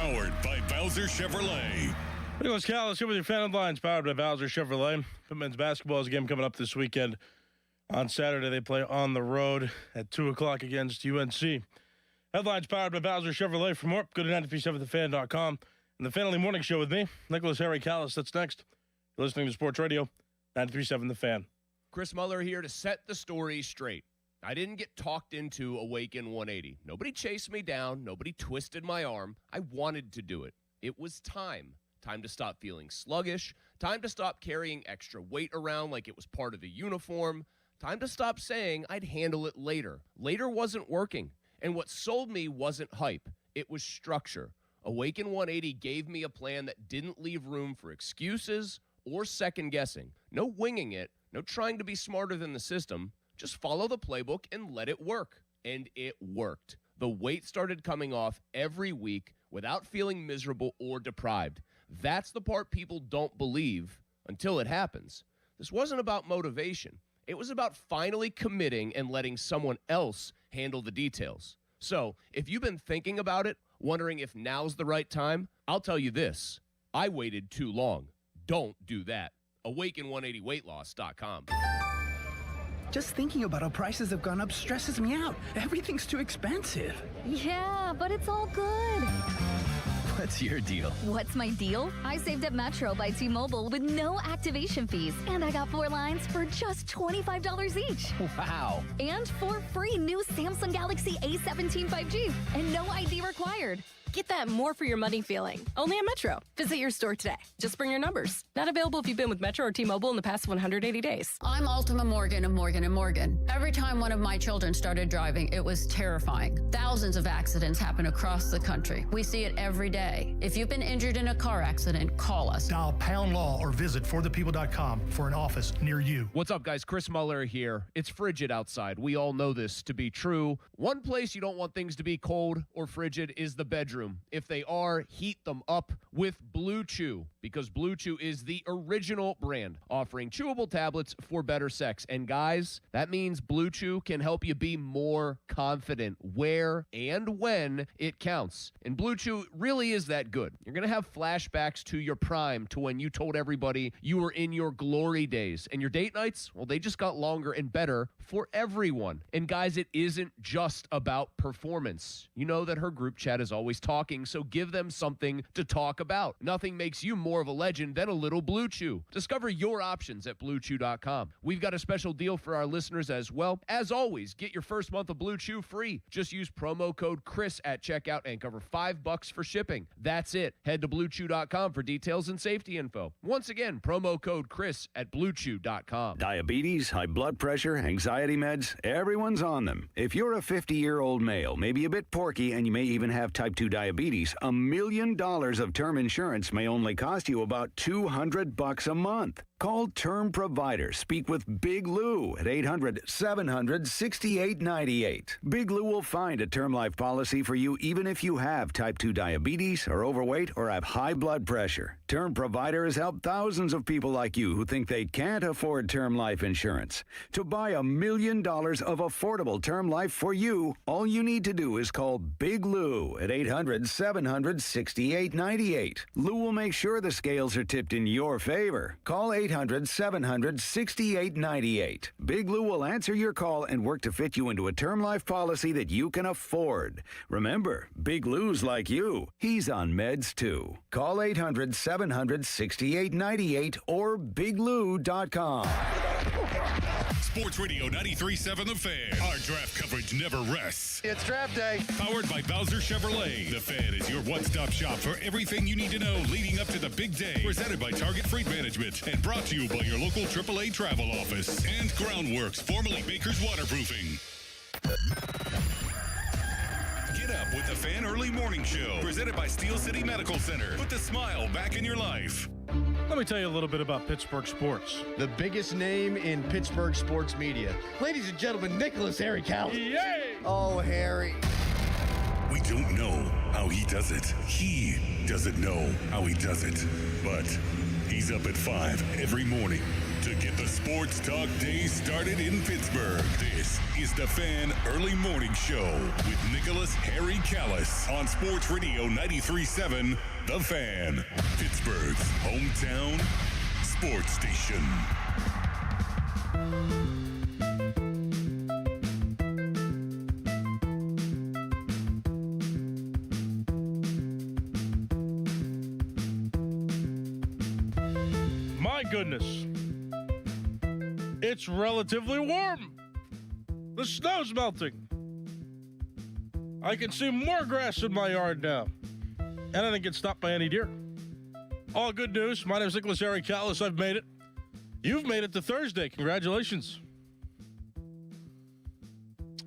Powered by Bowser Chevrolet. Nicholas Callis here with your fan headlines, powered by Bowser Chevrolet. The men's basketball is a game coming up this weekend. On Saturday, they play on the road at 2 o'clock against UNC. Headlines powered by Bowser Chevrolet. For more, go to 937thefan.com. And the Fan Early Morning Show with me, Nicholas Harry Callis. That's next. You're listening to Sports Radio 937 The Fan. Chris Muller here to set the story straight. I didn't get talked into Awaken 180. Nobody chased me down. Nobody twisted my arm. I wanted to do it. It was time. Time to stop feeling sluggish. Time to stop carrying extra weight around like it was part of the uniform. Time to stop saying I'd handle it later. Later wasn't working. And what sold me wasn't hype. It was structure. Awaken 180 gave me a plan that didn't leave room for excuses or second guessing. No winging it. No trying to be smarter than the system. Just follow the playbook and let it work. And it worked. The weight started coming off every week without feeling miserable or deprived. That's the part people don't believe until it happens. This wasn't about motivation. It was about finally committing and letting someone else handle the details. So, if you've been thinking about it, wondering if now's the right time, I'll tell you this. I waited too long. Don't do that. Awaken180weightloss.com. Just thinking about how prices have gone up stresses me out. Everything's too expensive. Yeah, but it's all good. What's your deal? What's my deal? I saved at Metro by T-Mobile with no activation fees. And I got 4 lines for just $25 each. Wow. And 4 free new Samsung Galaxy A17 5G. And no ID required. Get that more for your money feeling. Only at Metro. Visit your store today. Just bring your numbers. Not available if you've been with Metro or T-Mobile in the past 180 days. I'm Ultima Morgan of Morgan & Morgan. Every time one of my children started driving, it was terrifying. Thousands of accidents happen across the country. We see it every day. If you've been injured in a car accident, call us. Dial pound law or visit forthepeople.com for an office near you. What's up, guys? Chris Muller here. It's frigid outside. We all know this to be true. One place you don't want things to be cold or frigid is the bedroom. If they are, heat them up with Blue Chew, because Blue Chew is the original brand offering chewable tablets for better sex. And guys, that means Blue Chew can help you be more confident where and when it counts. And Blue Chew really is that good. You're going to have flashbacks to your prime, to when you told everybody you were in your glory days. And your date nights, well, they just got longer and better for everyone. And guys, it isn't just about performance. You know that her group chat is always talking, so give them something to talk about. Nothing makes you more of a legend than a little Blue Chew. Discover your options at BlueChew.com. We've got a special deal for our listeners as well. As always, get your first month of Blue Chew free. Just use promo code Chris at checkout and cover $5 for shipping. That's it. Head to BlueChew.com for details and safety info. Once again, promo code Chris at BlueChew.com. Diabetes, high blood pressure, anxiety meds, everyone's on them. If you're a 50-year-old male, maybe a bit porky, and you may even have type 2 diabetes, $1 million of term insurance may only cost you about $200 a month. Call Term Provider. Speak with Big Lou at 800-700-6898. Big Lou will find a term life policy for you even if you have type 2 diabetes, are overweight, or have high blood pressure. Term Provider has helped thousands of people like you who think they can't afford term life insurance. To buy $1 million of affordable term life for you, all you need to do is call Big Lou at 800-700-6898. Lou will make sure the scales are tipped in your favor. Call 800-700-6898. Big Lou will answer your call and work to fit you into a term life policy that you can afford. Remember, Big Lou's like you. He's on meds too. Call 800-700-6898 or biglou.com. Sports Radio 93.7 The Fan. Our draft coverage never rests. It's draft day. Powered by Bowser Chevrolet. The Fan is your one-stop shop for everything you need to know leading up to the big day. Presented by Target Freight Management and brought to you by your local AAA travel office and Groundworks, formerly Baker's Waterproofing. Get up with the Fan Early Morning Show. Presented by Steel City Medical Center. Put the smile back in your life. Let me tell you a little bit about Pittsburgh sports. The biggest name in Pittsburgh sports media. Ladies and gentlemen, Nicholas Harry Callis. Yay! Oh, Harry. We don't know how he does it. He doesn't know how he does it. But he's up at 5 every morning To get the sports talk day started in Pittsburgh, this is the Fan Early Morning Show with Nicholas Harry Callis on Sports Radio 93.7 The Fan, Pittsburgh's hometown sports station. My goodness. It's relatively warm. The snow's melting. I can see more grass in my yard now. And I didn't get stopped by any deer. All good news. My name is Nicholas Harry Callis. I've made it. You've made it to Thursday. Congratulations.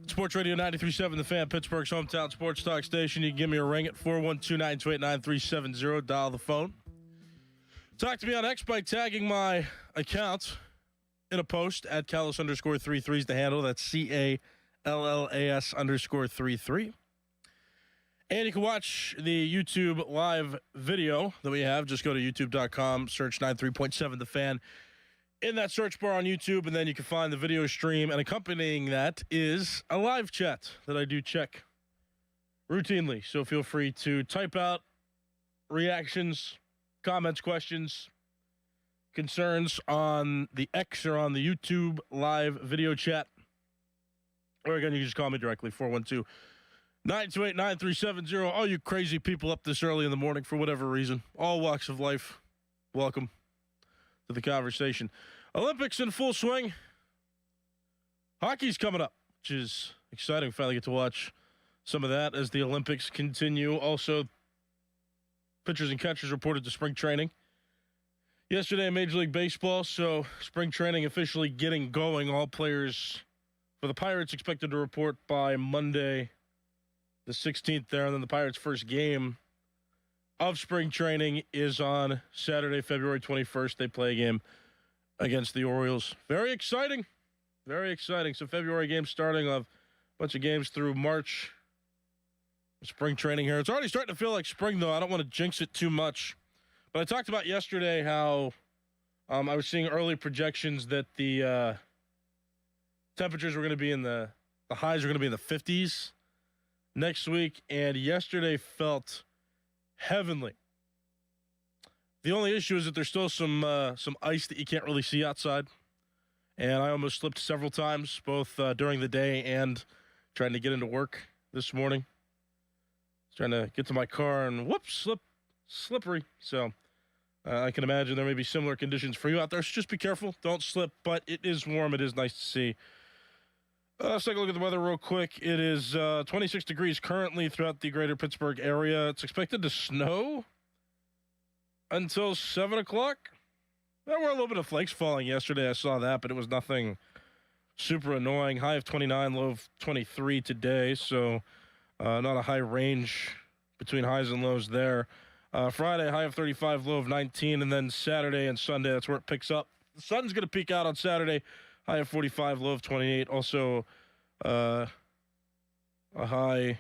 Sports Radio 93.7 The Fan, Pittsburgh's hometown sports talk station. You can give me a ring at 412-928-9370. Dial the phone. Talk to me on X by tagging my account in a post at Callis_33 is the handle. That's CALLAS_33. And you can watch the YouTube live video that we have. Just go to youtube.com, search 93.7 The Fan in that search bar on YouTube, and then you can find the video stream. And accompanying that is a live chat that I do check routinely. So feel free to type out reactions, comments, questions, concerns on the X or on the YouTube live video chat. Or again, you can just call me directly, 412-928-9370. All you crazy people up this early in the morning for whatever reason, all walks of life, welcome to the conversation. Olympics in full swing. Hockey's coming up, which is exciting. Finally get to watch some of that as the Olympics continue. Also, pitchers and catchers reported to spring training yesterday in Major League Baseball, so spring training officially getting going. All players for the Pirates expected to report by Monday the 16th there, and then the Pirates' first game of spring training is on Saturday, February 21st. They play a game against the Orioles. Very exciting. Very exciting. So February games starting off, a bunch of games through March. Spring training here. It's already starting to feel like spring, though. I don't want to jinx it too much. But I talked about yesterday how I was seeing early projections that the temperatures were going to be in the highs are going to be in the 50s next week. And yesterday felt heavenly. The only issue is that there's still some ice that you can't really see outside. And I almost slipped several times, both during the day and trying to get into work this morning. Trying to get to my car and whoops, slippery. So I can imagine there may be similar conditions for you out there. So just be careful. Don't slip, but it is warm. It is nice to see. Let's take a look at the weather real quick. It is 26 degrees currently throughout the greater Pittsburgh area. It's expected to snow until 7 o'clock. There were a little bit of flakes falling yesterday. I saw that, but it was nothing super annoying. High of 29, low of 23 today. So not a high range between highs and lows there. Friday, high of 35, low of 19. And then Saturday and Sunday, that's where it picks up. The sun's going to peak out on Saturday. High of 45, low of 28. Also, a high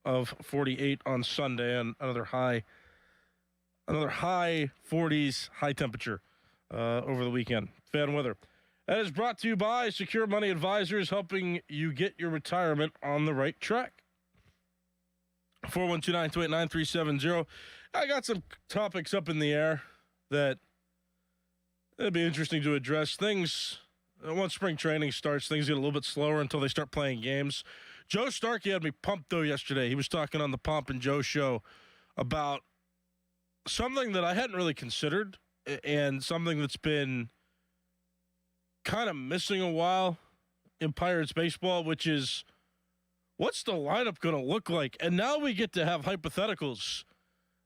of 48 on Sunday, and another high 40s high temperature over the weekend. Fan weather. That is brought to you by Secure Money Advisors, helping you get your retirement on the right track. 412-928-9370. I got some topics up in the air that it'd be interesting to address. Things. Once spring training starts, things get a little bit slower until they start playing games. Joe Starkey had me pumped, though, yesterday. He was talking on the Pomp and Joe show about something that I hadn't really considered and something that's been kind of missing a while in Pirates baseball, which is what's the lineup going to look like? And now we get to have hypotheticals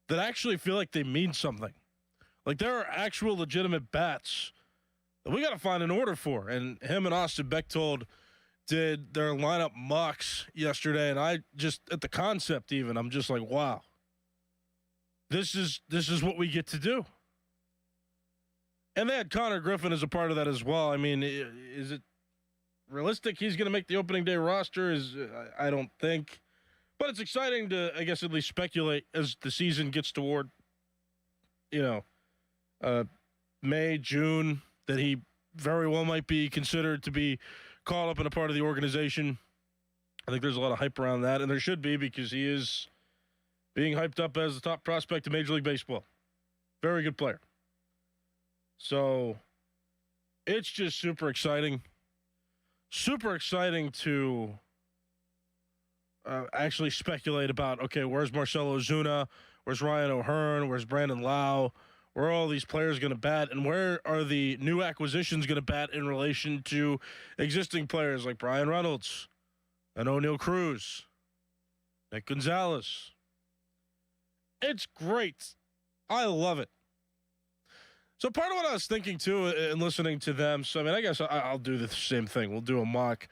that actually feel like they mean something. Like there are actual legitimate bats we got to find an order for. And him and Austin Bechtold did their lineup mocks yesterday, and I just, at the concept even, I'm just like, wow. This is what we get to do. And they had Connor Griffin as a part of that as well. I mean, is it realistic he's going to make the opening day roster? I don't think. But it's exciting to, I guess, at least speculate as the season gets toward, May, June, that he very well might be considered to be caught up in a part of the organization. I think there's a lot of hype around that, and there should be because he is being hyped up as the top prospect in Major League Baseball. Very good player. So it's just super exciting. Super exciting to actually speculate about, okay, where's Marcell Ozuna? Where's Ryan O'Hearn? Where's Brandon Lau? Where are all these players going to bat? And where are the new acquisitions going to bat in relation to existing players like Brian Reynolds and O'Neal Cruz, Nick Gonzalez? It's great. I love it. So part of what I was thinking, too, and listening to them, so, I mean, I guess I'll do the same thing. We'll do a mock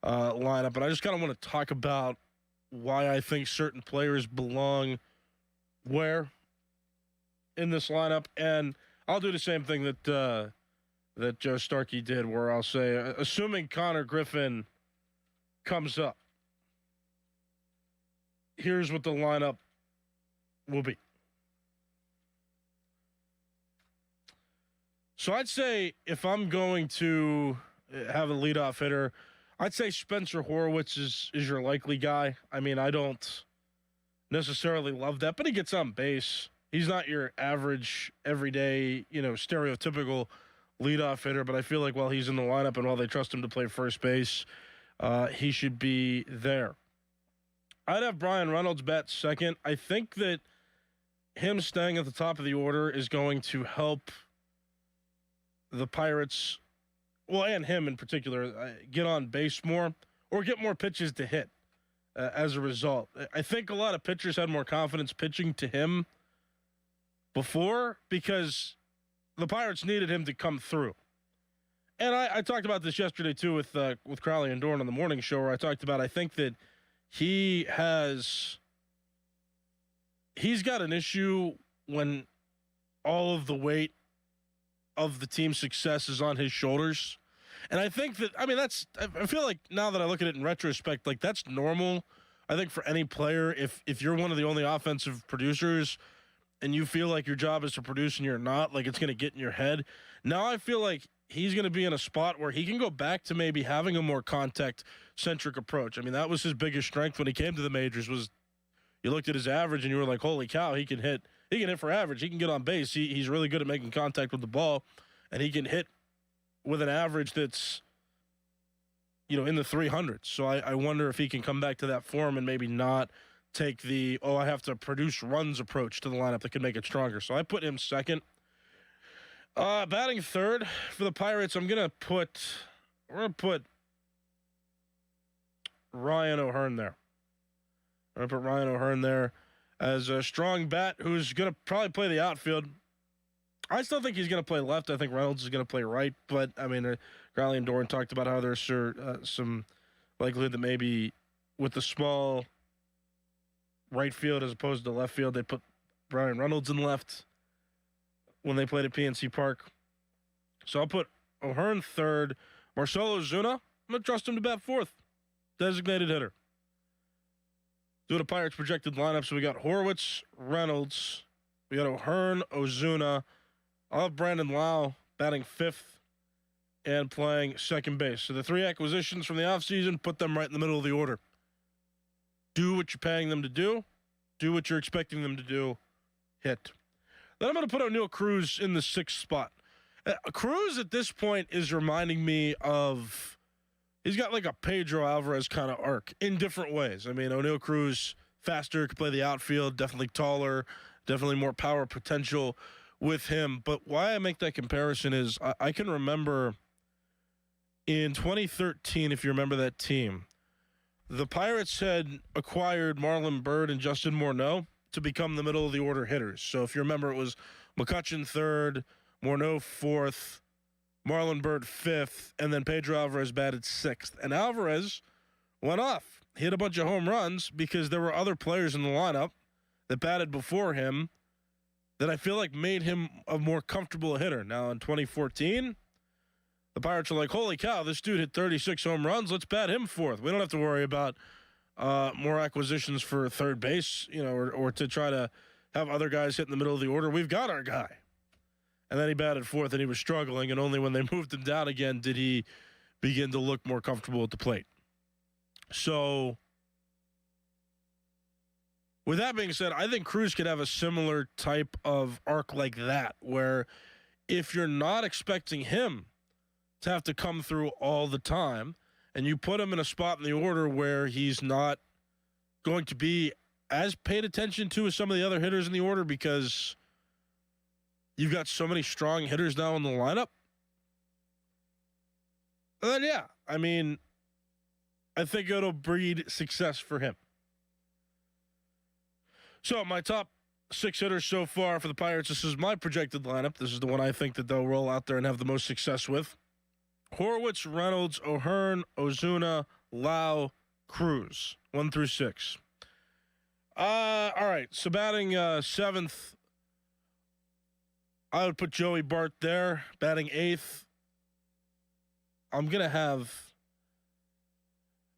lineup, but I just kind of want to talk about why I think certain players belong where in this lineup. And I'll do the same thing that Joe Starkey did, where I'll say, assuming Connor Griffin comes up, here's what the lineup will be. So I'd say if I'm going to have a leadoff hitter, I'd say Spencer Horwitz is your likely guy. I mean, I don't necessarily love that, but he gets on base. He's not your average, everyday, stereotypical leadoff hitter, but I feel like while he's in the lineup and while they trust him to play first base, he should be there. I'd have Brian Reynolds bat second. I think that him staying at the top of the order is going to help the Pirates, well, and him in particular, get on base more or get more pitches to hit as a result. I think a lot of pitchers had more confidence pitching to him before because the Pirates needed him to come through. And I talked about this yesterday, too, with Crowley and Dorn on the morning show, where I talked about I think that he's got an issue when all of the weight of the team's success is on his shoulders. And I think that, I feel like now that I look at it in retrospect, like that's normal. I think for any player, if you're one of the only offensive producers and you feel like your job is to produce and you're not, like it's going to get in your head. Now I feel like he's going to be in a spot where he can go back to maybe having a more contact-centric approach. I mean, that was his biggest strength when he came to the majors was you looked at his average and you were like, holy cow, he can hit for average. He can get on base. He's really good at making contact with the ball, and he can hit with an average that's, in the 300s. So I wonder if he can come back to that form and maybe not take the, I have to produce runs approach to the lineup that could make it stronger. So I put him second. Batting third for the Pirates, we're going to put Ryan O'Hearn there. I'm going to put Ryan O'Hearn there as a strong bat who's going to probably play the outfield. I still think he's going to play left. I think Reynolds is going to play right. But, Crowley and Dorn talked about how there's some likelihood that maybe with the small right field as opposed to left field, they put Brian Reynolds in left when they played at PNC Park. So I'll put O'Hearn third. Marcell Ozuna, I'm going to trust him to bat fourth. Designated hitter. Do the Pirates projected lineup. So we got Horwitz, Reynolds. We got O'Hearn, Ozuna. I'll have Brandon Lau batting fifth and playing second base. So the three acquisitions from the offseason, put them right in the middle of the order. Do what you're paying them to do. Do what you're expecting them to do. Hit. Then I'm going to put O'Neal Cruz in the sixth spot. Cruz at this point is reminding me of, he's got like a Pedro Alvarez kind of arc in different ways. O'Neal Cruz, faster, could play the outfield, definitely taller, definitely more power potential with him. But why I make that comparison is I can remember in 2013, if you remember that team, the Pirates had acquired Marlon Byrd and Justin Morneau to become the middle of the order hitters. So if you remember, it was McCutchen third, Morneau fourth, Marlon Byrd fifth, and then Pedro Alvarez batted sixth. And Alvarez went off. He hit a bunch of home runs because there were other players in the lineup that batted before him that I feel like made him a more comfortable hitter. Now in 2014, the Pirates are like, holy cow, this dude hit 36 home runs. Let's bat him fourth. We don't have to worry about more acquisitions for third base, or to try to have other guys hit in the middle of the order. We've got our guy. And then he batted fourth, and he was struggling, and only when they moved him down again did he begin to look more comfortable at the plate. So, with that being said, I think Cruz could have a similar type of arc like that, where if you're not expecting him to have to come through all the time, and you put him in a spot in the order where he's not going to be as paid attention to as some of the other hitters in the order because you've got so many strong hitters now in the lineup, then yeah, I mean, I think it'll breed success for him. So my top 6 hitters so far for the Pirates, this is my projected lineup. This is the one I think that they'll roll out there and have the most success with. Horwitz, Reynolds, O'Hearn, Ozuna, Lau, Cruz, 1 through 6. All right, so batting 7th, I would put Joey Bart there. Batting 8th, I'm going to have...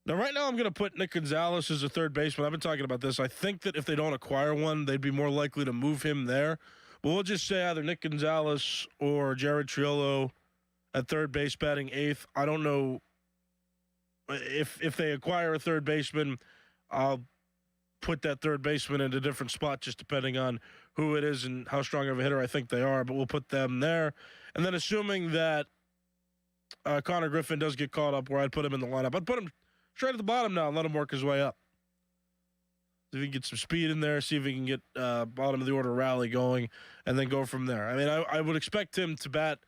Now, right now, I'm going to put Nick Gonzalez as a third baseman. I've been talking about this. I think that if they don't acquire one, they'd be more likely to move him there. But we'll just say either Nick Gonzalez or Jared Triolo at third base, batting 8th. I don't know if they acquire a third baseman. I'll put that third baseman in a different spot just depending on who it is and how strong of a hitter I think they are. But we'll put them there. And then assuming that Connor Griffin does get caught up where I'd put him in the lineup, I'd put him straight at the bottom now and let him work his way up. See if he can get some speed in there, see if he can get bottom of the order rally going, and then go from there. I mean, I would expect him to bat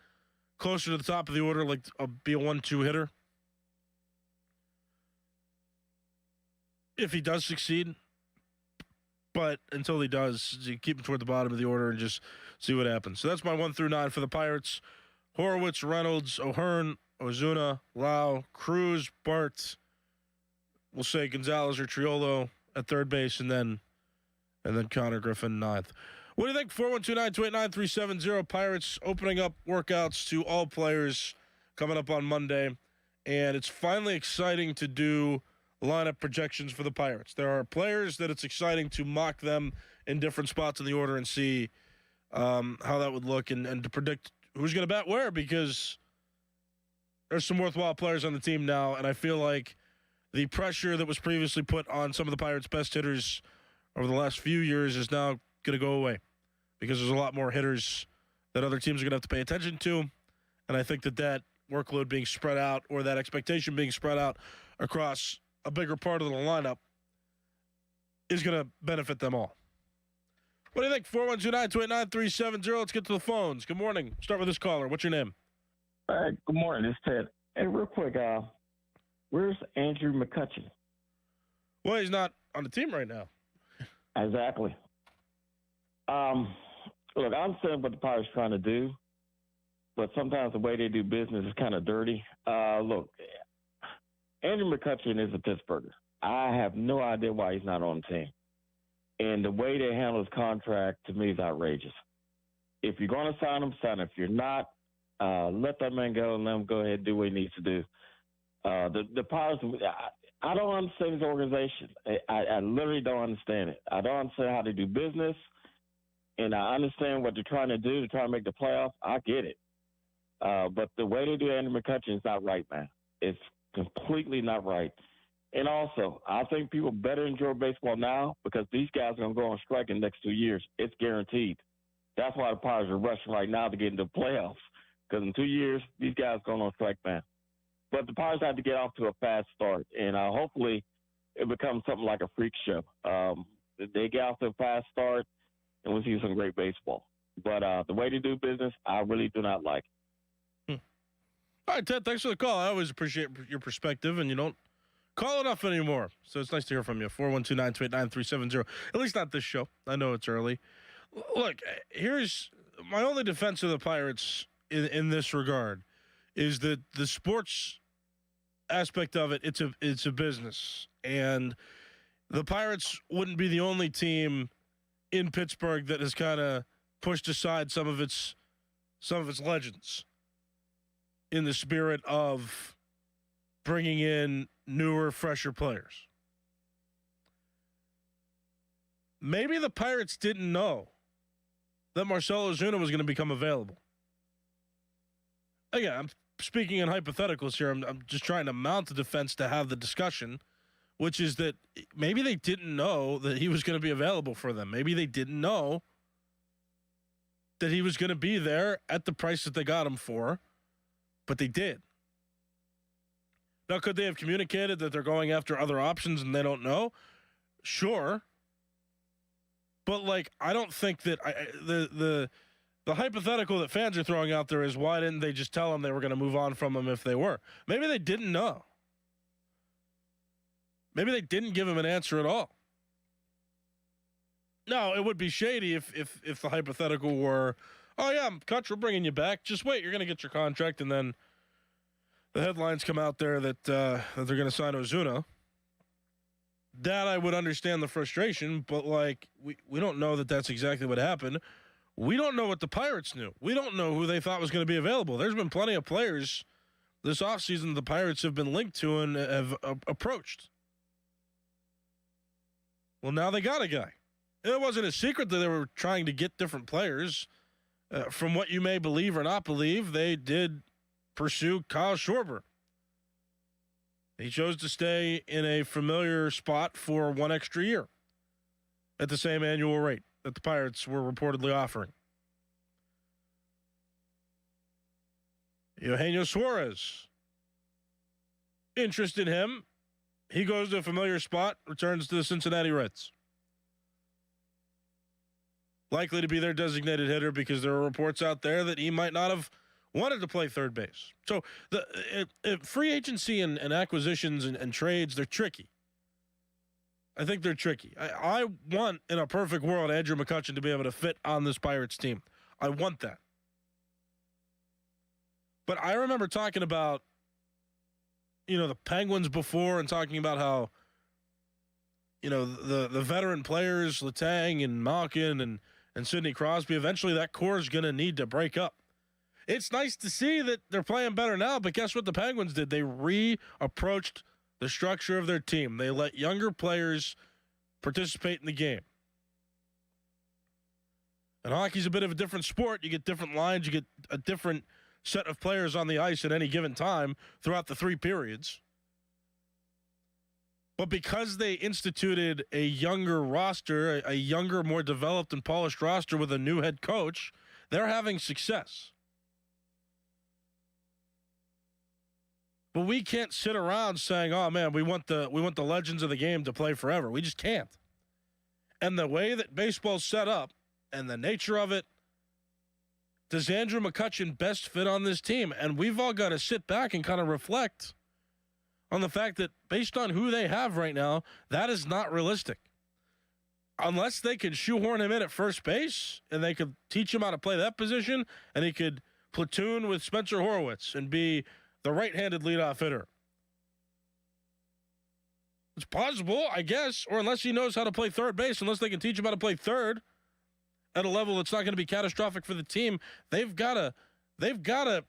closer to the top of the order, like be a 1-2 hitter. If he does succeed. But until he does, you keep him toward the bottom of the order and just see what happens. So that's my 1 through 9 for the Pirates. Horwitz, Reynolds, O'Hearn, Ozuna, Lau, Cruz, Bart. We'll say Gonzalez or Triolo at third base, and then Connor Griffin 9th. What do you think? 412-928-9370. Pirates opening up workouts to all players coming up on Monday. And it's finally exciting to do lineup projections for the Pirates. There are players that it's exciting to mock them in different spots in the order and see how that would look and to predict who's going to bat where, because there's some worthwhile players on the team now, and I feel like the pressure that was previously put on some of the Pirates' best hitters over the last few years is now going to go away because there's a lot more hitters that other teams are going to have to pay attention to, and I think that workload being spread out or that expectation being spread out across a bigger part of the lineup is going to benefit them all. What do you think? 412-928-9370. Let's get to the phones. Good morning. Start with this caller. What's your name? Good morning. This is Ted. Hey, real quick, where's Andrew McCutchen? Well, he's not on the team right now. Exactly. Look, I understand what the Pirates are trying to do, but sometimes the way they do business is kind of dirty. Look, Andrew McCutchen is a Pittsburgher. I have no idea why he's not on the team. And the way they handle his contract, to me, is outrageous. If you're going to sign him, sign him. If you're not, let that man go and let him go ahead and do what he needs to do. The Pirates, I don't understand his organization. I literally don't understand it. I don't understand how they do business, and I understand what they're trying to do to try to make the playoffs. I get it. But the way they do Andrew McCutchen is not right, man. It's completely not right. And also, I think people better enjoy baseball now because these guys are going to go on strike in the next 2 years. It's guaranteed. That's why the Pirates are rushing right now to get into the playoffs, because in 2 years, these guys are going on strike, man. But the Pirates have to get off to a fast start, and hopefully it becomes something like a freak show. They get off to a fast start, and we'll see some great baseball. But the way they do business, I really do not like it. All right, Ted, thanks for the call. I always appreciate your perspective, and you don't call enough anymore. So it's nice to hear from you. 412-928-9370. At least not this show. I know it's early. Look, here's my only defense of the Pirates in this regard is that the sports aspect of it, it's a business. And the Pirates wouldn't be the only team in Pittsburgh that has kind of pushed aside some of its legends in the spirit of bringing in newer, fresher players. Maybe the Pirates didn't know that Marcell Ozuna was going to become available. again, I'm speaking in hypotheticals here. I'm just trying to mount the defense to have the discussion, which is that maybe they didn't know that he was going to be available for them. Maybe they didn't know that he was going to be there at the price that they got him for, but they did. Now, could they have communicated that they're going after other options and they don't know? Sure. But, like, I don't think that the hypothetical that fans are throwing out there is, why didn't they just tell him they were going to move on from him if they were? Maybe they didn't know. Maybe they didn't give him an answer at all. No, it would be shady if the hypothetical were, oh, yeah, Kutch, we're bringing you back. Just wait, you're going to get your contract, and then the headlines come out there that they're going to sign Ozuna. That I would understand the frustration, but, like, we don't know that that's exactly what happened. We don't know what the Pirates knew. We don't know who they thought was going to be available. There's been plenty of players this offseason the Pirates have been linked to and have approached. Well, now they got a guy. It wasn't a secret that they were trying to get different players. From what you may believe or not believe, they did pursue Kyle Schwarber. He chose to stay in a familiar spot for one extra year at the same annual rate that the Pirates were reportedly offering. Eugenio Suarez. Interest in him. He goes to a familiar spot, returns to the Cincinnati Reds. Likely to be their designated hitter because there are reports out there that he might not have wanted to play third base. So the free agency and acquisitions and trades, they're tricky. I think they're tricky. I want, in a perfect world, Andrew McCutchen to be able to fit on this Pirates team. I want that. But I remember talking about, the Penguins before and talking about how, the veteran players, Letang and Malkin and Sidney Crosby, eventually that core is going to need to break up. It's nice to see that they're playing better now, but guess what the Penguins did? They reapproached the structure of their team. They let younger players participate in the game. And hockey's a bit of a different sport. You get different lines. You get a different set of players on the ice at any given time throughout the three periods. But because they instituted a younger roster, a younger, more developed and polished roster with a new head coach, they're having success. But we can't sit around saying, "Oh man, we want the legends of the game to play forever." We just can't. And the way that baseball's set up and the nature of it, does Andrew McCutchen best fit on this team? And we've all got to sit back and kind of reflect on the fact that based on who they have right now, that is not realistic. Unless they could shoehorn him in at first base and they could teach him how to play that position and he could platoon with Spencer Horwitz and be the right-handed leadoff hitter. It's possible, I guess, or unless he knows how to play third base, unless they can teach him how to play third at a level that's not going to be catastrophic for the team, they've got to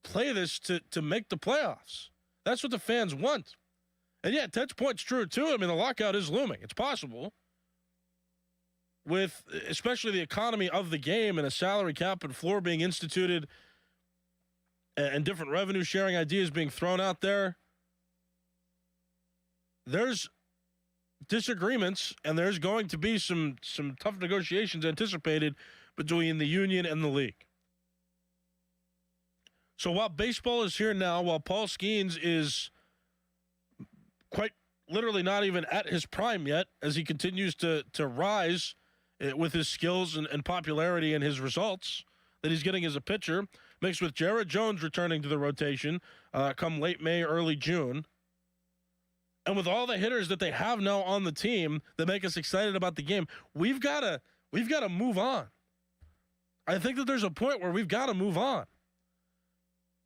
play this to make the playoffs. That's what the fans want. And yeah, Ted's point's true too. I mean, the lockout is looming. It's possible. With especially the economy of the game and a salary cap and floor being instituted and different revenue sharing ideas being thrown out there, there's disagreements and there's going to be some tough negotiations anticipated between the union and the league. So while baseball is here now, while Paul Skeens is quite literally not even at his prime yet, as he continues to rise with his skills and popularity and his results that he's getting as a pitcher, mixed with Jared Jones returning to the rotation come late May, early June. And with all the hitters that they have now on the team that make us excited about the game, we've got to move on. I think that there's a point where we've got to move on.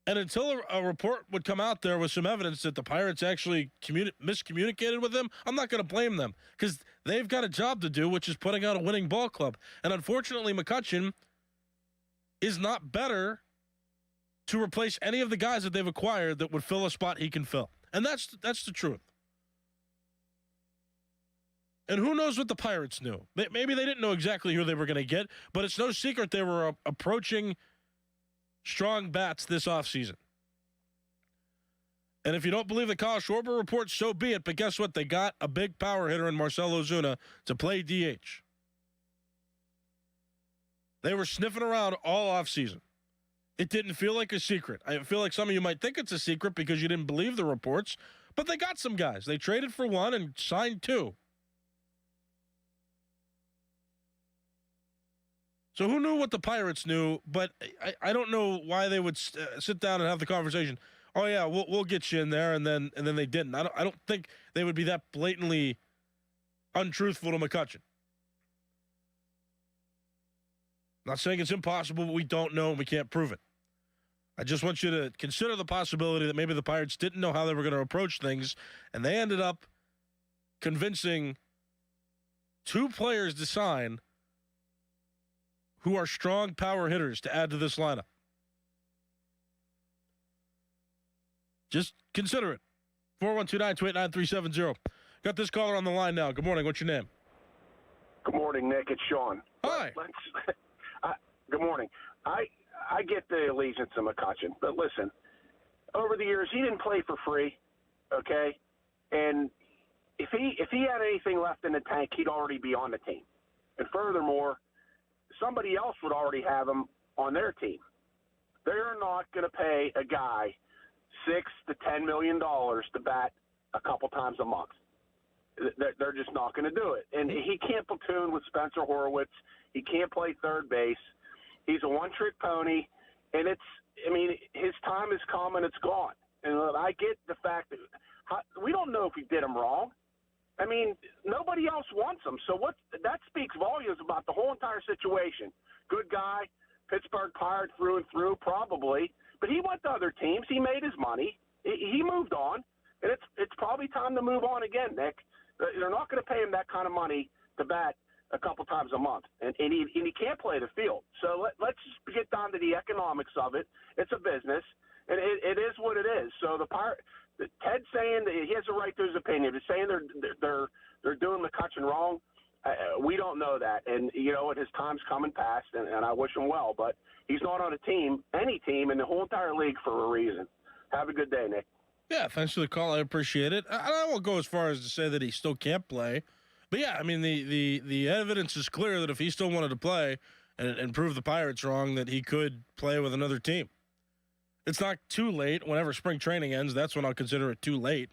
And until a report would come out there with some evidence that the Pirates actually miscommunicated with them, I'm not going to blame them because they've got a job to do, which is putting out a winning ball club. And unfortunately, McCutchen is not better to replace any of the guys that they've acquired that would fill a spot he can fill. And that's the truth. And who knows what the Pirates knew? Maybe they didn't know exactly who they were going to get, but it's no secret they were approaching strong bats this offseason. And if you don't believe the Kyle Schwarber report, so be it. But guess what? They got a big power hitter in Marcell Ozuna to play DH. They were sniffing around all offseason. It didn't feel like a secret. I feel like some of you might think it's a secret because you didn't believe the reports, but they got some guys. They traded for one and signed two. So who knew what the Pirates knew, but I don't know why they would sit down and have the conversation. Oh, yeah, we'll get you in there, and then they didn't. I don't think they would be that blatantly untruthful to McCutchen. Not saying it's impossible, but we don't know and we can't prove it. I just want you to consider the possibility that maybe the Pirates didn't know how they were going to approach things, and they ended up convincing two players to sign who are strong power hitters to add to this lineup. Just consider it. 412-928-9370. Got this caller on the line now. Good morning. What's your name? Good morning, Nick. It's Sean. Hi. Good morning. I get the allegiance of McCutchen, but listen, over the years, he didn't play for free, okay? And if he had anything left in the tank, he'd already be on the team. And furthermore, somebody else would already have him on their team. They're not going to pay a guy $6 to $10 million to bat a couple times a month. They're just not going to do it. And he can't platoon with Spencer Horwitz. He can't play third base. He's a one-trick pony, and his time has come and it's gone. And I get the fact that we don't know if he did him wrong. I mean, nobody else wants him. So that speaks volumes about the whole entire situation. Good guy, Pittsburgh Pirate through and through, probably. But he went to other teams. He made his money. He moved on. And it's probably time to move on again, Nick. They're not going to pay him that kind of money to bat a couple times a month. And he can't play the field. So let's get down to the economics of it. It's a business, and it is what it is. So Ted's saying that he has a right to his opinion. He's saying they're doing McCutchen wrong. We don't know that. And, his time's come and passed, and I wish him well. But he's not on any team in the whole entire league for a reason. Have a good day, Nick. Yeah, thanks for the call. I appreciate it. I won't go as far as to say that he still can't play. But, yeah, I mean, the evidence is clear that if he still wanted to play and prove the Pirates wrong, that he could play with another team. It's not too late. Whenever spring training ends, that's when I'll consider it too late.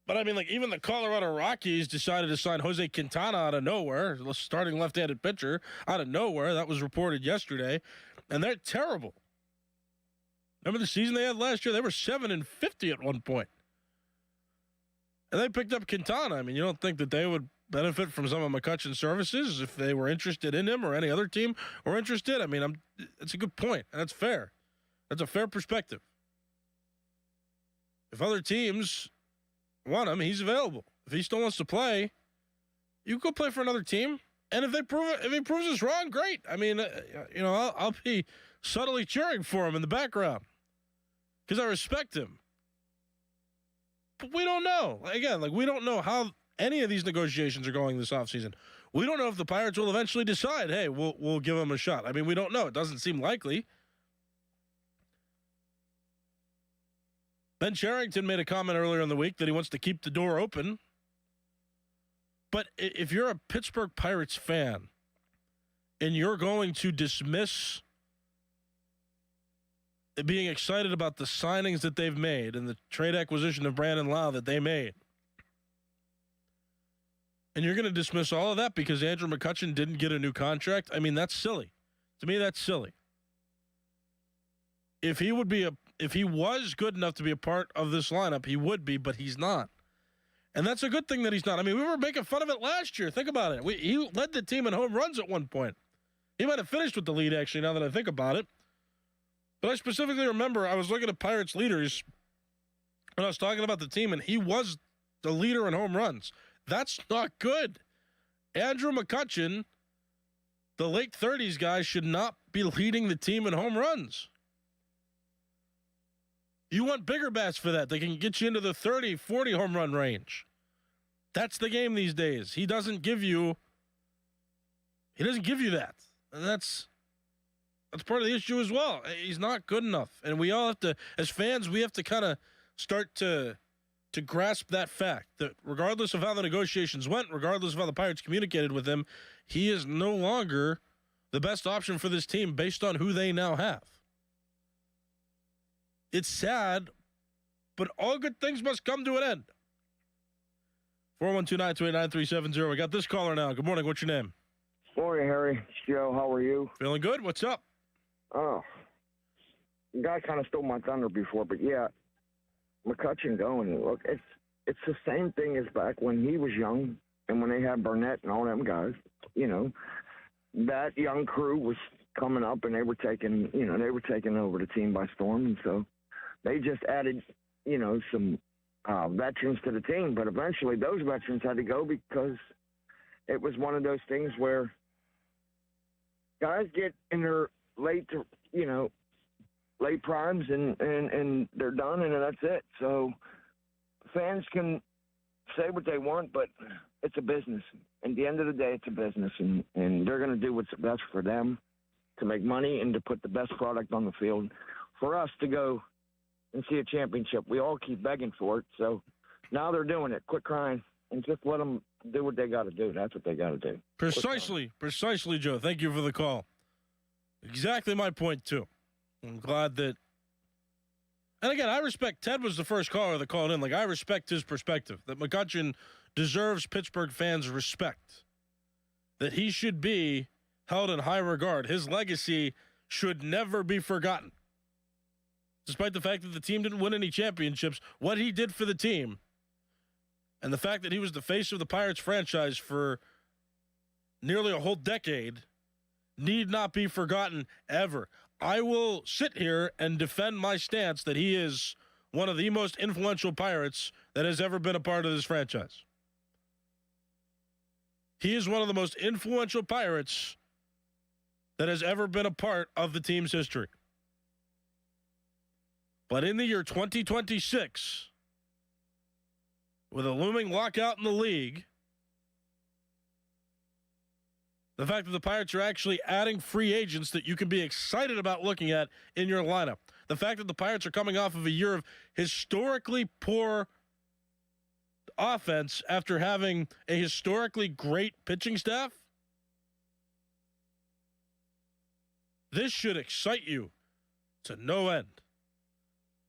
But, I mean, even the Colorado Rockies decided to sign Jose Quintana out of nowhere, starting left-handed pitcher out of nowhere. That was reported yesterday. And they're terrible. Remember the season they had last year? They were 7-50 at one point. And they picked up Quintana. I mean, you don't think that they would benefit from some of McCutchen's services if they were interested in him or any other team were interested? I mean, it's a good point, and that's fair. That's a fair perspective. If other teams want him, he's available. If he still wants to play, you go play for another team. And if he proves us wrong, great. I mean, I'll be subtly cheering for him in the background because I respect him. But we don't know. Again, we don't know how any of these negotiations are going this offseason. We don't know if the Pirates will eventually decide, hey, we'll give him a shot. I mean, we don't know. It doesn't seem likely. Ben Cherington made a comment earlier in the week that he wants to keep the door open. But if you're a Pittsburgh Pirates fan and you're going to dismiss being excited about the signings that they've made and the trade acquisition of Brandon Lau that they made, and you're going to dismiss all of that because Andrew McCutchen didn't get a new contract, I mean, that's silly. To me, that's silly. If he was good enough to be a part of this lineup, he would be, but he's not. And that's a good thing that he's not. I mean, we were making fun of it last year. Think about it. He led the team in home runs at one point. He might have finished with the lead, actually, now that I think about it. But I specifically remember I was looking at Pirates leaders when I was talking about the team, and he was the leader in home runs. That's not good. Andrew McCutchen, the late 30s guy, should not be leading the team in home runs. You want bigger bats for that. They can get you into the 30, 40 home run range. That's the game these days. He doesn't give you that. And that's That's part of the issue as well. He's not good enough. And we all have to, as fans, we have to kind of start to grasp that fact that regardless of how the negotiations went, regardless of how the Pirates communicated with him, he is no longer the best option for this team based on who they now have. It's sad, but all good things must come to an end. 412-928-9370. We got this caller now. Good morning. What's your name? Morning, Harry. It's Joe. How are you? Feeling good? What's up? Oh, the guy kind of stole my thunder before, but yeah, McCutchen going. Look, it's the same thing as back when he was young and when they had Burnett and all them guys. You know, that young crew was coming up and they were taking over the team by storm, and so they just added, some veterans to the team. But eventually, those veterans had to go because it was one of those things where guys get in their late primes and they're done and that's it. So fans can say what they want, but it's a business. At the end of the day, it's a business, and they're going to do what's best for them to make money and to put the best product on the field. For us to go and see a championship, we all keep begging for it. So now they're doing it. Quit crying and just let them do what they got to do. That's what they got to do. Precisely, Joe. Thank you for the call. Exactly my point, too. I'm glad that. And again, I respect Ted was the first caller that called in. Like, I respect his perspective that McCutchen deserves Pittsburgh fans' respect, that he should be held in high regard. His legacy should never be forgotten. Despite the fact that the team didn't win any championships, what he did for the team and the fact that he was the face of the Pirates franchise for nearly a whole decade need not be forgotten ever. I will sit here and defend my stance that he is one of the most influential Pirates that has ever been a part of this franchise. He is one of the most influential Pirates that has ever been a part of the team's history. But in the year 2026, with a looming lockout in the league, the fact that the Pirates are actually adding free agents that you can be excited about looking at in your lineup, the fact that the Pirates are coming off of a year of historically poor offense after having a historically great pitching staff, this should excite you to no end.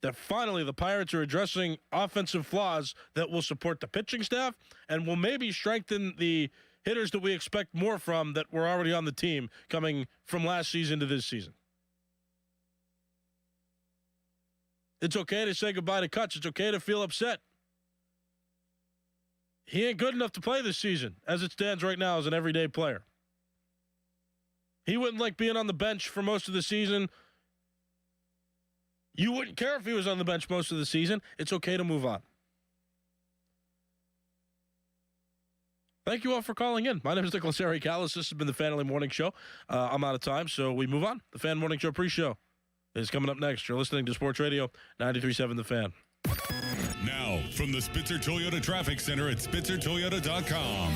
That finally the Pirates are addressing offensive flaws that will support the pitching staff and will maybe strengthen the hitters that we expect more from that were already on the team coming from last season to this season. It's okay to say goodbye to Kutch. It's okay to feel upset. He ain't good enough to play this season as it stands right now as an everyday player. He wouldn't like being on the bench for most of the season. You wouldn't care if he was on the bench most of the season. It's okay to move on. Thank you all for calling in. My name is Nicholas Harry Callis. This has been the Fan Morning Show. I'm out of time, so we move on. The Fan Morning Show pre-show is coming up next. You're listening to Sports Radio 93.7 The Fan. Now, from the Spitzer Toyota Traffic Center at SpitzerToyota.com.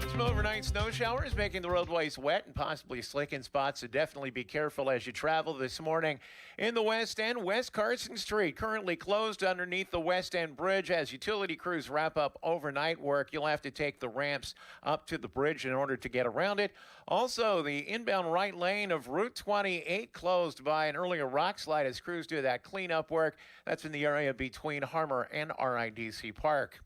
Some overnight snow showers making the roadways wet and possibly slick in spots, so definitely be careful as you travel this morning. In the West End, West Carson Street currently closed underneath the West End Bridge as utility crews wrap up overnight work. You'll have to take the ramps up to the bridge in order to get around it. Also, the inbound right lane of Route 28 closed by an earlier rock slide as crews do that cleanup work. That's in the area between Harmer and RIDC Park.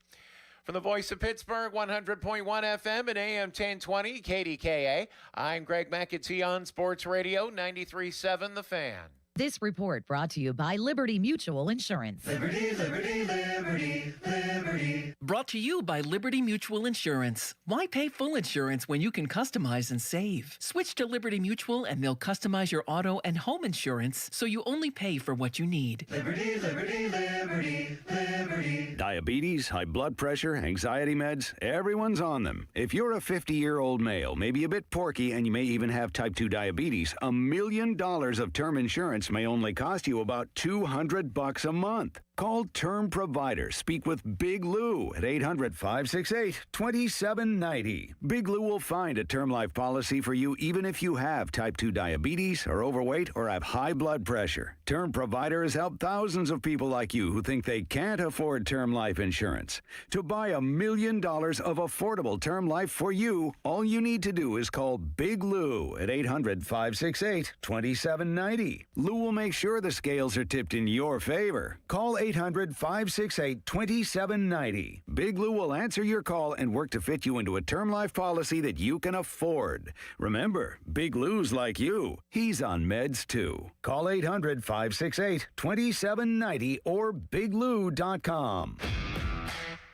From the voice of Pittsburgh, 100.1 FM and AM 1020, KDKA, I'm Greg McAtee on Sports Radio 93.7 The Fan. This report brought to you by Liberty Mutual Insurance. Liberty, Liberty, Liberty, Liberty. Brought to you by Liberty Mutual Insurance. Why pay full insurance when you can customize and save? Switch to Liberty Mutual and they'll customize your auto and home insurance so you only pay for what you need. Liberty, Liberty, Liberty, Liberty. Diabetes, high blood pressure, anxiety meds, everyone's on them. If you're a 50-year-old male, maybe a bit porky, and you may even have type 2 diabetes, $1 million of term insurance may only cost you about $200 a month. Call Term Provider. Speak with Big Lou. Lou at 800-568-2790. Big Lou will find a term life policy for you even if you have type 2 diabetes, are overweight, or have high blood pressure. Term Provider has helped thousands of people like you who think they can't afford term life insurance. To buy $1 million of affordable term life for you, all you need to do is call Big Lou at 800-568-2790. Lou will make sure the scales are tipped in your favor. Call 800-568-2790. Big Lou will answer your call and work to fit you into a term life policy that you can afford. Remember, Big Lou's like you. He's on meds too. Call 800-568-2790 or biglou.com.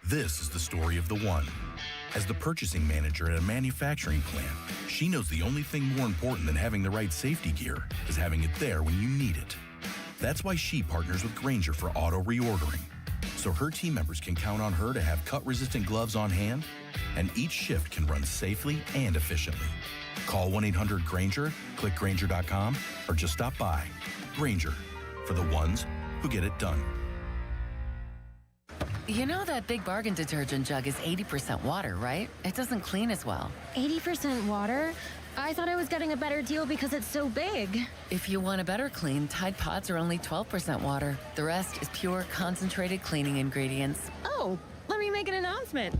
This is the story of the one. As the purchasing manager at a manufacturing plant, she knows the only thing more important than having the right safety gear is having it there when you need it. That's why she partners with Grainger for auto reordering, so her team members can count on her to have cut-resistant gloves on hand, and each shift can run safely and efficiently. Call 1-800-GRAINGER, click Grainger.com, or just stop by. Grainger, for the ones who get it done. You know that Big Bargain detergent jug is 80% water, right? It doesn't clean as well. 80% water? I thought I was getting a better deal because it's so big. If you want a better clean, Tide Pods are only 12% water. The rest is pure, concentrated cleaning ingredients. Oh, let me make an announcement.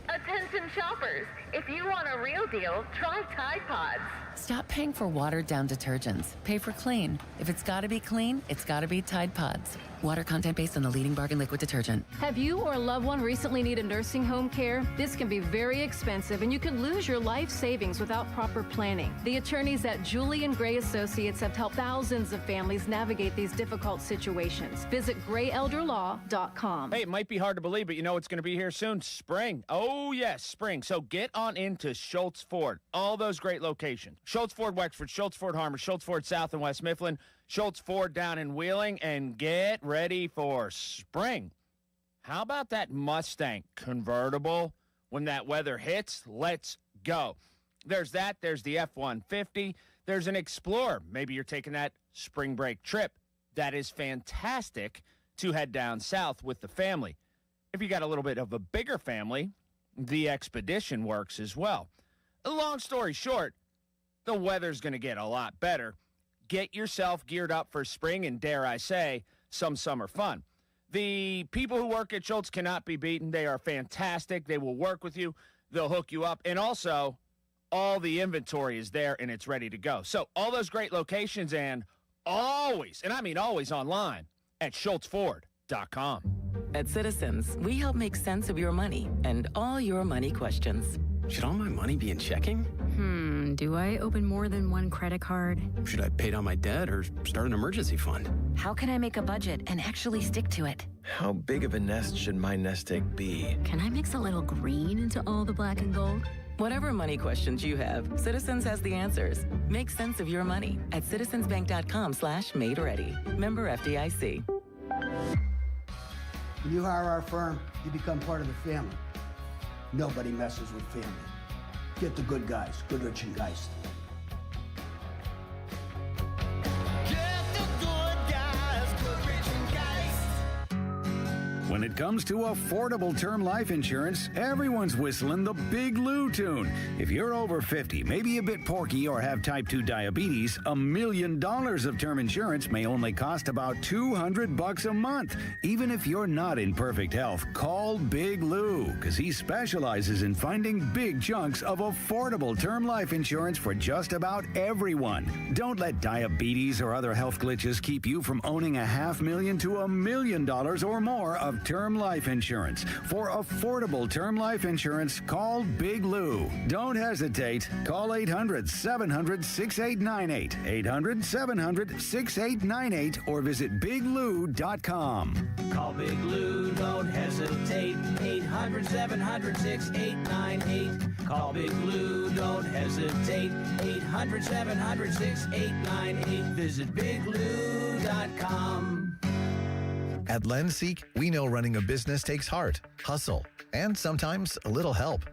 Attention shoppers, if you want a real deal, try Tide Pods. Stop paying for watered-down detergents. Pay for clean. If it's gotta be clean, it's gotta be Tide Pods. Water content based on the leading bargain liquid detergent. Have you or a loved one recently needed nursing home care? This can be very expensive and you can lose your life savings without proper planning. The attorneys at Julian Gray Associates have helped thousands of families navigate these difficult situations. Visit grayelderlaw.com. Hey, it might be hard to believe, but you know it's going to be here soon. Spring. Oh, yes, spring. So get on into Schultz Ford. All those great locations. Schultz Ford Wexford, Schultz Ford Harmer, Schultz Ford South and West Mifflin, Schultz Ford down in Wheeling, and get ready for spring. How about that Mustang convertible? When that weather hits, let's go. There's that. There's the F-150. There's an Explorer. Maybe you're taking that spring break trip. That is fantastic to head down south with the family. If you got a little bit of a bigger family, the Expedition works as well. Long story short, the weather's going to get a lot better. Get yourself geared up for spring and, dare I say, some summer fun. The people who work at Schultz cannot be beaten. They are fantastic. They will work with you. They'll hook you up. And also, all the inventory is there and it's ready to go. So all those great locations and always, and I mean always online, at SchultzFord.com. At Citizens, we help make sense of your money and all your money questions. Should all my money be in checking? Do I open more than one credit card? Should I pay down my debt or start an emergency fund? How can I make a budget and actually stick to it? How big of a nest should my nest egg be? Can I mix a little green into all the black and gold? Whatever money questions you have, Citizens has the answers. Make sense of your money at citizensbank.com/made-ready. Member FDIC. When you hire our firm, you become part of the family. Nobody messes with family. Get the good guys, Goodrich and Geist. When it comes to affordable term life insurance, everyone's whistling the Big Lou tune. If you're over 50, maybe a bit porky, or have type 2 diabetes, $1 million of term insurance may only cost about $200 a month. Even if you're not in perfect health, call Big Lou, because he specializes in finding big chunks of affordable term life insurance for just about everyone. Don't let diabetes or other health glitches keep you from owning $500,000 to $1 million or more of term life insurance. For affordable term life insurance, call Big Lou. Don't hesitate. Call 800-700-6898, 800-700-6898, or visit biglou.com. Call Big Lou, don't hesitate. 800-700-6898. Call Big Lou, don't hesitate. 800-700-6898. Visit biglou.com. At LendSeek, we know running a business takes heart, hustle, and sometimes a little help.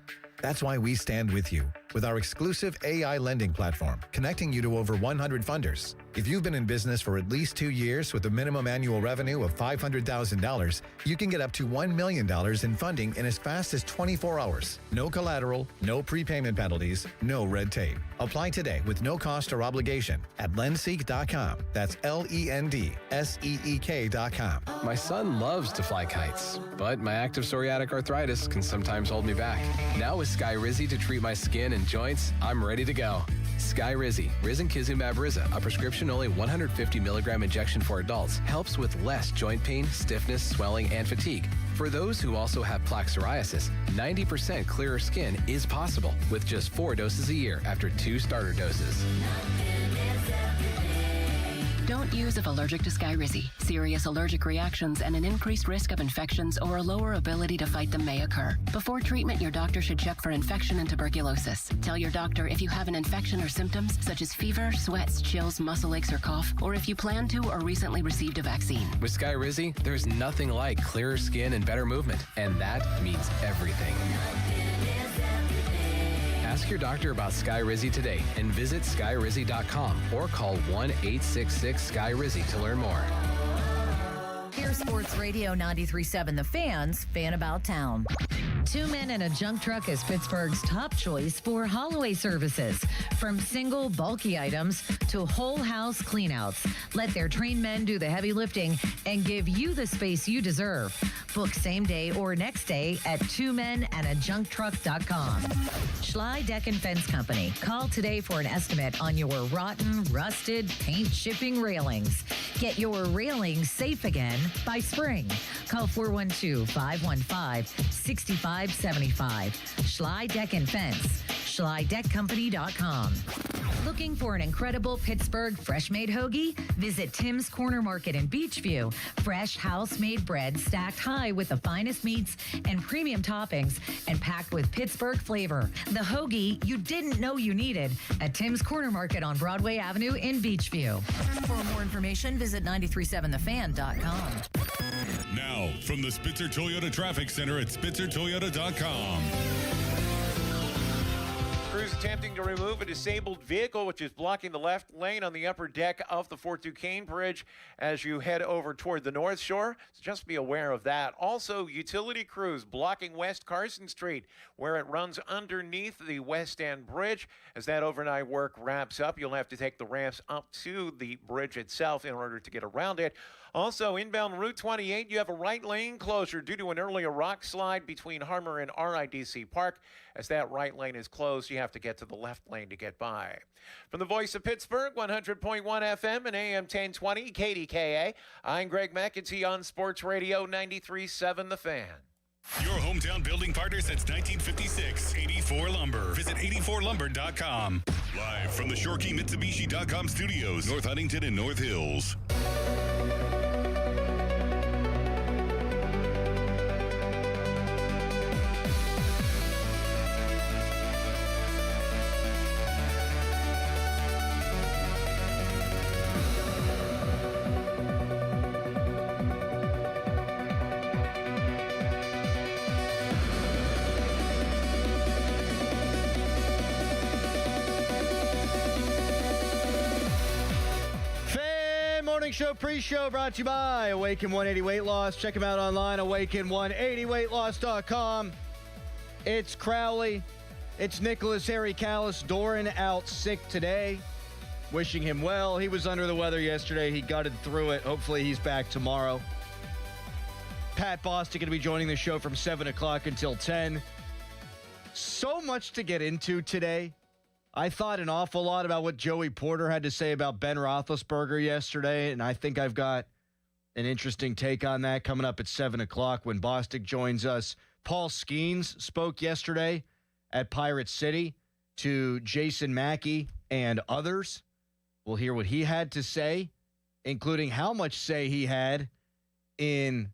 That's why we stand with you with our exclusive AI lending platform, connecting you to over 100 funders. If you've been in business for at least 2 years with a minimum annual revenue of $500,000, you can get up to $1 million in funding in as fast as 24 hours. No collateral, no prepayment penalties, no red tape. Apply today with no cost or obligation at Lendseek.com. That's LENDSEEK.com. My son loves to fly kites, but my active psoriatic arthritis can sometimes hold me back. Now with Skyrizi to treat my skin and joints, I'm ready to go. Skyrizi, Risankizumab Riza, a prescription-only 150 milligram injection for adults, helps with less joint pain, stiffness, swelling, and fatigue. For those who also have plaque psoriasis, 90% clearer skin is possible with just 4 doses a year after 2 starter doses. Don't use if allergic to Skyrizi. Serious allergic reactions and an increased risk of infections or a lower ability to fight them may occur. Before treatment, your doctor should check for infection and tuberculosis. Tell your doctor if you have an infection or symptoms such as fever, sweats, chills, muscle aches, or cough, or if you plan to or recently received a vaccine. With Skyrizi, there's nothing like clearer skin and better movement, and that means everything. Ask your doctor about Skyrizi today and visit Skyrizi.com or call 1-866-SKY-RIZZI to learn more. Here's Sports Radio 93.7 The Fans, Fan About Town. 2 Men and a Junk Truck is Pittsburgh's top choice for Holloway services. From single, bulky items to whole house cleanouts. Let their trained men do the heavy lifting and give you the space you deserve. Book same day or next day at 2menandajuncktruck.com. Schley Deck and Fence Company. Call today for an estimate on your rotten, rusted, paint chipping railings. Get your railings safe again by spring. Call 412-515-6575. Schley Deck and Fence. SchleyDeckCompany.com. Looking for an incredible Pittsburgh fresh-made hoagie? Visit Tim's Corner Market in Beachview. Fresh house-made bread stacked high with the finest meats and premium toppings and packed with Pittsburgh flavor. The hoagie you didn't know you needed at Tim's Corner Market on Broadway Avenue in Beachview. For more information, visit 937thefan.com. Now, from the Spitzer Toyota Traffic Center at SpitzerToyota.com. Crews attempting to remove a disabled vehicle which is blocking the left lane on the upper deck of the Fort Duquesne Bridge as you head over toward the North Shore. So just be aware of that. Also, utility crews blocking West Carson Street where it runs underneath the West End Bridge. As that overnight work wraps up, you'll have to take the ramps up to the bridge itself in order to get around it. Also, inbound Route 28, you have a right lane closure due to an earlier rock slide between Harmer and RIDC Park. As that right lane is closed, you have to get to the left lane to get by. From the voice of Pittsburgh, 100.1 FM and AM 1020, KDKA, I'm Greg McEntee on Sports Radio 93.7 The Fan. Your hometown building partner since 1956, 84 Lumber. Visit 84lumber.com. Live from the ShoreKeyMitsubishi.com studios, North Huntington and North Hills. Show pre-show brought to you by Awaken 180 Weight Loss. Check them out online, awaken180weightloss.com. It's Crowley. It's Nicholas Harry Callis. Doran out sick today. Wishing him well. He was under the weather yesterday. He gutted through it. Hopefully he's back tomorrow. Pat Bostic going to be joining the show from 7 o'clock until 10. So much to get into today. I thought an awful lot about what Joey Porter had to say about Ben Roethlisberger yesterday, and I think I've got an interesting take on that coming up at 7 o'clock when Bostic joins us. Paul Skeens spoke yesterday at Pirate City to Jason Mackey and others. We'll hear what he had to say, including how much say he had in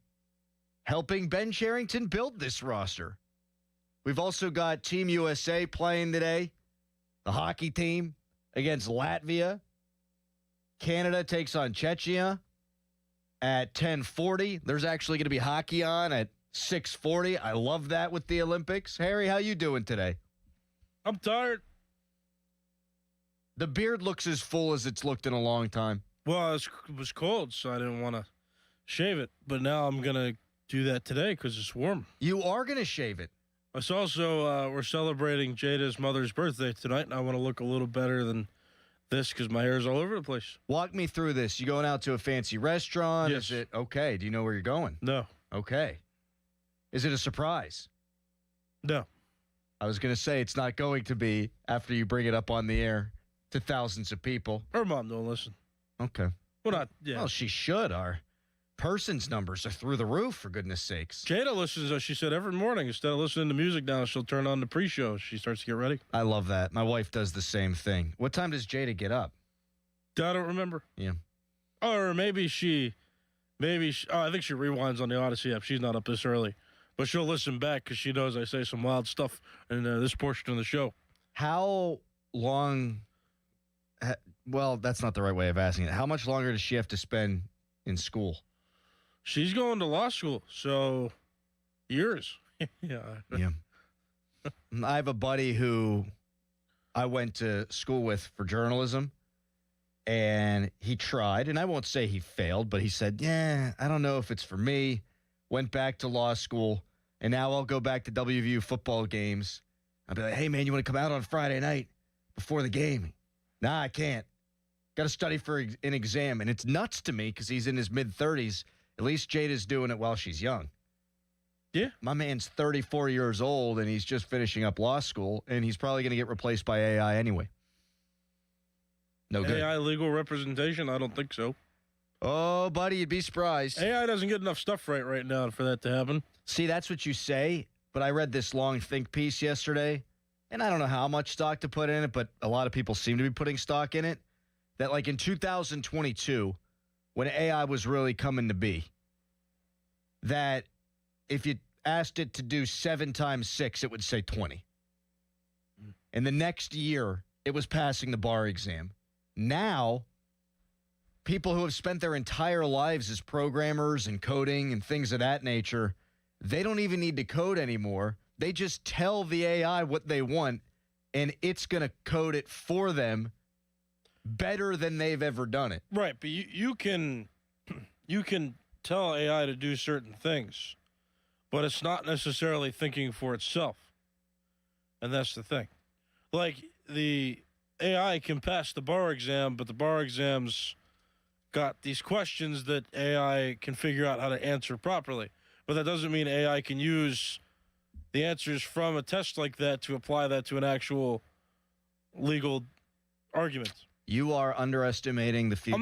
helping Ben Cherington build this roster. We've also got Team USA playing today. The hockey team against Latvia. Canada takes on Czechia at 10:40. There's actually going to be hockey on at 6:40. I love that with the Olympics. Harry, how you doing today? I'm tired. The beard looks as full as it's looked in a long time. Well, it was cold, so I didn't want to shave it. But now I'm going to do that today because it's warm. You are going to shave it. It's also, we're celebrating Jada's mother's birthday tonight, and I want to look a little better than this because my hair is all over the place. Walk me through this. You going out to a fancy restaurant? Yes. Is it okay? Do you know where you're going? No. Okay. Is it a surprise? No. I was going to say it's not going to be after you bring it up on the air to thousands of people. Her mom don't listen. Okay. Well, not, yeah. Well, she should. Our person's numbers are through the roof, for goodness sakes. Jada listens, she said, every morning. Instead of listening to music now, she'll turn on the pre-show. She starts to get ready. I love that. My wife does the same thing. What time does Jada get up? I don't remember. Yeah. Or maybe she I think she rewinds on the Odyssey app. She's not up this early. But she'll listen back because she knows I say some wild stuff in this portion of the show. How long... Well, that's not the right way of asking it. How much longer does she have to spend in school? She's going to law school, so years. Yeah. I have a buddy who I went to school with for journalism, and he tried, and I won't say he failed, but he said, yeah, I don't know if it's for me. Went back to law school, and now I'll go back to WVU football games. I'll be like, hey, man, you want to come out on Friday night before the game? Nah, I can't. Got to study for an exam. And it's nuts to me because he's in his mid-30s. At least Jada's doing it while she's young. Yeah. My man's 34 years old, and he's just finishing up law school, and he's probably going to get replaced by AI anyway. No good. AI legal representation? I don't think so. Oh, buddy, you'd be surprised. AI doesn't get enough stuff right now for that to happen. See, that's what you say, but I read this long think piece yesterday, and I don't know how much stock to put in it, but a lot of people seem to be putting stock in it, that like in 2022, when AI was really coming to be, that if you asked it to do 7 times 6, it would say 20. And the next year, it was passing the bar exam. Now, people who have spent their entire lives as programmers and coding and things of that nature, they don't even need to code anymore. They just tell the AI what they want, and it's going to code it for them better than they've ever done it. Right, but you can tell AI to do certain things, but it's not necessarily thinking for itself. And that's the thing. Like, the AI can pass the bar exam, but the bar exam's got these questions that AI can figure out how to answer properly. But that doesn't mean AI can use the answers from a test like that to apply that to an actual legal argument. You are underestimating the future. I'm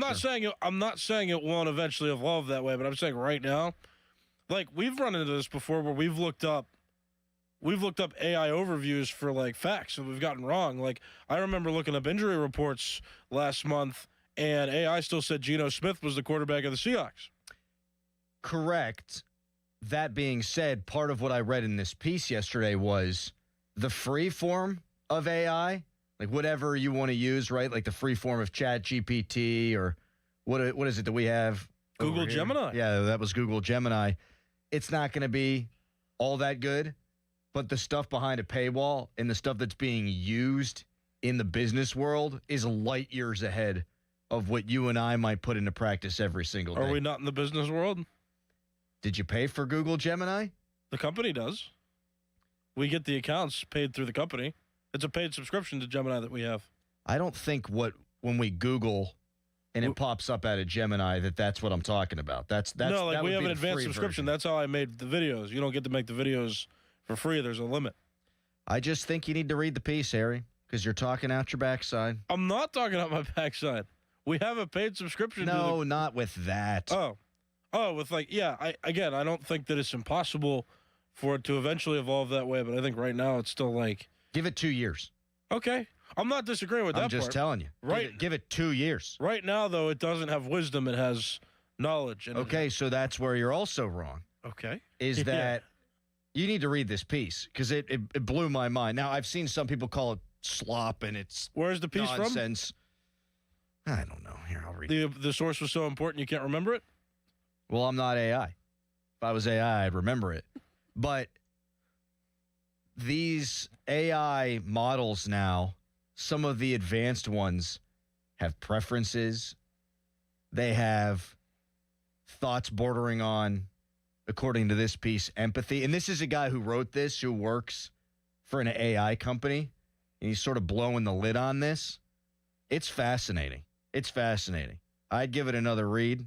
not saying it won't eventually evolve that way, but I'm saying right now, like, we've run into this before where we've looked up AI overviews for like facts that we've gotten wrong. Like, I remember looking up injury reports last month, and AI still said Geno Smith was the quarterback of the Seahawks. Correct. That being said, part of what I read in this piece yesterday was the free form of AI, like whatever you want to use, right? Like the free form of ChatGPT or what is it that we have? Google Gemini. Yeah, that was Google Gemini. It's not going to be all that good, but the stuff behind a paywall and the stuff that's being used in the business world is light years ahead of what you and I might put into practice every single day. Are we not in the business world? Did you pay for Google Gemini? The company does. We get the accounts paid through the company. It's a paid subscription to Gemini that we have. I don't think when we Google and it pops up out of Gemini that's what I'm talking about. That's no, like we have an advanced subscription. That's how I made the videos. You don't get to make the videos for free. There's a limit. I just think you need to read the piece, Harry, because you're talking out your backside. I'm not talking out my backside. We have a paid subscription. No, not with that. Oh, with like, yeah, I don't think that it's impossible for it to eventually evolve that way, but I think right now it's still like... Give it 2 years. Okay. I'm not disagreeing with that I'm just telling you. Right. Give it 2 years. Right now, though, it doesn't have wisdom. It has knowledge. And okay, so that's where you're also wrong. Okay. Is that you need to read this piece because it blew my mind. Now, I've seen some people call it slop, and it's Where's the piece nonsense. I don't know. Here, I'll read it. The source was so important you can't remember it? Well, I'm not AI. If I was AI, I'd remember it. But these AI models now, some of the advanced ones have preferences. They have thoughts bordering on, according to this piece, empathy. And this is a guy who wrote this, who works for an AI company. And he's sort of blowing the lid on this. It's fascinating. It's fascinating. I'd give it another read,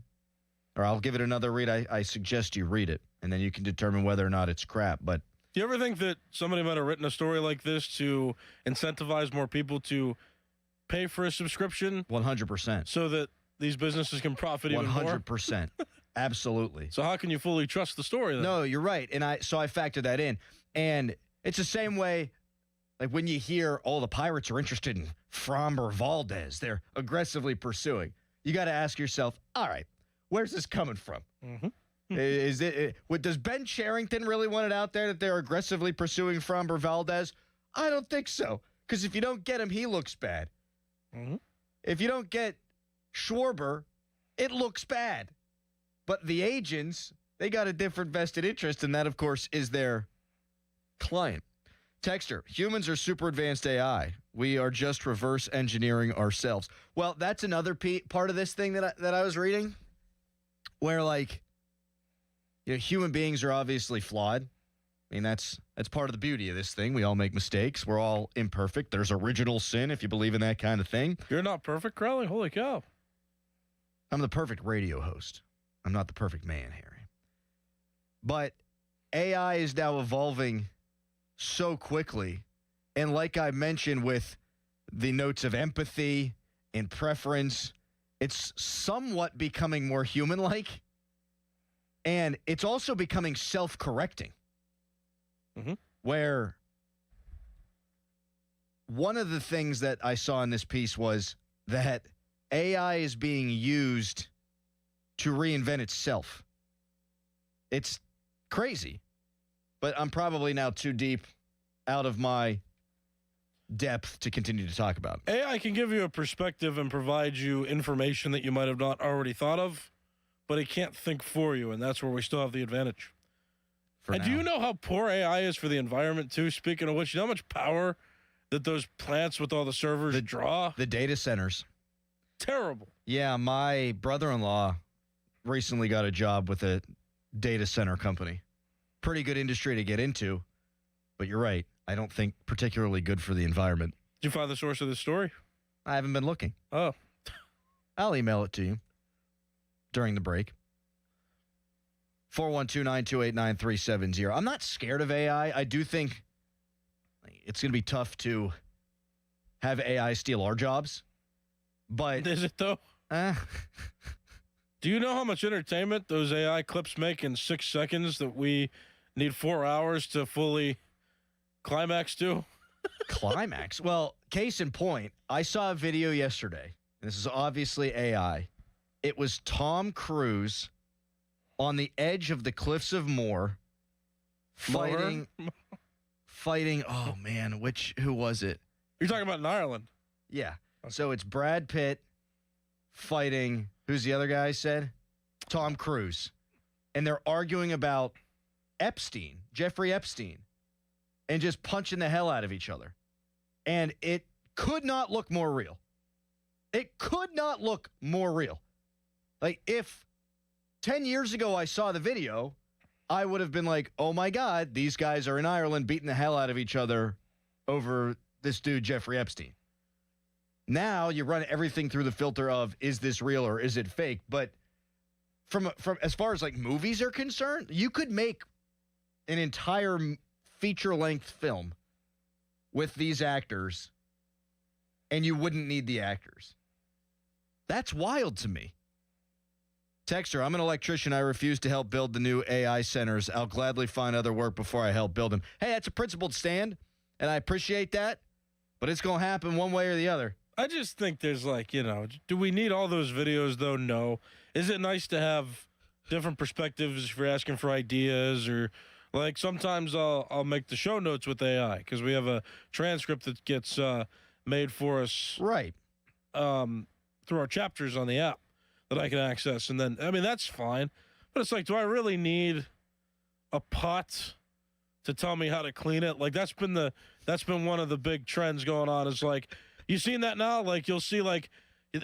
or I'll give it another read. I suggest you read it, and then you can determine whether or not it's crap. But do you ever think that somebody might have written a story like this to incentivize more people to pay for a subscription? 100%. So that these businesses can profit even more? 100%. Absolutely. So how can you fully trust the story then? No, you're right. And I factored that in. And it's the same way, like when you hear, the Pirates are interested in Framber Valdez, they're aggressively pursuing. You got to ask yourself, all right, where's this coming from? Mm-hmm. Does Ben Cherington really want it out there that they're aggressively pursuing Framber Valdez? I don't think so. Because if you don't get him, he looks bad. Mm-hmm. If you don't get Schwarber, it looks bad. But the agents, they got a different vested interest, and that, of course, is their client. Texter, humans are super advanced AI. We are just reverse engineering ourselves. Well, that's another part of this thing that I was reading, where, like, human beings are obviously flawed. I mean, that's part of the beauty of this thing. We all make mistakes. We're all imperfect. There's original sin, if you believe in that kind of thing. You're not perfect, Crowley? Holy cow. I'm the perfect radio host. I'm not the perfect man, Harry. But AI is now evolving so quickly. And like I mentioned with the notes of empathy and preference, it's somewhat becoming more human-like. And it's also becoming self-correcting. Mm-hmm. Where one of the things that I saw in this piece was that AI is being used to reinvent itself. It's crazy. But I'm probably now too deep out of my depth to continue to talk about. AI can give you a perspective and provide you information that you might have not already thought of, but it can't think for you, and that's where we still have the advantage. And do you know how poor AI is for the environment, too? Speaking of which, you know how much power that those plants with all the servers draw? The data centers. Terrible. Yeah, my brother-in-law recently got a job with a data center company. Pretty good industry to get into, but you're right. I don't think particularly good for the environment. Did you find the source of this story? I haven't been looking. Oh. I'll email it to you during the break. 412-928-9370. I'm not scared of AI. I do think it's going to be tough to have AI steal our jobs. But is it, though? Do you know how much entertainment those AI clips make in 6 seconds that we need 4 hours to fully climax to? Climax? Well, case in point, I saw a video yesterday. This is obviously AI. It was Tom Cruise on the edge of the cliffs of Moher fighting. Oh, man, who was it? You're talking about in Ireland. Yeah. Okay. So it's Brad Pitt fighting, who's the other guy I said? Tom Cruise. And they're arguing about Jeffrey Epstein, and just punching the hell out of each other. And it could not look more real. It could not look more real. Like, if 10 years ago I saw the video, I would have been like, oh my God, these guys are in Ireland beating the hell out of each other over this dude, Jeffrey Epstein. Now you run everything through the filter of, is this real or is it fake? But from as far as like movies are concerned, you could make an entire feature-length film with these actors and you wouldn't need the actors. That's wild to me. Texter, I'm an electrician. I refuse to help build the new AI centers. I'll gladly find other work before I help build them. Hey, that's a principled stand, and I appreciate that, but it's going to happen one way or the other. I just think there's do we need all those videos, though? No. Is it nice to have different perspectives if you're asking for ideas, or like sometimes I'll make the show notes with AI because we have a transcript that gets made for us right through our chapters on the app that I can access. And then, I mean, that's fine. But it's like, do I really need a pot to tell me how to clean it. Like that's been one of the big trends going on. Is like, you seen that now? Like you'll see like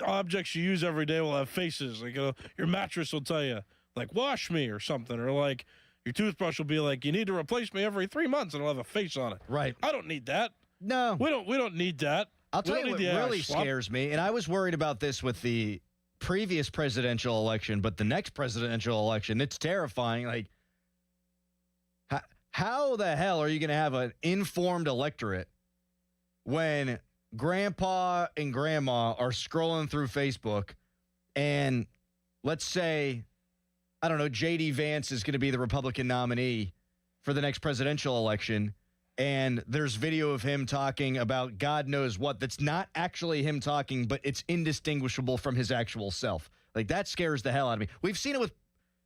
objects you use every day will have faces. Like your mattress will tell you like wash me or something, or like your toothbrush will be like you need to replace me every 3 months, and it'll have a face on it. Right. I don't need that. No, we don't need that. I'll tell you what really scares me, and I was worried about this with the previous presidential election, but the next presidential election, it's terrifying. Like, how the hell are you going to have an informed electorate when grandpa and grandma are scrolling through Facebook and let's say, I don't know, J.D. Vance is going to be the Republican nominee for the next presidential election, and there's video of him talking about God knows what that's not actually him talking, but it's indistinguishable from his actual self. Like, that scares the hell out of me. We've seen it with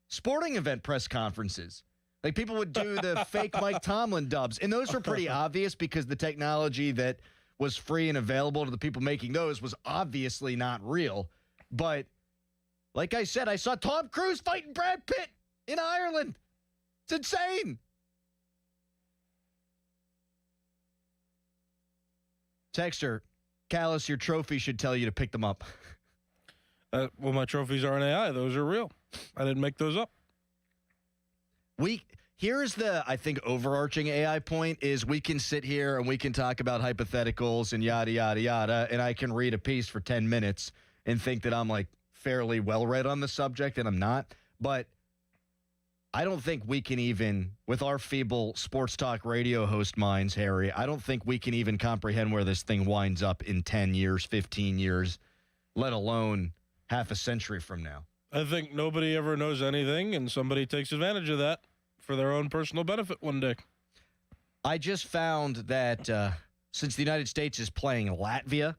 sporting event press conferences. Like, people would do the fake Mike Tomlin dubs, and those were pretty obvious because the technology that was free and available to the people making those was obviously not real. But like I said, I saw Tom Cruise fighting Brad Pitt in Ireland. It's insane. Texter, Callis, your trophy should tell you to pick them up. Well, my trophies aren't AI. Those are real. I didn't make those up. Here's the, I think, overarching AI point is we can sit here and we can talk about hypotheticals and yada, yada, yada, and I can read a piece for 10 minutes and think that I'm, like, fairly well-read on the subject, and I'm not. But I don't think we can even, with our feeble sports talk radio host minds, Harry, I don't think we can even comprehend where this thing winds up in 10 years, 15 years, let alone half a century from now. I think nobody ever knows anything, and somebody takes advantage of that for their own personal benefit one day. I just found that since the United States is playing Latvia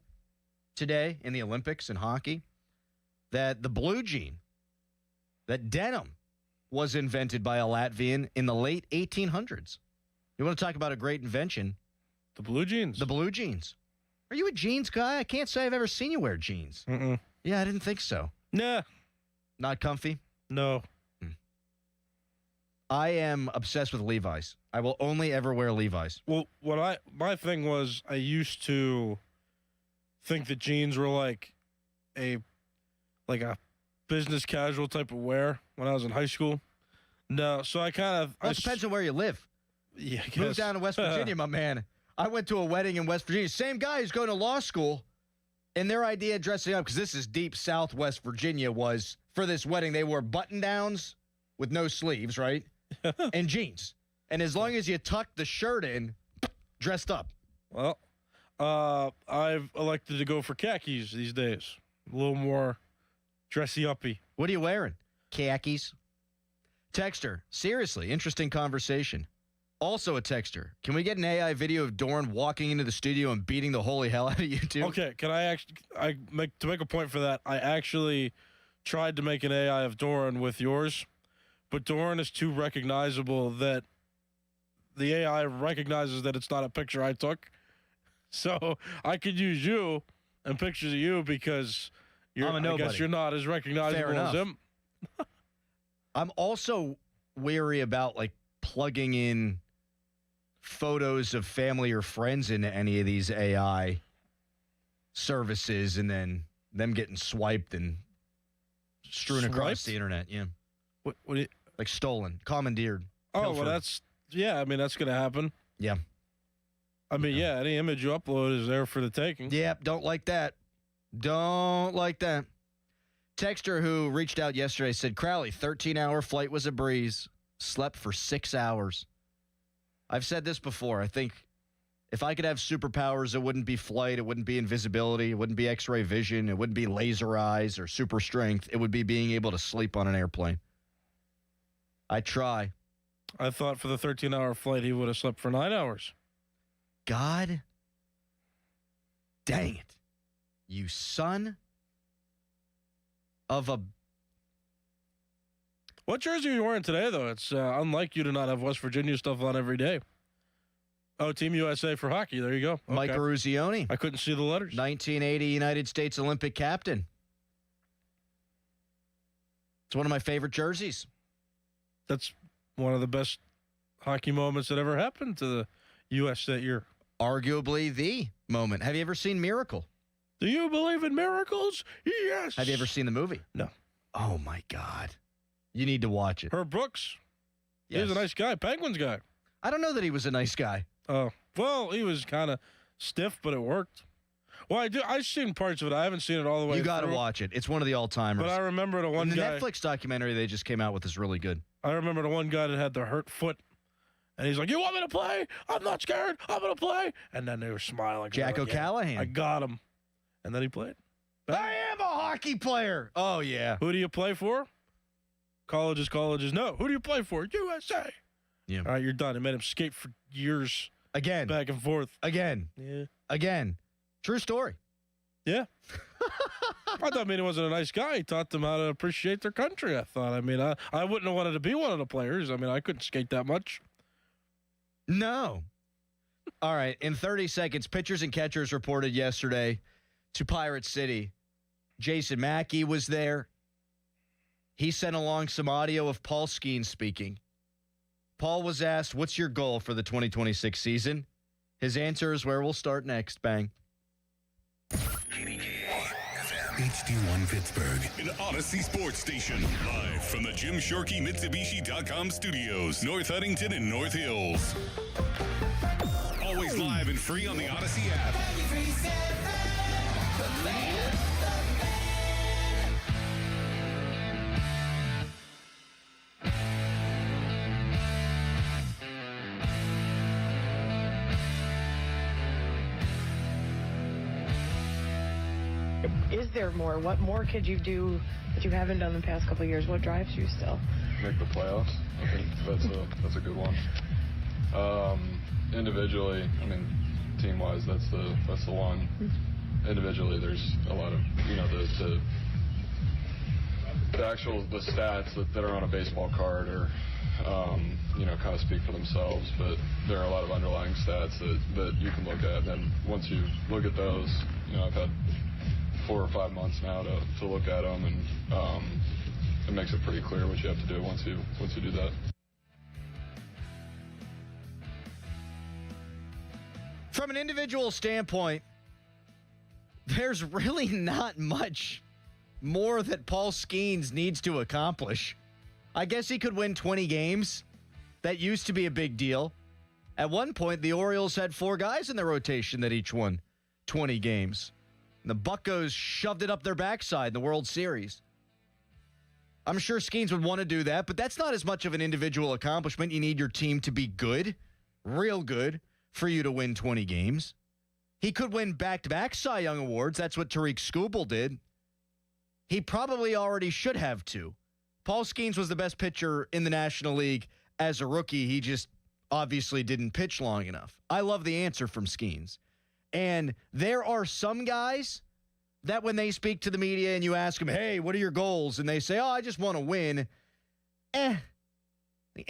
today in the Olympics in hockey, that the blue jean, that denim, was invented by a Latvian in the late 1800s. You want to talk about a great invention? The blue jeans. The blue jeans. Are you a jeans guy? I can't say I've ever seen you wear jeans. Mm-mm. Yeah, I didn't think so. Nah. Not comfy? No. I am obsessed with Levi's. I will only ever wear Levi's. Well, my thing was I used to think that jeans were like a business casual type of wear when I was in high school. No, so I kind of... Well, it depends on where you live. Yeah, I guess. Moved down to West Virginia, my man. I went to a wedding in West Virginia. Same guy who's going to law school, and their idea of dressing up, because this is deep South West Virginia, was for this wedding, they wore button-downs with no sleeves, right? And jeans. And as long as you tuck the shirt in, dressed up. Well, I've elected to go for khakis these days. A little more dressy-uppy. What are you wearing? Khakis. Texter, seriously, interesting conversation. Also a texter. Can we get an AI video of Dorn walking into the studio and beating the holy hell out of you two? Okay, can I make a point for that? I actually tried to make an AI of Doran with yours, but Doran is too recognizable that the AI recognizes that it's not a picture I took. So I could use you and pictures of you because I guess you're not as recognizable as him. I'm also wary about like plugging in photos of family or friends into any of these AI services and then them getting swiped and strewn across the internet. Yeah. What do you... Like stolen, commandeered. Oh, pilfered. well, that's going to happen. Yeah. I mean, yeah, any image you upload is there for the taking. Yep, don't like that. Don't like that. Texter who reached out yesterday said, Crowley, 13-hour flight was a breeze. Slept for 6 hours. I've said this before. I think if I could have superpowers, it wouldn't be flight. It wouldn't be invisibility. It wouldn't be X-ray vision. It wouldn't be laser eyes or super strength. It would be being able to sleep on an airplane. I try. I thought for the 13-hour flight, he would have slept for 9 hours. God dang it. You son of a... What jersey are you wearing today, though? It's unlike you to not have West Virginia stuff on every day. Oh, Team USA for hockey. There you go. Okay. Mike Eruzione. I couldn't see the letters. 1980 United States Olympic captain. It's one of my favorite jerseys. That's one of the best hockey moments that ever happened to the U.S. that year. Arguably the moment. Have you ever seen Miracle? Do you believe in miracles? Yes. Have you ever seen the movie? No. Oh, my God. You need to watch it. Herb Brooks. Yes. He was a nice guy. Penguins guy. I don't know that he was a nice guy. Oh, well, he was kind of stiff, but it worked. Well, I've seen parts of it. I haven't seen it all the way. You got to watch it. It's one of the all-timers. But I remember the one the guy. The Netflix documentary they just came out with is really good. I remember the one guy that had the hurt foot. And he's like, you want me to play? I'm not scared. I'm going to play. And then they were smiling. Jack O'Callahan. I got him. And then he played. I am a hockey player. Oh, yeah. Who do you play for? Colleges. No. Who do you play for? USA. Yeah. All right, you're done. It made him skate for years. Again. Back and forth. Again. Yeah. Again. True story. Yeah. I thought he wasn't a nice guy. He taught them how to appreciate their country, I thought. I mean, I wouldn't have wanted to be one of the players. I mean, I couldn't skate that much. No. All right. In 30 seconds, pitchers and catchers reported yesterday to Pirate City. Jason Mackey was there. He sent along some audio of Paul Skeens speaking. Paul was asked, what's your goal for the 2026 season? His answer is where we'll start next. Bang. HD1 Pittsburgh, an Odyssey Sports Station. Live from the Jim Shorkey Mitsubishi.com studios, North Huntington and North Hills. Always live and free on the Odyssey app. Is there more? What more could you do that you haven't done the past couple of years? What drives you still? Make the playoffs. I think that's a good one. Individually, I mean, team-wise, that's the one. Individually, there's a lot of the stats that are on a baseball card are kind of speak for themselves, but there are a lot of underlying stats that you can look at, and once you look at those, I've had 4 or 5 months now to look at them, and it makes it pretty clear what you have to do once you do that. From an individual standpoint, there's really not much more that Paul Skeens needs to accomplish. I guess he could win 20 games. That used to be a big deal. At one point, the Orioles had 4 guys in their rotation that each won 20 games. And the Buccos shoved it up their backside in the World Series. I'm sure Skeens would want to do that, but that's not as much of an individual accomplishment. You need your team to be good, real good, for you to win 20 games. He could win back-to-back Cy Young Awards. That's what Tariq Skubal did. He probably already should have too. Paul Skeens was the best pitcher in the National League as a rookie. He just obviously didn't pitch long enough. I love the answer from Skeens. And there are some guys that when they speak to the media and you ask them, hey, what are your goals? And they say, I just want to win.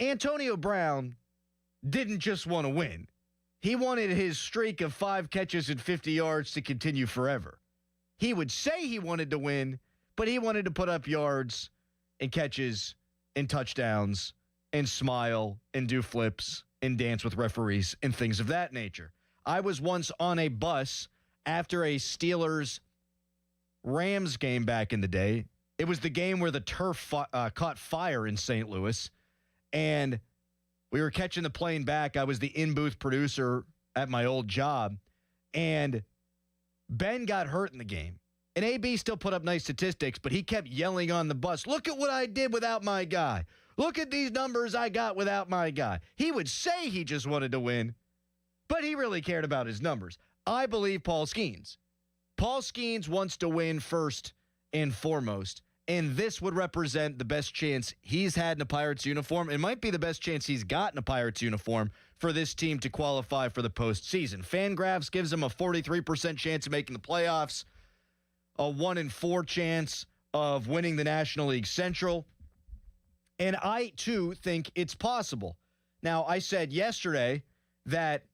Antonio Brown didn't just want to win. He wanted his streak of 5 catches and 50 yards to continue forever. He would say he wanted to win, but he wanted to put up yards and catches and touchdowns and smile and do flips and dance with referees and things of that nature. I was once on a bus after a Steelers-Rams game back in the day. It was the game where the turf caught fire in St. Louis, and we were catching the plane back. I was the in-booth producer at my old job, and Ben got hurt in the game. And AB still put up nice statistics, but he kept yelling on the bus, look at what I did without my guy. Look at these numbers I got without my guy. He would say he just wanted to win, but he really cared about his numbers. I believe Paul Skeens. Paul Skeens wants to win first and foremost, and this would represent the best chance he's had in a Pirates uniform. It might be the best chance he's got in a Pirates uniform for this team to qualify for the postseason. Fangraphs gives him a 43% chance of making the playoffs, a 1 in 4 chance of winning the National League Central, and I, too, think it's possible. Now, I said yesterday that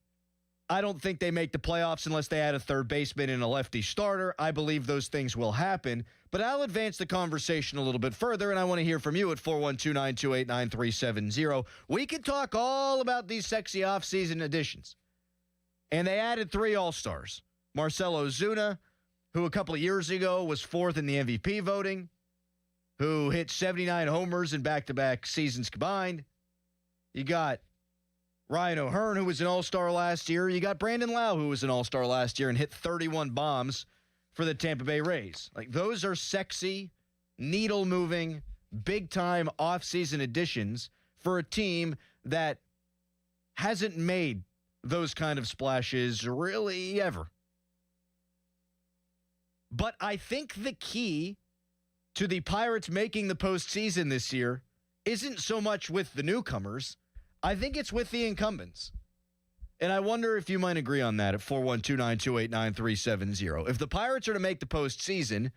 I don't think they make the playoffs unless they add a third baseman and a lefty starter. I believe those things will happen. But I'll advance the conversation a little bit further, and I want to hear from you at 412-928-9370. We can talk all about these sexy offseason additions. And they added 3 All-Stars. Marcell Ozuna, who a couple of years ago was 4th in the MVP voting, who hit 79 homers in back-to-back seasons combined. You got Ryan O'Hearn, who was an All-Star last year. You got Brandon Lau, who was an All-Star last year and hit 31 bombs for the Tampa Bay Rays. Like, those are sexy, needle-moving, big-time offseason additions for a team that hasn't made those kind of splashes really ever. But I think the key to the Pirates making the postseason this year isn't so much with the newcomers. I think it's with the incumbents. And I wonder if you might agree on that at 412-928-9370. If the Pirates are to make the postseason,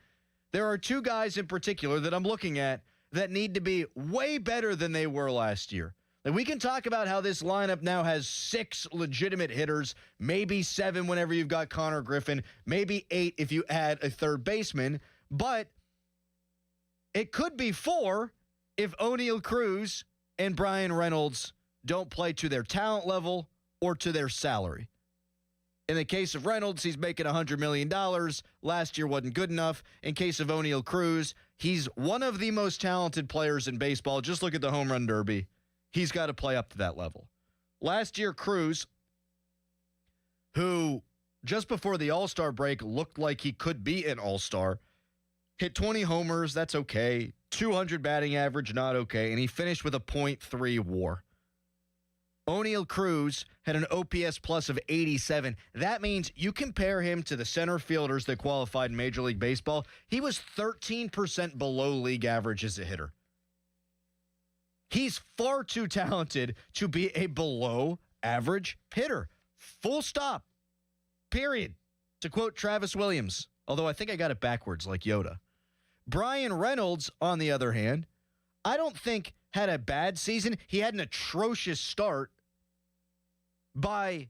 there are 2 guys in particular that I'm looking at that need to be way better than they were last year. Like, we can talk about how this lineup now has 6 legitimate hitters, maybe 7 whenever you've got Connor Griffin, maybe 8 if you add a third baseman, but it could be 4 if O'Neal Cruz and Brian Reynolds don't play to their talent level or to their salary. In the case of Reynolds, he's making $100 million. Last year wasn't good enough. In case of O'Neal Cruz, he's one of the most talented players in baseball. Just look at the home run derby. He's got to play up to that level. Last year, Cruz, who just before the All-Star break looked like he could be an All-Star, hit 20 homers, that's okay. 200 batting average, not okay. And he finished with a .3 WAR. O'Neal Cruz had an OPS plus of 87. That means you compare him to the center fielders that qualified in Major League Baseball, he was 13% below league average as a hitter. He's far too talented to be a below average hitter. Full stop. Period. To quote Travis Williams, although I think I got it backwards like Yoda. Brian Reynolds, on the other hand, I don't think had a bad season. He had an atrocious start by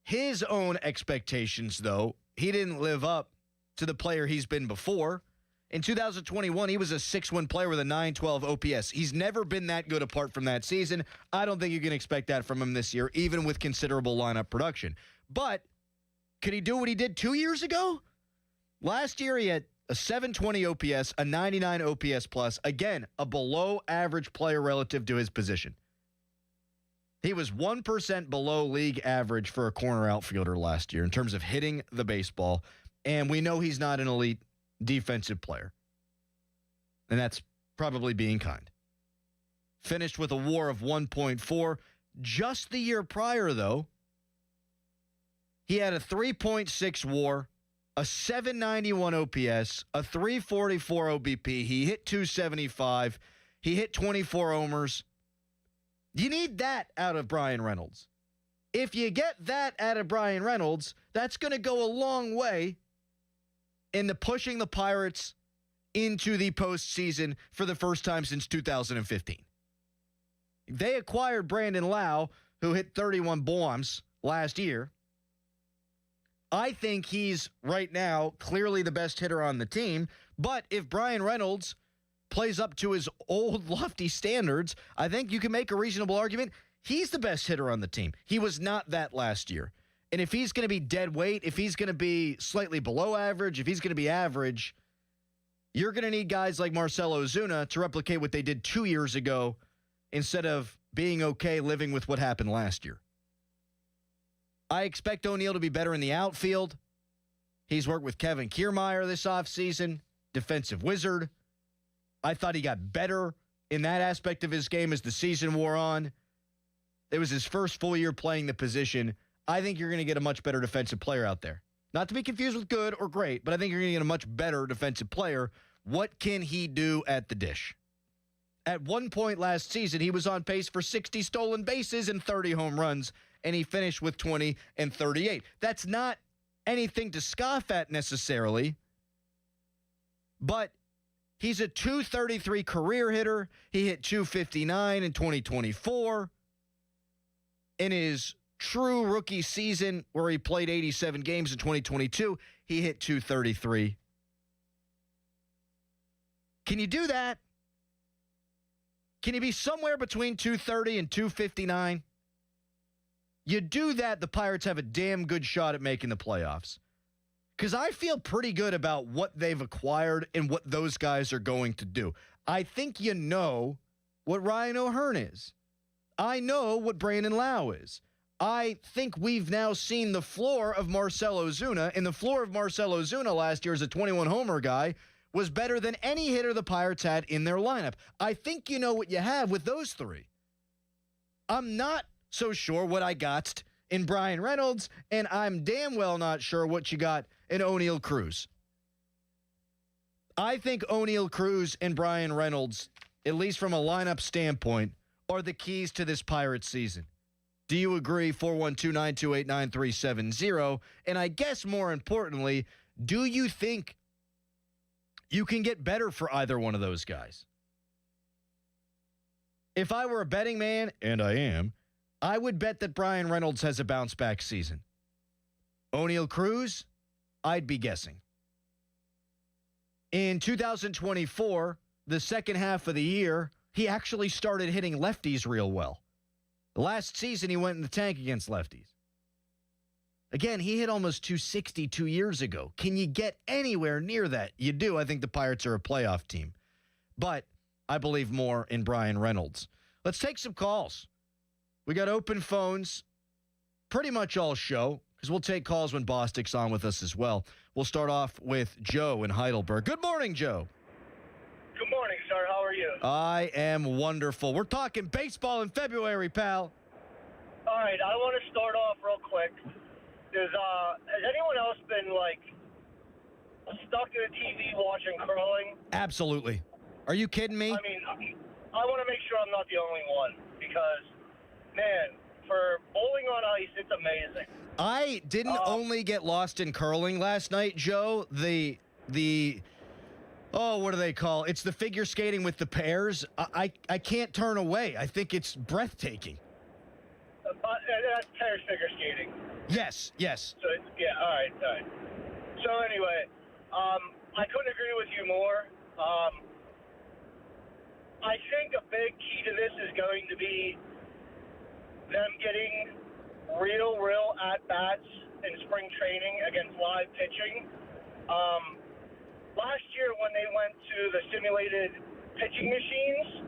his own expectations, though. He didn't live up to the player he's been before. In 2021, he was a 6-win player with a 912 OPS. He's never been that good apart from that season. I don't think you can expect that from him this year, even with considerable lineup production. But could he do what he did 2 years ago? Last year, he had a 720 OPS, a 99 OPS plus. Again, a below average player relative to his position. He was 1% below league average for a corner outfielder last year in terms of hitting the baseball. And we know he's not an elite defensive player. And that's probably being kind. Finished with a WAR of 1.4. Just the year prior, though, he had a 3.6 WAR, a 791 OPS, a 344 OBP. He hit 275. He hit 24 homers. You need that out of Brian Reynolds. If you get that out of Brian Reynolds, that's going to go a long way into pushing the Pirates into the postseason for the first time since 2015. They acquired Brandon Lau, who hit 31 bombs last year. I think he's, right now, clearly the best hitter on the team. But if Brian Reynolds plays up to his old lofty standards, I think you can make a reasonable argument he's the best hitter on the team. He was not that last year. And if he's going to be dead weight, if he's going to be slightly below average, if he's going to be average, you're going to need guys like Marcell Ozuna to replicate what they did 2 years ago instead of being okay living with what happened last year. I expect O'Neal to be better in the outfield. He's worked with Kevin Kiermaier this offseason, defensive wizard. I thought he got better in that aspect of his game as the season wore on. It was his first full year playing the position. I think you're going to get a much better defensive player out there. Not to be confused with good or great, but I think you're going to get a much better defensive player. What can he do at the dish? At one point last season, he was on pace for 60 stolen bases and 30 home runs, and he finished with 20 and 38. That's not anything to scoff at necessarily, but he's a .233 career hitter. He hit .259 in 2024. In his true rookie season where he played 87 games in 2022, he hit 233. Can you do that? Can you be somewhere between 230 and 259? You do that, the Pirates have a damn good shot at making the playoffs. Because I feel pretty good about what they've acquired and what those guys are going to do. I think you know what Ryan O'Hearn is. I know what Brandon Lau is. I think we've now seen the floor of Marcell Ozuna, and the floor of Marcell Ozuna last year as a 21-homer guy was better than any hitter the Pirates had in their lineup. I think you know what you have with those three. I'm not so sure what I got in Brian Reynolds, and I'm damn well not sure what you got in O'Neal Cruz. I think O'Neal Cruz and Brian Reynolds, at least from a lineup standpoint, are the keys to this Pirates season. Do you agree? 412-928-9370. And I guess more importantly, do you think you can get better for either one of those guys? If I were a betting man, and I am, I would bet that Brian Reynolds has a bounce-back season. O'Neal Cruz, I'd be guessing. In 2024, the second half of the year, he actually started hitting lefties real well. Last season, he went in the tank against lefties. Again, he hit almost 260 2 years ago. Can you get anywhere near that? You do. I think the Pirates are a playoff team. But I believe more in Brian Reynolds. Let's take some calls. We got open phones pretty much all show, because we'll take calls when Bostic's on with us as well. We'll start off with Joe in Heidelberg. Good morning, Joe. Good morning, sir. How are you? I am wonderful. We're talking baseball in February, pal. All right, I want to start off real quick. Has anyone else been, stuck to the TV watching curling? Absolutely. Are you kidding me? I mean, I want to make sure I'm not the only one, because, man, for bowling on ice, it's amazing. I didn't only get lost in curling last night, Joe. What do they call it? It's the figure skating with the pairs. I can't turn away. I think it's breathtaking. That's pairs figure skating. Yes. So, yeah, all right. So, anyway, I couldn't agree with you more. I think a big key to this is going to be them getting real at-bats in spring training against live pitching. Last year when they went to the simulated pitching machines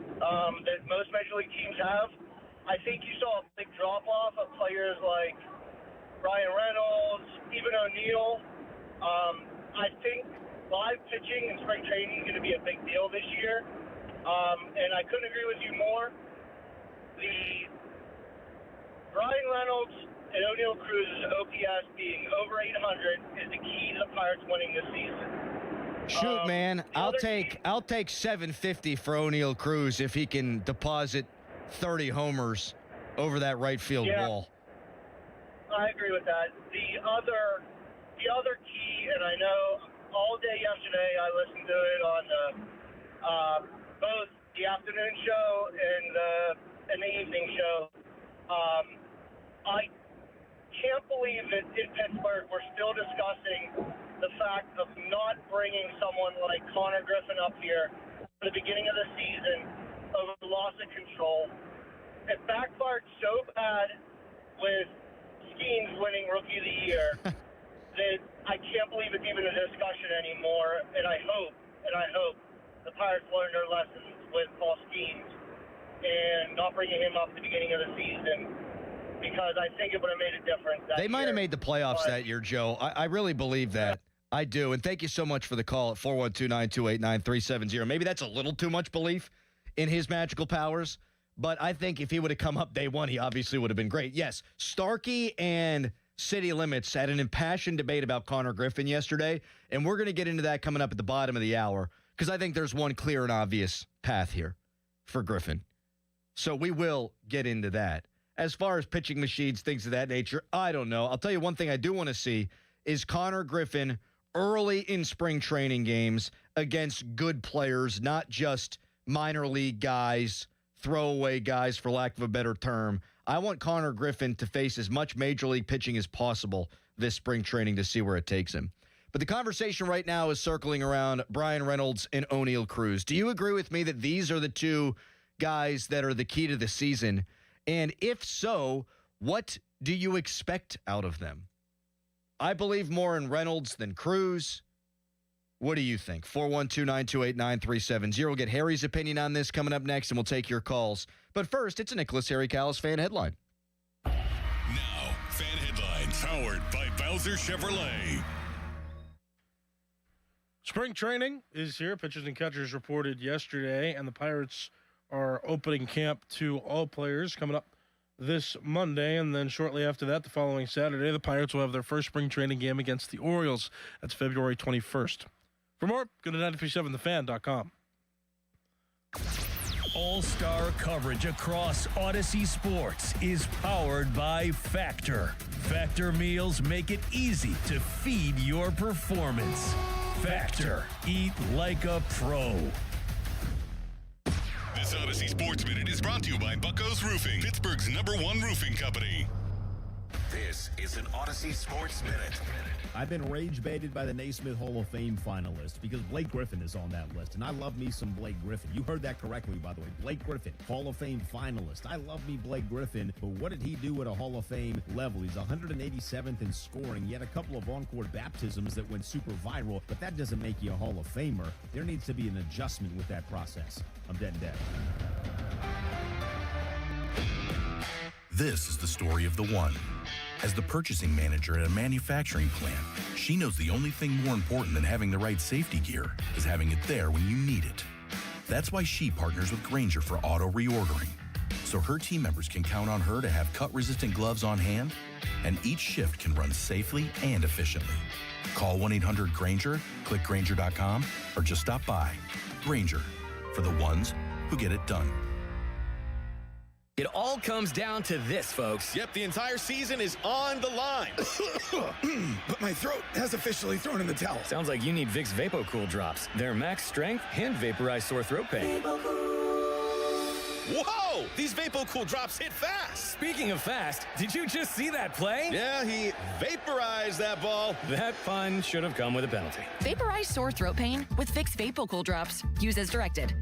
that most Major League teams have, I think you saw a big drop-off of players like Ryan Reynolds, even O'Neal. I think live pitching in spring training is going to be a big deal this year. And I couldn't agree with you more. The Brian Reynolds and O'Neal Cruz's OPS being over 800 is the key to the Pirates winning this season. Shoot, man, I'll take 750 for O'Neal Cruz if he can deposit 30 homers over that right field wall. I agree with that. The other key, and I know all day yesterday I listened to it on both the afternoon show and the evening show. I can't believe that in Pittsburgh we're still discussing the fact of not bringing someone like Connor Griffin up here at the beginning of the season over the loss of control. It backfired so bad with Skeens winning Rookie of the Year that I can't believe it's even a discussion anymore. And I hope the Pirates learn their lessons with Paul Skeens and not bringing him up at the beginning of the season, because I think it would have made a difference. They might have made the playoffs that year, Joe. I really believe that. I do. And thank you so much for the call at 412-928-9370. Maybe that's a little too much belief in his magical powers, but I think if he would have come up day one, he obviously would have been great. Yes, Starkey and City Limits had an impassioned debate about Connor Griffin yesterday, and we're going to get into that coming up at the bottom of the hour, because I think there's one clear and obvious path here for Griffin. So we will get into that. As far as pitching machines, things of that nature, I don't know. I'll tell you one thing I do want to see is Connor Griffin early in spring training games against good players, not just minor league guys, throwaway guys, for lack of a better term. I want Connor Griffin to face as much major league pitching as possible this spring training to see where it takes him. But the conversation right now is circling around Bryan Reynolds and O'Neal Cruz. Do you agree with me that these are the two guys that are the key to the season? And if so, what do you expect out of them? I believe more in Reynolds than Cruz. What do you think? 412-928-9370. We'll get Harry's opinion on this coming up next, and we'll take your calls. But first, it's a Nicholas Harry Callis fan headline. Now, fan headlines powered by Bowser Chevrolet. Spring training is here. Pitchers and catchers reported yesterday, and the Pirates are opening camp to all players coming up this Monday, and then shortly after that, the following Saturday, the Pirates will have their first spring training game against the Orioles. That's February 21st. For more, go to 937thefan.com. All-star coverage across Odyssey Sports is powered by Factor. Factor meals make it easy to feed your performance. Factor. Eat like a pro. This Odyssey Sports Minute is brought to you by Bucco's Roofing, Pittsburgh's #1 roofing company. This is an Odyssey Sports Minute. I've been rage-baited by the Naismith Hall of Fame finalists because Blake Griffin is on that list, and I love me some Blake Griffin. You heard that correctly, by the way. Blake Griffin, Hall of Fame finalist. I love me Blake Griffin, but what did he do at a Hall of Fame level? He's 187th in scoring. He had a couple of on-court baptisms that went super viral, but that doesn't make you a Hall of Famer. There needs to be an adjustment with that process. I'm dead and dead. This is the story of the one. As the purchasing manager at a manufacturing plant, she knows the only thing more important than having the right safety gear is having it there when you need it. That's why she partners with Grainger for auto reordering, so her team members can count on her to have cut-resistant gloves on hand, and each shift can run safely and efficiently. Call 1-800-GRAINGER, click Grainger.com, or just stop by. Grainger, for the ones who get it done. It all comes down to this, folks. Yep, the entire season is on the line. But my throat has officially thrown in the towel. Sounds like you need Vicks VapoCool drops. Their max strength and vaporize sore throat pain. Whoa! These VapoCool drops hit fast. Speaking of fast, did you just see that play? Yeah, he vaporized that ball. That pun should have come with a penalty. Vaporize sore throat pain with Vicks VapoCool drops. Use as directed.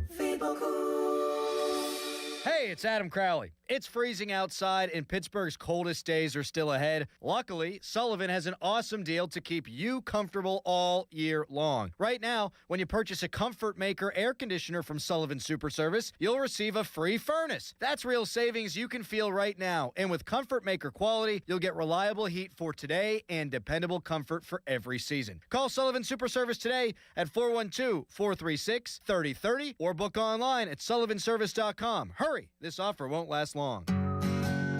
Hey, it's Adam Crowley. It's freezing outside, and Pittsburgh's coldest days are still ahead. Luckily, Sullivan has an awesome deal to keep you comfortable all year long. Right now, when you purchase a Comfort Maker air conditioner from Sullivan Super Service, you'll receive a free furnace. That's real savings you can feel right now. And with Comfort Maker quality, you'll get reliable heat for today and dependable comfort for every season. Call Sullivan Super Service today at 412-436-3030 or book online at sullivanservice.com. Hurry, this offer won't last long.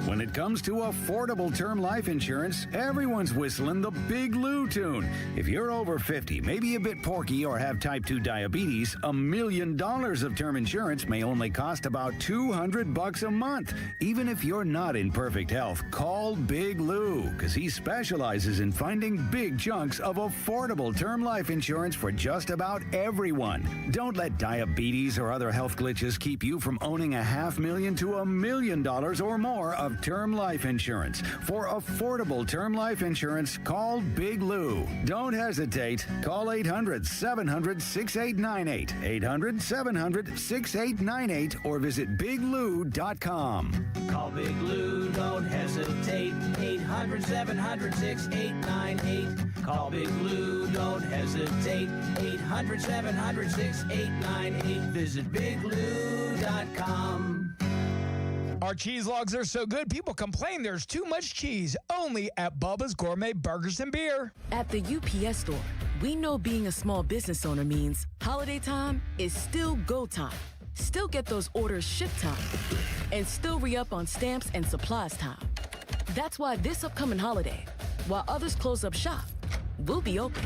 When it comes to affordable term life insurance, everyone's whistling the Big Lou tune. If you're over 50, maybe a bit porky, or have type 2 diabetes, $1 million of term insurance may only cost about $200 a month. Even if you're not in perfect health, call Big Lou, because he specializes in finding big chunks of affordable term life insurance for just about everyone. Don't let diabetes or other health glitches keep you from owning $500,000 to $1 million or more of term life insurance. For affordable term life insurance, call Big Lou. Don't hesitate. Call 800-700-6898. 800-700-6898 or visit biglou.com. Call Big Lou, don't hesitate. 800-700-6898. Call Big Lou, don't hesitate. 800-700-6898. Visit biglou.com. Our cheese logs are so good, people complain there's too much cheese. Only at Bubba's Gourmet Burgers and Beer. At the UPS store, we know being a small business owner means holiday time is still go time. Still get those orders shipped time. And still re-up on stamps and supplies time. That's why this upcoming holiday, while others close up shop, we'll be open.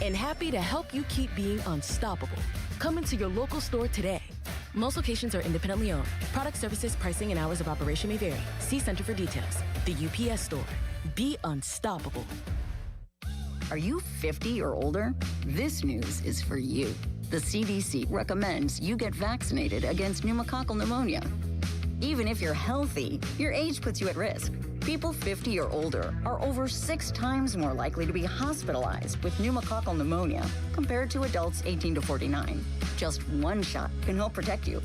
And happy to help you keep being unstoppable. Come into your local store today. Most locations are independently owned. Product, services, pricing, and hours of operation may vary. See Center for details. The UPS store. Be unstoppable. Are you 50 or older? This news is for you. The CDC recommends you get vaccinated against pneumococcal pneumonia. Even if you're healthy, your age puts you at risk. People 50 or older are over 6 times more likely to be hospitalized with pneumococcal pneumonia compared to adults 18 to 49. Just one shot can help protect you.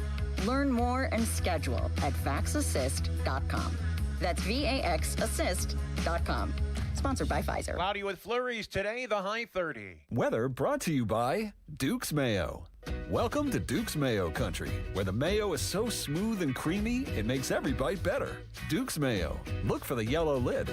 Learn more and schedule at vaxassist.com. That's VAXassist.com. Sponsored by Pfizer. Cloudy with flurries today, the high 30. Weather brought to you by Duke's Mayo. Welcome to Duke's Mayo Country, where the mayo is so smooth and creamy, it makes every bite better. Duke's Mayo. Look for the yellow lid.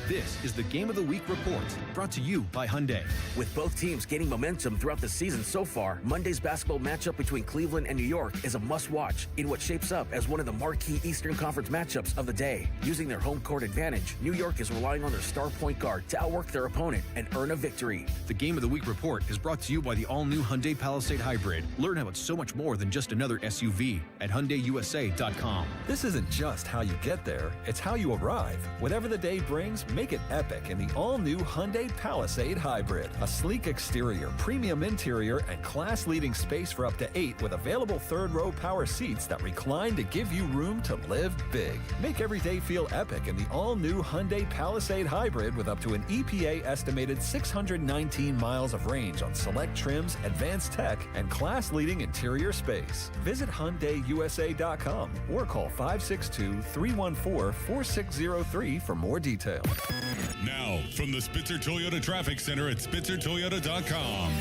This is the Game of the Week report, brought to you by Hyundai. With both teams gaining momentum throughout the season so far, Monday's basketball matchup between Cleveland and New York is a must-watch in what shapes up as one of the marquee Eastern Conference matchups of the day. Using their home court advantage, New York is relying on their star point guard to outwork their opponent and earn a victory. The Game of the Week report is brought to you by the all-new Hyundai Palisade Hybrid. Learn how it's so much more than just another SUV at HyundaiUSA.com. This isn't just how you get there, it's how you arrive. Whatever the day brings, make it epic in the all-new Hyundai Palisade Hybrid. A sleek exterior, premium interior, and class-leading space for up to 8 with available third-row power seats that recline to give you room to live big. Make every day feel epic in the all-new Hyundai Palisade Hybrid with up to an EPA-estimated 619 miles of range on select trims, advanced tech, and class-leading interior space. Visit HyundaiUSA.com or call 562-314-4603 for more details. Now, from the Spitzer Toyota Traffic Center at SpitzerToyota.com.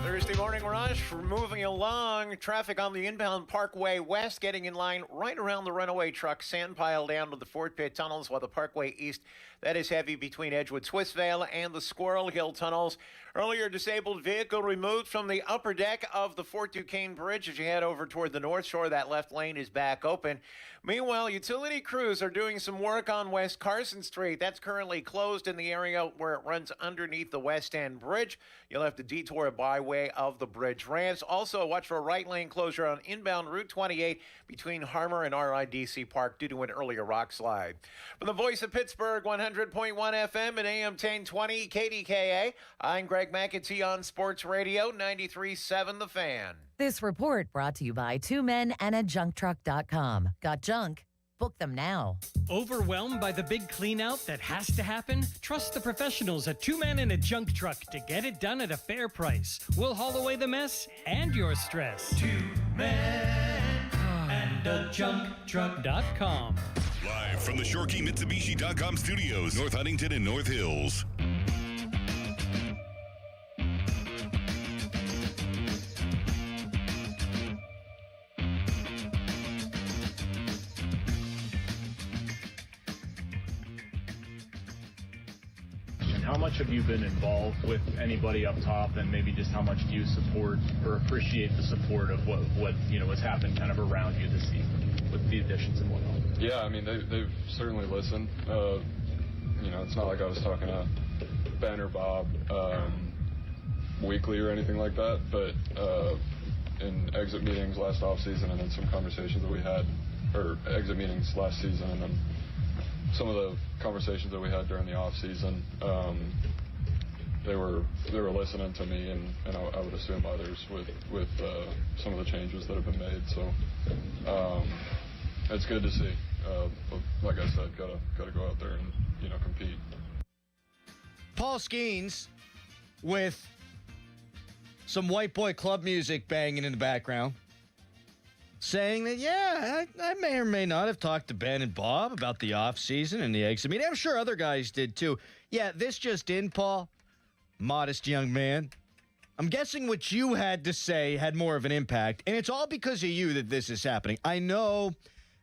Thursday morning rush. We're moving along. Traffic on the inbound Parkway West getting in line right around the runaway truck sand pile down to the Fort Pitt tunnels, while the Parkway East, that is heavy between Edgewood Swissvale and the Squirrel Hill tunnels. Earlier disabled vehicle removed from the upper deck of the Fort Duquesne Bridge as you head over toward the North Shore. That left lane is back open. Meanwhile, utility crews are doing some work on West Carson Street. That's currently closed in the area where it runs underneath the West End Bridge. You'll have to detour by way of the bridge ramps. Also, watch for a right lane closure on inbound Route 28 between Harmer and RIDC Park due to an earlier rock slide. From the voice of Pittsburgh, 100.1 FM and AM 1020 KDKA, I'm Greg McAtee on Sports Radio 93.7 The Fan. This report brought to you by twomenandajuncktruck.com. Got junk? Book them now. Overwhelmed by the big clean-out that has to happen? Trust the professionals at Two Men and a Junk Truck to get it done at a fair price. We'll haul away the mess and your stress. Two Men and a Junktruck.com. Live from the ShoreKeyMitsubishi.com studios, North Huntington and North Hills. How much have you been involved with anybody up top, and maybe just how much do you support or appreciate the support of what has happened kind of around you this season with the additions and whatnot? Yeah, I mean, they've certainly listened. It's not like I was talking to Ben or Bob weekly or anything like that, but in exit meetings last offseason and then some conversations that we had, or exit meetings last season and then some of the conversations that we had during the off season, they were listening to me, and I would assume others with some of the changes that have been made. So it's good to see. But like I said, gotta go out there and compete. Paul Skeens with some white boy club music banging in the background, saying that, I may or may not have talked to Ben and Bob about the offseason and the exit meeting. I'm sure other guys did too. Yeah, this just in, Paul. Modest young man. I'm guessing what you had to say had more of an impact, and it's all because of you that this is happening. I know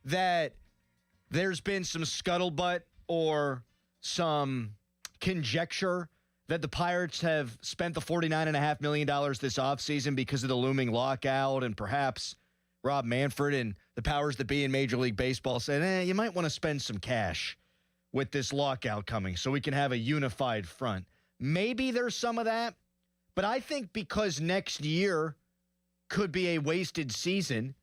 that there's been some scuttlebutt or some conjecture that the Pirates have spent the $49.5 million this offseason because of the looming lockout, and perhaps Rob Manfred and the powers that be in Major League Baseball said, you might want to spend some cash with this lockout coming so we can have a unified front. Maybe there's some of that, but I think because next year could be a wasted season,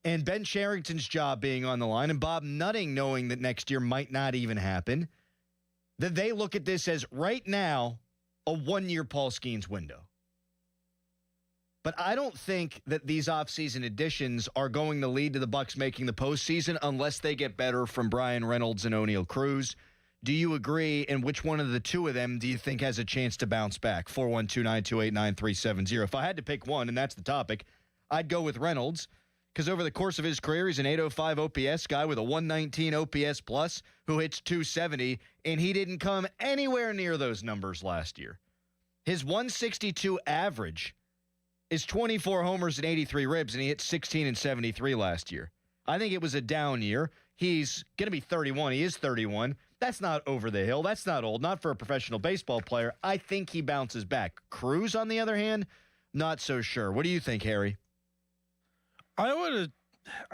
and Ben Cherington's job being on the line and Bob Nutting knowing that next year might not even happen, that they look at this as right now a one-year Paul Skeens window. But I don't think that these offseason additions are going to lead to the Bucs making the postseason unless they get better from Brian Reynolds and O'Neal Cruz. Do you agree? And which one of the two of them do you think has a chance to bounce back? 412-928-9370. If I had to pick one, and that's the topic, I'd go with Reynolds, because over the course of his career, he's an 805 OPS guy with a 119 OPS plus who hits 270, and he didn't come anywhere near those numbers last year. His 162 average is 24 homers and 83 ribs, and he hit 16 and 73 last year. I think it was a down year. He's going to be 31. He is 31. That's not over the hill. That's not old. Not for a professional baseball player. I think he bounces back. Cruz, on the other hand, not so sure. What do you think, Harry? I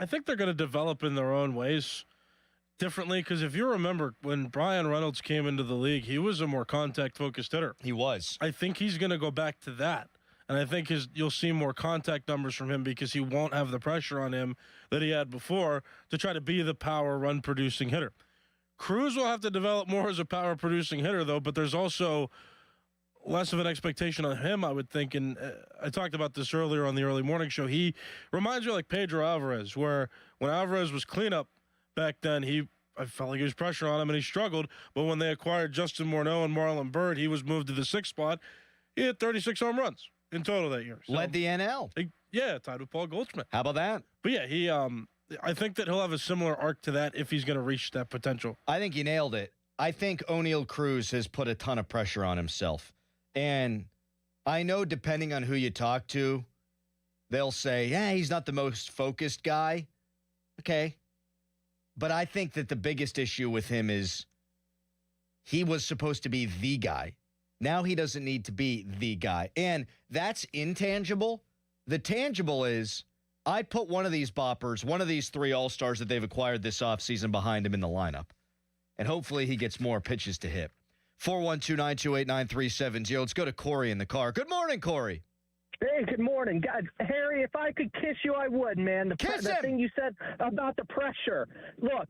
think they're going to develop in their own ways differently, because if you remember when Brian Reynolds came into the league, he was a more contact-focused hitter. He was. I think he's going to go back to that. And I think you'll see more contact numbers from him because he won't have the pressure on him that he had before to try to be the power run-producing hitter. Cruz will have to develop more as a power-producing hitter, though, but there's also less of an expectation on him, I would think. And I talked about this earlier on the early morning show. He reminds me like Pedro Alvarez, where when Alvarez was cleanup back then, I felt like there was pressure on him and he struggled. But when they acquired Justin Morneau and Marlon Byrd, he was moved to the 6th spot. He had 36 home runs in total that year. So, led the NL. Tied with Paul Goldschmidt. How about that? But yeah, I think that he'll have a similar arc to that if he's going to reach that potential. I think you nailed it. I think O'Neal Cruz has put a ton of pressure on himself. And I know depending on who you talk to, they'll say, yeah, he's not the most focused guy. Okay. But I think that the biggest issue with him is he was supposed to be the guy. Now he doesn't need to be the guy. And that's intangible. The tangible is I put one of these boppers, one of these 3 all-stars that they've acquired this offseason behind him in the lineup. And hopefully he gets more pitches to hit. 412-928-9370. Let's go to Corey in the car. Good morning, Corey. Hey, good morning. God, Harry, if I could kiss you, I would, man. The thing you said about the pressure. Look,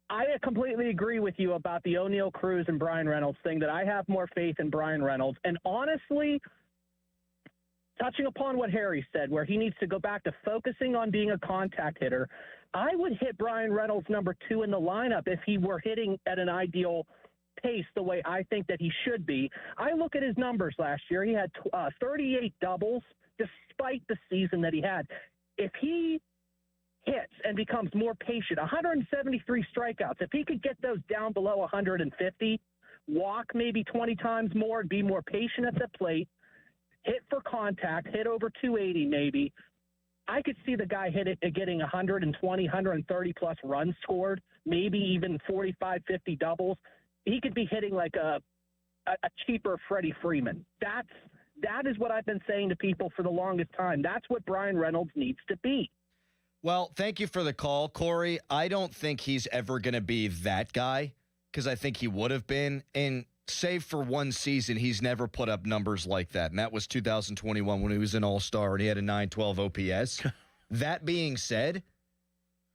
I completely agree with you about the O'Neal Cruz and Brian Reynolds thing, that I have more faith in Brian Reynolds. And honestly, touching upon what Harry said, where he needs to go back to focusing on being a contact hitter, I would hit Brian Reynolds number 2 in the lineup if he were hitting at an ideal pace the way I think that he should be. I look at his numbers last year. He had 38 doubles despite the season that he had. If he hits and becomes more patient, 173 strikeouts, if he could get those down below 150, walk maybe 20 times more and be more patient at the plate, hit for contact, hit over 280 maybe, I could see the guy getting 120, 130 plus runs scored, maybe even 45, 50 doubles. He could be hitting like a cheaper Freddie Freeman. That is what I've been saying to people for the longest time. That's what Brian Reynolds needs to be. Well, thank you for the call, Corey. I don't think he's ever going to be that guy, because I think he would have been. And save for one season, he's never put up numbers like that. And that was 2021 when he was an all-star and he had a 912 OPS. That being said,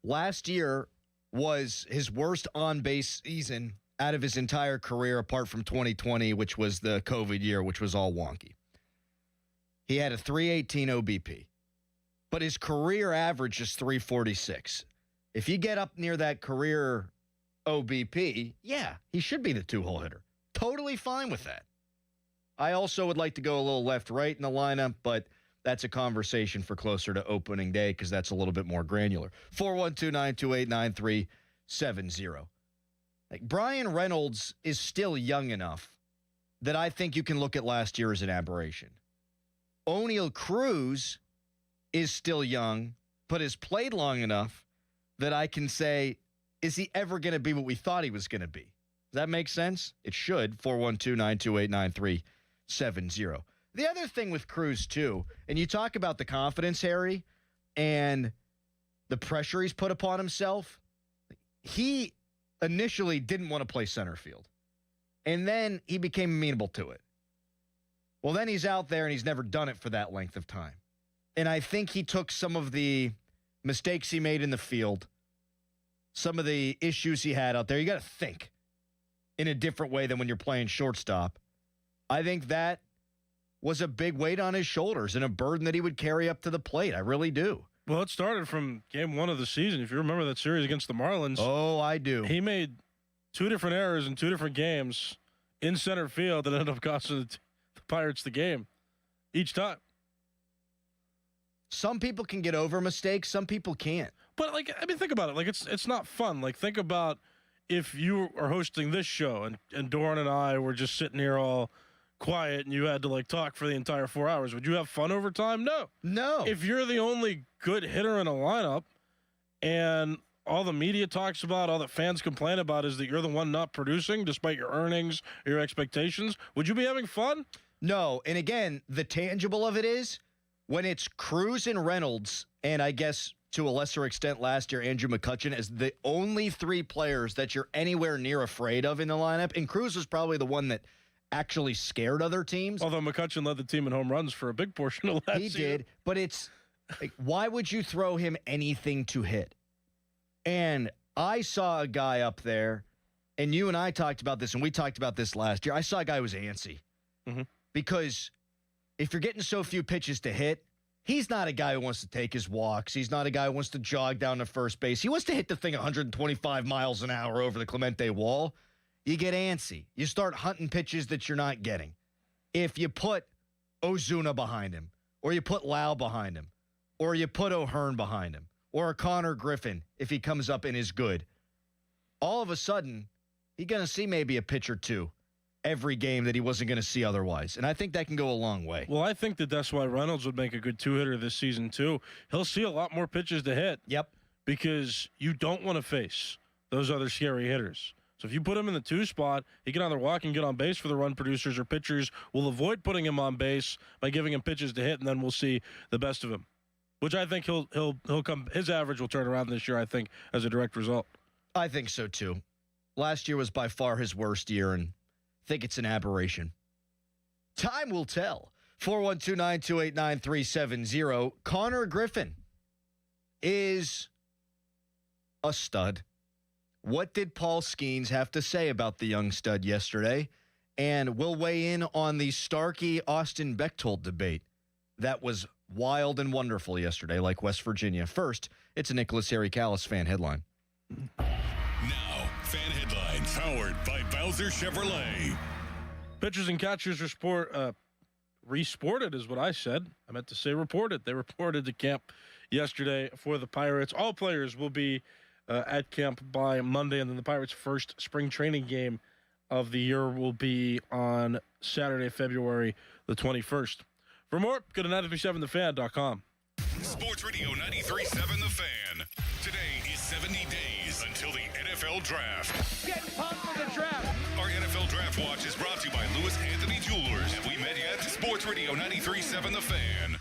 last year was his worst on-base season out of his entire career, apart from 2020, which was the COVID year, which was all wonky. He had a 318 OBP, but his career average is 346. If you get up near that career OBP, yeah, he should be the 2-hole hitter. Totally fine with that. I also would like to go a little left-right in the lineup, but that's a conversation for closer to opening day because that's a little bit more granular. 412-928-9370. Like, Brian Reynolds is still young enough that I think you can look at last year as an aberration. O'Neal Cruz is still young, but has played long enough that I can say, is he ever going to be what we thought he was going to be? Does that make sense? It should. 412-928-9370. The other thing with Cruz, too, and you talk about the confidence, Harry, and the pressure he's put upon himself. He initially didn't want to play center field, and then he became amenable to it. Well, then he's out there, and he's never done it for that length of time. And I think he took some of the mistakes he made in the field, some of the issues he had out there. You got to think in a different way than when you're playing shortstop. I think that was a big weight on his shoulders and a burden that he would carry up to the plate. I really do. Well, it started from game 1 of the season. If you remember that series against the Marlins. Oh, I do. He made 2 different errors in 2 different games in center field that ended up costing the Pirates the game each time. Some people can get over mistakes. Some people can't. But, think about it. It's not fun. Think about if you are hosting this show and Doran and I were just sitting here all quiet and you had to talk for the entire 4 hours. Would you have fun over time? No. If you're the only good hitter in a lineup and all the media talks about, all that fans complain about is that you're the one not producing despite your earnings or your expectations, would you be having fun? No. And again, the tangible of it is when it's Cruz and Reynolds, and I guess to a lesser extent last year, Andrew McCutchen, as the only 3 players that you're anywhere near afraid of in the lineup. And Cruz was probably the one that actually scared other teams. Although McCutchen led the team in home runs for a big portion of last year. He did, but it's why would you throw him anything to hit? And I saw a guy up there, and you and I talked about this, and we talked about this last year. I saw a guy who was antsy. Mm-hmm. Because if you're getting so few pitches to hit, he's not a guy who wants to take his walks. He's not a guy who wants to jog down to first base. He wants to hit the thing 125 miles an hour over the Clemente wall. You get antsy. You start hunting pitches that you're not getting. If you put Ozuna behind him, or you put Lau behind him, or you put O'Hearn behind him, or a Connor Griffin, if he comes up and is good, all of a sudden, he's going to see maybe a pitch or 2 every game that he wasn't going to see otherwise. And I think that can go a long way. Well, I think that's why Reynolds would make a good 2-hitter this season, too. He'll see a lot more pitches to hit. Yep. Because you don't want to face those other scary hitters. So if you put him in the 2 spot, he can either walk and get on base for the run producers, or pitchers will avoid putting him on base by giving him pitches to hit, and then we'll see the best of him. Which I think he'll come. His average will turn around this year, I think, as a direct result. I think so too. Last year was by far his worst year, and I think it's an aberration. Time will tell. 412-928-9370. Connor Griffin is a stud. What did Paul Skeens have to say about the young stud yesterday? And we'll weigh in on the Starkey-Austin Bechtold debate. That was wild and wonderful yesterday, like West Virginia. First, it's a Nicholas Harry Callis fan headline. Now, fan headlines powered by Bowser Chevrolet. Pitchers and catchers resported is what I said. I meant to say reported. They reported to camp yesterday for the Pirates. All players will be at camp by Monday, and then the Pirates' first spring training game of the year will be on Saturday, February the 21st. For more, go to 937thefan.com. Sports Radio 93.7 The Fan. Today is 70 days until the NFL Draft. Get pumped for the draft. Our NFL Draft Watch is brought to you by Lewis Anthony Jewelers. Have we met yet? Sports Radio 93.7 The Fan.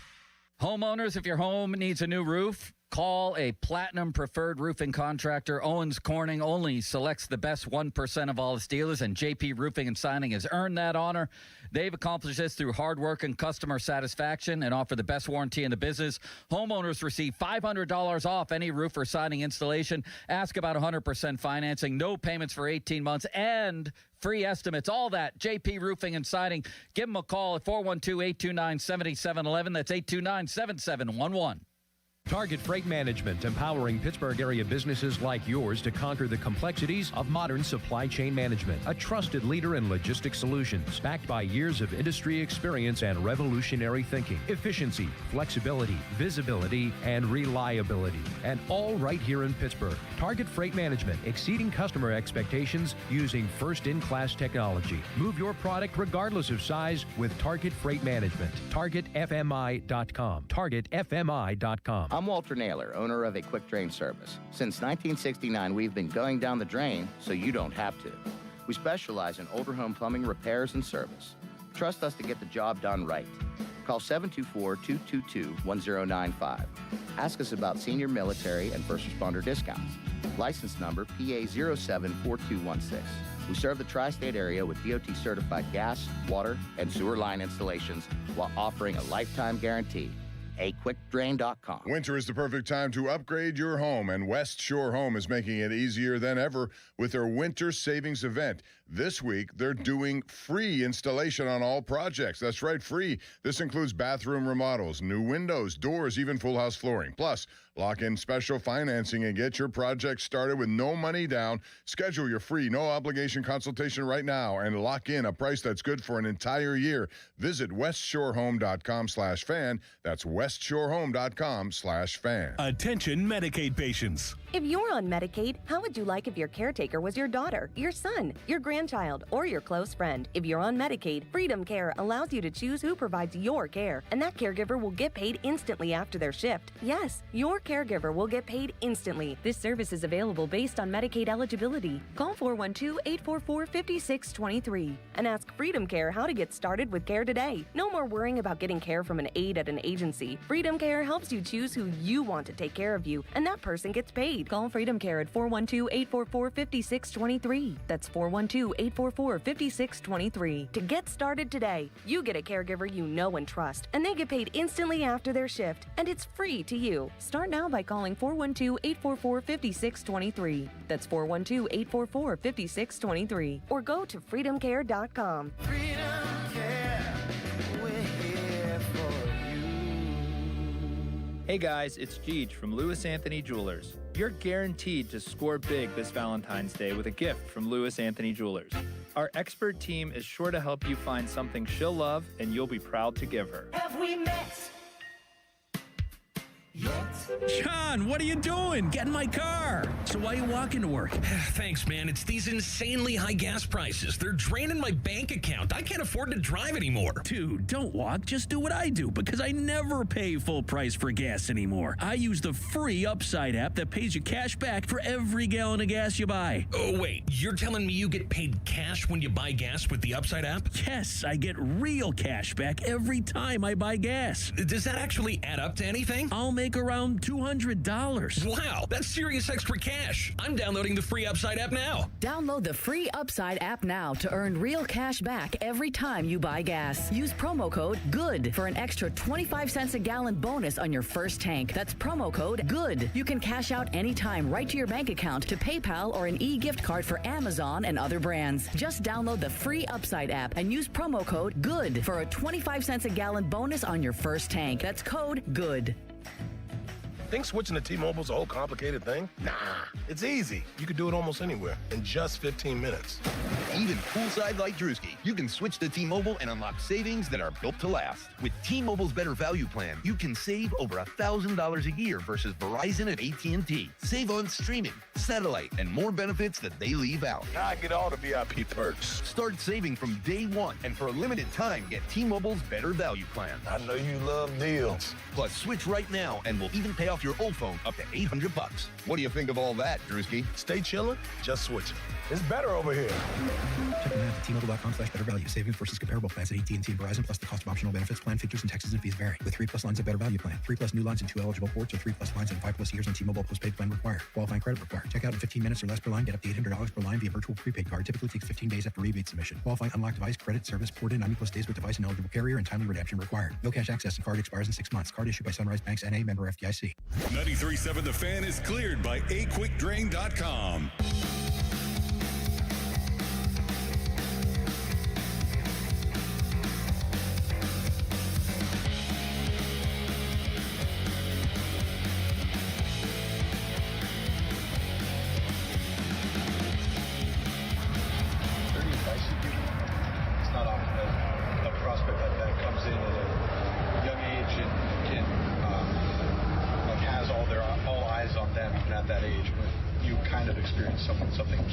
Homeowners, if your home needs a new roof, call a Platinum Preferred Roofing Contractor. Owens Corning only selects the best 1% of all its dealers, and JP Roofing and Signing has earned that honor. They've accomplished this through hard work and customer satisfaction and offer the best warranty in the business. Homeowners receive $500 off any roof or siding installation. Ask about 100% financing, no payments for 18 months, and free estimates. All that, JP Roofing and Siding. Give them a call at 412-829-7711. That's 829-7711. Target Freight Management, empowering Pittsburgh area businesses like yours to conquer the complexities of modern supply chain management. A trusted leader in logistics solutions, backed by years of industry experience and revolutionary thinking. Efficiency, flexibility, visibility, and reliability. And all right here in Pittsburgh. Target Freight Management, exceeding customer expectations using first-in-class technology. Move your product regardless of size with Target Freight Management. TargetFMI.com. TargetFMI.com. I'm Walter Naylor, owner of a quick drain service. Since 1969, we've been going down the drain so you don't have to. We specialize in older home plumbing repairs and service. Trust us to get the job done right. Call 724-222-1095. Ask us about senior military and first responder discounts. License number PA074216. We serve the tri-state area with DOT-certified gas, water, and sewer line installations while offering a lifetime guarantee. aquickdrain.com. Winter is the perfect time to upgrade your home, and West Shore Home is making it easier than ever with their winter savings event. This week, they're doing free installation on all projects. That's right, free. This includes bathroom remodels, new windows, doors, even full house flooring. Plus, lock in special financing and get your project started with no money down. Schedule your free, no obligation consultation right now and lock in a price that's good for an entire year. Visit westshorehome.com/fan. That's westshorehome.com/fan. Attention Medicaid patients. If you're on Medicaid, how would you like if your caretaker was your daughter, your son, your grandchild, or your close friend? If you're on Medicaid, Freedom Care allows you to choose who provides your care, and that caregiver will get paid instantly after their shift. Yes, your caregiver will get paid instantly. This service is available based on Medicaid eligibility. Call 412-844-5623 and ask Freedom Care how to get started with care today. No more worrying about getting care from an aide at an agency. Freedom Care helps you choose who you want to take care of you, and that person gets paid. Call Freedom Care at 412-844-5623. That's 412-844-5623 to get started today. You get a caregiver you know and trust, and they get paid instantly after their shift, and it's free to you. Start now by calling 412-844-5623. That's 412-844-5623. Or go to freedomcare.com. Hey guys, it's Jeej from Lewis Anthony Jewelers. You're guaranteed to score big this Valentine's Day with a gift from Lewis Anthony Jewelers. Our expert team is sure to help you find something she'll love and you'll be proud to give her. Have we met? John, what are you doing? Get in my car. So why are you walking to work? Thanks, man. It's these insanely high gas prices. They're draining my bank account. I can't afford to drive anymore. Dude, don't walk. Just do what I do because I never pay full price for gas anymore. I use the free Upside app that pays you cash back for every gallon of gas you buy. Oh, wait. You're telling me you get paid cash when you buy gas with the Upside app? Yes, I get real cash back every time I buy gas. Does that actually add up to anything? I'll make around $200. Wow, that's serious extra cash. I'm downloading the free Upside app now. Download the free Upside app now to earn real cash back every time you buy gas. Use promo code GOOD for an extra 25 cents a gallon bonus on your first tank. That's promo code GOOD. You can cash out anytime right to your bank account, to PayPal, or an e-gift card for Amazon and other brands. Just download the free Upside app and use promo code GOOD for a 25 cents a gallon bonus on your first tank. That's code GOOD. Think switching to T-Mobile's a whole complicated thing? Nah, it's easy. You could do it almost anywhere in just 15 minutes. Even poolside like Drewski, you can switch to T-Mobile and unlock savings that are built to last. With T-Mobile's Better Value Plan, you can save over $1,000 a year versus Verizon and AT&T. Save on streaming, satellite, and more benefits that they leave out. I get all the VIP perks. Start saving from day one, and for a limited time, get T-Mobile's Better Value Plan. I know you love deals. Plus, switch right now, and we'll even pay off your old phone up to $800. What do you think of all that, Drewski? Stay chillin', just switch it. It's better over here. Check them out at T-Mobile.com/better value. Savings versus comparable plans at AT&T and Verizon, plus the cost of optional benefits. Plan features and taxes and fees vary. With 3+ lines of Better Value Plan, 3+ new lines and 2 eligible ports, or 3+ lines and 5+ years on T-Mobile postpaid plan required. Qualifying credit required. Check out in 15 minutes or less per line. Get up to $800 per line via virtual prepaid card. Typically takes 15 days after rebate submission. Qualifying unlocked device credit service ported 90+ days with device and eligible carrier, and timely redemption required. No cash access and card expires in 6 months. Card issued by Sunrise Banks N.A. member FDIC. 93.7 The Fan is cleared by aquickdrain.com.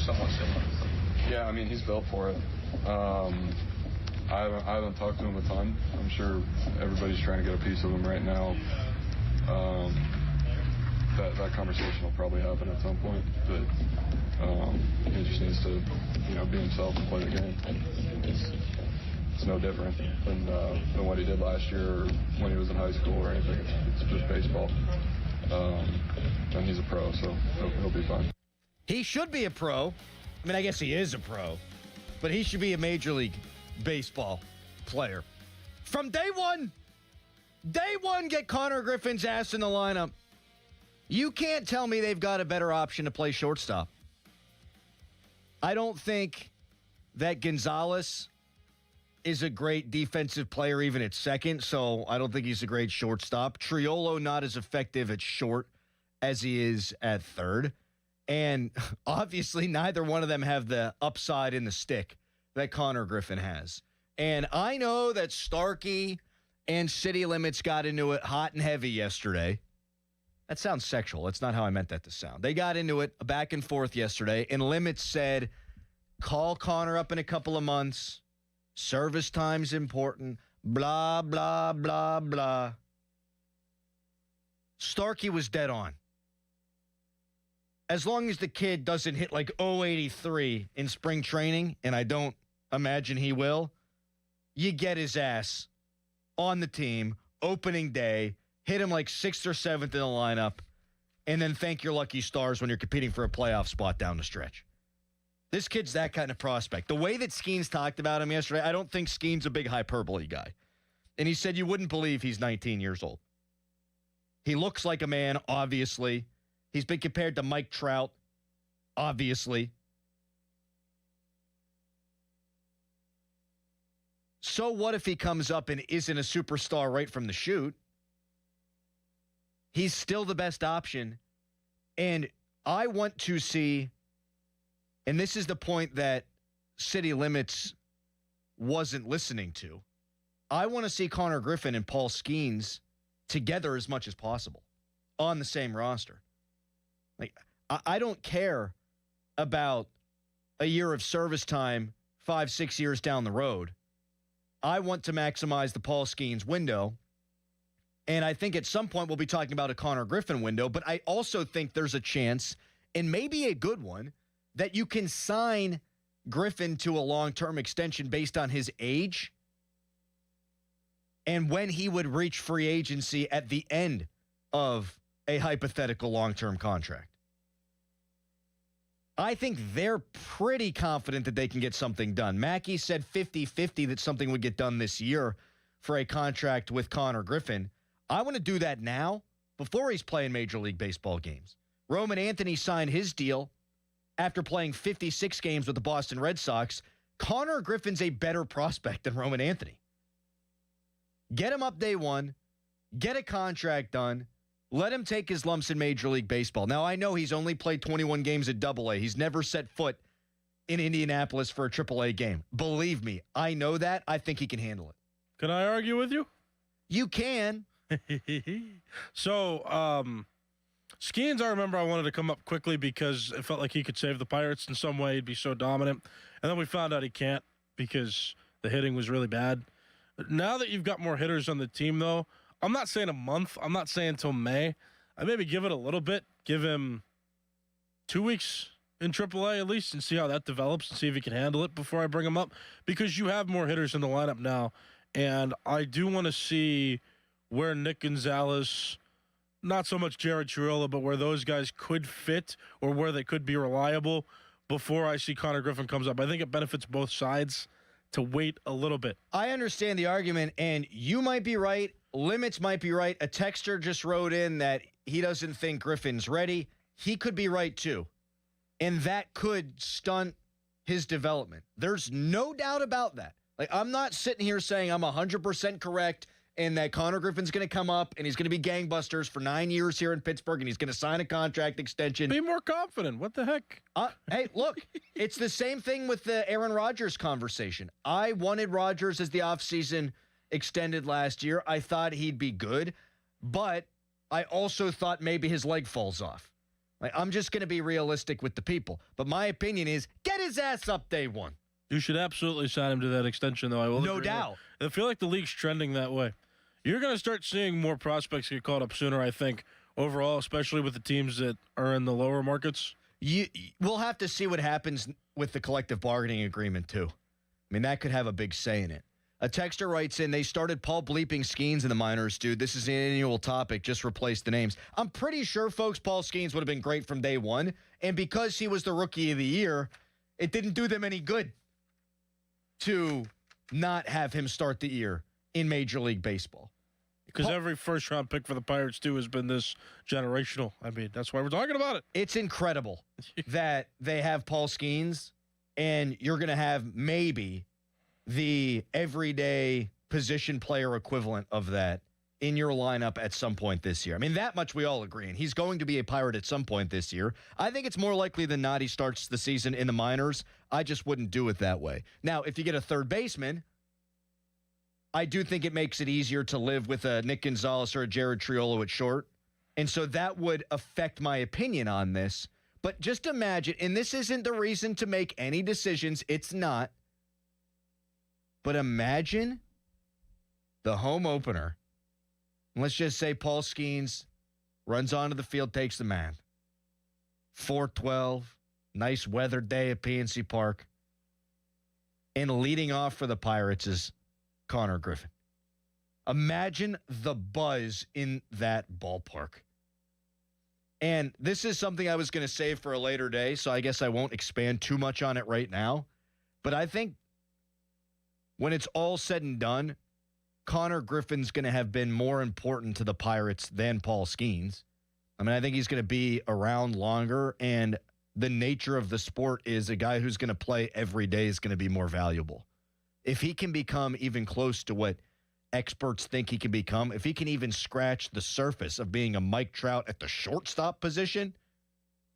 Somewhat similar. Yeah, I mean, he's built for it. I haven't talked to him a ton. I'm sure everybody's trying to get a piece of him right now. That conversation will probably happen at some point, but he just needs to, be himself and play the game. It's no different than what he did last year or when he was in high school or anything. It's just baseball. And he's a pro, so he'll be fine. He should be a pro. I mean, I guess he is a pro, but he should be a Major League Baseball player. From day one, Day one, get Connor Griffin's ass in the lineup. You can't tell me they've got a better option to play shortstop. I don't think that Gonzalez is a great defensive player even at second, so I don't think he's a great shortstop. Triolo not as effective at short as he is at third. And obviously neither one of them have the upside in the stick that Connor Griffin has. And I know that Starkey and City Limits got into it hot and heavy yesterday. That sounds sexual. That's not how I meant that to sound. They got into it back and forth yesterday, and Limits said, call Connor up in a couple of months. Service time's important. Blah, blah, blah, blah. Starkey was dead on. As long as the kid doesn't hit like 083 in spring training, and I don't imagine he will, you get his ass on the team, opening day, hit him like 6th or 7th in the lineup, and then thank your lucky stars when you're competing for a playoff spot down the stretch. This kid's that kind of prospect. The way that Skeens talked about him yesterday, I don't think Skeens a big hyperbole guy. And he said you wouldn't believe he's 19 years old. He looks like a man, obviously. He's been compared to Mike Trout, obviously. So what if he comes up and isn't a superstar right from the chute? He's still the best option. And I want to see, and this is the point that City Limits wasn't listening to, I want to see Connor Griffin and Paul Skeens together as much as possible on the same roster. Like, I don't care about a year of service time 5-6 years down the road. I want to maximize the Paul Skeens window. And I think at some point we'll be talking about a Connor Griffin window, but I also think there's a chance, and maybe a good one, that you can sign Griffin to a long-term extension based on his age and when he would reach free agency at the end of a hypothetical long-term contract. I think they're pretty confident that they can get something done. Mackey said 50-50 that something would get done this year for a contract with Connor Griffin. I want to do that now before he's playing Major League Baseball games. Roman Anthony signed his deal after playing 56 games with the Boston Red Sox. Connor Griffin's a better prospect than Roman Anthony. Get him up day one. Get a contract done. Let him take his lumps in Major League Baseball. Now, I know he's only played 21 games at AA. He's never set foot in Indianapolis for a AAA game. Believe me, I know that. I think he can handle it. Can I argue with you? You can. So, Skeens, I remember I wanted to come up quickly because it felt like he could save the Pirates in some way. He'd be so dominant. And then we found out he can't because the hitting was really bad. Now that you've got more hitters on the team, though, I'm not saying a month. I'm not saying until May. I maybe give it a little bit. Give him 2 weeks in AAA at least and see how that develops and see if he can handle it before I bring him up because you have more hitters in the lineup now. And I do want to see where Nick Gonzalez, not so much Jared Triolo, but where those guys could fit or where they could be reliable before I see Connor Griffin comes up. I think it benefits both sides to wait a little bit. I understand the argument, and you might be right. Limits might be right. A texter just wrote in that he doesn't think Griffin's ready. He could be right, too. And that could stunt his development. There's no doubt about that. Like, I'm not sitting here saying I'm 100% correct and that Connor Griffin's going to come up and he's going to be gangbusters for 9 years here in Pittsburgh and he's going to sign a contract extension. Be more confident. What the heck? Hey, look, it's the same thing with the Aaron Rodgers conversation. I wanted Rodgers as the offseason extended last year. I thought he'd be good, but I also thought maybe his leg falls off. Like, I'm just going to be realistic with the people. But my opinion is get his ass up day one. You should absolutely sign him to that extension, though. I will. No doubt. I feel like the league's trending that way. You're going to start seeing more prospects get called up sooner, I think, overall, especially with the teams that are in the lower markets. We'll have to see what happens with the collective bargaining agreement, too. I mean, that could have a big say in it. A texter writes in, they started Paul bleeping Skeens in the minors, dude. This is an annual topic. Just replace the names. I'm pretty sure, folks, Paul Skeens would have been great from day one. And because he was the rookie of the year, it didn't do them any good to not have him start the year in Major League Baseball. Because every first-round pick for the Pirates, too, has been this generational. I mean, that's why we're talking about it. It's incredible that they have Paul Skeens, and you're going to have maybe the everyday position player equivalent of that in your lineup at some point this year. I mean, that much we all agree, and he's going to be a Pirate at some point this year. I think it's more likely than not he starts the season in the minors. I just wouldn't do it that way. Now, if you get a third baseman, I do think it makes it easier to live with a Nick Gonzalez or a Jared Triolo at short. And so that would affect my opinion on this. But just imagine, and this isn't the reason to make any decisions. It's not. But imagine the home opener. Let's just say Paul Skeens runs onto the field, takes the mound. 4-12, nice weather day at PNC Park. And leading off for the Pirates is Connor Griffin. Imagine the buzz in that ballpark. And this is something I was going to save for a later day, so I guess I won't expand too much on it right now. But I think when it's all said and done, Connor Griffin's going to have been more important to the Pirates than Paul Skeens. I mean, I think he's going to be around longer, and the nature of the sport is a guy who's going to play every day is going to be more valuable. If he can become even close to what experts think he can become, if he can even scratch the surface of being a Mike Trout at the shortstop position,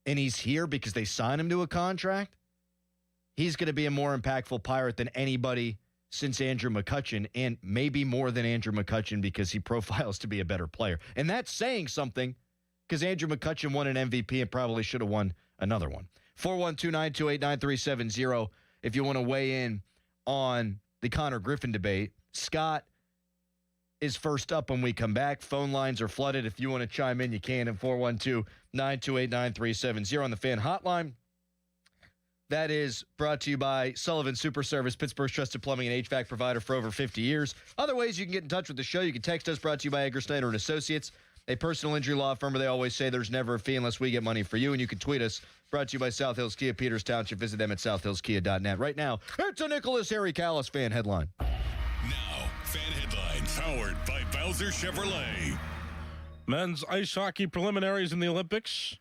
and he's here because they signed him to a contract, he's going to be a more impactful Pirate than anybody since Andrew McCutchen, and maybe more than Andrew McCutchen because he profiles to be a better player. And that's saying something because Andrew McCutchen won an MVP and probably should have won another one. 412-928-9370 if you want to weigh in on the Connor Griffin debate. Scott is first up when we come back. Phone lines are flooded. If you want to chime in, you can at 412-928-9370 on the Fan Hotline. That is brought to you by Sullivan Super Service, Pittsburgh's trusted plumbing and HVAC provider for over 50 years. Other ways you can get in touch with the show, you can text us, brought to you by Edgar Snyder and Associates, a personal injury law firm where they always say there's never a fee unless we get money for you. And you can tweet us, brought to you by South Hills Kia, Peters Township. Visit them at southhillskia.net. Right now, it's a Nicholas Harry Callis fan headline. Now, fan headlines powered by Bowser Chevrolet. Men's ice hockey preliminaries in the Olympics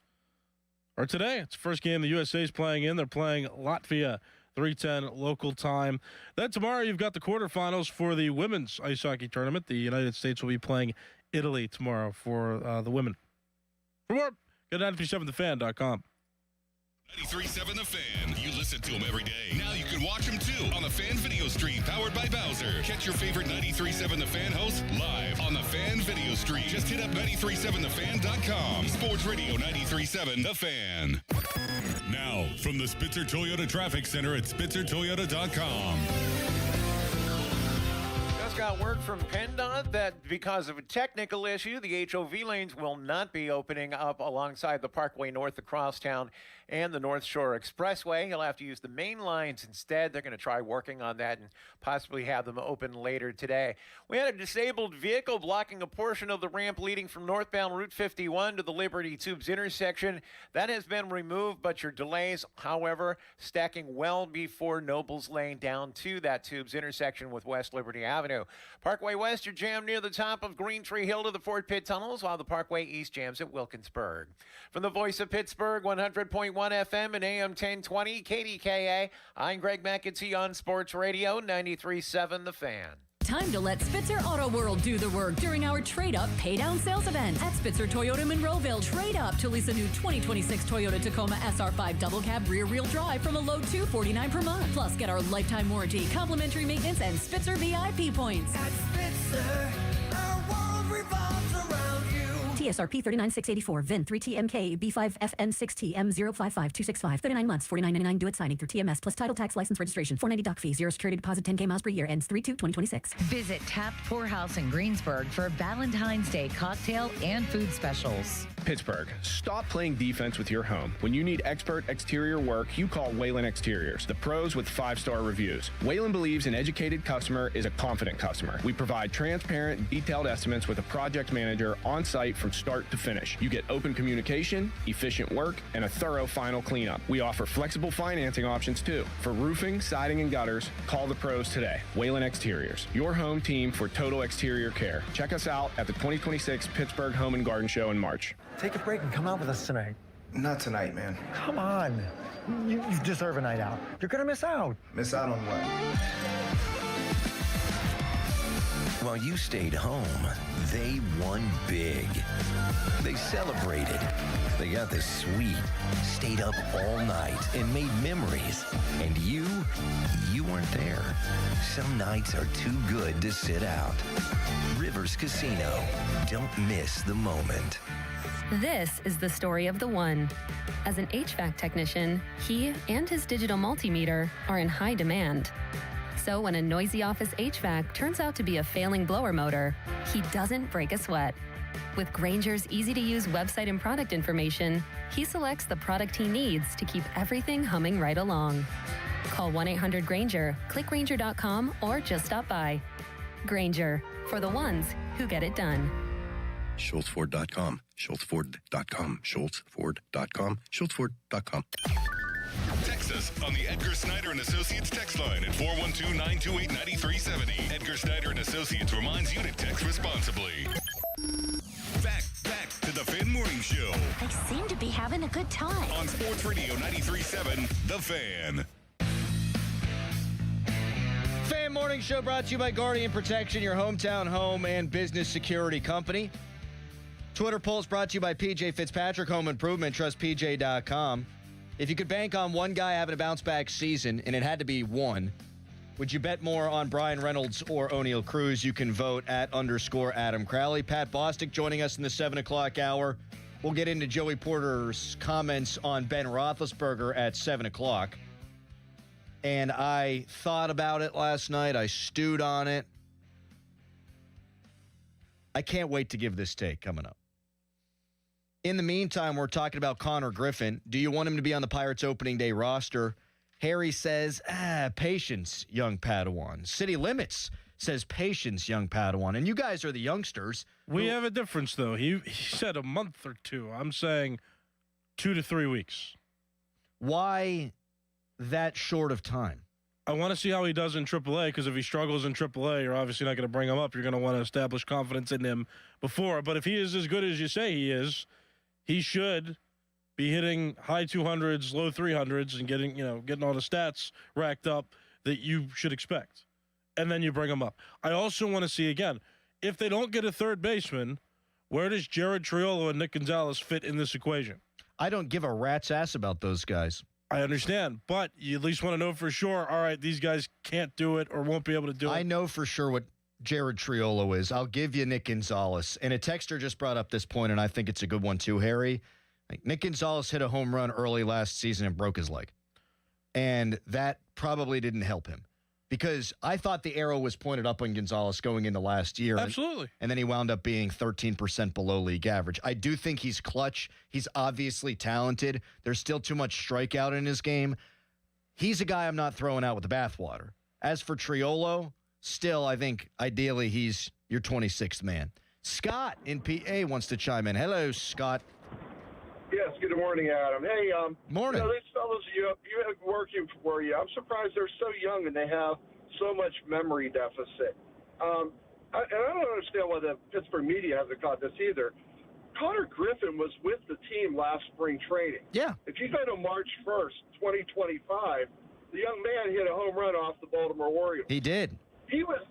are today. It's the first game the USA is playing in. They're playing Latvia, 3:10 local time. Then tomorrow you've got the quarterfinals for the women's ice hockey tournament. The United States will be playing Italy tomorrow for the women. For more, go to 937thefan.com. 93.7 The Fan. You listen to them every day. Now you can watch them too on the Fan video stream powered by Bowser. Catch your favorite 93.7 The Fan hosts live on the Fan video stream. Just hit up 937thefan.com. Sports Radio 93.7 The Fan. Now, from the Spitzer Toyota Traffic Center at spitzertoyota.com. Just got word from PennDOT that because of a technical issue, the HOV lanes will not be opening up alongside the Parkway North across town and the North Shore Expressway. You'll have to use the main lines instead. They're going to try working on that and possibly have them open later today. We had a disabled vehicle blocking a portion of the ramp leading from northbound Route 51 to the Liberty Tubes intersection. That has been removed, but your delays, however, stacking well before Nobles Lane down to that Tubes intersection with West Liberty Avenue. Parkway West, you're jammed near the top of Green Tree Hill to the Fort Pitt tunnels, while the Parkway East jams at Wilkinsburg. From the voice of Pittsburgh, 100.1 FM and AM 1020, KDKA, I'm Greg McEntee on Sports Radio 93.7 The Fan. Time to let Spitzer Auto World do the work during our Trade Up Pay Down sales event at Spitzer Toyota Monroeville. Trade up to lease a new 2026 Toyota Tacoma SR5 double cab rear wheel drive from a low $249 per month. Plus, get our lifetime warranty, complimentary maintenance, and Spitzer VIP points. At Spitzer, our world revolves around you. TSRP 39684, VIN 3TMK B5FN6TM055265. 39 months, $49.99 due at signing through TMS plus title tax license registration. $490 doc fee, 0 security deposit, 10K miles per year, ends 3/2/2026. Visit Taft Poorhouse in Greensburg for Valentine's Day cocktail and food specials. Pittsburgh, stop playing defense with your home. When you need expert exterior work, you call Whalen Exteriors, the pros with 5-star reviews. Whalen believes an educated customer is a confident customer. We provide transparent, detailed estimates with a project manager on site from from start to finish. You get open communication, efficient work, and a thorough final cleanup. We offer flexible financing options too. For roofing, siding, and gutters, call the pros today. Whalen Exteriors, your home team for total exterior care. Check us out at the 2026 Pittsburgh Home and Garden Show in March. Take a break and come out with us tonight. Not tonight, man. Come on. You deserve a night out. You're going to miss out. Miss out on what? While you stayed home, they won big. They celebrated. They got the suite, stayed up all night, and made memories. And you weren't there. Some nights are too good to sit out. Rivers Casino. Don't miss the moment. This is the story of the one. As an HVAC technician, he and his digital multimeter are in high demand. So when a noisy office HVAC turns out to be a failing blower motor, he doesn't break a sweat. With Grainger's easy-to-use website and product information, he selects the product he needs to keep everything humming right along. Call 1-800-GRAINGER, click Grainger.com, or just stop by. Grainger, for the ones who get it done. SchultzFord.com, SchultzFord.com, SchultzFord.com, SchultzFord.com. Text us on the Edgar Snyder and Associates text line at 412-928-9370. Edgar Snyder and Associates reminds you to text responsibly. Back to the Fan Morning Show. They seem to be having a good time. On Sports Radio 93.7, The Fan. Fan Morning Show brought to you by Guardian Protection, your hometown home and business security company. Twitter polls brought to you by PJ Fitzpatrick Home Improvement. Trust PJ.com. If you could bank on one guy having a bounce-back season, and it had to be one, would you bet more on Brian Reynolds or O'Neal Cruz? You can vote at _Adam Crowley. Pat Bostic joining us in the 7 o'clock hour. We'll get into Joey Porter's comments on Ben Roethlisberger at 7 o'clock. And I thought about it last night. I stewed on it. I can't wait to give this take coming up. In the meantime, we're talking about Connor Griffin. Do you want him to be on the Pirates opening day roster? Harry says, patience, young Padawan. City Limits says patience, young Padawan. And you guys are the youngsters. We have a difference, though. He said a month or two. I'm saying 2 to 3 weeks. Why that short of time? I want to see how he does in AAA, because if he struggles in AAA, you're obviously not going to bring him up. You're going to want to establish confidence in him before. But if he is as good as you say he is, he should be hitting high 200s, low 300s, and getting all the stats racked up that you should expect. And then you bring him up. I also want to see, again, if they don't get a third baseman, where does Jared Triolo and Nick Gonzalez fit in this equation? I don't give a rat's ass about those guys. I understand, but you at least want to know for sure, all right, these guys can't do it or won't be able to do it. I know for sure what Jared Triolo is. I'll give you Nick Gonzalez. And a texter just brought up this point, and I think it's a good one too, Harry. Nick Gonzalez hit a home run early last season and broke his leg. And that probably didn't help him, because I thought the arrow was pointed up on Gonzalez going into last year. Absolutely. And then he wound up being 13% below league average. I do think he's clutch. He's obviously talented. There's still too much strikeout in his game. He's a guy I'm not throwing out with the bathwater. As for Triolo, still, I think ideally he's your 26th man. Scott in PA wants to chime in. Hello, Scott. Yes, good morning, Adam. Hey, morning. These fellas you have working for you, I'm surprised they're so young and they have so much memory deficit. And I don't understand why the Pittsburgh media hasn't caught this either. Connor Griffin was with the team last spring training. Yeah. If you go to March 1st, 2025, the young man hit a home run off the Baltimore Orioles. He did. He was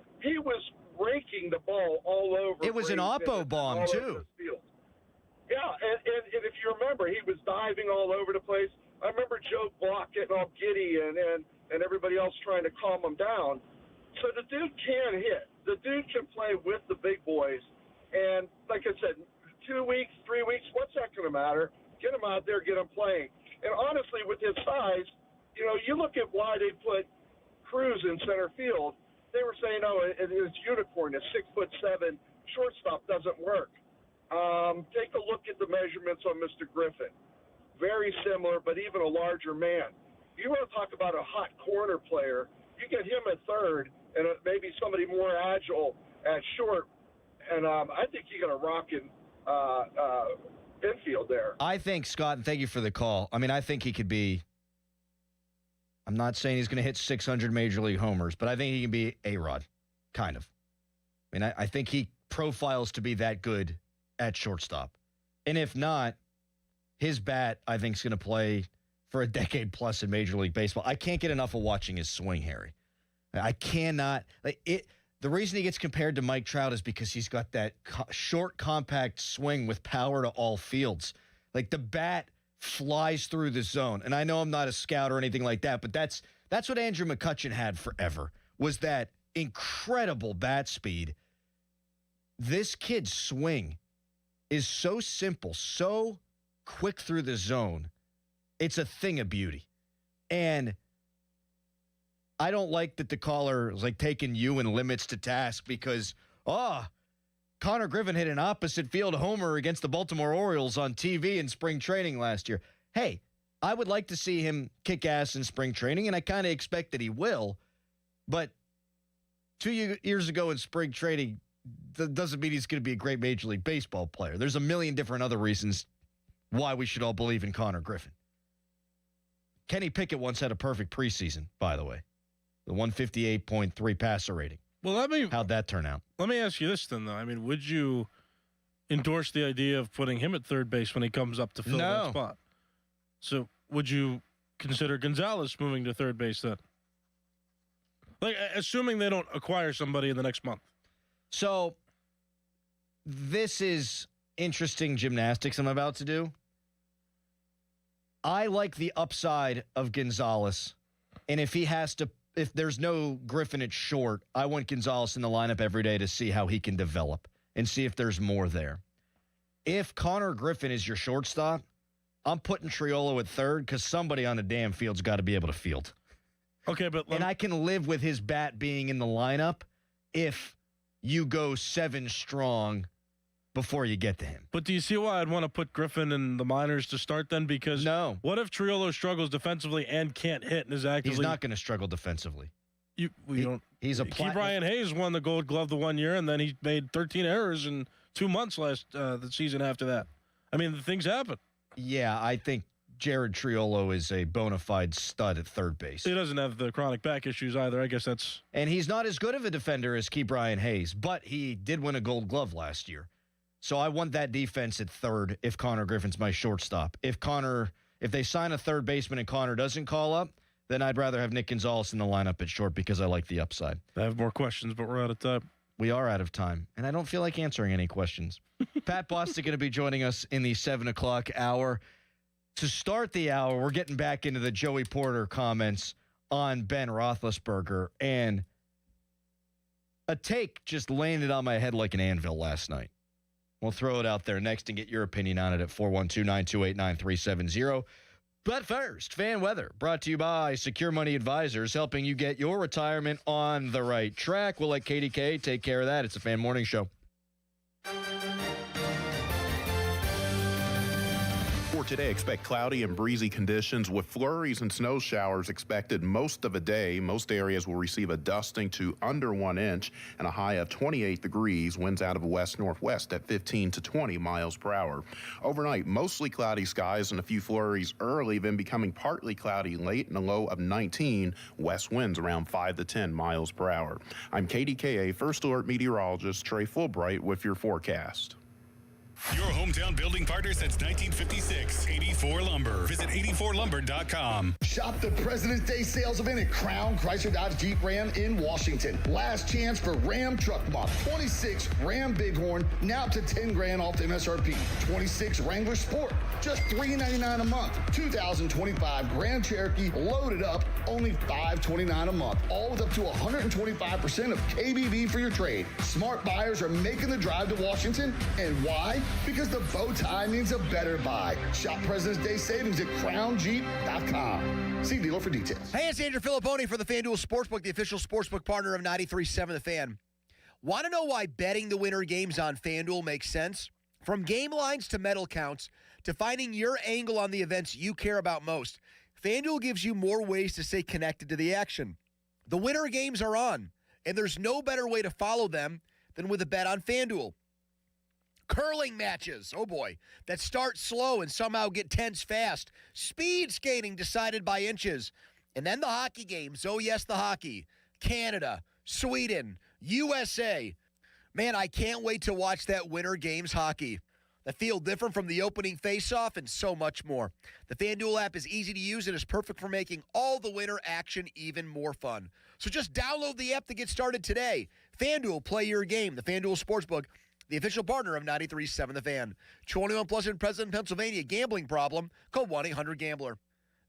raking the ball all over. It was an oppo bomb, too. Yeah, and if you remember, he was diving all over the place. I remember Joe Block getting all giddy and everybody else trying to calm him down. So the dude can hit. The dude can play with the big boys. And like I said, 2 weeks, 3 weeks, what's that going to matter? Get him out there, get him playing. And honestly, with his size, you look at why they put Cruz in center field. They were saying, his unicorn, his 6'7" shortstop doesn't work. Take a look at the measurements on Mr. Griffin. Very similar, but even a larger man. You want to talk about a hot corner player, you get him at third and maybe somebody more agile at short, and I think you're going to rock infield there. I think, Scott, and thank you for the call. I mean, I think he could be, I'm not saying he's going to hit 600 Major League homers, but I think he can be A-Rod, kind of. I mean, I think he profiles to be that good at shortstop. And if not, his bat, I think, is going to play for a decade plus in Major League Baseball. I can't get enough of watching his swing, Harry. I cannot. The reason he gets compared to Mike Trout is because he's got that short, compact swing with power to all fields. Like, the bat flies through the zone. And I know I'm not a scout or anything like that, but that's what Andrew McCutchen had forever, was that incredible bat speed. This kid's swing is so simple, so quick through the zone. It's a thing of beauty. And I don't like that the caller is like taking you and Limits to task because, Connor Griffin hit an opposite field homer against the Baltimore Orioles on TV in spring training last year. Hey, I would like to see him kick ass in spring training, and I kind of expect that he will. But 2 years ago in spring training, that doesn't mean he's going to be a great Major League Baseball player. There's a million different other reasons why we should all believe in Connor Griffin. Kenny Pickett once had a perfect preseason, by the way. The 158.3 passer rating. Well, how'd that turn out? Let me ask you this then, though. I mean, would you endorse the idea of putting him at third base when he comes up to fill that spot? So would you consider Gonzalez moving to third base then? Like, assuming they don't acquire somebody in the next month. So this is interesting gymnastics I'm about to do. I like the upside of Gonzalez, and if there's no Griffin at short, I want Gonzalez in the lineup every day to see how he can develop and see if there's more there. If Connor Griffin is your shortstop, I'm putting Triolo at third because somebody on the damn field's got to be able to field. Okay, and I can live with his bat being in the lineup if you go 7 strong before you get to him. But do you see why I'd want to put Griffin in the minors to start then? Because what if Triolo struggles defensively and can't hit and is actively... He's not going to struggle defensively. He's a Brian Hayes won the Gold Glove the 1 year, and then he made 13 errors in 2 months the season after that. I mean, the things happen. Yeah, I think Jared Triolo is a bona fide stud at third base. He doesn't have the chronic back issues either. I guess that's... And he's not as good of a defender as Brian Hayes, but he did win a Gold Glove last year. So I want that defense at third if Connor Griffin's my shortstop. If they sign a third baseman and Connor doesn't call up, then I'd rather have Nick Gonzalez in the lineup at short because I like the upside. I have more questions, but we're out of time. We are out of time, and I don't feel like answering any questions. Pat Bostic going to be joining us in the 7 o'clock hour. To start the hour, we're getting back into the Joey Porter comments on Ben Roethlisberger, and a take just landed on my head like an anvil last night. We'll throw it out there next and get your opinion on it at 412-928-9370. But first, fan weather brought to you by Secure Money Advisors, helping you get your retirement on the right track. We'll let KDK take care of that. It's a Fan Morning Show. For today, expect cloudy and breezy conditions with flurries and snow showers expected most of the day. Most areas will receive a dusting to under 1 inch and a high of 28 degrees. Winds out of west-northwest at 15 to 20 miles per hour. Overnight, mostly cloudy skies and a few flurries early, then becoming partly cloudy late and a low of 19. West winds around 5 to 10 miles per hour. I'm KDKA First Alert meteorologist Trey Fulbright with your forecast. Your hometown building partner since 1956. 84 Lumber. Visit 84lumber.com. Shop the President's Day sales event at Crown Chrysler Dodge Jeep Ram in Washington. Last chance for Ram Truck Month. 26 Ram Bighorn, now up to $10,000 off MSRP. 26 Wrangler Sport, just $399 a month. 2025 Grand Cherokee loaded up, only $529 a month. All with up to 125% of KBB for your trade. Smart buyers are making the drive to Washington. And why? Because the bow tie means a better buy. Shop President's Day savings at crownjeep.com. See dealer for details. Hey, it's Andrew Filipponi for the FanDuel Sportsbook, the official sportsbook partner of 93.7 The Fan. Want to know why betting the winter games on FanDuel makes sense? From game lines to medal counts to finding your angle on the events you care about most, FanDuel gives you more ways to stay connected to the action. The winter games are on, and there's no better way to follow them than with a bet on FanDuel. Curling matches, oh boy, that start slow and somehow get tense fast. Speed skating decided by inches. And then the hockey games. Oh, yes, the hockey. Canada, Sweden, USA. Man, I can't wait to watch that Winter Games hockey. That feel different from the opening face-off and so much more. The FanDuel app is easy to use and is perfect for making all the winter action even more fun. So just download the app to get started today. FanDuel, play your game. The FanDuel Sportsbook, the official partner of 93.7 The Fan. 21 plus in President, Pennsylvania. Gambling problem? Call 1-800-GAMBLER.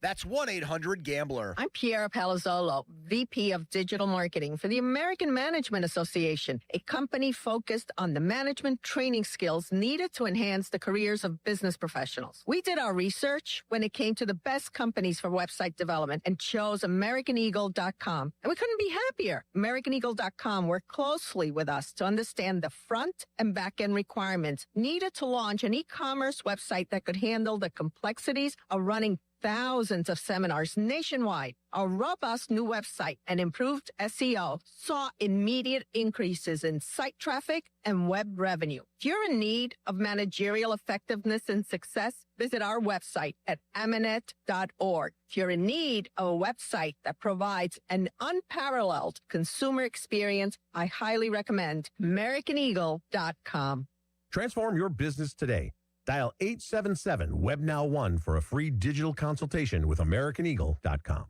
That's 1-800-GAMBLER. I'm Piera Palazzolo, VP of Digital Marketing for the American Management Association, a company focused on the management training skills needed to enhance the careers of business professionals. We did our research when it came to the best companies for website development and chose AmericanEagle.com. And we couldn't be happier. AmericanEagle.com worked closely with us to understand the front and back end requirements needed to launch an e-commerce website that could handle the complexities of running thousands of seminars nationwide. A robust new website and improved SEO saw immediate increases in site traffic and web revenue. If you're in need of managerial effectiveness and success, visit our website at Amanet.org. If you're in need of a website that provides an unparalleled consumer experience, I highly recommend AmericanEagle.com. Transform your business today. Dial 877-WebNow1 for a free digital consultation with AmericanEagle.com.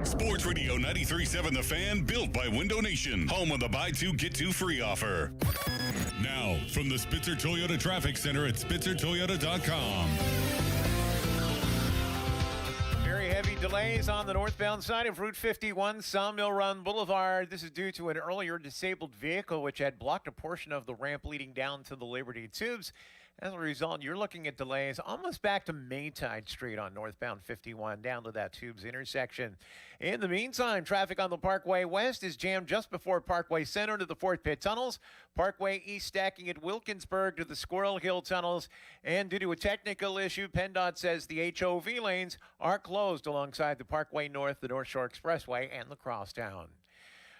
Sports Radio 93.7 The Fan, built by Window Nation, home of the buy two, get two free offer. Now, from the Spitzer Toyota Traffic Center at SpitzerToyota.com. Very heavy delays on the northbound side of Route 51, Sawmill Run Boulevard. This is due to an earlier disabled vehicle which had blocked a portion of the ramp leading down to the Liberty Tubes. As a result, you're looking at delays almost back to Maytide Street on northbound 51 down to that Tubes intersection. In the meantime, traffic on the Parkway West is jammed just before Parkway Center to the Fort Pitt Tunnels. Parkway East stacking at Wilkinsburg to the Squirrel Hill Tunnels. And due to a technical issue, PennDOT says the HOV lanes are closed alongside the Parkway North, the North Shore Expressway, and the Crosstown.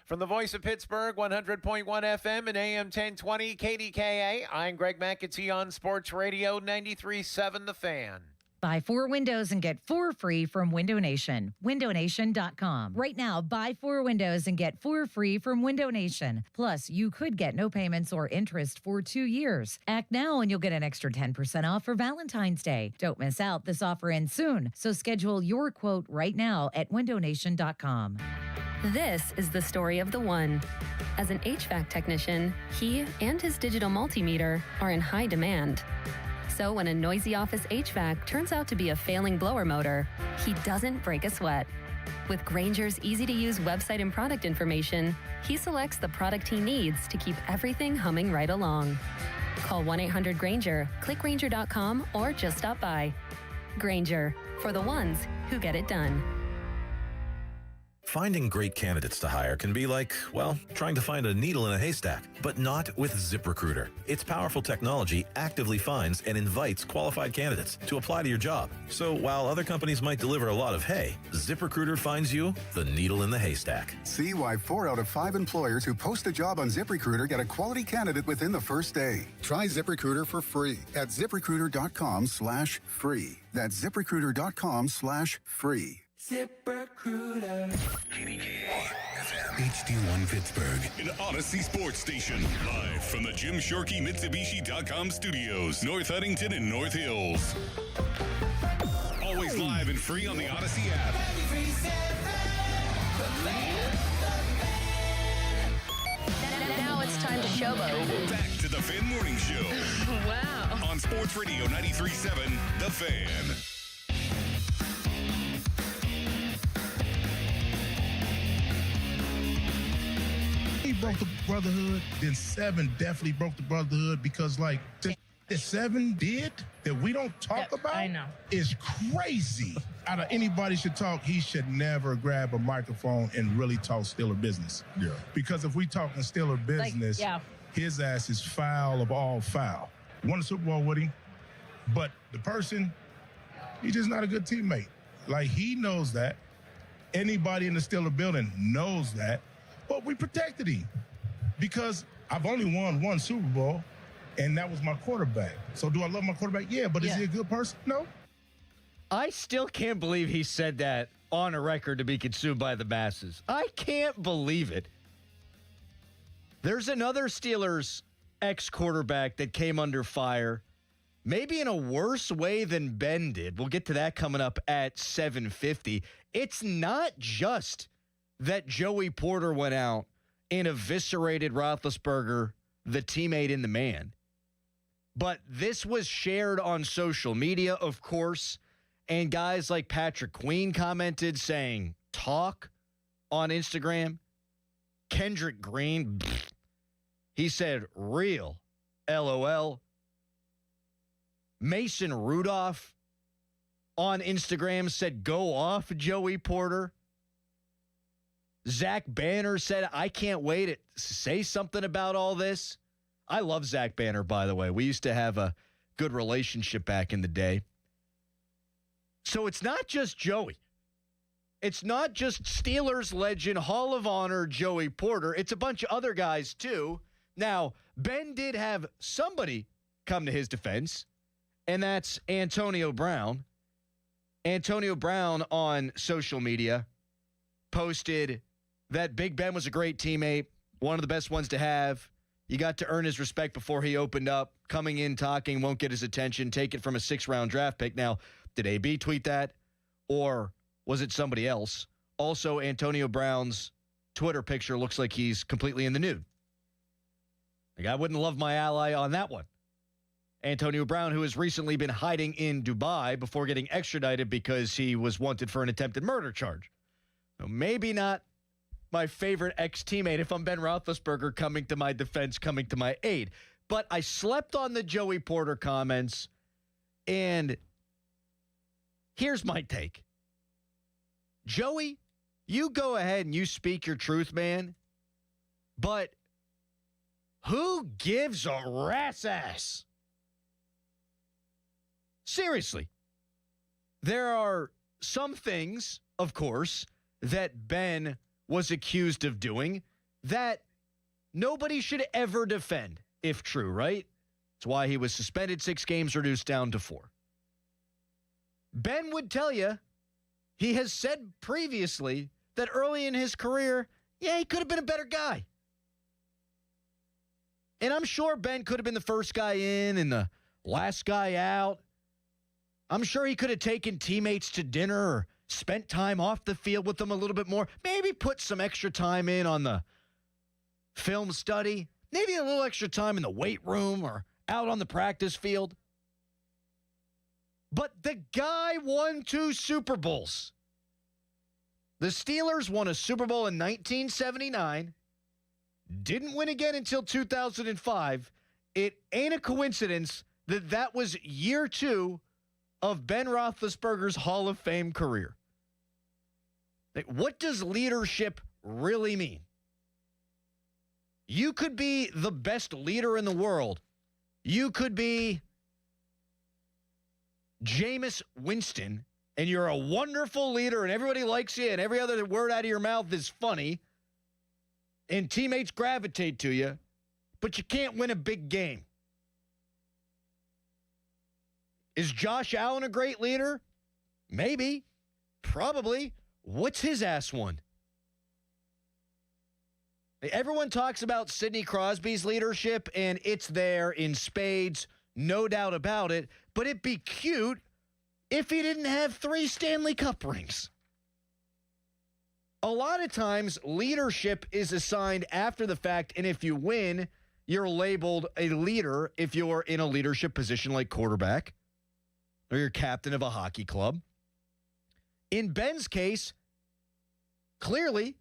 From the voice of Pittsburgh, 100.1 FM and AM 1020 KDKA, I'm Greg McAtee on Sports Radio 93.7 The Fan. Buy 4 windows and get 4 free from Window Nation. WindowNation.com. Right now, buy 4 windows and get 4 free from Window Nation. Plus, you could get no payments or interest for 2 years. Act now and you'll get an extra 10% off for Valentine's Day. Don't miss out. This offer ends soon. So schedule your quote right now at WindowNation.com. This is the story of the one. As an HVAC technician, he and his digital multimeter are in high demand. So when a noisy office HVAC turns out to be a failing blower motor, he doesn't break a sweat. With Grainger's easy-to-use website and product information, he selects the product he needs to keep everything humming right along. Call 1-800-GRAINGER, click Grainger.com, or just stop by. Grainger, for the ones who get it done. Finding great candidates to hire can be like, well, trying to find a needle in a haystack, but not with ZipRecruiter. Its powerful technology actively finds and invites qualified candidates to apply to your job. So while other companies might deliver a lot of hay, ZipRecruiter finds you the needle in the haystack. See why 4 out of 5 employers who post a job on ZipRecruiter get a quality candidate within the first day. Try ZipRecruiter for free at ZipRecruiter.com/free. That's ZipRecruiter.com/free. ZipRecruiter. HD1 Pittsburgh, an Odyssey Sports Station. Live from the Jim Shorkey Mitsubishi.com studios, North Huntington and North Hills. Always live and free on the Odyssey app. Now it's time to showboat. Back to the Fan Morning Show. Wow. On Sports Radio 93.7, The Fan. Broke the brotherhood, then 7 definitely broke the brotherhood because, like, the 7 did that we don't talk about I know. is crazy. Out of anybody should talk, he should never grab a microphone and really talk Steeler business. Yeah. Because if we talking Steeler business, his ass is foul of all foul. Won the Super Bowl with him, but the person, he's just not a good teammate. Like, he knows that. Anybody in the Steeler building knows that. But we protected him because I've only won 1 Super Bowl, And that was my quarterback. So do I love my quarterback? Yeah, but is he a good person? No. I still can't believe he said that on a record to be consumed by the masses. I can't believe it. There's another Steelers ex-quarterback that came under fire, maybe in a worse way than Ben did. We'll get to that coming up at 7:50. It's not just that Joey Porter went out and eviscerated Roethlisberger, the teammate in the man. But this was shared on social media, of course, and guys like Patrick Queen commented saying, talk on Instagram. Kendrick Green, he said, real, LOL. Mason Rudolph on Instagram said, go off, Joey Porter. Zach Banner said, I can't wait to say something about all this. I love Zach Banner, by the way. We used to have a good relationship back in the day. So it's not just Joey. It's not just Steelers legend, Hall of Honor Joey Porter. It's a bunch of other guys, too. Now, Ben did have somebody come to his defense, and that's Antonio Brown. Antonio Brown on social media posted that Big Ben was a great teammate, one of the best ones to have. You got to earn his respect before he opened up. Coming in, talking, won't get his attention. Take it from a 6th-round draft pick. Now, did AB tweet that, or was it somebody else? Also, Antonio Brown's Twitter picture looks like he's completely in the nude. Like, I wouldn't love my ally on that one. Antonio Brown, who has recently been hiding in Dubai before getting extradited because he was wanted for an attempted murder charge. So maybe not my favorite ex-teammate if I'm Ben Roethlisberger coming to my defense, coming to my aid. But I slept on the Joey Porter comments, and here's my take. Joey, you go ahead and you speak your truth, man, but who gives a rat's ass? Seriously. There are some things, of course, that Ben was accused of doing that nobody should ever defend, if true, right? That's why he was suspended 6 games, reduced down to 4. Ben would tell you, he has said previously that early in his career, he could have been a better guy. And I'm sure Ben could have been the first guy in and the last guy out. I'm sure he could have taken teammates to dinner or spent time off the field with them a little bit more. Maybe put some extra time in on the film study. Maybe a little extra time in the weight room or out on the practice field. But the guy won 2 Super Bowls. The Steelers won a Super Bowl in 1979. Didn't win again until 2005. It ain't a coincidence that that was year 2 of Ben Roethlisberger's Hall of Fame career. Like, what does leadership really mean? You could be the best leader in the world. You could be Jameis Winston, and you're a wonderful leader, and everybody likes you, and every other word out of your mouth is funny, and teammates gravitate to you, but you can't win a big game. Is Josh Allen a great leader? Maybe. Probably. What's his ass won? Everyone talks about Sidney Crosby's leadership, and it's there in spades, no doubt about it, but it'd be cute if he didn't have 3 Stanley Cup rings. A lot of times, leadership is assigned after the fact, and if you win, you're labeled a leader if you're in a leadership position like quarterback or you're captain of a hockey club. In Ben's case, clearly,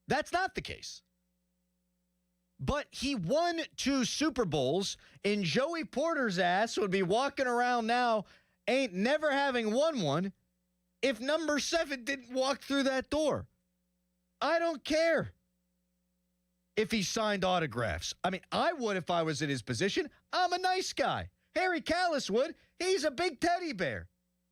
that's not the case. But he won 2 Super Bowls, and Joey Porter's ass would be walking around now, ain't never having won one, if number 7 didn't walk through that door. I don't care if he signed autographs. I mean, I would if I was in his position. I'm a nice guy. Harry Callis would. He's a big teddy bear.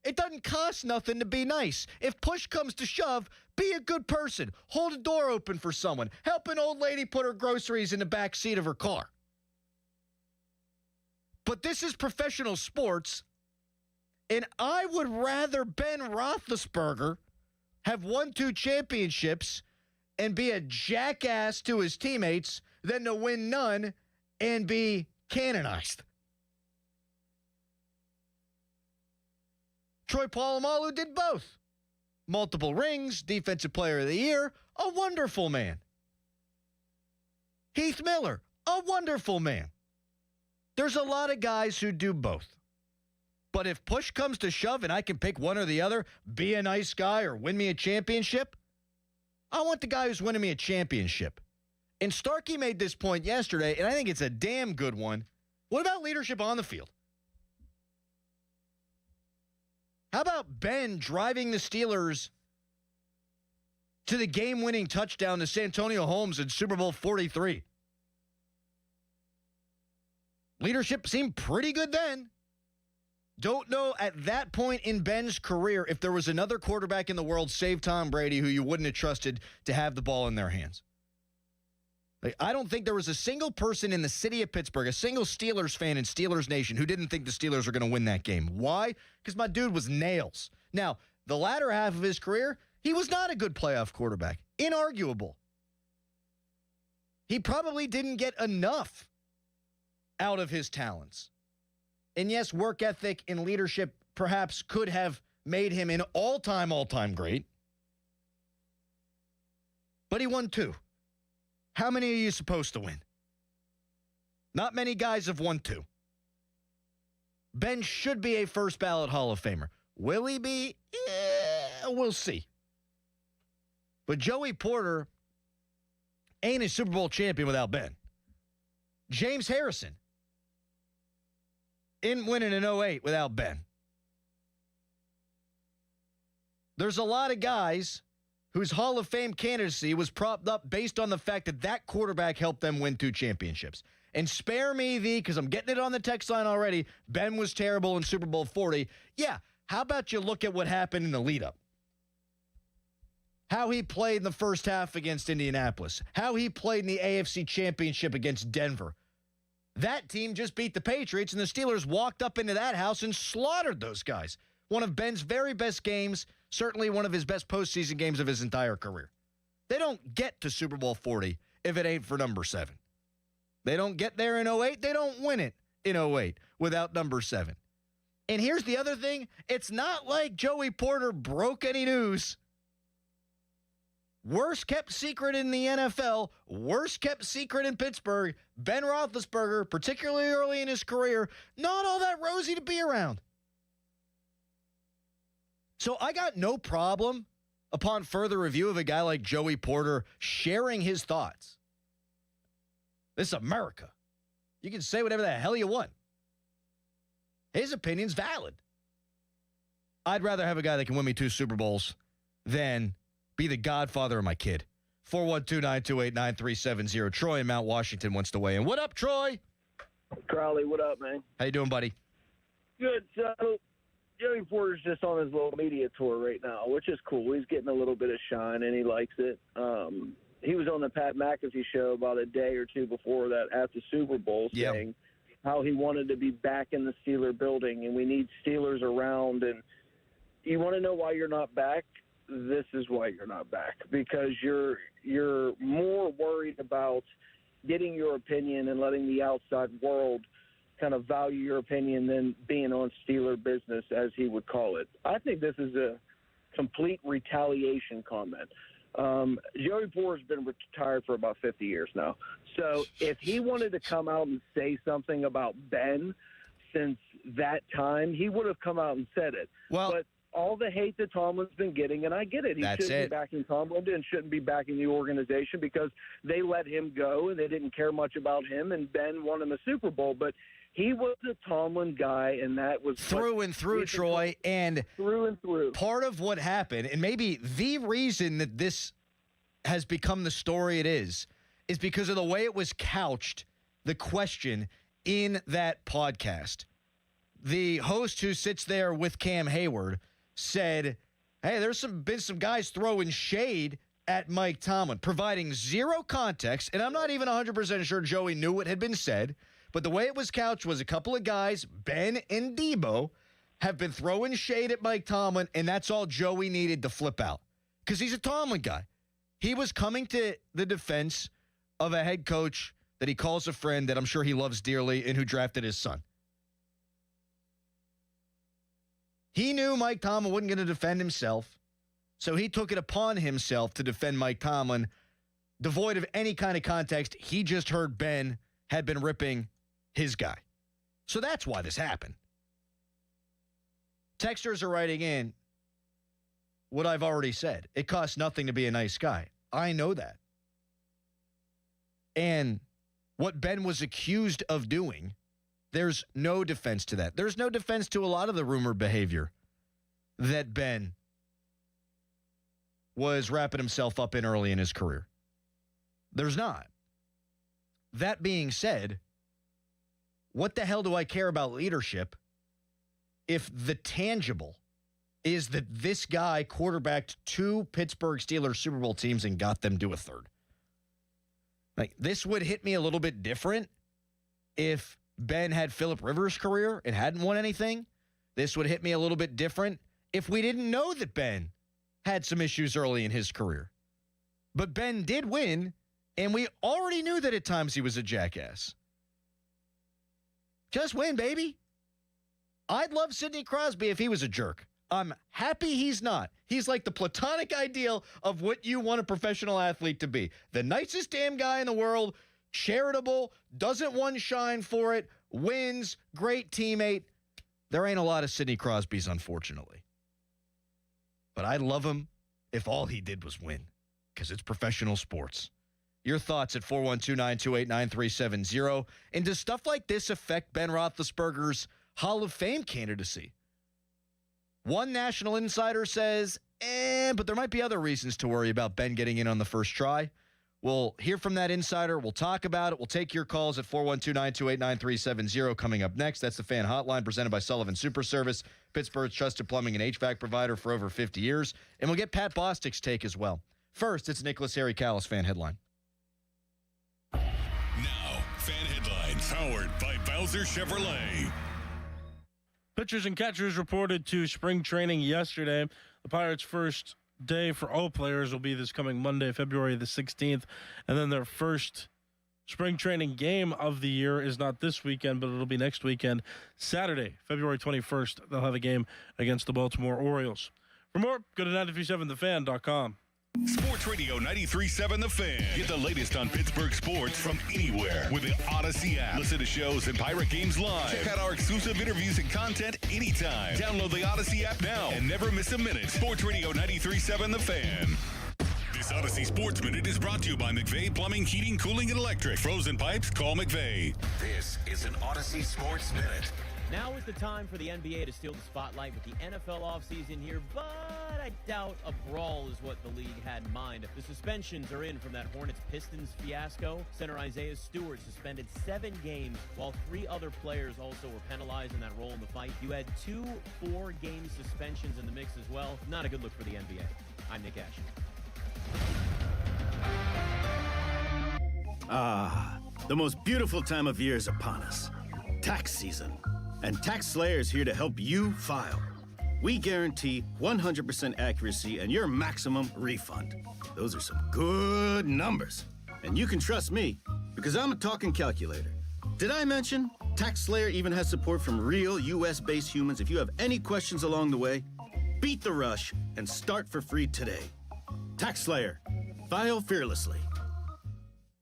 It doesn't cost nothing to be nice. If push comes to shove, be a good person. Hold a door open for someone. Help an old lady put her groceries in the back seat of her car. But this is professional sports, and I would rather Ben Roethlisberger have won 2 championships and be a jackass to his teammates than to win none and be canonized. Troy Polamalu did both. Multiple rings, Defensive Player of the Year, a wonderful man. Heath Miller, a wonderful man. There's a lot of guys who do both. But if push comes to shove and I can pick one or the other, be a nice guy or win me a championship, I want the guy who's winning me a championship. And Starkey made this point yesterday, and I think it's a damn good one. What about leadership on the field? How about Ben driving the Steelers to the game-winning touchdown to Santonio Holmes in Super Bowl 43? Leadership seemed pretty good then. Don't know at that point in Ben's career if there was another quarterback in the world, save Tom Brady, who you wouldn't have trusted to have the ball in their hands. I don't think there was a single person in the city of Pittsburgh, a single Steelers fan in Steelers Nation, who didn't think the Steelers were going to win that game. Why? Because my dude was nails. Now, the latter half of his career, he was not a good playoff quarterback. Inarguable. He probably didn't get enough out of his talents. And yes, work ethic and leadership perhaps could have made him an all-time great. But he won 2. How many are you supposed to win? Not many guys have won 2. Ben should be a first ballot Hall of Famer. Will he be? We'll see. But Joey Porter ain't a Super Bowl champion without Ben. James Harrison isn't winning in 08 without Ben. There's a lot of guys whose Hall of Fame candidacy was propped up based on the fact that that quarterback helped them win 2 championships. And spare me because I'm getting it on the text line already, Ben was terrible in Super Bowl 40. Yeah, how about you look at what happened in the lead-up? How he played in the first half against Indianapolis. How he played in the AFC Championship against Denver. That team just beat the Patriots, and the Steelers walked up into that house and slaughtered those guys. One of Ben's very best games, certainly one of his best postseason games of his entire career. They don't get to Super Bowl 40 if it ain't for number 7. They don't get there in 08. They don't win it in 08 without number 7. And here's the other thing. It's not like Joey Porter broke any news. Worst kept secret in the NFL, worst kept secret in Pittsburgh, Ben Roethlisberger, particularly early in his career, not all that rosy to be around. So I got no problem upon further review of a guy like Joey Porter sharing his thoughts. This is America. You can say whatever the hell you want. His opinion's valid. I'd rather have a guy that can win me 2 Super Bowls than be the godfather of my kid. 412-928-9370. Troy in Mount Washington wants to weigh in. What up, Troy? Crowley, what up, man? How you doing, buddy? Good. So, Joey Porter's just on his little media tour right now, which is cool. He's getting a little bit of shine, and he likes it. He was on the Pat McAfee show about a day or 2 before that at the Super Bowl saying how he wanted to be back in the Steeler building, and we need Steelers around. And you want to know why you're not back? This is why you're not back, because you're more worried about getting your opinion and letting the outside world kind of value your opinion than being on Steeler business, as he would call it. I think this is a complete retaliation comment. Joey Porter's been retired for about 50 years now. So if he wanted to come out and say something about Ben since that time, he would have come out and said it. Well, but all the hate that Tomlin's been getting, and I get it. He shouldn't be backing Tomlin and shouldn't be backing the organization because they let him go and they didn't care much about him, and Ben won him a Super Bowl. But he was a Tomlin guy, and that was through and through, Troy. And through and through. Part of what happened, and maybe the reason that this has become the story it is because of the way it was couched, the question in that podcast. The host who sits there with Cam Hayward said, hey, there's been some guys throwing shade at Mike Tomlin, providing zero context, and I'm not even 100% sure Joey knew what had been said, but the way it was couched was a couple of guys, Ben and Debo, have been throwing shade at Mike Tomlin, and that's all Joey needed to flip out. Because he's a Tomlin guy. He was coming to the defense of a head coach that he calls a friend that I'm sure he loves dearly and who drafted his son. He knew Mike Tomlin wasn't going to defend himself, so he took it upon himself to defend Mike Tomlin, devoid of any kind of context. He just heard Ben had been ripping his guy. So that's why this happened. Texters are writing in what I've already said. It costs nothing to be a nice guy. I know that. And what Ben was accused of doing, there's no defense to that. There's no defense to a lot of the rumored behavior that Ben was wrapping himself up in early in his career. There's not. That being said, what the hell do I care about leadership if the tangible is that this guy quarterbacked 2 Pittsburgh Steelers Super Bowl teams and got them to a third? Like, this would hit me a little bit different if Ben had Phillip Rivers' career and hadn't won anything. This would hit me a little bit different if we didn't know that Ben had some issues early in his career. But Ben did win, and we already knew that at times he was a jackass. Just win, baby. I'd love Sidney Crosby if he was a jerk. I'm happy he's not. He's like the platonic ideal of what you want a professional athlete to be. The nicest damn guy in the world, charitable, doesn't one shine for it, wins, great teammate. There ain't a lot of Sidney Crosbys, unfortunately. But I'd love him if all he did was win, because it's professional sports. Your thoughts at 412-928-9370. And does stuff like this affect Ben Roethlisberger's Hall of Fame candidacy? One national insider says, but there might be other reasons to worry about Ben getting in on the first try. We'll hear from that insider. We'll talk about it. We'll take your calls at 412-928-9370 coming up next. That's the Fan Hotline presented by Sullivan Super Service, Pittsburgh's trusted plumbing and HVAC provider for over 50 years. And we'll get Pat Bostic's take as well. First, it's Nicholas Harry Callis Fan Headline. Now, Fan Headlines, powered by Bowser Chevrolet. Pitchers and catchers reported to spring training yesterday. The Pirates' first day for all players will be this coming Monday, February the 16th. And then their first spring training game of the year is not this weekend, but it'll be next weekend, Saturday, February 21st. They'll have a game against the Baltimore Orioles. For more, go to 937thefan.com. Sports Radio 93.7 The Fan. Get the latest on Pittsburgh sports from anywhere with the Odyssey app. Listen to shows and Pirate games live. Check out our exclusive interviews and content anytime. Download the Odyssey app now and never miss a minute. Sports Radio 93.7 The Fan. This Odyssey Sports Minute is brought to you by McVeigh Plumbing, Heating, Cooling, and Electric. Frozen pipes? Call McVeigh. This is an Odyssey Sports Minute. Now is the time for the NBA to steal the spotlight with the NFL offseason here, but I doubt a brawl is what the league had in mind. The suspensions are in from that Hornets-Pistons fiasco. Center Isaiah Stewart suspended 7 games, while 3 other players also were penalized in that role in the fight. You had 2 4-game suspensions in the mix as well. Not a good look for the NBA. I'm Nick Asher. The most beautiful time of year is upon us. Tax season. And Tax Slayer is here to help you file. We guarantee 100% accuracy and your maximum refund. Those are some good numbers. And you can trust me, because I'm a talking calculator. Did I mention Tax Slayer even has support from real US-based humans? If you have any questions along the way, beat the rush and start for free today. Tax Slayer. File fearlessly.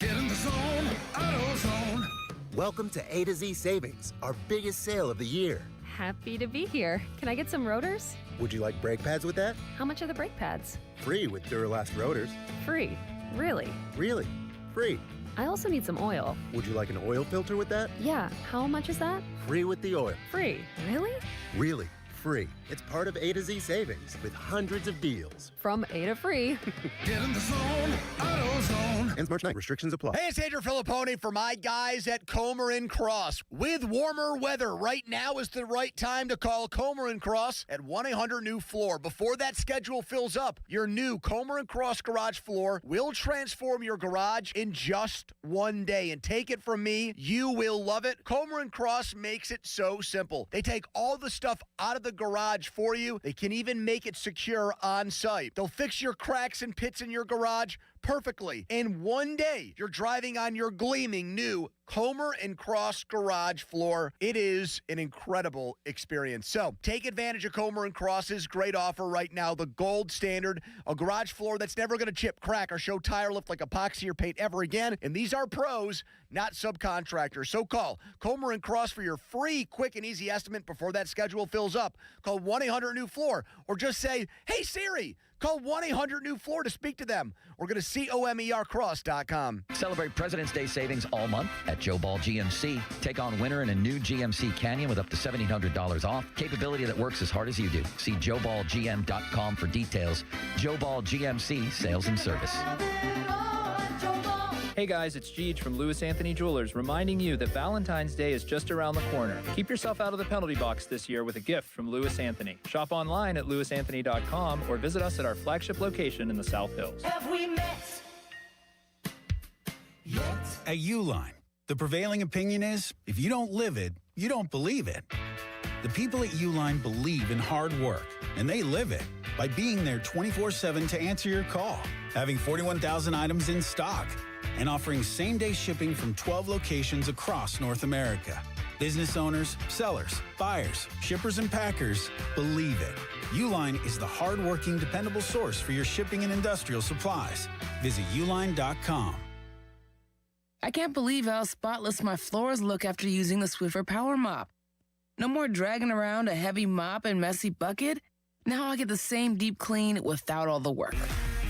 Get in the zone, AutoZone. Welcome to A to Z Savings, our biggest sale of the year. Happy to be here. Can I get some rotors? Would you like brake pads with that? How much are the brake pads? Free with Duralast rotors. Free. Really? Really? Free. I also need some oil. Would you like an oil filter with that? Yeah. How much is that? Free with the oil. Free. Really? Really. free. It's part of A to Z savings with hundreds of deals. From A to free. Get in the zone, AutoZone. Ends March 9. Restrictions apply. Hey, it's Andrew Filippone for my guys at Comer & Cross. With warmer weather, right now is the right time to call Comer & Cross at 1-800-NEW-FLOOR. Before that schedule fills up, your new Comer & Cross garage floor will transform your garage in just one day. And take it from me, you will love it. Comer & Cross makes it so simple. They take all the stuff out of the garage for you. They can even make it secure on site. They'll fix your cracks and pits in your garage perfectly. In one day, you're driving on your gleaming new Comer & Cross garage floor. It is an incredible experience. So take advantage of Comer & Cross's great offer right now, the gold standard, a garage floor that's never going to chip, crack, or show tire lift like epoxy or paint ever again. And these are pros, not subcontractors. So call Comer & Cross for your free, quick, and easy estimate before that schedule fills up. Call 1-800-NEW-FLOOR or just say, hey, Siri. Call 1-800-NEW-FLOOR to speak to them or go to COMERcross.com. Celebrate President's Day savings all month at Joe Ball GMC. Take on winter in a new GMC Canyon with up to $1,700 off. Capability that works as hard as you do. See JoeBallGM.com for details. Joe Ball GMC Sales and Service. Hey guys, it's Jeej from Lewis Anthony Jewelers, reminding you that Valentine's Day is just around the corner. Keep yourself out of the penalty box this year with a gift from Lewis Anthony. Shop online at lewisanthony.com or visit us at our flagship location in the South Hills. Have we met yet? At Uline, the prevailing opinion is, if you don't live it, you don't believe it. The people at Uline believe in hard work, and they live it by being there 24/7 to answer your call, having 41,000 items in stock, and offering same-day shipping from 12 locations across North America. Business owners, sellers, buyers, shippers, and packers believe it. Uline is the hard-working, dependable source for your shipping and industrial supplies. Visit uline.com. I can't believe how spotless my floors look after using the Swiffer Power Mop. No more dragging around a heavy mop and messy bucket. Now I get the same deep clean without all the work.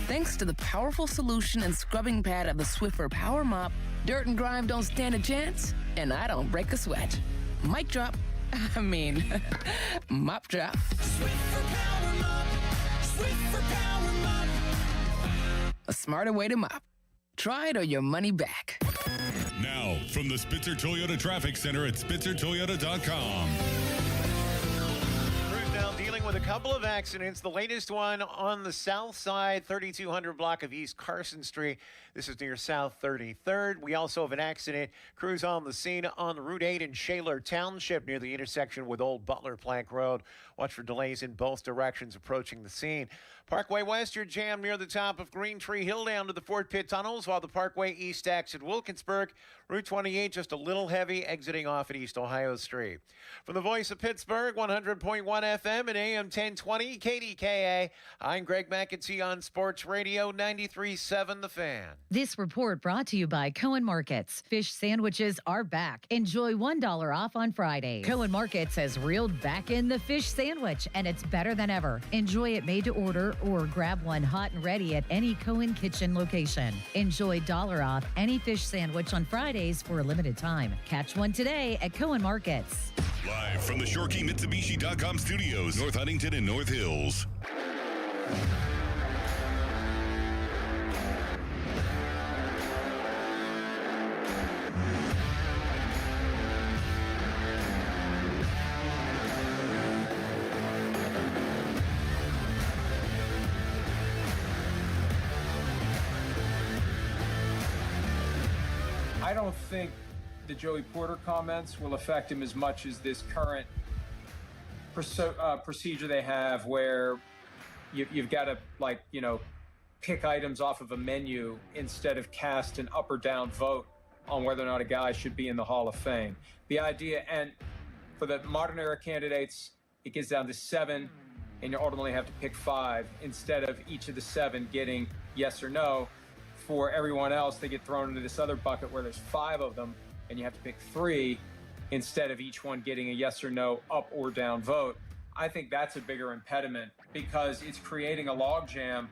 Thanks to the powerful solution and scrubbing pad of the Swiffer Power Mop, dirt and grime don't stand a chance, and I don't break a sweat. Mic drop. I mean, mop drop. Swiffer Power Mop. Swiffer Power Mop. A smarter way to mop. Try it or your money back. Now, from the Spitzer Toyota Traffic Center at SpitzerToyota.com. Now dealing with a couple of accidents. The latest one on the south side, 3200 block of East Carson Street. This is near South 33rd. We also have an accident. Crews on the scene on Route 8 in Shaler Township near the intersection with Old Butler Plank Road. Watch for delays in both directions approaching the scene. Parkway West, you're jammed near the top of Green Tree Hill down to the Fort Pitt tunnels, while the Parkway East exit Wilkinsburg. Route 28 just a little heavy exiting off at East Ohio Street. From the voice of Pittsburgh, 100.1 FM and AM 1020 KDKA, I'm Greg McAtee on Sports Radio 93.7 The Fan. This report brought to you by Cohen Markets. Fish sandwiches are back. Enjoy $1 off on Friday. Cohen Markets has reeled back in the fish sandwich, and it's better than ever. Enjoy it made to order or grab one hot and ready at any Cohen Kitchen location. Enjoy $1 off any fish sandwich on Fridays for a limited time. Catch one today at Cohen Markets. Live from the ShoreKeyMitsubishi.com studios, North Huntington and North Hills. I don't think the Joey Porter comments will affect him as much as this current procedure they have where you've got to, like, you know, pick items off of a menu instead of cast an up or down vote on whether or not a guy should be in the Hall of Fame. The idea, and for the modern era candidates, it gets down to 7, and you ultimately have to pick 5 instead of each of the 7 getting yes or no. For everyone else, they get thrown into this other bucket where there's 5 of them, and you have to pick 3 instead of each one getting a yes or no, up or down vote. I think that's a bigger impediment because it's creating a logjam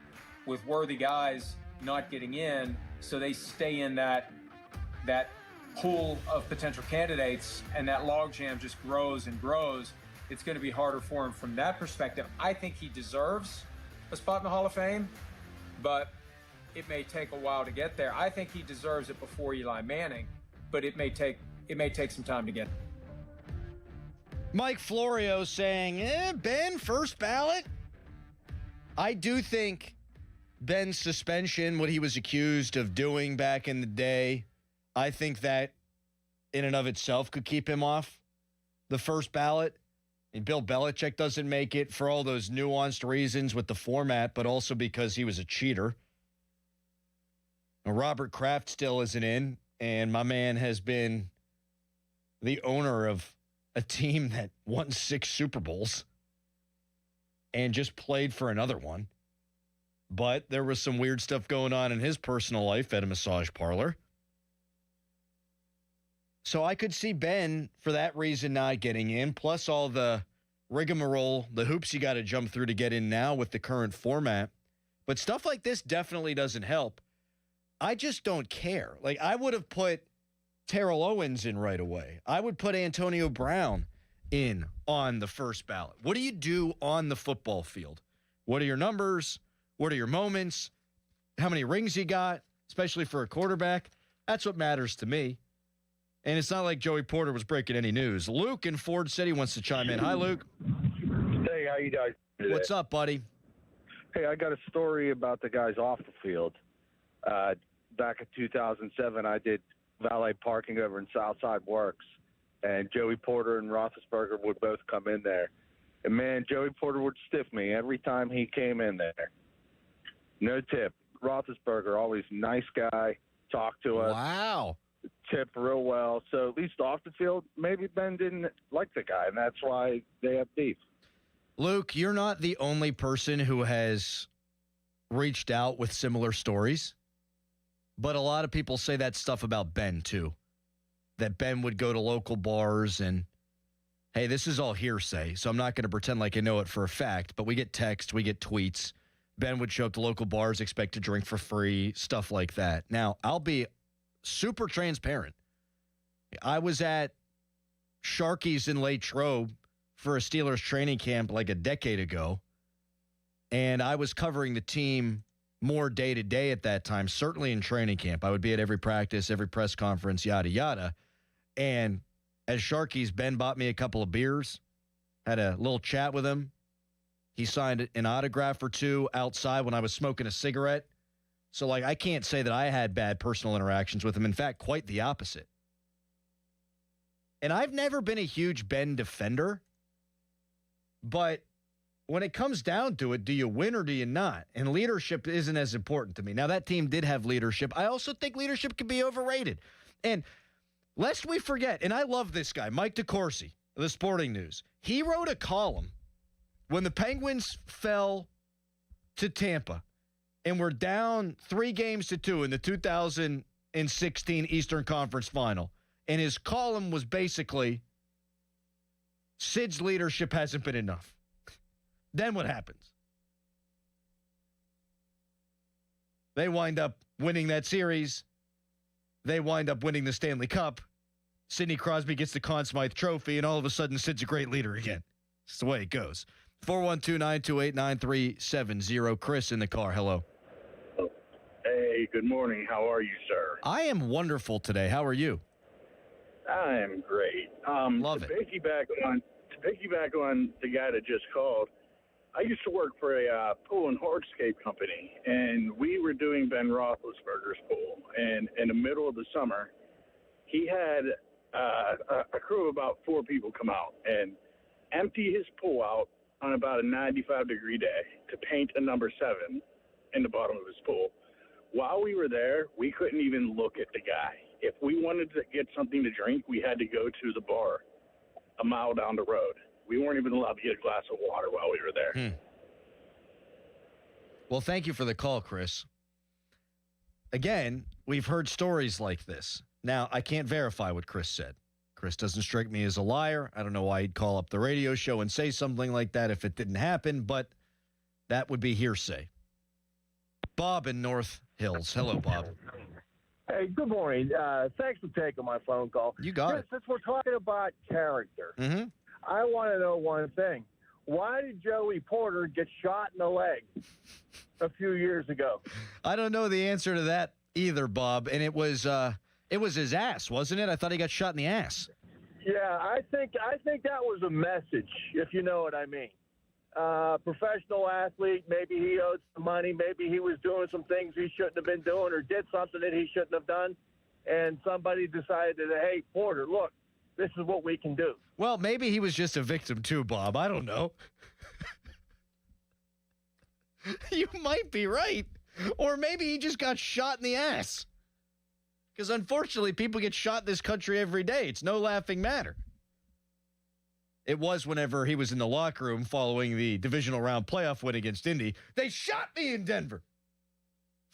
with worthy guys not getting in, so they stay in that pool of potential candidates, and that logjam just grows and grows. it's going to be harder for him from that perspective. I think he deserves a spot in the Hall of Fame, but it may take a while to get there. I think he deserves it before Eli Manning, but it may take some time to get there. Mike Florio saying, Ben, first ballot? I do think Ben's suspension, what he was accused of doing back in the day, I think that in and of itself could keep him off the first ballot. And Bill Belichick doesn't make it for all those nuanced reasons with the format, but also because he was a cheater. Now, Robert Kraft still isn't in, and my man has been the owner of a team that won 6 Super Bowls and just played for another one. But there was some weird stuff going on in his personal life at a massage parlor. So I could see Ben, for that reason, not getting in, plus all the rigmarole, the hoops you got to jump through to get in now with the current format. But stuff like this definitely doesn't help. I just don't care. Like, I would have put Terrell Owens in right away. I would put Antonio Brown in on the first ballot. What do you do on the football field? What are your numbers? What are your moments? How many rings you got, especially for a quarterback? That's what matters to me. And it's not like Joey Porter was breaking any news. Luke in Ford City wants to chime in. Hi, Luke. Hey, how you guys doing? What's up, buddy? Hey, I got a story about the guys off the field. Back in 2007, I did valet parking over in Southside Works, and Joey Porter and Roethlisberger would both come in there. And, man, Joey Porter would stiff me every time he came in there. No tip. Roethlisberger, always nice guy, talk to us. Wow. Tip real well. So at least off the field, maybe Ben didn't like the guy, and that's why they have beef. Luke, you're not the only person who has reached out with similar stories, but a lot of people say that stuff about Ben, too, that Ben would go to local bars and, hey, this is all hearsay, so I'm not going to pretend like I know it for a fact, but we get texts, we get tweets. Ben would show up to local bars, expect to drink for free, stuff like that. Now, I'll be super transparent. I was at Sharky's in Latrobe for a Steelers training camp like a decade ago, and I was covering the team more day to day at that time, certainly in training camp. I would be at every practice, every press conference, yada, yada. And at Sharky's, Ben bought me a couple of beers, had a little chat with him. He signed an autograph or two outside when I was smoking a cigarette. So, like, I can't say that I had bad personal interactions with him. In fact, quite the opposite. And I've never been a huge Ben defender. But when it comes down to it, do you win or do you not? And leadership isn't as important to me. Now, that team did have leadership. I also think leadership can be overrated. And lest we forget, and I love this guy, Mike DeCourcy, of the Sporting News. He wrote a column when the Penguins fell to Tampa and were down 3-2 in the 2016 Eastern Conference Final. And his column was basically, Sid's leadership hasn't been enough. Then what happens? They wind up winning that series. They wind up winning the Stanley Cup. Sidney Crosby gets the Conn Smythe Trophy, and all of a sudden, Sid's a great leader again. That's the way it goes. 412-928-9370. Chris in the car. Hello. Hey, good morning. How are you, sir? I am wonderful today. How are you? I am great. Love it. To piggyback on the guy that just called, I used to work for a pool and hardscape company, and we were doing Ben Roethlisberger's pool. And in the middle of the summer, he had a crew of about 4 people come out and empty his pool out on about a 95-degree day to paint a number 7 in the bottom of his pool. While we were there, we couldn't even look at the guy. If we wanted to get something to drink, we had to go to the bar a mile down the road. We weren't even allowed to get a glass of water while we were there. Well, thank you for the call, Chris. Again, we've heard stories like this. Now, I can't verify what Chris said. Chris doesn't strike me as a liar. I don't know why he'd call up the radio show and say something like that if it didn't happen, but that would be hearsay. Bob in North Hills. Hello, Bob. Hey, good morning. Thanks for taking my phone call. You got it. Since we're talking about character, I want to know one thing. Why did Joey Porter get shot in the leg a few years ago? I don't know the answer to that either, Bob. And it was his ass, wasn't it? I thought he got shot in the ass. Yeah, I think that was a message, if you know what I mean. Professional athlete, maybe he owed some money, maybe he was doing some things he shouldn't have been doing or did something that he shouldn't have done, and somebody decided, hey, Porter, look, this is what we can do. Well, maybe he was just a victim too, Bob. I don't know. You might be right. Or maybe he just got shot in the ass. Because unfortunately, people get shot in this country every day. It's no laughing matter. It was whenever he was in the locker room following the divisional round playoff win against Indy. They shot me in Denver.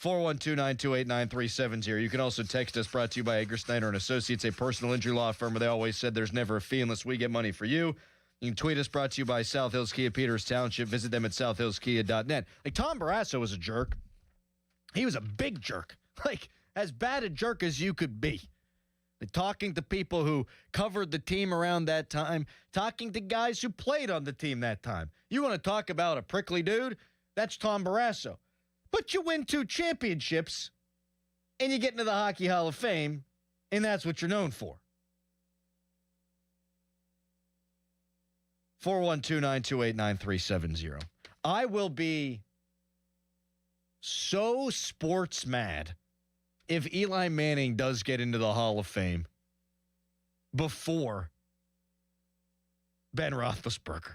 412-928-9370. You can also text us, brought to you by Edgar Snyder & Associates, a personal injury law firm where they always said there's never a fee unless we get money for you. You can tweet us, brought to you by South Hills Kia Peters Township. Visit them at southhillskia.net. Like, Tom Barrasso was a jerk. He was a big jerk. Like, as bad a jerk as you could be. Like, talking to people who covered the team around that time, talking to guys who played on the team that time. You want to talk about a prickly dude? That's Tom Barrasso. But you win 2 championships, and you get into the Hockey Hall of Fame, and that's what you're known for. 412-928-9370. I will be so sports mad if Eli Manning does get into the Hall of Fame before Ben Roethlisberger.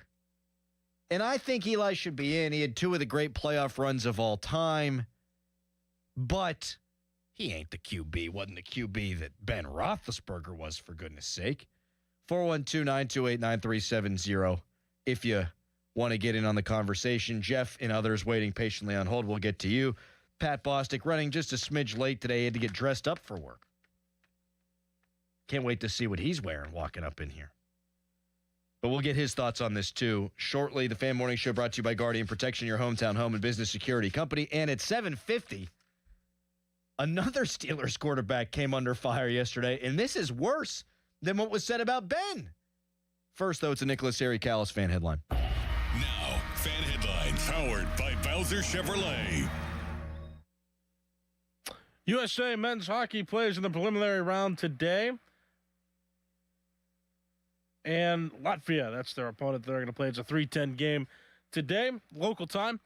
And I think Eli should be in. He had 2 of the great playoff runs of all time. But he ain't the QB. Wasn't the QB that Ben Roethlisberger was, for goodness sake. 412-928-9370. If you want to get in on the conversation. Jeff and others waiting patiently on hold. We'll get to you. Pat Bostic running just a smidge late today. He had to get dressed up for work. Can't wait to see what he's wearing walking up in here. But we'll get his thoughts on this, too. Shortly, the Fan Morning Show brought to you by Guardian Protection, your hometown home and business security company. And at 7:50, another Steelers quarterback came under fire yesterday, and this is worse than what was said about Ben. First, though, it's a Nicholas Harry Callis fan headline. Now, fan headlines powered by Bowser Chevrolet. USA men's hockey plays in the preliminary round today. And Latvia, that's their opponent they're going to play. It's a 3:10 game today, local time.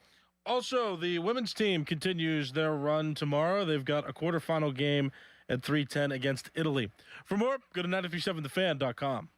Also, the women's team continues their run tomorrow. They've got a quarterfinal game at 3:10 against Italy. For more, go to 937thefan.com.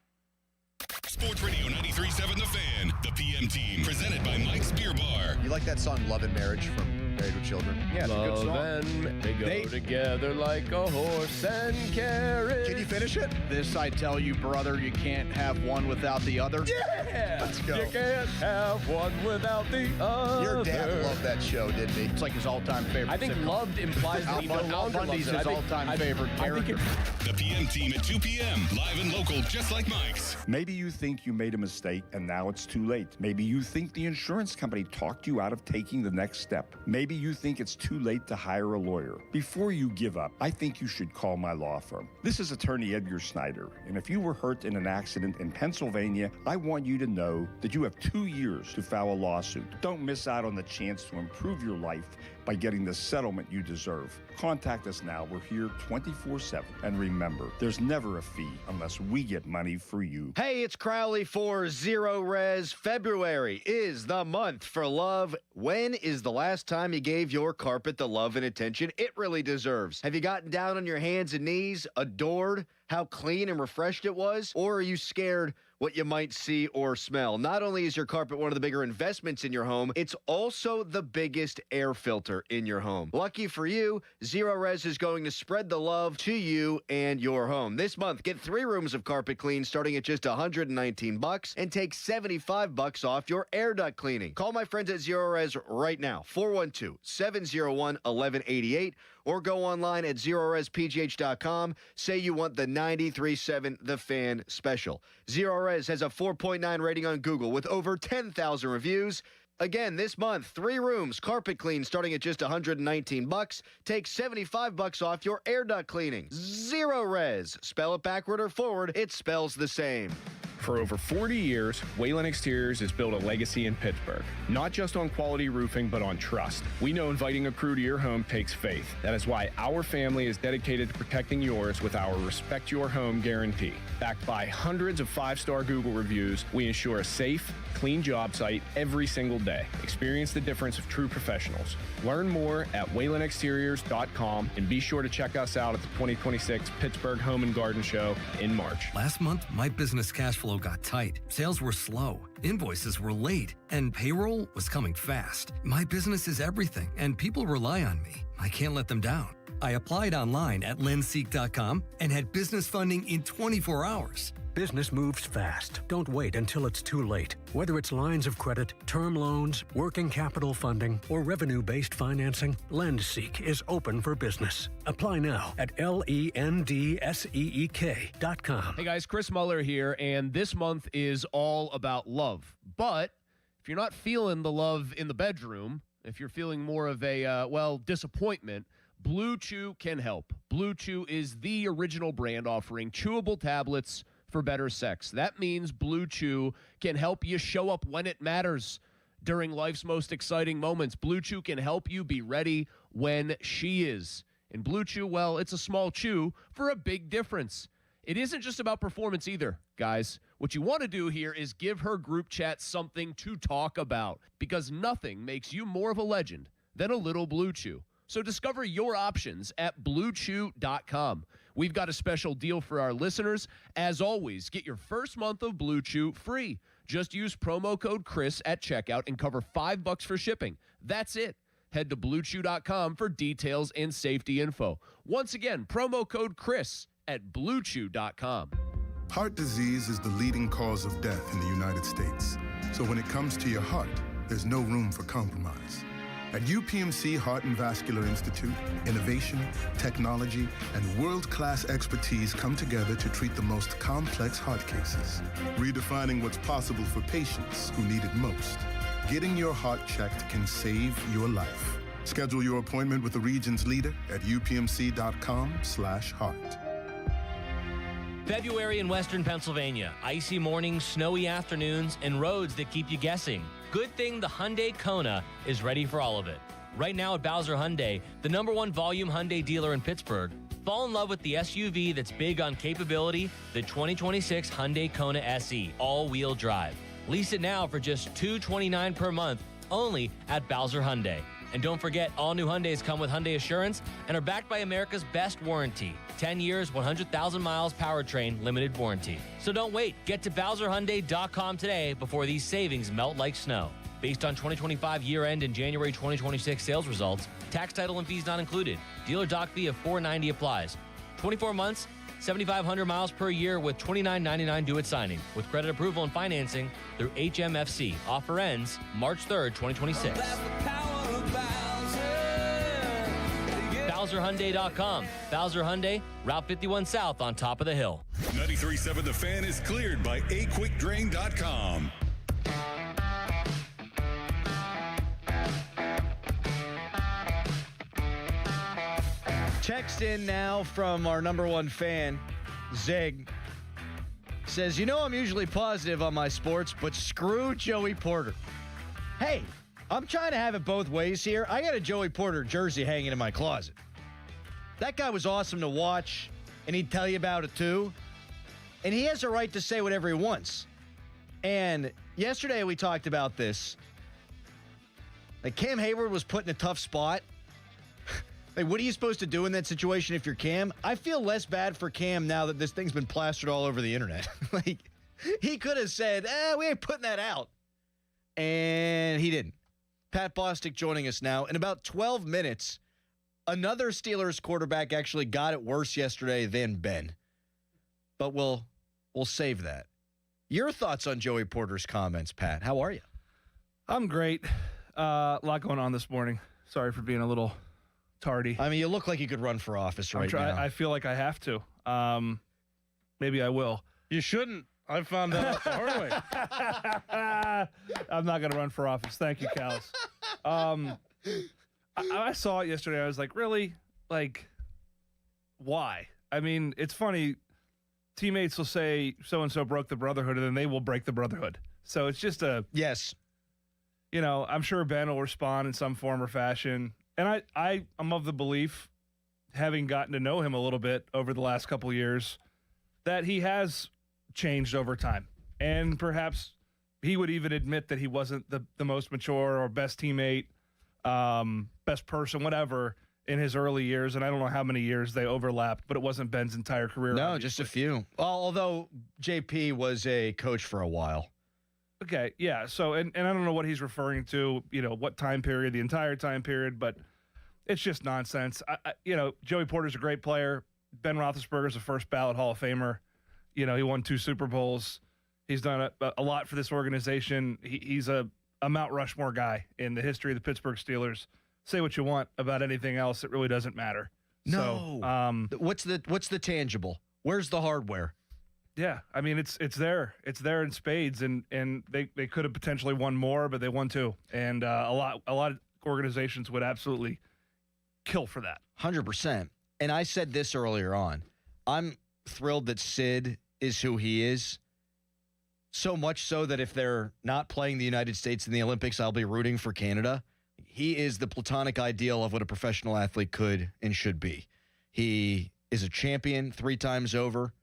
Sports Radio 93.7 The Fan, the PM team, presented by Mike's Beer Bar. You like that song Love and Marriage from Married with Children? Yeah, it's a good song. And they go together like a horse and carriage. Can you finish it? This I tell you, brother, you can't have one without the other. Yeah! Let's go. You can't have one without the other. Your dad loved that show, didn't he? It's like his all-time favorite. I think sitcom. loved implies that he no Al longer Bundy's loves it. his all-time favorite character. The PM team at 2 p.m., live and local, just like Mike's. Maybe you think you made a mistake and now it's too late. Maybe you think the insurance company talked you out of taking the next step. Maybe you think it's too late to hire a lawyer. Before you give up, I think you should call my law firm. This is attorney Edgar Snyder, and if you were hurt in an accident in Pennsylvania, I want you to know that you have 2 years to file a lawsuit. Don't miss out on the chance to improve your life by getting the settlement you deserve. Contact us now. We're here 24/7. And remember, there's never a fee unless we get money for you. Hey, it's Crowley for Zero Res. February is the month for love. When is the last time you gave your carpet the love and attention it really deserves? Have you gotten down on your hands and knees, adored how clean and refreshed it was? Or are you scared what you might see or smell? Not only is your carpet one of the bigger investments in your home, it's also the biggest air filter in your home. Lucky for you, Zero Res is going to spread the love to you and your home. This month, get 3 rooms of carpet clean starting at just $119 and take $75 off your air duct cleaning. Call my friends at Zero Res right now, 412-701-1188, or go online at ZeroResPGH.com. Say you want the 93.7 The Fan special. Zero Res has a 4.9 rating on Google with over 10,000 reviews. Again, this month, 3 rooms, carpet clean starting at just $119. Take $75 off your air duct cleaning. Zero Res. Spell it backward or forward, it spells the same. For over 40 years, Wayland Exteriors has built a legacy in Pittsburgh, not just on quality roofing, but on trust. We know inviting a crew to your home takes faith. That is why our family is dedicated to protecting yours with our Respect Your Home guarantee. Backed by hundreds of 5-star Google reviews, we ensure a safe, clean job site every single day. Experience the difference of true professionals. Learn more at waylandexteriors.com and be sure to check us out at the 2026 Pittsburgh Home and Garden Show in March. Last month, my business cash flow got tight. Sales were slow, invoices were late, and payroll was coming fast. My business is everything, and people rely on me. I can't let them down. I applied online at lendseek.com and had business funding in 24 hours. Business moves fast. Don't wait until it's too late. Whether it's lines of credit, term loans, working capital funding, or revenue-based financing, LendSeek is open for business. Apply now at lendseek.com. Hey guys, Chris Muller here, and this month is all about love. But if you're not feeling the love in the bedroom, if you're feeling more of a, disappointment, Blue Chew can help. Blue Chew is the original brand offering chewable tablets for better sex. That means Blue Chew can help you show up when it matters during life's most exciting moments. Blue Chew can help you be ready when she is. And Blue Chew, well, it's a small chew for a big difference. It isn't just about performance either, guys. What you want to do here is give her group chat something to talk about, because nothing makes you more of a legend than a little Blue Chew. So discover your options at BlueChew.com. We've got a special deal for our listeners. As always, get your first month of Blue Chew free. Just use promo code Chris at checkout and cover $5 for shipping. That's it. Head to BlueChew.com for details and safety info. Once again, promo code Chris at BlueChew.com. Heart disease is the leading cause of death in the United States. So when it comes to your heart, there's no room for compromise. At UPMC Heart and Vascular Institute, innovation, technology, and world-class expertise come together to treat the most complex heart cases, redefining what's possible for patients who need it most. Getting your heart checked can save your life. Schedule your appointment with the region's leader at upmc.com/heart. February in Western Pennsylvania. Icy mornings, snowy afternoons, and roads that keep you guessing. Good thing the Hyundai Kona is ready for all of it. Right now at Bowser Hyundai, the #1 volume Hyundai dealer in Pittsburgh, fall in love with the SUV that's big on capability, the 2026 Hyundai Kona SE, all-wheel drive. Lease it now for just $229 per month, only at Bowser Hyundai. And don't forget, all new Hyundais come with Hyundai Assurance and are backed by America's best warranty. 10 years, 100,000 miles powertrain limited warranty. So don't wait. Get to BowserHyundai.com today before these savings melt like snow. Based on 2025 year-end and January 2026 sales results, tax, title, and fees not included. Dealer doc fee of $490 applies. 24 months, 7,500 miles per year with $29.99 due at signing. With credit approval and financing through HMFC. Offer ends March 3rd, 2026. BowserHyundai.com. Bowser Hyundai, Route 51 South on top of the hill. 93.7 The Fan is cleared by aquickdrain.com. Text in now from our #1 fan, Zig. Says, I'm usually positive on my sports, but screw Joey Porter. Hey, I'm trying to have it both ways here. I got a Joey Porter jersey hanging in my closet. That guy was awesome to watch, and he'd tell you about it too. And he has a right to say whatever he wants. And yesterday we talked about this. Like, Cam Hayward was put in a tough spot. Like, what are you supposed to do in that situation if you're Cam? I feel less bad for Cam now that this thing's been plastered all over the internet. Like, he could have said, we ain't putting that out. And he didn't. Pat Bostic joining us now. In about 12 minutes, another Steelers quarterback actually got it worse yesterday than Ben. But we'll save that. Your thoughts on Joey Porter's comments, Pat? How are you? I'm great. A lot going on this morning. Sorry for being a little tardy. I mean, you look like you could run for office right now. I feel like I have to. Maybe I will. You shouldn't. I found that out the hard way. I'm not going to run for office. Thank you, Callis. I saw it yesterday. I was like, really? Like, why? I mean, it's funny. teammates will say so-and-so broke the brotherhood, and then they will break the brotherhood. So it's just yes. I'm sure Ben will respond in some form or fashion. And I'm of the belief, having gotten to know him a little bit over the last couple of years, that he has changed over time. And perhaps he would even admit that he wasn't the most mature or best teammate, best person, whatever, in his early years. And I don't know how many years they overlapped, but it wasn't Ben's entire career. No, just a few. Well, although JP was a coach for a while. Okay, yeah. So, and I don't know what he's referring to, what time period, the entire time period, but it's just nonsense. Joey Porter's a great player. Ben Roethlisberger's a first ballot Hall of Famer. He won 2 Super Bowls. He's done a lot for this organization. He's a Mount Rushmore guy in the history of the Pittsburgh Steelers. Say what you want about anything else, it really doesn't matter. No. So, what's the tangible? Where's the hardware? Yeah, I mean it's there. It's there in spades, and they could have potentially won more, but they won 2. And a lot of organizations would absolutely kill for that. 100%. And I said this earlier on. I'm thrilled that Sid is who he is. So much so that if they're not playing the United States in the Olympics, I'll be rooting for Canada. He is the platonic ideal of what a professional athlete could and should be. He is a champion 3 times over.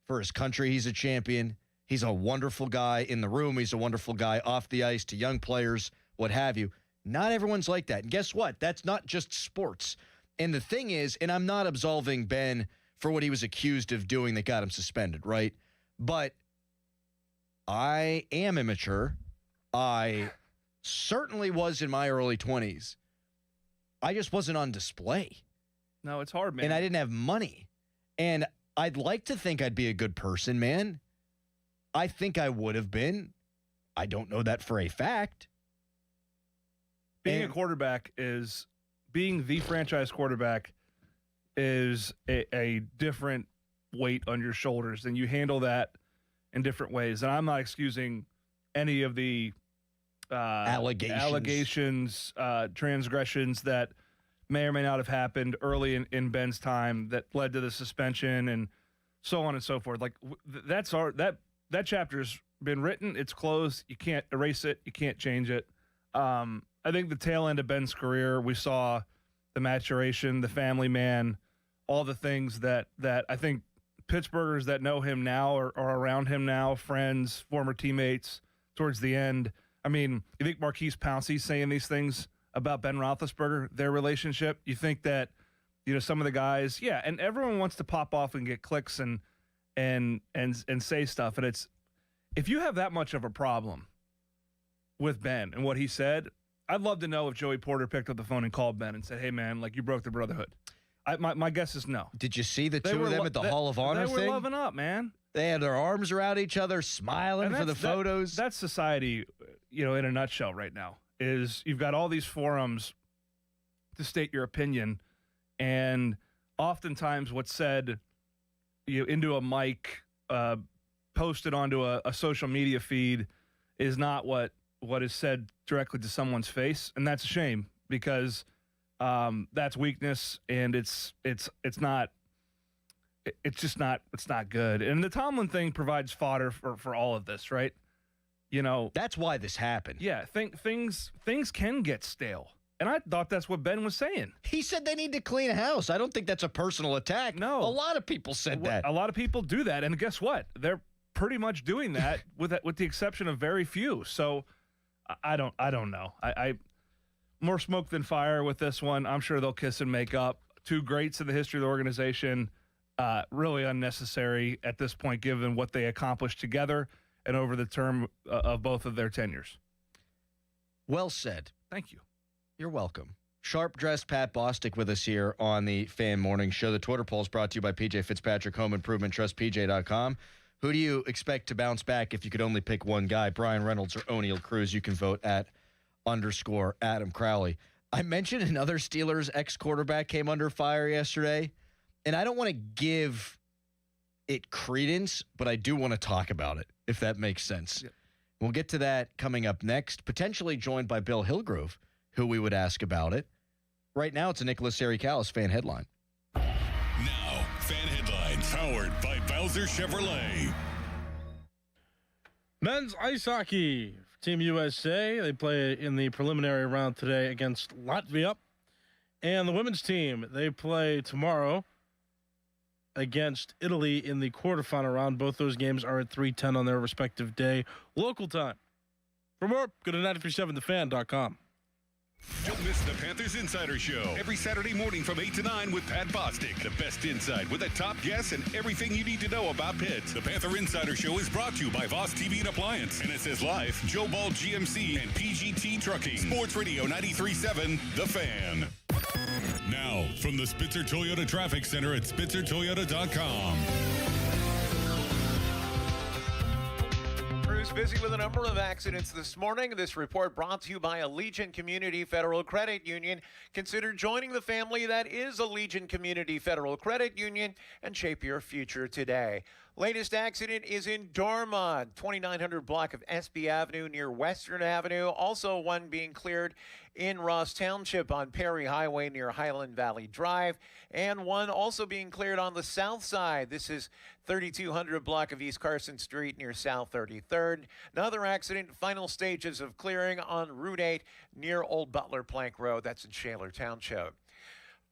For his country, he's a champion. He's a wonderful guy in the room. He's a wonderful guy off the ice to young players, what have you. Not everyone's like that. And guess what? That's not just sports. And the thing is, and I'm not absolving Ben for what he was accused of doing that got him suspended, right? But I am immature. I certainly was in my early 20s. I just wasn't on display. No, it's hard, man. And I didn't have money. And I'd like to think I'd be a good person, man. I think I would have been. I don't know that for a fact. Being a quarterback being the franchise quarterback is a different weight on your shoulders, and you handle that in different ways. And I'm not excusing any of the allegations, transgressions that may or may not have happened early in Ben's time that led to the suspension and so on and so forth. Like that chapter's been written. It's closed. You can't erase it. You can't change it. I think the tail end of Ben's career, we saw the maturation, the family man, all the things that I think Pittsburghers that know him now or are around him now, friends, former teammates, towards the end. I mean, you think Marquise Pouncey's saying these things about Ben Roethlisberger, their relationship? You think that, some of the guys, yeah, and everyone wants to pop off and get clicks and say stuff. And it's, if you have that much of a problem with Ben and what he said, I'd love to know if Joey Porter picked up the phone and called Ben and said, hey, man, like, you broke the brotherhood. My guess is no. Did you see the two of them at the Hall of Honor thing? They were loving up, man. They had their arms around each other, smiling for the photos. That's society, in a nutshell right now, is you've got all these forums to state your opinion, and oftentimes what's said into a mic, posted onto a social media feed is not what is said directly to someone's face, and that's a shame because that's weakness, and it's not good. And the Tomlin thing provides fodder for all of this, right? That's why this happened. Yeah, things can get stale. And I thought that's what Ben was saying. He said they need to clean house. I don't think that's a personal attack. No. A lot of people said that. A lot of people do that, and guess what? They're pretty much doing that with the exception of very few. So I don't know. I more smoke than fire with this one. I'm sure they'll kiss and make up. 2 greats in the history of the organization. Really unnecessary at this point, given what they accomplished together and over the term of both of their tenures. Well said. Thank you. You're welcome. Sharp-dressed Pat Bostic with us here on the Fan Morning Show. The Twitter poll is brought to you by PJ Fitzpatrick Home Improvement. TrustPJ.com. Who do you expect to bounce back if you could only pick one guy, Brian Reynolds or O'Neal Cruz? You can vote at _Adam Crowley. I mentioned another Steelers ex-quarterback came under fire yesterday, and I don't want to give it credence, but I do want to talk about it, if that makes sense. Yep. We'll get to that coming up next, potentially joined by Bill Hillgrove, who we would ask about it. Right now, it's a Nicholas Harry Callis fan headline. Now, fan headlines. Powered by Bowser Chevrolet. Men's ice hockey. Team USA, they play in the preliminary round today against Latvia. And the women's team, they play tomorrow against Italy in the quarterfinal round. Both those games are at 3:10 on their respective day, local time. For more, go to 937thefan.com. Don't miss the Panthers Insider Show every Saturday morning from 8 to 9 with Pat Bostic. The best insight with the top guests and everything you need to know about Pitt. The Panther Insider Show is brought to you by Voss TV and Appliance, NSS Life, Joe Ball GMC, and PGT Trucking. Sports Radio 93.7, The Fan. Now, from the Spitzer Toyota Traffic Center at SpitzerToyota.com. Crews busy with a number of accidents this morning. This report brought to you by Allegiant Community Federal Credit Union. Consider joining the family that is Allegiant Community Federal Credit Union and shape your future today. Latest accident is in Dormont, 2900 block of SB Avenue near Western Avenue. Also one being cleared in Ross Township on Perry Highway near Highland Valley Drive. And one also being cleared on the south side. This is 3200 block of East Carson Street near South 33rd. Another accident, final stages of clearing on Route 8 near Old Butler Plank Road. That's in Shaler Township.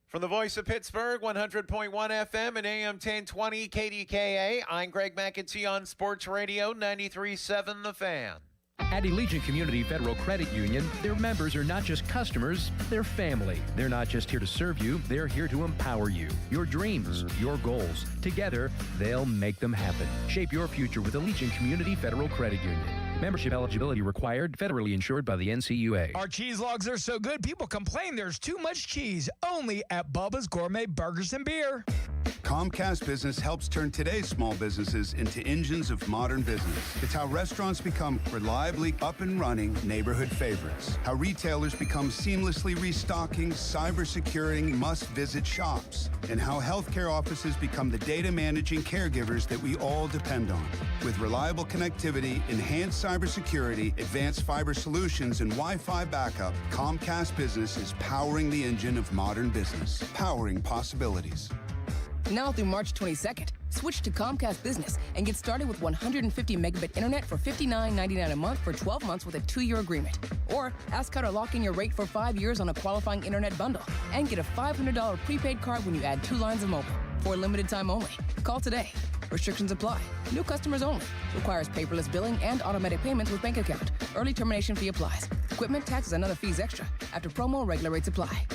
From the voice of Pittsburgh, 100.1 FM and AM 1020 KDKA, I'm Greg McEntee on Sports Radio 93.7 The Fan. At Allegiant Community Federal Credit Union, their members are not just customers, they're family. They're not just here to serve you, they're here to empower you. Your dreams, your goals. Together, they'll make them happen. Shape your future with Allegiant Community Federal Credit Union. Membership eligibility required, federally insured by the NCUA. Our cheese logs are so good, people complain there's too much cheese. Only at Bubba's Gourmet Burgers and Beer. Comcast Business helps turn today's small businesses into engines of modern business. It's how restaurants become reliably up and running neighborhood favorites. How retailers become seamlessly restocking, cyber-securing, must-visit shops. And how healthcare offices become the data managing caregivers that we all depend on. With reliable connectivity, enhanced cybersecurity, advanced fiber solutions, and Wi-Fi backup, Comcast Business is powering the engine of modern business. Powering possibilities. Now through March 22nd, switch to Comcast Business and get started with 150 megabit internet for $59.99 a month for 12 months with a 2-year agreement. Or ask how to lock in your rate for 5 years on a qualifying internet bundle and get a $500 prepaid card when you add 2 lines of mobile. For a limited time only. Call today. Restrictions apply. New customers only. Requires paperless billing and automatic payments with bank account. Early termination fee applies. Equipment, taxes, and other fees extra. After promo, regular rates apply.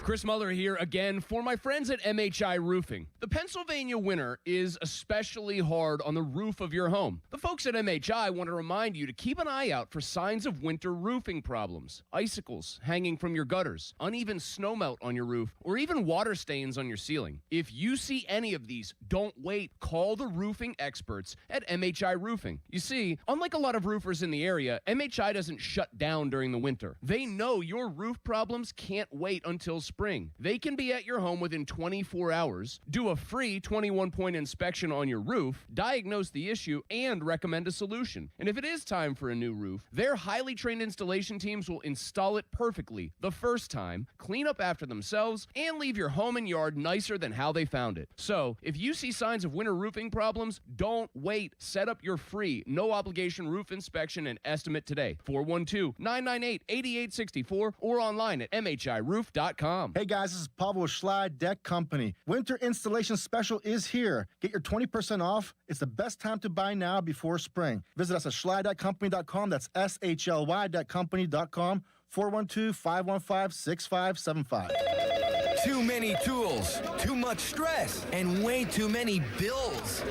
Chris Muller here again for my friends at MHI Roofing. The Pennsylvania winter is especially hard on the roof of your home. The folks at MHI want to remind you to keep an eye out for signs of winter roofing problems. Icicles hanging from your gutters, uneven snowmelt on your roof, or even water stains on your ceiling. If you see any of these, don't wait. Call the roofing experts at MHI Roofing. You see, unlike a lot of roofers in the area, MHI doesn't shut down during the winter. They know your roof problems can't wait until spring. They can be at your home within 24 hours, do a free 21-point inspection on your roof, diagnose the issue, and recommend a solution. And if it is time for a new roof, their highly trained installation teams will install it perfectly the first time, clean up after themselves, and leave your home and yard nicer than how they found it. So, if you see signs of winter roofing problems, don't wait. Set up your free, no-obligation roof inspection and estimate today. 412-998-8864 or online at mhiroof.com. Hey guys, this is Pablo with Schley Deck Company. Winter installation special is here. Get your 20% off. It's the best time to buy now before spring. Visit us at schlydeckcompany.com. That's SHLY.company.com. 412-515-6575. Too many tools, too much stress, and way too many bills.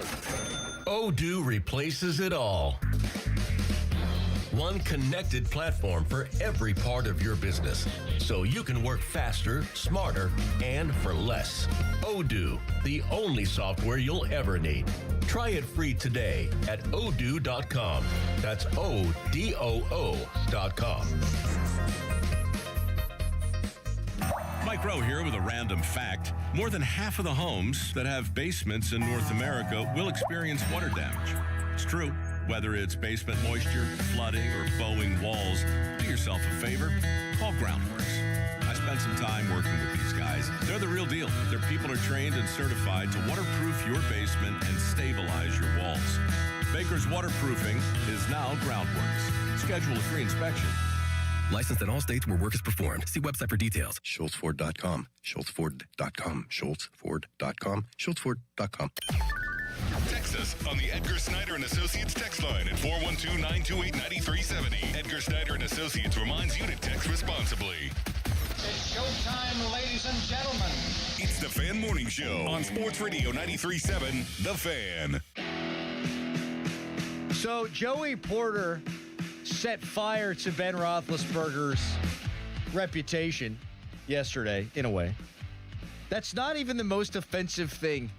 Odoo replaces it all. One connected platform for every part of your business, so you can work faster, smarter, and for less. Odoo, the only software you'll ever need. Try it free today at odoo.com. That's ODOO.com. Mike Rowe here with a random fact. More than half of the homes that have basements in North America will experience water damage. It's true. Whether it's basement moisture, flooding, or bowing walls, do yourself a favor. Call Groundworks. I spent some time working with these guys. They're the real deal. Their people are trained and certified to waterproof your basement and stabilize your walls. Baker's Waterproofing is now Groundworks. Schedule a free inspection. Licensed in all states where work is performed. See website for details. SchultzFord.com. SchultzFord.com. SchultzFord.com. SchultzFord.com. Text us on the Edgar Snyder and Associates text line at 412-928-9370. Edgar Snyder and Associates reminds you to text responsibly. It's showtime, ladies and gentlemen. It's the Fan Morning Show on Sports Radio 93.7, The Fan. So Joey Porter set fire to Ben Roethlisberger's reputation yesterday, in a way. That's not even the most offensive thing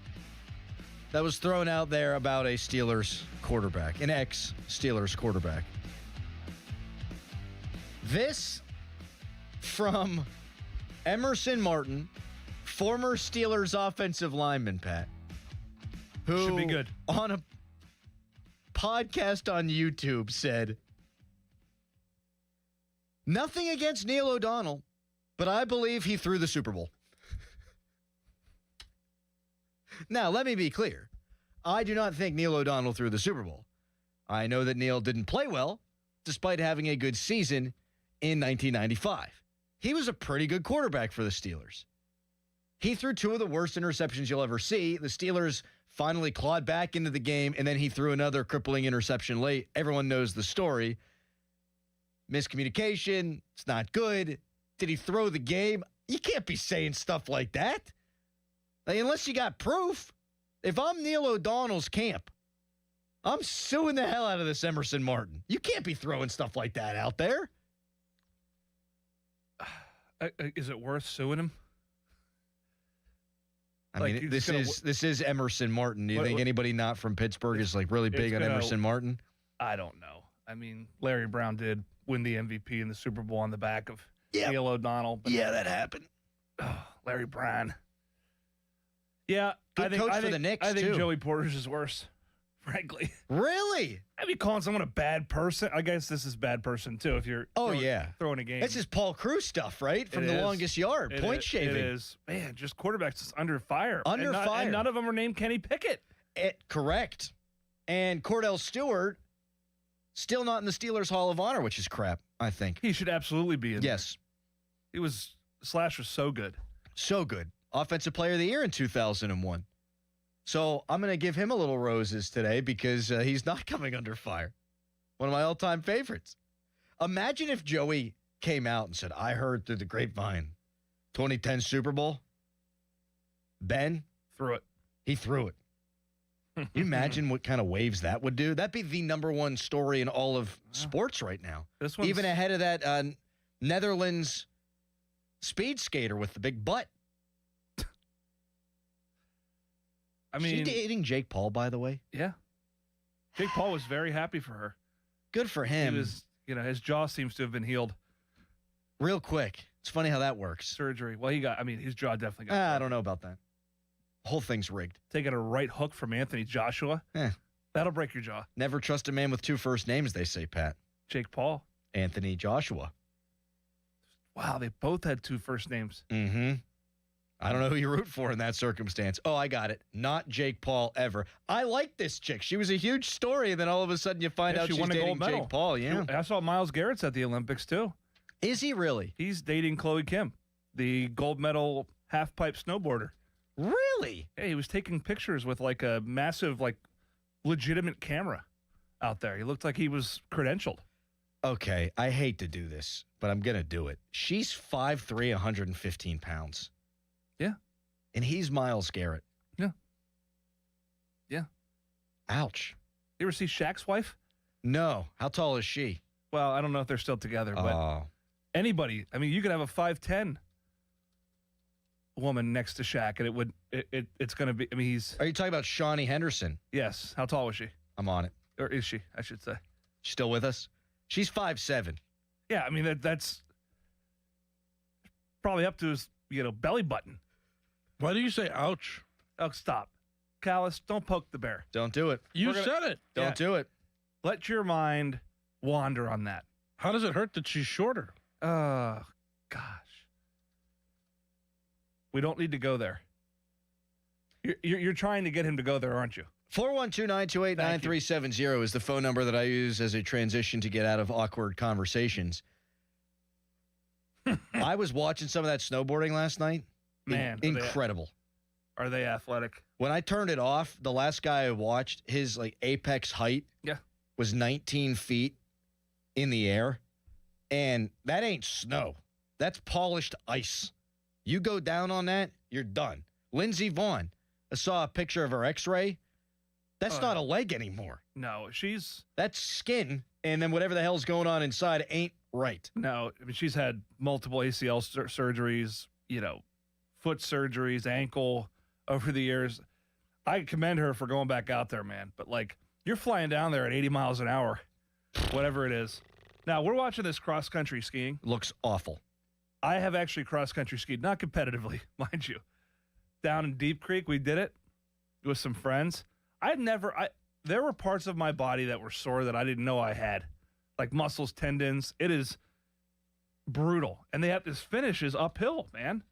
that was thrown out there about a Steelers quarterback, an ex-Steelers quarterback. This from Emerson Martin, former Steelers offensive lineman, Pat, who should be good. On a podcast on YouTube said, "Nothing against Neil O'Donnell, but I believe he threw the Super Bowl." Now, let me be clear. I do not think Neil O'Donnell threw the Super Bowl. I know that Neil didn't play well, despite having a good season in 1995. He was a pretty good quarterback for the Steelers. He threw two of the worst interceptions you'll ever see. The Steelers finally clawed back into the game, and then he threw another crippling interception late. Everyone knows the story. Miscommunication. It's not good. Did he throw the game? You can't be saying stuff like that. Like, unless you got proof. If I'm Neil O'Donnell's camp, I'm suing the hell out of this Emerson Martin. You can't be throwing stuff like that out there. Is it worth suing him? I mean, this is Emerson Martin. Do you think anybody not from Pittsburgh is like really big on Emerson Martin? I don't know. I mean, Larry Brown did win the MVP in the Super Bowl on the back of Neil O'Donnell. But yeah, that happened. Oh, Larry Brown. Yeah, Good coach for the Knicks, I think too. Joey Porter's is worse, frankly. Really? I mean, calling someone a bad person. I guess this is bad person too. If you're throwing a game. This is Paul Cruz stuff, right? From It the is. longest yard, point shaving. It is. Man, just quarterbacks is under fire. Under fire. And none of them are named Kenny Pickett. Correct. And Cordell Stewart still not in the Steelers Hall of Honor, which is crap, I think. He should absolutely be in there. Yes. Slash was so good. So good. Offensive Player of the Year in 2001. So I'm going to give him a little roses today because he's not coming under fire. One of my all-time favorites. Imagine if Joey came out and said, "I heard through the grapevine, 2010 Super Bowl, Ben threw it. He threw it." You imagine what kind of waves that would do? That'd be the number one story in all of sports right now. Even ahead of that Netherlands speed skater with the big butt. I mean, is she dating Jake Paul, by the way? Yeah. Jake Paul was very happy for her. Good for him. He was, his jaw seems to have been healed. Real quick. It's funny how that works. Surgery. Well, his jaw definitely got I don't know about that. The whole thing's rigged. Taking a right hook from Anthony Joshua. That'll break your jaw. Never trust a man with two first names, they say, Pat. Jake Paul. Anthony Joshua. Wow, they both had two first names. Mm-hmm. I don't know who you root for in that circumstance. Oh, I got it. Not Jake Paul ever. I like this chick. She was a huge story, and then all of a sudden you find out she she's won a dating gold medal. Jake Paul. Yeah. I saw Myles Garrett's at the Olympics, too. Is he really? He's dating Chloe Kim, the gold medal half-pipe snowboarder. Really? Yeah, he was taking pictures with like a massive, legitimate camera out there. He looked like he was credentialed. Okay, I hate to do this, but I'm going to do it. She's 5'3", 115 pounds. Yeah. And he's Myles Garrett. Yeah. Yeah. Ouch. You ever see Shaq's wife? No. How tall is she? Well, I don't know if they're still together, but anybody. I mean, you could have a 5'10" woman next to Shaq, and it's going to be. I mean, he's. Are you talking about Shawnee Henderson? Yes. How tall was she? I'm on it. Or is she? I should say. She's still with us? She's 5'7". Yeah, I mean that's probably up to his belly button. Why do you say ouch? Oh, stop. Callis, don't poke the bear. Don't do it. You said it. Don't do it. Let your mind wander on that. How does it hurt that she's shorter? Gosh. We don't need to go there. You're trying to get him to go there, aren't you? 412-928-9370 is the phone number that I use as a transition to get out of awkward conversations. I was watching some of that snowboarding last night. Man, incredible. Are they athletic? When I turned it off, the last guy I watched, his apex height was 19 feet in the air. And that ain't snow. That's polished ice. You go down on that, you're done. Lindsey Vaughn, I saw a picture of her x-ray. That's not a leg anymore. No, that's skin, and then whatever the hell's going on inside ain't right. No, I mean, she's had multiple ACL surgeries, foot surgeries, ankle over the years. I commend her for going back out there, man. But, you're flying down there at 80 miles an hour, whatever it is. Now, we're watching this cross-country skiing. Looks awful. I have actually cross-country skied, not competitively, mind you. Down in Deep Creek, we did it with some friends. There were parts of my body that were sore that I didn't know I had, like muscles, tendons. It is brutal. And this finish is uphill, man.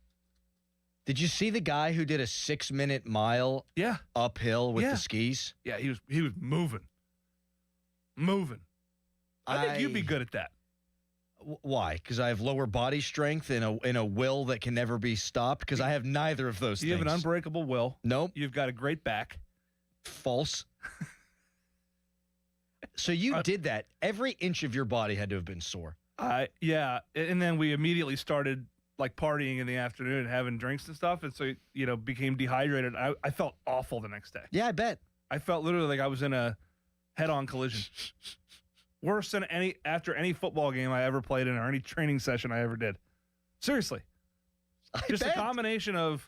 Did you see the guy who did a 6-minute mile uphill with the skis? Yeah, he was moving. I think you'd be good at that. Why? Because I have lower body strength and a will that can never be stopped? Because I have neither of those things. You have an unbreakable will. Nope. You've got a great back. False. So you did that. Every inch of your body had to have been sore. Yeah. And then we immediately started partying in the afternoon and having drinks and stuff. And so, became dehydrated. I felt awful the next day. Yeah, I bet. I felt literally like I was in a head-on collision. Worse than after any football game I ever played in or any training session I ever did. Seriously. Just a combination of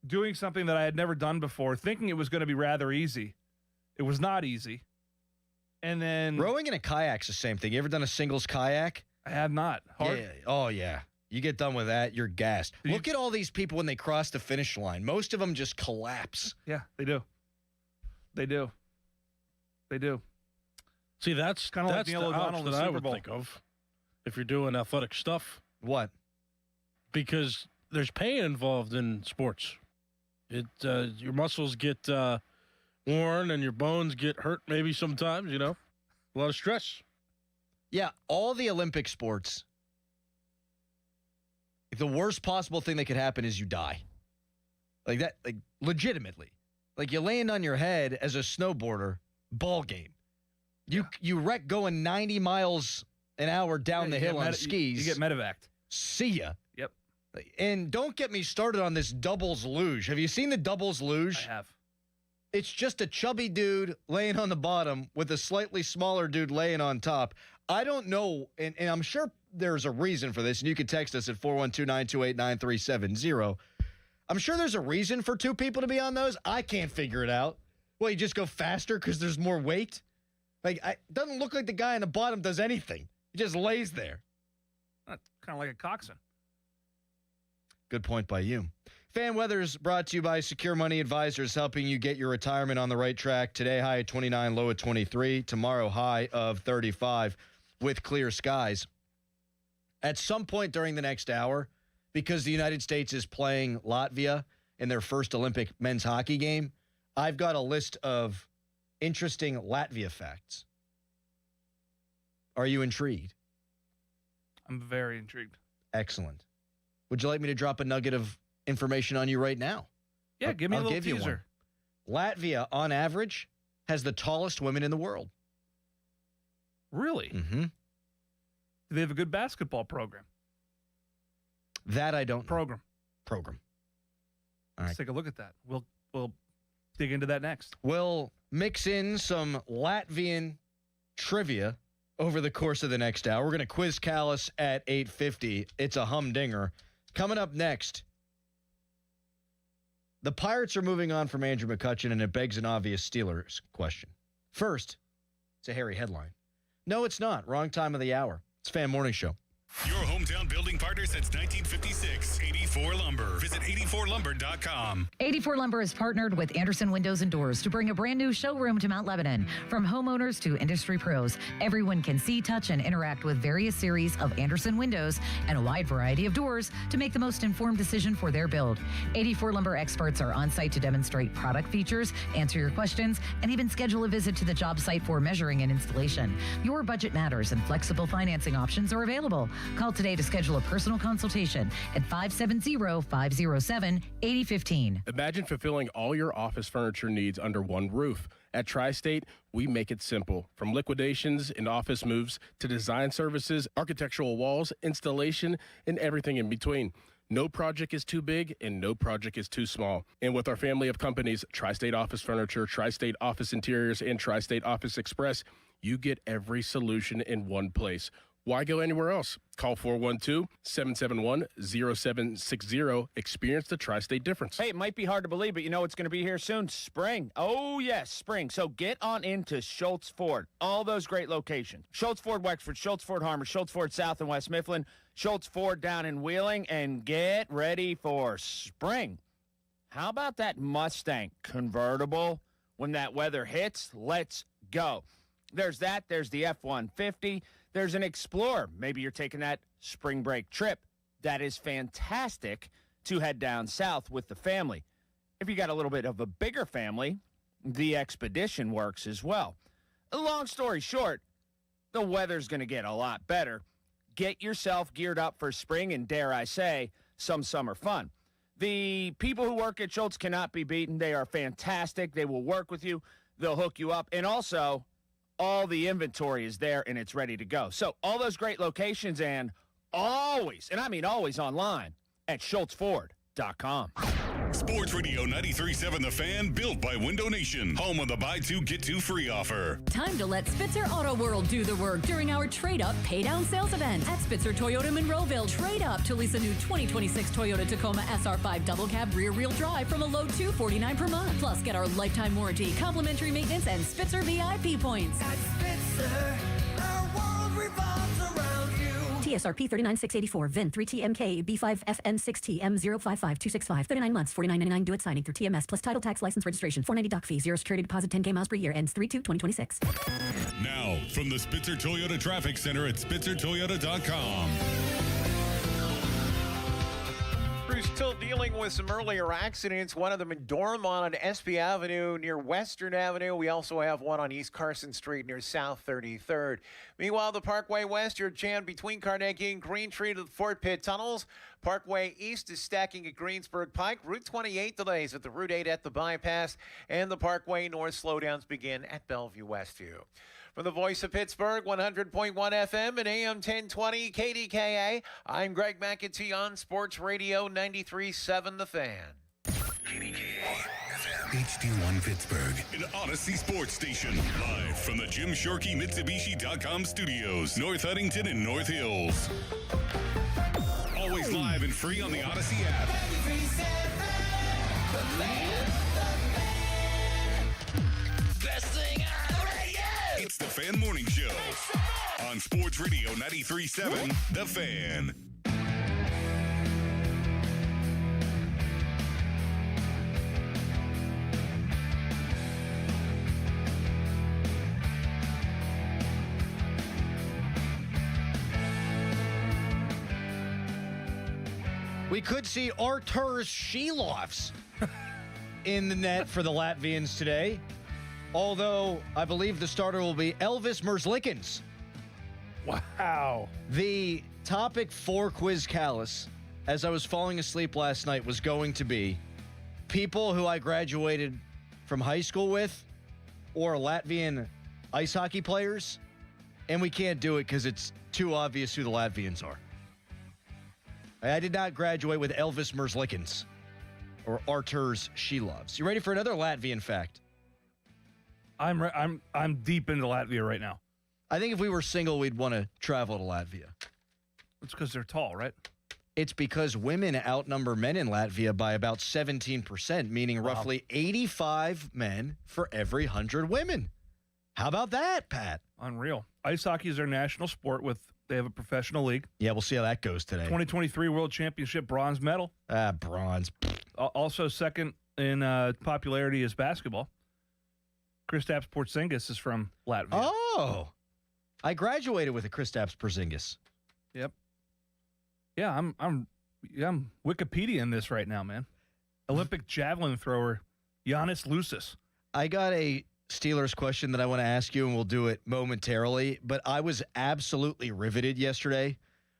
doing something that I had never done before, thinking it was going to be rather easy. It was not easy. And then rowing in a kayak's the same thing. You ever done a singles kayak? I have not. Hard? Yeah. Oh, yeah. You get done with that, you're gassed. Look at all these people when they cross the finish line. Most of them just collapse. Yeah, they do. They do. See, that's kind of like the Neil O'Donnell in the I Super would Bowl. think of if you're doing athletic stuff. What? Because there's pain involved in sports. Your muscles get worn and your bones get hurt maybe sometimes, a lot of stress. Yeah, all the Olympic sports, the worst possible thing that could happen is you die. Like that, legitimately. You land on your head as a snowboarder, ball game. You wreck going 90 miles an hour down the hill on skis. You get medevaced. See ya. Yep. And don't get me started on this doubles luge. Have you seen the doubles luge? I have. It's just a chubby dude laying on the bottom with a slightly smaller dude laying on top. I don't know, and I'm sure there's a reason for this, and you can text us at 412-928-9370. I'm sure there's a reason for two people to be on those. I can't figure it out. Well, you just go faster because there's more weight? It doesn't look like the guy on the bottom does anything. He just lays there. Kind of like a coxswain. Good point by you. Fan Weather is brought to you by Secure Money Advisors, helping you get your retirement on the right track. Today, high at 29, low at 23. Tomorrow, high of 35 with clear skies. At some point during the next hour, because the United States is playing Latvia in their first Olympic men's hockey game, I've got a list of interesting Latvia facts. Are you intrigued? I'm very intrigued. Excellent. Would you like me to drop a nugget of information on you right now? Yeah, give me a little give you teaser. one. Latvia, on average, has the tallest women in the world. Really? Mm-hmm. Do they have a good basketball program? That I don't know. Program. All Let's take a look at that. We'll dig into that next. We'll mix in some Latvian trivia over the course of the next hour. We're going to quiz Callis at 8:50. It's a humdinger. Coming up next, the Pirates are moving on from Andrew McCutchen, and it begs an obvious Steelers question. First, it's a hairy headline. No, it's not. Wrong time of the hour. It's Fan Morning Show. Your hometown building partner since 1956. 84 Lumber. Visit 84lumber.com. 84 Lumber has partnered with Anderson Windows and Doors to bring a brand new showroom to Mount Lebanon. From homeowners to industry pros, everyone can see, touch, and interact with various series of Anderson windows and a wide variety of doors to make the most informed decision for their build. 84 Lumber experts are on site to demonstrate product features, answer your questions, and even schedule a visit to the job site for measuring and installation. Your budget matters, and flexible financing options are available. Call today to schedule a personal consultation at 570-507-8015. Imagine fulfilling all your office furniture needs under one roof. At Tri-State, we make it simple. From liquidations and office moves to design services, architectural walls, installation, and everything in between. No project is too big and no project is too small. And with our family of companies, Tri-State Office Furniture, Tri-State Office Interiors, and Tri-State Office Express, you get every solution in one place. Why go anywhere else? Call 412-771-0760. Experience the Tri-State difference. Hey, it might be hard to believe, but you know it's going to be here soon. Spring. Oh, yes, spring. So get on into Schultz Ford. All those great locations. Schultz Ford Wexford, Schultz Ford Harmer, Schultz Ford South and West Mifflin, Schultz Ford down in Wheeling, and get ready for spring. How about that Mustang convertible? When that weather hits, let's go. There's that. There's the F-150. There's an Explorer. Maybe you're taking that spring break trip. That is fantastic to head down south with the family. If you got a little bit of a bigger family, the Expedition works as well. Long story short, the weather's going to get a lot better. Get yourself geared up for spring and, dare I say, some summer fun. The people who work at Schultz cannot be beaten. They are fantastic. They will work with you. They'll hook you up. And also, all the inventory is there and it's ready to go. So all those great locations and always, and I mean always online at SchultzFord.com. Sports Radio 93.7 The Fan, built by Window Nation. Home of the buy two, get two free offer. Time to let Spitzer Auto World do the work during our Trade Up, Pay Down sales event at Spitzer Toyota Monroeville. Trade up to lease a new 2026 Toyota Tacoma SR5 double cab rear wheel drive from a low $249 per month. Plus, get our lifetime warranty, complimentary maintenance, and Spitzer VIP points. At Spitzer, our world revolves around you. TSRP 39684, VIN 3TMK, B5FN6T, M055265, 39 months, $49.99 due at signing through TMS, plus title tax license registration, $490 doc fee, 0 security deposit, 10K miles per year, ends 3/2/2026. Now, from the Spitzer Toyota Traffic Center at SpitzerToyota.com. Crews still dealing with some earlier accidents. One of them in Dormont on SP Avenue near Western Avenue. We also have one on East Carson Street near South 33rd. Meanwhile, the Parkway West, you're jammed between Carnegie and Green Tree to the Fort Pitt tunnels. Parkway East is stacking at Greensburg Pike. Route 28 delays at the Route 8 at the bypass. And the Parkway North slowdowns begin at Bellevue Westview. From the Voice of Pittsburgh, 100.1 FM and AM 1020 KDKA, I'm Greg McAtee on Sports Radio 93.7 The Fan. KDKA HD1 Pittsburgh, an Odyssey sports station, live from the Jim Shorkey Mitsubishi.com studios, North Huntington and North Hills. Always live and free on the Odyssey app. Best thing on the radio. It's the Fan Morning Show on Sports Radio 93.7 The Fan. We could see Arturs Shilovs in the net for the Latvians today. Although I believe the starter will be Elvis Merzlikins. Wow. The topic for Quiz Callus, as I was falling asleep last night, was going to be people who I graduated from high school with or Latvian ice hockey players. And we can't do it because it's too obvious who the Latvians are. I did not graduate with Elvis Merzlikins or Arturs Shilovs. You ready for another Latvian fact? I'm deep into Latvia right now. I think if we were single, we'd want to travel to Latvia. It's because they're tall, right? It's because women outnumber men in Latvia by about 17%, meaning roughly 85 men for every 100 women. How about that, Pat? Unreal. Ice hockey is their national sport with They have a professional league. Yeah, we'll see how that goes today. 2023 World Championship bronze medal. Bronze. Also second in popularity is basketball. Kristaps Porzingis is from Latvia. Oh, I graduated with a Kristaps Porzingis. Yep. Yeah, I'm Wikipedia in this right now, man. Olympic javelin thrower Giannis Lucis. I got a Steelers question that I want to ask you, and we'll do it momentarily. But I was absolutely riveted yesterday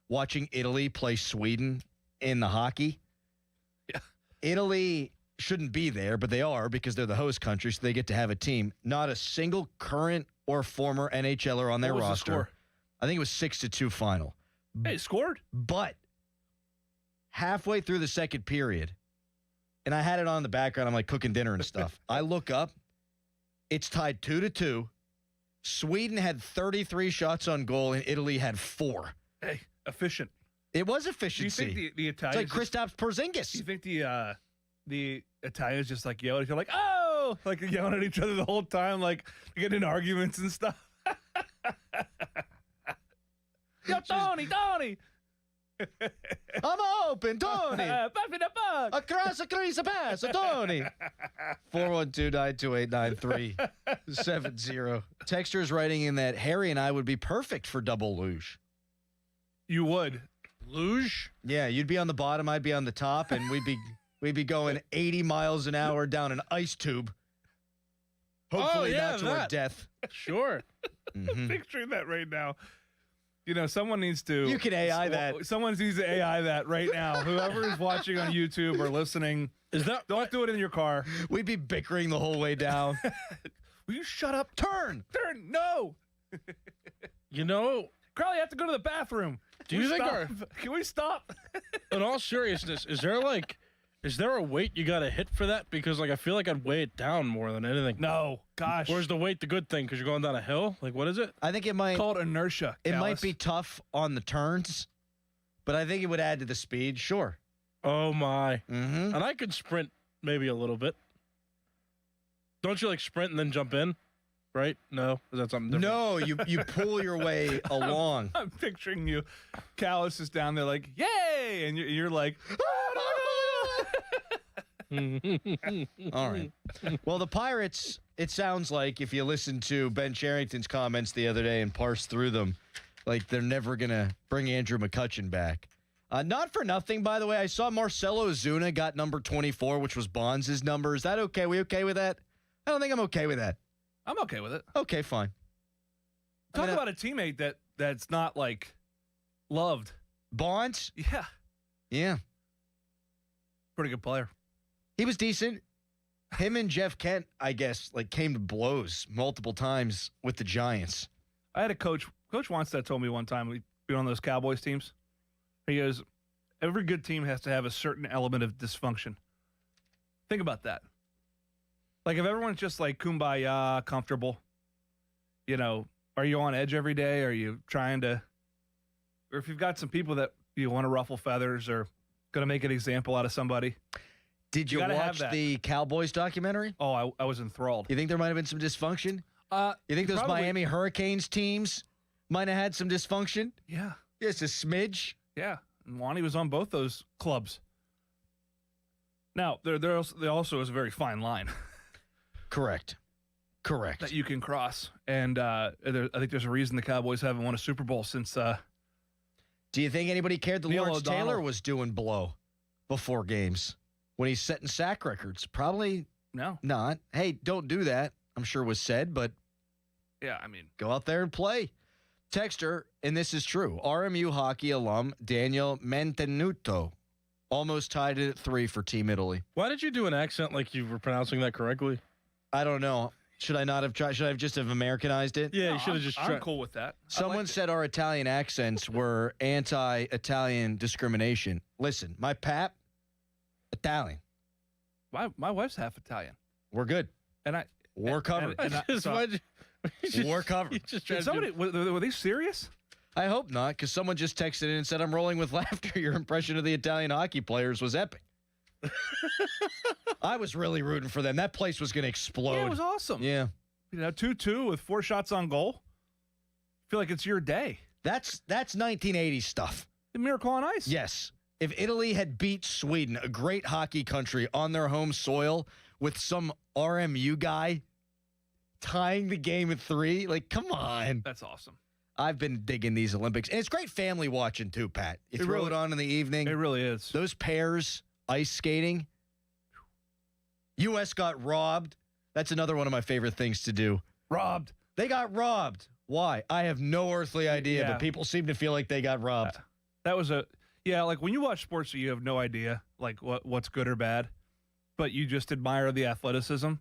watching Italy play Sweden in the hockey. Yeah. Italy shouldn't be there, but they are because they're the host country, so they get to have a team. Not a single current or former NHLer on their What was the roster. score? I think it was 6-2 final. Hey, scored. But halfway through the second period, and I had it on in the background, I'm like cooking dinner and stuff. I look up, it's tied 2-2. Sweden had 33 shots on goal, and Italy had 4. Hey, efficient. It was Do you efficiency. think the It's Italians? like Kristaps Porzingis. Do you think the Italians just like yell at each other, like, oh, like yelling at each other the whole time, like getting in arguments and stuff? Yo, Tony. I'm open, Tony. Buffy the Bug. Across the crease, a pass, Tony. 412-928-9370. Texter's writing in that Harry and I would be perfect for double luge. You would. Luge? Yeah, you'd be on the bottom, I'd be on the top, and we'd be going 80 miles an hour down an ice tube. Hopefully not to our death. Sure. I'm picturing that right now. You know, someone needs to. You can AI that. Someone needs to AI that right now. Whoever is watching on YouTube or listening, don't do it in your car. We'd be bickering the whole way down. Will you shut up? Turn. No. You know, Crowley, I have to go to the bathroom. Do you think Can we stop? in all seriousness, is there a weight you got to hit for that? Because I feel like I'd weigh it down more than anything. No, gosh. Or is the weight the good thing because you're going down a hill? Like, what is it? I think it might. It's called inertia. It might Callis. be tough on the turns, but I think it would add to the speed. Sure. Oh my! Mm-hmm. And I could sprint maybe a little bit. Don't you sprint and then jump in? Right? No, is that something different? No, you pull your way along. I'm picturing you. Callis is down there like, yay! And you're like, all right. Well, the Pirates, it sounds like, if you listen to Ben Cherington's comments the other day and parse through them, like they're never going to bring Andrew McCutchen back. Not for nothing, by the way. I saw Marcelo Ozuna got number 24, which was Bonds' number. Is that okay? We okay with that? I don't think I'm okay with that. I'm okay with it. Okay, fine. Talk about a teammate that's not loved. Bonds? Yeah. Yeah. Pretty good player. He was decent. Him and Jeff Kent, I guess, came to blows multiple times with the Giants. I had a coach. Coach Wannstedt told me one time, we'd be on those Cowboys teams. He goes, every good team has to have a certain element of dysfunction. Think about that. If everyone's just kumbaya, comfortable, are you on edge every day? Are you trying to, or if you've got some people that you want to ruffle feathers or going to make an example out of somebody. Did you watch the Cowboys documentary? Oh, I was enthralled. You think there might have been some dysfunction? You think those Miami Hurricanes teams might have had some dysfunction? Yeah. Just a smidge? Yeah. And Wani was on both those clubs. Now, there also is a very fine line. Correct. That you can cross. And I think there's a reason the Cowboys haven't won a Super Bowl since. Do you think anybody cared that Neil Lawrence O'Donnell. Taylor was doing blow before games when he's setting sack records? Probably no. Not. Hey, don't do that, I'm sure was said, but yeah, I mean, go out there and play. Texter, and this is true, RMU hockey alum Daniel Mantenuto almost tied it at 3 for Team Italy. Why did you do an accent like you were pronouncing that correctly? I don't know. Should I not have tried? Should I have just have Americanized it? Yeah, you should have just tried. I'm cool with that. Someone said our Italian accents were anti-Italian discrimination. Listen, my pap, Italian. My wife's half Italian. We're good. And we're covered. We're covered. Did somebody, were they serious? I hope not, because someone just texted in and said, I'm rolling with laughter. Your impression of the Italian hockey players was epic. I was really rooting for them. That place was going to explode. Yeah, it was awesome. Yeah. 2-2 with 4 shots on goal. I feel like it's your day. That's 1980 stuff. The Miracle on Ice. Yes. If Italy had beat Sweden, a great hockey country, on their home soil with some RMU guy tying the game at 3, like, come on. That's awesome. I've been digging these Olympics. And it's great family watching, too, Pat. You throw it on in the evening. It really is. Those pairs, ice skating. U.S. got robbed. That's another one of my favorite things to do. Robbed. They got robbed. Why? I have no earthly idea, but people seem to feel like they got robbed. That was like when you watch sports, you have no idea like what's good or bad, but you just admire the athleticism.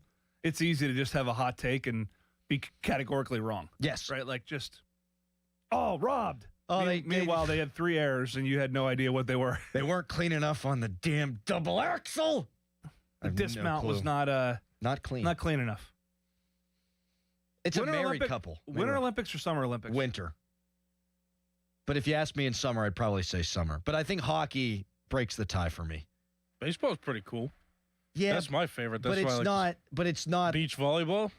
It's easy to just have a hot take and be categorically wrong. Yes. Right? Like just, robbed. Oh, Meanwhile, they had 3 errors and you had no idea what they were. They weren't clean enough on the damn double axle. The dismount was not clean. Not clean enough. It's a married couple. Winter Olympics or Summer Olympics? Winter. But if you ask me in summer, I'd probably say summer. But I think hockey breaks the tie for me. Baseball's pretty cool. Yeah, that's my favorite. That's but it's why I like not. But it's not beach volleyball.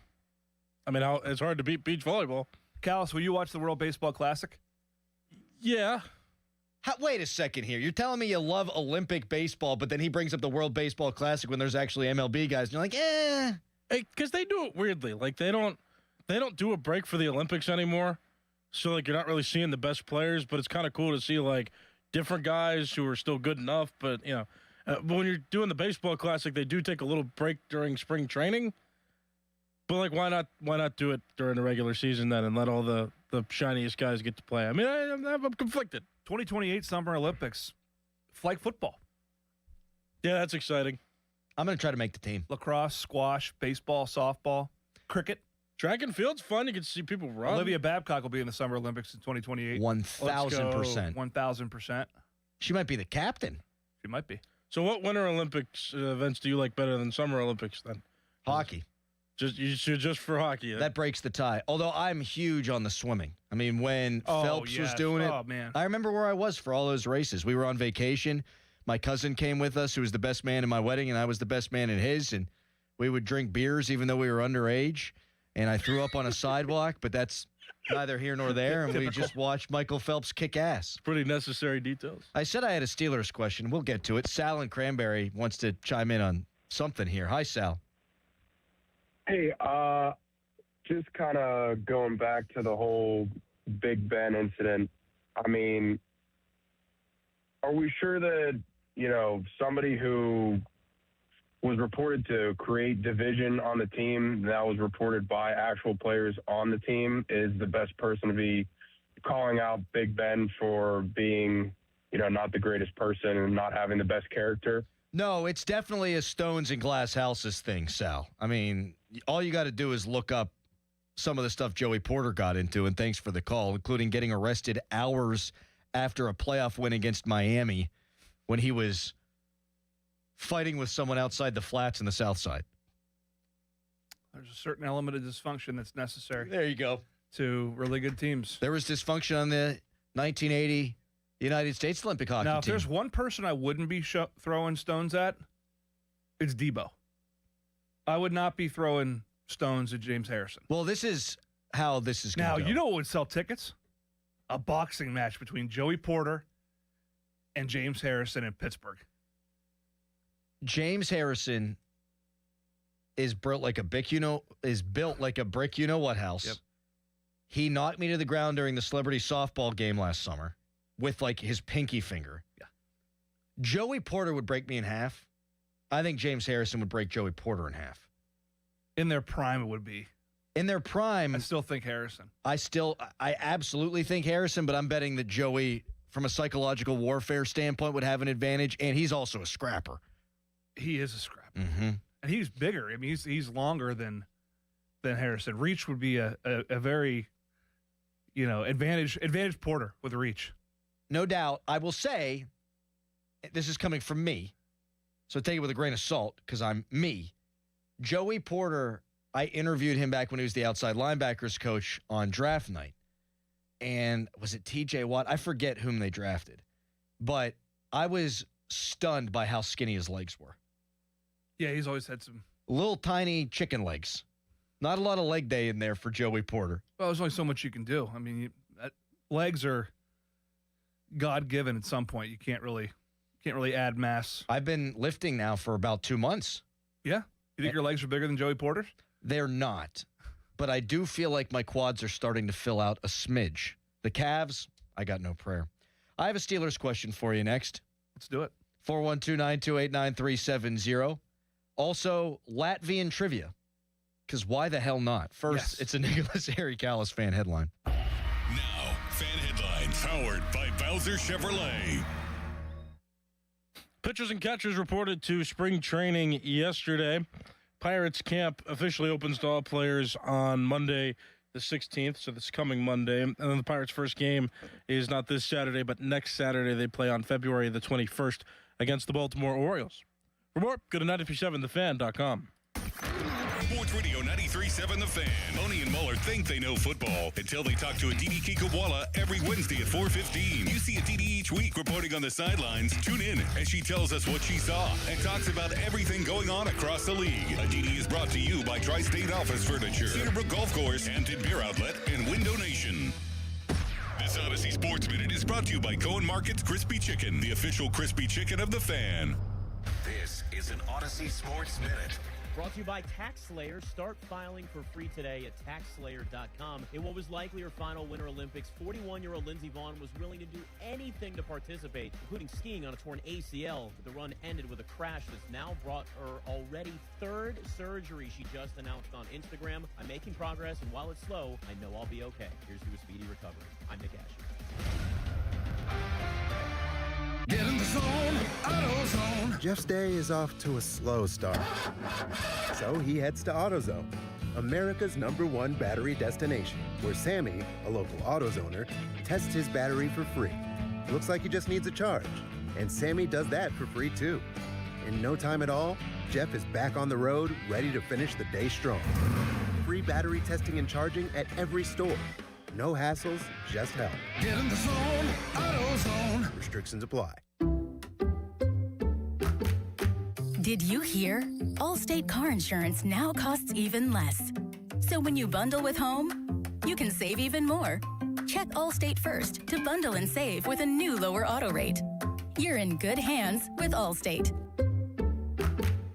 I mean, it's hard to beat beach volleyball. Callis, will you watch the World Baseball Classic? Yeah. Wait a second here. You're telling me you love Olympic baseball, but then he brings up the World Baseball Classic when there's actually MLB guys, and you're like, because they do it weirdly. Like they don't do a break for the Olympics anymore. So like you're not really seeing the best players, but it's kind of cool to see like different guys who are still good enough. But but when you're doing the Baseball Classic, they do take a little break during spring training. But like, why not do it during the regular season then and let all the shiniest guys get to play? I mean, I'm conflicted. 2028 Summer Olympics, flag football. Yeah, that's exciting. I'm going to try to make the team. Lacrosse, squash, baseball, softball, cricket. Track and field's fun. You can see people run. Olivia Babcock will be in the Summer Olympics in 2028. 1,000%. 1,000%. She might be the captain. She might be. So what Winter Olympics events do you like better than Summer Olympics then? Hockey. Just for hockey. Yeah. That breaks the tie. Although I'm huge on the swimming. I mean, when Phelps was doing it, man. I remember where I was for all those races. We were on vacation. My cousin came with us, who was the best man in my wedding, and I was the best man in his. And we would drink beers even though we were underage. And I threw up on a sidewalk, but that's neither here nor there. And we just watched Michael Phelps kick ass. Pretty necessary details. I said I had a Steelers question. We'll get to it. Sal in Cranberry wants to chime in on something here. Hi, Sal. Hey, just kind of going back to the whole Big Ben incident. I mean, are we sure that, somebody who was reported to create division on the team, that was reported by actual players on the team, is the best person to be calling out Big Ben for being, not the greatest person and not having the best character? No, it's definitely a stones and glass houses thing, Sal. I mean, all you got to do is look up some of the stuff Joey Porter got into, and thanks for the call, including getting arrested hours after a playoff win against Miami when he was fighting with someone outside the flats in the South Side. There's a certain element of dysfunction that's necessary. There you go. To really good teams. There was dysfunction on the 1980 United States Olympic hockey now, if team. there's one person I wouldn't be throwing stones at, it's Debo. I would not be throwing stones at James Harrison. Well, this is how this is going to go. Now, you know what would sell tickets? A boxing match between Joey Porter and James Harrison in Pittsburgh. James Harrison is built like a brick, you know what house. Yep. He knocked me to the ground during the celebrity softball game last summer with like his pinky finger. Yeah. Joey Porter would break me in half. I think James Harrison would break Joey Porter in half. In their prime, it would be. In their prime, I still think Harrison. I absolutely think Harrison, but I'm betting that Joey, from a psychological warfare standpoint, would have an advantage, and he's also a scrapper. He is a scrapper. Mm-hmm. And he's bigger. I mean, he's longer than Harrison. Reach would be a very, advantage Porter with reach. No doubt. I will say, this is coming from me, so take it with a grain of salt because I'm me. Joey Porter, I interviewed him back when he was the outside linebackers coach on draft night. And was it TJ Watt? I forget whom they drafted. But I was stunned by how skinny his legs were. Yeah, he's always had some little tiny chicken legs. Not a lot of leg day in there for Joey Porter. Well, there's only so much you can do. I mean, legs are God-given at some point. You can't really add mass. I've been lifting now for about 2 months. Yeah? You think your legs are bigger than Joey Porter's? They're not. But I do feel like my quads are starting to fill out a smidge. The calves, I got no prayer. I have a Steelers question for you next. Let's do it. 412-928-9370. Also, Latvian trivia. Because why the hell not? First, It's a Nicholas Harry Callis fan headline. Now, fan headlines powered by Bowser Chevrolet. Pitchers and catchers reported to spring training yesterday. Pirates camp officially opens to all players on Monday, the 16th, so this coming Monday. And then the Pirates' first game is not this Saturday, but next Saturday. They play on February the 21st against the Baltimore Orioles. For more, go to 937thefan.com. Sports Radio 93.7 The Fan. Boney and Muller think they know football until they talk to Aditi Kikawala every Wednesday at 4:15. You see Aditi each week reporting on the sidelines. Tune in as she tells us what she saw and talks about everything going on across the league. Aditi is brought to you by Tri-State Office Furniture, Cedarbrook Golf Course, Hampton Beer Outlet, and Window Nation. This Odyssey Sports Minute is brought to you by Cohen Market's Crispy Chicken, the official crispy chicken of the Fan. This is an Odyssey Sports Minute. Brought to you by TaxSlayer. Start filing for free today at TaxSlayer.com. In what was likely her final Winter Olympics, 41-year-old Lindsey Vonn was willing to do anything to participate, including skiing on a torn ACL. The run ended with a crash that's now brought her already third surgery she just announced on Instagram. I'm making progress, and while it's slow, I know I'll be okay. Here's to a speedy recovery. I'm Nick Asher. Get in the zone, AutoZone. Jeff's day is off to a slow start. So he heads to AutoZone, America's #1 battery destination, where Sammy, a local AutoZoner, tests his battery for free. Looks like he just needs a charge. And Sammy does that for free too. In no time at all, Jeff is back on the road, ready to finish the day strong. Free battery testing and charging at every store. No hassles, just help. Get in the zone, AutoZone. Restrictions apply. Did you hear? Allstate car insurance now costs even less. So when you bundle with home, you can save even more. Check Allstate first to bundle and save with a new lower auto rate. You're in good hands with Allstate.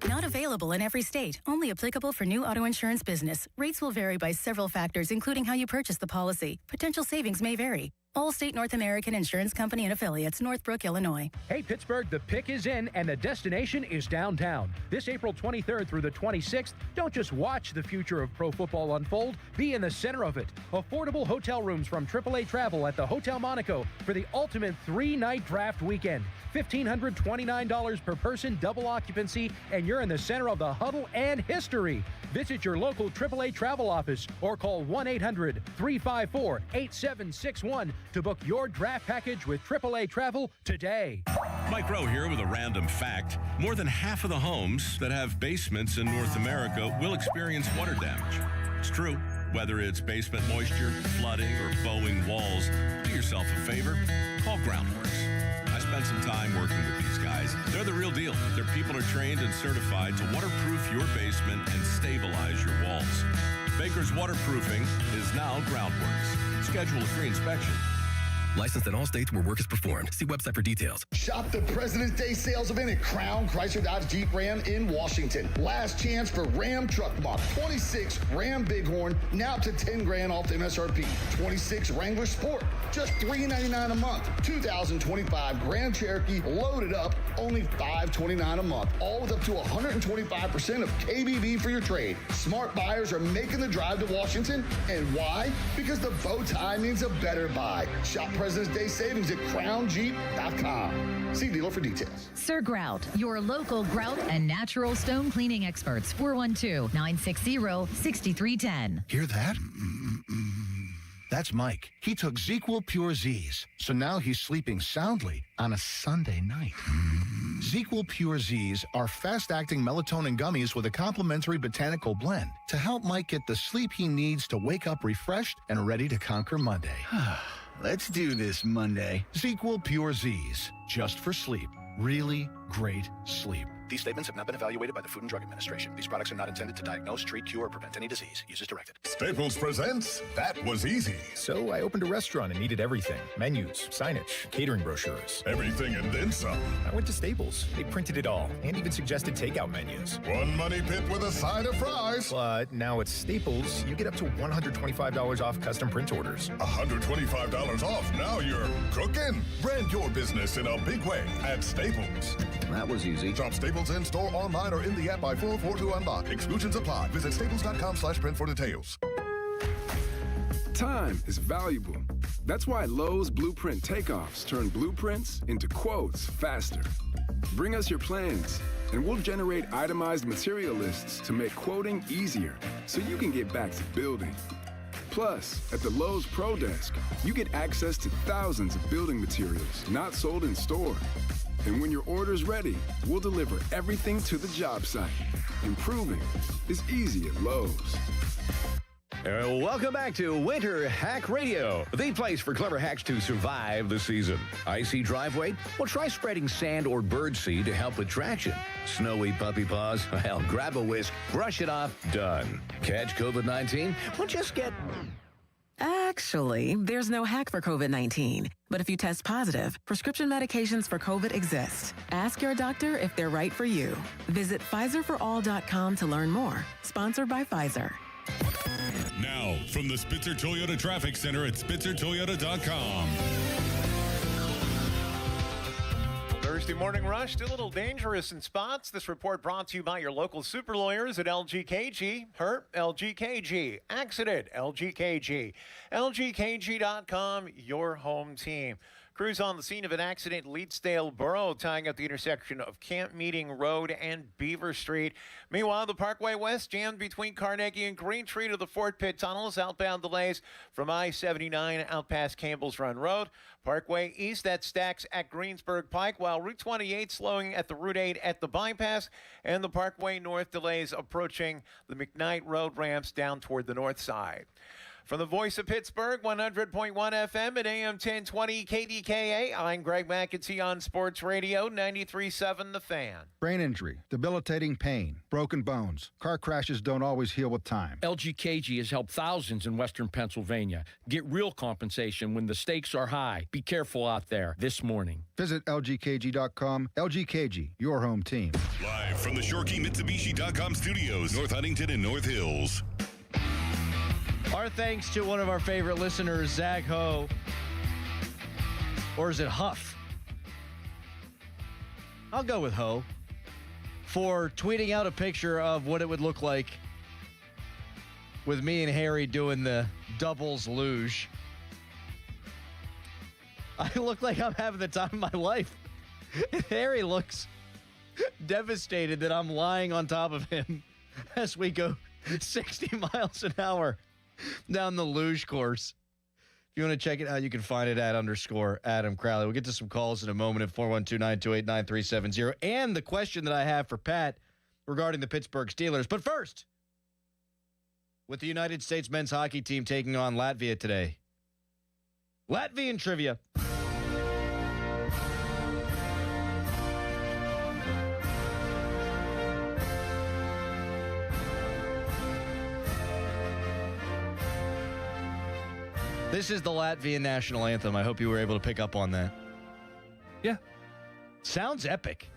Not available in every state. Only applicable for new auto insurance business. Rates will vary by several factors, including how you purchase the policy. Potential savings may vary. Allstate North American Insurance Company and Affiliates, Northbrook, Illinois. Hey, Pittsburgh, the pick is in and the destination is downtown. This April 23rd through the 26th, don't just watch the future of pro football unfold, be in the center of it. Affordable hotel rooms from AAA Travel at the Hotel Monaco for the ultimate 3-night draft weekend. $1,529 per person, double occupancy, and you're in the center of the huddle and history. Visit your local AAA Travel office or call 1-800-354-8761 to book your draft package with AAA Travel today. Mike Rowe here with a random fact. More than half of the homes that have basements in North America will experience water damage. It's true. Whether it's basement moisture, flooding, or bowing walls, do yourself a favor. Call Groundworks. I spent some time working with these guys. They're the real deal. Their people are trained and certified to waterproof your basement and stabilize your walls. Baker's Waterproofing is now Groundworks. Schedule a free inspection. Licensed in all states where work is performed. See website for details. Shop the President's Day sales event at Crown Chrysler Dodge Jeep Ram in Washington. Last chance for Ram Truck Month. 26 Ram Bighorn, now up to $10,000 off the MSRP. 26 Wrangler Sport, just $399 a month. 2025 Grand Cherokee loaded up, only $529 a month. All with up to 125% of KBV for your trade. Smart buyers are making the drive to Washington. And why? Because the bow tie means a better buy. Shop President's Day savings at crownjeep.com. See dealer for details. Sir Grout, your local grout and natural stone cleaning experts. 412-960-6310. Hear that? That's Mike. He took ZzzQuil Pure Z's, so now he's sleeping soundly on a Sunday night. ZzzQuil Pure Z's are fast-acting melatonin gummies with a complementary botanical blend to help Mike get the sleep he needs to wake up refreshed and ready to conquer Monday. Let's do this Monday. ZzzQuil Pure Z's, just for sleep. Really great sleep. These statements have not been evaluated by the Food and Drug Administration. These products are not intended to diagnose, treat, cure, or prevent any disease. Use as directed. Staples presents That Was Easy. So I opened a restaurant and needed everything. Menus, signage, catering brochures. Everything and then some. I went to Staples. They printed it all and even suggested takeout menus. One money pit with a side of fries. But now at Staples, you get up to $125 off custom print orders. $125 off. Now you're cooking. Brand your business in a big way at Staples. That was easy. Shop Staples in-store, online, or in the app by 4/4 to unlock. Exclusions apply. Visit staples.com/print for details. Time is valuable. That's why Lowe's Blueprint Takeoffs turn blueprints into quotes faster. Bring us your plans, and we'll generate itemized material lists to make quoting easier so you can get back to building. Plus, at the Lowe's Pro Desk, you get access to thousands of building materials not sold in store. And when your order's ready, we'll deliver everything to the job site. Improving is easy at Lowe's. Welcome back to Winter Hack Radio, the place for clever hacks to survive the season. Icy driveway? Well, try spreading sand or birdseed to help with traction. Snowy puppy paws? Well, grab a whisk, brush it off, done. Catch COVID-19? Well, just get... Actually, there's no hack for COVID-19. But if you test positive, prescription medications for COVID exist. Ask your doctor if they're right for you. Visit PfizerForAll.com to learn more. Sponsored by Pfizer. Now, from the Spitzer Toyota Traffic Center at SpitzerToyota.com. Thursday morning rush, still a little dangerous in spots. This report brought to you by your local super lawyers at LGKG. Hurt, LGKG. Accident, LGKG. LGKG.com, your home team. Crews on the scene of an accident in Leedsdale Borough, tying up the intersection of Camp Meeting Road and Beaver Street. Meanwhile, the Parkway West jammed between Carnegie and Green Tree to the Fort Pitt tunnels. Outbound delays from I-79 out past Campbell's Run Road. Parkway East, that stacks at Greensburg Pike, while Route 28 slowing at the Route 8 at the bypass. And the Parkway North delays approaching the McKnight Road ramps down toward the north side. From the voice of Pittsburgh, 100.1 FM and AM 1020 KDKA, I'm Greg McEntee on Sports Radio 93.7 The Fan. Brain injury, debilitating pain, broken bones. Car crashes don't always heal with time. LGKG has helped thousands in Western Pennsylvania. Get real compensation when the stakes are high. Be careful out there this morning. Visit LGKG.com. LGKG, your home team. Live from the ShoreKeyMitsubishi.com studios, North Huntington and North Hills. Our thanks to one of our favorite listeners, Zach Ho. Or is it Huff? I'll go with Ho. For tweeting out a picture of what it would look like with me and Harry doing the doubles luge. I look like I'm having the time of my life. Harry looks devastated that I'm lying on top of him as we go 60 miles an hour down the luge course. If you want to check it out, you can find it at _Adam Crowley. We'll get to some calls in a moment at 412-928-9370. And the question that I have for Pat regarding the Pittsburgh Steelers. But first, with the United States men's hockey team taking on Latvia today. Latvian trivia. This is the Latvian national anthem. I hope you were able to pick up on that. Yeah. Sounds epic.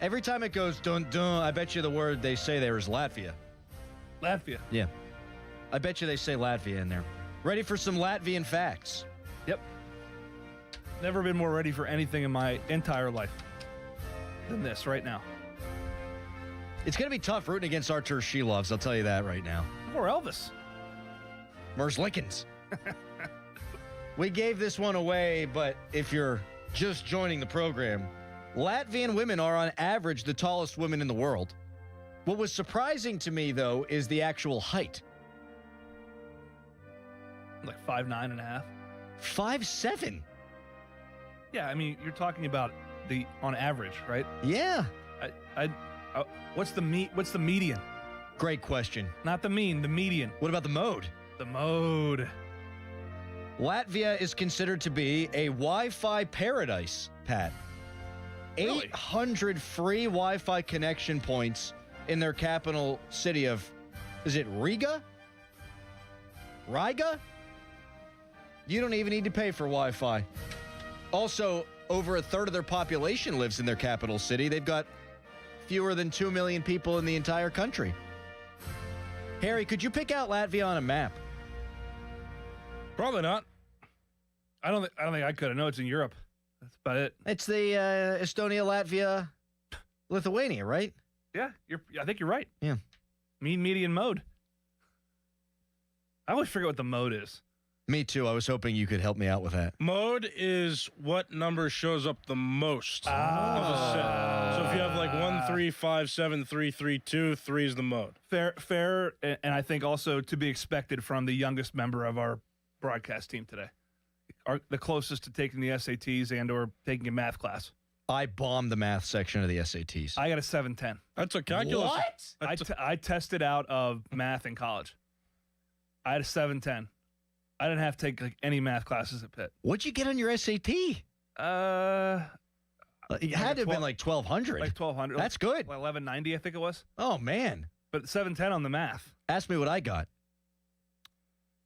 Every time it goes dun dun, I bet you the word they say there is Latvia. Latvia. Yeah. I bet you they say Latvia in there. Ready for some Latvian facts? Yep. Never been more ready for anything in my entire life than this right now. It's going to be tough rooting against Artur Shilovs, I'll tell you that right now. Or Elvis. Merz Lickens. We gave this one away, but if you're just joining the program, Latvian women are on average the tallest women in the world. What was surprising to me, though, is the actual height. Like 5'9.5". 5'7". Yeah, I mean, you're talking about the on average, right? Yeah. What's the median? Great question. Not the mean, the median. What about the mode? The mode. Latvia is considered to be a Wi-Fi paradise, Pat. Really? 800 free Wi-Fi connection points in their capital city of, is it Riga? Riga? You don't even need to pay for Wi-Fi. Also, over a third of their population lives in their capital city. They've got fewer than 2 million people in the entire country. Harry, could you pick out Latvia on a map? Probably not. I don't think I could. I know it's in Europe. That's about it. It's the Estonia, Latvia, Lithuania, right? Yeah, I think you're right. Yeah. Mean median mode. I always forget what the mode is. Me too. I was hoping you could help me out with that. Mode is what number shows up the most of a set. So if you have like 1, 3, 5, 7, 3, 3, 2, 3 is the mode. Fair, and I think also to be expected from the youngest member of our broadcast team today. The closest to taking the SATs and or taking a math class. I bombed the math section of the SATs. I got a 710. That's a calculus. What? I tested out of math in college. I had a 710. I didn't have to take like any math classes at Pitt. What'd you get on your SAT? It had to have been like 1,200. Like 1,200. That's good. Like 1190, I think it was. Oh, man. But 710 on the math. Ask me what I got.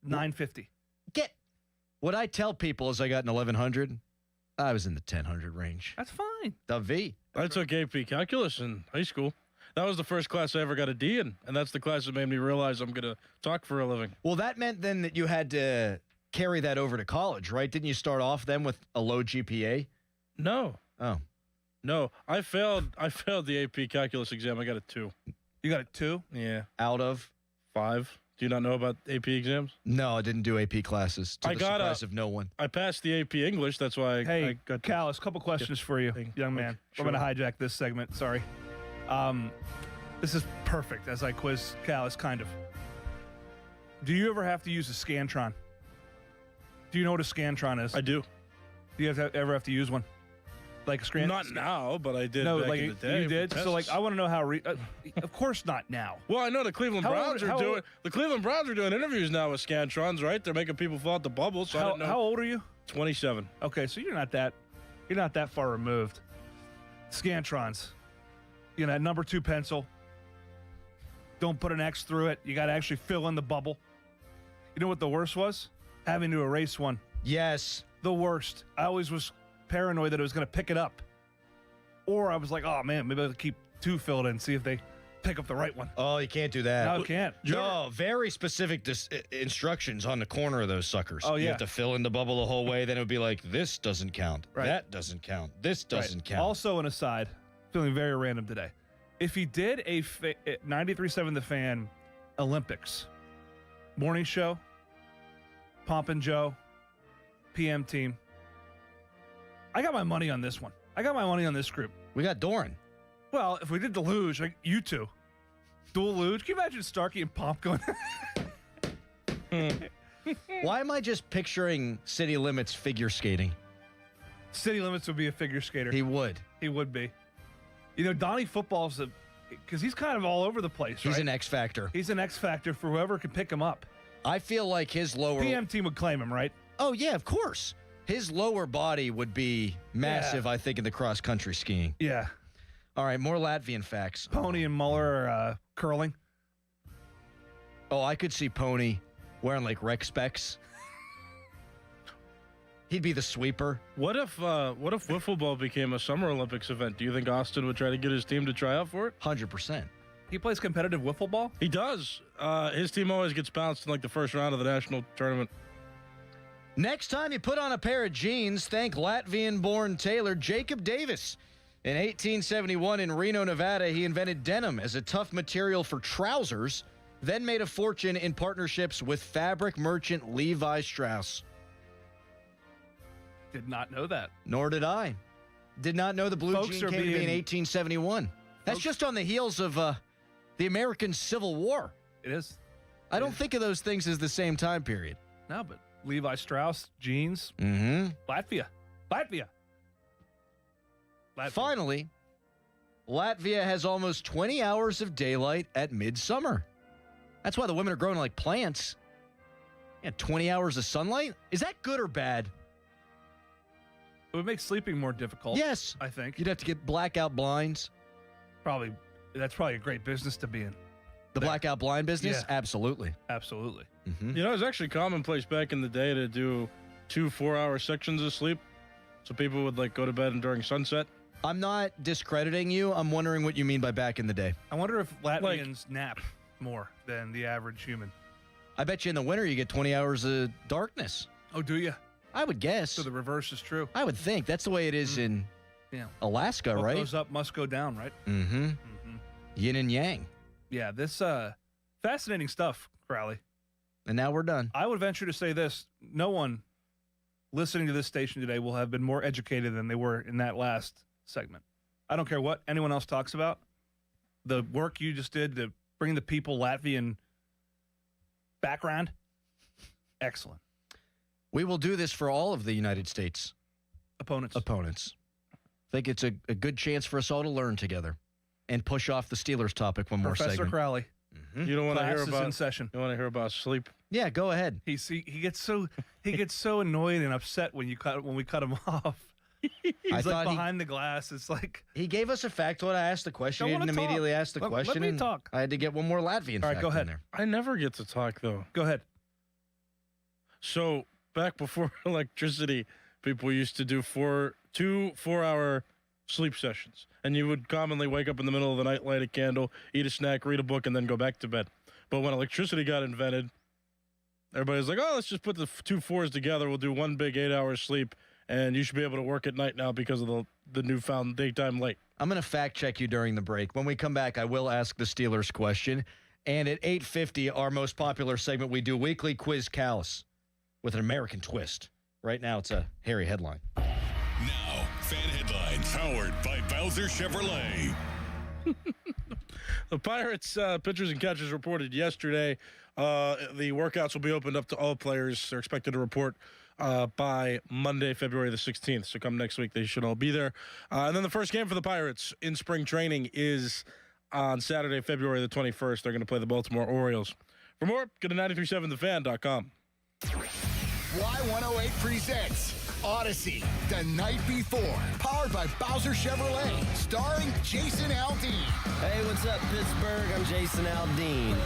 950. What I tell people is I got an 1,100. I was in the 1,000 range. That's fine. The V. I took AP Calculus in high school. That was the first class I ever got a D in, and that's the class that made me realize I'm going to talk for a living. Well, that meant then that you had to carry that over to college, right? Didn't you start off then with a low GPA? No. Oh. No, I failed the AP Calculus exam. I got a 2. You got a 2? Yeah. Out of? 5. Do you not know about AP exams? No, I didn't do AP classes. To the surprise of no one. I passed the AP English. That's why I got. Callis, a couple questions for you, young man. Sure. I'm going to hijack this segment. Sorry. This is perfect as I quiz Callis, kind of. Do you ever have to use a Scantron? Do you know what a Scantron is? I do. Do you ever have to use one? Like a Scantron? Not now, but I did. No, back like in the day you did. for So, like, tests. I want to know how. Of course, not now. Well, I know the Cleveland Browns are doing. The Cleveland Browns are doing interviews now with Scantrons, right? They're making people fill out the bubble. So I didn't know. How old are you? 27. Okay, so you're not that far removed. Scantrons. You know, that number 2 pencil. Don't put an X through it. You got to actually fill in the bubble. You know what the worst was? Having to erase one. Yes. The worst. I always was paranoid that it was going to pick it up. Or I was like, oh, man, maybe I'll keep 2 filled in, see if they pick up the right one. Oh, you can't do that. No, you can't. No, very specific instructions on the corner of those suckers. Oh, yeah. You have to fill in the bubble the whole way. Then it would be like, this doesn't count. Right. That doesn't count. This doesn't count. Also, an aside, feeling very random today. If he did a 93.7 The Fan Olympics morning show, Pomp and Joe, PM team, I got my money on this one. I got my money on this group. We got Doran. Well, if we did the luge, like you two, dual luge, can you imagine Starkey and Pomp going? Why am I just picturing City Limits figure skating? City Limits would be a figure skater. He would. He would be. You know, Donnie Football's because he's kind of all over the place, He's right? an X factor. He's an X factor for whoever can pick him up. I feel like his lower PM team would claim him, right? Oh yeah, of course. His lower body would be massive, I think, in the cross country skiing. Yeah. All right, more Latvian facts. Pony and Muller are curling. Oh, I could see Pony wearing like rec specs. He'd be the sweeper. What if wiffle ball became a Summer Olympics event? Do you think Austin would try to get his team to try out for it? 100%. He plays competitive wiffle ball? He does. His team always gets bounced in like the first round of the national tournament. Next time you put on a pair of jeans, thank Latvian-born tailor Jacob Davis. In 1871 in Reno, Nevada, he invented denim as a tough material for trousers, then made a fortune in partnerships with fabric merchant Levi Strauss. Did not know that. Nor did I. Did not know the blue Folks jean are came to be in being- 1871. That's just on the heels of the American Civil War. It is. I don't think of those things as the same time period. No, but Levi Strauss, jeans. Mm-hmm. Latvia. Finally, Latvia has almost 20 hours of daylight at midsummer. That's why the women are growing like plants. Yeah, 20 hours of sunlight? Is that good or bad? It would make sleeping more difficult. Yes. I think. You'd have to get blackout blinds. That's probably a great business to be in. The blackout blind business? Yeah. Absolutely. Absolutely. Mm-hmm. You know, it was actually commonplace back in the day to do 2 4-hour sections of sleep. So people would like go to bed and during sunset. I'm not discrediting you. I'm wondering what you mean by back in the day. I wonder if Latvians nap more than the average human. I bet you in the winter you get 20 hours of darkness. Oh, do you? I would guess. So the reverse is true. I would think. That's the way it is in Alaska, What right? goes up must go down, right? Mm-hmm. Yin and yang. Yeah, this fascinating stuff, Crowley. And now we're done. I would venture to say this. No one listening to this station today will have been more educated than they were in that last segment. I don't care what anyone else talks about. The work you just did to bring the people Latvian background, excellent. We will do this for all of the United States opponents. I think it's a good chance for us all to learn together and push off the Steelers topic one more Professor segment. Crowley. Mm-hmm. You don't want to hear Class is about in session. You want to hear about sleep? Yeah, go ahead. He gets so annoyed and upset when we cut him off. He's like behind the glass. It's like he gave us a factoid. I asked the question. He didn't immediately ask the question. Let me talk. I had to get one more Latvian. All right, fact go in ahead. there. I never get to talk though. Go ahead. So back before electricity, people used to do 2 4-hour sleep sessions, and you would commonly wake up in the middle of the night, light a candle, eat a snack, read a book, and then go back to bed. But when electricity got invented, everybody's like, "Oh, let's just put the 2 4s together. We'll do one big 8-hour sleep, and you should be able to work at night now because of the newfound daytime light." I'm going to fact check you during the break. When we come back, I will ask the Steelers question. And at 8:50, our most popular segment, we do Weekly Quiz Callus with an American twist. Right now, it's a hairy headline. Now, fan headlines powered by Bowser Chevrolet. The Pirates pitchers and catchers reported yesterday the workouts will be opened up to all players. They're expected to report by Monday, February the 16th. So come next week, they should all be there. And then the first game for the Pirates in spring training is on Saturday, February the 21st. They're going to play the Baltimore Orioles. For more, go to 937thefan.com. Y108 presents Odyssey, The Night Before, powered by Bowser Chevrolet, starring Jason Aldean. Hey, what's up, Pittsburgh? I'm Jason Aldean.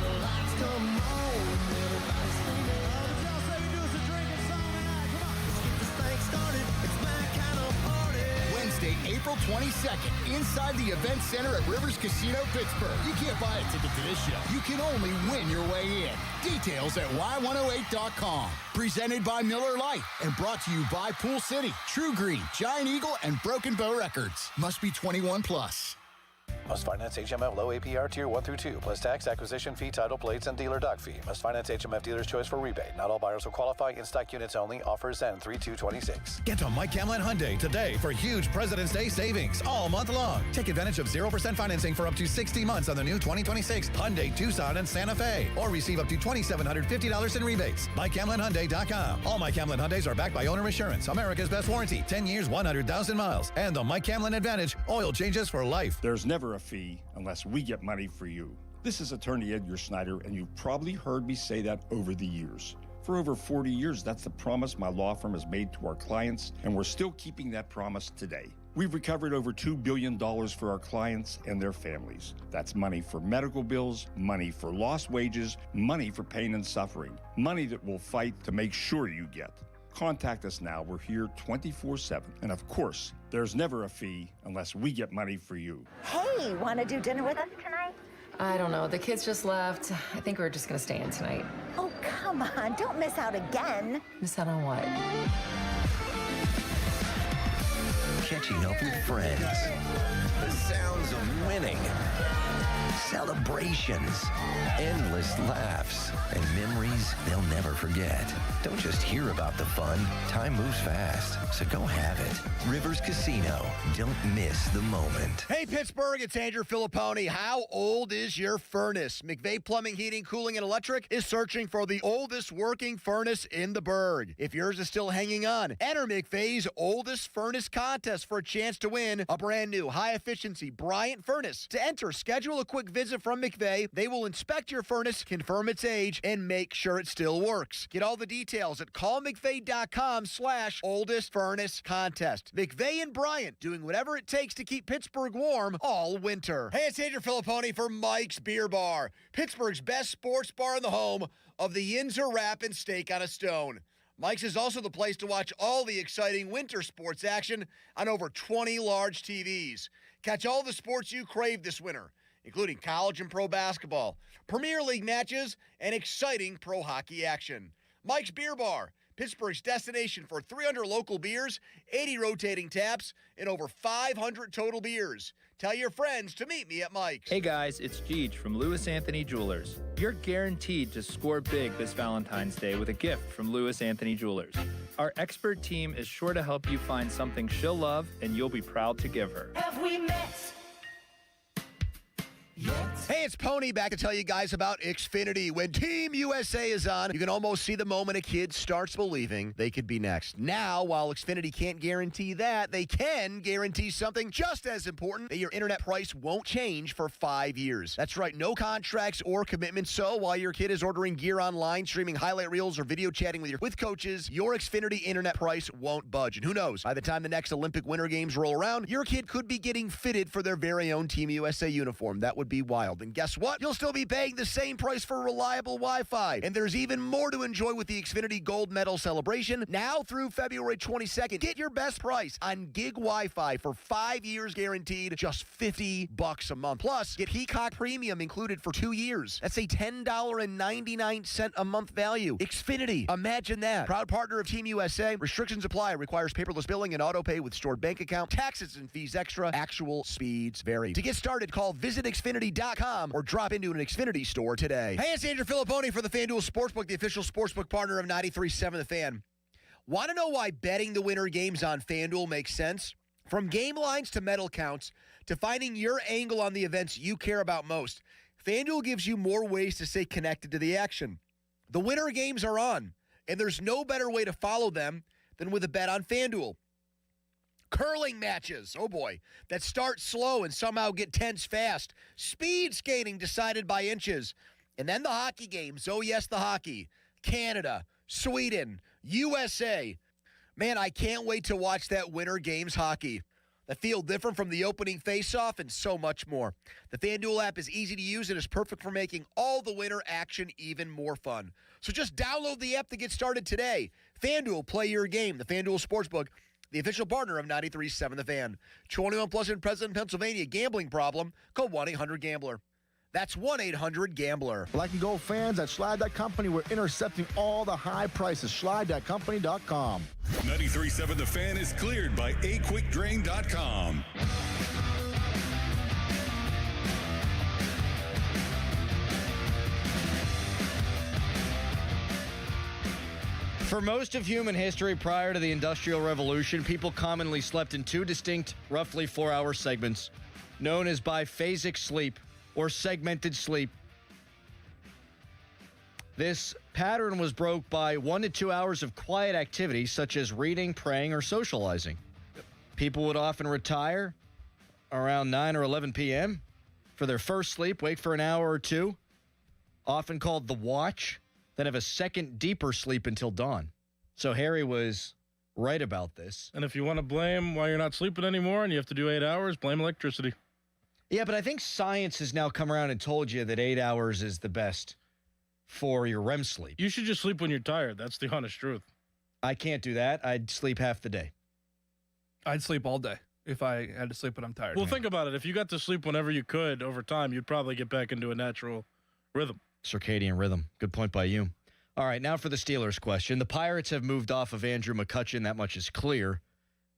Wednesday, April 22nd, inside the Event Center at Rivers Casino, Pittsburgh. You can't buy a ticket to this show. You can only win your way in. Details at y108.com. Presented by Miller Lite and brought to you by Pool City, True Green, Giant Eagle, and Broken Bow Records. Must be 21 plus. Must finance HMF low APR tier 1 through 2, plus tax, acquisition fee, title plates, and dealer dock fee. Must finance HMF dealer's choice for rebate. Not all buyers will qualify. In-stock units only. Offers end 3/2/26. Get to Mike Camlin Hyundai today for huge President's Day savings all month long. Take advantage of 0% financing for up to 60 months on the new 2026 Hyundai Tucson and Santa Fe, or receive up to $2,750 in rebates. MikeCamlinHyundai.com. All Mike Camlin Hyundais are backed by Owner Assurance, America's best warranty, 10 years, 100,000 miles, and the Mike Camlin Advantage, oil changes for life. There's never a fee unless we get money for you. This is attorney Edgar Snyder, and you've probably heard me say that over the years. For over 40 years, that's the promise my law firm has made to our clients, and we're still keeping that promise today. We've recovered over $2 billion for our clients and their families. That's money for medical bills, money for lost wages, money for pain and suffering, money that we'll fight to make sure you get. Contact us now. We're here 24/7. And of course, there's never a fee unless we get money for you. Hey, want to do dinner with us tonight? I don't know. The kids just left. I think we're just going to stay in tonight. Oh, come on. Don't miss out again. Miss out on what? Catching up with friends. The sounds of winning. Celebrations. Endless laughs. And memories they'll never forget. Don't just hear about the fun. Time moves fast, so go have it. Rivers Casino. Don't miss the moment. Hey, Pittsburgh, it's Andrew Filipponi. How old is your furnace? McVeigh Plumbing, Heating, Cooling, and Electric is searching for the oldest working furnace in the burg. If yours is still hanging on, enter McVeigh's Oldest Furnace Contest for a chance to win a brand new high-efficiency Bryant furnace. To enter, schedule a quick visit from McVeigh. They will inspect your furnace, confirm its age, and make sure it still works. Get all the details at callmcveigh.com/oldestfurnace-contest. McVeigh and Bryant doing whatever it takes to keep Pittsburgh warm all winter. Hey, it's Andrew Filipponi for Mike's Beer Bar, Pittsburgh's best sports bar in the home of the Yinzer Wrap and Steak on a Stone. Mike's is also the place to watch all the exciting winter sports action on over 20 large TVs. Catch all the sports you crave this winter, including college and pro basketball, Premier League matches, and exciting pro hockey action. Mike's Beer Bar, Pittsburgh's destination for 300 local beers, 80 rotating taps, and over 500 total beers. Tell your friends to meet me at Mike's. Hey guys, it's Jeej from Lewis Anthony Jewelers. You're guaranteed to score big this Valentine's Day with a gift from Lewis Anthony Jewelers. Our expert team is sure to help you find something she'll love and you'll be proud to give her. Have we met? Hey, it's Pony back to tell you guys about Xfinity. When Team USA is on, you can almost see the moment a kid starts believing they could be next. Now, while Xfinity can't guarantee that, they can guarantee something just as important, that your internet price won't change for 5 years. That's right, no contracts or commitments. So while your kid is ordering gear online, streaming highlight reels, or video chatting with coaches, your Xfinity internet price won't budge. And who knows, by the time the next Olympic Winter Games roll around, your kid could be getting fitted for their very own Team USA uniform. That would be wild. And guess what? You'll still be paying the same price for reliable Wi-Fi. And there's even more to enjoy with the Xfinity Gold Medal celebration. Now through February 22nd, get your best price on gig Wi-Fi for 5 years guaranteed, just $50 a month. Plus, get Heacock Premium included for 2 years. That's a $10.99 a month value. Xfinity, imagine that. Proud partner of Team USA. Restrictions apply. Requires paperless billing and auto pay with stored bank account. Taxes and fees extra. Actual speeds vary. To get started, call visitxfinity.com or drop into an Xfinity store today. Hey, it's Andrew Filipponi for the FanDuel Sportsbook, the official sportsbook partner of 93.7 The Fan. Want to know why betting the winter games on FanDuel makes sense? From game lines to medal counts to finding your angle on the events you care about most, FanDuel gives you more ways to stay connected to the action. The winter games are on, and there's no better way to follow them than with a bet on FanDuel. Curling matches, oh boy, that start slow and somehow get tense fast. Speed skating decided by inches. And then the hockey games, oh yes, the hockey. Canada, Sweden, USA. Man, I can't wait to watch that Winter Games hockey. The feel different from the opening face-off and so much more. The FanDuel app is easy to use and is perfect for making all the winter action even more fun. So just download the app to get started today. FanDuel, play your game. The FanDuel Sportsbook, the official partner of 93.7 The Fan. 21 plus in Pleasant, Pennsylvania. Gambling problem? Call 1-800-GAMBLER. That's 1-800-GAMBLER. Black and gold fans at Schley Company, we're intercepting all the high prices. Schley.company.com. 93.7 The Fan is cleared by aquickdrain.com. For most of human history prior to the Industrial Revolution, people commonly slept in two distinct, roughly 4-hour segments, known as biphasic sleep or segmented sleep. This pattern was broke by 1 to 2 hours of quiet activity, such as reading, praying, or socializing. People would often retire around 9 or 11 p.m. for their first sleep, wake for an hour or two, often called the watch, then have a second deeper sleep until dawn. So Harry was right about this. And if you want to blame why you're not sleeping anymore and you have to do 8 hours, blame electricity. Yeah, but I think science has now come around and told you that 8 hours is the best for your REM sleep. You should just sleep when you're tired. That's the honest truth. I can't do that. I'd sleep half the day. I'd sleep all day if I had to sleep when I'm tired. Well, think about it. If you got to sleep whenever you could over time, you'd probably get back into a natural rhythm. Circadian rhythm. Good point by you. All right, now for the Steelers question. The Pirates have moved off of Andrew McCutchen. That much is clear.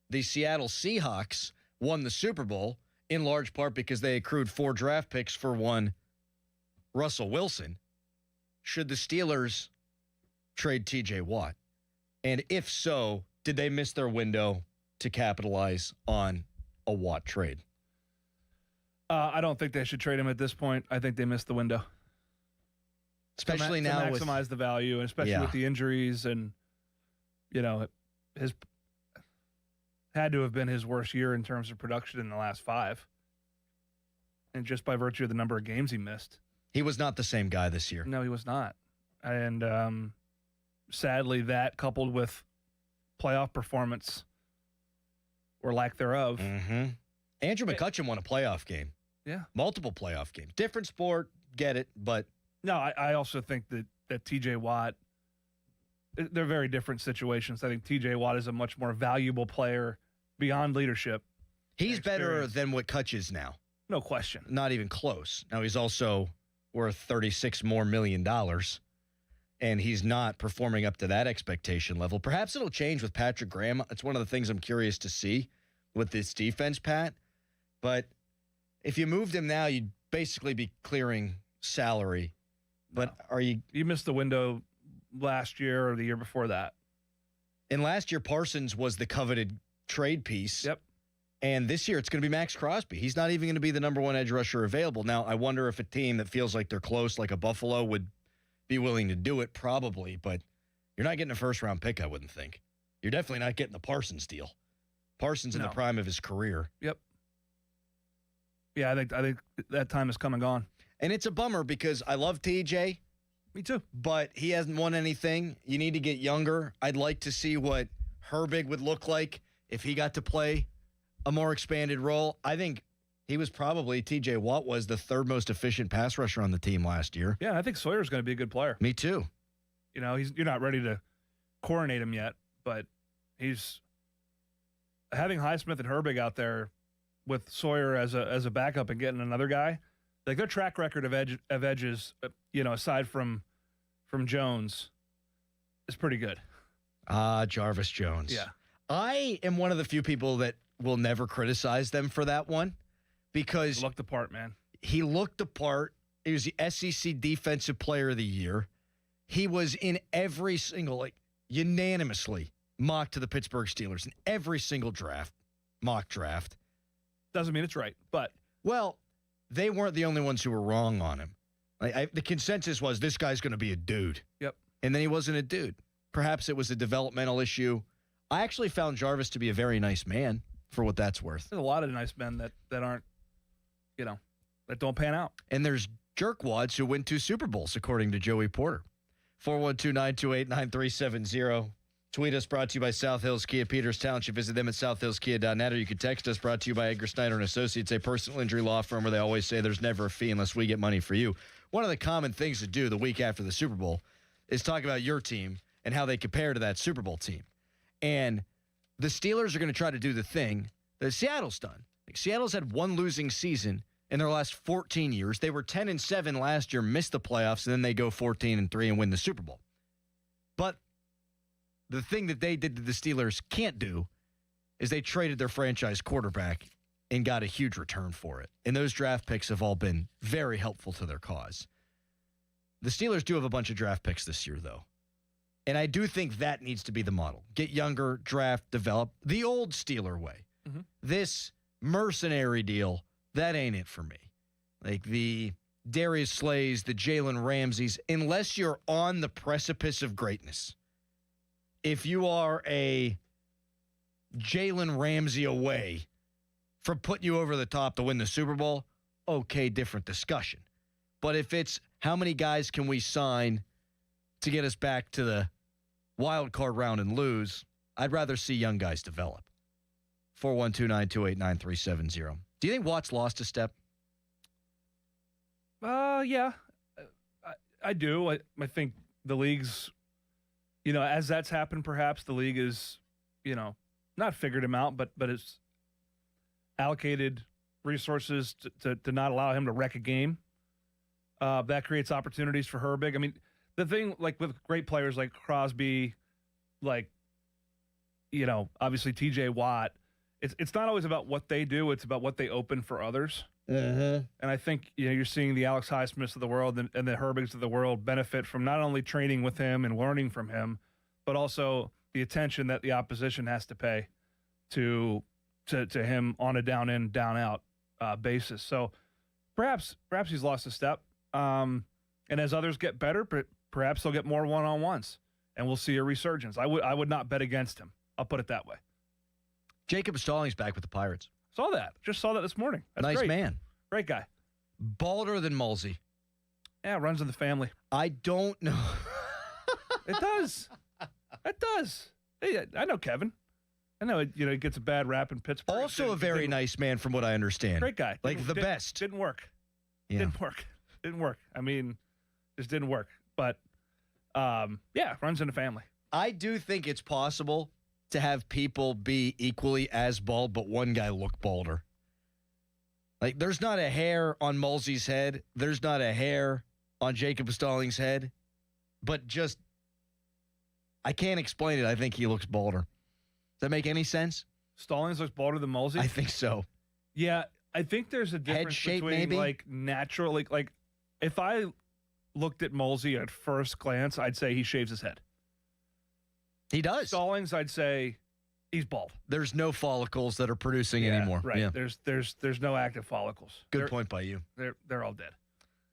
The Seattle Seahawks won the Super Bowl in large part because they accrued 4 draft picks for one Russell Wilson. Should the Steelers trade T.J. Watt? And if so, did they miss their window to capitalize on a Watt trade? I don't think they should trade him at this point. I think they missed the window. Especially to now maximize the value, and especially with the injuries, and his had to have been his worst year in terms of production in the last 5, and just by virtue of the number of games he missed, he was not the same guy this year. No, he was not, and sadly, that coupled with playoff performance or lack thereof. Mm-hmm. Andrew McCutchen won a playoff game. Yeah. Multiple playoff games. Different sport, get it, but... No, I also think that T.J. Watt, they're very different situations. I think T.J. Watt is a much more valuable player beyond leadership. He's better than what Kutch is now. No question. Not even close. Now, he's also worth $36 more million, and he's not performing up to that expectation level. Perhaps it'll change with Patrick Graham. It's one of the things I'm curious to see with this defense, Pat. But if you moved him now, you'd basically be clearing salary. But are you... You missed the window last year or the year before that. And last year, Parsons was the coveted trade piece. Yep. And this year, it's going to be Max Crosby. He's not even going to be the number one edge rusher available. Now, I wonder if a team that feels like they're close, like a Buffalo, would be willing to do it, probably. But you're not getting a first-round pick, I wouldn't think. You're definitely not getting the Parsons deal. Parsons in the prime of his career. Yep. Yeah, I think that time has come and gone. And it's a bummer because I love TJ. Me too. But he hasn't won anything. You need to get younger. I'd like to see what Herbig would look like if he got to play a more expanded role. I think he was probably, TJ Watt was the third most efficient pass rusher on the team last year. Yeah, I think Sawyer's going to be a good player. Me too. You know, you're not ready to coronate him yet, but he's having Highsmith and Herbig out there with Sawyer as a backup and getting another guy. Like their track record of edges, aside from Jones, is pretty good. Jarvis Jones. Yeah. I am one of the few people that will never criticize them for that one because he looked the part, man. He looked the part. He was the SEC Defensive Player of the Year. He was in every single, unanimously mocked to the Pittsburgh Steelers in every single mock draft. Doesn't mean it's right, but. Well, they weren't the only ones who were wrong on him. The consensus was this guy's going to be a dude. Yep. And then he wasn't a dude. Perhaps it was a developmental issue. I actually found Jarvis to be a very nice man, for what that's worth. There's a lot of nice men that aren't, that don't pan out. And there's jerkwads who win 2 Super Bowls, according to Joey Porter. 412-928-9370. Tweet us, brought to you by South Hills Kia, Peters Township. Visit them at southhillskia.net, or you can text us, brought to you by Edgar Snyder and Associates, a personal injury law firm where they always say there's never a fee unless we get money for you. One of the common things to do the week after the Super Bowl is talk about your team and how they compare to that Super Bowl team. And the Steelers are going to try to do the thing that Seattle's done. Seattle's had one losing season in their last 14 years. They were 10-7 last year, missed the playoffs, and then they go 14-3 and win the Super Bowl. But the thing that they did that the Steelers can't do is they traded their franchise quarterback and got a huge return for it. And those draft picks have all been very helpful to their cause. The Steelers do have a bunch of draft picks this year, though. And I do think that needs to be the model. Get younger, draft, develop. The old Steeler way. Mm-hmm. This mercenary deal, that ain't it for me. Like the Darius Slays, the Jalen Ramseys, unless you're on the precipice of greatness. If you are a Jalen Ramsey away from putting you over the top to win the Super Bowl, okay, different discussion. But if it's how many guys can we sign to get us back to the wild card round and lose, I'd rather see young guys develop. 412-928-9370. Do you think Watt's lost a step? Yeah, I do. I think the league's, as that's happened, perhaps the league is, not figured him out, but it's allocated resources to not allow him to wreck a game. That creates opportunities for Herbig. I mean, the thing, with great players like Crosby, obviously TJ Watt, it's not always about what they do, it's about what they open for others. Mm-hmm. And I think you're seeing the Alex Highsmiths of the world and the Herbigs of the world benefit from not only training with him and learning from him, but also the attention that the opposition has to pay to him on a down in, down out basis. So perhaps he's lost a step. And as others get better, perhaps they'll get more one-on-ones, and we'll see a resurgence. I would not bet against him. I'll put it that way. Jacob Stallings back with the Pirates. Just saw that this morning. That's nice great. man. Great guy. Balder than Mulsey. Yeah, runs in the family. I don't know. It does. That does. Hey, I know Kevin. I know he gets a bad rap in Pittsburgh. Also a very nice man, from what I understand. Great guy. Like the best. Didn't work. Yeah. Didn't work. I mean, just didn't work. But runs in the family. I do think it's possible to have people be equally as bald, but one guy look balder. Like, there's not a hair on Mulsey's head. There's not a hair on Jacob Stallings' head. But just, I can't explain it. I think he looks balder. Does that make any sense? Stallings looks balder than Mulsey? I think so. Yeah, I think there's a difference Head shape, between, maybe? like, natural, like, if I looked at Mulsey at first glance, I'd say he shaves his head. He does. Stallings, I'd say he's bald. There's no follicles that are producing anymore. Right. Yeah. There's no active follicles. Good point by you. They're all dead.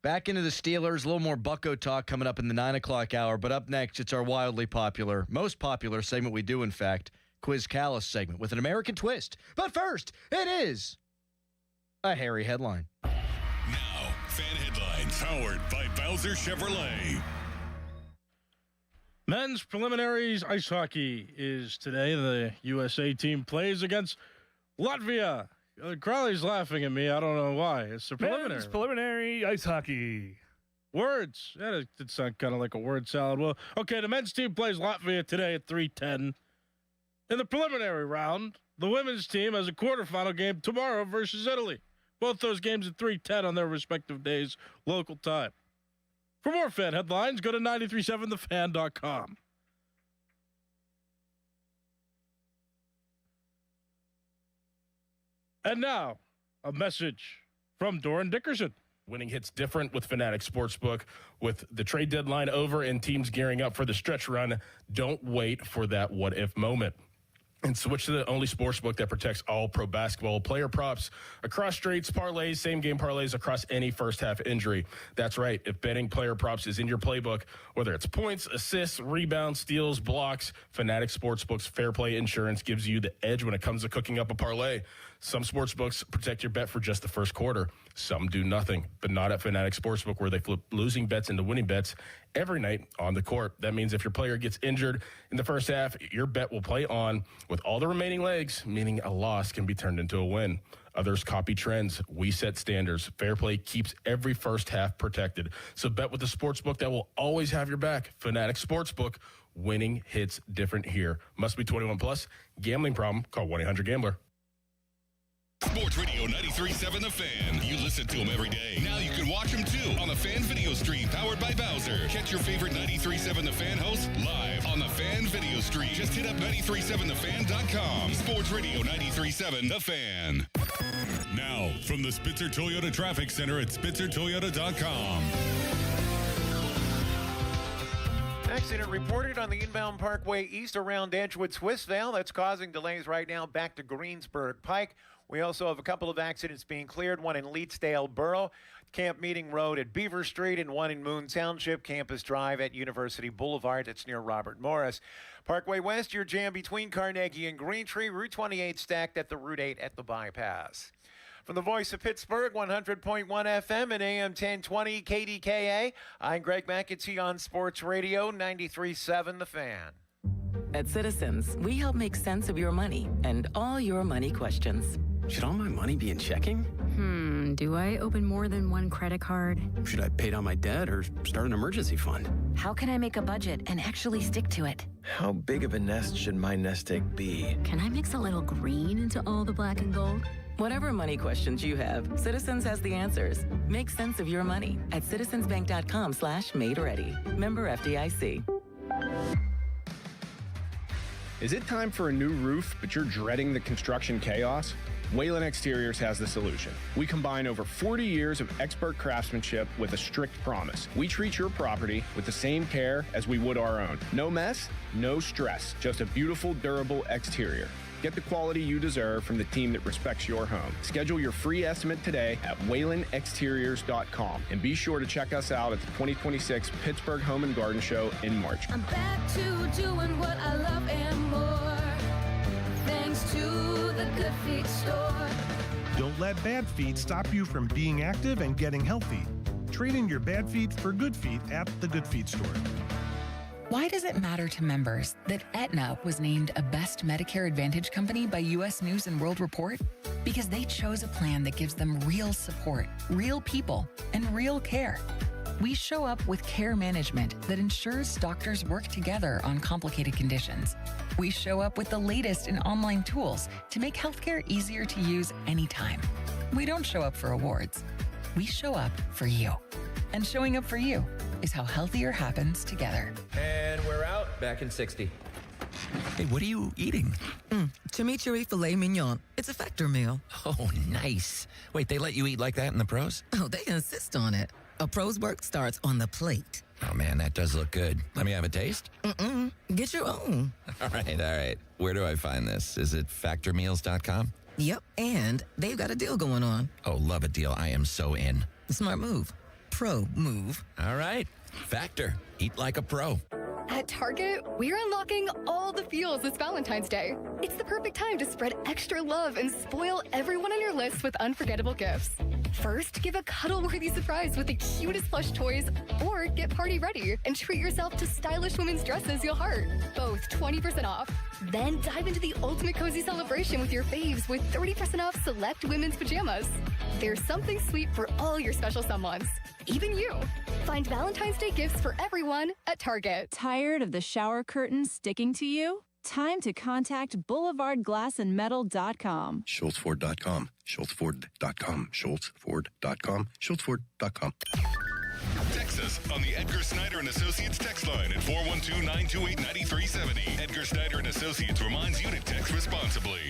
Back into the Steelers. A little more Bucko talk coming up in the 9 o'clock hour. But up next, it's our wildly popular, most popular segment we do, in fact, Quiz Callus segment with an American twist. But first, it is a hairy headline. Now, fan headlines powered by Bowser Chevrolet. Men's preliminaries ice hockey is today. The USA team plays against Latvia. Crowley's laughing at me. I don't know why. It's the preliminary. Men's preliminary ice hockey. Words. That did sound kind of like a word salad. Well, okay, the men's team plays Latvia today at 3:10. In the preliminary round, the women's team has a quarterfinal game tomorrow versus Italy. Both those games at 3:10 on their respective days, local time. For more fan headlines, go to 937thefan.com. And now, a message from Doran Dickerson. Winning hits different with Fanatic Sportsbook. With the trade deadline over and teams gearing up for the stretch run, don't wait for that what-if moment. And switch to the only sportsbook that protects all pro basketball player props across straights, parlays, same-game parlays across any first-half injury. That's right. If betting player props is in your playbook, whether it's points, assists, rebounds, steals, blocks, Fanatic Sportsbook's Fair Play Insurance gives you the edge when it comes to cooking up a parlay. Some sportsbooks protect your bet for just the first quarter. Some do nothing, but not at Fanatic Sportsbook, where they flip losing bets into winning bets every night on the court. That means if your player gets injured in the first half, your bet will play on with all the remaining legs, meaning a loss can be turned into a win. Others copy trends. We set standards. Fair play keeps every first half protected. So bet with a sportsbook that will always have your back. Fanatic Sportsbook. Winning hits different here. Must be 21 plus. Gambling problem? Call 1-800-GAMBLER. Sports Radio 93.7 The Fan. You listen to them every day. Now you can watch them too on the Fan Video Stream powered by Bowser. Catch your favorite 93.7 The Fan hosts live on the Fan Video Stream. Just hit up 937thefan.com. Sports Radio 93.7 The Fan. Now, from the Spitzer Toyota Traffic Center at SpitzerToyota.com. Accident reported on the inbound Parkway East around Edgewood Swissvale. That's causing delays right now back to Greensburg Pike. We also have a couple of accidents being cleared, one in Leetsdale Borough, Camp Meeting Road at Beaver Street, and one in Moon Township, Campus Drive at University Boulevard. That's near Robert Morris. Parkway West, your jam between Carnegie and Greentree. Route 28 stacked at the Route 8 at the bypass. From the voice of Pittsburgh, 100.1 FM and AM 1020 KDKA, I'm Greg McAtee on Sports Radio 93.7 The Fan. At Citizens, we help make sense of your money and all your money questions. Should all my money be in checking? Do I open more than one credit card? Should I pay down my debt or start an emergency fund? How can I make a budget and actually stick to it? How big of a nest should my nest egg be? Can I mix a little green into all the black and gold? Whatever money questions you have, Citizens has the answers. Make sense of your money at citizensbank.com/made-ready. Member FDIC. Is it time for a new roof, but you're dreading the construction chaos? Whalen Exteriors has the solution. We combine over 40 years of expert craftsmanship with a strict promise. We treat your property with the same care as we would our own. No mess, no stress, just a beautiful, durable exterior. Get the quality you deserve from the team that respects your home. Schedule your free estimate today at WhalenExteriors.com. And be sure to check us out at the 2026 Pittsburgh Home and Garden Show in March. I'm back to doing what I love and more, thanks to the Good Feet store. Don't let bad feet stop you from being active and getting healthy. Trade in your bad feet for good feet at the Good Feet store. Why does it matter to members that Aetna was named a Best Medicare Advantage company by U.S. News and World Report? Because they chose a plan that gives them real support, real people, and real care. We show up with care management that ensures doctors work together on complicated conditions. We show up with the latest in online tools to make healthcare easier to use anytime. We don't show up for awards. We show up for you. And showing up for you is how healthier happens together. And we're out. Back in 60. Hey, what are you eating? Chimichurri filet mignon. It's a Factor meal. Oh, nice. Wait, they let you eat like that in the pros? Oh, they insist on it. A pro's work starts on the plate. Oh, man, that does look good. Let me have a taste? Get your own. All right. Where do I find this? Is it factormeals.com? Yep, and they've got a deal going on. Oh, love a deal. I am so in. Smart move. Pro move. All right. Factor. Eat like a pro. At Target, we're unlocking all the feels this Valentine's Day. It's the perfect time to spread extra love and spoil everyone on your list with unforgettable gifts. First, give a cuddle-worthy surprise with the cutest plush toys, or get party ready and treat yourself to stylish women's dresses you'll heart. Both 20% off. Then dive into the ultimate cozy celebration with your faves with 30% off select women's pajamas. There's something sweet for all your special someones, even you. Find Valentine's Day gifts for everyone at Target. Tired of the shower curtain sticking to you? Time to contact BoulevardGlassandMetal.com. SchultzFord.com. SchultzFord.com. SchultzFord.com. SchultzFord.com. Text us on the Edgar Snyder and Associates text line at 412-928-9370. Edgar Snyder and Associates reminds you to text responsibly.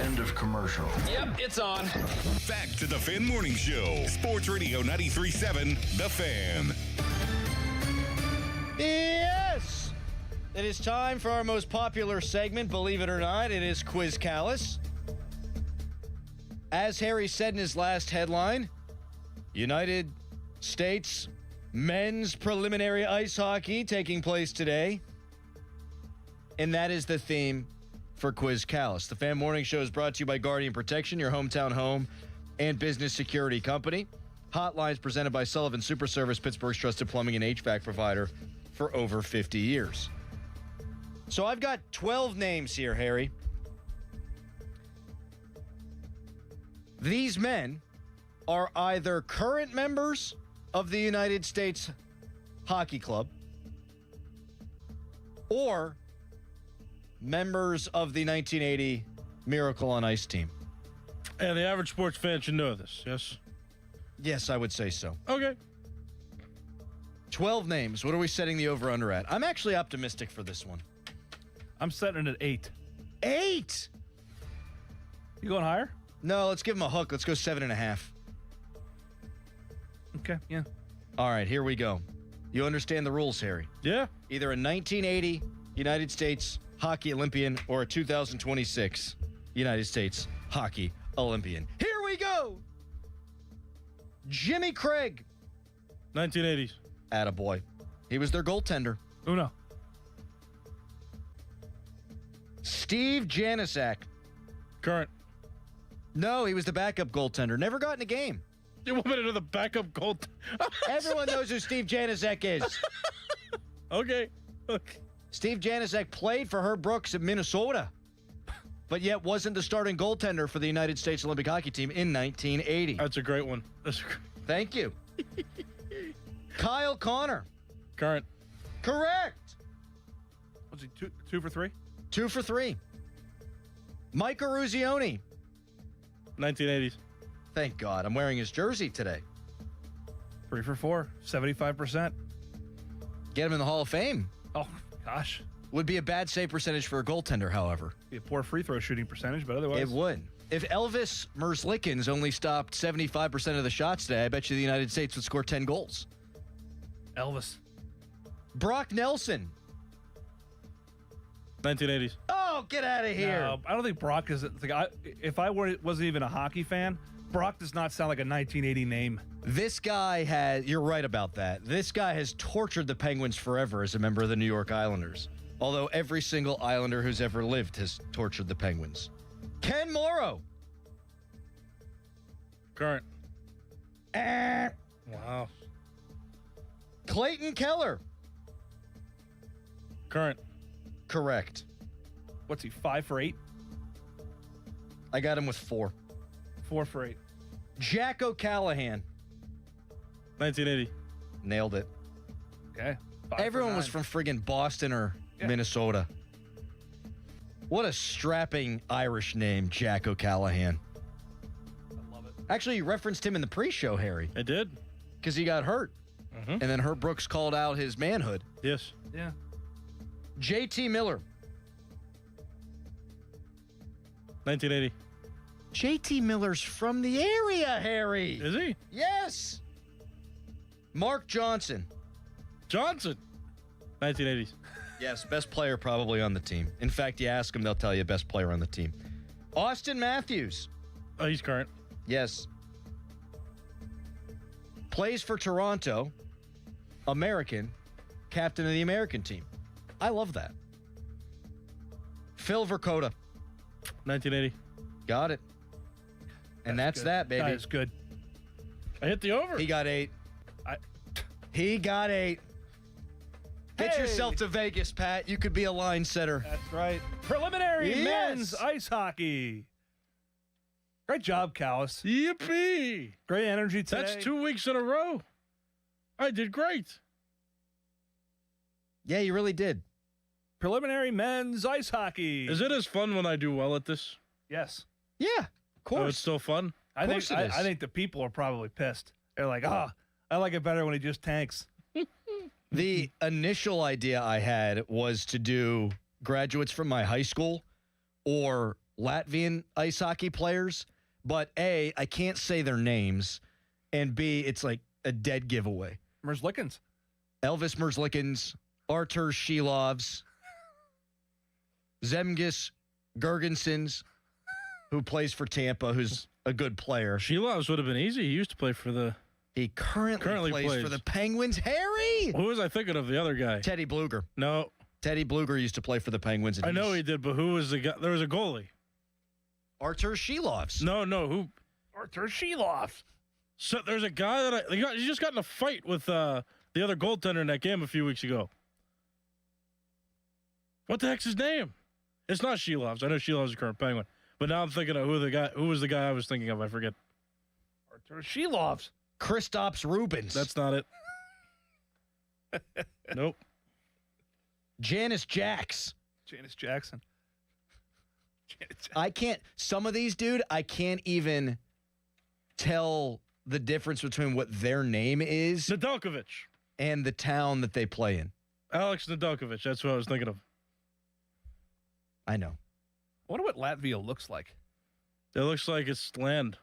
End of commercial. Yep, it's on. Back to the Fan Morning Show. Sports Radio 93.7, The Fan. Yes! It is time for our most popular segment, believe it or not. It is Quiz Callus. As Harry said in his last headline, United States men's preliminary ice hockey taking place today. And that is the theme for Quiz Callus. The Fan Morning Show is brought to you by Guardian Protection, your hometown home and business security company. Hotlines presented by Sullivan Super Service, Pittsburgh's trusted plumbing and HVAC provider for over 50 years. So I've got 12 names here, Harry. These men are either current members of the United States Hockey Club or members of the 1980 Miracle on Ice team. And the average sports fan should know this, yes? Yes, I would say so. Okay. 12 names. What are we setting the over-under at? I'm actually optimistic for this one. I'm setting it at 8. 8? You going higher? No, let's give him a hook. Let's go 7.5. Okay, yeah. All right, here we go. You understand the rules, Harry? Yeah. Either a 1980 United States Hockey Olympian or a 2026 United States Hockey Olympian. Here we go! Jimmy Craig. 1980s. Attaboy. He was their goaltender. Uno. Steve Janicek. Current. No, he was the backup goaltender. Never got in a game. You want me to do the backup goal? Everyone knows who Steve Janicek is. Okay. Steve Janicek played for Herb Brooks in Minnesota, but yet wasn't the starting goaltender for the United States Olympic Hockey Team in 1980. That's a great one. Thank you. Kyle Connor. Current. Correct. Was he two for 3? 2 for 3. Mike Eruzione. 1980s. Thank God. I'm wearing his jersey today. 3 for 4. 75%. Get him in the Hall of Fame. Oh, gosh. Would be a bad save percentage for a goaltender, however. Be a poor free throw shooting percentage, but otherwise. It would. If Elvis Merzlikins only stopped 75% of the shots today, I bet you the United States would score 10 goals. Elvis. Brock Nelson. 1980s. Oh, get out of here. No, I don't think Brock is. If I wasn't even a hockey fan, Brock does not sound like a 1980 name. This guy you're right about that. This guy has tortured the Penguins forever as a member of the New York Islanders. Although every single Islander who's ever lived has tortured the Penguins. Ken Morrow. Current. Wow. Clayton Keller. Current. Correct. What's he, 5 for 8? I got him with 4. 4 for 8. Jack O'Callahan. 1980. Nailed it. Okay. Everyone was from friggin' Boston or Minnesota. What a strapping Irish name, Jack O'Callahan. I love it. Actually, you referenced him in the pre-show, Harry. I did. Because he got hurt. And then Herb Brooks called out his manhood. Yes. Yeah. JT Miller. 1980. JT Miller's from the area, Harry. Is he? Yes. Mark Johnson. Johnson. 1980s. Yes, best player probably on the team. In fact, you ask them, they'll tell you best player on the team. Austin Matthews. Oh, he's current. Yes. Plays for Toronto. American. Captain of the American team. I love that. Phil Vercoda. 1980. Got it. And that's that, baby. That is good. I hit the over. He got 8. He got 8. Get yourself to Vegas, Pat. You could be a line setter. That's right. Preliminary men's ice hockey. Great job, Callis. Yippee. Great energy today. That's 2 weeks in a row. I did great. Yeah, you really did. Preliminary men's ice hockey. Is it as fun when I do well at this? Yes. Yeah, of course. Oh, it's still fun? I think the people are probably pissed. They're like, I like it better when he just tanks. The initial idea I had was to do graduates from my high school or Latvian ice hockey players, but A, I can't say their names, and B, it's like a dead giveaway. Merzlikins. Elvis Merzlikins, Artur Shilovs, Zemgus Girgensons, who plays for Tampa, who's a good player. Shilovs would have been easy. He used to play for the... He currently plays for the Penguins. Harry! Who was I thinking of? The other guy? Teddy Bluger. No. Teddy Bluger used to play for the Penguins. I know he did, but who was the guy? There was a goalie. Artur Shilovs. No, who? Artur Shilovs. So there's a guy that he just got in a fight with the other goaltender in that game a few weeks ago. What the heck's his name? It's not Shilovs. I know Shilovs is a current Penguin, but now I'm thinking of who was the guy I was thinking of. I forget. Artur Shilovs. Kristaps Rubins. That's not it. Nope. Janice Jackson. I can't. Some of these, dude, I can't even tell the difference between what their name is. Nedeljkovic. And the town that they play in. Alex Nedeljkovic. That's what I was thinking of. I know. I wonder what Latvia looks like. It looks like it's land.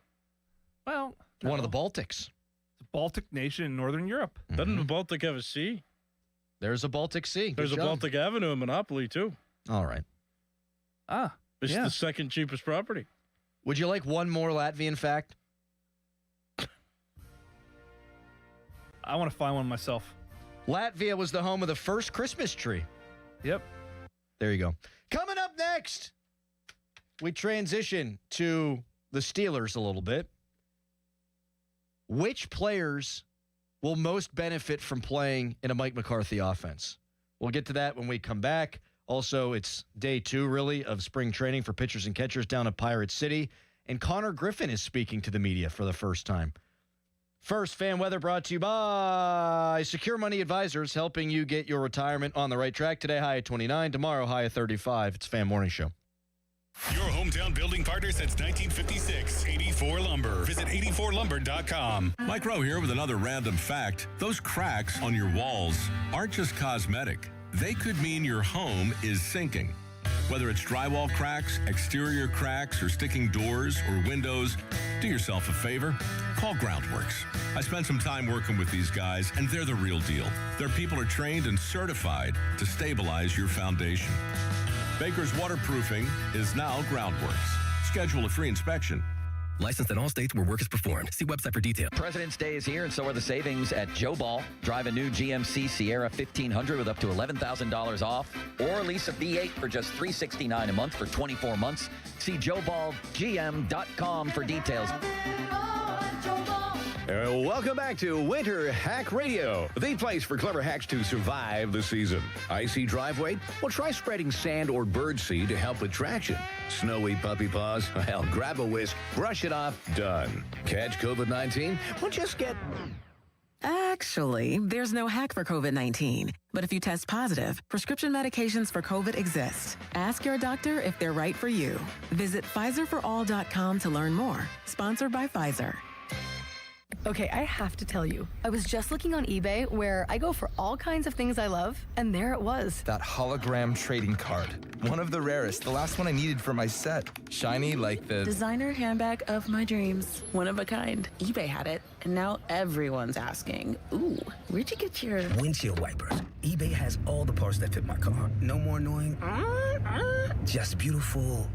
Well, one of the Baltics. It's a Baltic nation in Northern Europe. Doesn't the Baltic have a sea? There's a Baltic Sea. There's a Baltic Avenue in Monopoly, too. All right. It's the second cheapest property. Would you like one more Latvian fact? I want to find one myself. Latvia was the home of the first Christmas tree. Yep. There you go. Coming up next, we transition to the Steelers a little bit. Which players will most benefit from playing in a Mike McCarthy offense? We'll get to that when we come back. Also, it's day 2, really, of spring training for pitchers and catchers down at Pirate City. And Connor Griffin is speaking to the media for the first time. First, fan weather brought to you by Secure Money Advisors, helping you get your retirement on the right track. Today, high at 29. Tomorrow, high at 35. It's Fan Morning Show. Your hometown building partner since 1956. 84 Lumber. Visit 84lumber.com. Mike Rowe here with another random fact. Those cracks on your walls aren't just cosmetic. They could mean your home is sinking. Whether it's drywall cracks, exterior cracks, or sticking doors or windows, do yourself a favor. Call Groundworks. I spent some time working with these guys, and they're the real deal. Their people are trained and certified to stabilize your foundation. Baker's Waterproofing is now Groundworks. Schedule a free inspection. Licensed in all states where work is performed. See website for details. President's Day is here, and so are the savings at Joe Ball. Drive a new GMC Sierra 1500 with up to $11,000 off, or lease a V8 for just $369 a month for 24 months. See JoeBallGM.com for details. Welcome back to Winter Hack Radio, the place for clever hacks to survive the season. Icy driveway? Well, try spreading sand or birdseed to help with traction. Snowy puppy paws? Well, grab a whisk, brush it off, done. Catch COVID-19? Well, just get... Actually, there's no hack for COVID-19. But if you test positive, prescription medications for COVID exist. Ask your doctor if they're right for you. Visit PfizerForAll.com to learn more. Sponsored by Pfizer. Okay, I have to tell you, I was just looking on eBay where I go for all kinds of things I love, and there it was. That hologram trading card. One of the rarest. The last one I needed for my set. Shiny like the... Designer handbag of my dreams. One of a kind. eBay had it, and now everyone's asking, ooh, where'd you get your... Windshield wipers. eBay has all the parts that fit my car. No more annoying... Just beautiful.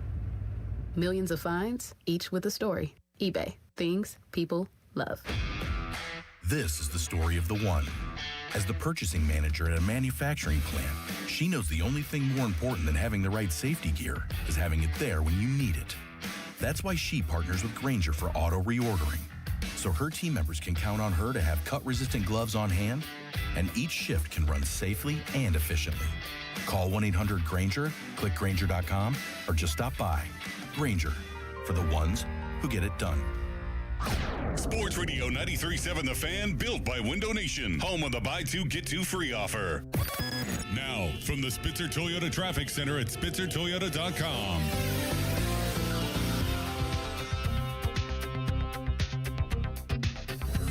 Millions of finds, each with a story. eBay. Things people love. This is the story of the one. As the purchasing manager at a manufacturing plant, she knows the only thing more important than having the right safety gear is having it there when you need it. That's why she partners with Grainger for auto reordering, so her team members can count on her to have cut-resistant gloves on hand, and each shift can run safely and efficiently. Call 1-800-GRAINGER, click Grainger.com, or just stop by. Grainger, for the ones who get it done. Sports Radio 93.7 The Fan, built by Window Nation, home of the buy two, get two free offer. Now, from the Spitzer Toyota Traffic Center at SpitzerToyota.com.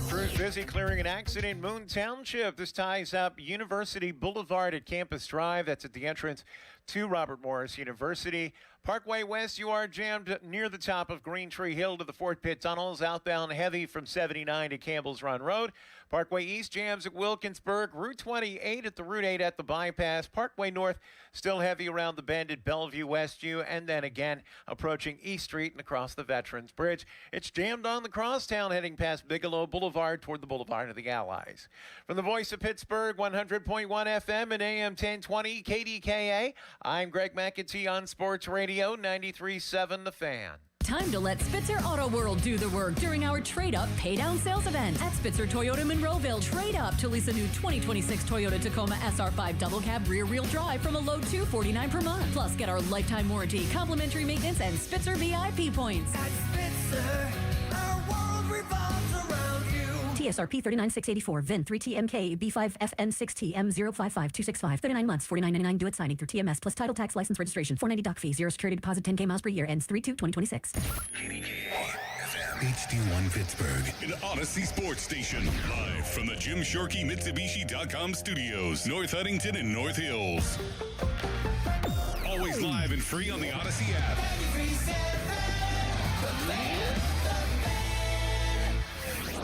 Crews busy clearing an accident in Moon Township. This ties up University Boulevard at Campus Drive. That's at the entrance to Robert Morris University. Parkway West, you are jammed near the top of Green Tree Hill to the Fort Pitt Tunnels. Outbound heavy from 79 to Campbell's Run Road. Parkway East jams at Wilkinsburg. Route 28 at the Route 8 at the bypass. Parkway North still heavy around the bend at Bellevue Westview. And then again approaching East Street and across the Veterans Bridge. It's jammed on the crosstown heading past Bigelow Boulevard toward the Boulevard of the Allies. From the voice of Pittsburgh, 100.1 FM and AM 1020 KDKA, I'm Greg McEntee on Sports Radio 93.7 The Fan. Time to let Spitzer Auto World do the work during our Trade Up Pay Down sales event at Spitzer Toyota Monroeville. Trade up to lease a new 2026 Toyota Tacoma SR5 double cab rear wheel drive from a low $249 per month. Plus, get our lifetime warranty, complimentary maintenance, and Spitzer VIP points. At Spitzer, our world revolves around you. TSRP 39684 VIN 3TMK B5FN6T M055265 39 months $49.99 due at signing through TMS plus title tax license registration 490 doc fee 0 security deposit 10K miles per year ends 3/2/2026. HD1 Pittsburgh, an Odyssey sports station. Live from the Jim Shorkey Mitsubishi.com studios, North Huntington and North Hills. Always live and free on the Odyssey app.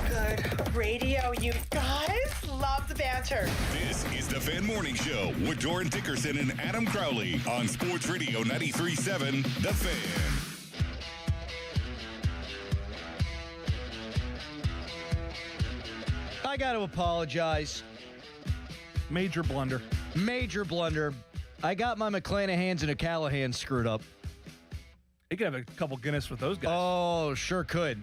Good radio, you guys. Love the banter. This is the Fan Morning Show with Doran Dickerson and Adam Crowley on Sports Radio 93.7 The Fan. I got to apologize. Major blunder. Major blunder. I got my McClanahans and O'Callahan screwed up. You could have a couple Guinness with those guys. Oh, sure could.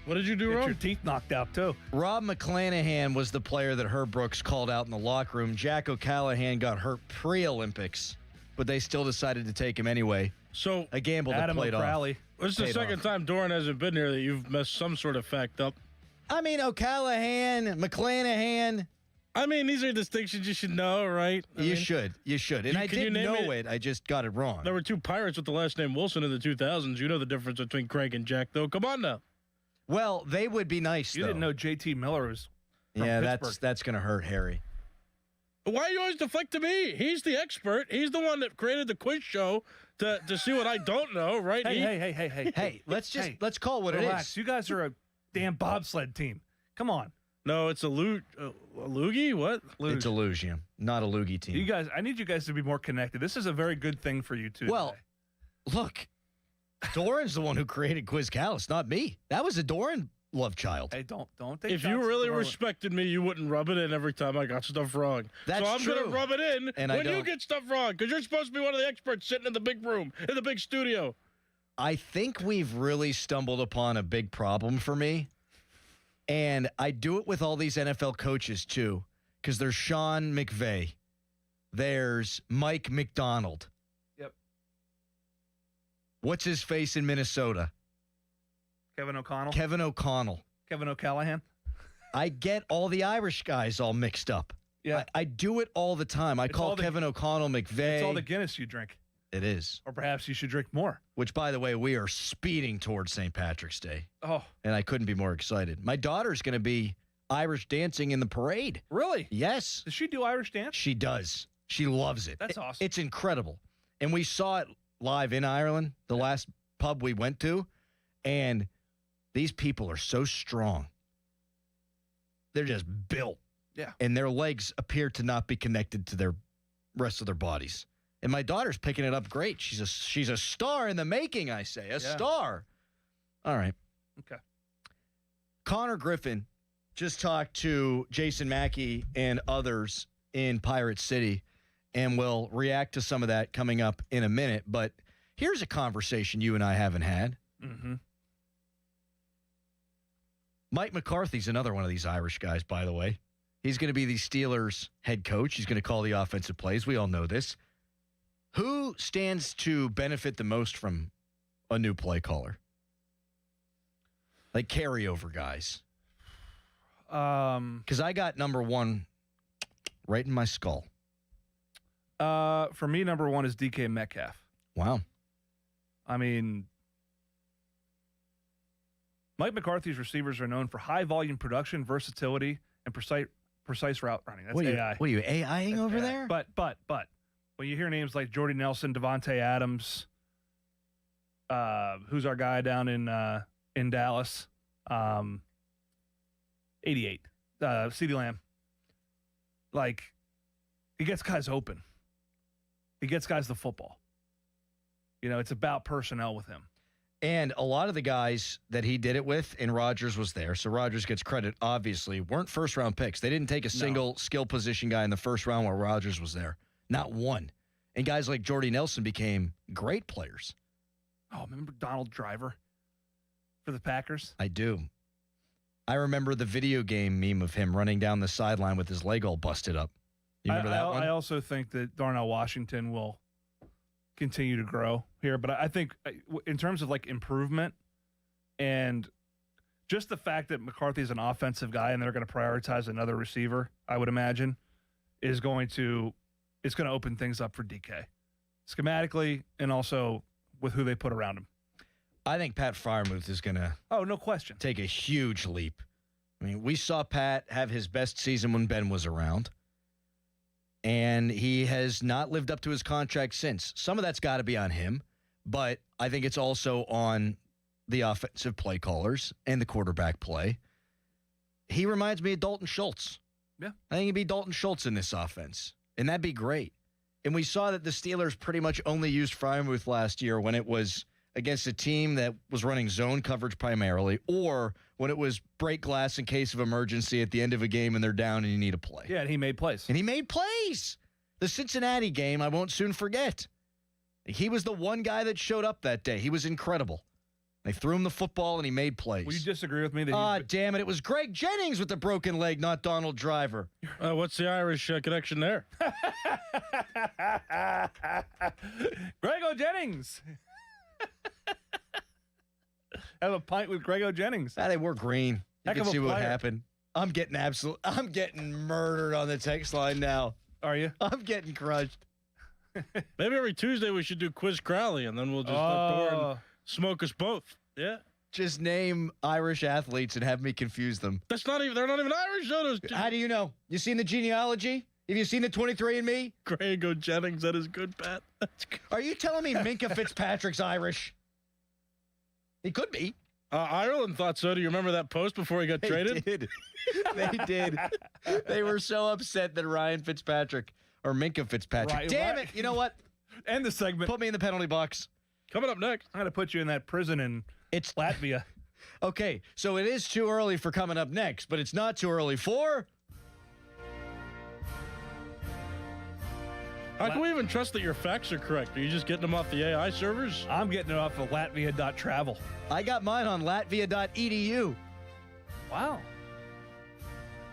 What did you do Get wrong? your teeth knocked out, too. Rob McClanahan was the player that Herb Brooks called out in the locker room. Jack O'Callahan got hurt pre-Olympics, but they still decided to take him anyway. So a gamble that Adam played O'Crowley. off. This is the second time Doran hasn't been here that you've messed some sort of fact up. I mean, O'Callahan, McClanahan. I mean, these are distinctions you should know, right? You should. And I didn't know it. I just got it wrong. There were two Pirates with the last name Wilson in the 2000s. You know the difference between Craig and Jack, though. Come on now. Well, they would be nice, You though. didn't know J.T. Miller was from Pittsburgh. that's going to hurt Harry. Why are you always deflect to me? He's the expert. He's the one that created the quiz show to see what I don't know, right? Hey, let's call what relax. it is. You guys are a damn bobsled team. Come on. No, it's a loogie? What? Luge. It's a luge, yeah. Not a loogie team. You guys, I need you guys to be more connected. This is a very good thing for you, too. Well, look, Doran's the one who created Quiz Callus, not me. That was a Doran love child. Hey, don't take If you really respected me, you wouldn't rub it in every time I got stuff wrong. That's so I'm true. going to rub it in And when you get stuff wrong, because you're supposed to be one of the experts sitting in the big room, in the big studio. I think we've really stumbled upon a big problem for me. And I do it with all these NFL coaches, too, because there's Sean McVay. There's Mike McDonald. Yep. What's his face in Minnesota? Kevin O'Connell. Kevin O'Connell. Kevin O'Callahan. I get all the Irish guys all mixed up. Yeah. I do it all the time. I call Kevin O'Connell McVay. It's all the Guinness you drink. It is. Or perhaps you should drink more. Which, by the way, we are speeding towards St. Patrick's Day. Oh. And I couldn't be more excited. My daughter's going to be Irish dancing in the parade. Really? Yes. Does she do Irish dance? She does. She loves it. That's awesome. It's incredible. And we saw it live in Ireland, the last pub we went to. And these people are so strong. They're just built. Yeah. And their legs appear to not be connected to their rest of their bodies. And my daughter's picking it up great. She's a star in the making, I say. A star. All right. Okay. Connor Griffin just talked to Jason Mackey and others in Pirate City, and we'll react to some of that coming up in a minute. But here's a conversation you and I haven't had. Mm-hmm. Mike McCarthy's another one of these Irish guys, by the way. He's going to be the Steelers' head coach. He's going to call the offensive plays. We all know this. Who stands to benefit the most from a new play caller? Like carryover guys. Because I got number one right in my skull. For me, number one is DK Metcalf. Wow. I mean, Mike McCarthy's receivers are known for high volume production, versatility, and precise route running. That's AI. What are you AIing over there? But when you hear names like Jordy Nelson, Devontae Adams, who's our guy down in Dallas, 88, CeeDee Lamb, like, he gets guys open. He gets guys the football. You know, it's about personnel with him. And a lot of the guys that he did it with, and Rodgers was there, so Rodgers gets credit, obviously, weren't first-round picks. They didn't take a single skill position guy in the first round while Rodgers was there. Not one. And guys like Jordy Nelson became great players. Oh, remember Donald Driver for the Packers? I do. I remember the video game meme of him running down the sideline with his leg all busted up. You remember that one? I also think that Darnell Washington will continue to grow here, but I think in terms of like improvement and just the fact that McCarthy's an offensive guy and they're going to prioritize another receiver, I would imagine, it's going to open things up for DK schematically and also with who they put around him. I think Pat Freiermuth is going to no question, take a huge leap. I mean, we saw Pat have his best season when Ben was around, and he has not lived up to his contract since. Some of that's got to be on him, but I think it's also on the offensive play callers and the quarterback play. He reminds me of Dalton Schultz. Yeah. I think he'd be Dalton Schultz in this offense, and that'd be great. And we saw that the Steelers pretty much only used Freiermuth last year when it was against a team that was running zone coverage primarily, or when it was break glass in case of emergency at the end of a game and they're down and you need a play. Yeah, and he made plays. And he made plays. The Cincinnati game, I won't soon forget. He was the one guy that showed up that day. He was incredible. They threw him the football and he made plays. Will you disagree with me? Damn it. It was Greg Jennings with the broken leg, not Donald Driver. What's the Irish connection there? Grego Jennings. Have a pint with Grego Jennings. They were green. You Heck can of a see what player. happened. I'm getting murdered on the text line now. Are you? I'm getting crushed. Maybe every Tuesday we should do Quiz Crowley, and then we'll just let Doran smoke us both. Yeah. Just name Irish athletes and have me confuse them. They're not even Irish. No, How do you know? You seen the genealogy? Have you seen the 23andMe? Grego Jennings, that is good, Pat. That's good. Are you telling me Minka Fitzpatrick's Irish? He could be. Ireland thought so. Do you remember that post before he got traded? They did. They were so upset that Ryan Fitzpatrick or Minka Fitzpatrick. Damn it. You know what? End the segment. Put me in the penalty box. Coming up next. I'm going to put you in that prison in Latvia. Okay, so it is too early for coming up next, but it's not too early for... How can we even trust that your facts are correct? Are you just getting them off the AI servers? I'm getting it off of Latvia.travel. I got mine on Latvia.edu. Wow.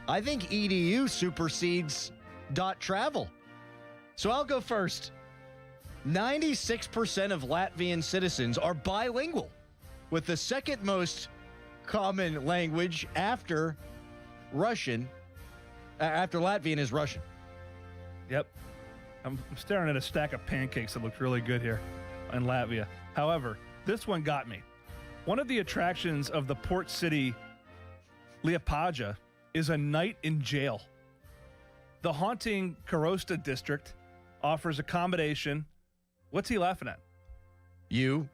I think EDU supersedes .travel. So I'll go first. 96% of Latvian citizens are bilingual, with the second most common language after Russian. After Latvian is Russian. Yep. I'm staring at a stack of pancakes that look really good here in Latvia. However, this one got me. One of the attractions of the port city Liepaja is a night in jail. The haunting Karosta district offers accommodation. What's he laughing at? You.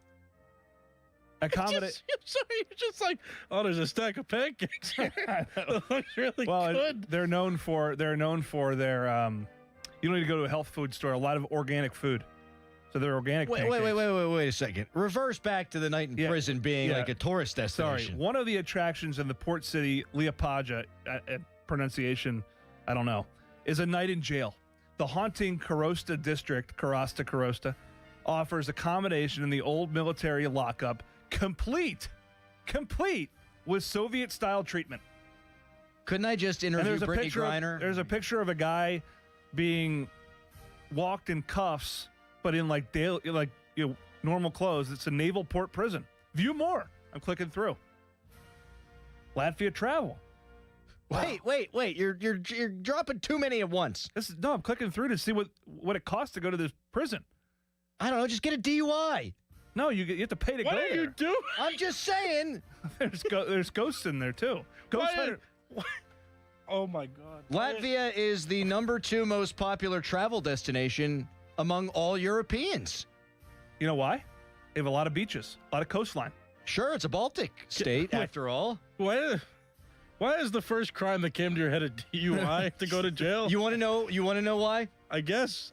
Accommodate. Sorry, you're just like, oh, there's a stack of pancakes. That looks really good. They're known for their. You don't need to go to a health food store. A lot of organic food. So they're organic pancakes. Wait a second. Reverse back to the night in prison being like a tourist destination. Sorry. One of the attractions in the port city Liepaja, pronunciation, I don't know, is a night in jail. The haunting Karosta district, Karosta, offers accommodation in the old military lockup, complete with Soviet-style treatment. Couldn't I just interview Brittany Griner? There's a picture of a guy being walked in cuffs, but in like normal clothes. It's a naval port prison. View more. I'm clicking through. Latvia travel. Wow. Wait! You're dropping too many at once. I'm clicking through to see what it costs to go to this prison. I don't know. Just get a DUI. No, you have to pay to go there. What are you doing? I'm just saying. There's ghosts in there too. Oh my God. Latvia is the number 2 most popular travel destination among all Europeans. You know why? They have a lot of beaches, a lot of coastline. Sure, it's a Baltic state after all. Why is the first crime that came to your head a DUI to go to jail? You want to know why? I guess.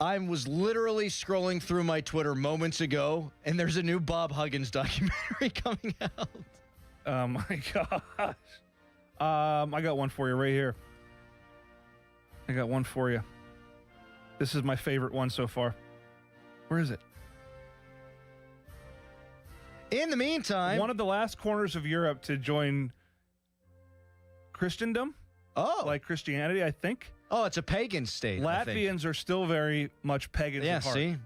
I was literally scrolling through my Twitter moments ago, and there's a new Bob Huggins documentary coming out. Oh my gosh. I got one for you right here. I got one for you. This is my favorite one so far. Where is it? In the meantime, one of the last corners of Europe to join Christendom. Oh. Like Christianity, I think. Oh, it's a pagan state. Latvians are still very much pagans at heart. See?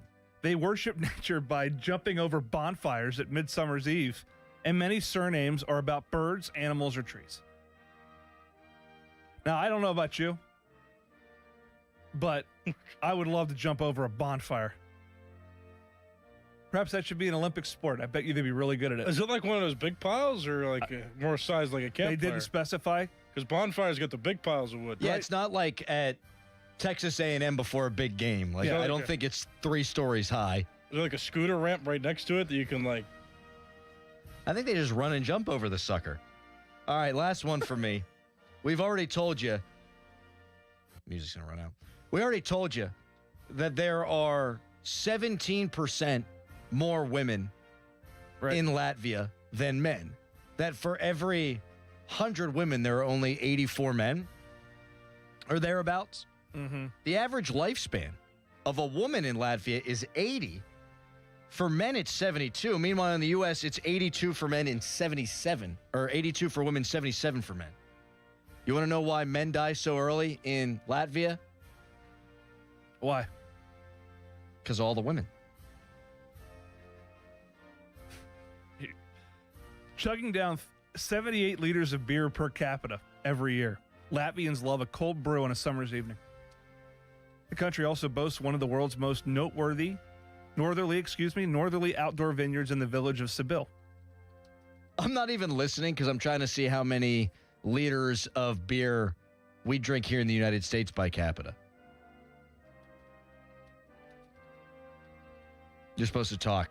They worship nature by jumping over bonfires at Midsummer's Eve, and many surnames are about birds, animals, or trees. Now, I don't know about you, but I would love to jump over a bonfire. Perhaps that should be an Olympic sport. I bet you they'd be really good at it. Is it like one of those big piles or like more size like a campfire? They didn't specify. Because bonfires get the big piles of wood. Yeah, right? It's not like at Texas A&M before a big game. Like I don't think it's 3 stories high. Is there like a scooter ramp right next to it that you can like... I think they just run and jump over the sucker. All right, last one for me. We've already told you. Music's going to run out. We already told you that there are 17% more women in Latvia than men. That for every 100 women, there are only 84 men or thereabouts. Mm-hmm. The average lifespan of a woman in Latvia is 80. For men, it's 72. Meanwhile, in the U.S., it's 82 for men and 77, or 82 for women, 77 for men. You want to know why men die so early in Latvia? Why? Because all the women. Chugging down 78 liters of beer per capita every year. Latvians love a cold brew on a summer's evening. The country also boasts one of the world's most northerly outdoor vineyards in the village of Sibyl. I'm not even listening because I'm trying to see how many liters of beer we drink here in the United States by capita. You're supposed to talk.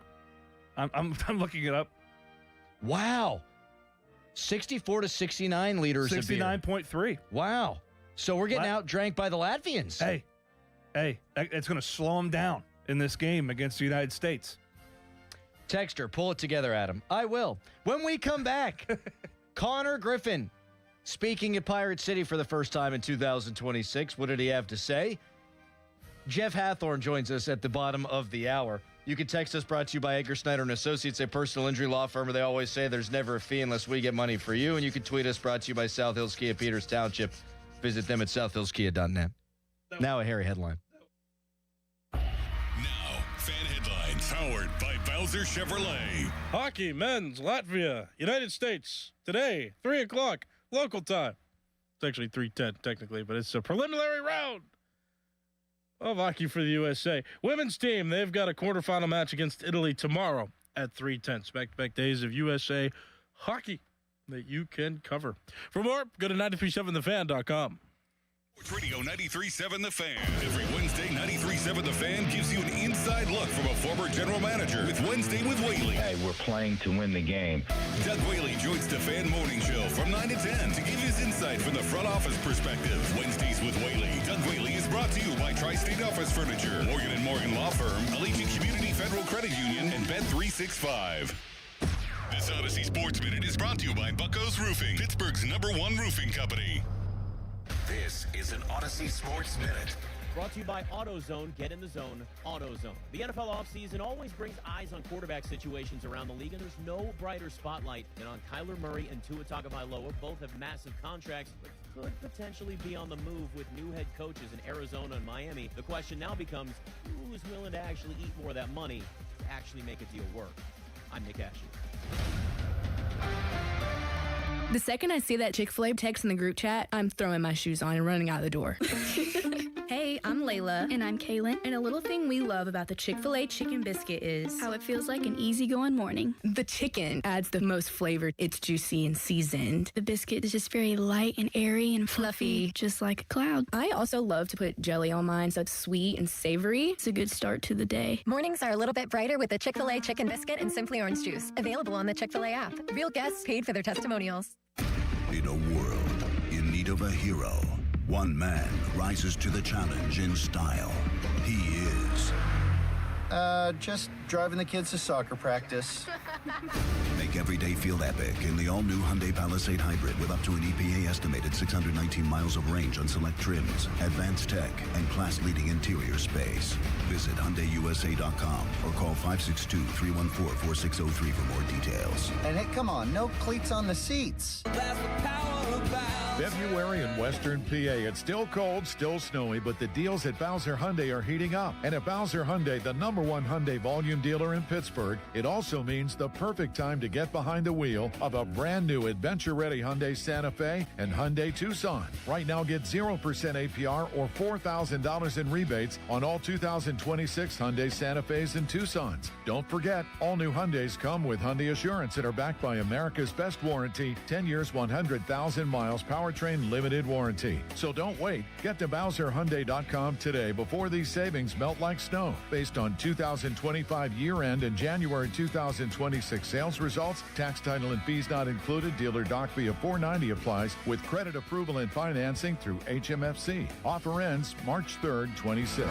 I'm looking it up. Wow. 64 to 69 liters of beer. 69.3. Wow. So we're getting outdrank by the Latvians. Hey, it's going to slow them down in this game against the United States. Texter, pull it together, Adam. I will. When we come back, Connor Griffin speaking at Pirate City for the first time in 2026. What did he have to say? Jeff Hathorn joins us at the bottom of the hour. You can text us, brought to you by Edgar Snyder & Associates, a personal injury law firm where they always say there's never a fee unless we get money for you. And you can tweet us, brought to you by South Hills Kia Peters Township. Visit them at southhillskia.net. Now a hairy headline. Fan headlines powered by Bowser Chevrolet. Hockey, men's, Latvia, United States, today, 3 o'clock, local time. It's actually 3:10 technically, but it's a preliminary round of hockey for the USA. Women's team, they've got a quarterfinal match against Italy tomorrow at 3:10. Back-to-back days of USA hockey that you can cover. For more, go to 937thefan.com. Sports Radio 93.7 The Fan. Every Wednesday, 93.7 The Fan gives you an inside look from a former general manager with Wednesday with Whaley. Hey, we're playing to win the game. Doug Whaley joins the Fan Morning Show from 9 to 10 to give his insight from the front office perspective. Wednesdays with Whaley. Doug Whaley is brought to you by Tri-State Office Furniture, Morgan & Morgan Law Firm, Allegiant Community Federal Credit Union, and Bet365. This Odyssey Sports Minute is brought to you by Bucco's Roofing, Pittsburgh's #1 roofing company. This is an Odyssey Sports Minute. Brought to you by AutoZone. Get in the zone. AutoZone. The NFL offseason always brings eyes on quarterback situations around the league, and there's no brighter spotlight than on Kyler Murray and Tua Tagovailoa. Both have massive contracts, but could potentially be on the move with new head coaches in Arizona and Miami. The question now becomes, who's willing to actually eat more of that money to actually make a deal work? I'm Nick Ashley. The second I see that Chick-fil-A text in the group chat, I'm throwing my shoes on and running out the door. Hey, I'm Layla. And I'm Kaylin. And a little thing we love about the Chick-fil-A chicken biscuit is how it feels like an easygoing morning. The chicken adds the most flavor. It's juicy and seasoned. The biscuit is just very light and airy and fluffy, just like a cloud. I also love to put jelly on mine so it's sweet and savory. It's a good start to the day. Mornings are a little bit brighter with the Chick-fil-A chicken biscuit and Simply Orange juice. Available on the Chick-fil-A app. Real guests paid for their testimonials. In a world in need of a hero, one man rises to the challenge in style. He is... just driving the kids to soccer practice. Make every day feel epic in the all-new Hyundai Palisade Hybrid with up to an EPA-estimated 619 miles of range on select trims, advanced tech, and class-leading interior space. Visit HyundaiUSA.com or call 562-314-4603 for more details. And hey, come on, no cleats on the seats. February in Western PA. It's still cold, still snowy, but the deals at Bowser Hyundai are heating up. And at Bowser Hyundai, the #1 Hyundai volume dealer in Pittsburgh, it also means the perfect time to get behind the wheel of a brand new adventure-ready Hyundai Santa Fe and Hyundai Tucson. Right now, get 0% APR or $4,000 in rebates on all 2026 Hyundai Santa Fe's and Tucsons. Don't forget, all new Hyundais come with Hyundai Assurance that are backed by America's best warranty, 10 years, 100,000 miles, powertrain limited warranty. So don't wait. Get to BowserHyundai.com today before these savings melt like snow. Based on 2025 year-end and January 2026 sales results, tax, title, and fees not included. Dealer doc fee of $490 applies with credit approval and financing through HMFC. Offer ends March 3rd, 26.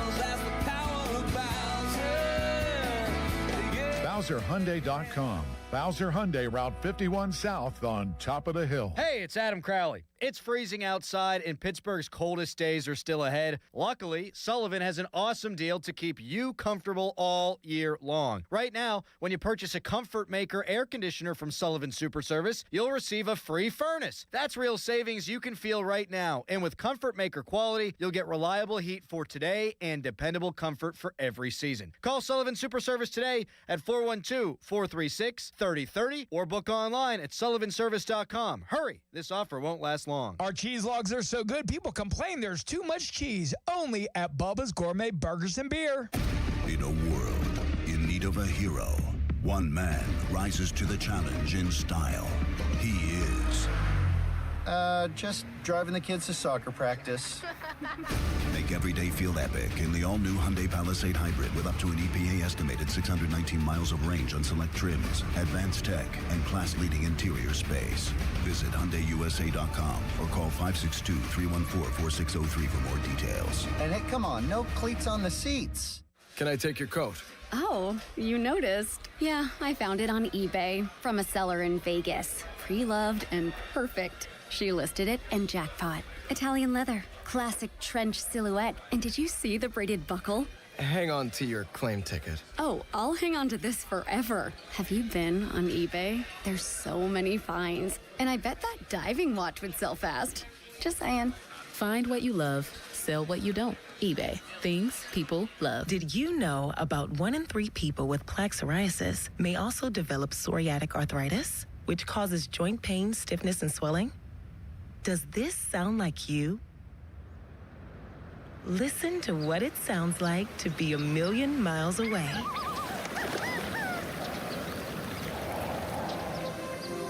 BowserHyundai.com. Bowser Hyundai, Route 51 South on top of the hill. Hey, it's Adam Crowley. It's freezing outside, and Pittsburgh's coldest days are still ahead. Luckily, Sullivan has an awesome deal to keep you comfortable all year long. Right now, when you purchase a Comfort Maker air conditioner from Sullivan Super Service, you'll receive a free furnace. That's real savings you can feel right now. And with Comfort Maker quality, you'll get reliable heat for today and dependable comfort for every season. Call Sullivan Super Service today at 412-436-3030 or book online at sullivanservice.com. Hurry, this offer won't last long. Our cheese logs are so good, people complain there's too much cheese. Only at Bubba's Gourmet Burgers and Beer. In a world in need of a hero, one man rises to the challenge in style. He is... just driving the kids to soccer practice. Make every day feel epic in the all-new Hyundai Palisade Hybrid with up to an EPA-estimated 619 miles of range on select trims, advanced tech, and class-leading interior space. Visit HyundaiUSA.com or call 562-314-4603 for more details. And hey, come on, no cleats on the seats. Can I take your coat? Oh, you noticed. Yeah, I found it on eBay from a seller in Vegas. Pre-loved and perfect. She listed it and jackpot. Italian leather, classic trench silhouette. And did you see the braided buckle? hang on to your claim ticket. Oh, I'll hang on to this forever. Have you been on eBay? There's so many finds. And I bet that diving watch would sell fast. Just saying. Find what you love, sell what you don't. eBay. Things people love. Did you know about 1 in 3 people with plaque psoriasis may also develop psoriatic arthritis, which causes joint pain, stiffness, and swelling? Does this sound like you? Listen to what it sounds like to be a million miles away.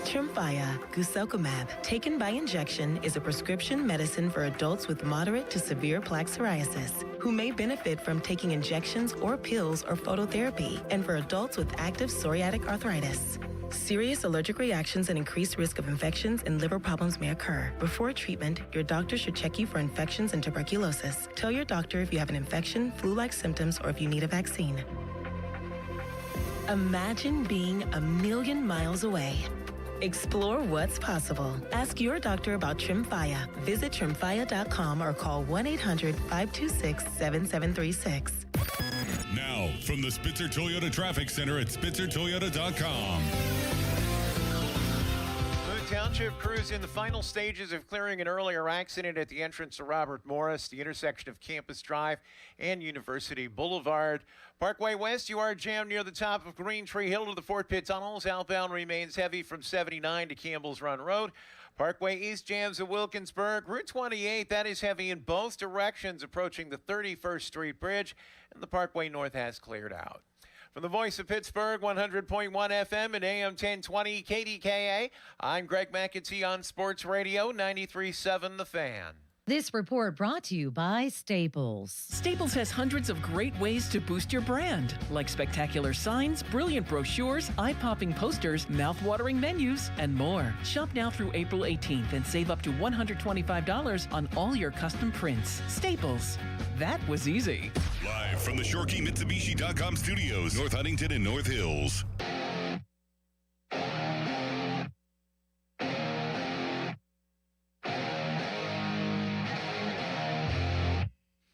Tremfya guselkumab, taken by injection, is a prescription medicine for adults with moderate to severe plaque psoriasis who may benefit from taking injections or pills or phototherapy, and for adults with active psoriatic arthritis. Serious allergic reactions and increased risk of infections and liver problems may occur. Before treatment, your doctor should check you for infections and tuberculosis. Tell your doctor if you have an infection, flu-like symptoms, or if you need a vaccine. Imagine being a million miles away. Explore what's possible. Ask your doctor about Tremfya. Visit Tremfya.com or call 1-800-526-7736. Now, from the Spitzer Toyota Traffic Center at SpitzerToyota.com. Moon Township crews in the final stages of clearing an earlier accident at the entrance to Robert Morris, the intersection of Campus Drive and University Boulevard. Parkway West, you are jammed near the top of Green Tree Hill to the Fort Pitt tunnels. Outbound remains heavy from 79 to Campbell's Run Road. Parkway East jams at Wilkinsburg. Route 28, that is heavy in both directions approaching the 31st Street Bridge, and the Parkway North has cleared out. From the voice of Pittsburgh, 100.1 FM and AM 1020 KDKA, I'm Greg McEntee on Sports Radio 93.7 The Fan. This report brought to you by Staples. Staples has hundreds of great ways to boost your brand, like spectacular signs, brilliant brochures, eye-popping posters, mouth-watering menus, and more. Shop now through April 18th and save up to $125 on all your custom prints. Staples. That was easy. Live from the ShoreKeyMitsubishi.com studios, North Huntington and North Hills.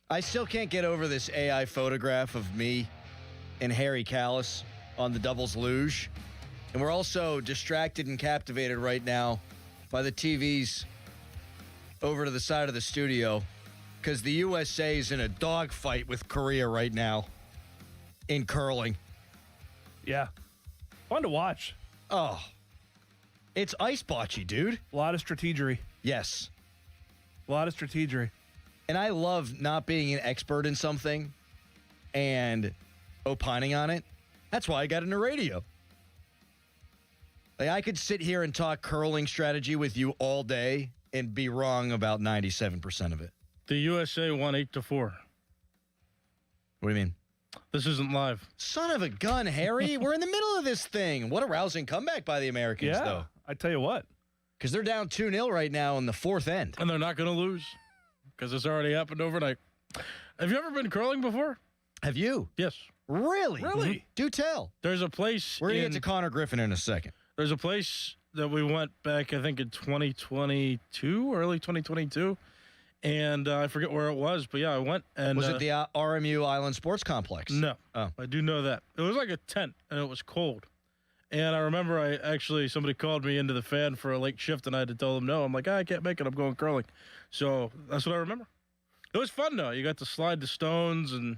I still can't get over this AI photograph of me and Harry Kalas on the doubles luge. And we're also distracted and captivated right now by the TVs over to the side of the studio because the USA is in a dogfight with Korea right now in curling. Yeah. Fun to watch. Oh. It's ice bocce, dude. A lot of strategery. Yes. A lot of strategery. And I love not being an expert in something and opining on it. That's why I got into radio. Like, I could sit here and talk curling strategy with you all day and be wrong about 97% of it. The USA won 8-4. What do you mean? This isn't live. Son of a gun, Harry. We're in the middle of this thing. What a rousing comeback by the Americans, though. I tell you what. Because they're down 2-0 right now in the fourth end. And they're not going to lose because it's already happened overnight. Have you ever been curling before? Have you? Yes. Really? Really? Mm-hmm. Do tell. There's a place. We're going to get to Connor Griffin in a second. There's a place that we went back, I think, in 2022, early 2022. And I forget where it was, but yeah, I went. And was it the RMU Island Sports Complex? No. Oh. I do know that. It was like a tent, and it was cold. And I remember somebody called me into the fan for a late shift, and I had to tell them no. I'm like, I can't make it. I'm going curling. So that's what I remember. It was fun, though. You got to slide the stones, and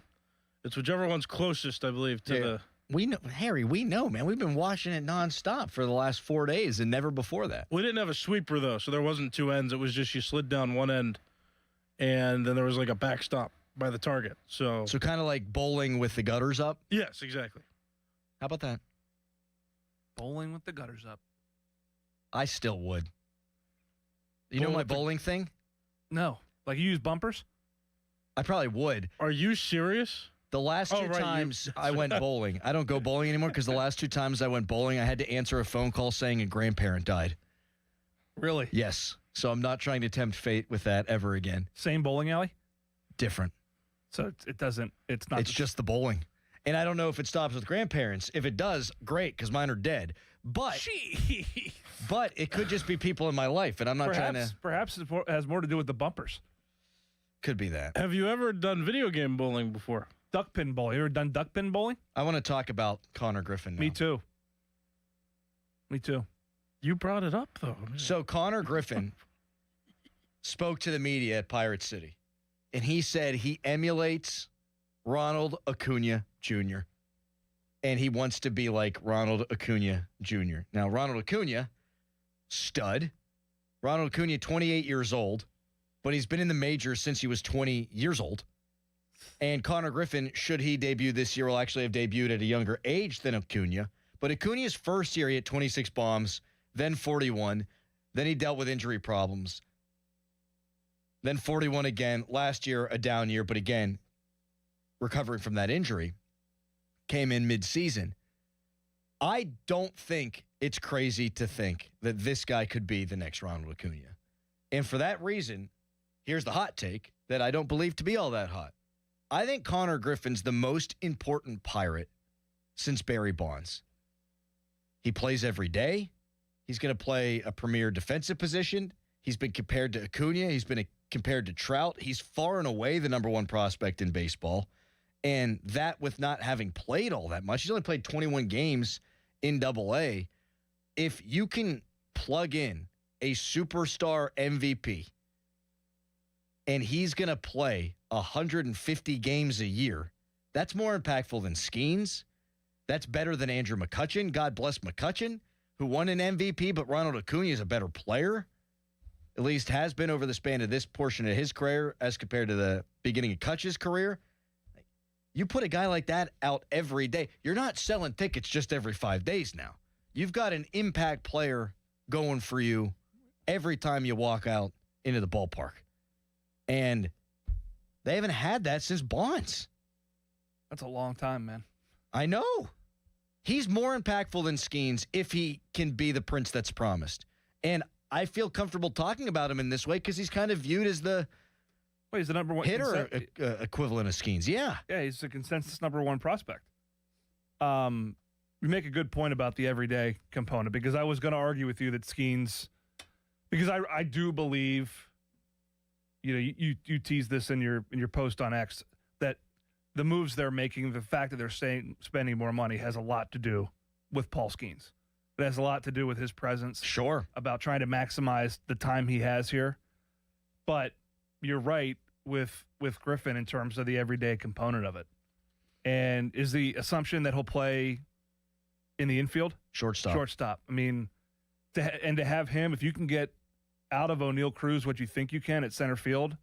it's whichever one's closest, I believe, to the... We know, Harry, we know, man. We've been watching it nonstop for the last 4 days and never before that. We didn't have a sweeper, though, so there wasn't two ends. It was just you slid down one end, and then there was like a backstop by the target. So kind of like bowling with the gutters up? Yes, exactly. How about that? Bowling with the gutters up. I still would. You know my bowling thing? No. Like you use bumpers? I probably would. Are you serious? The last two times I went bowling. I don't go bowling anymore because the last two times I went bowling, I had to answer a phone call saying a grandparent died. Really? Yes. So I'm not trying to tempt fate with that ever again. Same bowling alley? Different. So it's not. It's just the bowling. And I don't know if it stops with grandparents. If it does, great, because mine are dead. But it could just be people in my life, and I'm not trying to... Perhaps it has more to do with the bumpers. Could be that. Have you ever done video game bowling before? duck pin bowling. You ever done duck pin bowling? I want to talk about Connor Griffin now. Me too. You brought it up, though. So Connor Griffin spoke to the media at Pirate City, and he said he emulates Ronald Acuna Jr., and he wants to be like Ronald Acuna Jr. Now, Ronald Acuna, stud. Ronald Acuna, 28 years old, but he's been in the majors since he was 20 years old. And Connor Griffin, should he debut this year, will actually have debuted at a younger age than Acuna. But Acuna's first year, he hit 26 bombs, then 41. Then he dealt with injury problems. Then 41 again. Last year, a down year, but again, recovering from that injury. Came in mid-season. I don't think it's crazy to think that this guy could be the next Ronald Acuna. And for that reason, here's the hot take that I don't believe to be all that hot. I think Connor Griffin's the most important Pirate since Barry Bonds. He plays every day. He's going to play a premier defensive position. He's been compared to Acuna. He's been compared to Trout. He's far and away the number one prospect in baseball. And that with not having played all that much, he's only played 21 games in AA. If you can plug in a superstar MVP and he's going to play 150 games a year, that's more impactful than Skeens. That's better than Andrew McCutchen. God bless McCutchen, who won an MVP, but Ronald Acuna is a better player. At least has been over the span of this portion of his career as compared to the beginning of Kutch's career. You put a guy like that out every day. You're not selling tickets just every 5 days now. You've got an impact player going for you every time you walk out into the ballpark. And they haven't had that since Bonds. That's a long time, man. I know. He's more impactful than Skeens if he can be the prince that's promised. And I feel comfortable talking about him in this way because he's kind of viewed as the he's the number one hitter equivalent of Skeens. Yeah. Yeah, he's the consensus number one prospect. You make a good point about the everyday component because I was going to argue with you that Skeens, because I do believe, you teased this in your post on X, that the moves they're making, the fact that they're spending more money has a lot to do with Paul Skeens. It has a lot to do with his presence. Sure. About trying to maximize the time he has here. But you're right with Griffin in terms of the everyday component of it. And is the assumption that he'll play in the infield? Shortstop. I mean, to have him, if you can get out of O'Neal Cruz what you think you can at center field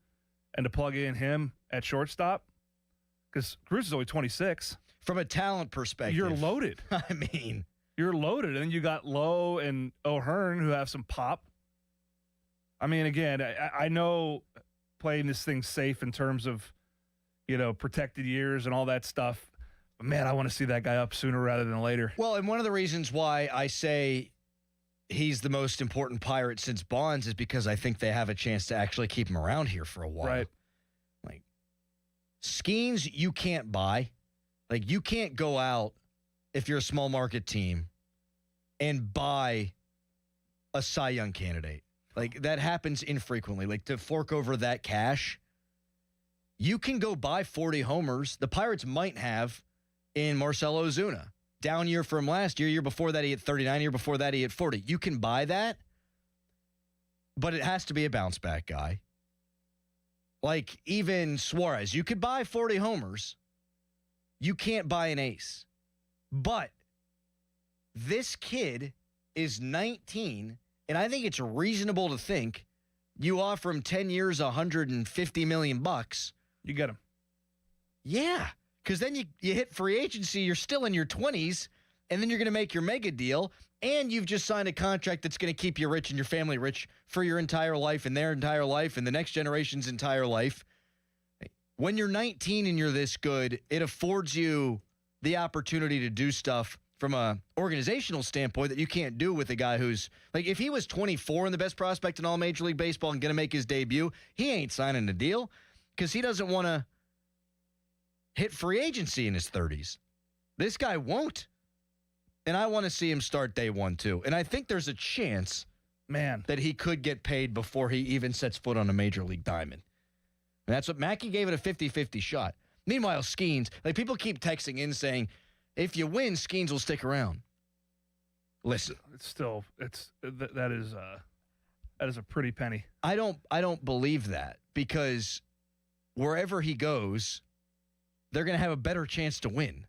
and to plug in him at shortstop, because Cruz is only 26. From a talent perspective. You're loaded. I mean. You're loaded. And then you got Lowe and O'Hearn who have some pop. I mean, again, I know playing this thing safe in terms of, protected years and all that stuff. But man, I want to see that guy up sooner rather than later. Well, and one of the reasons why I say he's the most important Pirate since Bonds is because I think they have a chance to actually keep him around here for a while. Right. Like, Skeens, you can't buy. Like, you can't go out if you're a small market team and buy a Cy Young candidate. Like, that happens infrequently. Like, to fork over that cash, you can go buy 40 homers. The Pirates might have in Marcell Ozuna. Down year from last year. Year before that, he hit 39. Year before that, he hit 40. You can buy that, but it has to be a bounce back guy. Like, even Suarez, you could buy 40 homers. You can't buy an ace. But this kid is 19, and I think it's reasonable to think you offer him 10 years, $150 million. You get him. Yeah, because then you hit free agency, you're still in your 20s, and then you're going to make your mega deal, and you've just signed a contract that's going to keep you rich and your family rich for your entire life and their entire life and the next generation's entire life. When you're 19 and you're this good, it affords you the opportunity to do stuff from a organizational standpoint that you can't do with a guy who's, like, if he was 24 and the best prospect in all Major League Baseball and going to make his debut, he ain't signing a deal because he doesn't want to hit free agency in his 30s. This guy won't. And I want to see him start day one, too. And I think there's a chance, man, that he could get paid before he even sets foot on a Major League diamond. And that's what Mackey gave it a 50-50 shot. Meanwhile, Skeens, like people keep texting in saying, if you win, Skeens will stick around. Listen, It's still that is a pretty penny. I don't believe that because wherever he goes, they're going to have a better chance to win.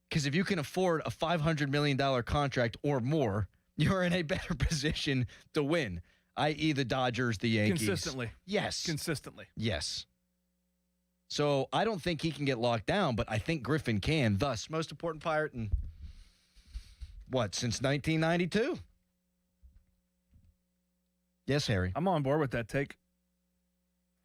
Because if you can afford a $500 million contract or more, you're in a better position to win, i.e. the Dodgers, the Yankees. Consistently. Yes. Consistently. Yes. So I don't think he can get locked down, but I think Griffin can. Thus, most important Pirate in, since 1992? Yes, Harry. I'm on board with that take.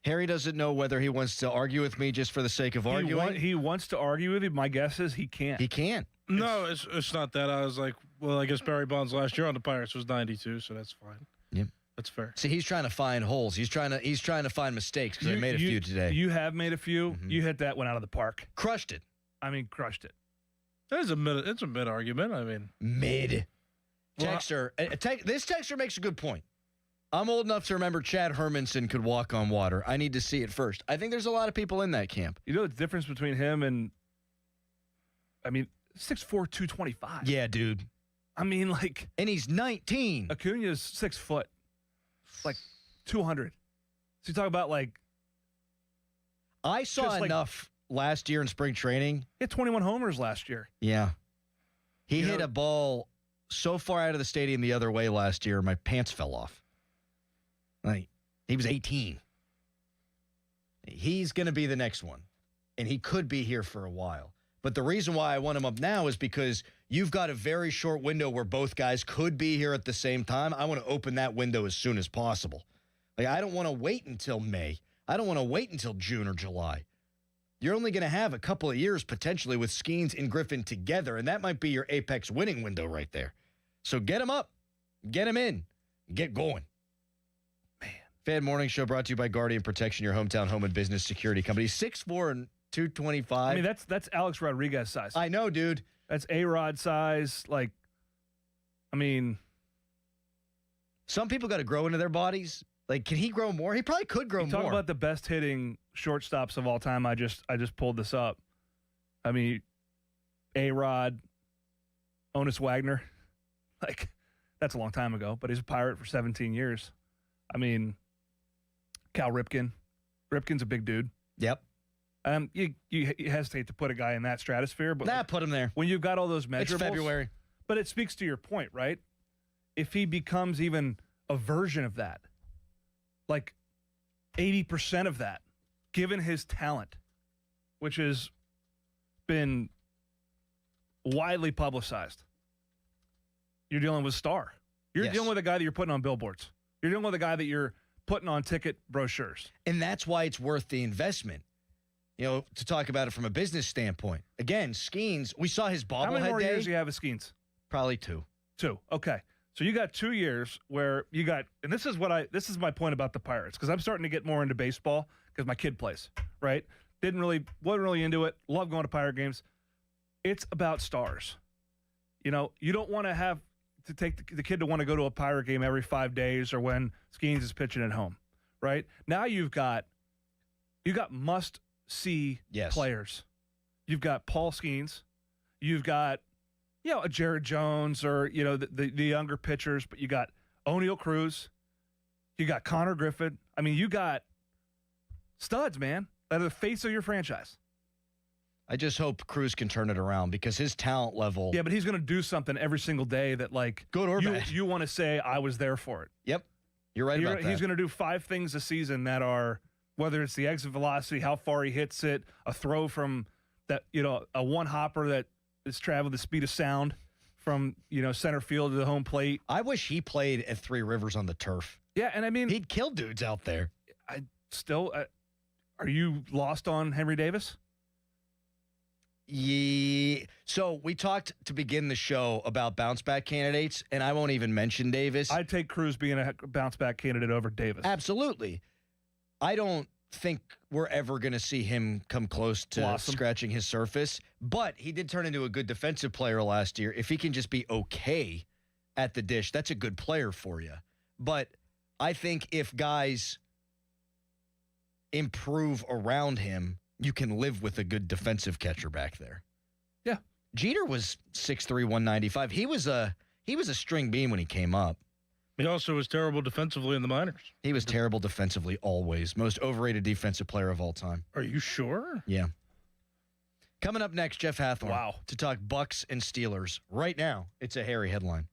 Harry doesn't know whether he wants to argue with me just for the sake of arguing. He wants to argue with you. My guess is he can't. He can't. No, it's not that. I was like, well, I guess Barry Bonds last year on the Pirates was 92, so that's fine. Yep. That's fair. See, he's trying to find holes. He's trying to find mistakes because I made a few today. You have made a few. Mm-hmm. You hit that one out of the park. Crushed it. Crushed it. It's a mid argument. I mean, mid. Texter. This texter makes a good point. I'm old enough to remember Chad Hermanson could walk on water. I need to see it first. I think there's a lot of people in that camp. You know the difference between him and, 6'4", 225. Yeah, dude. And he's 19. Acuna's 6 foot, like 200. So you talk about I saw enough last year in spring training. He had 21 homers last year. Yeah. He hit a ball so far out of the stadium the other way last year, my pants fell off. He was 18. He's going to be the next one, and he could be here for a while. But the reason why I want him up now is because you've got a very short window where both guys could be here at the same time. I want to open that window as soon as possible. I don't want to wait until May. I don't want to wait until June or July. You're only going to have a couple of years potentially with Skeens and Griffin together, and that might be your apex winning window right there. So get him up, get him in, get going. Fan Morning Show brought to you by Guardian Protection, your hometown home and business security company. 6'4" and 225. That's Alex Rodriguez size. I know, dude. That's A-Rod size. Some people got to grow into their bodies. Can he grow more? He probably could grow more. Talk about the best hitting shortstops of all time. I just pulled this up. A-Rod, Honus Wagner. That's a long time ago, but he's a Pirate for 17 years. Cal Ripken. Ripken's a big dude. Yep. You hesitate to put a guy in that stratosphere, but put him there. When you've got all those measurables. It's February. But it speaks to your point, right? If he becomes even a version of that, 80% of that, given his talent, which has been widely publicized, you're dealing with a star. You're dealing with a guy that you're putting on billboards. You're dealing with a guy that you're putting on ticket brochures. And that's why it's worth the investment. To talk about it from a business standpoint. Again, Skeens, we saw his bobblehead day. How many more years do you have of Skeens? Probably 2. 2. Okay. So you got 2 years where you got, and this is my point about the Pirates, because I'm starting to get more into baseball because my kid plays, right? Wasn't really into it. Love going to Pirate games. It's about stars. You don't want to have to take the kid to want to go to a Pirate game every 5 days or when Skeens is pitching at home, right? Now you've got must-see players. You've got Paul Skeens. You've got, a Jared Jones or, the younger pitchers, but you got O'Neal Cruz. You got Connor Griffin. You got studs, man, that are the face of your franchise. I just hope Cruz can turn it around because his talent level. Yeah, but he's going to do something every single day that, good or bad, you want to say, I was there for it. Yep. You're right about that. He's going to do 5 things a season that are, whether it's the exit velocity, how far he hits it, a throw from that, a one hopper that is traveling the speed of sound from, center field to the home plate. I wish he played at Three Rivers on the turf. Yeah, and he'd kill dudes out there. Are you lost on Henry Davis? Yeah. So we talked to begin the show about bounce back candidates, and I won't even mention Davis. I'd take Cruz being a bounce back candidate over Davis. Absolutely. I don't think we're ever going to see him come close to scratching his surface, but he did turn into a good defensive player last year. If he can just be okay at the dish, that's a good player for you. But I think if guys improve around him, you can live with a good defensive catcher back there. Yeah. Jeter was 6'3", 195. He was a string bean when he came up. He also was terrible defensively in the minors. He was terrible defensively always. Most overrated defensive player of all time. Are you sure? Yeah. Coming up next, Jeff Hathorn to talk Bucks and Steelers. Right now, it's a hairy headline.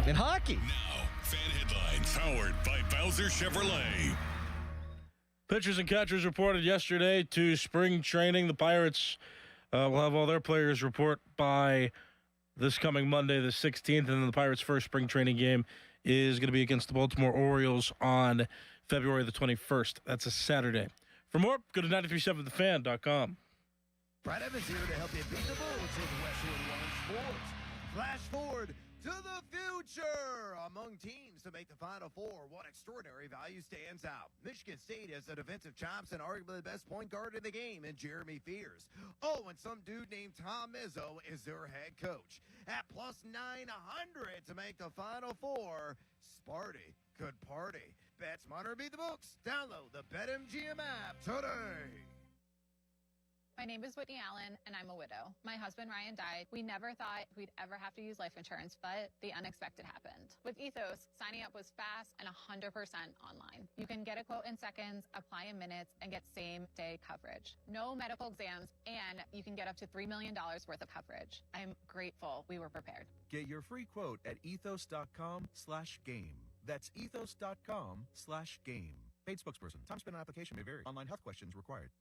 In hockey. Now, fan headlines powered by Bowser Chevrolet. Pitchers and catchers reported yesterday to spring training. The Pirates will have all their players report by this coming Monday, the 16th, and then the Pirates' first spring training game is going to be against the Baltimore Orioles on February the 21st. That's a Saturday. For more, go to 937thefan.com. Brad Evans here to help you beat the Bulls in Westwood One Sports. Flash forward to the future. Among teams to make the Final Four, one extraordinary value stands out. Michigan State has the defensive chops and arguably the best point guard in the game in Jeremy Fears. Oh, and some dude named Tom Izzo is their head coach. At plus 900 to make the Final Four, Sparty could party. Bet smarter, beat the books. Download the BetMGM app today. My name is Whitney Allen, and I'm a widow. My husband, Ryan, died. We never thought we'd ever have to use life insurance, but the unexpected happened. With Ethos, signing up was fast and 100% online. You can get a quote in seconds, apply in minutes, and get same-day coverage. No medical exams, and you can get up to $3 million worth of coverage. I'm grateful we were prepared. Get your free quote at ethos.com/game. That's ethos.com/game. Paid spokesperson. Time spent on application may vary. Online health questions required.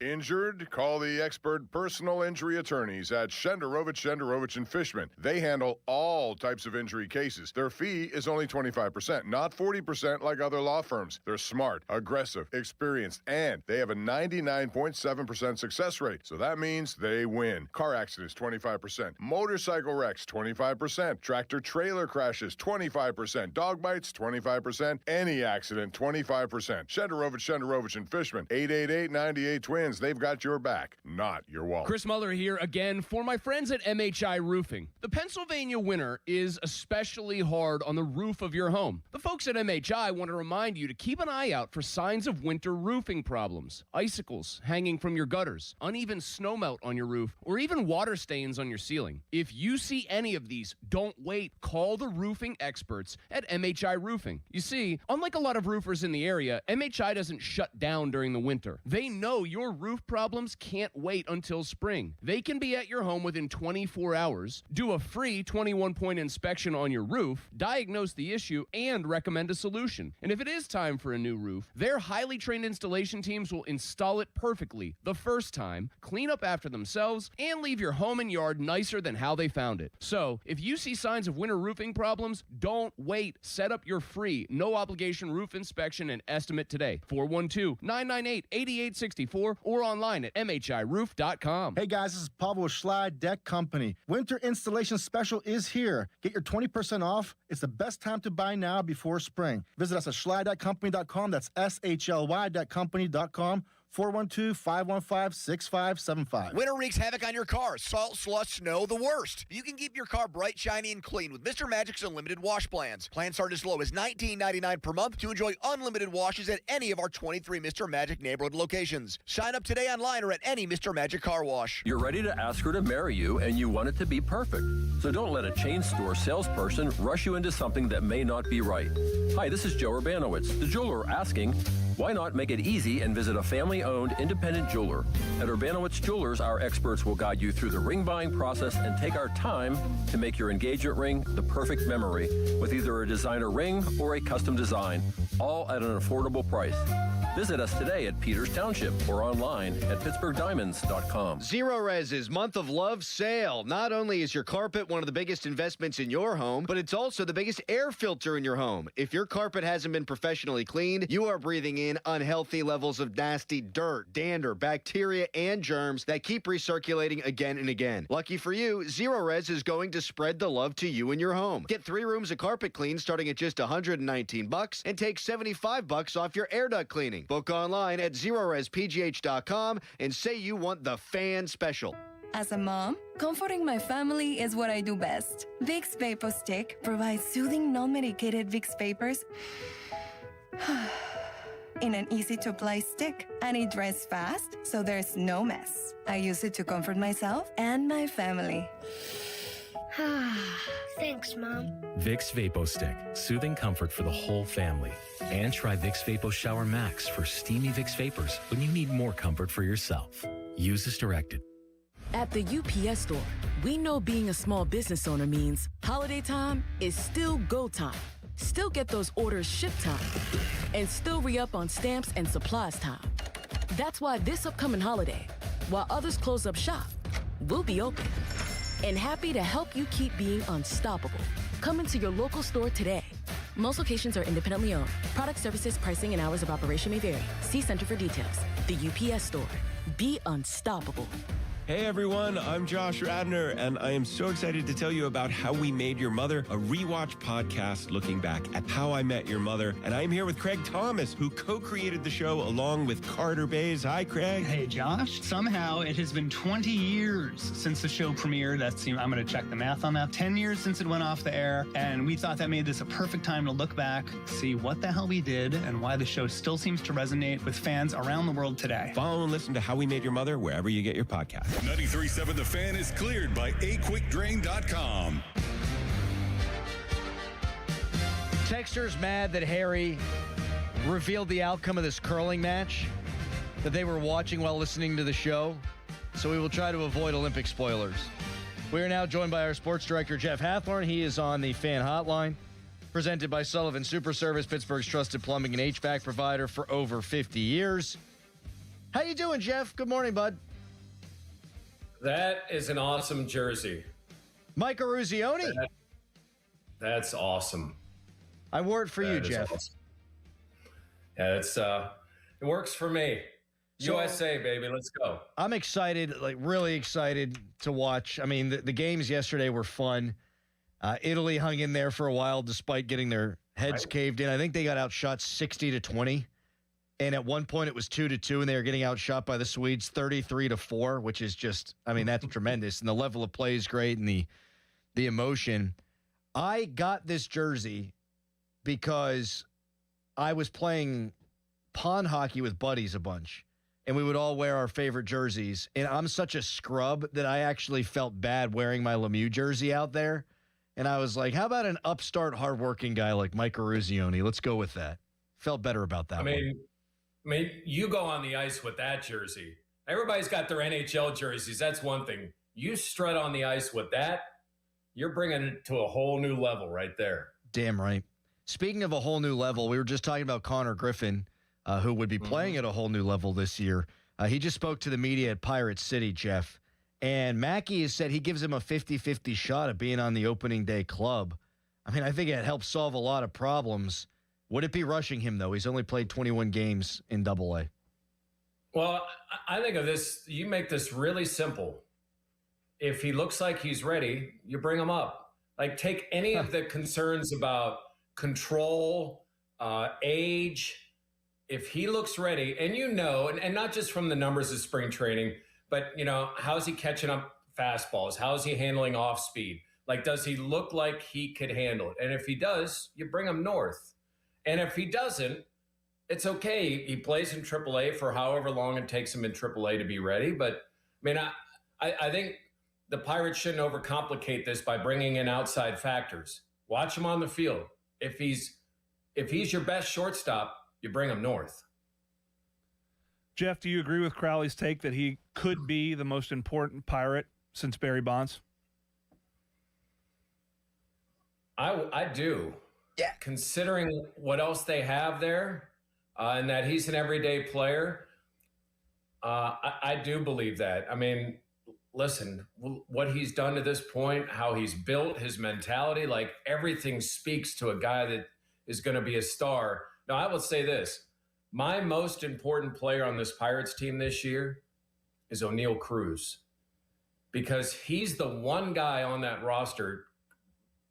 Injured? Call the expert personal injury attorneys at Shenderovich & Fishman. They handle all types of injury cases. Their fee is only 25%, not 40% like other law firms. They're smart, aggressive, experienced, and they have a 99.7% success rate. So that means they win. Car accidents, 25%. Motorcycle wrecks, 25%. Tractor-trailer crashes, 25%. Dog bites, 25%. Any accident, 25%. Shenderovich & Fishman, 888-98-TWINS. They've got your back, not your wallet. Chris Muller here again for my friends at MHI Roofing. The Pennsylvania winter is especially hard on the roof of your home. The folks at MHI want to remind you to keep an eye out for signs of winter roofing problems. Icicles hanging from your gutters, uneven snowmelt on your roof, or even water stains on your ceiling. If you see any of these, don't wait. Call the roofing experts at MHI Roofing. You see, unlike a lot of roofers in the area, MHI doesn't shut down during the winter. They know your roof problems can't wait until spring. They can be at your home within 24 hours, do a free 21-point inspection on your roof, diagnose the issue, and recommend a solution. And if it is time for a new roof, their highly trained installation teams will install it perfectly the first time, clean up after themselves, and leave your home and yard nicer than how they found it. So, if you see signs of winter roofing problems, don't wait. Set up your free, no-obligation roof inspection and estimate today. 412-998-8864 or online at mhiroof.com. Hey guys, this is Pablo Schley Deck Company. Winter installation special is here. Get your 20% off. It's the best time to buy now before spring. Visit us at schly.company.com. That's SHLY.company.com. 412-515-6575. Winter wreaks havoc on your car. Salt, slush, snow, the worst. You can keep your car bright, shiny, and clean with Mr. Magic's unlimited wash plans. Plans start as low as $19.99 per month to enjoy unlimited washes at any of our 23 Mr. Magic neighborhood locations. Sign up today online or at any Mr. Magic car wash. You're ready to ask her to marry you, and you want it to be perfect. So don't let a chain store salesperson rush you into something that may not be right. Hi, this is Joe Urbanowitz, the jeweler, asking, why not make it easy and visit a family-owned independent jeweler? At Urbanowitz Jewelers, our experts will guide you through the ring buying process and take our time to make your engagement ring the perfect memory with either a designer ring or a custom design, all at an affordable price. Visit us today at Peters Township or online at PittsburghDiamonds.com. Zero Res's Month of Love sale. Not only is your carpet one of the biggest investments in your home, but it's also the biggest air filter in your home. If your carpet hasn't been professionally cleaned, you are breathing in unhealthy levels of nasty dirt, dander, bacteria, and germs that keep recirculating again and again. Lucky for you, Zero Res is going to spread the love to you and your home. Get 3 rooms of carpet clean starting at just $119 and take $75 off your air duct cleaning. Book online at ZeroResPGH.com and say you want the fan special. As a mom, comforting my family is what I do best. Vicks VapoStick provides soothing, non-medicated Vicks vapors in an easy-to-apply stick, and it dries fast, so there's no mess. I use it to comfort myself and my family. Thanks, Mom. Vicks VapoStick, soothing comfort for the whole family. And try Vicks Vapo Shower Max for steamy Vicks Vapors when you need more comfort for yourself. Use as directed. At the UPS Store, we know being a small business owner means holiday time is still go time. Still get those orders shipped time. And still re-up on stamps and supplies time. That's why this upcoming holiday, while others close up shop, we'll be open. And happy to help you keep being unstoppable. Come into your local store today. Most locations are independently owned. Product services, pricing, and hours of operation may vary. See Center for details. The UPS Store. Be unstoppable. Hey everyone, I'm Josh Radner, and I am so excited to tell you about How We Made Your Mother, a rewatch podcast looking back at How I Met Your Mother. And I'm here with Craig Thomas, who co-created the show along with Carter Bays. Hi, Craig. Hey, Josh. Somehow it has been 20 years since the show premiered. I'm going to check the math on that. 10 years since it went off the air, and we thought that made this a perfect time to look back, see what the hell we did, and why the show still seems to resonate with fans around the world today. Follow and listen to How We Made Your Mother wherever you get your podcast. 93.7 The Fan is cleared by aquickdrain.com. Texter's mad that Harry revealed the outcome of this curling match that they were watching while listening to the show. So we will try to avoid Olympic spoilers. We are now joined by our sports director, Jeff Hathorn. He is on the Fan Hotline, presented by Sullivan Super Service, Pittsburgh's trusted plumbing and HVAC provider for over 50 years. How you doing, Jeff? Good morning, bud. That is an awesome jersey. Mike Eruzione. That's awesome. I wore it for you, Jeff. Awesome. Yeah, it works for me. So, USA, baby, let's go. I'm excited, like really excited to watch. I mean, the games yesterday were fun. Italy hung in there for a while despite getting their heads caved in. I think they got outshot 60-20. And at one point it was 2-2, and they were getting outshot by the Swedes 33-4, which is just, I mean, that's tremendous. And the level of play is great, and the emotion. I got this jersey because I was playing pond hockey with buddies a bunch, and we would all wear our favorite jerseys. And I'm such a scrub that I actually felt bad wearing my Lemieux jersey out there. And I was like, how about an upstart, hardworking guy like Mike Eruzione? Let's go with that. Felt better about that one. I mean, you go on the ice with that jersey. Everybody's got their NHL jerseys. That's one thing. You strut on the ice with that, you're bringing it to a whole new level right there. Damn right. Speaking of a whole new level, we were just talking about Connor Griffin, who would be playing at a whole new level this year. He just spoke to the media at Pirate City, Jeff. And Mackey has said he gives him a 50-50 shot at being on the opening day club. I mean, I think it helps solve a lot of problems. Would it be rushing him, though? He's only played 21 games in AA. Well, I think of this, you make this really simple. If he looks like he's ready, you bring him up. Like, take any of the concerns about control, age. If he looks ready, and and not just from the numbers of spring training, but, how's he catching up fastballs? How's he handling off speed? Like, does he look like he could handle it? And if he does, you bring him north. And if he doesn't, it's okay. He plays in AAA for however long it takes him in AAA to be ready. But, I think the Pirates shouldn't overcomplicate this by bringing in outside factors. Watch him on the field. If he's your best shortstop, you bring him north. Jeff, do you agree with Crowley's take that he could be the most important Pirate since Barry Bonds? I do. Yeah. Considering what else they have there, and that he's an everyday player, I do believe that. I mean, listen, what he's done to this point, how he's built, his mentality, like everything speaks to a guy that is going to be a star. Now, I will say this. My most important player on this Pirates team this year is O'Neal Cruz, because he's the one guy on that roster,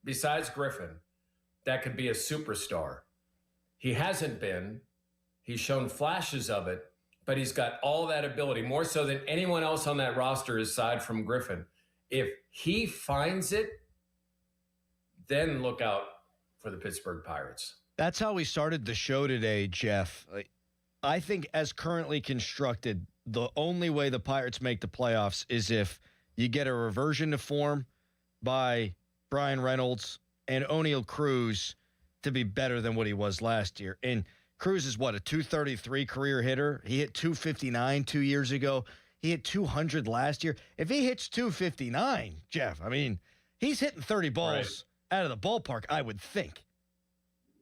besides Griffin, that could be a superstar. He hasn't been. He's shown flashes of it, but he's got all that ability, more so than anyone else on that roster aside from Griffin. If he finds it, then look out for the Pittsburgh Pirates. That's how we started the show today, Jeff. I think as currently constructed, the only way the Pirates make the playoffs is if you get a reversion to form by Brian Reynolds and O'Neal Cruz to be better than what he was last year. And Cruz is what, a 233 career hitter? He hit 259 2 years ago. He hit 200 last year. If he hits 259, Jeff, I mean, he's hitting 30 balls out of the ballpark, I would think.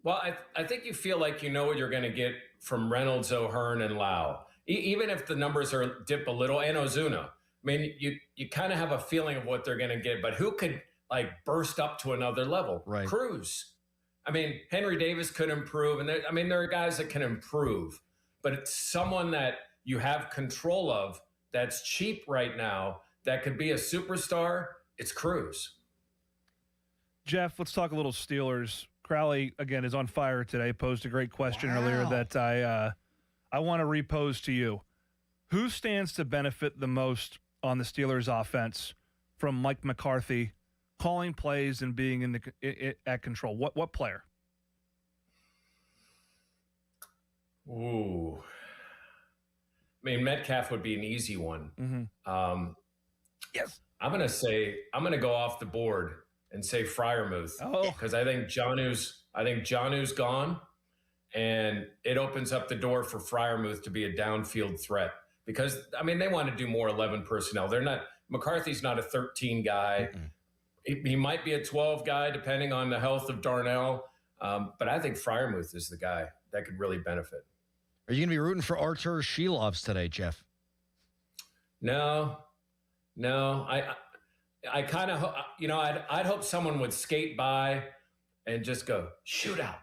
Well, I think you feel like you know what you're going to get from Reynolds, O'Hearn, and Lau. Even if the numbers are dip a little, and Ozuna. I mean, you kind of have a feeling of what they're going to get, but who could like burst up to another level? Right. Cruz. I mean, Henry Davis could improve, and there are guys that can improve, but it's someone that you have control of that's cheap right now that could be a superstar. It's Cruz. Jeff, let's talk a little Steelers. Crowley, again, is on fire today. Posed a great question earlier that I want to repose to you. Who stands to benefit the most on the Steelers offense from Mike McCarthy calling plays and being at control? What player? Ooh. I mean, Metcalf would be an easy one. Mm-hmm. Yes. I'm going to go off the board and say Freiermuth. Because I think Jonnu's gone, and it opens up the door for Freiermuth to be a downfield threat. Because, I mean, they want to do more 11 personnel. McCarthy's not a 13 guy. He might be a 12 guy, depending on the health of Darnell. But I think Freiermuth is the guy that could really benefit. Are you going to be rooting for Artur Shilovs today, Jeff? No. I kind of, I'd hope someone would skate by and just go, shoot out.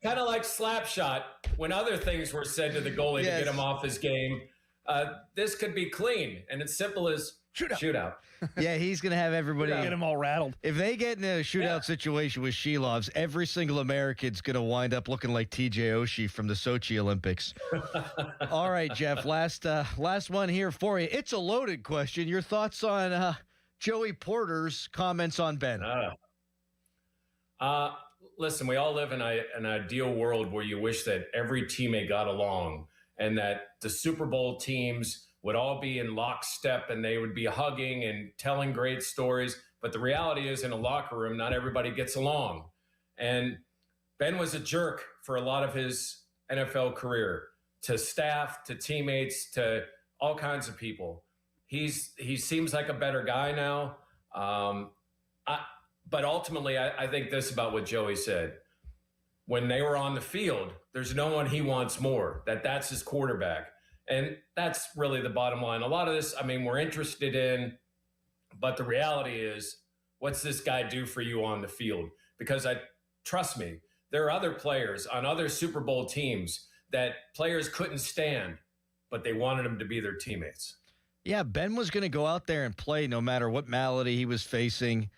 Kind of like Slapshot when other things were said to the goalie to get him off his game. This could be clean, and it's simple as shoot out. Yeah, he's going to have everybody get them all rattled. If they get in a shootout situation with Shilovs, every single American's going to wind up looking like TJ Oshie from the Sochi Olympics. All right, Jeff, last one here for you. It's a loaded question. Your thoughts on Joey Porter's comments on Ben? Listen, we all live in an ideal world where you wish that every teammate got along and that the Super Bowl teams would all be in lockstep and they would be hugging and telling great stories. But the reality is, in a locker room, not everybody gets along. And Ben was a jerk for a lot of his NFL career, to staff, to teammates, to all kinds of people. He seems like a better guy now. But ultimately, I think this about what Joey said. When they were on the field, there's no one he wants more. That's his quarterback. And that's really the bottom line. A lot of this, I mean, we're interested in, but the reality is, what's this guy do for you on the field? Because trust me, there are other players on other Super Bowl teams that players couldn't stand, but they wanted them to be their teammates. Yeah, Ben was going to go out there and play no matter what malady he was facing.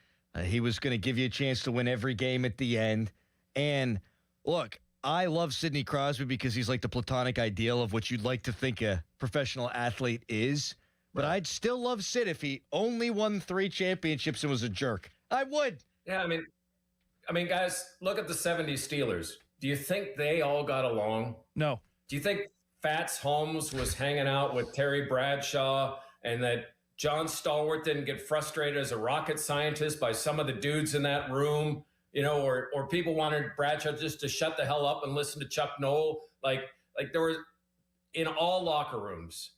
He was going to give you a chance to win every game at the end. And look, I love Sidney Crosby because he's like the platonic ideal of what you'd like to think a professional athlete is. But I'd still love Sid if he only won 3 championships and was a jerk. I would. Yeah, I mean, guys, look at the 70s Steelers. Do you think they all got along? No. Do you think Fats Holmes was hanging out with Terry Bradshaw and that John Stallworth didn't get frustrated as a rocket scientist by some of the dudes in that room? Or people wanted Bradshaw just to shut the hell up and listen to Chuck Noll. Like there was, in all locker rooms,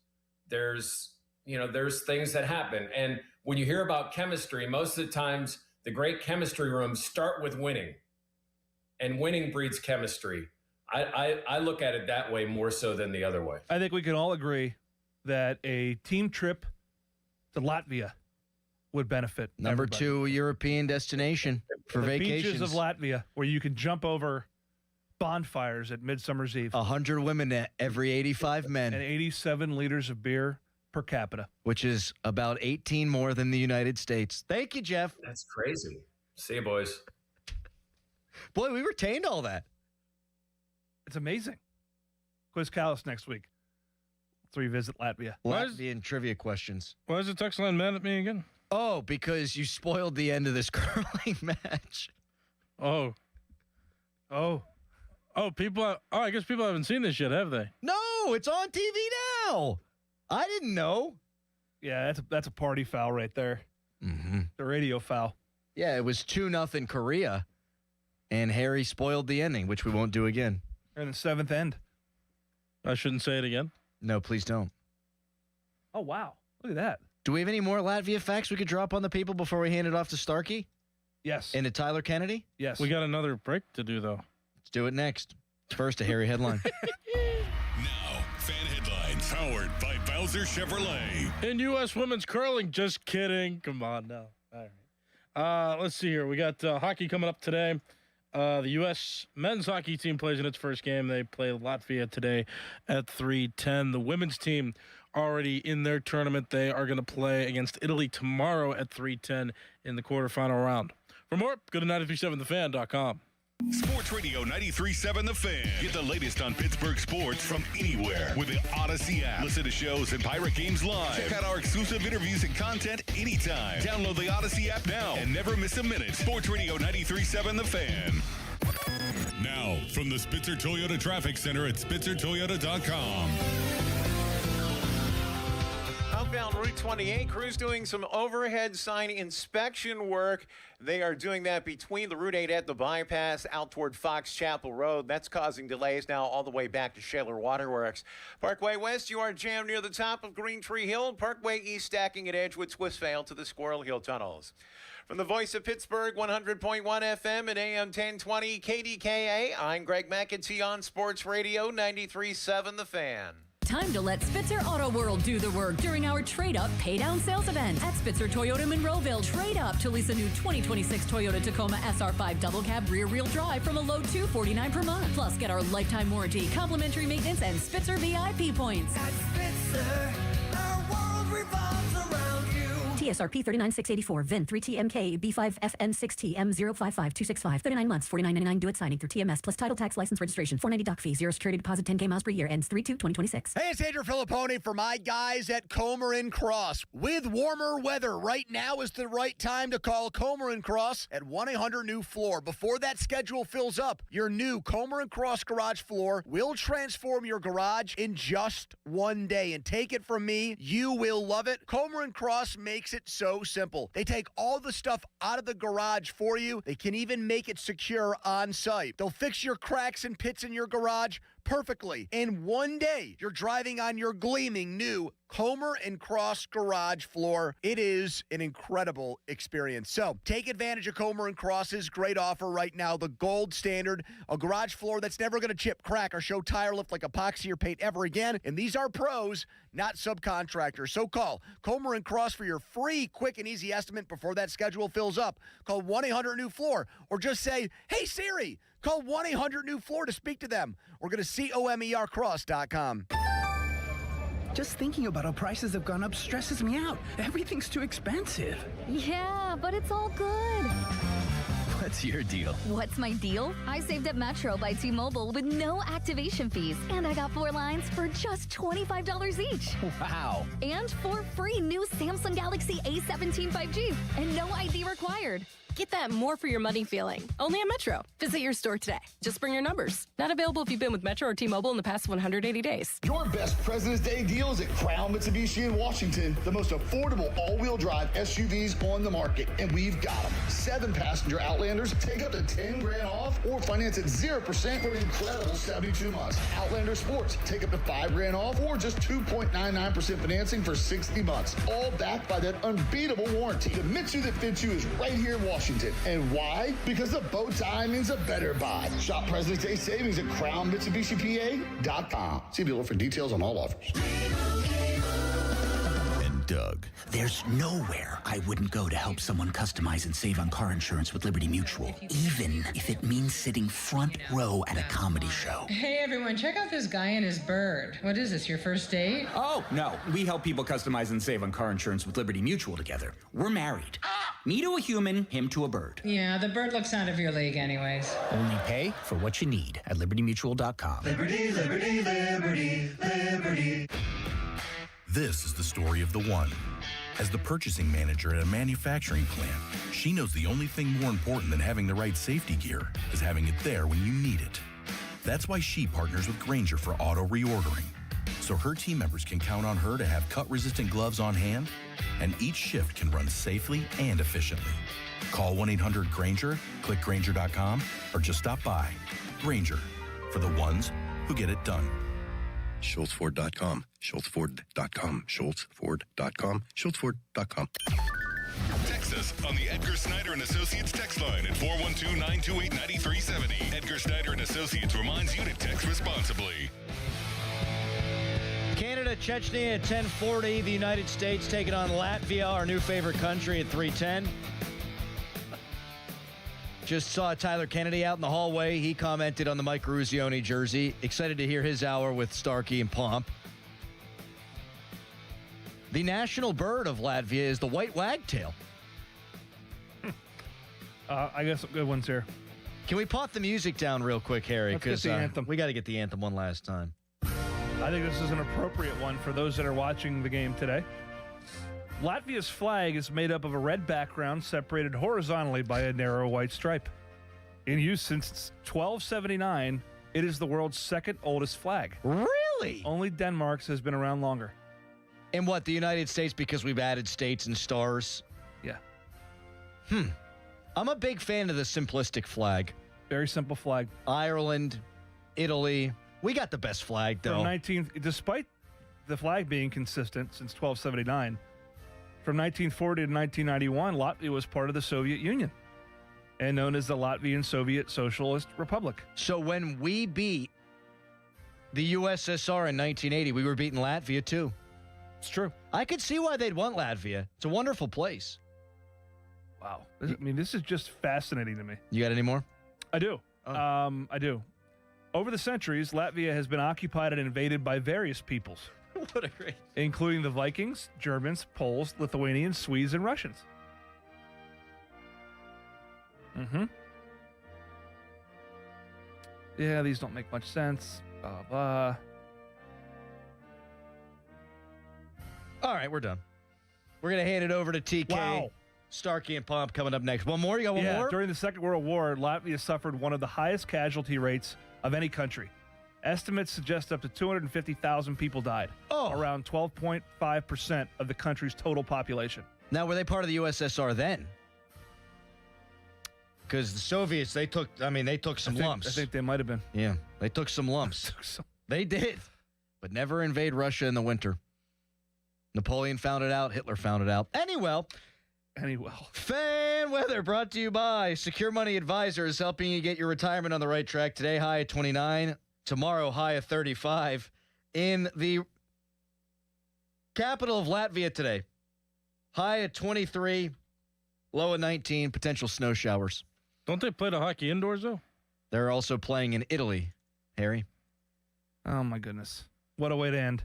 there's things that happen. And when you hear about chemistry, most of the times the great chemistry rooms start with winning, and winning breeds chemistry. I look at it that way more so than the other way. I think we can all agree that a team trip to Latvia would benefit Number everybody. 2 European destination for the vacations. Beaches of Latvia, where you can jump over bonfires at Midsummer's Eve. 100 women to every 85 men. And 87 liters of beer per capita. Which is about 18 more than the United States. Thank you, Jeff. That's crazy. See you, boys. Boy, we retained all that. It's amazing. Quiz Callis next week. Let's revisit Latvia. Latvian trivia questions. Why is the text line mad at me again? Oh, because you spoiled the end of this curling match. Oh. Oh, people. I guess people haven't seen this yet, have they? No, it's on TV now. I didn't know. Yeah, that's a party foul right there. Mm-hmm. The radio foul. Yeah, it was 2-0 Korea, and Harry spoiled the ending, which we won't do again. And the 7th end. I shouldn't say it again. No, please don't. Oh, wow. Look at that. Do we have any more Latvia facts we could drop on the people before we hand it off to Starkey? Yes. And to Tyler Kennedy? Yes. We got another break to do, though. Let's do it next. First, a Harry headline. Now, fan headlines powered by Bowser Chevrolet. In U.S. women's curling, just kidding. Come on now. All right. Let's see here. We got hockey coming up today. The U.S. men's hockey team plays in its first game. They play Latvia today at 3:10. The women's team already in their tournament. They are going to play against Italy tomorrow at 3:10 in the quarterfinal round. For more, go to 937thefan.com. Sports Radio 93.7 The Fan. Get the latest on Pittsburgh sports from anywhere with the Odyssey app. Listen to shows and Pirate Games live. Check out our exclusive interviews and content anytime. Download the Odyssey app now and never miss a minute. Sports Radio 93.7 The Fan. Now, from the Spitzer Toyota Traffic Center at SpitzerToyota.com. Outbound Route 28, crews doing some overhead sign inspection work. They are doing that between the Route 8 at the bypass out toward Fox Chapel Road. That's causing delays now all the way back to Shaler Waterworks. Parkway West, you are jammed near the top of Green Tree Hill. Parkway East stacking at Edgewood Swissvale to the Squirrel Hill tunnels. From the voice of Pittsburgh, 100.1 FM and AM 1020 KDKA, I'm Greg McEntee on Sports Radio 93.7 The Fan. Time to let Spitzer Auto World do the work during our Trade Up Pay Down sales event at Spitzer Toyota Monroeville. Trade up to lease a new 2026 Toyota Tacoma SR5 double cab rear wheel drive from a low $249 per month. Plus, get our lifetime warranty, complimentary maintenance, and Spitzer VIP points. At Spitzer, our world revolves around you. TSRP 39684, VIN 3TMK B5FN6T M055265, 39 months, $49.99 due at signing through TMS plus title tax license registration, $490 doc fee, 0 security deposit, 10K miles per year, ends 3/2/2026. Hey, it's Andrew Filippone for my guys at Comer & Cross. With warmer weather, right now is the right time to call Comer & Cross at 1-800-NEW-FLOOR. Before that schedule fills up, your new Comer & Cross garage floor will transform your garage in just one day. And take it from me, you will love it. Comer & Cross makes it so simple. They take all the stuff out of the garage for you. They can even make it secure on site. They'll fix your cracks and pits in your garage perfectly. In one day, you're driving on your gleaming new Comer & Cross garage floor. It is an incredible experience. So take advantage of Comer & Cross's great offer right now, the gold standard, a garage floor that's never going to chip, crack, or show tire lift like epoxy or paint ever again. And these are pros, not subcontractors. So call Comer & Cross for your free, quick, and easy estimate before that schedule fills up. Call 1-800-NEW-FLOOR or just say, hey, Siri, call 1-800-NEW-FLOOR to speak to them. Or go to COMERcross.com. Just thinking about how prices have gone up stresses me out. Everything's too expensive. Yeah, but it's all good. What's your deal? What's my deal? I saved at Metro by T-Mobile with no activation fees. And I got 4 lines for just $25 each. Wow. And 4 free new Samsung Galaxy A17 5G. And no ID required. Get that more for your money feeling. Only at Metro. Visit your store today. Just bring your numbers. Not available if you've been with Metro or T-Mobile in the past 180 days. Your best President's Day deals at Crown Mitsubishi in Washington. The most affordable all-wheel drive SUVs on the market. And we've got them. 7-passenger Outlanders take up to $10,000 off or finance at 0% for an incredible 72 months. Outlander Sports take up to $5,000 off or just 2.99% financing for 60 months. All backed by that unbeatable warranty. The Mitsu that fits you is right here in Washington. And why? Because a bow tie means a better buy. Shop President's Day savings at CrownMitsubishiPA.com. See dealer for details on all offers. And Doug. There's nowhere I wouldn't go to help someone customize and save on car insurance with Liberty Mutual, even if it means sitting front row at a comedy show. Hey everyone, check out this guy and his bird. What is this, your first date? Oh, no. We help people customize and save on car insurance with Liberty Mutual together. We're married. Me to a human, him to a bird. Yeah, the bird looks out of your league anyways. Only pay for what you need at LibertyMutual.com. Liberty, liberty, liberty, liberty. This is the story of the one. As the purchasing manager at a manufacturing plant, she knows the only thing more important than having the right safety gear is having it there when you need it. That's why she partners with Grainger for auto reordering, so her team members can count on her to have cut-resistant gloves on hand, and each shift can run safely and efficiently. Call 1-800-GRAINGER, click Grainger.com, or just stop by. Grainger, for the ones who get it done. SchultzFord.com, SchultzFord.com, SchultzFord.com, SchultzFord.com. Text us on the Edgar Snyder and Associates text line at 412-928-9370. Edgar Snyder and Associates reminds you to text responsibly. Canada, Chechnya at 10:40. The United States taking on Latvia, our new favorite country, at 3:10. Just saw Tyler Kennedy out in the hallway. He commented on the Mike Ruzioni jersey. Excited to hear his hour with Starkey and Pomp. The national bird of Latvia is the white wagtail. I got some good ones here. Can we pop the music down real quick, Harry? Let's get the anthem. We got to get the anthem one last time. I think this is an appropriate one for those that are watching the game today. Latvia's flag is made up of a red background separated horizontally by a narrow white stripe. In use since 1279, it is the world's second oldest flag. Really? Only Denmark's has been around longer. And what, the United States, because we've added states and stars? Yeah. I'm a big fan of the simplistic flag. Very simple flag. Ireland, Italy. We got the best flag, though. Despite the flag being consistent since 1279, from 1940 to 1991, Latvia was part of the Soviet Union and known as the Latvian Soviet Socialist Republic. So when we beat the USSR in 1980, we were beating Latvia, too. It's true. I could see why they'd want Latvia. It's a wonderful place. Wow. This is just fascinating to me. You got any more? I do. I do. Over the centuries, Latvia has been occupied and invaded by various peoples. What a great... Including the Vikings, Germans, Poles, Lithuanians, Swedes, and Russians. Yeah, these don't make much sense. Blah, blah. All right, we're done. We're going to hand it over to TK. Wow. Starkey and Pomp coming up next. One more? You got one more? During the Second World War, Latvia suffered one of the highest casualty rates of any country. Estimates suggest up to 250,000 people died. Around 12.5% of the country's total population. Now, were they part of the USSR then? Because the Soviets, they took some lumps. I think they might have been. Yeah, they took some lumps. They did, but never invade Russia in the winter. Napoleon found it out. Hitler found it out. Anyway, fan weather brought to you by Secure Money Advisors, helping you get your retirement on the right track. Today, high at 29. Tomorrow, high at 35. In the capital of Latvia today, high at 23, low at 19, potential snow showers. Don't they play the hockey indoors, though? They're also playing in Italy, Harry. Oh, my goodness. What a way to end.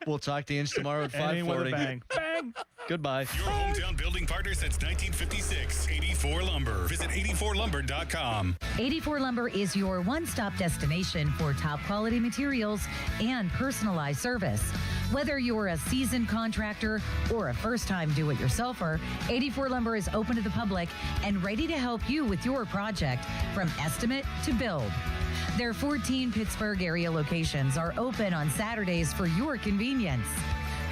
We'll talk to you tomorrow at 5:40. Bang. Bang. Goodbye. Your hometown building partner since 1956. 84 Lumber. Visit 84lumber.com. 84 Lumber is your one-stop destination for top quality materials and personalized service. Whether you're a seasoned contractor or a first-time do-it-yourselfer, 84 Lumber is open to the public and ready to help you with your project from estimate to build. Their 14 Pittsburgh area locations are open on Saturdays for your convenience.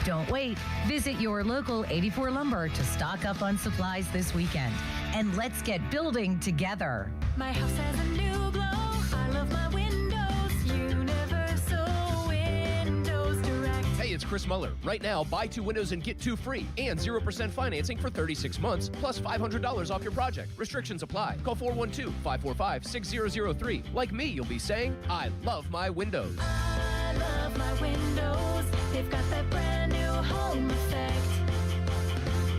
Don't wait. Visit your local 84 Lumber to stock up on supplies this weekend. And let's get building together. My house has a new glow. I love my windows. Universal Windows Direct. Hey, it's Chris Muller. Right now, buy 2 windows and get 2 free and 0% financing for 36 months plus $500 off your project. Restrictions apply. Call 412-545-6003. Like me, you'll be saying, I love my windows. I love my windows. They've got that brand new home effect.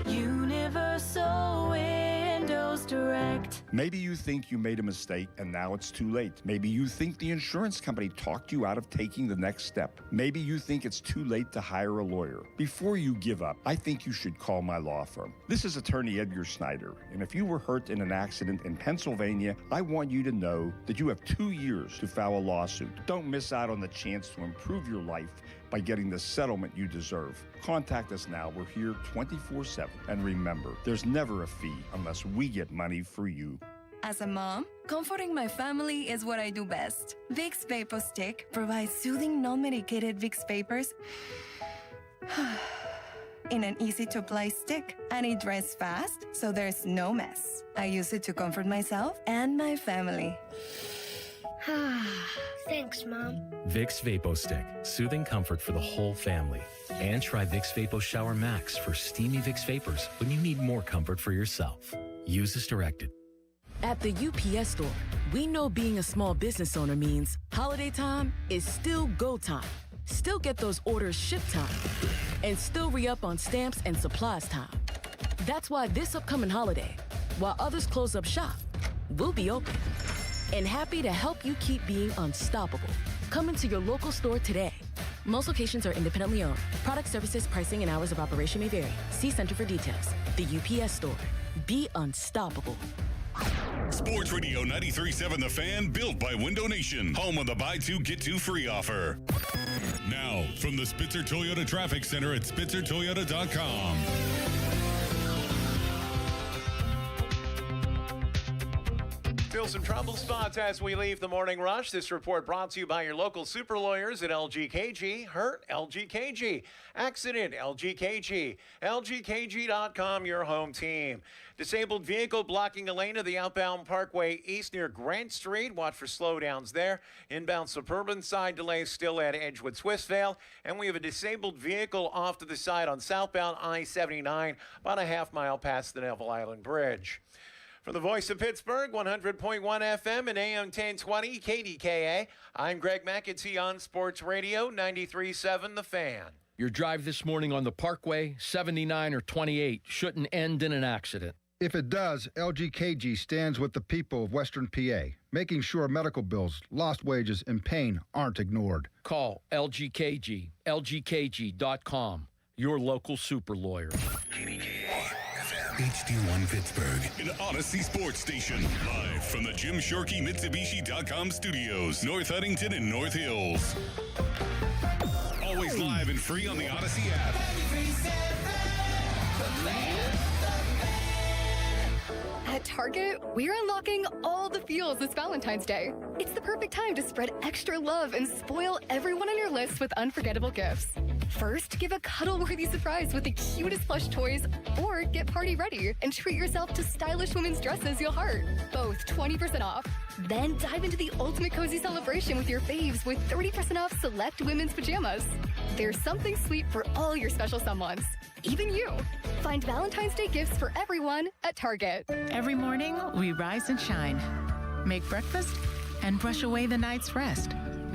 Universal Windows Direct. Maybe you think you made a mistake and now it's too late. Maybe you think the insurance company talked you out of taking the next step. Maybe you think it's too late to hire a lawyer. Before you give up, I think you should call my law firm. This is attorney Edgar Snyder, and if you were hurt in an accident in Pennsylvania, I want you to know that you have 2 years to file a lawsuit. Don't miss out on the chance to improve your life by getting the settlement you deserve. Contact us now. We're here 24/7. And remember, there's never a fee unless we get money for you. As a mom, comforting my family is what I do best. Vicks VapoStick provides soothing, non-medicated Vicks vapors in an easy-to-apply stick, and it dries fast, so there's no mess. I use it to comfort myself and my family. Thanks, Mom. Vicks VapoStick, soothing comfort for the whole family. And try Vicks Vapo Shower Max for steamy Vicks vapors when you need more comfort for yourself. Use as directed. At the UPS Store, we know being a small business owner means holiday time is still go time. Still get those orders shipped time. And still re-up on stamps and supplies time. That's why this upcoming holiday, while others close up shop, we'll be open. And happy to help you keep being unstoppable. Come into your local store today. Most locations are independently owned. Product services, pricing, and hours of operation may vary. See Center for details. The UPS Store. Be unstoppable. Sports Radio 93.7 The Fan, built by Window Nation, home of the buy two, get two free offer. Now, from the Spitzer Toyota Traffic Center at SpitzerToyota.com. Still some trouble spots as we leave the morning rush. This report brought to you by your local super lawyers at LGKG. Hurt? LGKG. Accident? LGKG. LGKG.com, your home team. Disabled vehicle blocking a lane of the outbound Parkway East near Grant Street. Watch for slowdowns there. Inbound suburban side delays still at Edgewood Swissvale. And we have a disabled vehicle off to the side on southbound I-79, about a half mile past the Neville Island Bridge. From the voice of Pittsburgh, 100.1 FM and AM 1020 KDKA, I'm Greg McAtee on Sports Radio 93.7 The Fan. Your drive this morning on the Parkway, 79 or 28, shouldn't end in an accident. If it does, LGKG stands with the people of Western PA, making sure medical bills, lost wages, and pain aren't ignored. Call LGKG, lgkg.com, your local super lawyer. HD1 Pittsburgh, an Odyssey Sports Station. Live from the Jim Shorkey Mitsubishi.com studios, North Huntington and North Hills. Always live and free on the Odyssey app. At Target, we're unlocking all the feels this Valentine's Day. It's the perfect time to spread extra love and spoil everyone on your list with unforgettable gifts. First, give a cuddle-worthy surprise with the cutest plush toys, or get party ready and treat yourself to stylish women's dresses you'll heart. Both 20% off. Then dive into the ultimate cozy celebration with your faves with 30% off select women's pajamas. There's something sweet for all your special someones, even you. Find Valentine's Day gifts for everyone at Target. Every morning, we rise and shine, make breakfast, and brush away the night's rest.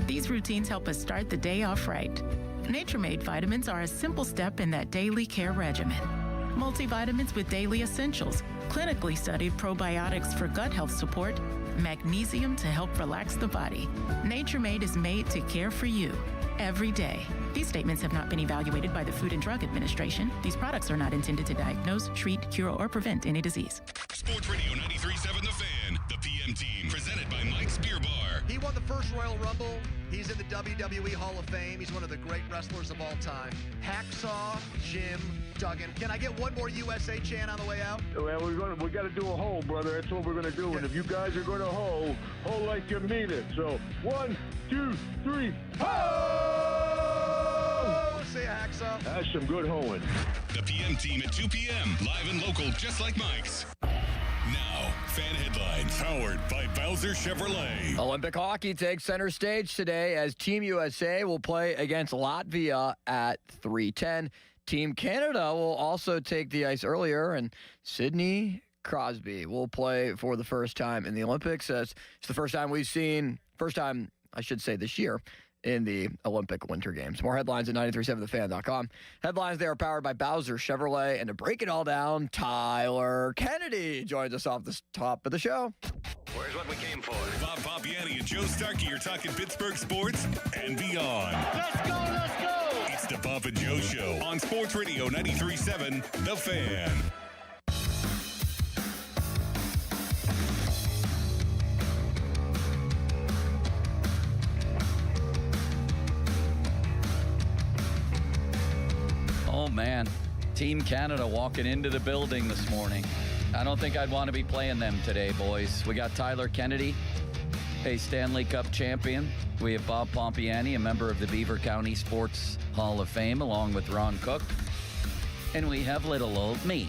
These routines help us start the day off right. Nature-Made vitamins are a simple step in that daily care regimen. Multivitamins with daily essentials, clinically studied probiotics for gut health support, magnesium to help relax the body. Nature-Made is made to care for you every day. These statements have not been evaluated by the Food and Drug Administration. These products are not intended to diagnose, treat, cure, or prevent any disease. Sports Radio 93.7 The Fan, the PM team, presented by Mike's Beer Bar. He won the first Royal Rumble. He's in the WWE Hall of Fame. He's one of the great wrestlers of all time. Hacksaw Jim Duggan. Can I get one more USA chant on the way out? Well, we got to do a hole, brother. That's what we're going to do. And if you guys are going to hole like you mean it. So 1, 2, 3, ho! Say a hacksaw. That's some good hoeing. The PM team at 2 p.m. Live and local, just like Mike's. Now, fan headlines powered by Bowser Chevrolet. Olympic hockey takes center stage today as Team USA will play against Latvia at 3:10. Team Canada will also take the ice earlier, and Sidney Crosby will play for the first time in the Olympics. It's the first time I should say, this year in the Olympic Winter Games. More headlines at 937thefan.com. Headlines there are powered by Bowser Chevrolet. And to break it all down, Tyler Kennedy joins us off the top of the show. Where's what we came for? Bob Papiani and Joe Starkey are talking Pittsburgh sports and beyond. Let's go, let's go! It's the Bob and Joe Show on Sports Radio 93.7 The Fan. Oh, man. Team Canada walking into the building this morning. I don't think I'd want to be playing them today, boys. We got Tyler Kennedy, a Stanley Cup champion. We have Bob Pompiani, a member of the Beaver County Sports Hall of Fame, along with Ron Cook. And we have little old me.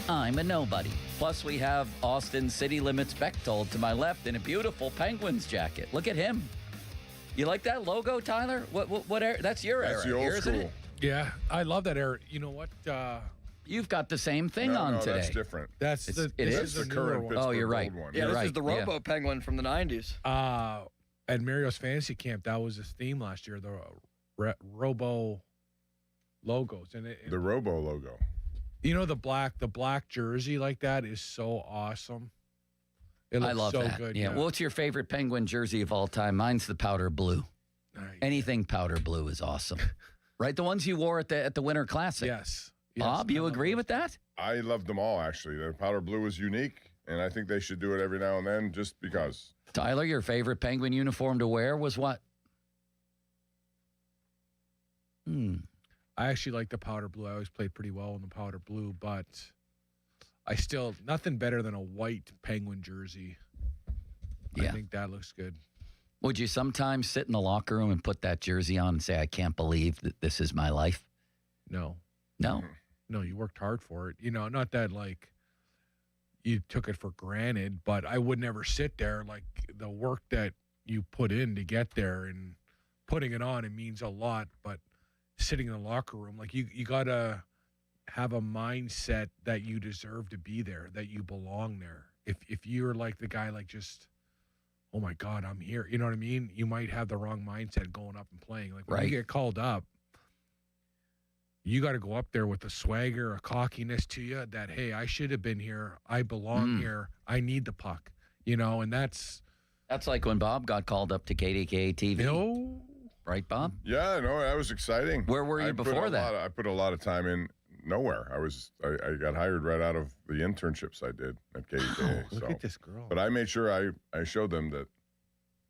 I'm a nobody. Plus, we have Austin City Limits Bechtold to my left in a beautiful Penguins jacket. Look at him. You like that logo, Tyler? What era? That's your era. That's the old here, isn't school. it? Yeah, I love that era. You know what? You've got the same thing on today. That's different. That's It's- the it this is? is the newer current one. Pittsburgh Oh, you're right. Gold one. You're this right. is the Robo Penguin from the 90s. At Mario's Fantasy Camp, that was his theme last year. The Robo logos, and The Robo logo. you know the black jersey like that is so awesome. It looks I love so that. good. Yeah. What's your favorite Penguin jersey of all time? Mine's the powder blue. Anything powder blue is awesome. Right? The ones you wore at the Winter Classic. Yes. Bob, you agree with that? I loved them all, actually. The powder blue is unique, and I think they should do it every now and then just because. Tyler, your favorite Penguin uniform to wear was what? I actually like the powder blue. I always played pretty well in the powder blue, but I still nothing better than a white Penguin jersey. I Yeah. think that looks good. Would you sometimes sit in the locker room and put that jersey on and say, I can't believe that this is my life? No. No. No, you worked hard for it. You know, not that like you took it for granted, but I would never sit there. Like the work that you put in to get there and putting it on, it means a lot. But sitting in the locker room, like you gotta have a mindset that you deserve to be there, that you belong there. If you're like the guy like just, oh my God, I'm here. You know what I mean? You might have the wrong mindset going up and playing. Like when Right. you get called up, you got to go up there with a swagger, a cockiness to you that, hey, I should have been here. I belong here. I need the puck, you know, and that's like when Bob got called up to KDKA TV. No. Right, Bob? Yeah, no, that was exciting. Where were you before that? I put a lot of time in nowhere. I got hired right out of the internships I did at KDKA. Look at this girl. But I made sure I showed them that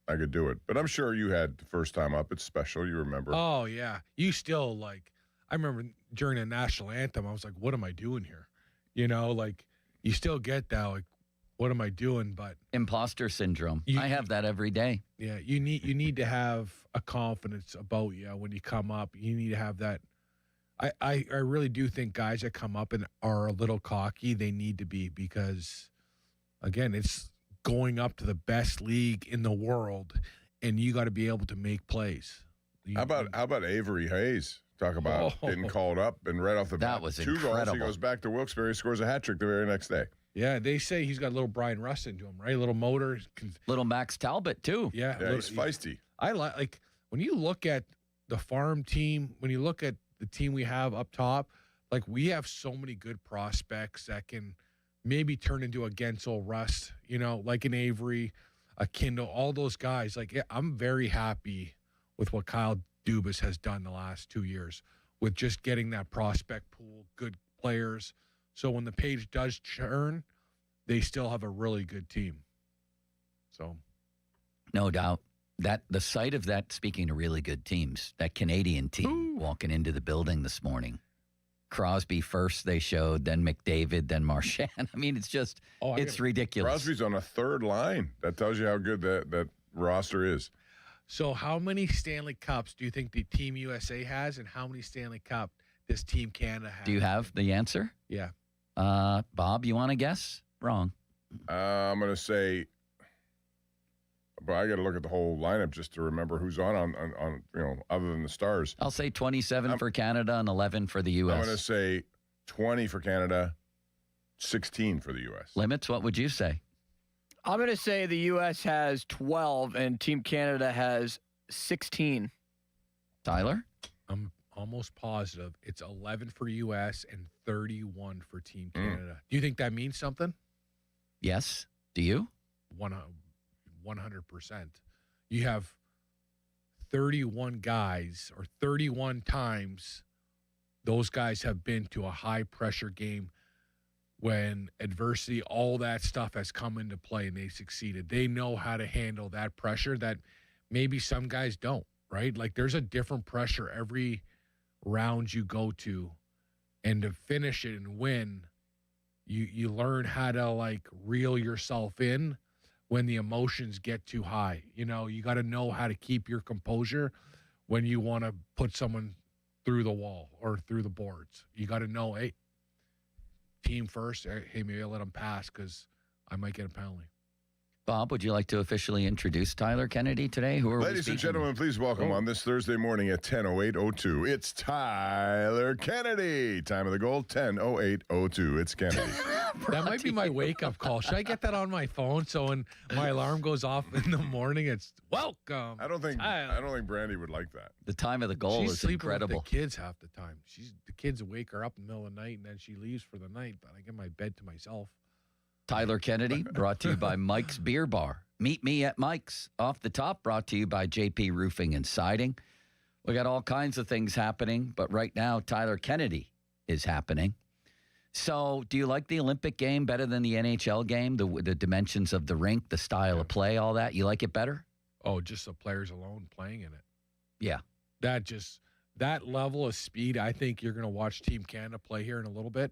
I could do it. But I'm sure you had the first time up. It's special. You remember. Oh, yeah. You still like, I remember during the national anthem, I was like, what am I doing here? You know, like you still get that, like, what am I doing? But Imposter syndrome. I have that every day. yeah, you need to have a confidence about you when you come up. You need to have that. I really do think guys that come up and are a little cocky, they need to be, because again, it's going up to the best league in the world, and you got to be able to make plays. How about Avery Hayes? Talk about getting called up and right off the bat. That was 2 goals. incredible. He goes back to Wilkes-Barre, scores a hat trick the very next day. Yeah, they say he's got a little Brian Rust into him, right? A little motor. Little Max Talbot, too. Yeah. Yeah, he's feisty. I like when you look at the farm team, when you look at the team we have up top, like we have so many good prospects that can maybe turn into a Gensel Rust, you know, like an Avery, a Kindle, all those guys. Like, yeah, I'm very happy with what Kyle Dubas has done the last 2 years with just getting that prospect pool, good players. So when the page does churn, they still have a really good team. So, No doubt. That the sight of that, speaking of really good teams, that Canadian team walking into the building this morning. Crosby first they showed, then McDavid, then Marchand. I mean, it's just, it's ridiculous. Crosby's on a third line. That tells you how good that roster is. So how many Stanley Cups do you think the Team USA has, and how many Stanley Cup does Team Canada have? Do you have the answer? Yeah. Bob, you want to guess? Wrong. I'm going to say, but I got to look at the whole lineup just to remember who's on you know, other than the stars. I'll say 27 for Canada and 11 for the U.S. I'm going to say 20 for Canada, 16 for the U.S. Limits, what would you say? I'm going to say the U.S. has 12 and Team Canada has 16. Tyler? I'm almost positive it's 11 for U.S. and 31 for Team Canada. Do you think that means something? Yes. Do you? 100%. You have 31 guys, or 31 times those guys have been to a high-pressure game when adversity, all that stuff has come into play and they succeeded. They know how to handle that pressure that maybe some guys don't, right? Like there's a different pressure every round you go to and to finish it and win, you learn how to like reel yourself in when the emotions get too high. You know, you got to know how to keep your composure when you want to put someone through the wall or through the boards. You got to know, hey, team first. Hey, maybe I'll let them pass because I might get a penalty. Bob, would you like to officially introduce Tyler Kennedy today? Who are we Ladies and speaking gentlemen, please welcome Oh. on this Thursday morning at 10:08:02. It's Tyler Kennedy. Time of the goal, 10:08:02. It's Kennedy. That might be my wake-up call. Should I get that on my phone so when my alarm goes off in the morning, it's welcome? I don't think Brandy would like that. The time of the goal She's is sleeping incredible. with the kids half the time. The kids wake her up in the middle of the night and then she leaves for the night. But I get my bed to myself. Tyler Kennedy, brought to you by Mike's Beer Bar. Meet me at Mike's. Off the top, brought to you by JP Roofing and Siding. We got all kinds of things happening, but right now, Tyler Kennedy is happening. So, do you like the Olympic game better than the NHL game? The dimensions of the rink, the style of play, all that? You like it better? Oh, just the players alone playing in it. Yeah. That level of speed, I think you're going to watch Team Canada play here in a little bit,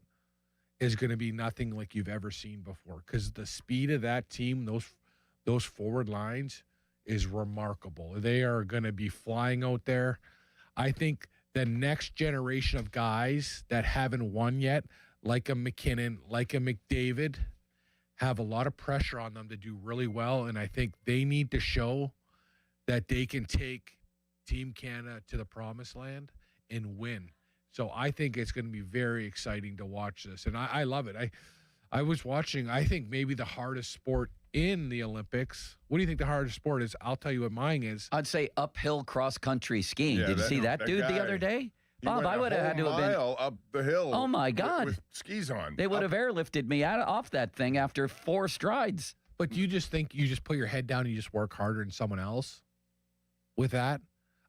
is going to be nothing like you've ever seen before. Because the speed of that team, those forward lines, is remarkable. They are going to be flying out there. I think the next generation of guys that haven't won yet, like a McKinnon, like a McDavid, have a lot of pressure on them to do really well. And I think they need to show that they can take Team Canada to the promised land and win. So I think it's going to be very exciting to watch this. And I love it. I was watching, I think maybe the hardest sport in the Olympics. What do you think the hardest sport is? I'll tell you what mine is. I'd say uphill cross-country skiing. Yeah, Did you see that dude the other day? Bob, I would have had to have been up the hill. Oh, my God. With skis on. They would have airlifted me off that thing after 4 strides. But you just think you just put your head down and you just work harder than someone else with that?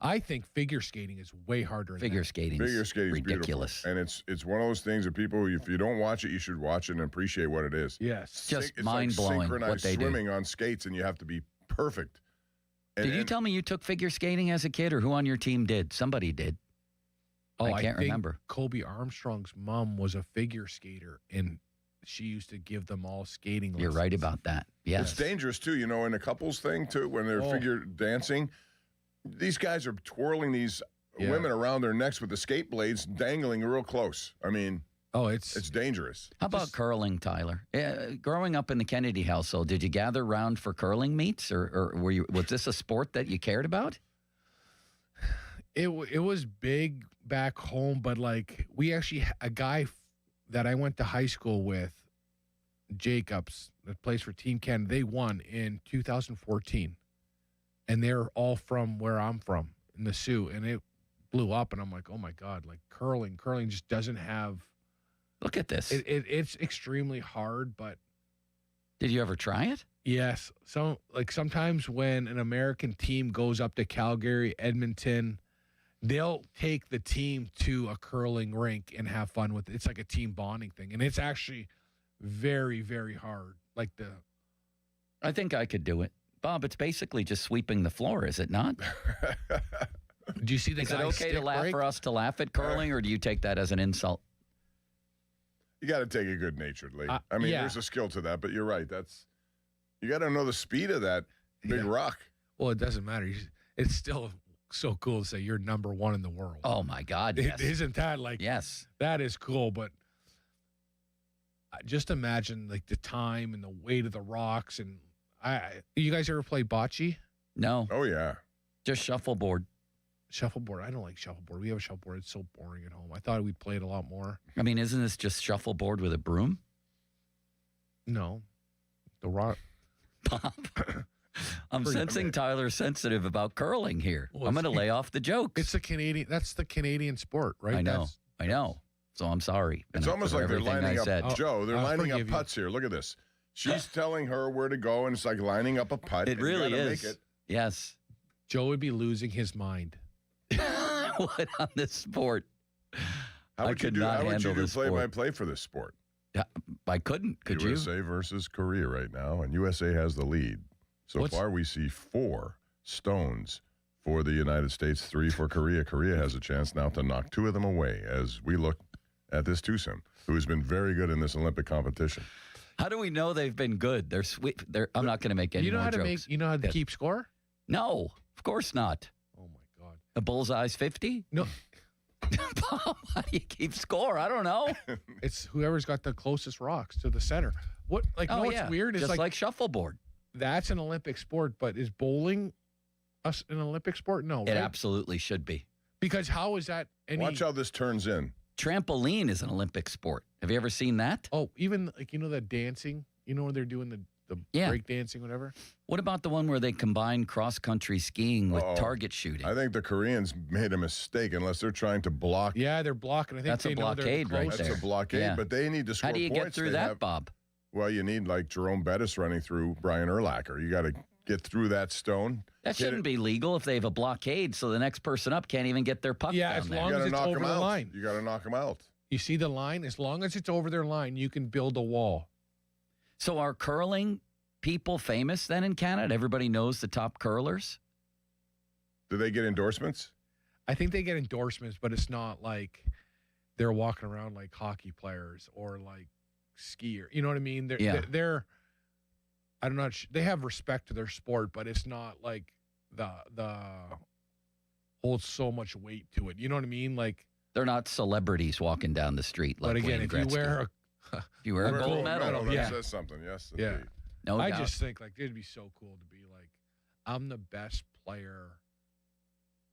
I think figure skating is way harder. Figure skating is ridiculous. Beautiful. And it's one of those things that people, if you don't watch it, you should watch it and appreciate what it is. Yes. Just It's mind-blowing like what synchronized they do. swimming on skates, and you have to be perfect. Did you tell me you took figure skating as a kid, or who on your team did? Somebody did. Oh, I can't think remember. Kobe Armstrong's mom was a figure skater, and she used to give them all skating lessons. You're right about that. Yes. It's dangerous, too, in a couples thing, too, when they're figure dancing. These guys are twirling these women around their necks with the skate blades dangling real close. I mean, it's dangerous. How about curling, Tyler? Growing up in the Kennedy household, did you gather round for curling meets, or was this a sport that you cared about? It was big back home, but like we actually a guy that I went to high school with, Jacobs, that plays for Team Canada. They won in 2014, and they're all from where I'm from in the Sioux, and it blew up. And I'm like, oh my God, like curling just doesn't have. Look at this. It's extremely hard, but. Did you ever try it? Yes. So like sometimes when an American team goes up to Calgary, Edmonton, they'll take the team to a curling rink and have fun with it. It's like a team bonding thing. And it's actually very, very hard. I think I could do it. Bob, it's basically just sweeping the floor, is it not? Do you see the Is it guy's okay to stick laugh break? for us to laugh at curling, or do you take that as an insult? You got to take it good-naturedly. I mean, yeah. there's a skill to that, but you're right. You got to know the speed of that big rock. Well, it doesn't matter. It's still so cool to say you're number one in the world. Oh, my God, yes. Isn't that like, yes, that is cool. But just imagine like the time and the weight of the rocks. And you guys ever play bocce? No. Oh, yeah. Just shuffleboard. Shuffleboard. I don't like shuffleboard. We have a shuffleboard. It's so boring at home. I thought we'd play it a lot more. I mean, isn't this just shuffleboard with a broom? No. The rock. Bob. I'm sensing Tyler's sensitive about curling here. Well, I'm going to lay off the jokes. It's the Canadian. That's the Canadian sport, right? I know. So I'm sorry. It's almost like they're lining up, Joe, they're I'll lining up forgive you. putts here. Look at this. She's telling her where to go, and it's like lining up a putt. It and you really gotta is. Make it. Yes. Joe would be losing his mind. What on this sport? How would you do this play-by-play for this sport? Yeah, I couldn't. Could USA versus Korea right now, and USA has the lead. So far, we see 4 stones for the United States, 3 for Korea. Korea has a chance now to knock 2 of them away as we look at this twosome, who has been very good in this Olympic competition. How do we know they've been good? They're sweet. I'm not going to make any more jokes. You know how to keep score? No, of course not. Oh my God. A bullseye's 50? No. How do you keep score? I don't know. It's whoever's got the closest rocks to the center. What what's weird is just like shuffleboard. That's an Olympic sport, but is bowling an Olympic sport? No, It right? absolutely should be. Because how is that any? Watch how this turns in. Trampoline is an Olympic sport. Have you ever seen that? Oh, even the dancing. You know where they're doing the break dancing, whatever. What about the one where they combine cross-country skiing with target shooting? I think the Koreans made a mistake unless they're trying to block. Yeah, they're blocking. I think That's a they know they're blockade right closest. there. That's a blockade, Yeah. but they need to score How do you points. get through They that, have- Bob? Well, you need like Jerome Bettis running through Brian Urlacher. You got to get through that stone. That shouldn't be legal if they have a blockade, so the next person up can't even get their puck Yeah, down as there. long You as got to it's knock over them the out. line. You got to knock them out. You see the line? As long as it's over their line, you can build a wall. So are curling people famous then in Canada? Everybody knows the top curlers? Do they get endorsements? I think they get endorsements, but it's not like they're walking around like hockey players or like skier. You know what I mean? They're I'm not. They have respect to their sport, but it's not like the holds so much weight to it. You know what I mean? Like they're not celebrities walking down the street. Like but again, Wayne if Gretzky. you wear a gold medal, that yeah. says something. Yes, Yeah. indeed. No I doubt. just think like it'd be so cool to be like, I'm the best player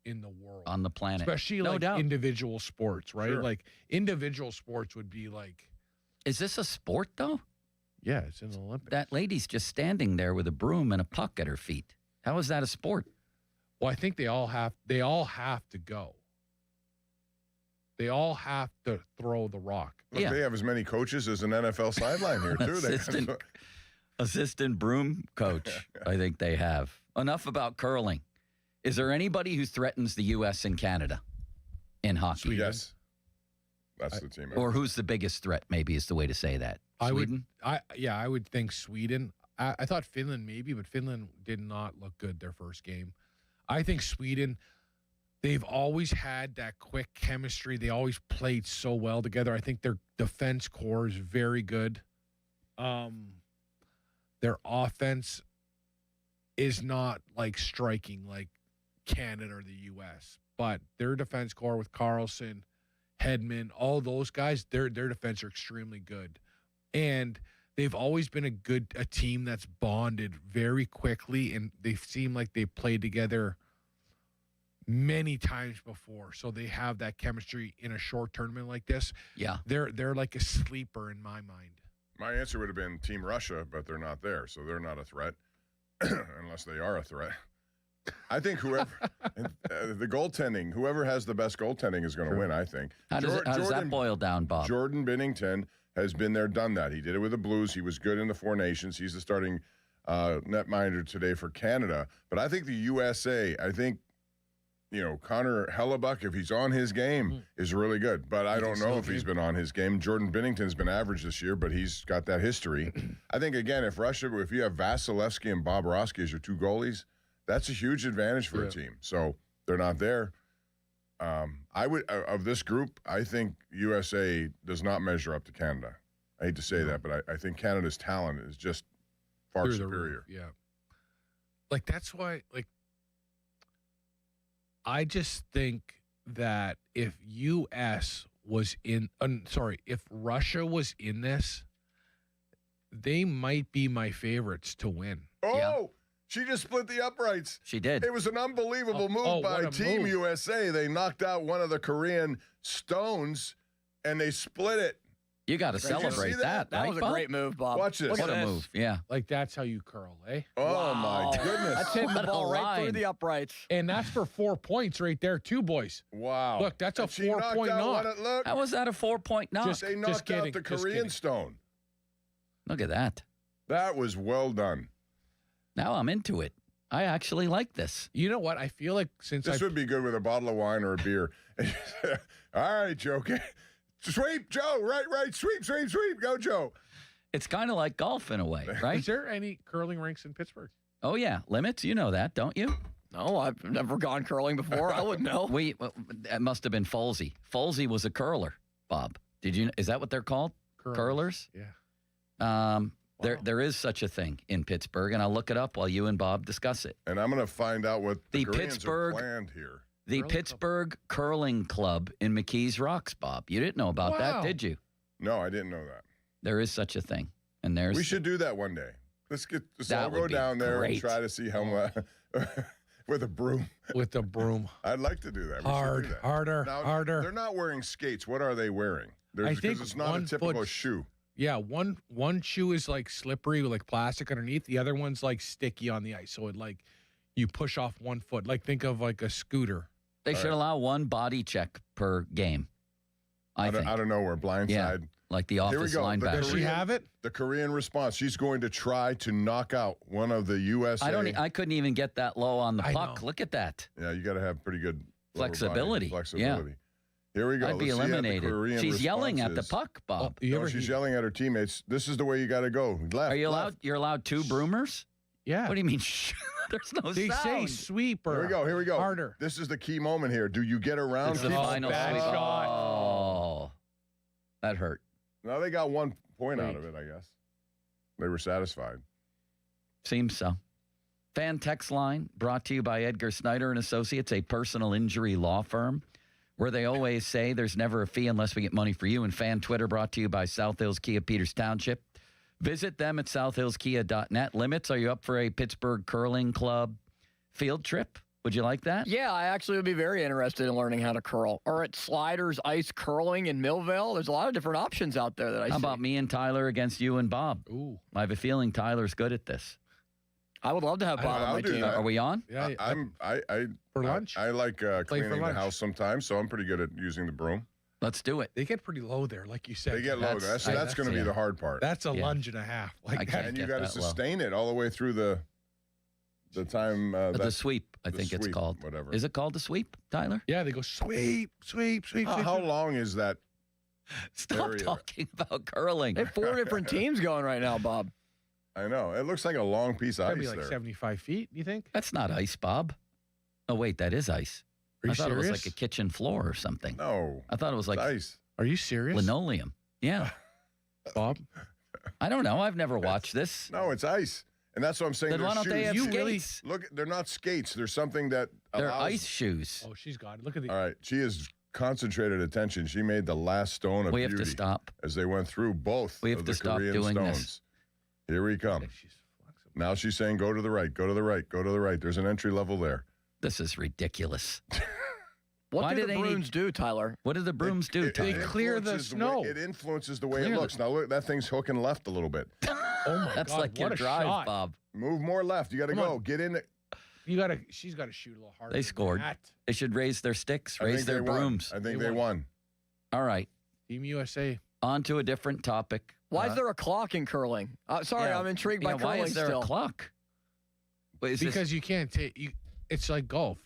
in the world on the planet, especially no like doubt. individual sports, right? Sure. Like individual sports would be like, Is this a sport though? yeah, it's in the Olympics. That lady's just standing there with a broom and a puck at her feet. How is that a sport? Well, I think they all have to go. They all have to throw the rock. Look, Yeah. they have as many coaches as an NFL sideline here, too. Assistant broom coach, I think they have. Enough about curling. Is there anybody who threatens the U.S. and Canada in hockey? Yes. That's the team. Or who's the biggest threat, maybe is the way to say that. Sweden? I would think Sweden. I thought Finland maybe, but Finland did not look good their first game. I think Sweden, they've always had that quick chemistry. They always played so well together. I think their defense core is very good. Their offense is not like striking like Canada or the U.S., but their defense core with Carlson, Hedman, all those guys, their defense are extremely good. And they've always been a team that's bonded very quickly, and they seem like they played together many times before. So they have that chemistry in a short tournament like this. Yeah. They're like a sleeper in my mind. My answer would have been Team Russia, but they're not there, so they're not a threat, unless they are a threat. I think whoever the goaltending, whoever has the best goaltending is going to win. I think. How does that boil down, Bob? Jordan Binnington has been there, done that. He did it with the Blues. He was good in the Four Nations. He's the starting netminder today for Canada. But I think the USA. I think Connor Hellebuck, if he's on his game, is really good. But I don't know if he's been on his game. Jordan Binnington's been average this year, but he's got that history. I think again, if you have Vasilevsky and Bobrovsky as your two goalies, that's a huge advantage for a team. So they're not there. I would of this group, I think USA does not measure up to Canada. I hate to say that, but I think Canada's talent is just far Through the superior. roof, yeah. Like that's why, like, I just think that if US was if Russia was in this, they might be my favorites to win. Oh, she just split the uprights. She did. It was an unbelievable move by Team USA. They knocked out one of the Korean Stones, and they split it. You got to Did you celebrate see that. That was a Bob? great move, Bob. Watch this. What a move. Yeah. Like that's how you curl, eh? Oh, my goodness. That's hitting the What a ball right through line. the uprights. And that's for 4 points right there, too, boys. Wow. Look, that's a And she knocked 4-point out knock. one- Look, How was that a 4-point knock? Just- they knocked kidding, out the just Korean kidding. Stone. Look at that. That was well done. Now I'm into it. I actually like this. You know what? I feel like since This I would be good with a bottle of wine or a beer. All right, Joe. Sweep, Joe. Right. Sweep. Go, Joe. It's kind of like golf in a way, right? Is there any curling rinks in Pittsburgh? Oh, yeah. Limits, you know that, don't you? No, I've never gone curling before. I wouldn't know. That must have been Folsey. Folsey was a curler, Bob. Did you? Is that what they're called? Curlers? Yeah. There is such a thing in Pittsburgh, and I'll look it up while you and Bob discuss it. And I'm going to find out what the Koreans are planned here. The Pittsburgh Curling Club in McKees Rocks, Bob. You didn't know about that, did you? No, I didn't know that. There is such a thing, and there's. We should do that one day. Let's all go down there and try to see how much with a broom. With a broom. I'd like to do that. Harder. They're not wearing skates. What are they wearing? Because it's not a typical shoe. Yeah, one shoe is like slippery with like plastic underneath. The other one's like sticky on the ice. So it like you push off one foot. Like think of like a scooter. They should allow one body check per game. I think. I don't know. We're blindside. Yeah, like the office linebacker. Does she have it? The Korean response. She's going to try to knock out one of the USA. I couldn't even get that low on the puck. Look at that. Yeah, you got to have pretty good flexibility. Yeah. Here we go. I'd be eliminated. She's yelling at the puck, Bob. No, she's yelling at her teammates. This is the way you got to go. Left. Are you allowed? You're allowed 2 broomers? Yeah. What do you mean? There's no They say sound. sweep or Here we go. harder. This is the key moment here. Do you get around? It's the final sweep. Oh, that hurt. No, they got 1 point out of it, I guess. They were satisfied. Seems so. Fan text line brought to you by Edgar Snyder and Associates, a personal injury law firm, where they always say there's never a fee unless we get money for you. And fan Twitter brought to you by South Hills Kia Peters Township. Visit them at southhillskia.net. Limits, are you up for a Pittsburgh Curling Club field trip? Would you like that? Yeah, I actually would be very interested in learning how to curl. Or at Sliders Ice Curling in Millville. There's a lot of different options out there that I see. How about me and Tyler against you and Bob? Ooh. I have a feeling Tyler's good at this. I would love to have Bob on my team. Are we on? Yeah. For lunch. I like cleaning the house sometimes, so I'm pretty good at using the broom. Let's do it. They get pretty low there, like you said. They get low. That's going to be the hard part. That's a lunge and a half. Like and you got to sustain it all the way through the time. The sweep, I think it's called. Whatever. Is it called the sweep, Tyler? Yeah, they go sweep. How long is that? Stop talking about curling. They have 4 different teams going right now, Bob. I know. It looks like a long piece of That'd ice be like there. 75 feet, you think? That's not ice, Bob. Oh, wait, that is ice. Are you I thought serious? it was like a kitchen floor or something. No. I thought it was like ice. Are you serious? Linoleum. Yeah. Bob? I don't know. I've never watched this. No, it's ice. And that's what I'm saying. Then why don't they have skates? Look, they're not skates. They're something that They're allows... ice shoes. Oh, she's got it. Look at the. All right. She is concentrated attention. She made the last stone of We have beauty to stop. as they went through both We have of to the stop Korean doing stones. this. Here we come. Now she's saying, go to the right, go to the right, go to the right. There's an entry level there. This is ridiculous. What do the brooms do, Tyler? What do the brooms do, Tyler? They clear the influences snow. It influences the way Clear it the- looks. Now look, that thing's hooking left a little bit. Oh my That's God, like your what a drive, shot. Bob. Move more left. You got to Come go. on. Get in it. She's got to shoot a little harder. They than scored. that. They should raise their sticks, I raise think their they won. brooms. I think they won. All right. Team USA. On to a different topic. Why is there a clock in curling? Sorry, Yeah. I'm intrigued by Yeah, curling why is there still. a clock? Wait, is Because you can't take. It's like golf.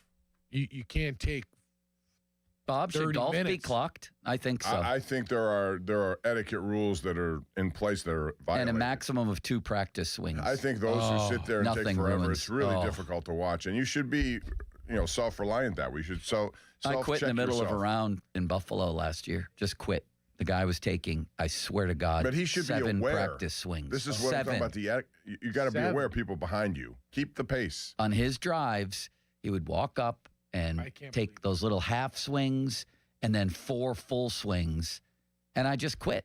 You can't take. Bob, should 30 golf be minutes. clocked? I think so. I think there are etiquette rules that are in place that are violated. And a maximum of 2 practice swings. I think those who sit there and take Nothing forever, ruins- it's really oh. difficult to watch. And you should be, self-reliant that. We should I quit in the middle of a yourself. round in Buffalo last year. Just quit. The guy was taking, I swear to God, But he should be 7 aware. practice swings. This is what 7. I'm talking about. You got to be 7. aware of people behind you. Keep the pace. On his drives, he would walk up and I can't take those little half swings and then 4 full swings. And I just quit.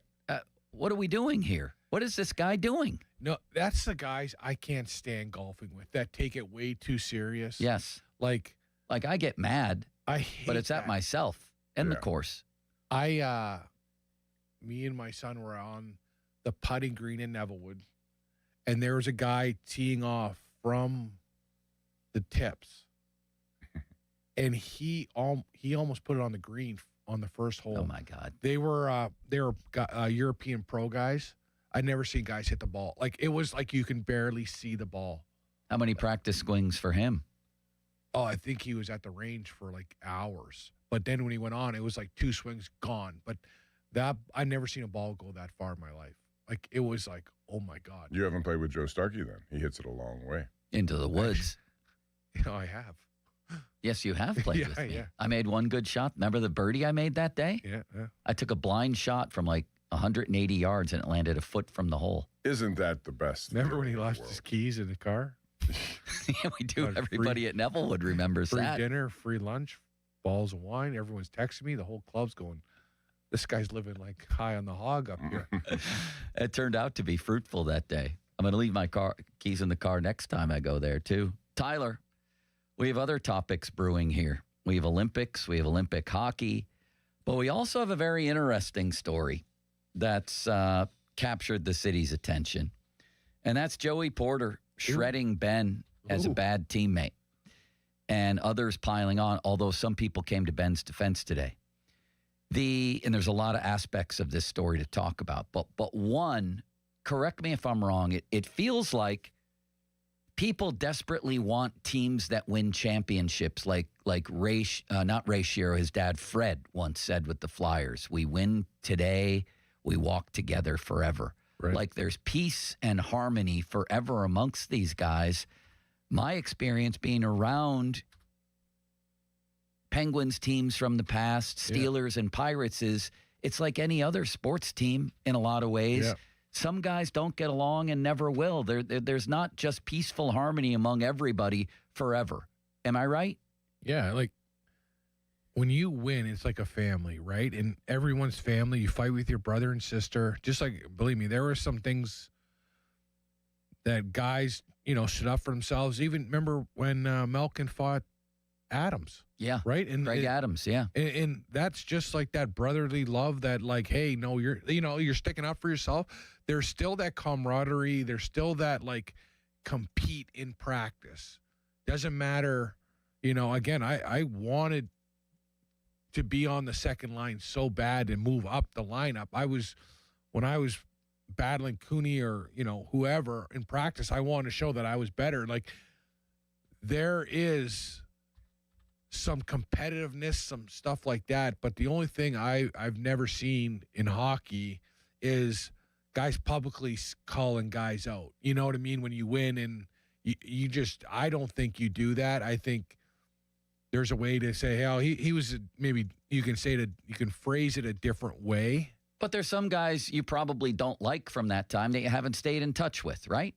What are we doing here? What is this guy doing? No, that's the guys I can't stand golfing with that take it way too serious. Yes. Like I get mad, I hate but it's at that. myself and the Yeah. course. Me and my son were on the putting green in Nevillewood, and there was a guy teeing off from the tips, and he almost put it on the green on the first hole. Oh my God. They were European pro guys. I'd never seen guys hit the ball. Like it was like you can barely see the ball. How many practice swings for him? Oh, I think he was at the range for like hours. But then when he went on, it was like 2 swings gone. But that I never seen a ball go that far in my life. Like it was like, oh my God. You haven't played with Joe Starkey then. He hits it a long way. Into the woods. I have. Yes, you have played with me. Yeah. I made one good shot. Remember the birdie I made that day? Yeah. I took a blind shot from like 180 yards and it landed a foot from the hole. Isn't that the best? Remember when he lost his keys in the car? Yeah, we do. Everybody at Nevillewood remembers Free that. dinner, free lunch, balls of wine. Everyone's texting me. The whole club's going, this guy's living like high on the hog up here. It turned out to be fruitful that day. I'm going to leave my keys in the car next time I go there, too. Tyler, we have other topics brewing here. We have Olympics. We have Olympic hockey. But we also have a very interesting story that's captured the city's attention. And that's Joey Porter shredding Ben as a bad teammate and others piling on, although some people came to Ben's defense today. And there's a lot of aspects of this story to talk about. But one, correct me if I'm wrong, it feels like people desperately want teams that win championships like Ray, not Ray Shero, his dad Fred once said with the Flyers. We win today, we walk together forever. Right. Like there's peace and harmony forever amongst these guys. My experience being around Penguins teams from the past, Steelers and Pirates is it's like any other sports team in a lot of ways. Yeah. Some guys don't get along and never will. There's not just peaceful harmony among everybody forever. Am I right? Yeah, like when you win, it's like a family, right? And everyone's family. You fight with your brother and sister. Just like, believe me, there were some things that guys, stood up for themselves. Even remember when Malkin fought Adams. Yeah. Right? And Greg Adams, yeah. And that's just like that brotherly love that like, hey, no, you're sticking up for yourself. There's still that camaraderie. There's still that like compete in practice. Doesn't matter. Again, I wanted to be on the second line so bad and move up the lineup. When I was battling Cooney or, whoever in practice, I wanted to show that I was better. Like there is some competitiveness, some stuff like that. But the only thing I've never seen in hockey is guys publicly calling guys out. You know what I mean? When you win and you just, I don't think you do that. I think there's a way to say, hey, he was maybe you can say that you can phrase it a different way. But there's some guys you probably don't like from that time that you haven't stayed in touch with, right?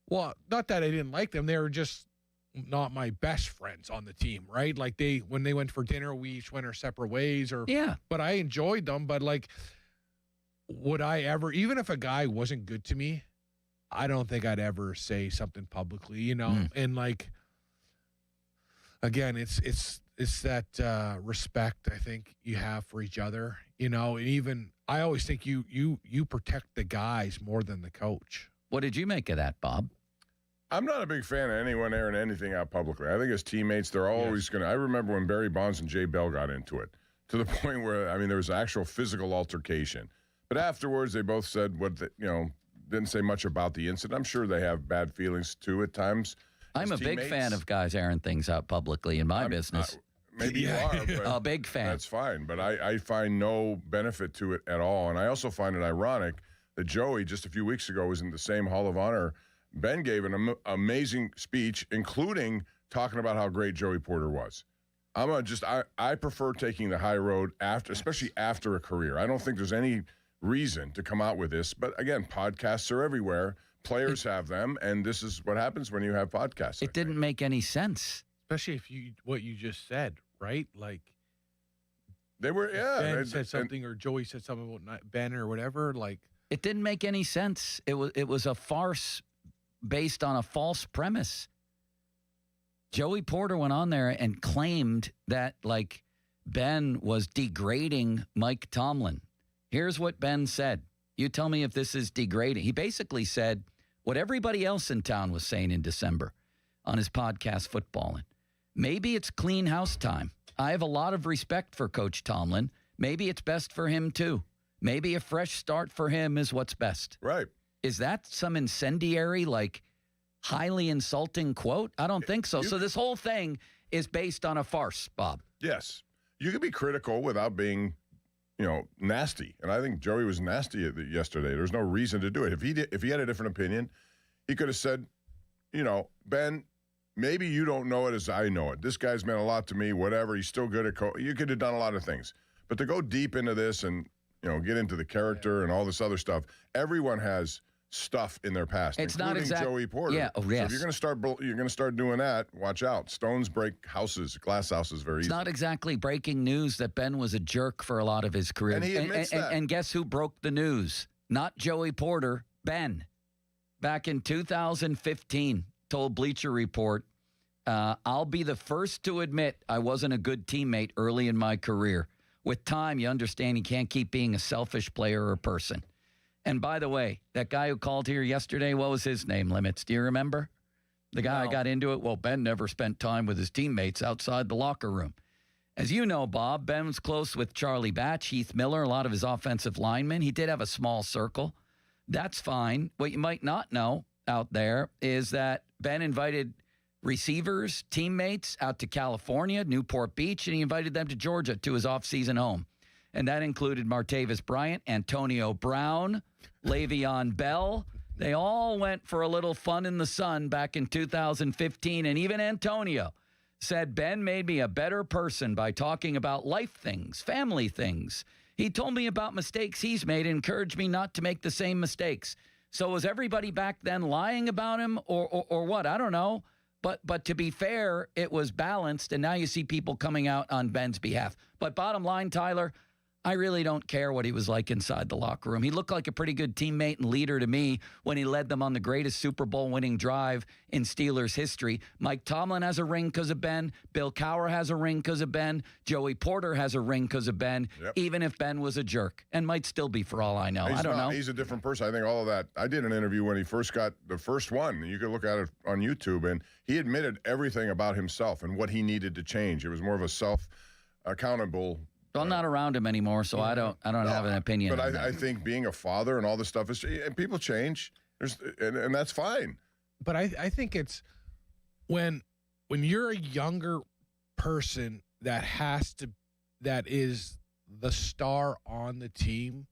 Well, not that I didn't like them. They were just not my best friends on the team, right? Like when they went for dinner, we each went our separate ways but I enjoyed them. But like, would I ever, even if a guy wasn't good to me, I don't think I'd ever say something publicly, and like, again, it's that respect I think you have for each other, and even I always think you protect the guys more than the coach. What did you make of that, Bob? I'm not a big fan of anyone airing anything out publicly. I think as teammates, they're always going to. I remember when Barry Bonds and Jay Bell got into it to the point where, there was actual physical altercation. But afterwards, they both said didn't say much about the incident. I'm sure they have bad feelings too at times. I'm a big fan of guys airing things out publicly in my business. Maybe you are, but a big fan. That's fine, but I find no benefit to it at all. And I also find it ironic that Joey, just a few weeks ago, was in the same Hall of Honor. Ben gave an amazing speech, including talking about how great Joey Porter was. I prefer taking the high road especially after a career. I don't think there's any reason to come out with this. But again, podcasts are everywhere. Players have them, and this is what happens when you have podcasts. It didn't make any sense. Especially if what you just said, right? Like they were, Ben said something or Joey said something about Ben or whatever. Like it didn't make any sense. It was a farce based on a false premise. Joey Porter went on there and claimed that like Ben was degrading Mike Tomlin. Here's what Ben said. You tell me if this is degrading. He basically said what everybody else in town was saying in December on his podcast, Footballin'. Maybe it's clean house time. I have a lot of respect for Coach Tomlin. Maybe it's best for him, too. Maybe a fresh start for him is what's best. Right. Is that some incendiary, like, highly insulting quote? I don't think so. So this whole thing is based on a farce, Bob. Yes. You can be critical without being, nasty. And I think Joey was nasty yesterday. There's no reason to do it. If he had a different opinion, he could have said, Ben, maybe you don't know it as I know it. This guy's meant a lot to me, whatever. He's still good at you could have done a lot of things. But to go deep into this and, get into the character and all this other stuff, everyone has stuff in their past, It's not including exact- Joey Porter. Yeah, oh, So yes. if you're going to start doing that, watch out. Stones break houses, glass houses very It's easily. not exactly breaking news that Ben was a jerk for a lot of his career. And he admits that. And guess who broke the news? Not Joey Porter, Ben. Back in 2015, told Bleacher Report, I'll be the first to admit I wasn't a good teammate early in my career. With time, you understand you can't keep being a selfish player or person. And by the way, that guy who called here yesterday, what was his name, Limits? Do you remember? The guy I got into it? Well, Ben never spent time with his teammates outside the locker room. As you know, Bob, Ben was close with Charlie Batch, Heath Miller, a lot of his offensive linemen. He did have a small circle. That's fine. What you might not know out there is that Ben invited receivers, teammates out to California, Newport Beach, and he invited them to Georgia to his off-season home. And that included Martavis Bryant, Antonio Brown, Le'Veon Bell. They all went for a little fun in the sun back in 2015, and even Antonio said, Ben made me a better person by talking about life things, family things. He told me about mistakes he's made and encouraged me not to make the same mistakes. So was everybody back then lying about him or what? I don't know. But to be fair, it was balanced, and now you see people coming out on Ben's behalf. But bottom line, Tyler, I really don't care what he was like inside the locker room. He looked like a pretty good teammate and leader to me when he led them on the greatest Super Bowl winning drive in Steelers history. Mike Tomlin has a ring because of Ben. Bill Cowher has a ring because of Ben. Joey Porter has a ring because of Ben, even if Ben was a jerk, and might still be for all I know. I don't know. He's a different person. I think all of that. I did an interview when he first got the first one. You could look at it on YouTube, and he admitted everything about himself and what he needed to change. It was more of a self-accountable. So I'm not around him anymore, so I don't have an opinion. But on that. I think being a father and all this stuff is, and people change, and that's fine. But I think it's when you're a younger person that is the star on the team,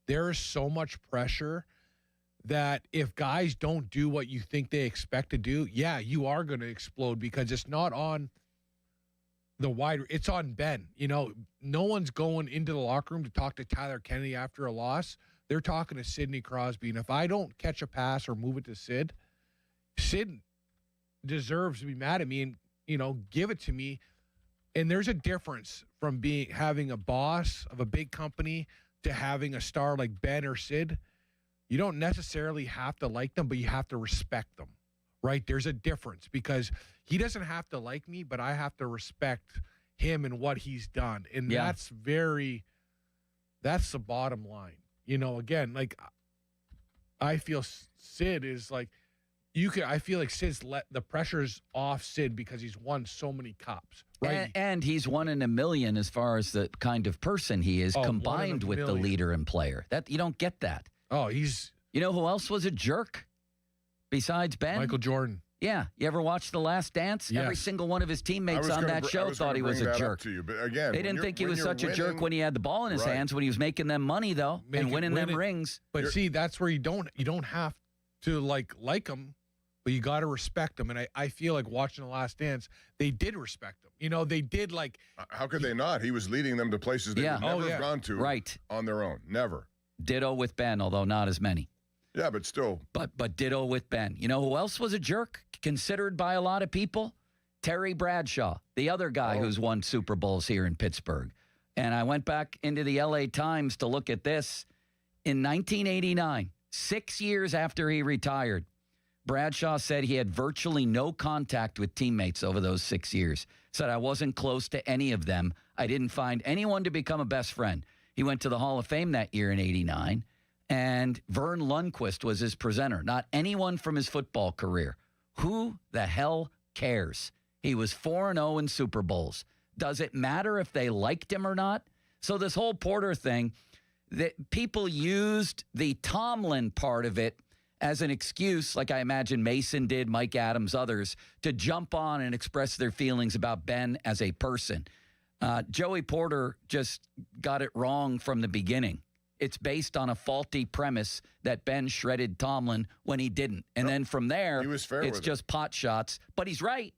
there is so much pressure that if guys don't do what you think they expect to do, you are going to explode because it's not on it's on Ben. No one's going into the locker room to talk to Tyler Kennedy after a loss. They're talking to Sidney Crosby. And if I don't catch a pass or move it to Sid deserves to be mad at me and, give it to me. And there's a difference from having a boss of a big company to having a star like Ben or Sid. You don't necessarily have to like them, but you have to respect them. Right? There's a difference because he doesn't have to like me, but I have to respect him and what he's done. And that's the bottom line. Again, like I feel Sid is like, I feel like Sid's let the pressure's off Sid because he's won so many cups. Right? And he's one in a million as far as the kind of person he is combined with the leader and player. That you don't get that. Oh, he's. You know who else was a jerk? Besides Ben? Michael Jordan. Yeah. You ever watch The Last Dance? Yes. Every single one of his teammates on that show thought he was a jerk. To you, but again, they didn't think he was such a jerk when he had the ball in his hands, when he was making them money, though, and winning them rings. But see, that's where you don't have to like him, but you got to respect him. And I feel like watching The Last Dance, they did respect him. They did like. How could they not? He was leading them to places they would never have gone to on their own. Never. Ditto with Ben, although not as many. Yeah, but still. But ditto with Ben. You know who else was a jerk, considered by a lot of people? Terry Bradshaw, the other guy who's won Super Bowls here in Pittsburgh. And I went back into the LA Times to look at this. In 1989, 6 years after he retired, Bradshaw said he had virtually no contact with teammates over those 6 years. Said, I wasn't close to any of them. I didn't find anyone to become a best friend. He went to the Hall of Fame that year in 89. And Vern Lundquist was his presenter, not anyone from his football career. Who the hell cares? He was 4-0 in Super Bowls. Does it matter if they liked him or not? So this whole Porter thing, that people used the Tomlin part of it as an excuse, like I imagine Mason did, Mike Adams, others, to jump on and express their feelings about Ben as a person. Joey Porter just got it wrong from the beginning. it's based on a faulty premise that Ben shredded Tomlin when he didn't. And then from there, he was fair it's with just pot shots. But he's right.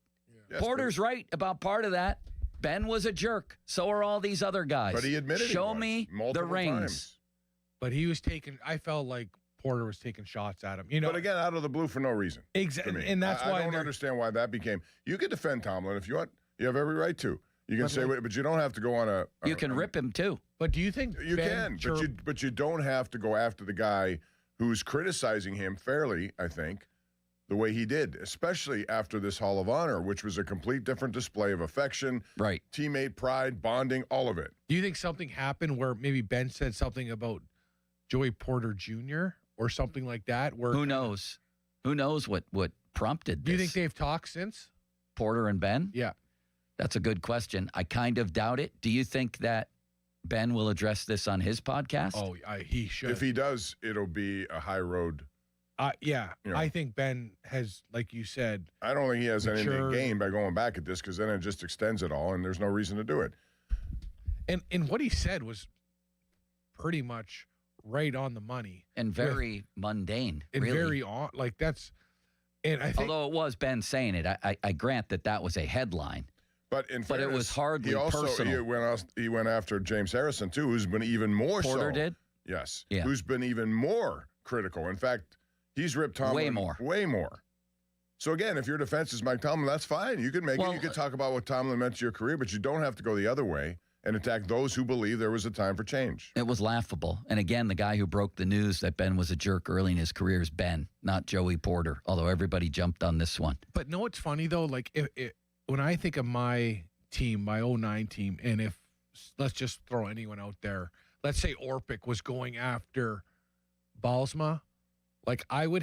Yes, Porter's right about part of that. Ben was a jerk. So are all these other guys. But he admitted Show he was me the multiple rings. times. But he was taking. I felt like Porter was taking shots at him. You know, But again, out of the blue for no reason. Exactly, and that's why I don't understand why that became. You can defend Tomlin if you want. You have every right to. You can But say, like- but you don't have to go on a. You can rip him too. But do you think You Ben can, but you don't have to go after the guy who's criticizing him fairly. I think the way he did, especially after this Hall of Honor, which was a complete different display of affection, right? Teammate pride, bonding, all of it. Do you think something happened where maybe Ben said something about Joey Porter Jr. or something like that? Where Who knows? Who knows what prompted this? Do you think they've talked since? Porter and Ben? Yeah. That's a good question. I kind of doubt it. Do you think that Ben will address this on his podcast? Oh, he should. If he does, it'll be a high road. Yeah, You know. I think Ben has, like you said, I don't think he has anything to Mature. gain by going back at this because then it just extends it all, and there's no reason to do it. and what he said was pretty much right on the money And very mundane. and really. very on like that's. And I think Although it was Ben saying it, I grant that was a headline. But in But it was fairness, hardly he also personal. he went after James Harrison too, who's been even more Porter so. did? Yes. Yeah. Who's been even more critical. In fact, he's ripped Tomlin way more. So again, if your defense is Mike Tomlin, that's fine. You can make it. You can talk about what Tomlin meant to your career, but you don't have to go the other way and attack those who believe there was a time for change. It was laughable. And again, the guy who broke the news that Ben was a jerk early in his career is Ben, not Joey Porter, although everybody jumped on this one. But know what's funny though? Like when I think of my team, my 09 team, and if let's just throw anyone out there, let's say Orpik was going after Balsma, like I would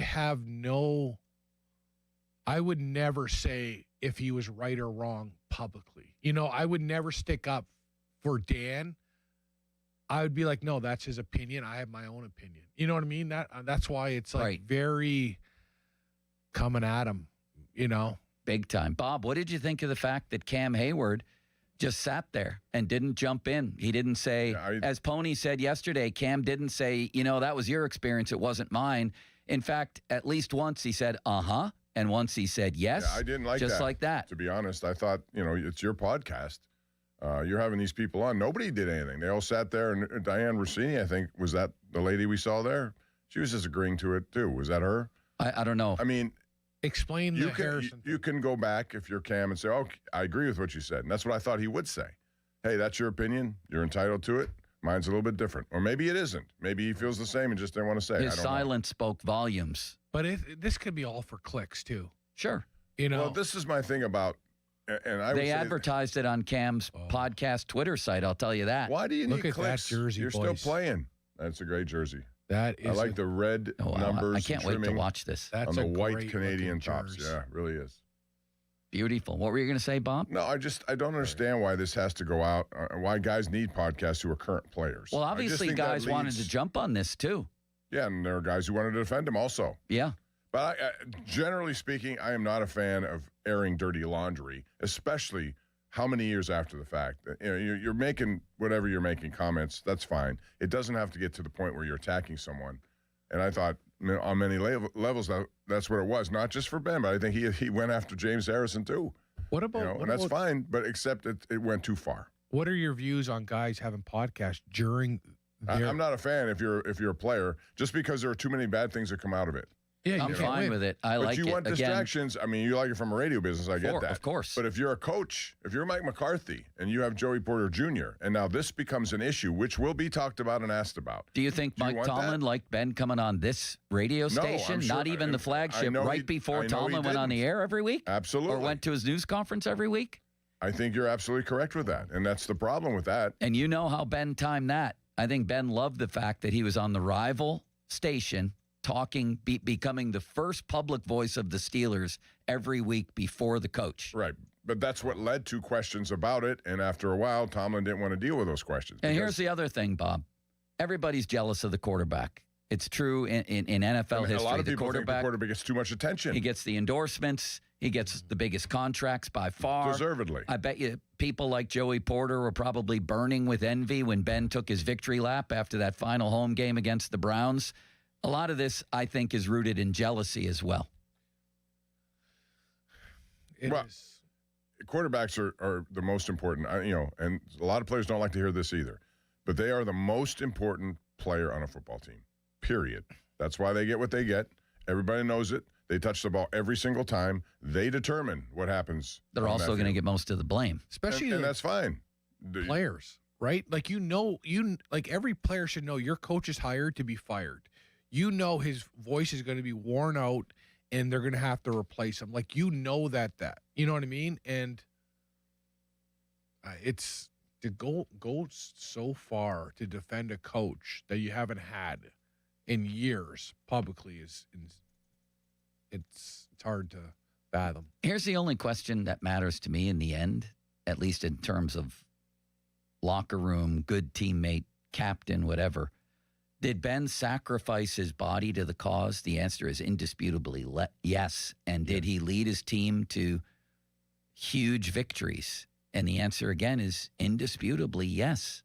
never say if he was right or wrong publicly. You know, I would never stick up for Dan. I would be like, no, that's his opinion. I have my own opinion. You know what I mean? That's why it's like very coming at him, you know? Big time. Bob, what did you think of the fact that Cam Hayward just sat there and didn't jump in? He didn't say, as Pony said yesterday, Cam didn't say, that was your experience. It wasn't mine. In fact, at least once he said, uh-huh. And once he said yes. Yeah, I didn't like just that. like that. To be honest, I thought, it's your podcast. You're having these people on. Nobody did anything. They all sat there, and Diane Rossini, I think, was that the lady we saw there? She was just agreeing to it, too. Was that her? I don't know. I mean, explain the Harrison. You can go back if you're Cam and say, okay, I agree with what you said. And that's what I thought he would say. Hey, that's your opinion. You're entitled to it. Mine's a little bit different. Or maybe it isn't. Maybe he feels the same and just didn't want to say it. His I don't know. silence spoke volumes. But this could be all for clicks, too. Sure. Well, this is my thing about, and I would They say, advertised it on Cam's podcast Twitter site, I'll tell you that. why do you need Look at clicks? that jersey, You're boys. still playing. That's a great jersey. That I is like the red numbers. I can't wait to trimming watch this. That's on the a white great Canadian looking tops. jersey. Yeah, it really is. Beautiful. What were you going to say, Bob? No, I don't understand why this has to go out. Why guys need podcasts who are current players. Well, I just obviously, think that guys wanted leads- to jump on this, too. Yeah, and there are guys who wanted to defend him also. Yeah. But generally speaking, I am not a fan of airing dirty laundry, especially how many years after the fact. You're making whatever you're making comments. That's fine. It doesn't have to get to the point where you're attacking someone. And I thought on many levels that's what it was. Not just for Ben, but I think he went after James Harrison too. What about? And that's fine, but except it went too far. What are your views on guys having podcasts during? Their, I'm not a fan if you're a player, just because there are too many bad things that come out of it. Yeah, I'm fine with it. I but like it. you want Again, distractions. I mean, you like it from a radio business. I get that. Of course. But if you're a coach, if you're Mike McCarthy and you have Joey Porter Jr., and now this becomes an issue, which will be talked about and asked about. Do you think Mike want Tomlin that? liked Ben coming on this radio No, I'm station? sure- Not even the I flagship, know right he- before I know he Tomlin went on the didn't. air every week? Absolutely. Or went to his news conference every week? I think you're absolutely correct with that. And that's the problem with that. And you know how Ben timed that. I think Ben loved the fact that he was on the rival station talking, becoming the first public voice of the Steelers every week before the coach. Right. But that's what led to questions about it. And after a while, Tomlin didn't want to deal with those questions. And here's the other thing, Bob. Everybody's jealous of the quarterback. It's true in NFL history. A lot of the people think the quarterback quarterback gets too much attention. He gets the endorsements. He gets the biggest contracts by far. Deservedly. I bet you people like Joey Porter were probably burning with envy when Ben took his victory lap after that final home game against the Browns. A lot of this, I think, is rooted in jealousy as well. Quarterbacks are the most important, and a lot of players don't like to hear this either, but they are the most important player on a football team, period. That's why they get what they get. Everybody knows it. They touch the ball every single time. They determine what happens. They're also going to get most of the blame. Especially and that's fine. Players, right? Like, every player should know your coach is hired to be fired. His voice is going to be worn out and they're going to have to replace him. Like, you know that. You know what I mean? And it's to go so far to defend a coach that you haven't had in years publicly it's hard to fathom. Here's the only question that matters to me in the end, at least in terms of locker room, good teammate, captain, whatever. Did Ben sacrifice his body to the cause? The answer is indisputably yes. And did he lead his team to huge victories? And the answer, again, is indisputably yes.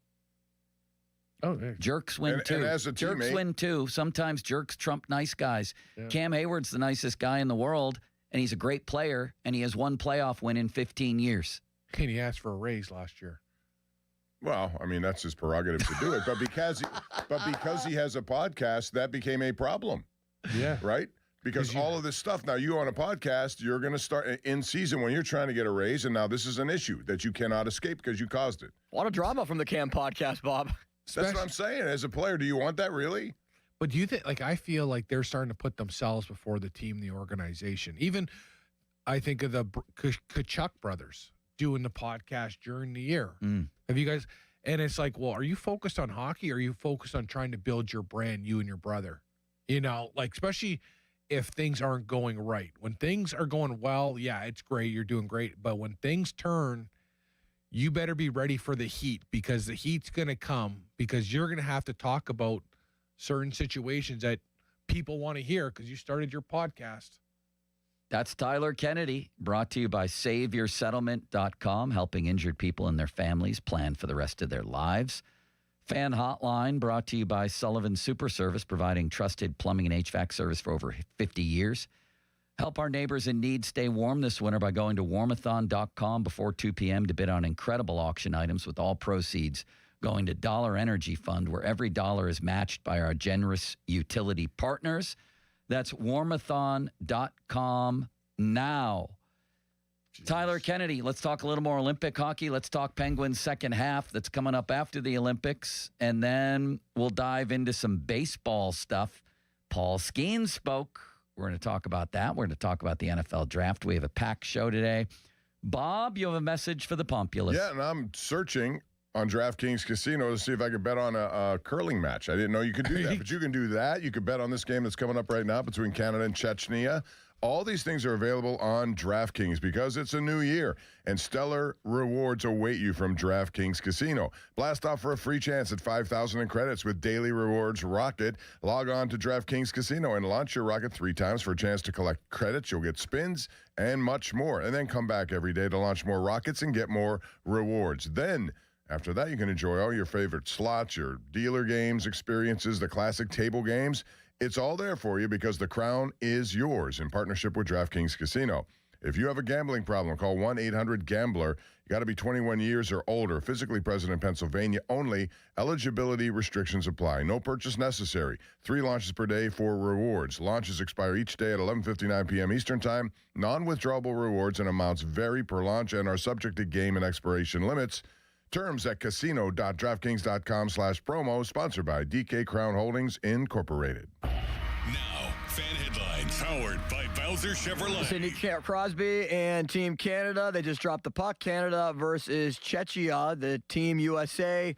Oh, yeah. Jerks win too. And as a jerks teammate, win too. Sometimes jerks trump nice guys. Yeah. Cam Hayward's the nicest guy in the world, and he's a great player, and he has one playoff win in 15 years. And he asked for a raise last year. Well, I mean, that's his prerogative to do it. But because he has a podcast, that became a problem. Yeah. Right? Because all of this stuff, now you on a podcast, you're going to start in season when you're trying to get a raise, and now this is an issue that you cannot escape because you caused it. A lot of drama from the Cam podcast, Bob. That's what I'm saying. As a player, do you want that really? But do you think, I feel like they're starting to put themselves before the team, the organization. Even I think of the Kachuk brothers doing the podcast during the year. Have you guys, and it's like, well, are you focused on hockey or are you focused on trying to build your brand, you and your brother? Especially if things aren't going right. When things are going well, yeah, it's great. You're doing great. But when things turn, you better be ready for the heat because the heat's going to come because you're going to have to talk about certain situations that people want to hear because you started your podcast. That's Tyler Kennedy, brought to you by SaveYourSettlement.com, helping injured people and their families plan for the rest of their lives. Fan Hotline, brought to you by Sullivan Super Service, providing trusted plumbing and HVAC service for over 50 years. Help our neighbors in need stay warm this winter by going to warmathon.com before 2 p.m. to bid on incredible auction items with all proceeds going to Dollar Energy Fund, where every dollar is matched by our generous utility partners. That's warmathon.com now. Jeez. Tyler Kennedy, let's talk a little more Olympic hockey. Let's talk Penguins second half that's coming up after the Olympics. And then we'll dive into some baseball stuff. Paul Skeens spoke. We're going to talk about that. We're going to talk about the NFL draft. We have a packed show today. Bob, you have a message for the Populace. Yeah, and I'm searching on DraftKings Casino to see if I could bet on a curling match. I didn't know you could do that, but you can do that. You could bet on this game that's coming up right now between Canada and Chechnya. All these things are available on DraftKings because it's a new year, and stellar rewards await you from DraftKings Casino. Blast off for a free chance at 5,000 in credits with Daily Rewards Rocket. Log on to DraftKings Casino and launch your rocket 3 times for a chance to collect credits. You'll get spins and much more, and then come back every day to launch more rockets and get more rewards. Then, after that, you can enjoy all your favorite slots, your dealer games, experiences, the classic table games. It's all there for you because the crown is yours in partnership with DraftKings Casino. If you have a gambling problem, call 1-800-GAMBLER. You got to be 21 years or older, physically present in Pennsylvania only. Eligibility restrictions apply. No purchase necessary. 3 launches per day for rewards. Launches expire each day at 11:59 p.m. Eastern Time. Non-withdrawable rewards and amounts vary per launch and are subject to game and expiration limits. Terms at casino.draftkings.com/promo. Sponsored by DK Crown Holdings, Incorporated. Now, fan headlines powered by Bowser Chevrolet. Sidney Crosby and Team Canada, they just dropped the puck. Canada versus Czechia. The Team USA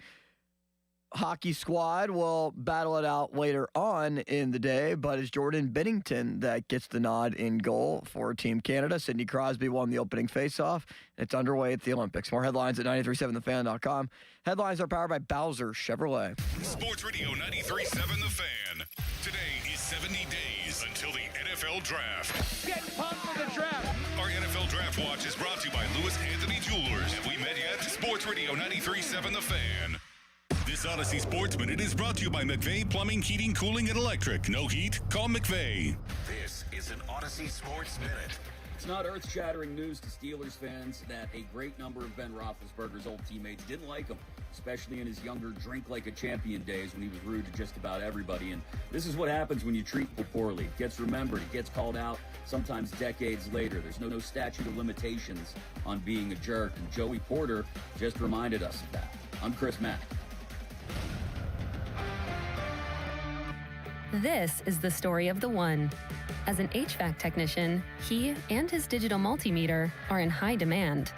hockey squad will battle it out later on in the day, but it's Jordan Binnington that gets the nod in goal for Team Canada. Sidney Crosby won the opening faceoff. It's underway at the Olympics. More headlines at 937thefan.com. Headlines are powered by Bowser Chevrolet. Sports Radio 93.7 The Fan. Today is 70 days until the NFL NFL Draft. Get pumped for the draft. Our NFL Draft Watch is brought to you by Lewis Anthony Jewelers. Have we met yet? Sports Radio 93.7 The Fan. This Odyssey Sports Minute is brought to you by McVeigh Plumbing, Heating, Cooling, and Electric. No heat? Call McVeigh. This is an Odyssey Sports Minute. It's not earth-shattering news to Steelers fans that a great number of Ben Roethlisberger's old teammates didn't like him, especially in his younger drink-like-a-champion days when he was rude to just about everybody. And this is what happens when you treat people poorly. It gets remembered. It gets called out, sometimes decades later. There's no statute of limitations on being a jerk, and Joey Porter just reminded us of that. I'm Chris Mack. This is the story of the one. As an HVAC technician, he and his digital multimeter are in high demand.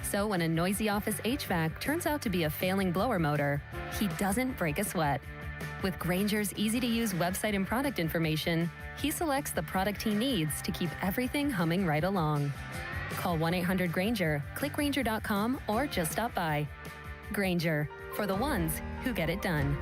So when a noisy office HVAC turns out to be a failing blower motor, he doesn't break a sweat. With Grainger's easy-to-use website and product information, he selects the product he needs to keep everything humming right along. Call 1-800-GRAINGER, click Grainger.com, or just stop by. Grainger, for the ones who get it done.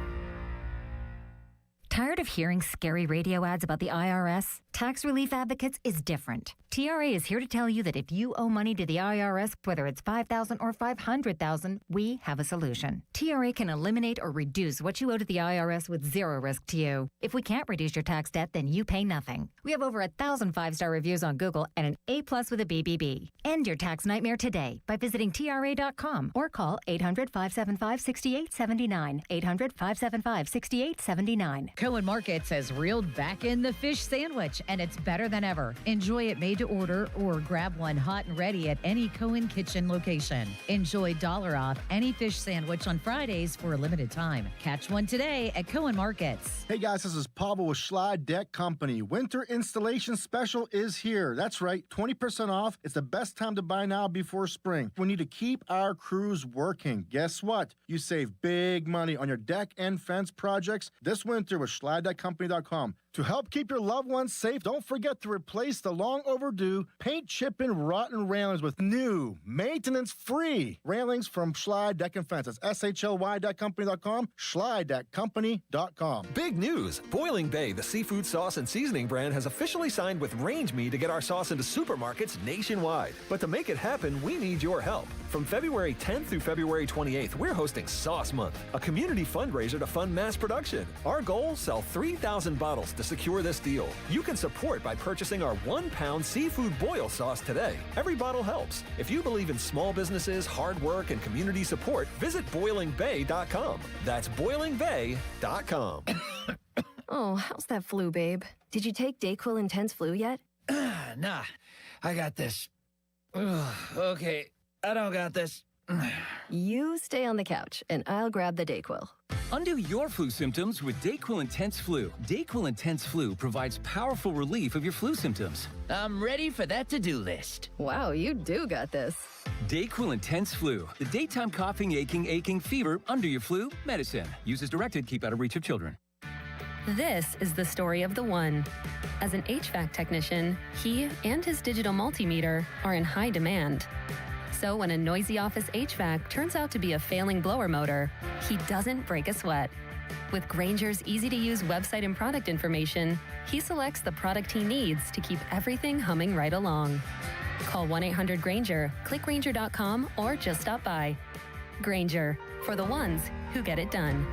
Tired of hearing scary radio ads about the IRS? Tax Relief Advocates is different. TRA is here to tell you that if you owe money to the IRS, whether it's $5,000 or $500,000, we have a solution. TRA can eliminate or reduce what you owe to the IRS with zero risk to you. If we can't reduce your tax debt, then you pay nothing. We have over 1,000 5-star reviews on Google and an A+ with a BBB. End your tax nightmare today by visiting TRA.com or call 800-575-6879. 800-575-6879. Cohen Markets has reeled back in the fish sandwich, and it's better than ever. Enjoy it made to order or grab one hot and ready at any Cohen Kitchen location. Enjoy $1 off any fish sandwich on Fridays for a limited time. Catch one today at Cohen Markets. Hey guys, this is Pablo with Schley Deck Company. Winter installation special is here. That's right, 20% off. It's the best time to buy now before spring. We need to keep our crews working. Guess what? You save big money on your deck and fence projects this winter with SchleyDeckCompany.com. To help keep your loved ones safe, don't forget to replace the long overdue paint chipping rotten railings with new maintenance-free railings from Schley Deck and Fence. That's SHLY.company.com, SchleyDeckCompany.com. Big news! Boiling Bay, the seafood sauce and seasoning brand, has officially signed with Range Me to get our sauce into supermarkets nationwide. But to make it happen, we need your help. From February 10th through February 28th, we're hosting Sauce Month, a community fundraiser to fund mass production. Our goal? Sell 3,000 bottles to secure this deal. You can support by purchasing our 1-pound seafood boil sauce today. Every bottle helps. If you believe in small businesses, hard work, and community support, visit BoilingBay.com. That's BoilingBay.com. Oh, how's that flu, babe? Did you take DayQuil Intense Flu yet? Nah, I got this. Ugh, okay, I don't got this. You stay on the couch, and I'll grab the DayQuil. Undo your flu symptoms with DayQuil Intense Flu. DayQuil Intense Flu provides powerful relief of your flu symptoms. I'm ready for that to-do list. Wow, you do got this. DayQuil Intense Flu. The daytime coughing, aching, fever, under your flu medicine. Use as directed, keep out of reach of children. This is the story of the one. As an HVAC technician, he and his digital multimeter are in high demand. So when a noisy office HVAC turns out to be a failing blower motor, he doesn't break a sweat. With Grainger's easy-to-use website and product information, he selects the product he needs to keep everything humming right along. Call 1-800-GRAINGER, click Grainger.com, or just stop by. Grainger, for the ones who get it done.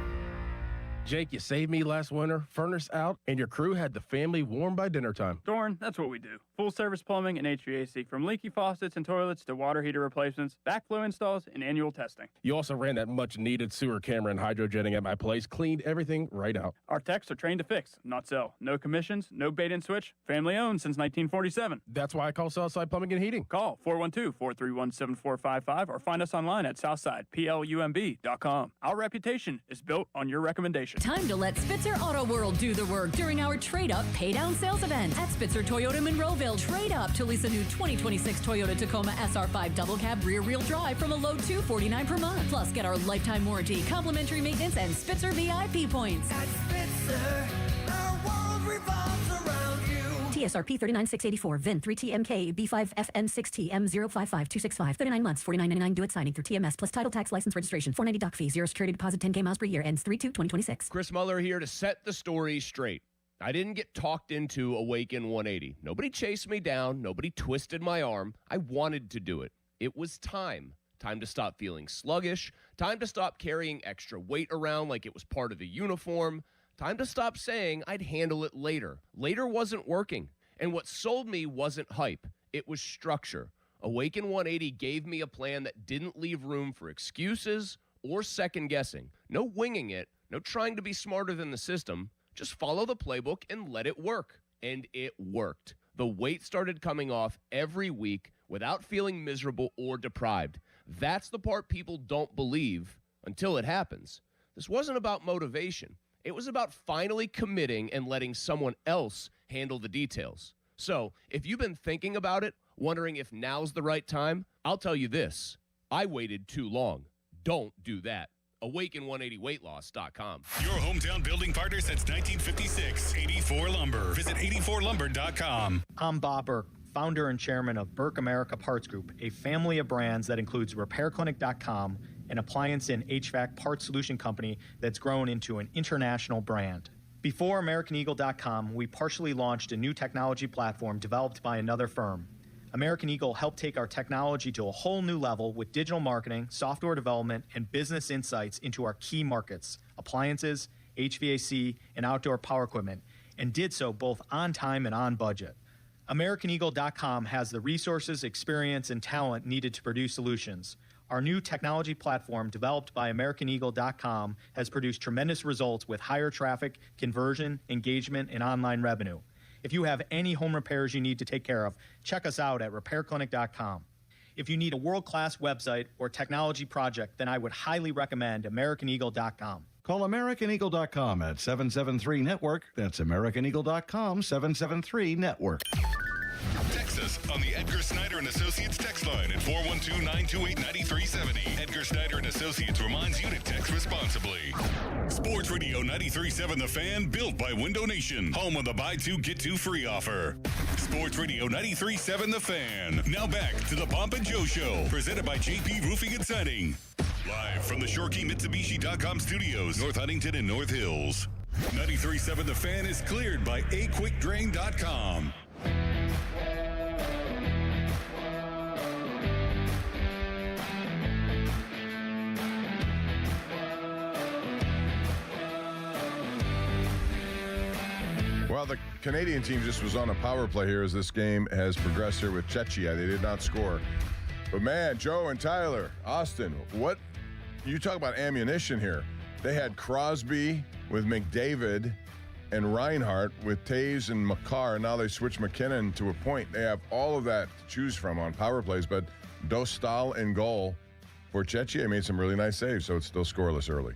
Jake, you saved me last winter, furnace out, and your crew had the family warm by dinner time. Dorn, that's what we do. Full service plumbing and HVAC, from leaky faucets and toilets to water heater replacements, backflow installs, and annual testing. You also ran that much needed sewer camera and hydrojetting at my place, cleaned everything right out. Our techs are trained to fix, not sell. No commissions, no bait and switch, family owned since 1947. That's why I call Southside Plumbing and Heating. Call 412-431-7455 or find us online at southsideplumb.com. Our reputation is built on your recommendation. Time to let Spitzer Auto World do the work during our Trade Up, Pay Down sales event. At Spitzer Toyota Monroeville, trade up to lease a new 2026 Toyota Tacoma SR5 Double Cab Rear-Wheel Drive from a low $249 per month. Plus, get our lifetime warranty, complimentary maintenance, and Spitzer VIP points. At Spitzer, our world revolves around you. TSRP 39684, VIN 3TMK B5FN6TM055265. 39 months, $49.99 due at signing through TMS plus title tax license registration. $490 doc fee, 0 security deposit, 10K miles per year, ends 3/2/2026. Chris Muller here to set the story straight. I didn't get talked into Awaken 180. Nobody chased me down. Nobody twisted my arm. I wanted to do it. It was time. Time to stop feeling sluggish. Time to stop carrying extra weight around like it was part of the uniform. Time to stop saying I'd handle it later. Later wasn't working. And what sold me wasn't hype. It was structure. Awaken 180 gave me a plan that didn't leave room for excuses or second guessing. No winging it. No trying to be smarter than the system. Just follow the playbook and let it work. And it worked. The weight started coming off every week without feeling miserable or deprived. That's the part people don't believe until it happens. This wasn't about motivation. It was about finally committing and letting someone else handle the details. So if you've been thinking about it, wondering if now's the right time, I'll tell you this. I waited too long. Don't do that. Awaken180weightloss.com. Your hometown building partner since 1956. 84 Lumber. Visit 84lumber.com. I'm Bob Burke, founder and chairman of Burke America Parts Group, a family of brands that includes RepairClinic.com, an appliance and HVAC parts solution company that's grown into an international brand. Before AmericanEagle.com, we partially launched a new technology platform developed by another firm. American Eagle helped take our technology to a whole new level with digital marketing, software development, and business insights into our key markets, appliances, HVAC, and outdoor power equipment, and did so both on time and on budget. AmericanEagle.com has the resources, experience, and talent needed to produce solutions. Our new technology platform, developed by AmericanEagle.com, has produced tremendous results with higher traffic, conversion, engagement, and online revenue. If you have any home repairs you need to take care of, check us out at RepairClinic.com. If you need a world-class website or technology project, then I would highly recommend AmericanEagle.com. Call AmericanEagle.com at 773-NETWORK. That's AmericanEagle.com, 773-NETWORK. Text us on the Edgar Snyder & Associates text line at 412-928-9370. Edgar Snyder & Associates reminds you to text responsibly. Sports Radio 93.7 The Fan, built by Window Nation. Home of the buy two, get two free offer. Sports Radio 93.7 The Fan. Now back to the Pomp and Joe Show, presented by JP Roofing and Siding. Live from the ShoreKeyMitsubishi.com studios, North Huntington and North Hills. 93.7 The Fan is cleared by AQuickDrain.com. Well, the Canadian team just was on a power play here as this game has progressed here with Czechia. They did not score. But, man, Joe and Tyler, Austin, what you talk about ammunition here. They had Crosby with McDavid and Reinhart with Taves and Makar. Now they switch McKinnon to a point. They have all of that to choose from on power plays, but Dostal in goal for Czechia made some really nice saves, so it's still scoreless early.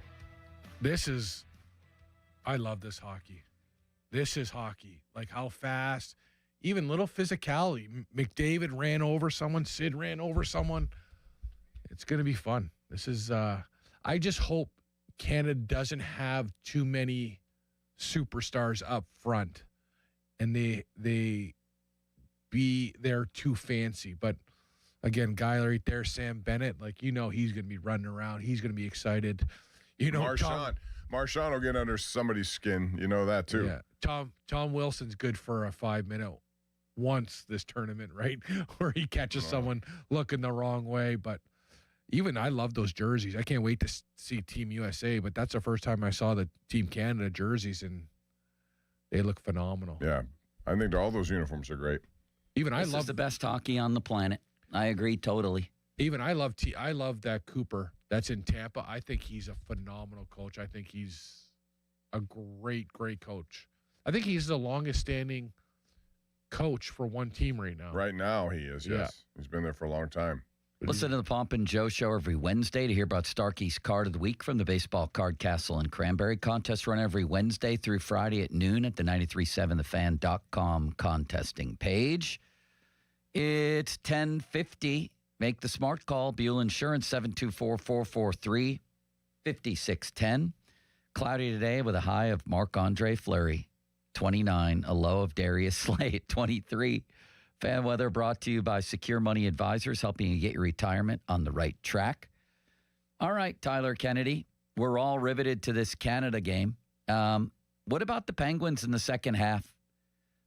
I love this hockey. This is hockey. Like how fast, even little physicality. McDavid ran over someone. Sid ran over someone. It's going to be fun. This is, I just hope Canada doesn't have too many superstars up front and they're too fancy. But again, guy right there, Sam Bennett, like, he's going to be running around. He's going to be excited. Marchand will get under somebody's skin. You know that too. Yeah. Tom Wilson's good for a 5-minute once this tournament, right? Where he catches someone looking the wrong way. But even I love those jerseys. I can't wait to see Team USA, but that's the first time I saw the Team Canada jerseys, and they look phenomenal. Yeah. I think all those uniforms are great. This is the best hockey on the planet. I agree totally. Even I love that Cooper that's in Tampa. I think he's a phenomenal coach. I think he's a great, great coach. I think he's the longest standing coach for one team right now. Right now he is, yes. Yeah. He's been there for a long time. Listen to the Pomp and Joe Show every Wednesday to hear about Starkey's Card of the Week from the Baseball Card Castle in Cranberry. Contests run every Wednesday through Friday at noon at the 937thefan.com contesting page. It's 10:50. Make the smart call. Buell Insurance, 724-443-5610. Cloudy today with a high of Marc-Andre Fleury, 29. A low of Darius Slay at 23. Fan weather brought to you by Secure Money Advisors, helping you get your retirement on the right track. All right, Tyler Kennedy, we're all riveted to this Canada game. what about the Penguins in the second half?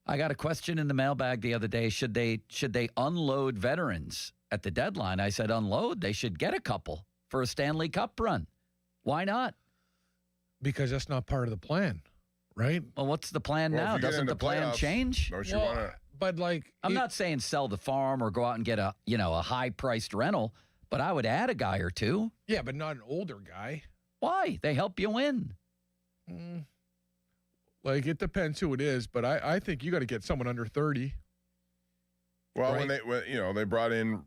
I got a question in the mailbag the other day. Should they unload veterans at the deadline? I said unload. They should get a couple for a Stanley Cup run. Why not? Because that's not part of the plan, right? Well, what's the plan now? Doesn't the plan change? Don't you want to? But like, I'm not saying sell the farm or go out and get a high-priced rental, but I would add a guy or two. Yeah, but not an older guy. Why? They help you win. Like, it depends who it is, but I think you got to get someone under 30. Well, right? when they brought in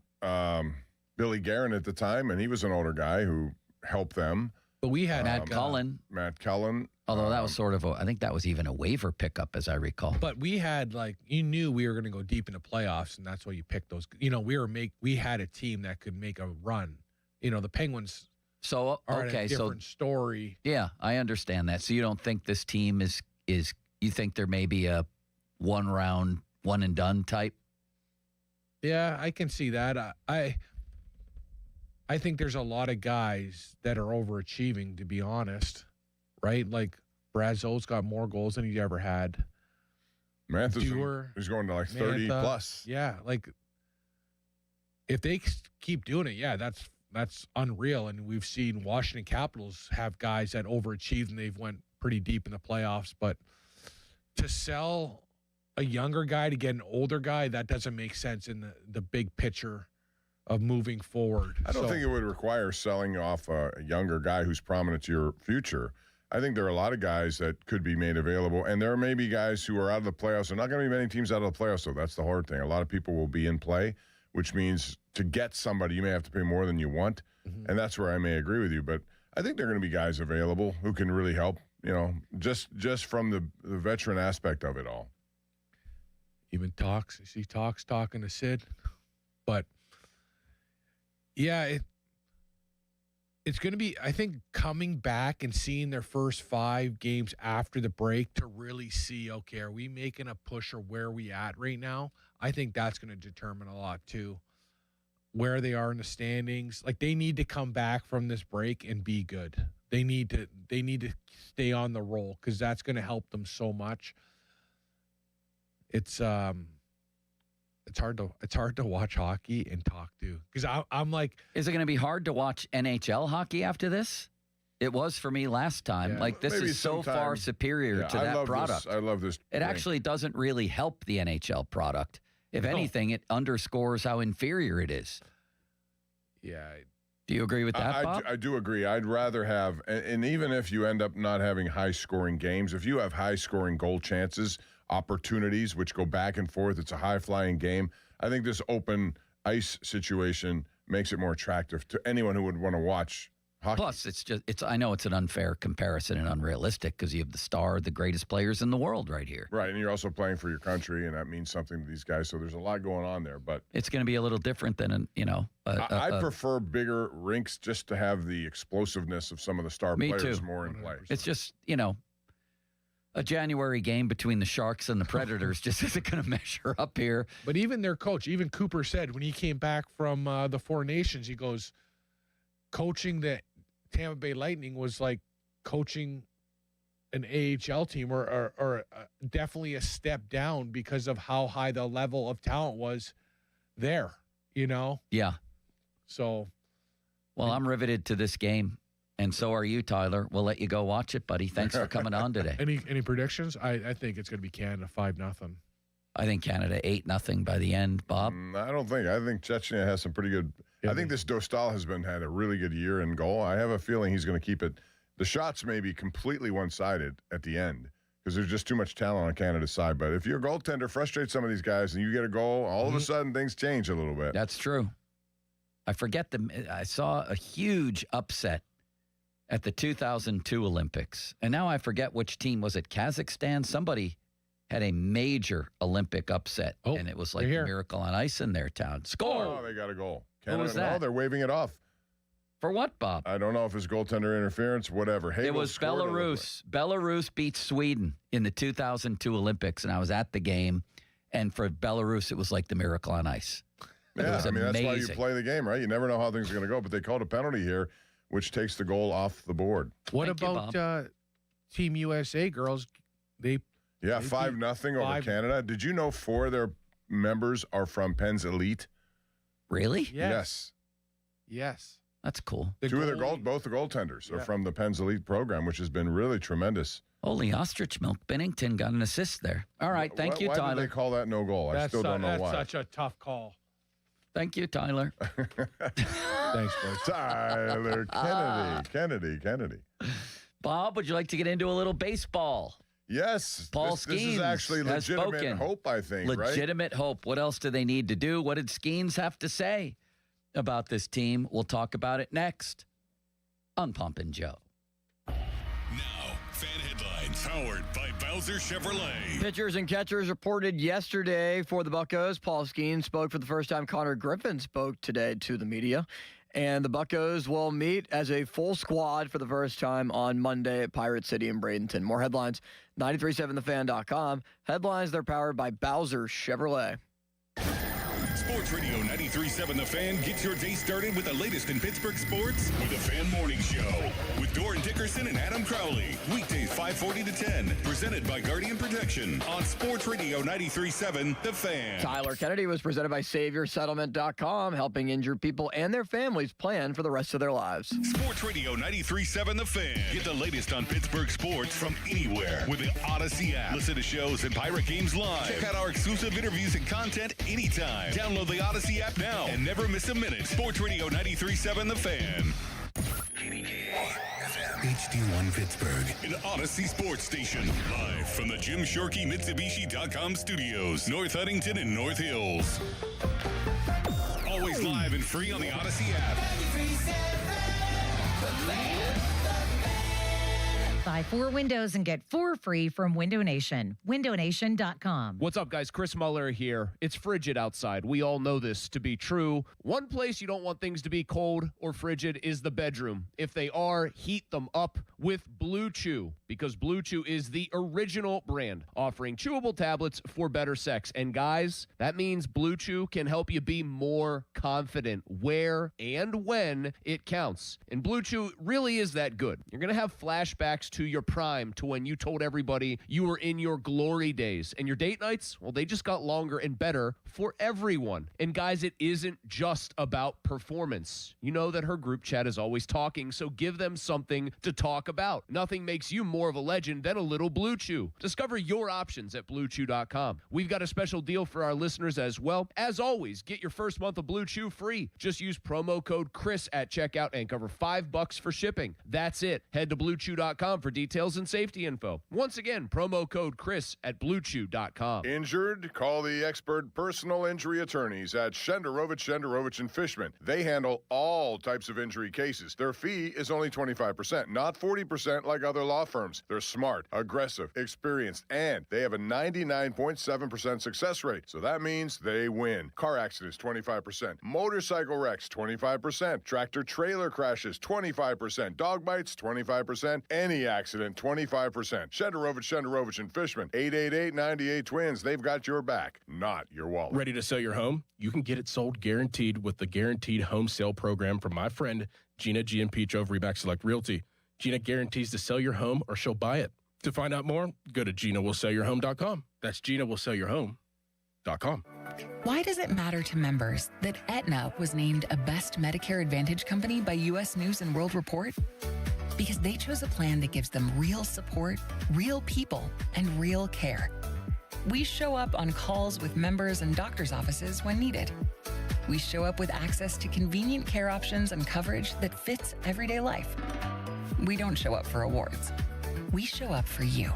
Billy Guerin at the time, and he was an older guy who helped them. But we had Matt Cullen. Matt Cullen. Although that was sort of I think that was even a waiver pickup, as I recall. But we had, like, you knew we were going to go deep in the playoffs, and that's why you picked those. You know, we had a team that could make a run. You know, the Penguins are a different story. Yeah, I understand that. So you don't think this team is you think there may be a one-round, one-and-done type? Yeah, I can see that. I think there's a lot of guys that are overachieving, to be honest, right? Like, Brazeau's got more goals than he ever had. Mantha's he's going to like 30 plus. Yeah, like, if they keep doing it, yeah, that's unreal. And we've seen Washington Capitals have guys that overachieved and they've went pretty deep in the playoffs. But to sell a younger guy to get an older guy, that doesn't make sense in the big picture of moving forward. I don't think it would require selling off a younger guy who's prominent to your future. I think there are a lot of guys that could be made available, and there may be guys who are out of the playoffs. There are not going to be many teams out of the playoffs, so that's the hard thing. A lot of people will be in play, which means to get somebody, you may have to pay more than you want, and that's where I may agree with you. But I think there are going to be guys available who can really help, you know, just from the veteran aspect of it all. Even Talks. You see Talks talking to Sid. But, yeah, it's going to be, I think, coming back and seeing their first 5 games after the break to really see, okay, are we making a push or where are we at right now? I think that's going to determine a lot, too, where they are in the standings. Like, they need to come back from this break and be good. They need to stay on the roll because that's going to help them so much. It's hard to watch hockey and talk to because I'm like, is it going to be hard to watch NHL hockey after this? It was for me last time. Yeah. Like, this is so far superior to that product. I love this. It actually doesn't really help the NHL product. If anything, it underscores how inferior it is. Yeah. Do you agree with that, Bob? I do agree. I'd rather have, and even if you end up not having high-scoring games, if you have high-scoring goal chances, opportunities, which go back and forth, it's a high-flying game, I think this open ice situation makes it more attractive to anyone who would want to watch hockey. Plus, I know it's an unfair comparison and unrealistic because you have the greatest players in the world right here. Right, and you're also playing for your country, and that means something to these guys. So there's a lot going on there, but it's going to be a little different than I prefer bigger rinks just to have the explosiveness of some of the star players more in play. It's just a January game between the Sharks and the Predators just isn't going to measure up here. But even their coach, even Cooper said when he came back from the Four Nations, he goes, coaching the Tampa Bay Lightning was like coaching an AHL team or definitely a step down because of how high the level of talent was there, you know? Yeah. So. Well, I'm riveted to this game, and so are you, Tyler. We'll let you go watch it, buddy. Thanks for coming on today. Any predictions? I think it's going to be Canada 5-0. I think Canada 8-0 by the end, Bob. I don't think. I think Chechnya has some pretty good. I think this Dostal has had a really good year in goal. I have a feeling he's going to keep it. The shots may be completely one-sided at the end because there's just too much talent on Canada's side. But if your goaltender frustrates some of these guys and you get a goal, all of a sudden things change a little bit. That's true. I saw a huge upset at the 2002 Olympics. And now I forget which team. Was it Kazakhstan? Somebody had a major Olympic upset, and it was like a miracle on ice in their town. Score! Oh, they got a goal. Canada, what was that? No, they're waving it off. For what, Bob? I don't know if it's goaltender interference, whatever. It was Belarus. Belarus beat Sweden in the 2002 Olympics, and I was at the game. And for Belarus, it was like the miracle on ice. Yeah, that's why you play the game, right? You never know how things are going to go. But they called a penalty here, which takes the goal off the board. What about Team USA girls, they 5-0 over Canada. Did you know 4 of their members are from Penn's Elite? Really? Yes. That's cool. Both the goaltenders are from the Penn's Elite program, which has been really tremendous. Holy ostrich milk. Bennington got an assist there. All right. Thank you, why Tyler. Why did they call that no goal? I still don't know why. That's such a tough call. Thank you, Tyler. Thanks, bud. Tyler Kennedy. Bob, would you like to get into a little baseball? Yes. Paul this Skeens is actually has legitimate spoken. hope, I think, Legitimate hope. What else do they need to do? What did Skeens have to say about this team? We'll talk about it next on Pumpin' Joe. Now, fan headlines powered by Bowser Chevrolet. Pitchers and catchers reported yesterday for the Buccos. Paul Skeens spoke for the first time. Connor Griffin spoke today to the media. And the Buccos will meet as a full squad for the first time on Monday at Pirate City in Bradenton. More headlines, 937thefan.com. Headlines, they're powered by Bowser Chevrolet. Sports Radio 93.7 The Fan gets your day started with the latest in Pittsburgh sports with the Fan Morning Show with Doran Dickerson and Adam Crowley. Weekdays 5:40 to 10. Presented by Guardian Protection on Sports Radio 93.7 The Fan. Tyler Kennedy was presented by SaviorSettlement.com, helping injured people and their families plan for the rest of their lives. Sports Radio 93.7 The Fan. Get the latest on Pittsburgh sports from anywhere with the Odyssey app. Listen to shows and Pirate Games live. Check out our exclusive interviews and content anytime. Download the Odyssey app now and never miss a minute. Sports Radio 93.7 The Fan. HD1 Pittsburgh, an Odyssey sports station. Live from the Jim Shorkey Mitsubishi.com studios, North Huntington and North Hills. Always live and free on the Odyssey app. Buy 4 windows and get 4 free from Window Nation. WindowNation.com. What's up, guys? Chris Muller here. It's frigid outside. We all know this to be true. One place you don't want things to be cold or frigid is the bedroom. If they are, heat them up with Blue Chew, because Blue Chew is the original brand offering chewable tablets for better sex. And guys, that means Blue Chew can help you be more confident where and when it counts. And Blue Chew really is that good. You're going to have flashbacks to your prime, to when you told everybody you were in your glory days. And your date nights, well, they just got longer and better for everyone. And guys, it isn't just about performance. You know that her group chat is always talking, so give them something to talk about. Nothing makes you more of a legend than a little Blue Chew. Discover your options at BlueChew.com. We've got a special deal for our listeners as well. As always, get your first month of Blue Chew free. Just use promo code Chris at checkout and cover $5 for shipping. That's it. Head to BlueChew.com for details and safety info. Once again, promo code Chris at BlueChew.com. Injured? Call the expert personal injury attorneys at Shenderovich and Fishman. They handle all types of injury cases. Their fee is only 25%, not 40% like other law firms. They're smart, aggressive, experienced, and they have a 99.7% success rate. So that means they win. Car accidents, 25%. Motorcycle wrecks, 25%. Tractor trailer crashes, 25%. Dog bites, 25%. Any accident, 25%. Shenderovich and Fishman, 888-98-TWINS. They've got your back, not your wallet. Ready to sell your home? You can get it sold guaranteed with the Guaranteed Home Sale Program from my friend Gina GMP of Reback Select Realty. Gina guarantees to sell your home or she'll buy it. To find out more, go to GinaWillSellYourHome.com. That's GinaWillSellYourHome.com. Why does it matter to members that Aetna was named a Best Medicare Advantage company by U.S. News & World Report? Because they chose a plan that gives them real support, real people, and real care. We show up on calls with members and doctors' offices when needed. We show up with access to convenient care options and coverage that fits everyday life. We don't show up for awards. We show up for you.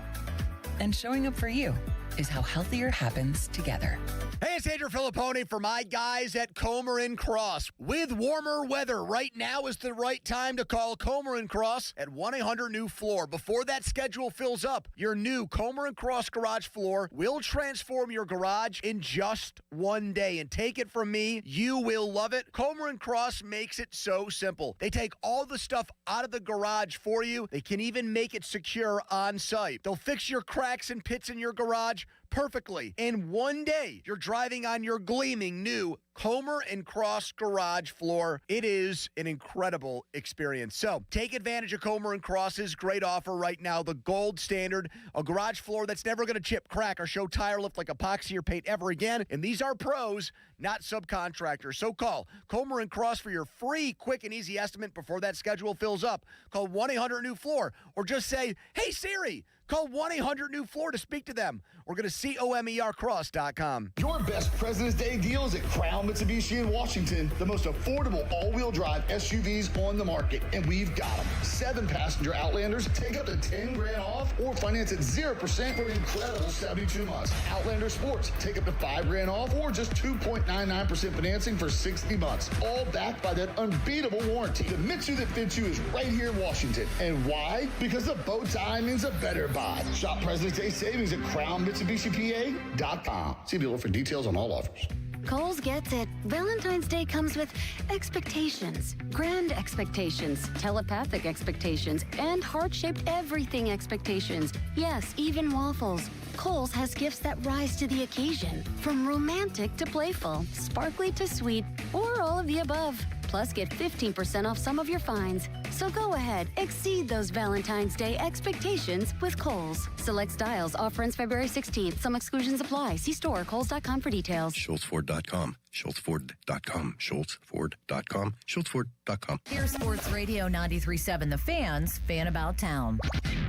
And showing up for you is how healthier happens together. Hey, it's Andrew Filippone for my guys at Comer & Cross. With warmer weather, right now is the right time to call Comer & Cross at 1-800-NEW-FLOOR. Before that schedule fills up, your new Comer & Cross garage floor will transform your garage in just one day. And take it from me, you will love it. Comer & Cross makes it so simple. They take all the stuff out of the garage for you. They can even make it secure on site. They'll fix your cracks and pits in your garage garage perfectly. In one day, you're driving on your gleaming new Comer and Cross garage floor. It is an incredible experience. So take advantage of Comer and Cross's great offer right now. The gold standard, a garage floor that's never going to chip, crack, or show tire lift like epoxy or paint ever again. And these are pros, not subcontractors. So call Comer and Cross for your free, quick, and easy estimate before that schedule fills up. Call 1-800-NEW-FLOOR or just say, hey, Siri. Call 1-800-NEW-FLOOR to speak to them or go to COMERcross.com. Your best President's Day deals at Crown Mitsubishi in Washington. The most affordable all-wheel drive SUVs on the market, and we've got them. 7-passenger Outlanders take up to $10,000 off or finance at 0% for an incredible 72 months. Outlander Sports take up to $5,000 off or just 2.99% financing for 60 months. All backed by that unbeatable warranty. The Mitsu that fits you is right here in Washington. And why? Because the bow tie means a better buy. Shop President's Day savings at CrownMitsubishiPA.com. See dealer for details on all offers. Kohl's gets it. Valentine's Day comes with expectations. Grand expectations, telepathic expectations, and heart-shaped everything expectations. Yes, even waffles. Kohl's has gifts that rise to the occasion. From romantic to playful, sparkly to sweet, or all of the above. Plus, get 15% off some of your finds. So go ahead, exceed those Valentine's Day expectations with Kohl's. Select styles, offer ends February 16th. Some exclusions apply. See store or Kohl's.com for details. SchultzFord.com. SchultzFord.com. SchultzFord.com. SchultzFord.com. Here's Sports Radio 93.7, The Fan's Fan About Town.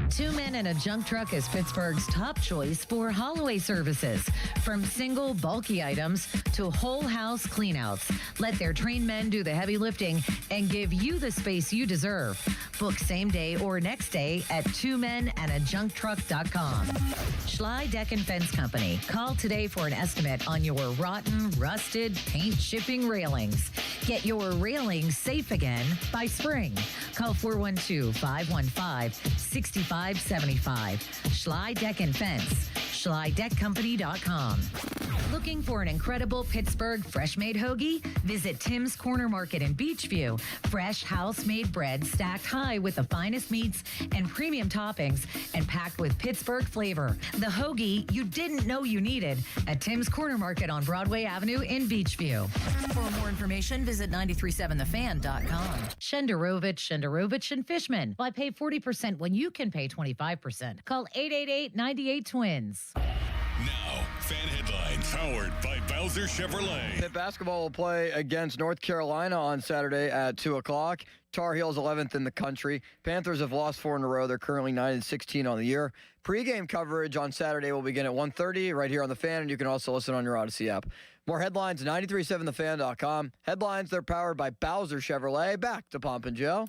2 Men and a Junk Truck is Pittsburgh's top choice for Holloway services. From single, bulky items to whole house cleanouts. Let their trained men do the heavy lifting and give you the space you deserve. Book same day or next day at 2menandajuncktruck.com. Schley Deck and Fence Company. Call today for an estimate on your rotten, rusted, paint chipping railings. Get your railings safe again by spring. Call 412-515-6575. Schley Deck and Fence. SchleyDeckCompany.com. Looking for an incredible Pittsburgh fresh-made hoagie? Visit Tim's Corner Market in Beachview. Fresh house-made bread stacked high with the finest meats and premium toppings and packed with Pittsburgh flavor. The hoagie you didn't know you needed at Tim's Corner Market on Broadway Avenue in Beachview. For more information, visit 937thefan.com. Shenderovich, and Fishman. Why pay 40% when you can pay 25%? Call 888-98-TWINS. Now, fan headlines powered by Bowser Chevrolet. Pitt basketball will play against North Carolina on Saturday at 2 o'clock. Tar Heels 11th in the country. Panthers have lost 4 in a row. They're currently 9-16 on the year. Pre-game coverage on Saturday will begin at 1:30 right here on The Fan, and you can also listen on your Odyssey app. More headlines, 937thefan.com. Headlines, they're powered by Bowser Chevrolet. Back to Pomp and Joe.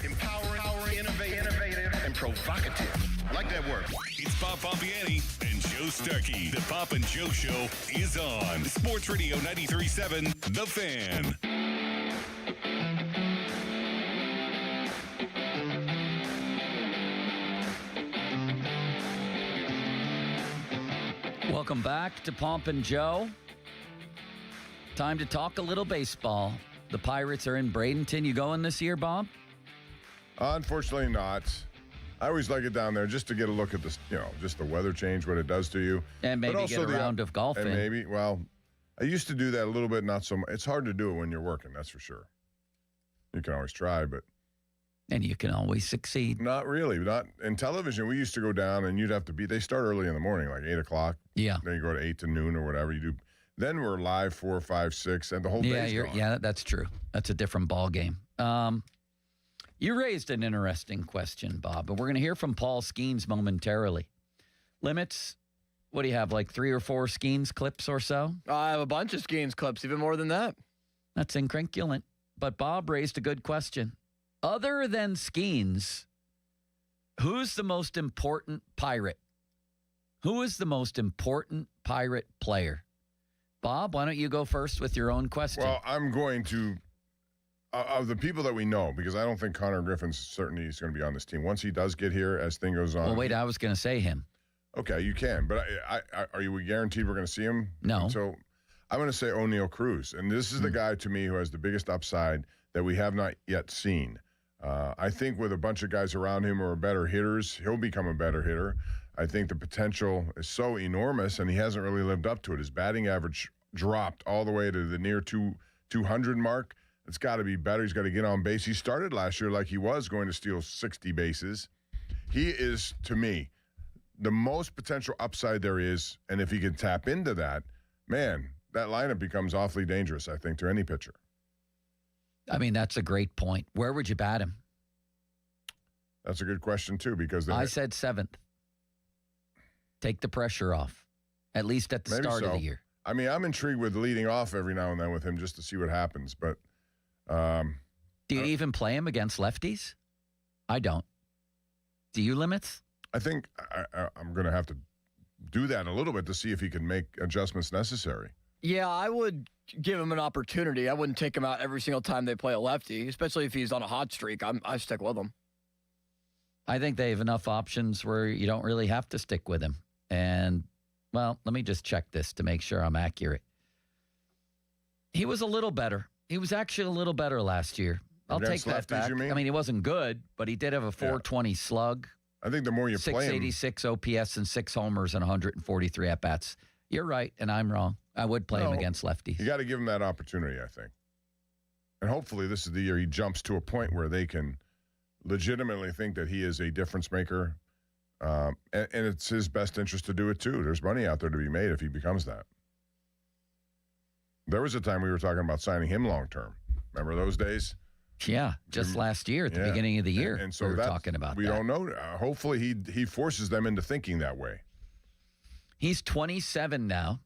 Empowering, innovative, and provocative. I like that word. It's Bob Pompiani and Joe Starkey. The Pop and Joe Show is on Sports Radio 93.7, The Fan. Welcome back to Pomp and Joe. Time to talk a little baseball. The Pirates are in Bradenton. You going this year, Bob? Unfortunately not. I always like it down there just to get a look at this, just the weather change, what it does to you. And maybe get a round of golf in. And maybe, well, I used to do that a little bit, not so much. It's hard to do it when you're working, that's for sure. You can always try, but. And you can always succeed. Not really. Not in television, we used to go down and you'd have to they start early in the morning, like 8 o'clock. Yeah. Then you go to 8 to noon or whatever you do. Then we're live 4, 5, 6, and the whole day's gone. Yeah, that's true. That's a different ball game. You raised an interesting question, Bob, but we're going to hear from Paul Skeens momentarily. Limits, what do you have, like 3 or 4 Skeens clips or so? I have a bunch of Skeens clips, even more than that. That's incrinculant. But Bob raised a good question. Other than Skeens, who's the most important Pirate? Who is the most important Pirate player? Bob, why don't you go first with your own question? Well, I'm going to, of the people that we know, because I don't think Connor Griffin's certainly is going to be on this team. Once he does get here, as thing goes on. Well, wait, I was going to say him. Okay, you can, but are you guaranteed we're going to see him? No. So I'm going to say O'Neal Cruz, and this is the guy to me who has the biggest upside that we have not yet seen. I think with a bunch of guys around him who are better hitters, he'll become a better hitter. I think the potential is so enormous, and he hasn't really lived up to it. His batting average dropped all the way to the near 200 mark. It's got to be better. He's got to get on base. He started last year like he was going to steal 60 bases. He is, to me, the most potential upside there is, and if he can tap into that, man, that lineup becomes awfully dangerous, I think, to any pitcher. I mean, that's a great point. Where would you bat him? That's a good question, too, because I said 7th. Take the pressure off, at least at the start of the year. I mean, I'm intrigued with leading off every now and then with him just to see what happens. But do you even play him against lefties? I don't. Do you, Limits? I think I'm going to have to do that a little bit to see if he can make adjustments necessary. Yeah, I would give him an opportunity. I wouldn't take him out every single time they play a lefty, especially if he's on a hot streak. I stick with him. I think they have enough options where you don't really have to stick with him. And, well, let me just check this to make sure I'm accurate. He was a little better. He was actually a little better last year. I'll take that lefties, back. you mean? I mean, he wasn't good, but he did have a 420 slug. I think the more you play him, 686 OPS and 6 homers and 143 at-bats. You're right, and I'm wrong. I would play him against lefties. You got to give him that opportunity, I think. And hopefully this is the year he jumps to a point where they can legitimately think that he is a difference maker. And it's his best interest to do it, too. There's money out there to be made if he becomes that. There was a time we were talking about signing him long-term. Remember those days? Yeah, just last year at the beginning of the year, and so we were talking about we that. don't know. Hopefully he forces them into thinking that way. He's 27 now.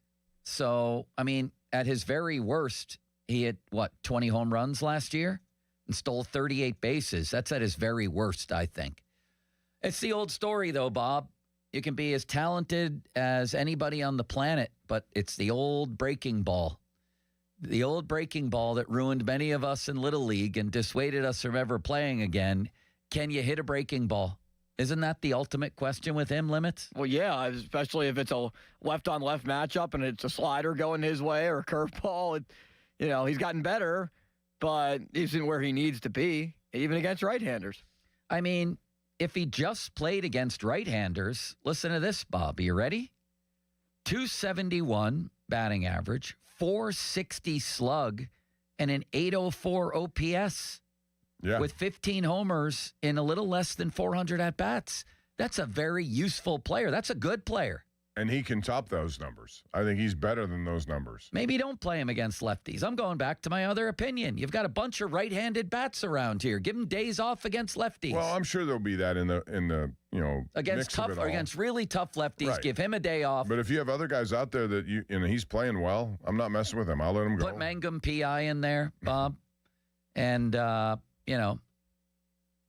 So, I mean, at his very worst, he had, 20 home runs last year and stole 38 bases. That's at his very worst, I think. It's the old story, though, Bob. You can be as talented as anybody on the planet, but it's the old breaking ball. The old breaking ball that ruined many of us in Little League and dissuaded us from ever playing again. Can you hit a breaking ball? Isn't that the ultimate question with him, Limits? Well, yeah, especially if it's a left-on-left matchup and it's a slider going his way or a curveball. He's gotten better, but he isn't where he needs to be, even against right-handers. I mean, if he just played against right-handers, listen to this, Bob. Are you ready? 271 batting average, 460 slug, and an 804 OPS. Yeah. With 15 homers in a little less than 400 at-bats. That's a very useful player. That's a good player. And he can top those numbers. I think he's better than those numbers. Maybe don't play him against lefties. I'm going back to my other opinion. You've got a bunch of right-handed bats around here. Give him days off against lefties. Well, I'm sure there'll be that in the against mix of it all. against really tough lefties. Right. Give him a day off. But if you have other guys out there that he's playing well, I'm not messing with him. I'll let him go. Put Mangum PI in there, Bob, and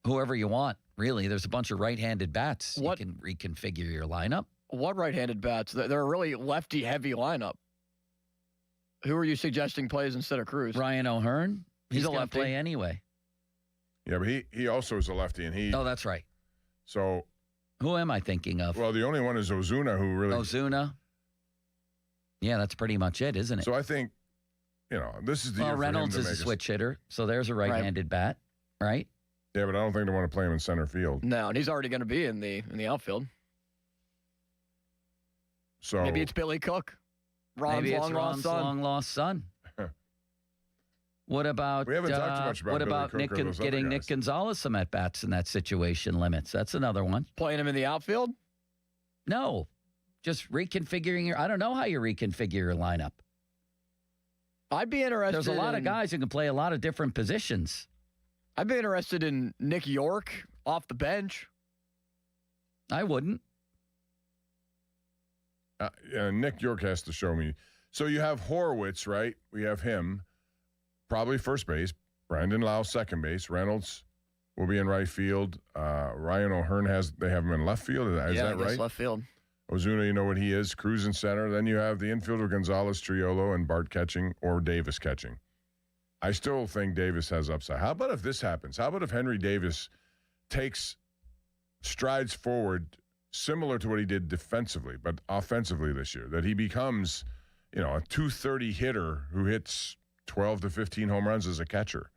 whoever you want. Really, there's a bunch of right-handed bats. You can reconfigure your lineup. What right-handed bats? They're a really lefty-heavy lineup. Who are you suggesting plays instead of Cruz? Ryan O'Hearn. He's a going to lefty. play anyway. Yeah, but he also is a lefty, and he. Oh, that's right. So. Who am I thinking of? Well, the only one is Ozuna, who really. Ozuna. Yeah, that's pretty much it, isn't it? So I think, this is the year Reynolds for him to is a make switch hitter, so there's a right-handed bat, right? Yeah, but I don't think they want to play him in center field. No, and he's already going to be in the outfield. So maybe it's Billy Cook. Ron's long lost son. What about we haven't talked too much about what Billy about Cook getting Nick Gonzalez some at bats in that situation? Limits. That's another one. Playing him in the outfield? No, just reconfiguring I don't know how you reconfigure your lineup. I'd be interested. There's a lot of guys who can play a lot of different positions. I'd be interested in Nick York off the bench. I wouldn't. Nick York has to show me. So you have Horowitz, right? We have him, probably first base. Brandon Lau, second base. Reynolds will be in right field. Ryan O'Hearn they have him in left field. Is that right? Left field. Ozuna, you know what he is. Cruz in center. Then you have the infielder Gonzalez, Triolo, and Bart catching, or Davis catching. I still think Davis has upside. How about if this happens? How about if Henry Davis takes strides forward similar to what he did defensively, but offensively this year, that he becomes, a 230 hitter who hits 12 to 15 home runs as a catcher?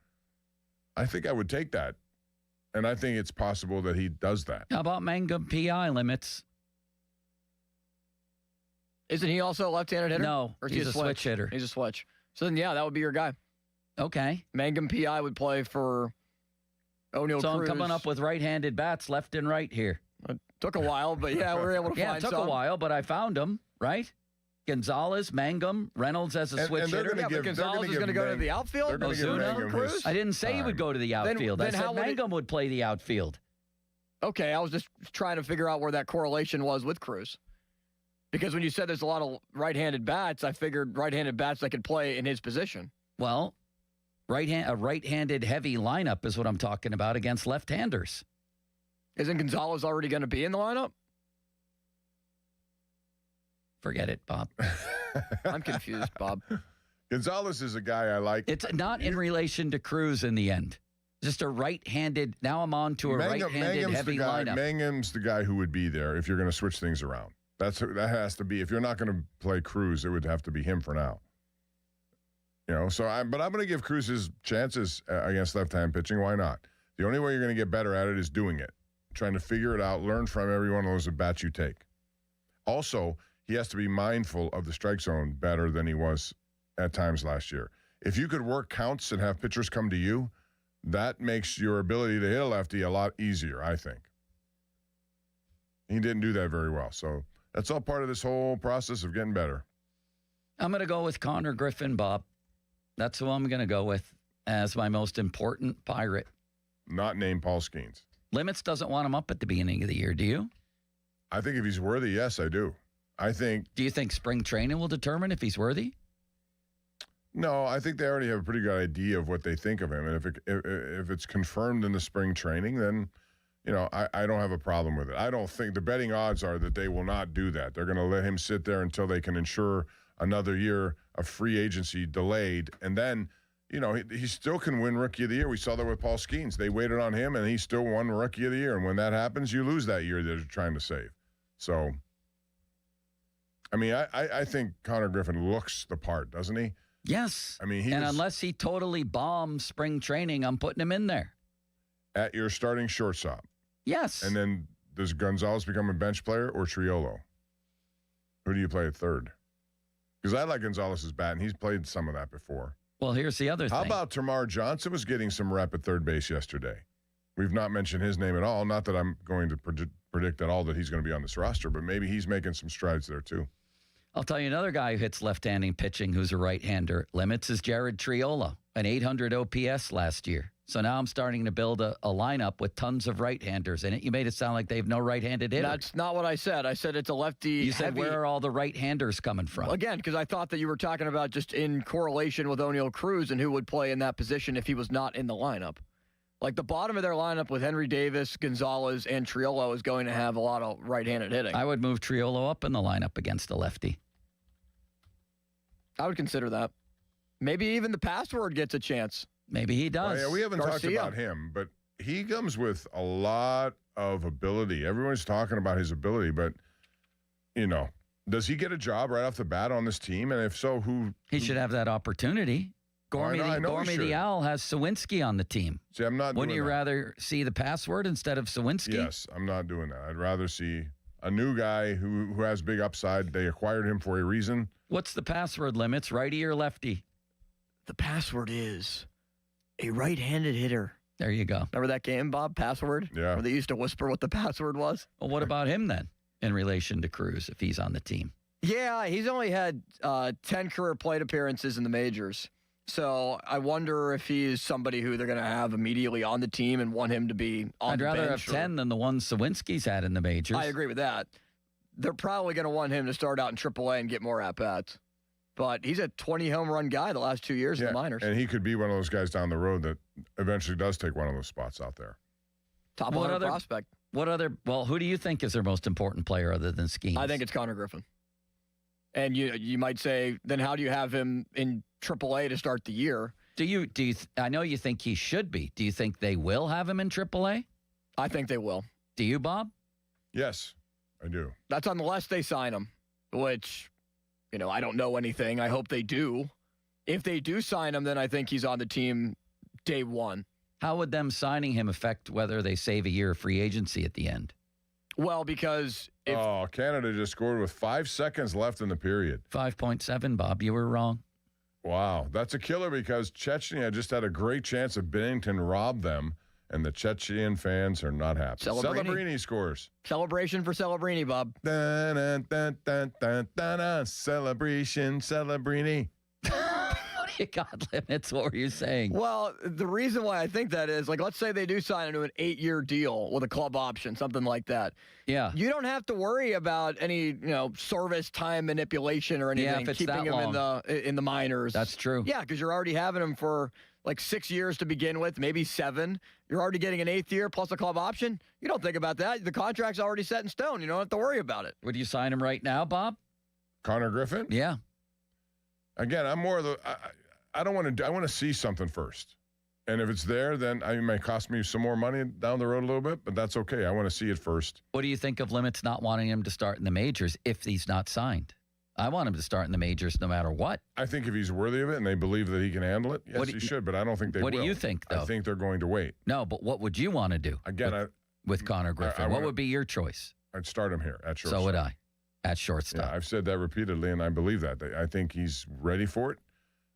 I think I would take that. And I think it's possible that he does that. How about Mangum PI, Limits? Isn't he also a left-handed hitter? No, Or is he's he a switch hitter. He's a switch. So then, yeah, that would be your guy. Okay. Mangum P.I. would play for O'Neal So Cruz. I'm coming up with right-handed bats left and right here. It took a while, but yeah, we were able to Yeah, find it took some. a while, but I found them, right? Gonzalez, Mangum, Reynolds as a switch hitter. But Gonzalez is going to go to the outfield? Ozuna? Cruz? I didn't say he would go to the outfield. then I said how would it- Mangum would play the outfield. Okay, I was just trying to figure out where that correlation was with Cruz. Because when you said there's a lot of right-handed bats, I figured right-handed bats that could play in his position. Well, a right-handed heavy lineup is what I'm talking about against left-handers. Isn't Gonzalez already going to be in the lineup? Forget it, Bob. I'm confused, Bob. Gonzalez is a guy I like. It's not in relation to Cruz in the end. Just a right-handed. Now I'm on to a right-handed heavy lineup. Mangum's the guy who would be there if you're going to switch things around. That has to be. If you're not going to play Cruz, it would have to be him for now. But I'm going to give Cruz his chances against left-hand pitching. Why not? The only way you're going to get better at it is doing it, trying to figure it out, learn from every one of those at-bats you take. Also, he has to be mindful of the strike zone better than he was at times last year. If you could work counts and have pitchers come to you, that makes your ability to hit a lefty a lot easier, I think. He didn't do that very well. So that's all part of this whole process of getting better. I'm going to go with Connor Griffin, Bob. That's who I'm going to go with as my most important Pirate. Not named Paul Skeens. Limits doesn't want him up at the beginning of the year, do you? I think if he's worthy, yes, I do. Do you think spring training will determine if he's worthy? No, I think they already have a pretty good idea of what they think of him. And if it's confirmed in the spring training, then, I don't have a problem with it. I don't think the betting odds are that they will not do that. They're going to let him sit there until they can ensure another year of free agency delayed. And then, he still can win Rookie of the Year. We saw that with Paul Skeens. They waited on him, and he still won Rookie of the Year. And when that happens, you lose that year that you're trying to save. So, I think Connor Griffin looks the part, doesn't he? Yes. Unless he totally bombs spring training, I'm putting him in there. At your starting shortstop. Yes. And then does Gonzalez become a bench player or Triolo? Who do you play at third? Because I like Gonzalez's bat, and he's played some of that before. Well, here's the other thing. How about Tamar Johnson was getting some rep at third base yesterday? We've not mentioned his name at all. Not that I'm going to predict at all that he's going to be on this roster, but maybe he's making some strides there too. I'll tell you another guy who hits left-handed pitching who's a right-hander. Limits is Jared Triolo, an 800 OPS last year. So now I'm starting to build a lineup with tons of right-handers in it. You made it sound like they have no right-handed hitter. That's not what I said. I said it's a lefty. You said, where are all the right-handers coming from? Again, because I thought that you were talking about just in correlation with O'Neal Cruz and who would play in that position if he was not in the lineup. Like the bottom of their lineup with Henry Davis, Gonzalez, and Triolo is going to have a lot of right-handed hitting. I would move Triolo up in the lineup against a lefty. I would consider that. Maybe even the password gets a chance. Maybe he does. Well, yeah, we haven't talked about him, but he comes with a lot of ability. Everyone's talking about his ability, but, does he get a job right off the bat on this team? And if so, who? He should have that opportunity. Gormy the Owl has Sawinski on the team. See, I'm not Wouldn't doing you that. rather see the password instead of Sawinski? Yes, I'm not doing that. I'd rather see a new guy who has big upside. They acquired him for a reason. What's the password limits, righty or lefty? The password is a right-handed hitter. There you go. Remember that game, Bob? Password? Yeah. Where they used to whisper what the password was? Well, what about him then in relation to Cruz if he's on the team? Yeah, he's only had 10 career plate appearances in the majors. So I wonder if he's somebody who they're going to have immediately on the team and want him to be on the bench. I'd rather have 10 than the ones Sawinski's had in the majors. I agree with that. They're probably going to want him to start out in AAA and get more at-bats. But he's a 20 home run guy the last 2 years in the minors. And he could be one of those guys down the road that eventually does take one of those spots out there. Top 100 prospect. Who do you think is their most important player other than Skeens? I think it's Connor Griffin. And you might say, then how do you have him in AAA to start the year? I know you think he should be. Do you think they will have him in AAA? I think they will. Do you, Bob? Yes, I do. That's unless they sign him, which, I don't know anything. I hope they do. If they do sign him, then I think he's on the team day one. How would them signing him affect whether they save a year of free agency at the end? Well, because Canada just scored with 5 seconds left in the period. 5.7, Bob. You were wrong. Wow. That's a killer because Chechnya just had a great chance of Bennington robbed them, and the Chechen fans are not happy. Celebrini scores. Celebration for Celebrini, Bob. Dun, dun, dun, dun, dun, dun, dun. Celebration, Celebrini. You got limits. What were you saying? Well, the reason why I think that is, like, let's say they do sign into an 8-year deal with a club option, something like that. Yeah. You don't have to worry about any, service time manipulation or anything, if it's keeping him in the minors. That's true. Yeah, because you're already having him for like 6 years to begin with, maybe 7. You're already getting an 8th year plus a club option. You don't think about that. The contract's already set in stone. You don't have to worry about it. Would you sign him right now, Bob? Connor Griffin? Yeah. Again, I'm more of the. I don't want to. I want to see something first, and if it's there, then it may cost me some more money down the road a little bit, but that's okay. I want to see it first. What do you think of Limits not wanting him to start in the majors if he's not signed? I want him to start in the majors no matter what. I think if he's worthy of it and they believe that he can handle it, yes, he should. But I don't think they will. What do you think, though? I think they're going to wait. No, but what would you want to do? Again, with Connor Griffin, what would be your choice? I'd start him here at shortstop. So would I, at shortstop. Yeah, I've said that repeatedly, and I believe that. I think he's ready for it.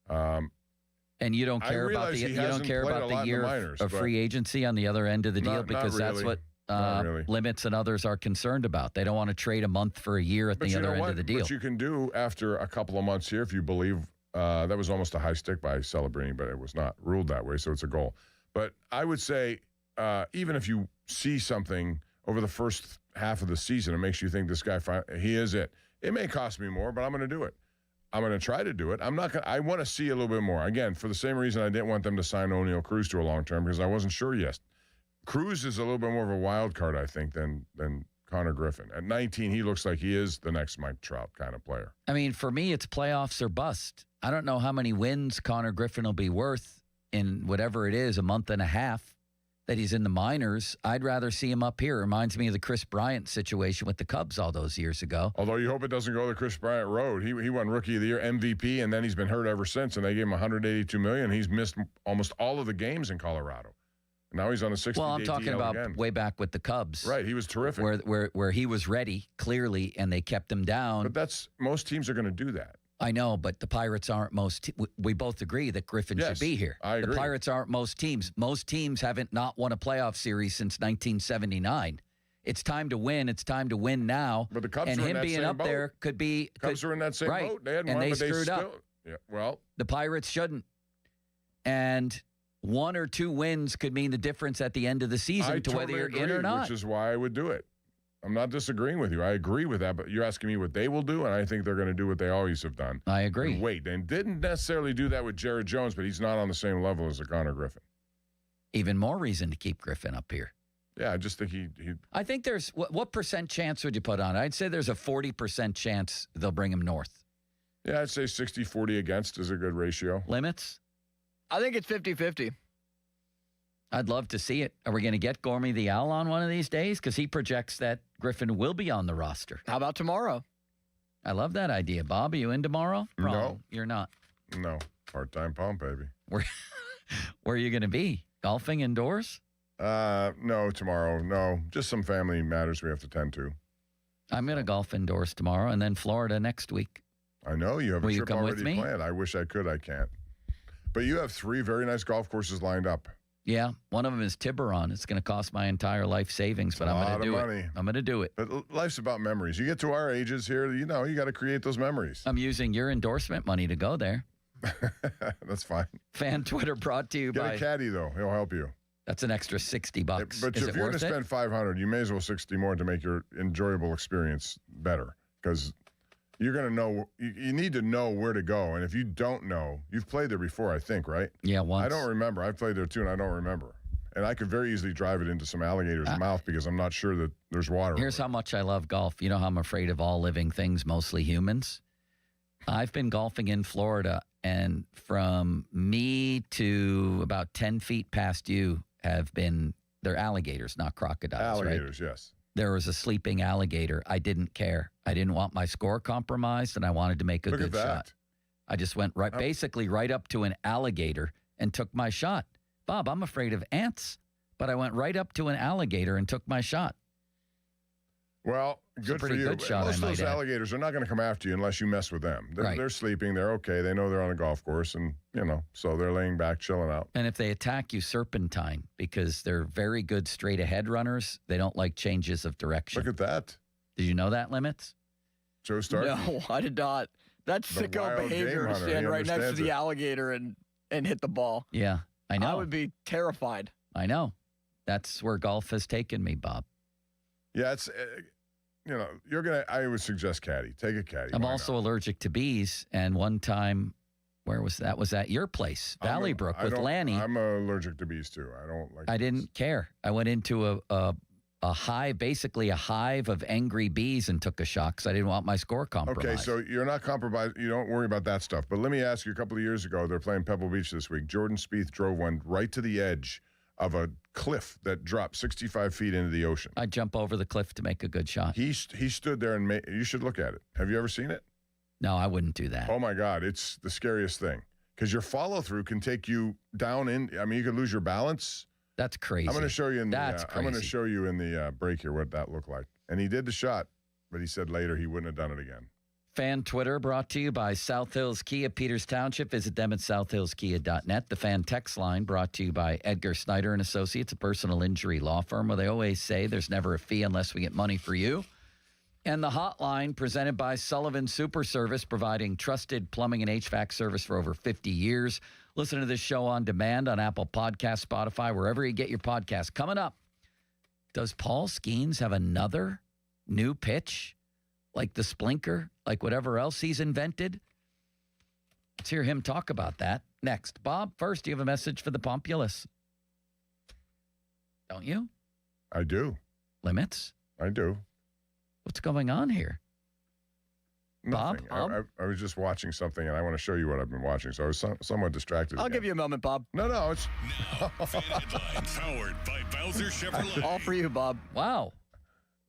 And you don't care about the year of free agency on the other end of the deal because that's what Limits and others are concerned about. They don't want to trade a month for a year at the other end of the deal. What you can do after a couple of months here, if you believe that was almost a high stick by Celebrini, but it was not ruled that way, so it's a goal. But I would say even if you see something over the first half of the season, it makes you think this guy, he is it. It may cost me more, but I'm going to do it. I'm going to try to do it. I'm not going. I want to see a little bit more. Again, for the same reason I didn't want them to sign O'Neal Cruz to a long term because I wasn't sure yet. Cruz is a little bit more of a wild card, I think, than Connor Griffin. At 19, he looks like he is the next Mike Trout kind of player. I mean, for me, it's playoffs or bust. I don't know how many wins Connor Griffin will be worth in whatever it is, a month and a half that he's in the minors. I'd rather see him up here. Reminds me of the Chris Bryant situation with the Cubs all those years ago. Although you hope it doesn't go the Chris Bryant road. He won Rookie of the Year, MVP, and then he's been hurt ever since, and they gave him $182 million. He's missed almost all of the games in Colorado. Now he's on a 60-day Well, I'm talking DL about again. way back with the Cubs. Right, he was terrific. Where he was ready, clearly, and they kept him down. But most teams are going to do that. I know, but the Pirates aren't most. We both agree that Griffin should be here. I agree. The Pirates aren't most teams. Most teams haven't not won a playoff series since 1979. It's time to win. It's time to win now. But the Cubs and are in him that being same up boat. there could be. Cubs are in that same boat. They hadn't and won, they but screwed still, up. Yeah, well, the Pirates shouldn't. And 1 or 2 wins could mean the difference at the end of the season to whether you're in or not. Which is why I would do it. I'm not disagreeing with you. I agree with that, but you're asking me what they will do, and I think they're going to do what they always have done. I agree. And wait, and didn't necessarily do that with Jared Jones, but he's not on the same level as a Connor Griffin. Even more reason to keep Griffin up here. Yeah, I just think he I think there's what percent chance would you put on it? I'd say there's a 40% chance they'll bring him north. Yeah, I'd say 60-40 against is a good ratio. Limits? I think it's 50-50. I'd love to see it. Are we going to get Gormy the Owl on one of these days? Because he projects that Griffin will be on the roster. How about tomorrow? I love that idea. Bob, are you in tomorrow? No. You're not. No. Part-time pump, baby. Where are you going to be? Golfing indoors? No, tomorrow. No. Just some family matters we have to tend to. I'm going to golf indoors tomorrow and then Florida next week. I know. You have a trip come with already me? planned. I wish I could. I can't. But you have 3 very nice golf courses lined up. Yeah, one of them is Tiburon. It's going to cost my entire life savings, but I'm going to do it. I'm going to do it. But life's about memories. You get to our ages here, you got to create those memories. I'm using your endorsement money to go there. That's fine. Fan Twitter brought to you by... Get a caddy, though. He'll help you. That's an extra $60. But if you're going to spend $500, you may as well 60 more to make your enjoyable experience better. Because you're going to know, you need to know where to go. And if you don't know, you've played there before, I think, right? Yeah, once. I don't remember. I've played there too, and I don't remember. And I could very easily drive it into some alligator's mouth because I'm not sure that there's water. Here's how much I love golf. You know how I'm afraid of all living things, mostly humans? I've been golfing in Florida, and from me to about 10 feet past you they're alligators, not crocodiles, alligators, right? Yes. There was a sleeping alligator. I didn't care. I didn't want my score compromised, and I wanted to make a good shot. I just went basically right up to an alligator and took my shot. Bob, I'm afraid of ants, but I went right up to an alligator and took my shot. Well, good for pretty you. good shot, Most of I those might add. alligators are not going to come after you unless you mess with them. Right. They're sleeping. They're okay. They know they're on a golf course, and so they're laying back, chilling out. And if they attack you, serpentine, because they're very good straight ahead runners. They don't like changes of direction. Look at that. Did you know that, Limits? Joe Stark? No, I did not. That's The sicko wild behavior game to hunter. stand He right next to understands the it. alligator and hit the ball. Yeah, I know. I would be terrified. I know. That's where golf has taken me, Bob. Yeah, it's I would suggest caddy. Take a caddy. I'm Why also not? allergic to bees. And one time, where was that? Was at your place, Valley Brook, with Lanny. I'm allergic to bees too. I don't like. I didn't care. I went into a hive, basically a hive of angry bees, and took a shot because I didn't want my score compromised. Okay, so you're not compromised. You don't worry about that stuff. But let me ask you, a couple of years ago, they're playing Pebble Beach this week. Jordan Spieth drove one right to the edge of a cliff that dropped 65 feet into the ocean. I'd jump over the cliff to make a good shot. He stood there and you should look at it. Have you ever seen it? No, I wouldn't do that. Oh my God, it's the scariest thing because your follow through can take you down you could lose your balance. That's crazy. I'm going to show you in That's I'm going to crazy. show you in the break here what that looked like. And he did the shot, but he said later he wouldn't have done it again. Fan Twitter brought to you by South Hills Kia, Peters Township. Visit them at southhillskia.net. The fan text line brought to you by Edgar Snyder and Associates, a personal injury law firm where they always say there's never a fee unless we get money for you. And the hotline presented by Sullivan Super Service, providing trusted plumbing and HVAC service for over 50 years. Listen to this show on demand on Apple Podcasts, Spotify, wherever you get your podcasts. Coming up, does Paul Skeens have another new pitch? Like the Splinker, like whatever else he's invented? Let's hear him talk about that next. Bob, first, you have a message for the Pompulus. Don't you? I do. Limits? I do. What's going on here? Nothing. Bob? I was just watching something, and I want to show you what I've been watching. So I was somewhat distracted. I'll give you a moment, Bob. No, it's Powered by Bowser Chevrolet. All for you, Bob. Wow.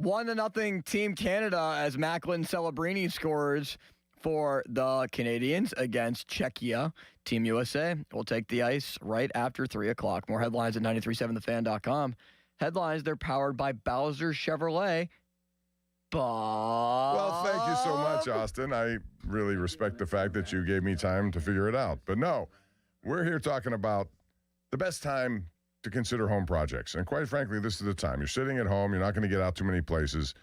1-0 Team Canada as Macklin Celebrini scores for the Canadians against Czechia. Team USA will take the ice right after 3 o'clock. More headlines at 937thefan.com. Headlines, they're powered by Bowser Chevrolet. Well, thank you so much, Austin. I really respect the fact that you gave me time to figure it out. But no, we're here talking about the best time to consider home projects. And quite frankly, this is the time. You're sitting at home. You're not going to get out too many places.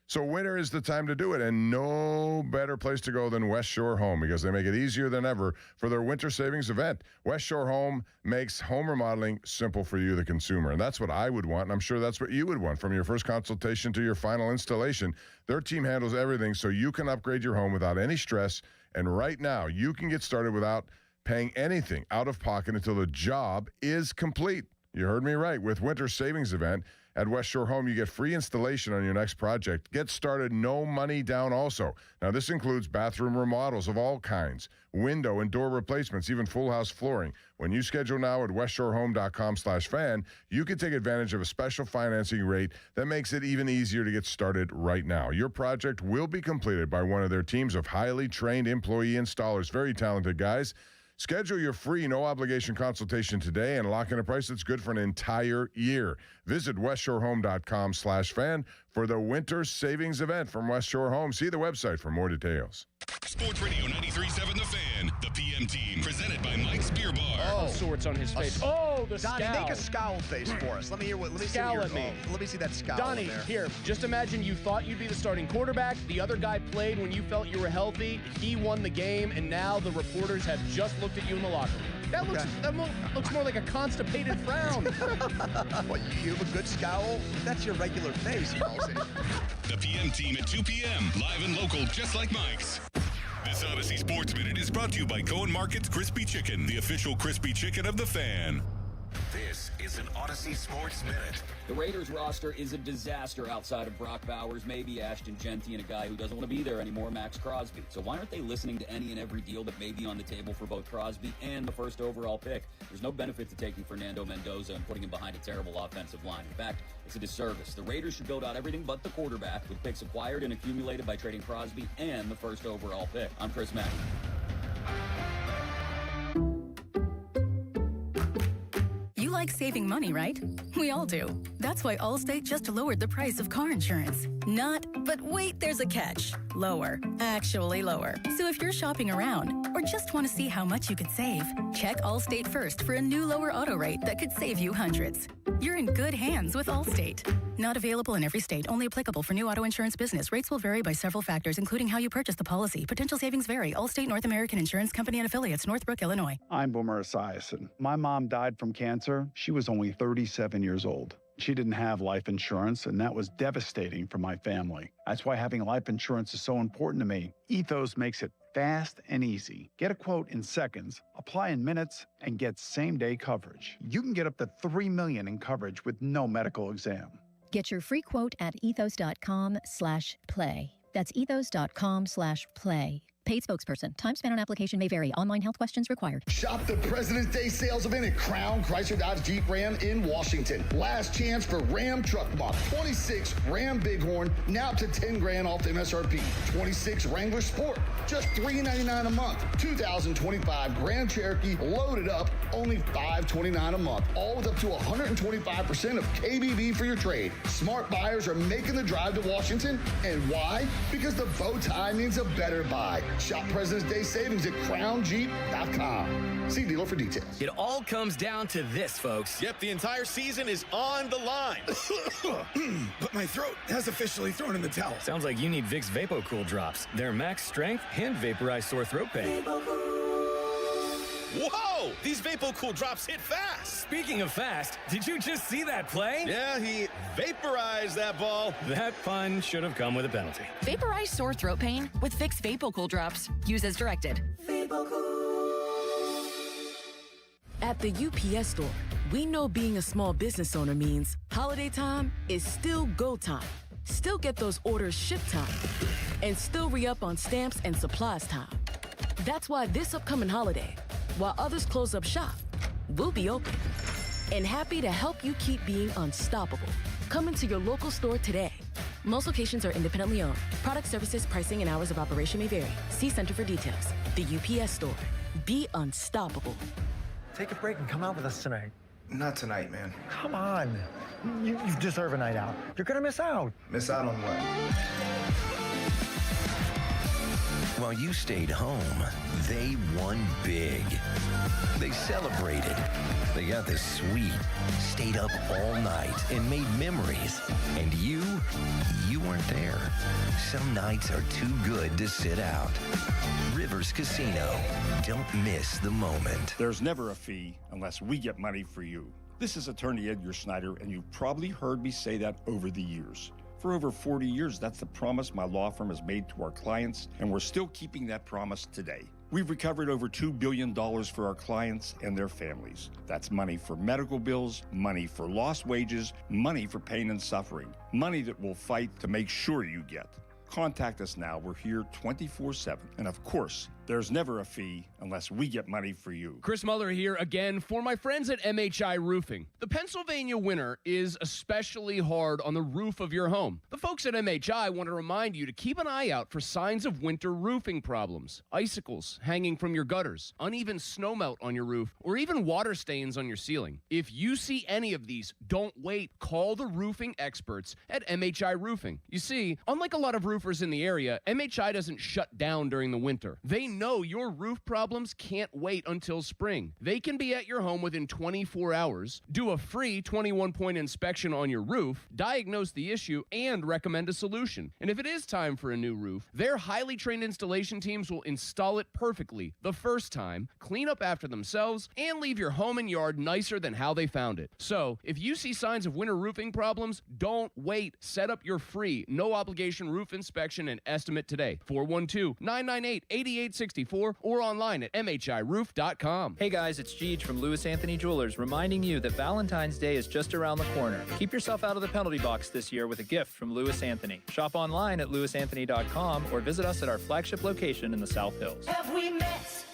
So winter is the time to do it. And no better place to go than West Shore Home because they make it easier than ever for their winter savings event. West Shore Home makes home remodeling simple for you, the consumer. And that's what I would want. And I'm sure that's what you would want from your first consultation to your final installation. Their team handles everything so you can upgrade your home without any stress. And right now, you can get started without paying anything out of pocket until the job is complete. You heard me right. With Winter Savings Event at West Shore Home, you get free installation on your next project. Get started, no money down also. Now, this includes bathroom remodels of all kinds, window and door replacements, even full house flooring. When you schedule now at westshorehome.com/fan, you can take advantage of a special financing rate that makes it even easier to get started right now. Your project will be completed by one of their teams of highly trained employee installers, very talented guys. Schedule your free no-obligation consultation today and lock in a price that's good for an entire year. Visit westshorehome.com/fan for the winter savings event from West Shore Home. See the website for more details. Sports Radio 93.7 The Fan, the PM team, presented by Mike's Beer Bar. All sorts on his face. Oh, the Donnie, scowl. make a scowl face for us. Let me hear what. Let me Scowl see at me. Let me see that scowl. Donnie, in there. here, just imagine you thought you'd be the starting quarterback. The other guy played when you felt you were healthy. He won the game, and now the reporters have just looked at you in the locker room. That looks more like a constipated frown. What, you have a good scowl? That's your regular face, Halsey. The PM team at 2 p.m., live and local, just like Mike's. This Odyssey Sports Minute is brought to you by Cohen Market's Crispy Chicken, the official crispy chicken of the Fan. This is an Odyssey Sports Minute. The Raiders roster is a disaster outside of Brock Bowers, maybe Ashton Genty, and a guy who doesn't want to be there anymore, Max Crosby. So why aren't they listening to any and every deal that may be on the table for both Crosby and the first overall pick? There's no benefit to taking Fernando Mendoza and putting him behind a terrible offensive line. In fact, it's a disservice. The Raiders should build out everything but the quarterback with picks acquired and accumulated by trading Crosby and the first overall pick. I'm Chris Mack. You like like saving money, right? We all do. That's why Allstate just lowered the price of car insurance. Not, but wait, there's a catch. Lower. Actually lower. So if you're shopping around or just want to see how much you could save, check Allstate first for a new lower auto rate that could save you hundreds. You're in good hands with Allstate. Not available in every state. Only applicable for new auto insurance business. Rates will vary by several factors, including how you purchase the policy. Potential savings vary. Allstate North American Insurance Company and Affiliates, Northbrook, Illinois. I'm Boomer Esiason. My mom died from cancer. She was only 37 years old. She didn't have life insurance, and that was devastating for my family. That's why having life insurance is so important to me. Ethos makes it fast and easy. Get a quote in seconds, apply in minutes, and get same-day coverage. You can get up to $3 million in coverage with no medical exam. Get your free quote at ethos.com/play. That's ethos.com/play. Paid spokesperson. Time spent on application may vary. Online health questions required. Shop the President's Day sales event at Crown Chrysler Dodge Jeep Ram in Washington. Last chance for Ram Truck Month. 26 Ram Bighorn, now up to $10,000 off the MSRP. 26 Wrangler Sport, just $399 a month. 2025 Grand Cherokee loaded up, only $529 a month. All with up to 125% of KBB for your trade. Smart buyers are making the drive to Washington. And why? Because the bow tie means a better buy. Shop President's Day savings at crownjeep.com. See dealer for details. It all comes down to this, folks. Yep, the entire season is on the line. But my throat has officially thrown in the towel. Sounds like you need Vicks VapoCool drops. They're max strength and vaporize sore throat pain. Whoa! These VapoCool drops hit fast. Speaking of fast, did you just see that play? Yeah, he vaporized that ball. That pun should have come with a penalty. Vaporize sore throat pain with Vicks VapoCool drops. Use as directed. At the UPS Store, we know being a small business owner means holiday time is still go time. Still get those orders shipped time. And still re-up on stamps and supplies time. That's why this upcoming holiday, while others close up shop, we'll be open and happy to help you keep being unstoppable. Come into your local store today. Most locations are independently owned. Product services, pricing, and hours of operation may vary. See Center for details. The UPS Store. Be unstoppable. Take a break and come out with us tonight. Not tonight, man. Come on. You deserve a night out. You're going to miss out. Miss out on what? While you stayed home, they won big. They celebrated. They got the suite, stayed up all night, and made memories. And you weren't there. Some nights are too good to sit out. Rivers Casino. Don't miss the moment. There's never a fee unless we get money for you. This is attorney Edgar Snyder, and you've probably heard me say that over the years. For over 40 years, that's the promise my law firm has made to our clients, and we're still keeping that promise today. We've recovered over $2 billion for our clients and their families. That's money for medical bills, money for lost wages, money for pain and suffering, money that we'll fight to make sure you get. Contact us now. We're here 24/7. And of course, there's never a fee unless we get money for you. Chris Muller here again for my friends at MHI Roofing. The Pennsylvania winter is especially hard on the roof of your home. The folks at MHI want to remind you to keep an eye out for signs of winter roofing problems. Icicles hanging from your gutters, uneven snowmelt on your roof, or even water stains on your ceiling. If you see any of these, don't wait. Call the roofing experts at MHI Roofing. You see, unlike a lot of roofers in the area, MHI doesn't shut down during the winter. They know your roof problems can't wait until spring. They can be at your home within 24 hours, do a free 21-point inspection on your roof, diagnose the issue, and recommend a solution. And if it is time for a new roof, their highly trained installation teams will install it perfectly the first time, clean up after themselves, and leave your home and yard nicer than how they found it. So, if you see signs of winter roofing problems, don't wait. Set up your free, no-obligation roof inspection and estimate today. 412-998-8864 or online at mhiroof.com. Hey guys, it's Jeej from Lewis Anthony Jewelers reminding you that Valentine's Day is just around the corner. Keep yourself out of the penalty box this year with a gift from Lewis Anthony. Shop online at lewisanthony.com or visit us at our flagship location in the South Hills. Have we met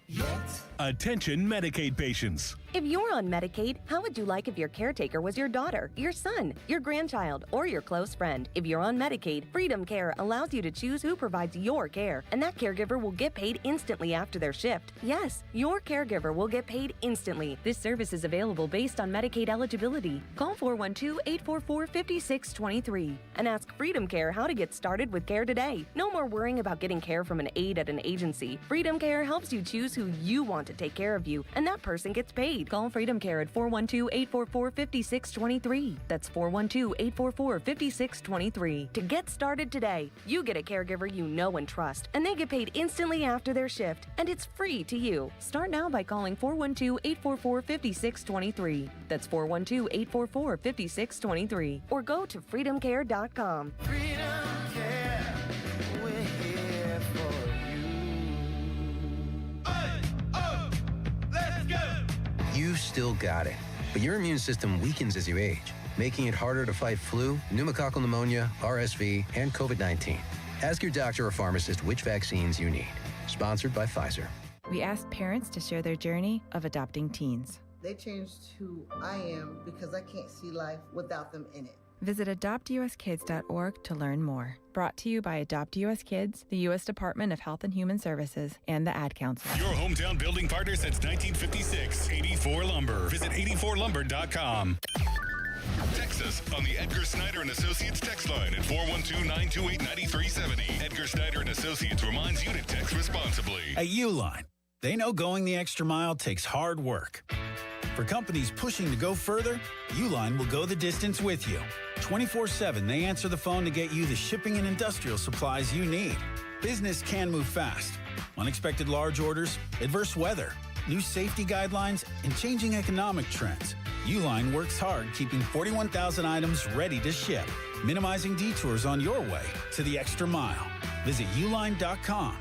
yet? Attention Medicaid patients. If you're on Medicaid, how would you like if your caretaker was your daughter, your son, your grandchild, or your close friend? If you're on Medicaid, Freedom Care allows you to choose who provides your care, and that caregiver will get paid instantly after their shift. Yes, your caregiver will get paid instantly. This service is available based on Medicaid eligibility. Call 412-844-5623 and ask Freedom Care how to get started with care today. No more worrying about getting care from an aide at an agency. Freedom Care helps you choose who you want to take care of you, and that person gets paid. Call Freedom Care at 412-844-5623. That's 412-844-5623. To get started today, you get a caregiver you know and trust, and they get paid instantly after their shift, and it's free to you. Start now by calling 412-844-5623. That's 412-844-5623. Or go to freedomcare.com. Freedom Care, we're here for you. Let's go! You've still got it, but your immune system weakens as you age, making it harder to fight flu, pneumococcal pneumonia, RSV, and COVID-19. Ask your doctor or pharmacist which vaccines you need. Sponsored by Pfizer. We asked parents to share their journey of adopting teens. They changed who I am because I can't see life without them in it. Visit adoptuskids.org to learn more. Brought to you by Adopt US Kids, the U.S. Department of Health and Human Services, and the Ad Council. Your hometown building partner since 1956, 84 Lumber. Visit 84lumber.com. Text us on the Edgar Snyder and Associates text line at 412-928-9370. Edgar Snyder and Associates reminds you to text responsibly. At Uline, they know going the extra mile takes hard work. For companies pushing to go further, Uline will go the distance with you. 24/7, they answer the phone to get you the shipping and industrial supplies you need. Business can move fast. Unexpected large orders, adverse weather, new safety guidelines, and changing economic trends. Uline works hard keeping 41,000 items ready to ship, minimizing detours on your way to the extra mile. Visit uline.com.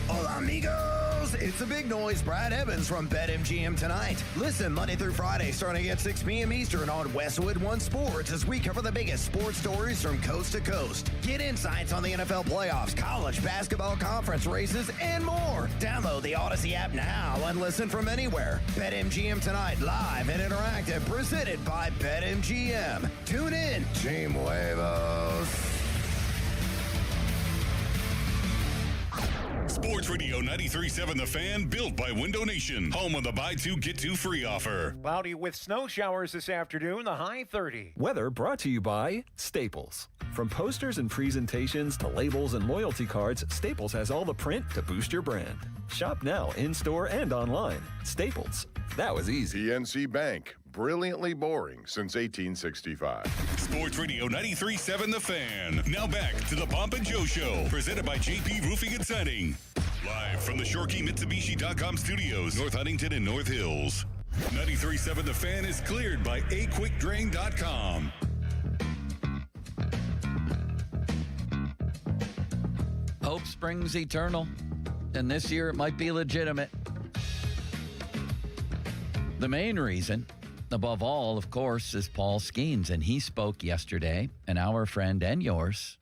Hola, amigos. It's the big noise. Brad Evans from BetMGM tonight. Listen Monday through Friday starting at 6 p.m. Eastern on Westwood One Sports as we cover the biggest sports stories from coast to coast. Get insights on the NFL playoffs, college basketball conference races, and more. Download the Odyssey app now and listen from anywhere. BetMGM tonight, live and interactive, presented by BetMGM. Tune in. Team Huevos. Sports Radio 93.7 The Fan, built by Window Nation. Home of the buy two, get two free offer. Cloudy with snow showers this afternoon, the high 30. Weather brought to you by Staples. From posters and presentations to labels and loyalty cards, Staples has all the print to boost your brand. Shop now in-store and online. Staples. That was easy. PNC Bank. Brilliantly boring since 1865. Sports Radio 93.7 The Fan. Now back to the Pomp and Joe Show, presented by JP Roofing and Siding. Live from the ShoreKeyMitsubishi.com studios, North Huntington and North Hills. 93.7 The Fan is cleared by AQuickDrain.com. Hope springs eternal, and this year it might be legitimate. The main reason, above all, of course, is Paul Skeens, and he spoke yesterday, and our friend and yours,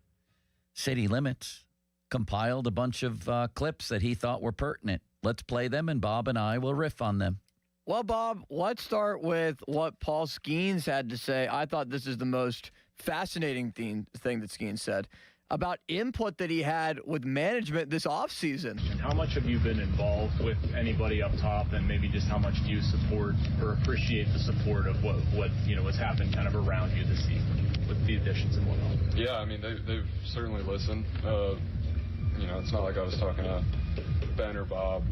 City Limits, compiled a bunch of clips that he thought were pertinent. Let's play them, and Bob and I will riff on them. Well, Bob, let's start with what Paul Skeens had to say. I thought this is the most fascinating thing that Skeens said about input that he had with management this offseason. And how much have you been involved with anybody up top, and maybe just how much do you support or appreciate the support of what what's happened kind of around you this season with the additions and whatnot? Yeah, I mean, they've certainly listened. It's not like I was talking to Ben or Bob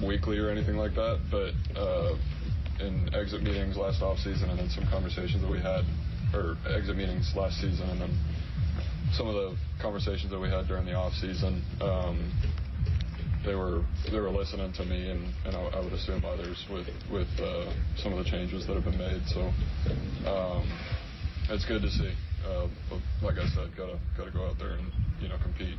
weekly or anything like that, but in exit meetings last offseason and then some conversations that we had, or exit meetings last season, and then some of the conversations that we had during the off season, they were listening to me, and I would assume others with some of the changes that have been made. So it's good to see. But like I said, gotta go out there and compete.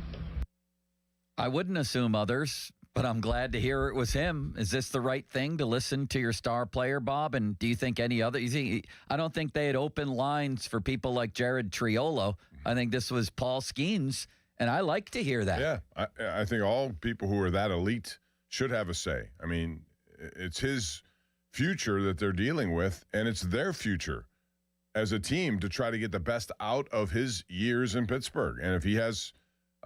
I wouldn't assume others, but I'm glad to hear it was him. Is this the right thing to listen to your star player, Bob? And do you think any other? I don't think they had open lines for people like Jared Triolo. I think this was Paul Skeens, and I like to hear that. Yeah, I think all people who are that elite should have a say. I mean, it's his future that they're dealing with, and it's their future as a team to try to get the best out of his years in Pittsburgh. And if he has,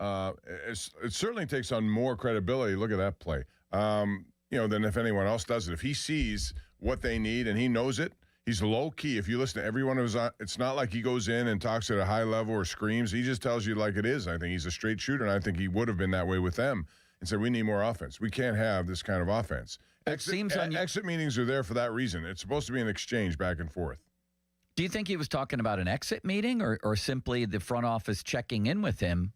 it certainly takes on more credibility. Look at that play. Than if anyone else does it. If he sees what they need and he knows it, he's low key. If you listen to every one of his, it's not like he goes in and talks at a high level or screams. He just tells you like it is. I think he's a straight shooter, and I think he would have been that way with them and said, we need more offense. We can't have this kind of offense. Exit meetings are there for that reason. It's supposed to be an exchange back and forth. Do you think he was talking about an exit meeting or simply the front office checking in with him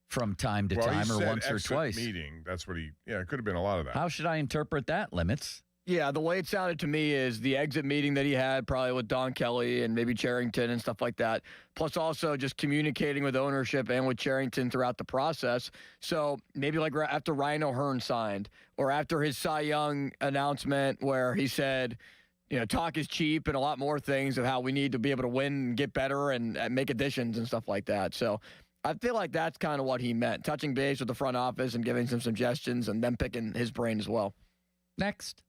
from time to time or once or twice? Meeting. That's what it could have been a lot of that. How should I interpret that, Limits? Yeah, the way it sounded to me is the exit meeting that he had probably with Don Kelly and maybe Cherington and stuff like that. Plus also just communicating with ownership and with Cherington throughout the process. So maybe like after Ryan O'Hearn signed or after his Cy Young announcement where he said, talk is cheap and a lot more things of how we need to be able to win and get better and make additions and stuff like that. So I feel like that's kind of what he meant, touching base with the front office and giving some suggestions and then picking his brain as well. Next.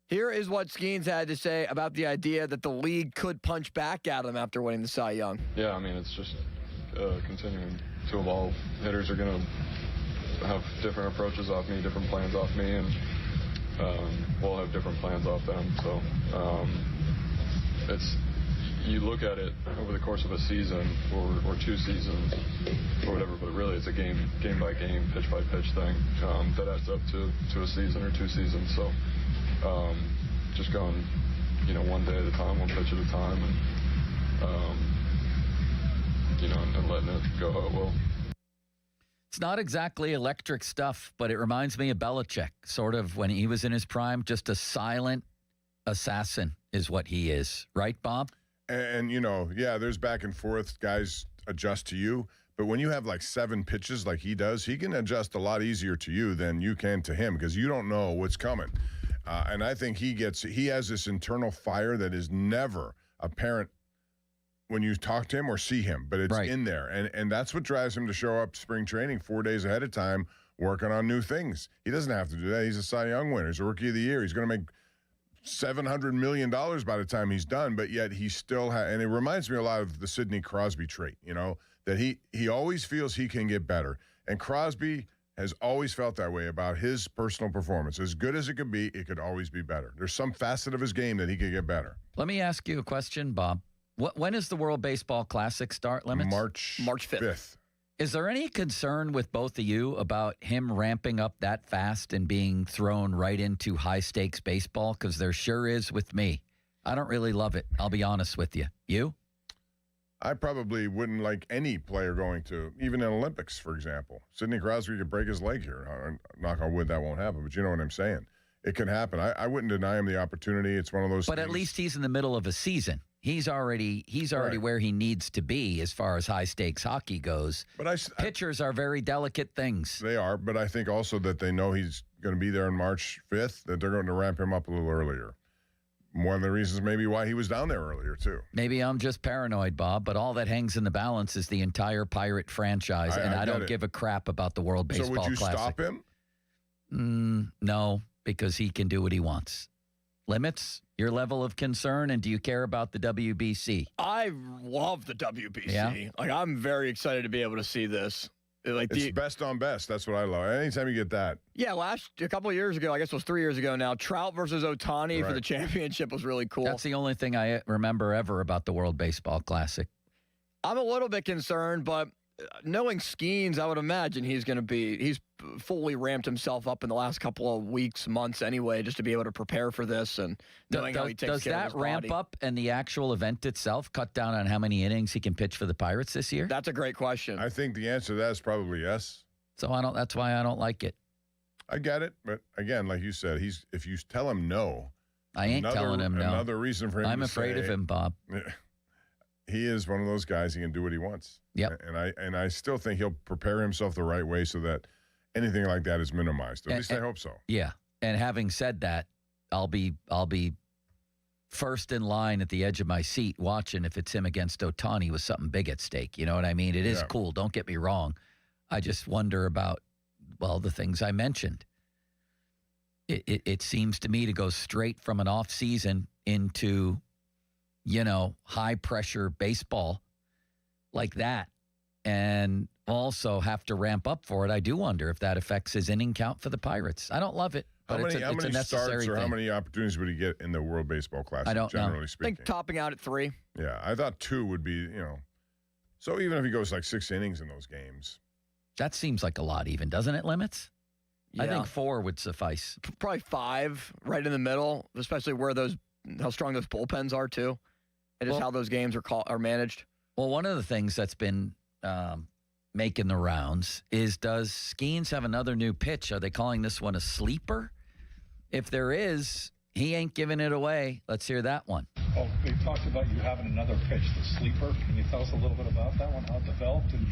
Here is what Skeens had to say about the idea that the league could punch back at him after winning the Cy Young. Yeah, I mean, it's just continuing to evolve. Hitters are going to have different approaches off me, different plans off me, and we'll have different plans off them. So you look at it over the course of a season or two seasons or whatever, but really it's a game by game, pitch by pitch thing that adds up to a season or two seasons. So just going, one day at a time, one pitch at a time, and letting it go how it will. It's not exactly electric stuff, but it reminds me of Belichick, sort of when he was in his prime, just a silent assassin is what he is. Right, Bob? And, there's back and forth. Guys adjust to you. But when you have like 7 pitches like he does, he can adjust a lot easier to you than you can to him because you don't know what's coming. And I think he has this internal fire that is never apparent when you talk to him or see him, but it's in there. And that's what drives him to show up spring training 4 days ahead of time working on new things. He doesn't have to do that. He's a Cy Young winner. He's a Rookie of the Year. He's going to make $700 million by the time he's done, but yet he still and it reminds me a lot of the Sidney Crosby trait, that he always feels he can get better. And Crosby has always felt that way about his personal performance. As good as it could be, it could always be better. There's some facet of his game that he could get better. Let me ask you a question, Bob. When does the World Baseball Classic start, Limits? March 5th. Is there any concern with both of you about him ramping up that fast and being thrown right into high-stakes baseball? Because there sure is with me. I don't really love it. I'll be honest with you. You? I probably wouldn't like any player going to, even in Olympics, for example. Sidney Crosby could break his leg here. Knock on wood, that won't happen, but you know what I'm saying. It can happen. I wouldn't deny him the opportunity. It's one of those But things. At least he's in the middle of a season. He's already where he needs to be as far as high-stakes hockey goes. But pitchers are very delicate things. They are, but I think also that they know he's going to be there on March 5th, that they're going to ramp him up a little earlier. One of the reasons maybe why he was down there earlier, too. Maybe I'm just paranoid, Bob, but all that hangs in the balance is the entire Pirate franchise, and I don't give a crap about the World Baseball Classic. So would you stop him? No, because he can do what he wants. Limits your level of concern, and do you care about the WBC? I love the WBC. Yeah? I'm very excited to be able to see this. It's best on best. That's what I love. Anytime you get that. Yeah, a couple of years ago, I guess it was 3 years ago now, Trout versus Ohtani for the championship was really cool. That's the only thing I remember ever about the World Baseball Classic. I'm a little bit concerned, but knowing Skeens, I would imagine he's fully ramped himself up in the last couple of weeks, months anyway, just to be able to prepare for this and knowing how he takes care of his body. Does that ramp up and the actual event itself cut down on how many innings he can pitch for the Pirates this year? That's a great question. I think the answer to that is probably yes. So that's why I don't like it. I get it, but again, like you said, if you tell him no, I ain't telling him no. Another reason for him I'm afraid of him, Bob. He is one of those guys. He can do what he wants. Yeah, and I still think he'll prepare himself the right way so that anything like that is minimized. At least I hope so. Yeah, and having said that, I'll be first in line at the edge of my seat watching if it's him against Ohtani with something big at stake. You know what I mean? It is cool. Don't get me wrong. I just wonder about the things I mentioned. It seems to me to go straight from an off season into, high pressure baseball like that, and also have to ramp up for it. I do wonder if that affects his inning count for the Pirates. I don't love it, but it's a necessary starts or thing. how many opportunities would he get in the World Baseball Classic? I don't generally know. speaking. I think topping out at 3. Yeah, I thought 2 would be, So even if he goes like 6 innings in those games. That seems like a lot even, doesn't it, Limits? Yeah. I think 4 would suffice. Probably 5 right in the middle, especially how strong those bullpens are too. And just how those games are managed. Well, one of the things that's been making the rounds is, does Skeens have another new pitch? Are they calling this one a sleeper? If there is, he ain't giving it away. Let's hear that one. Oh, they talked about you having another pitch, the sleeper. Can you tell us a little bit about that one, how it developed and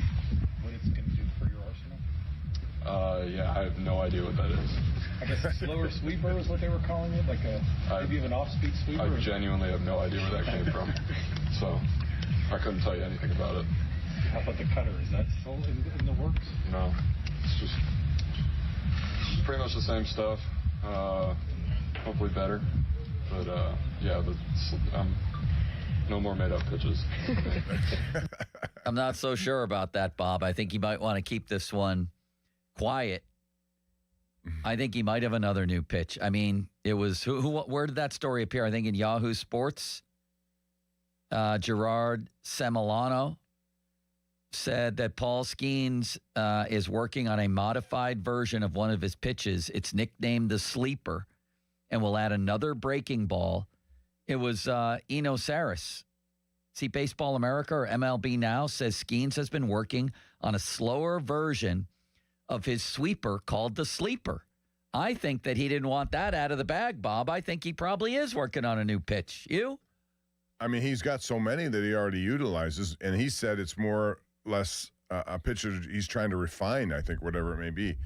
what it's going to do for your arsenal? Yeah, I have no idea what that is. I guess a slower sweeper is what they were calling it, like maybe an off-speed sweeper? I genuinely have no idea where that came from. So I couldn't tell you anything about it. How about the cutter? Is that still in the works? No. It's just pretty much the same stuff. Hopefully better. But, no more made-up pitches. I'm not so sure about that, Bob. I think you might want to keep this one quiet. I think he might have another new pitch. I mean, it was where did that story appear? I think in Yahoo Sports. Gerard Semilano said that Paul Skeens is working on a modified version of one of his pitches. It's nicknamed the Sleeper, and will add another breaking ball. It was Eno Saris. See, Baseball America or MLB Now says Skeens has been working on a slower version of his sweeper called the Sleeper. I think that he didn't want that out of the bag, Bob. I think he probably is working on a new pitch. You? I mean, he's got so many that he already utilizes, and he said it's more or less a pitcher he's trying to refine, I think, whatever it may be.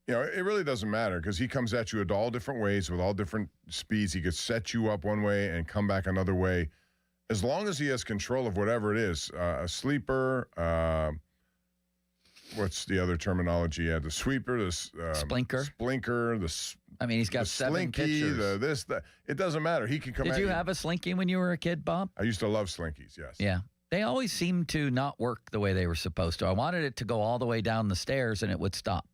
It really doesn't matter because he comes at you at all different ways with all different speeds. He could set you up one way and come back another way. As long as he has control of whatever it is, a sleeper, what's the other terminology? The sweeper, the splinker, he's got 7 slinky, pitchers. It doesn't matter. He can come. Did you have a slinky when you were a kid, Bob? I used to love slinkies. Yes. Yeah, they always seemed to not work the way they were supposed to. I wanted it to go all the way down the stairs and it would stop.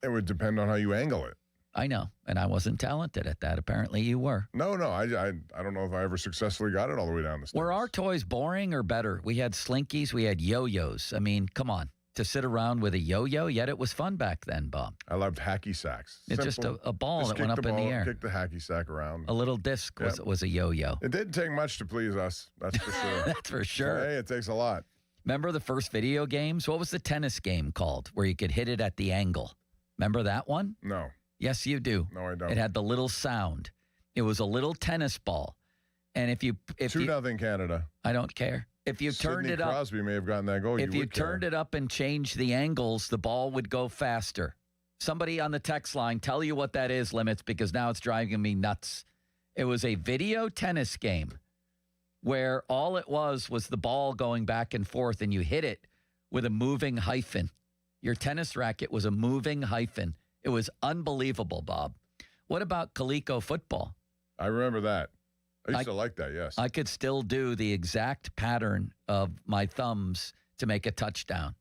It would depend on how you angle it. I know, and I wasn't talented at that. Apparently, you were. No, I don't know if I ever successfully got it all the way down the stairs. Were our toys boring or better? We had slinkies, we had yo-yos. I mean, come on. To sit around with a yo-yo, yet it was fun back then, Bob. I loved hacky sacks. It's just a ball that went up in the air. Kick the hacky sack around. A little disc was a yo-yo. It didn't take much to please us. That's for sure. That's for sure. Hey, it takes a lot. Remember the first video games? What was the tennis game called where you could hit it at the angle? Remember that one? No. Yes, you do. No, I don't. It had the little sound. It was a little tennis ball. And if 2-0 Canada. I don't care. If you turned it up, Crosby may have gotten that goal. If you turned it up and changed the angles, the ball would go faster. Somebody on the text line, tell you what that is, Limits, because now it's driving me nuts. It was a video tennis game where all it was the ball going back and forth, and you hit it with a moving hyphen. Your tennis racket was a moving hyphen. It was unbelievable, Bob. What about Coleco football? I remember that. I used to like that, yes. I could still do the exact pattern of my thumbs to make a touchdown.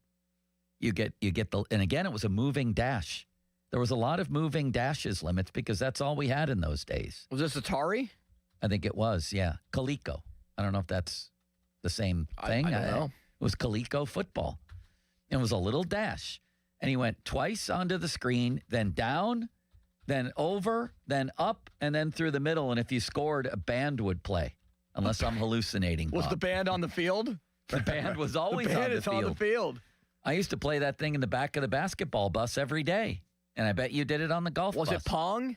You get and again, it was a moving dash. There was a lot of moving dashes, Limits, because that's all we had in those days. Was this Atari? I think it was, yeah. Coleco. I don't know if that's the same thing. I don't know. It was Coleco football. It was a little dash. And he went twice onto the screen, then down, then over, then up, and then through the middle. And if you scored, a band would play, unless I'm hallucinating. Was Bob. the band on the field? The band was always on the field. I used to play that thing in the back of the basketball bus every day. And I bet you did it on the golf bus. Was it Pong?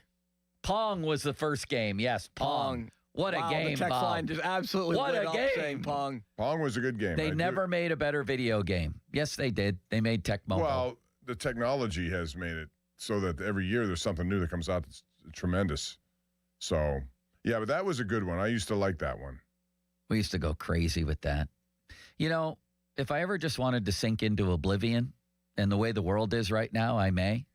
Pong was the first game. Yes, Pong. What a game, the text Bob. line just absolutely what lit a up game. saying Pong. Pong was a good game. They never made a better video game. Yes, they did. They made Tecmo. Well, the technology has made it so that every year there's something new that comes out that's tremendous. So, yeah, but that was a good one. I used to like that one. We used to go crazy with that. You know, if I ever just wanted to sink into oblivion and the way the world is right now, I may.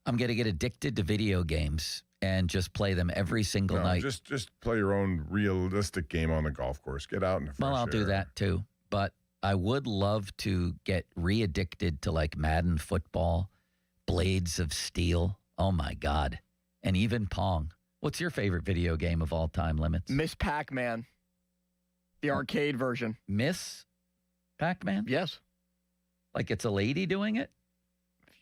I'm going to get addicted to video games and just play them every single night. Just play your own realistic game on the golf course. Get out in the fresh Well, I'll air. do that too. But I would love to get re-addicted to like Madden football, Blades of Steel. Oh, my God. And even Pong. What's your favorite video game of all time, Limits? Miss Pac-Man. The arcade version. Miss Pac-Man? Yes. Like it's a lady doing it?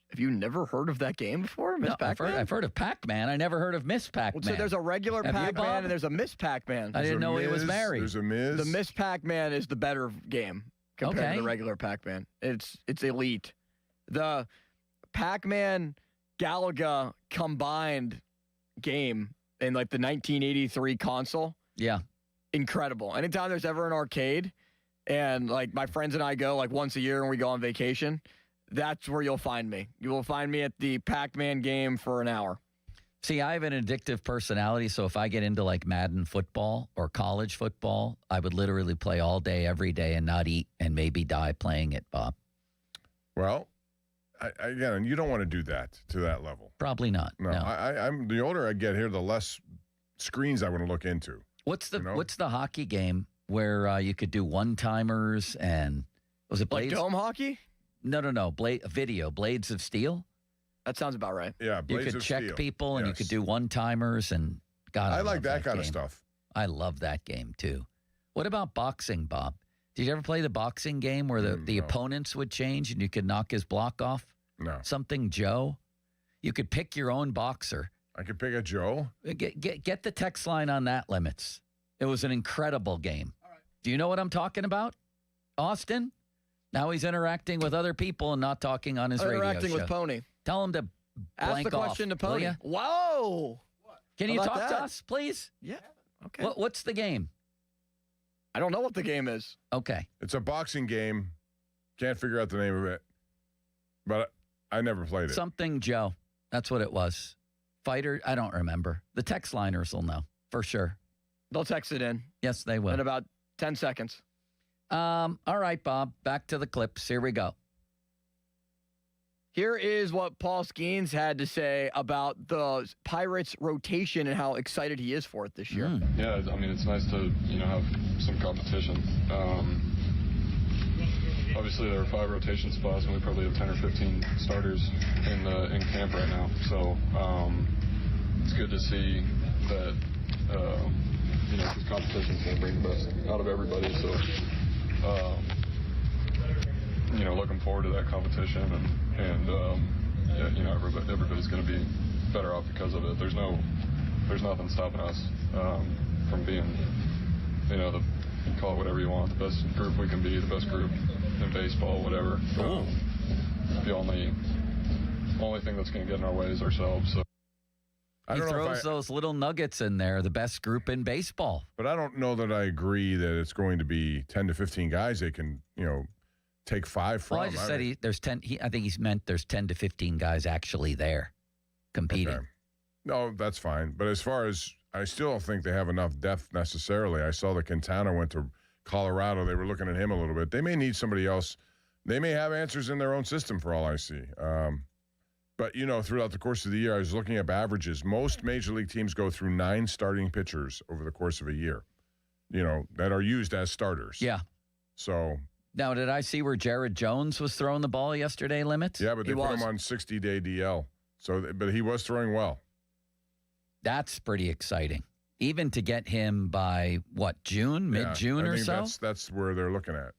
Have you never heard of that game before, Miss Pac-Man? I've heard of Pac-Man. I never heard of Miss Pac-Man. So there's a regular Have you, Pac-Man Bob? and there's a Miss Pac-Man. I didn't know he was married. There's a Miz. The Miss Pac-Man is the better game compared to the Okay. regular Pac-Man. It's elite. The Pac-Man Galaga combined game in like the 1983 console. Yeah. Incredible. Anytime there's ever an arcade and like my friends and I go like once a year and we go on vacation, that's where you'll find me. You will find me at the Pac-Man game for an hour. See, I have an addictive personality, so if I get into like Madden football or college football, I would literally play all day, every day, and not eat and maybe die playing it, Bob. Well, again, you don't want to do that to that level. Probably not. No, I'm the older I get here, the less screens I want to look into. What's the hockey game where you could do one-timers and was it Blades? Like dome hockey? No. Blades of Steel. That sounds about right. Yeah, Blades you could of check Steel. people and you Yes. could do one-timers and God, I I like love that kind of game. stuff. I love that game too. What about boxing, Bob? Did you ever play the boxing game where the opponents would change and you could knock his block off? No. Something Joe? You could pick your own boxer. I could pick a Joe. Get the text line on that, Limits. It was an incredible game. Do you know what I'm talking about? Austin? Now he's interacting with other people and not talking on his radio show. Interacting with Pony. Tell him to Ask blank the question off, to will Pony. ya? Whoa. Can How you about talk to that? us, please? Yeah. Okay. What's the game? I don't know what the game is. Okay. It's a boxing game. Can't figure out the name of it. But I never played it. Something Joe. That's what it was. Fighter, I don't remember. The text liners will know for sure. They'll text it in. Yes, they will. In about 10 seconds. All right, Bob. Back to the clips. Here we go. Here is what Paul Skeens had to say about the Pirates rotation and how excited he is for it this year. Yeah, I mean, it's nice to, have some competition. Obviously, there are 5 rotation spots, and we probably have 10 or 15 starters in camp right now. So it's good to see that, this competition is going to bring the best out of everybody. So, looking forward to that competition, and everybody's going to be better off because of it. There's nothing stopping us from being, call it whatever you want, the best group we can be, the best group in baseball, whatever. The only thing that's going to get in our way is ourselves. So. He throws those little nuggets in there, the best group in baseball. But I don't know that I agree that it's going to be 10 to 15 guys they can, take 5 from. Well, I just said there's 10. I think he's meant there's 10 to 15 guys actually there competing. Okay. No, that's fine. But as far as, I still don't think they have enough depth necessarily. I saw that Quintana went to Colorado. They were looking at him a little bit. They may need somebody else. They may have answers in their own system for all I see. But, throughout the course of the year, I was looking up averages. Most major league teams go through 9 starting pitchers over the course of a year, that are used as starters. Yeah. So. Now, did I see where Jared Jones was throwing the ball yesterday, Limits? Yeah, but they put him on 60-day DL. But he was throwing well. That's pretty exciting. Even to get him by, June, mid-June or so? That's where they're looking at.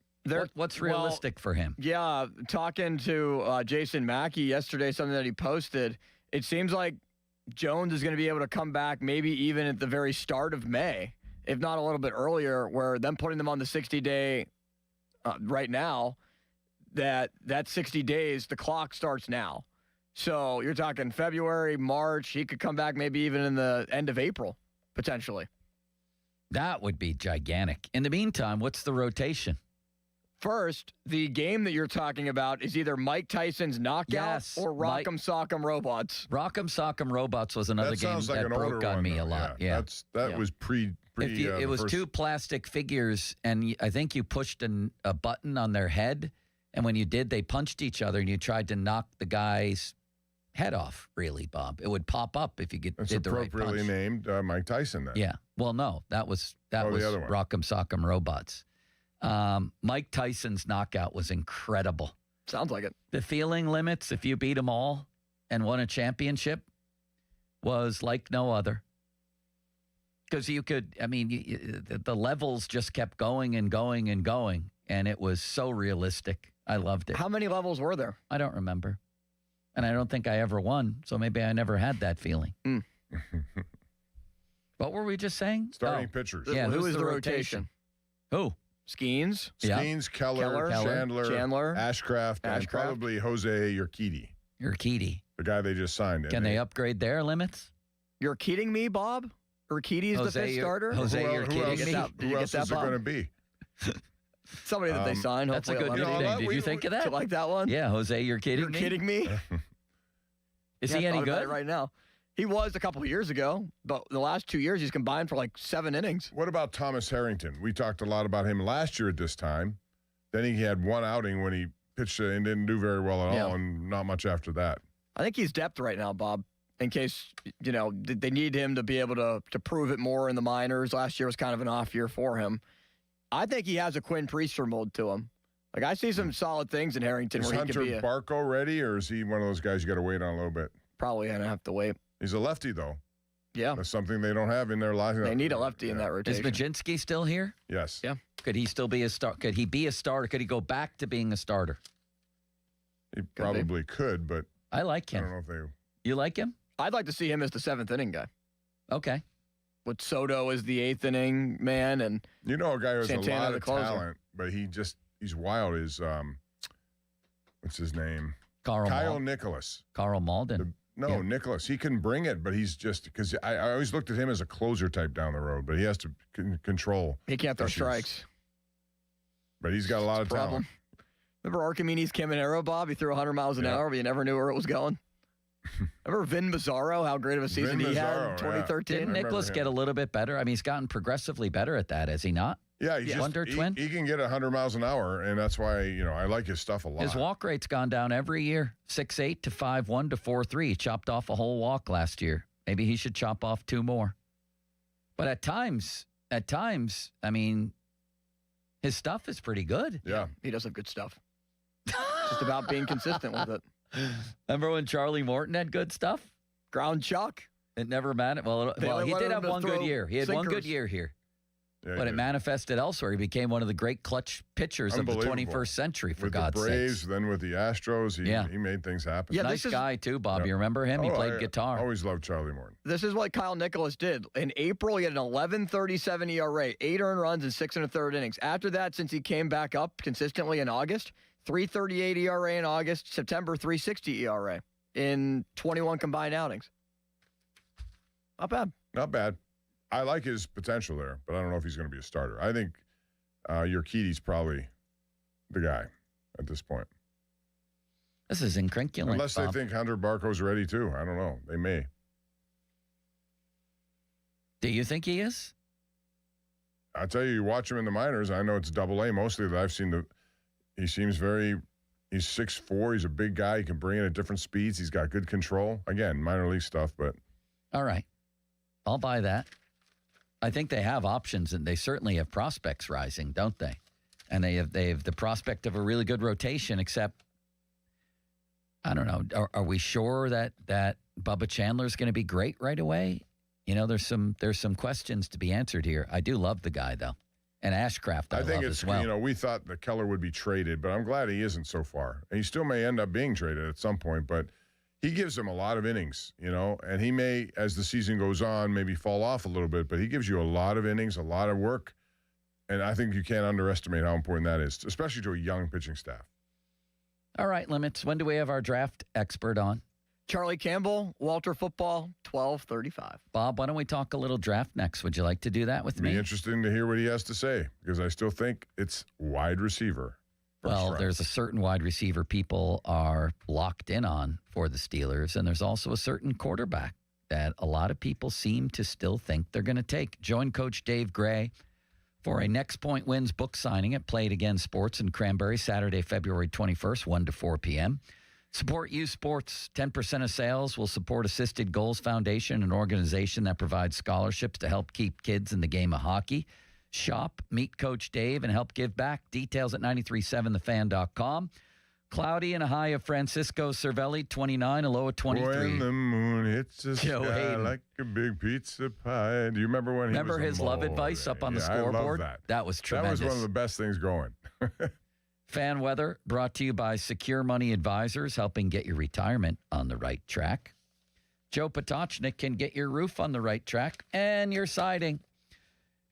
What's realistic for him? Yeah, talking to Jason Mackey yesterday, something that he posted, it seems like Jones is going to be able to come back maybe even at the very start of May, if not a little bit earlier, where them putting them on the 60-day right now, that 60 days, the clock starts now. So you're talking February, March. He could come back maybe even in the end of April, potentially. That would be gigantic. In the meantime, what's the rotation? First, the game that you're talking about is either Mike Tyson's Knockout or Rock'em Sock'em Robots. Rock'em Sock'em Robots was another game that broke on me a lot. Yeah. That was pre it was 2 plastic figures, and I think you pushed a button on their head, and when you did, they punched each other, and you tried to knock the guy's head off, really, Bob. It would pop up if you did the right punch. It's appropriately named Mike Tyson then. Yeah. Well, no, that was the other one. Rock'em Sock'em Robots. Mike Tyson's knockout was incredible. Sounds like it. The feeling limits, if you beat them all and won a championship, was like no other. Because you could, I mean, the levels just kept going and going and going, and it was so realistic. I loved it. How many levels were there? I don't remember. And I don't think I ever won, so maybe I never had that feeling. What were we just saying? Starting pitchers. Yeah, who is the rotation? Who? Skeens. Skeens, Keller, Chandler, Ashcraft, and probably Jose Urquidy. Urquidy. The guy they just signed. Can they upgrade their limits? You're kidding me, Bob? Urquidy's the fifth starter? Jose Urquidy. Who else is it going to be? Somebody that they signed. That's a good nickname. Did you think of that? You like that one? Yeah, Jose, you're kidding me? You're kidding me? Is he any good? Right now. He was a couple of years ago, but the last 2 years he's combined for like 7 innings. What about Thomas Harrington? We talked a lot about him last year at this time. Then he had one outing when he pitched and didn't do very well at all, and not much after that. I think he's depth right now, Bob, in case, they need him to be able to prove it more in the minors. Last year was kind of an off year for him. I think he has a Quinn Priester mold to him. Like, I see some solid things in Harrington. Is where Hunter he could be Barco ready, or is he one of those guys you got to wait on a little bit? Probably going to have to wait. He's a lefty, though. Yeah. That's something they don't have in their lineup. They need a lefty in that rotation. Is Majinski still here? Yes. Yeah. Could he still be a star? Could he be a starter? Could he go back to being a starter? He probably could, but I like him. I don't know if they... You like him? I'd like to see him as the 7th inning guy. Okay. With Soto as the 8th inning man, and a guy who has Santana, a lot of closer. talent, but he's wild. Is what's his name? Kyle Nicholas. Carl Malden. Nicholas. He can bring it, but he's just because I always looked at him as a closer type down the road, but he has to control. He can't throw strikes. But he's got a lot of talent. Remember Archimedes Caminero, Bob? He threw 100 miles an hour, but you never knew where it was going. Remember Vin Mazzaro, how great of a season he had in 2013? Didn't Nicholas get a little bit better? I mean, he's gotten progressively better at that, has he not? Yeah, he's Wonder Twin. He can get 100 miles an hour, and that's why I like his stuff a lot. His walk rate's gone down every year, 6.8 to 5.1 to 4.3. He chopped off a whole walk last year. Maybe he should chop off 2 more. But at times, I mean, his stuff is pretty good. Yeah, he does have good stuff. Just about being consistent with it. Remember when Charlie Morton had good stuff? Ground chuck. It never mattered. Well, he did have one good year. He had one good year here. Yeah, but it manifested elsewhere. He became one of the great clutch pitchers of the 21st century, for God's sake. With the Braves, then with the Astros, he made things happen. Yeah, nice guy, too, Bob. You remember him? He played guitar. I always loved Charlie Morton. This is what Kyle Nicholas did. In April, he had an 11.37 ERA, 8 earned runs in 6 1/3 innings. After that, since he came back up consistently in August, 3.38 ERA in August, September 3.60 ERA in 21 combined outings. Not bad. Not bad. I like his potential there, but I don't know if he's going to be a starter. I think Urquidy's probably the guy at this point. This is incrinculant, Unless Bob. they think Hunter Barco's ready, too. I don't know. They may. Do you think he is? I'll tell you watch him in the minors. I know it's Double-A mostly that I've seen. He seems he's 6'4". He's a big guy. He can bring it at different speeds. He's got good control. Again, minor league stuff, but. All right. I'll buy that. I think they have options, and they certainly have prospects rising, don't they? And they have the prospect of a really good rotation, except, I don't know, are we sure that Bubba Chandler's going to be great right away? You know, there's some questions to be answered here. I do love the guy, though. And Ashcraft, I think love it's, as well. You know, we thought that Keller would be traded, but I'm glad he isn't so far. And he still may end up being traded at some point, but he gives them a lot of innings, you know, and he may, as the season goes on, maybe fall off a little bit, but he gives you a lot of innings, a lot of work, and I think you can't underestimate how important that is, especially to a young pitching staff. All right, Limits, when do we have our draft expert on? Charlie Campbell, Walter Football, 12:35. Bob, why don't we talk a little draft next? Would you like to do that with me? It'd be interesting to hear what he has to say, because I still think it's wide receiver. Well, there's a certain wide receiver people are locked in on for the Steelers, and there's also a certain quarterback that a lot of people seem to still think they're going to take. Join Coach Dave Gray for a Next Point Wins book signing at Play It Again Sports in Cranberry, Saturday, February 21st, 1 to 4 p.m. Support Youth Sports. 10% of sales will support Assisted Goals Foundation, an organization that provides scholarships to help keep kids in the game of hockey. Shop, meet Coach Dave, and help give back. Details at 937thefan.com. Cloudy and a high of Francisco Cervelli, 29, a low of 23. When the moon hits the Joe sky Hayden. like a big pizza pie. Do you remember when he was his love advice up on the I love love that. That was tremendous. That was one of the best things going. Fan weather brought to you by Secure Money Advisors, helping get your retirement on the right track. Joe Potochnik can get your roof on the right track and your siding.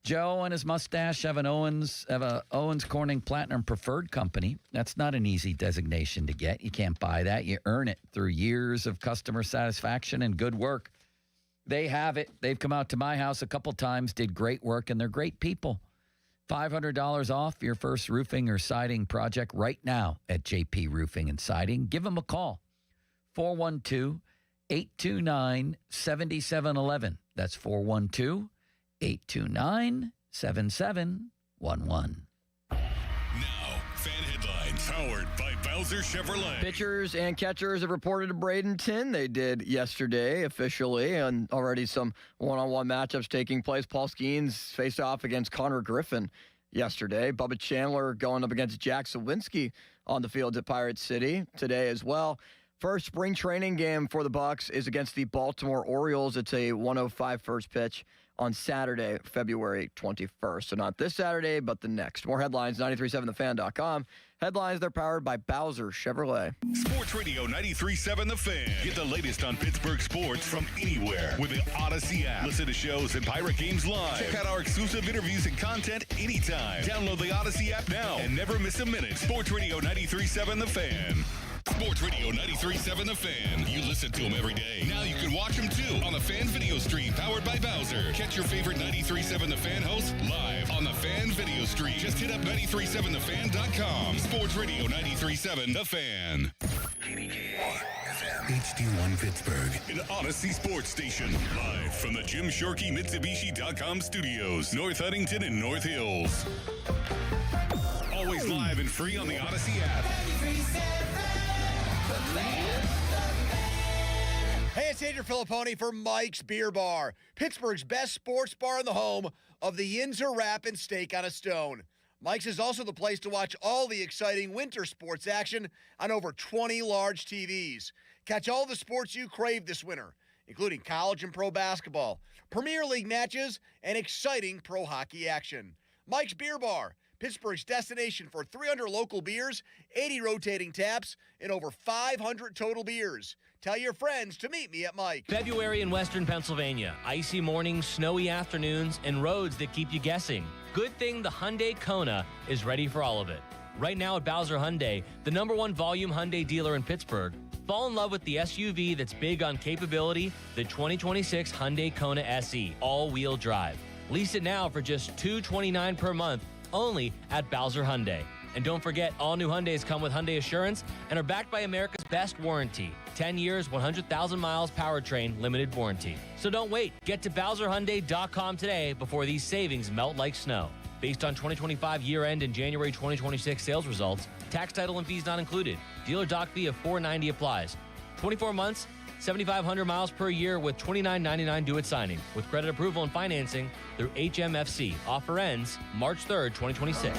Joe and his mustache have a Owens Corning Platinum Preferred Company. That's not an easy designation to get. You can't buy that. You earn it through years of customer satisfaction and good work. They have it. They've come out to my house a couple times, did great work, and they're great people. $500 off your first roofing or siding project right now at JP Roofing and Siding. Give them a call. 412-829-7711. That's 412-829-7711. Now, fan headlines powered by Bowser Chevrolet. Pitchers and catchers have reported to Bradenton. They did yesterday officially, and already some one-on-one matchups taking place. Paul Skeens faced off against Connor Griffin yesterday. Bubba Chandler going up against Jack Sawinski on the field at Pirate City today as well. First spring training game for the Bucs is against the Baltimore Orioles. It's a 1:05 first pitch on Saturday, February 21st. So not this Saturday, but the next. More headlines, 937thefan.com. Headlines, they're powered by Bowser Chevrolet. Sports Radio 93.7 The Fan. Get the latest on Pittsburgh sports from anywhere with the Odyssey app. Listen to shows and Pirate games live. Check out our exclusive interviews and content anytime. Download the Odyssey app now and never miss a minute. Sports Radio 93.7 The Fan. Sports Radio 93.7 The Fan. You listen to them every day. Now you can watch them too on the Fan video stream powered by Bowser. Catch your favorite 93.7 The Fan hosts live on the Fan video stream. Just hit up 937thefan.com. Sports Radio 93.7 The Fan. HD1 Pittsburgh, an Odyssey sports station. Live from the Jim Shorkey Mitsubishi.com studios, North Huntington and North Hills. Always live and free on the Odyssey app. Hey, it's Adrian Filipponi for Mike's Beer Bar, Pittsburgh's best sports bar in the home of the Yinzer Wrap and Steak on a Stone. Mike's is also the place to watch all the exciting winter sports action on over 20 large TVs. Catch all the sports you crave this winter, including college and pro basketball, Premier League matches, and exciting pro hockey action. Mike's Beer Bar, Pittsburgh's destination for 300 local beers, 80 rotating taps, and over 500 total beers. Tell your friends to meet me at Mike's. February in Western Pennsylvania. Icy mornings, snowy afternoons, and roads that keep you guessing. Good thing the Hyundai Kona is ready for all of it. Right now at Bowser Hyundai, the #1 volume Hyundai dealer in Pittsburgh, fall in love with the SUV that's big on capability, the 2026 Hyundai Kona SE, all-wheel drive. Lease it now for just $229 per month, only at Bowser Hyundai. And don't forget, all new Hyundais come with Hyundai Assurance and are backed by America's best warranty. 10 years, 100,000 miles powertrain limited warranty. So don't wait. Get to BowserHyundai.com today before these savings melt like snow. Based on 2025 year-end and January 2026 sales results, tax, title, and fees not included. Dealer doc fee of $490 applies. 24 months, 7,500 miles per year with $29.99 due at signing. With credit approval and financing through HMFC. Offer ends March 3rd, 2026.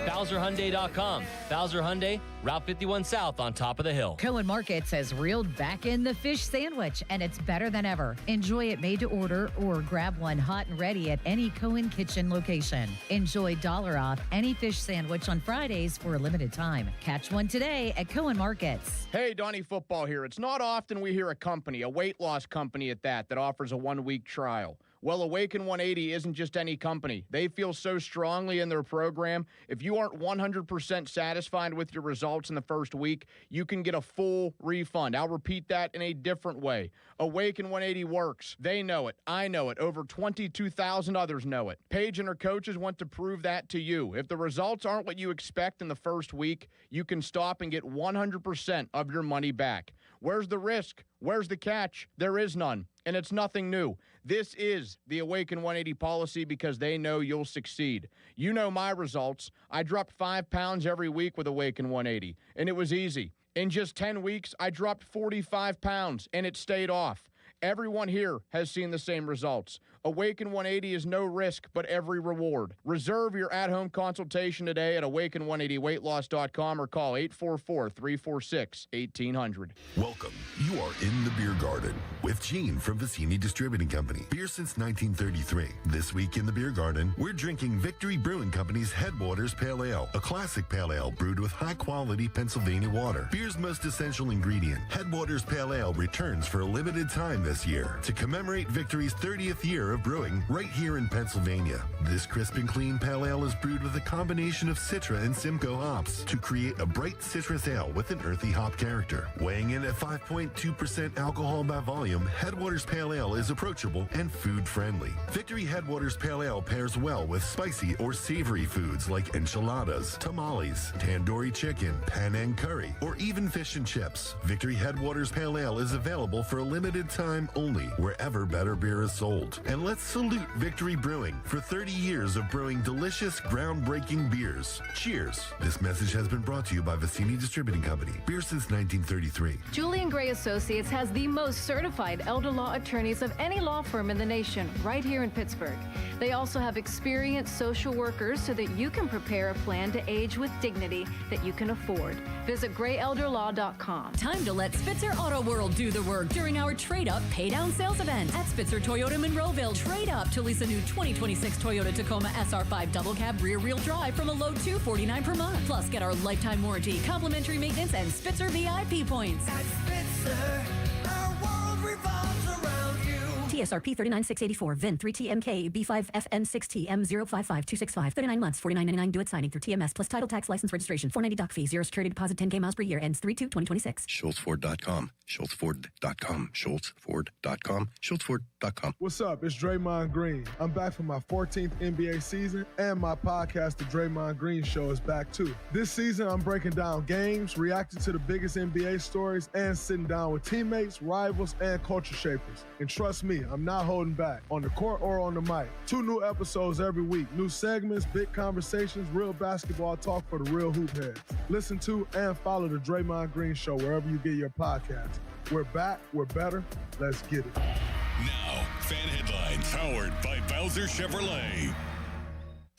BowserHyundai.com. Bowser Hyundai, Route 51 South on top of the hill. Cohen Markets has reeled back in the fish sandwich, and it's better than ever. Enjoy it made to order or grab one hot and ready at any Cohen Kitchen location. Enjoy $1 off any fish sandwich on Fridays for a limited time. Catch one today at Cohen Markets. Hey, Donnie Football here. It's not often we hear a company, a weight loss company at that offers a 1-week trial. Well, Awaken 180 isn't just any company. They feel so strongly in their program. If you aren't 100% satisfied with your results in the first week, you can get a full refund. I'll repeat that in a different way. Awaken 180 works. They know it. I know it. Over 22,000 others know it. Paige and her coaches want to prove that to you. If the results aren't what you expect in the first week, you can stop and get 100% of your money back. Where's the risk? Where's the catch? There is none. And it's nothing new. This is the Awaken 180 policy because they know you'll succeed. You know my results. I dropped 5 pounds every week with Awaken 180, and it was easy. In just 10 weeks, I dropped 45 pounds, and it stayed off. Everyone here has seen the same results. Awaken 180 is no risk, but every reward. Reserve your at-home consultation today at awaken180weightloss.com or call 844-346-1800. Welcome. You are in the beer garden with Gene from Vicini Distributing Company. Beer since 1933. This week in the beer garden, we're drinking Victory Brewing Company's Headwaters Pale Ale, a classic pale ale brewed with high-quality Pennsylvania water. Beer's most essential ingredient, Headwaters Pale Ale, returns for a limited time this year to commemorate Victory's 30th year of brewing right here in Pennsylvania. This crisp and clean pale ale is brewed with a combination of Citra and Simcoe hops to create a bright citrus ale with an earthy hop character. Weighing in at 5.2% alcohol by volume, Headwaters Pale Ale is approachable and food-friendly. Victory Headwaters Pale Ale pairs well with spicy or savory foods like enchiladas, tamales, tandoori chicken, Penang curry, or even fish and chips. Victory Headwaters Pale Ale is available for a limited time only wherever better beer is sold. And let's salute Victory Brewing for 30 years of brewing delicious, groundbreaking beers. Cheers. This message has been brought to you by Vicini Distributing Company. Beer since 1933. Julian Gray Associates has the most certified elder law attorneys of any law firm in the nation, right here in Pittsburgh. They also have experienced social workers so that you can prepare a plan to age with dignity that you can afford. Visit grayelderlaw.com. Time to let Spitzer Auto World do the work during our Trade Up Pay Down sales event at Spitzer Toyota Monroeville. Trade up to lease a new 2026 Toyota Tacoma SR5 double cab rear wheel drive from a low $249 per month. Plus, get our lifetime warranty, complimentary maintenance, and Spitzer VIP points. At Spitzer, our world revolves around you. TSRP 39684, VIN 3TMK B5FN6TM055265, 39 months, $49.99 due at signing through TMS plus title tax license registration, $490 doc fee, 0 security deposit, 10K miles per year, ends 3/2/2026. SchultzFord.com, SchultzFord.com, SchultzFord.com, SchultzFord.com. What's up? It's Draymond Green. I'm back for my 14th NBA season, and my podcast, The Draymond Green Show, is back too. This season, I'm breaking down games, reacting to the biggest NBA stories, and sitting down with teammates, rivals, and culture shapers. And trust me, I'm not holding back, on the court or on the mic. 2 new episodes every week, new segments, big conversations, real basketball talk for the real hoop heads. Listen to and follow The Draymond Green Show wherever you get your podcasts. We're back, we're better, let's get it. Now, fan headlines powered by Bowser Chevrolet.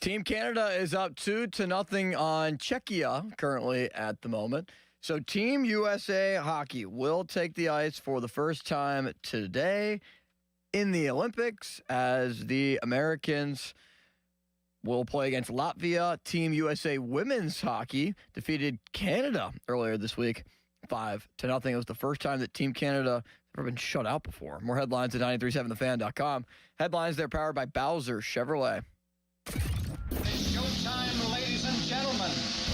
Team Canada is up 2-0 on Czechia currently at the moment. So Team USA hockey will take the ice for the first time today in the Olympics as the Americans will play against Latvia. Team USA women's hockey defeated Canada earlier this week, 5-0. It was the first time that Team Canada has ever been shut out before. More headlines at 937thefan.com. Headlines, they're powered by Bowser Chevrolet. It's showtime, ladies and gentlemen.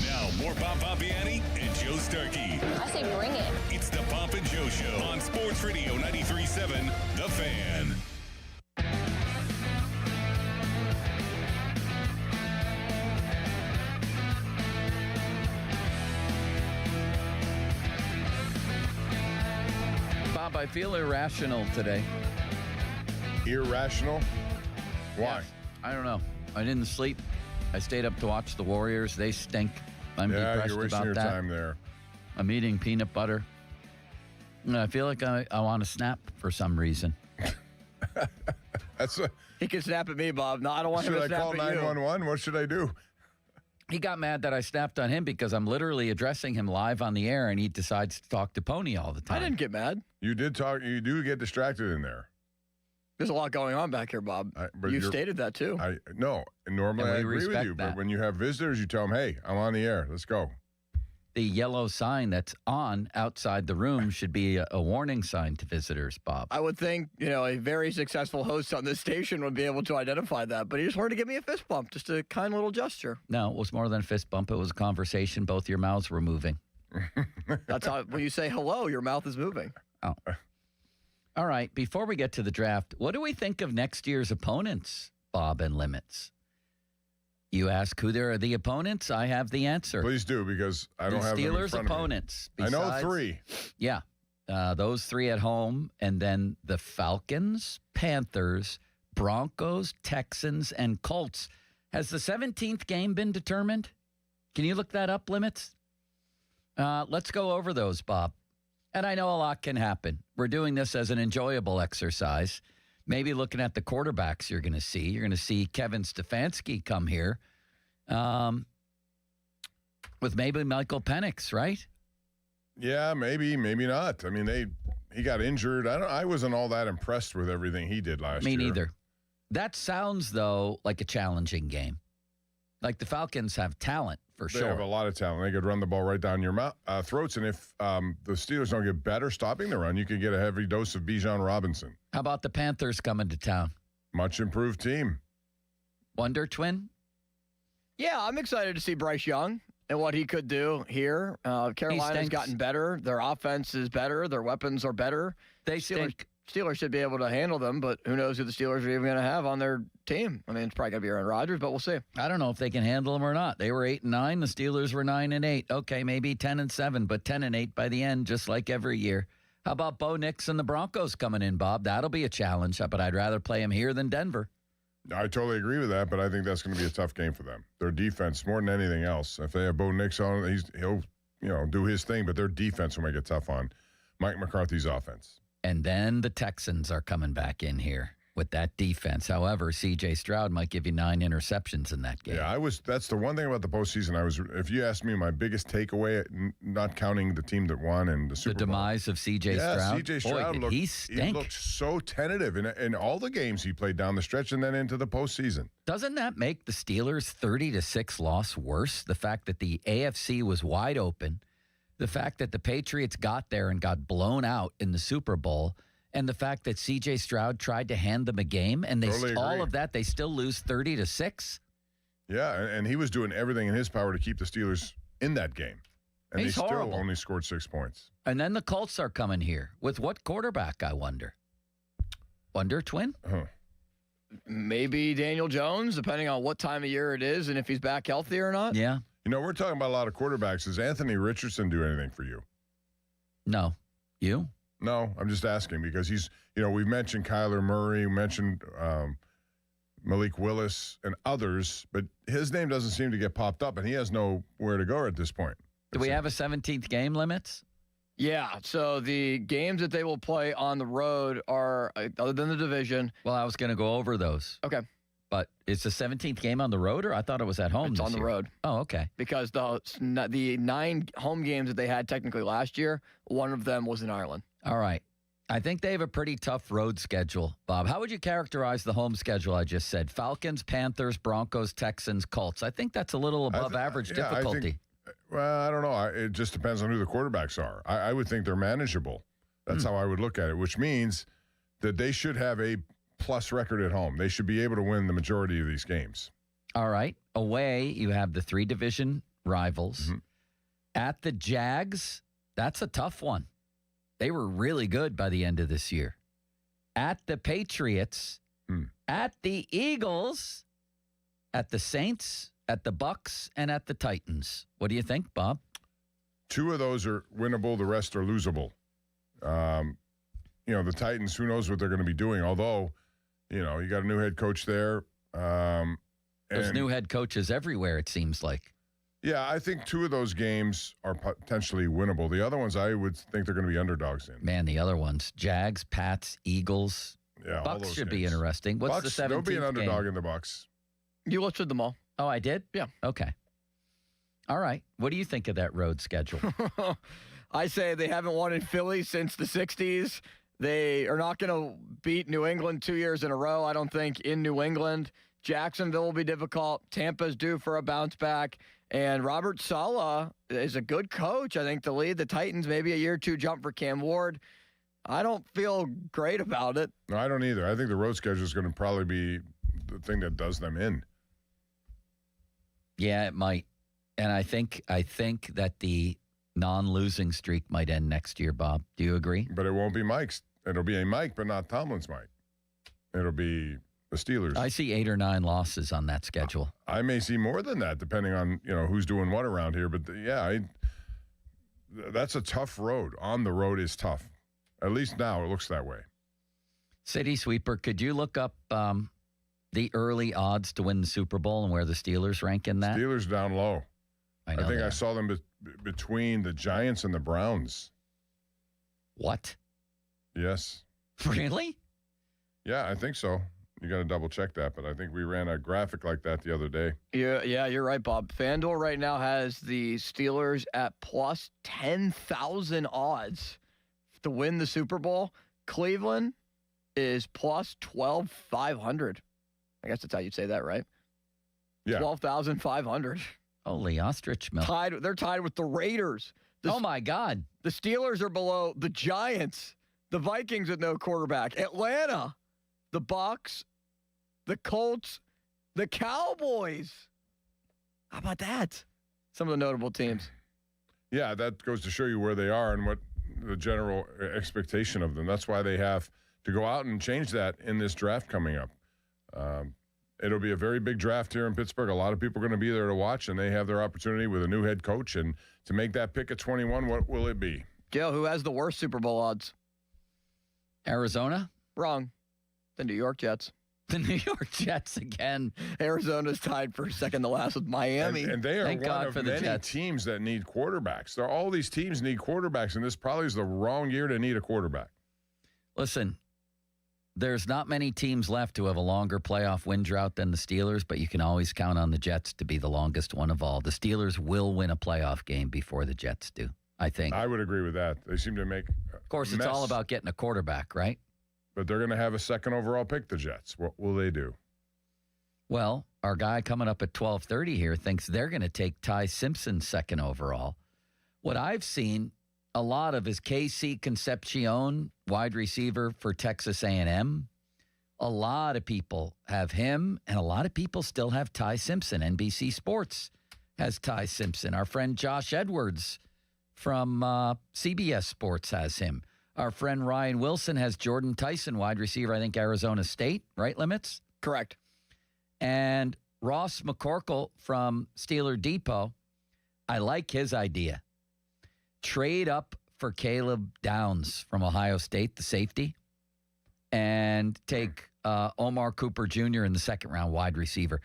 Now, more Bob Pompiani and Joe Starkey. I say bring it. It's the Pomp and Joe Show on Sports Radio 93.7, The Fan. Bob, I feel irrational today. Irrational? Why? Yes. I don't know. I didn't sleep. I stayed up to watch the Warriors. They stink. I'm depressed you're wasting about your that. time there. I'm eating peanut butter. And I feel like I want to snap for some reason. He can snap at me, Bob. No, I don't want him to Should I snap call at 911? What should I do? He got mad that I snapped on him because I'm literally addressing him live on the air, and he decides to talk to Pony all the time. I didn't get mad. You did talk. You do get distracted in there. There's a lot going on back here, Bob. You stated that too. No, normally I agree with respect you, that. but when you have visitors, you tell them, "Hey, I'm on the air. Let's go." The yellow sign that's on outside the room should be a warning sign to visitors, Bob. I would think, a very successful host on this station would be able to identify that, but he just wanted to give me a fist bump, just a kind little gesture. No, it was more than a fist bump. It was a conversation. Both your mouths were moving. That's how, when you say hello, your mouth is moving. Oh. All right. Before we get to the draft, what do we think of next year's opponents, Bob and Limits? You ask who are the opponents, I have the answer. Please do, because I don't have them in Steelers' front of me. opponents. I know 3. Yeah. Those 3 at home, and then the Falcons, Panthers, Broncos, Texans, and Colts. Has the 17th game been determined? Can you look that up, Limits? Let's go over those, Bob. And I know a lot can happen. We're doing this as an enjoyable exercise. Maybe looking at the quarterbacks you're going to see. You're going to see Kevin Stefanski come here with maybe Michael Penix, right? Yeah, maybe not. I mean, he got injured. I wasn't all that impressed with everything he did last year. Me neither. That sounds, though, like a challenging game. Like the Falcons have talent, for sure. They have a lot of talent. They could run the ball right down your throats. And if the Steelers don't get better stopping the run, you could get a heavy dose of Bijan Robinson. How about the Panthers coming to town? Much improved team. Wonder Twin? Yeah, I'm excited to see Bryce Young and what he could do here. Carolina's gotten better. Their offense is better. Their weapons are better. Steelers should be able to handle them, but who knows who the Steelers are even going to have on their team. I mean, it's probably going to be Aaron Rodgers, but we'll see. I don't know if they can handle them or not. They were 8-9. The Steelers were 9-8. Okay, maybe 10-7, but 10-8 by the end, just like every year. How about Bo Nix and the Broncos coming in, Bob? That'll be a challenge, but I'd rather play him here than Denver. I totally agree with that, but I think that's going to be a tough game for them. Their defense, more than anything else. If they have Bo Nix on, he'll do his thing, but their defense will make it tough on Mike McCarthy's offense. And then the Texans are coming back in here with that defense. However, C.J. Stroud might give you 9 interceptions in that game. Yeah, that's the one thing about the postseason. If you ask me my biggest takeaway, not counting the team that won and the Super Bowl. The demise of C.J. Stroud. C.J. Stroud he looked so tentative in all the games he played down the stretch and then into the postseason. Doesn't that make the Steelers' 30-6 loss worse? The fact that the AFC was wide open, the fact that the Patriots got there and got blown out in the Super Bowl, and the fact that C.J. Stroud tried to hand them a game, and all of that, they still lose 30-6? Yeah, and he was doing everything in his power to keep the Steelers in that game. And He's they still horrible. only scored 6 points. And then the Colts are coming here. With what quarterback, I wonder? Wonder Twin? Huh. Maybe Daniel Jones, depending on what time of year it is and if he's back healthy or not. Yeah. We're talking about a lot of quarterbacks. Does Anthony Richardson do anything for you? No. You? No, I'm just asking because he's, we've mentioned Kyler Murray, mentioned Malik Willis and others, but his name doesn't seem to get popped up, and he has nowhere to go at this point. Do we have a 17th game limits? Yeah, so the games that they will play on the road are, other than the division. Well, I was going to go over those. Okay. But it's the 17th game on the road, or I thought it was at home It's on the road. Oh, okay. Because the 9 home games that they had technically last year, one of them was in Ireland. All right. I think they have a pretty tough road schedule, Bob. How would you characterize the home schedule I just said? Falcons, Panthers, Broncos, Texans, Colts. I think that's a little above average difficulty. I don't know. It just depends on who the quarterbacks are. I would think they're manageable. That's how I would look at it, which means that they should have a plus record at home. They should be able to win the majority of these games. All right. Away, you have the 3 division rivals. Mm-hmm. At the Jags, that's a tough one. They were really good by the end of this year. At the Patriots, at the Eagles, at the Saints, at the Bucks, and at the Titans. What do you think, Bob? 2 of those are winnable. The rest are losable. The Titans, who knows what they're going to be doing, although, you got a new head coach there. There's new head coaches everywhere, it seems like. Yeah, I think 2 of those games are potentially winnable. The other ones, I would think they're going to be underdogs in. Man, the other ones, Jags, Pats, Eagles. Yeah, Bucks should be interesting. What's Bucks, the 17th There'll be an underdog game? in the Bucks. You listed them all. Oh, I did? Yeah. Okay. All right. What do you think of that road schedule? I say they haven't won in Philly since the 60s. They are not going to beat New England 2 years in a row, I don't think, in New England. Jacksonville will be difficult. Tampa's due for a bounce back. And Robert Saleh is a good coach. I think to lead the Titans, maybe a year or 2 jump for Cam Ward. I don't feel great about it. No, I don't either. I think the road schedule is going to probably be the thing that does them in. Yeah, it might. And I think that the non-losing streak might end next year, Bob. Do you agree? But it won't be Mike's. It'll be a Mike, but not Tomlin's Mike. It'll be the Steelers. I see 8 or 9 losses on that schedule. I may see more than that, depending on who's doing what around here. But the that's a tough road. On the road is tough. At least now it looks that way. City Sweeper, could you look up the early odds to win the Super Bowl and where the Steelers rank in that? Steelers down low. I think I saw them between the Giants and the Browns. What? Yes. Really? Yeah, I think so. You got to double check that, but I think we ran a graphic like that the other day. Yeah, you're right, Bob. FanDuel right now has the Steelers at plus 10,000 odds to win the Super Bowl. Cleveland is plus 12,500. I guess that's how you'd say that, right? Yeah. 12,500. Holy ostrich milk. They're tied with the Raiders. Oh, my God. The Steelers are below the Giants, the Vikings with no quarterback, Atlanta, the Bucs, the Colts, the Cowboys. How about that? Some of the notable teams. Yeah, that goes to show you where they are and what the general expectation of them. That's why they have to go out and change that in this draft coming up. It'll be a very big draft here in Pittsburgh. A lot of people are going to be there to watch, and they have their opportunity with a new head coach. And to make that pick at 21, what will it be? Gail, who has the worst Super Bowl odds? Arizona? Wrong. The New York Jets. The New York Jets again. Arizona's tied for second to last with Miami. And they are one of many teams that need quarterbacks. All these teams need quarterbacks, and this probably is the wrong year to need a quarterback. Listen, there's not many teams left who have a longer playoff win drought than the Steelers, but you can always count on the Jets to be the longest one of all. The Steelers will win a playoff game before the Jets do, I think. I would agree with that. They seem to make Of course, it's all about getting a quarterback, right? But they're going to have a second overall pick, the Jets. What will they do? Well, our guy coming up at 12:30 here thinks they're going to take Ty Simpson second overall. What I've seen a lot of is KC Concepcion, wide receiver for Texas A&M. A lot of people have him, and a lot of people still have Ty Simpson. NBC Sports has Ty Simpson. Our friend Josh Edwards from CBS Sports has him. Our friend Ryan Wilson has Jordan Tyson, wide receiver, I think Arizona State, right, Limits? Correct. And Ross McCorkle from Steeler Depot, I like his idea. Trade up for Caleb Downs from Ohio State, the safety, and take Omar Cooper Jr. in the second round, wide receiver.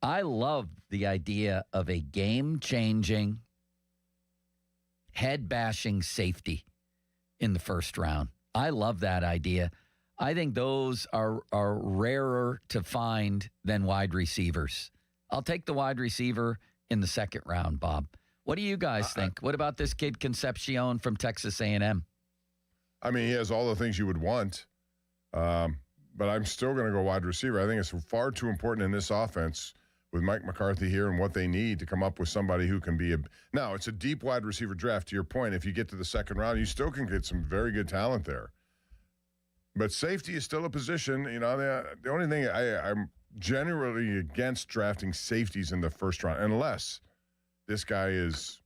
I love the idea of a game-changing, head-bashing safety in the first round. I love that idea. I think those are rarer to find than wide receivers. I'll take the wide receiver in the second round, Bob. What do you guys think? What about this kid Concepcion from Texas A&M? I mean, he has all the things you would want, but I'm still going to go wide receiver. I think it's far too important in this offense with Mike McCarthy here and what they need to come up with somebody who can be Now, it's a deep wide receiver draft. To your point, if you get to the second round, you still can get some very good talent there. But safety is still a position. You know, the only thing I'm generally against drafting safeties in the first round, unless this guy is,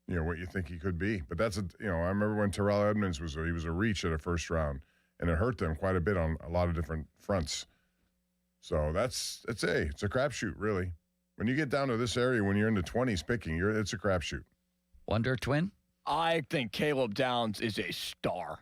you know, what you think he could be. But that's I remember when Terrell Edmonds was a reach at a first round, and it hurt them quite a bit on a lot of different fronts. So it's a crapshoot, really. When you get down to this area, when you're in the 20s picking, it's a crapshoot. Wonder Twin? I think Caleb Downs is a star.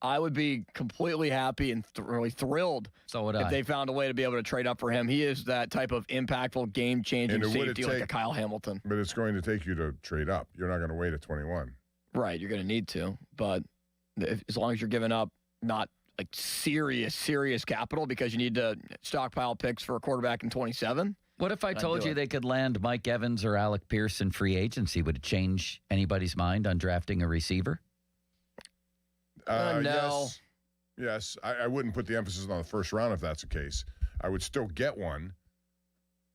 I would be completely happy and really thrilled if they found a way to be able to trade up for him. He is that type of impactful, game-changing safety like a Kyle Hamilton. But it's going to take you to trade up. You're not going to wait at 21. Right, you're going to need to. But as long as you're giving up not like serious capital because you need to stockpile picks for a quarterback in 27. What if I told you they could land Mike Evans or Alec Pierce in free agency? Would it change anybody's mind on drafting a receiver? No. Yes. I wouldn't put the emphasis on the first round if that's the case. I would still get one,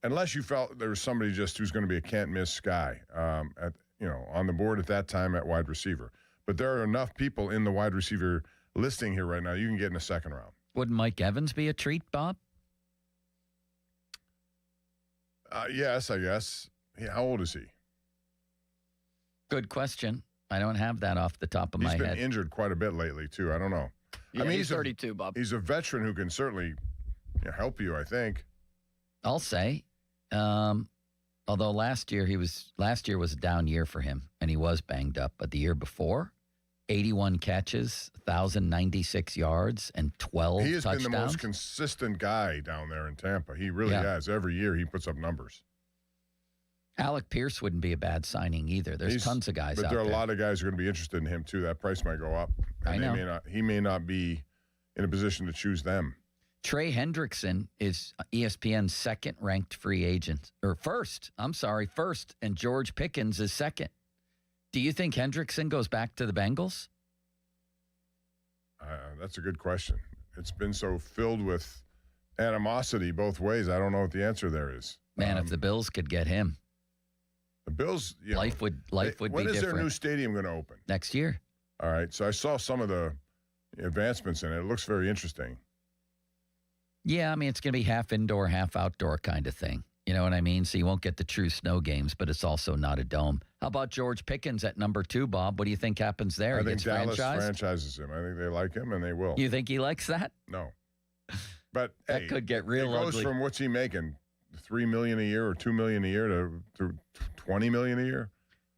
unless you felt there was somebody just who's going to be a can't-miss guy on the board at that time at wide receiver. But there are enough people in the wide receiver listing here right now you can get in the second round. Wouldn't Mike Evans be a treat, Bob? Yes, I guess. Yeah, how old is he? Good question. I don't have that off the top of my head. He's been injured quite a bit lately, too. I don't know. Yeah, I mean, he's 32, Bob. He's a veteran who can certainly help you, I think. I'll say. Although last year was a down year for him, and he was banged up. But the year before, 81 catches, 1,096 yards, and 12 touchdowns. He has been the most consistent guy down there in Tampa. He really has. Every year he puts up numbers. Alec Pierce wouldn't be a bad signing either. There's tons of guys out there. But there are a lot of guys who are going to be interested in him, too. That price might go up. I know. He may not be in a position to choose them. Trey Hendrickson is ESPN's second-ranked free agent. Or first, and George Pickens is second. Do you think Hendrickson goes back to the Bengals? That's a good question. It's been so filled with animosity both ways. I don't know what the answer there is. Man, if the Bills could get him. The Bills, life would be different. When is their new stadium going to open? Next year. All right. So I saw some of the advancements in it. It looks very interesting. Yeah, I mean, it's going to be half indoor, half outdoor kind of thing. You know what I mean? So you won't get the true snow games, but it's also not a dome. How about George Pickens at number 2, Bob? What do you think happens there? I think Dallas franchises him. I think they like him, and they will. You think he likes that? No. But that could get real ugly. It goes from what's he making, $3 million a year or $2 million a year to $20 million a year?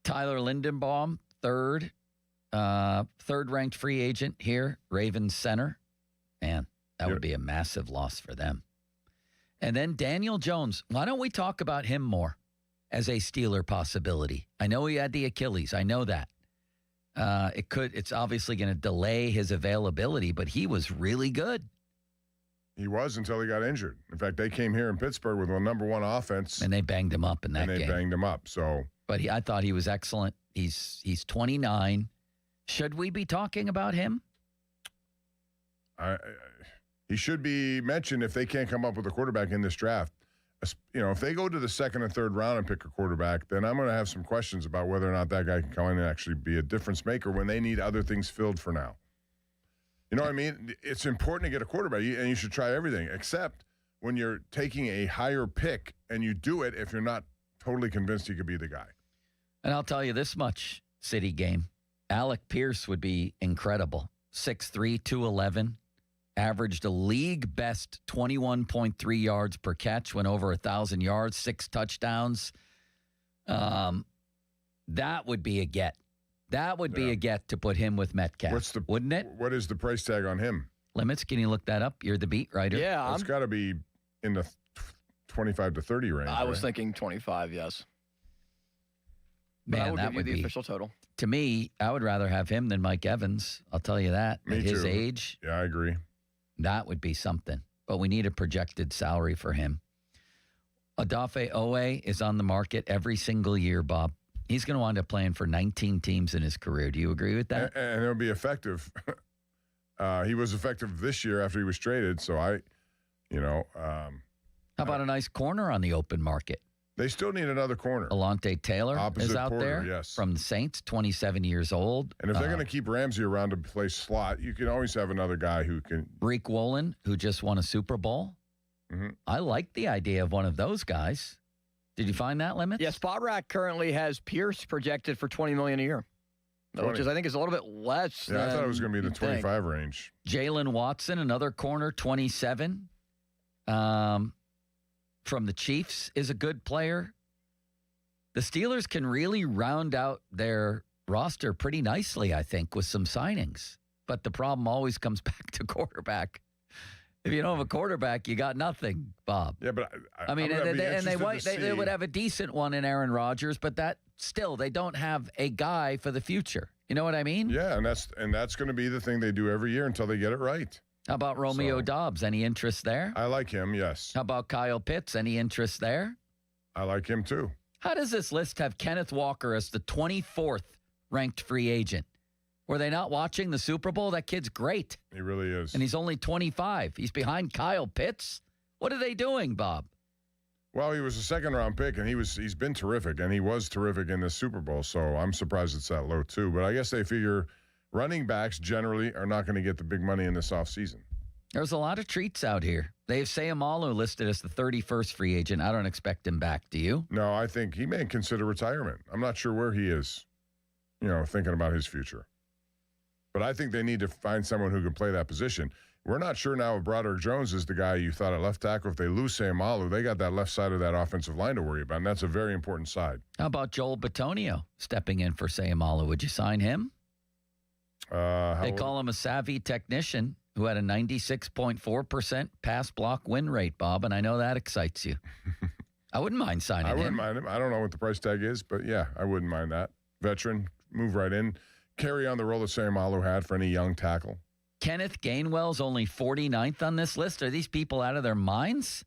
Tyler Lindenbaum, third-ranked free agent here, Ravens center. Man, that would be a massive loss for them. And then Daniel Jones. Why don't we talk about him more as a Steeler possibility? I know he had the Achilles. I know that. It's obviously going to delay his availability, but he was really good. He was until he got injured. In fact, they came here in Pittsburgh with a number 1 offense. And they banged him up in that game. And they banged him up. But I thought he was excellent. He's 29. Should we be talking about him? He should be mentioned if they can't come up with a quarterback in this draft. If they go to the 2nd and 3rd round and pick a quarterback, then I'm going to have some questions about whether or not that guy can come in and actually be a difference maker when they need other things filled for now. You know what I mean? It's important to get a quarterback, and you should try everything, except when you're taking a higher pick, and you do it if you're not totally convinced he could be the guy. And I'll tell you this much, City game. Alec Pierce would be incredible. 6'3", 211. Averaged a league best 21.3 yards per catch, went over 1,000 yards, 6 touchdowns. That would be a get. That would be a get to put him with Metcalf, wouldn't it? What is the price tag on him? Limits, can you look that up? You're the beat writer. Yeah. It's got to be in the 25 to 30 range. I was thinking 25, yes. Man, that would be the official total. To me, I would rather have him than Mike Evans. I'll tell you that. Me At his too. age. Yeah, I agree. That would be something. But we need a projected salary for him. Odafe Owe is on the market every single year, Bob. He's going to wind up playing for 19 teams in his career. Do you agree with that? And it'll be effective. He was effective this year after he was traded. So how about a nice corner on the open market? They still need another corner. Alontae Taylor is out there yes. from the Saints, 27 years old. And if they're going to keep Ramsey around to play slot, you can always have another guy who can. Breek Woolen, who just won a Super Bowl. Mm-hmm. I like the idea of one of those guys. Did you find that, Limits? Yeah, SpotRack currently has Pierce projected for $20 million a year, 20. which I think is a little bit less. Yeah, I thought it was going to be in the 25 range. Jalen Watson, another corner, 27. From the Chiefs, is a good player. The Steelers can really round out their roster pretty nicely, I think, with some signings. But the problem always comes back to quarterback. If you don't have a quarterback, you got nothing, Bob. Yeah, but they would have a decent one in Aaron Rodgers, but that still, they don't have a guy for the future. You know what I mean? Yeah, and that's going to be the thing they do every year until they get it right. How about Romeo Doubs? Any interest there? I like him, yes. How about Kyle Pitts? Any interest there? I like him too. How does this list have Kenneth Walker as the 24th ranked free agent? Were they not watching the Super Bowl? That kid's great. He really is. And he's only 25. He's behind Kyle Pitts. What are they doing, Bob? Well, he was a second-round pick, and he's been terrific, and he was terrific in the Super Bowl, so I'm surprised it's that low, too. But I guess they figure running backs generally are not going to get the big money in this offseason. There's a lot of treats out here. They have Sayamalu listed as the 31st free agent. I don't expect him back. Do you? No, I think he may consider retirement. I'm not sure where he is, thinking about his future. But But I think they need to find someone who can play that position. We're not sure now if Broderick Jones is the guy you thought at left tackle. If they lose Seumalo, they got that left side of that offensive line to worry about, and that's a very important side. How about Joel Bitonio stepping in for Seumalo? Would you sign him? They call him a savvy technician who had a 96.4% pass block win rate, Bob, and I know that excites you. I wouldn't mind signing him. I wouldn't mind him. I don't know what the price tag is, but yeah, I wouldn't mind that. Veteran, move right in. Carry on the role that Seumalo had for any young tackle. Kenneth Gainwell's only 49th on this list. Are these people out of their minds?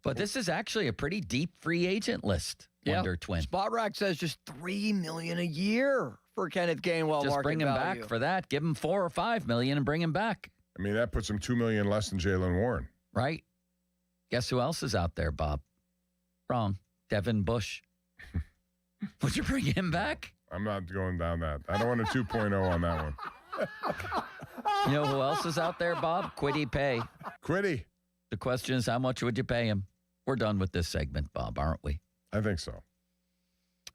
But this is actually a pretty deep free agent list. Wonder Twin. Spot Rack says just $3 million a year for Kenneth Gainwell. Just bring him back for that. Give him $4 or $5 million and bring him back. I mean, that puts him $2 million less than Jaylen Warren. Right. Guess who else is out there, Bob? Wrong. Devin Bush. Would you bring him back? I'm not going down that. I don't want a 2.0 on that one. You know who else is out there, Bob? Kwity Paye. Kwity. The question is, how much would you pay him? We're done with this segment, Bob, aren't we? I think so.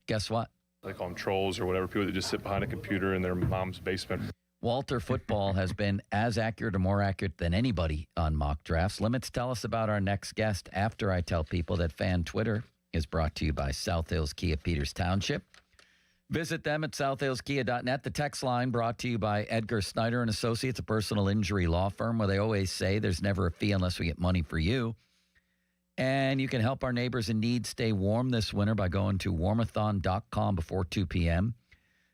Guess what? They call them trolls or whatever, people that just sit behind a computer in their mom's basement. Walter Football has been as accurate or more accurate than anybody on mock drafts. Limits tell us about our next guest after I tell people that Fan Twitter is brought to you by South Hills Kia Peters Township. Visit them at southhillskia.net. The text line brought to you by Edgar Snyder and Associates, a personal injury law firm where they always say there's never a fee unless we get money for you. And you can help our neighbors in need stay warm this winter by going to warmathon.com before 2 p.m.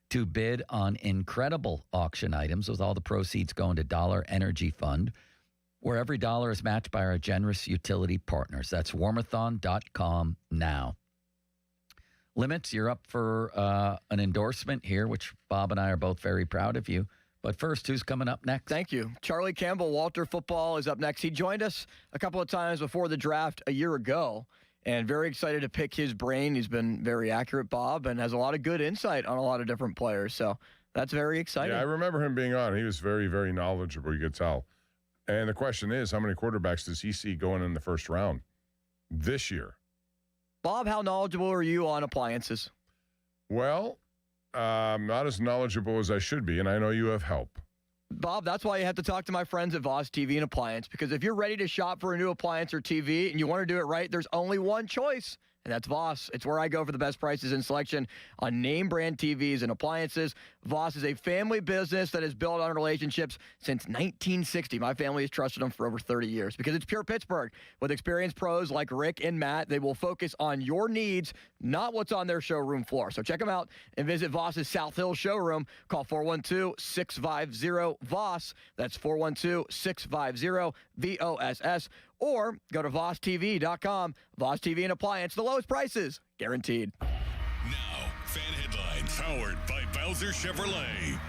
to bid on incredible auction items, with all the proceeds going to Dollar Energy Fund, where every dollar is matched by our generous utility partners. That's warmathon.com now. Limits, you're up for an endorsement here, which Bob and I are both very proud of you. But first, who's coming up next? Thank you. Charlie Campbell, Walter Football, is up next. He joined us a couple of times before the draft a year ago, and very excited to pick his brain. He's been very accurate, Bob, and has a lot of good insight on a lot of different players. So that's very exciting. Yeah, I remember him being on. He was very, very knowledgeable, you could tell. And the question is, how many quarterbacks does he see going in the first round this year? Bob, how knowledgeable are you on appliances? Well, not as knowledgeable as I should be, and I know you have help. Bob, that's why you have to talk to my friends at Voss TV and Appliance, because if you're ready to shop for a new appliance or TV and you want to do it right, there's only one choice, and that's Voss. It's where I go for the best prices and selection on name brand TVs and appliances. Voss is a family business that has built on relationships since 1960. My family has trusted them for over 30 years because it's pure Pittsburgh. With experienced pros like Rick and Matt, they will focus on your needs, not what's on their showroom floor. So check them out and visit Voss's South Hill showroom. Call 412-650-VOSS. That's 412-650-VOSS. Or go to VossTV.com. Voss TV and Appliance, the lowest prices, guaranteed. Now, Fan Headlines, powered by Bowser Chevrolet.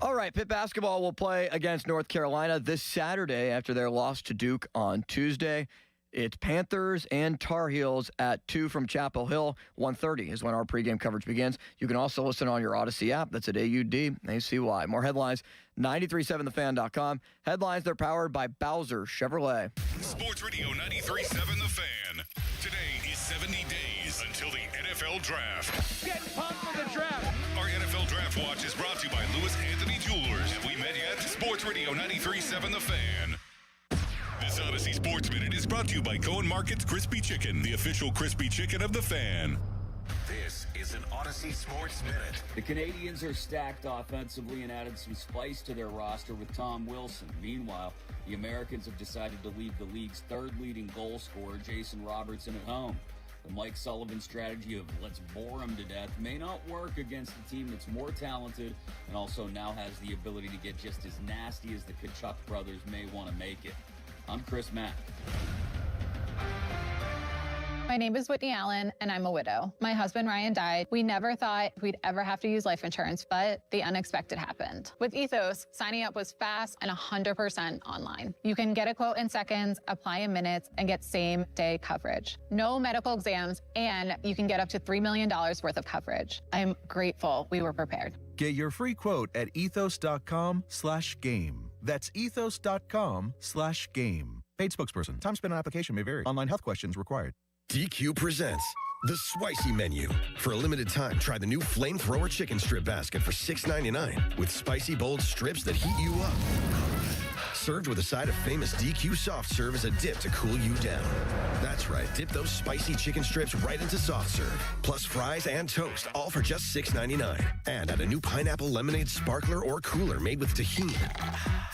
All right, Pitt basketball will play against North Carolina this Saturday after their loss to Duke on Tuesday. It's Panthers and Tar Heels at 2 from Chapel Hill. 1:30 is when our pregame coverage begins. You can also listen on your Odyssey app. That's at AUDACY. More headlines, 937thefan.com. Headlines, they're powered by Bowser Chevrolet. Sports Radio 93.7 The Fan. Today is 70 days until the NFL Draft. Get pumped for the draft. Our NFL Draft Watch is brought to you by Lewis Anthony Jewelers. Have we met yet? Sports Radio 93.7 The Fan. This Odyssey Sports Minute is brought to you by Cohen Market's Crispy Chicken, the official crispy chicken of the Fan. This is an Odyssey Sports Minute. The Canadians are stacked offensively and added some spice to their roster with Tom Wilson. Meanwhile, the Americans have decided to leave the league's third leading goal scorer, Jason Robertson, at home. The Mike Sullivan strategy of let's bore him to death may not work against a team that's more talented and also now has the ability to get just as nasty as the Tkachuk brothers may want to make it. I'm Chris Mack. My name is Whitney Allen, and I'm a widow. My husband, Ryan, died. We never thought we'd ever have to use life insurance, but the unexpected happened. With Ethos, signing up was fast and 100% online. You can get a quote in seconds, apply in minutes, and get same-day coverage. No medical exams, and you can get up to $3 million worth of coverage. I'm grateful we were prepared. Get your free quote at ethos.com/game. That's ethos.com/game. Paid spokesperson. Time spent on application may vary. Online health questions required. DQ presents The Spicy Menu. For a limited time, try the new Flamethrower Chicken Strip Basket for $6.99 with spicy, bold strips that heat you up. Served with a side of famous DQ Soft Serve as a dip to cool you down. That's right, dip those spicy chicken strips right into Soft Serve, plus fries and toast, all for just $6.99. And add a new pineapple lemonade sparkler or cooler made with tahini.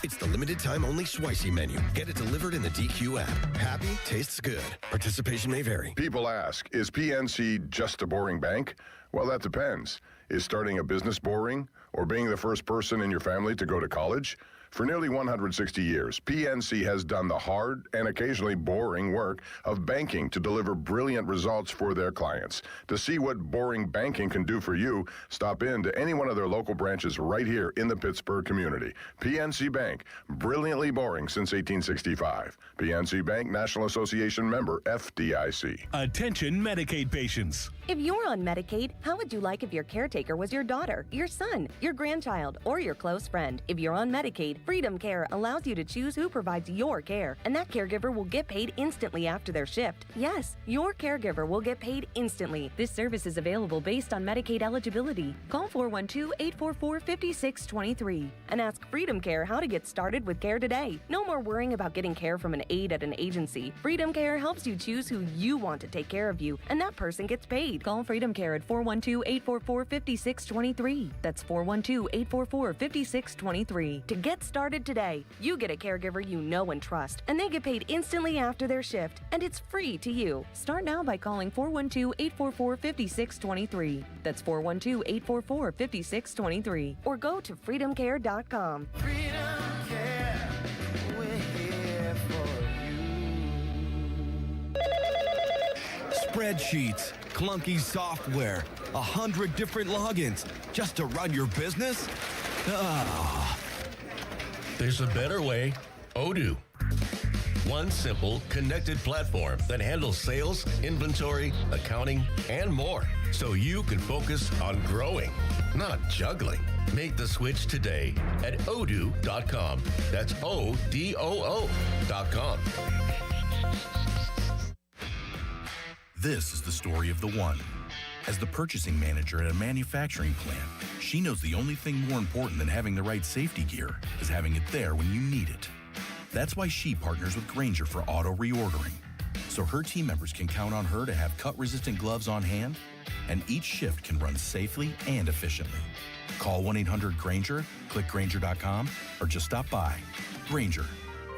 It's the limited time only Spicy Menu. Get it delivered in the DQ app. Happy, tastes good. Participation may vary. People ask, is PNC just a boring bank? Well, that depends. Is starting a business boring? Or being the first person in your family to go to college? For nearly 160 years, PNC has done the hard and occasionally boring work of banking to deliver brilliant results for their clients. To see what boring banking can do for you, stop in to any one of their local branches right here in the Pittsburgh community. PNC Bank, brilliantly boring since 1865. PNC Bank, National Association member, FDIC. Attention Medicaid patients. If you're on Medicaid, how would you like if your caretaker was your daughter, your son, your grandchild, or your close friend? If you're on Medicaid, Freedom Care allows you to choose who provides your care, and that caregiver will get paid instantly after their shift. Yes, your caregiver will get paid instantly. This service is available based on Medicaid eligibility. Call 412-844-5623 and ask Freedom Care how to get started with care today. No more worrying about getting care from an aide at an agency. Freedom Care helps you choose who you want to take care of you, and that person gets paid. Call Freedom Care at 412-844-5623. That's 412-844-5623 to get started today. You get a caregiver you know and trust, and they get paid instantly after their shift, and it's free to you. Start now by calling 412-844-5623. That's 412-844-5623. Or go to freedomcare.com. Freedom Care, we're here for you. Spreadsheets, clunky software, 100 different logins just to run your business? There's a better way. Odoo. One simple, connected platform that handles sales, inventory, accounting, and more. So you can focus on growing, not juggling. Make the switch today at odoo.com. That's ODOO.com. This is the story of the one. As the purchasing manager at a manufacturing plant, she knows the only thing more important than having the right safety gear is having it there when you need it. That's why she partners with Grainger for auto reordering, so her team members can count on her to have cut-resistant gloves on hand, and each shift can run safely and efficiently. Call 1-800-GRAINGER, click Grainger.com, or just stop by. Grainger,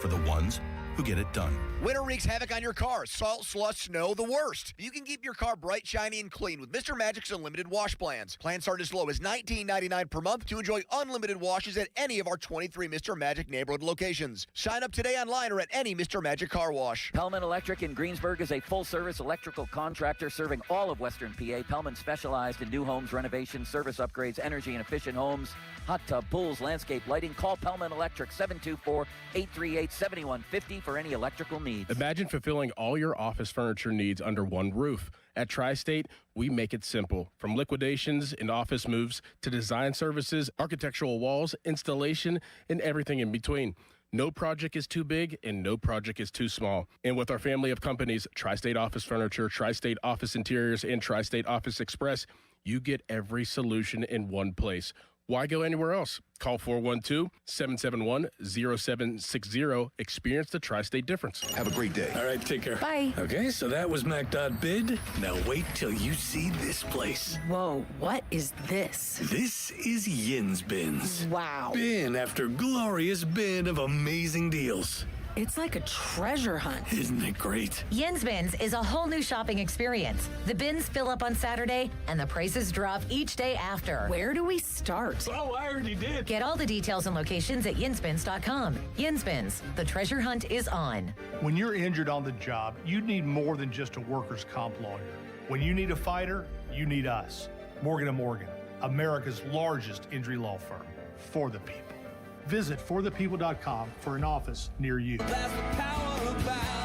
for the ones who get it done. Winter wreaks havoc on your car. Salt, slush, snow, the worst. You can keep your car bright, shiny, and clean with Mr. Magic's unlimited wash plans. Plans start as low as $19.99 per month to enjoy unlimited washes at any of our 23 Mr. Magic neighborhood locations. Sign up today online or at any Mr. Magic car wash. Pellman Electric in Greensburg is a full-service electrical contractor serving all of Western PA. Pellman specialized in new homes, renovations, service upgrades, energy and efficient homes, hot tub, pools, landscape lighting. Call Pellman Electric 724-838-7150 for any electrical needs. Imagine fulfilling all your office furniture needs under one roof. At Tri-State, we make it simple. From liquidations and office moves to design services, architectural walls, installation, and everything in between. No project is too big and no project is too small. And with our family of companies, Tri-State Office Furniture, Tri-State Office Interiors, and Tri-State Office Express, you get every solution in one place. Why go anywhere else? Call 412-771-0760. Experience the Tri-State difference. Have a great day. All right, take care. Bye. Okay, so that was Mac.bid. Now wait till you see this place. Whoa, what is this? This is Yin's Bins. Wow. Bin after glorious bin of amazing deals. It's like a treasure hunt. Isn't it great? Yin's Bins is a whole new shopping experience. The bins fill up on Saturday, and the prices drop each day after. Where do we start? Oh, I already did. Get all the details and locations at yinsbins.com. Yin's Bins, the treasure hunt is on. When you're injured on the job, you need more than just a workers' comp lawyer. When you need a fighter, you need us. Morgan & Morgan, America's largest injury law firm, for the people. Visit forthepeople.com for an office near you.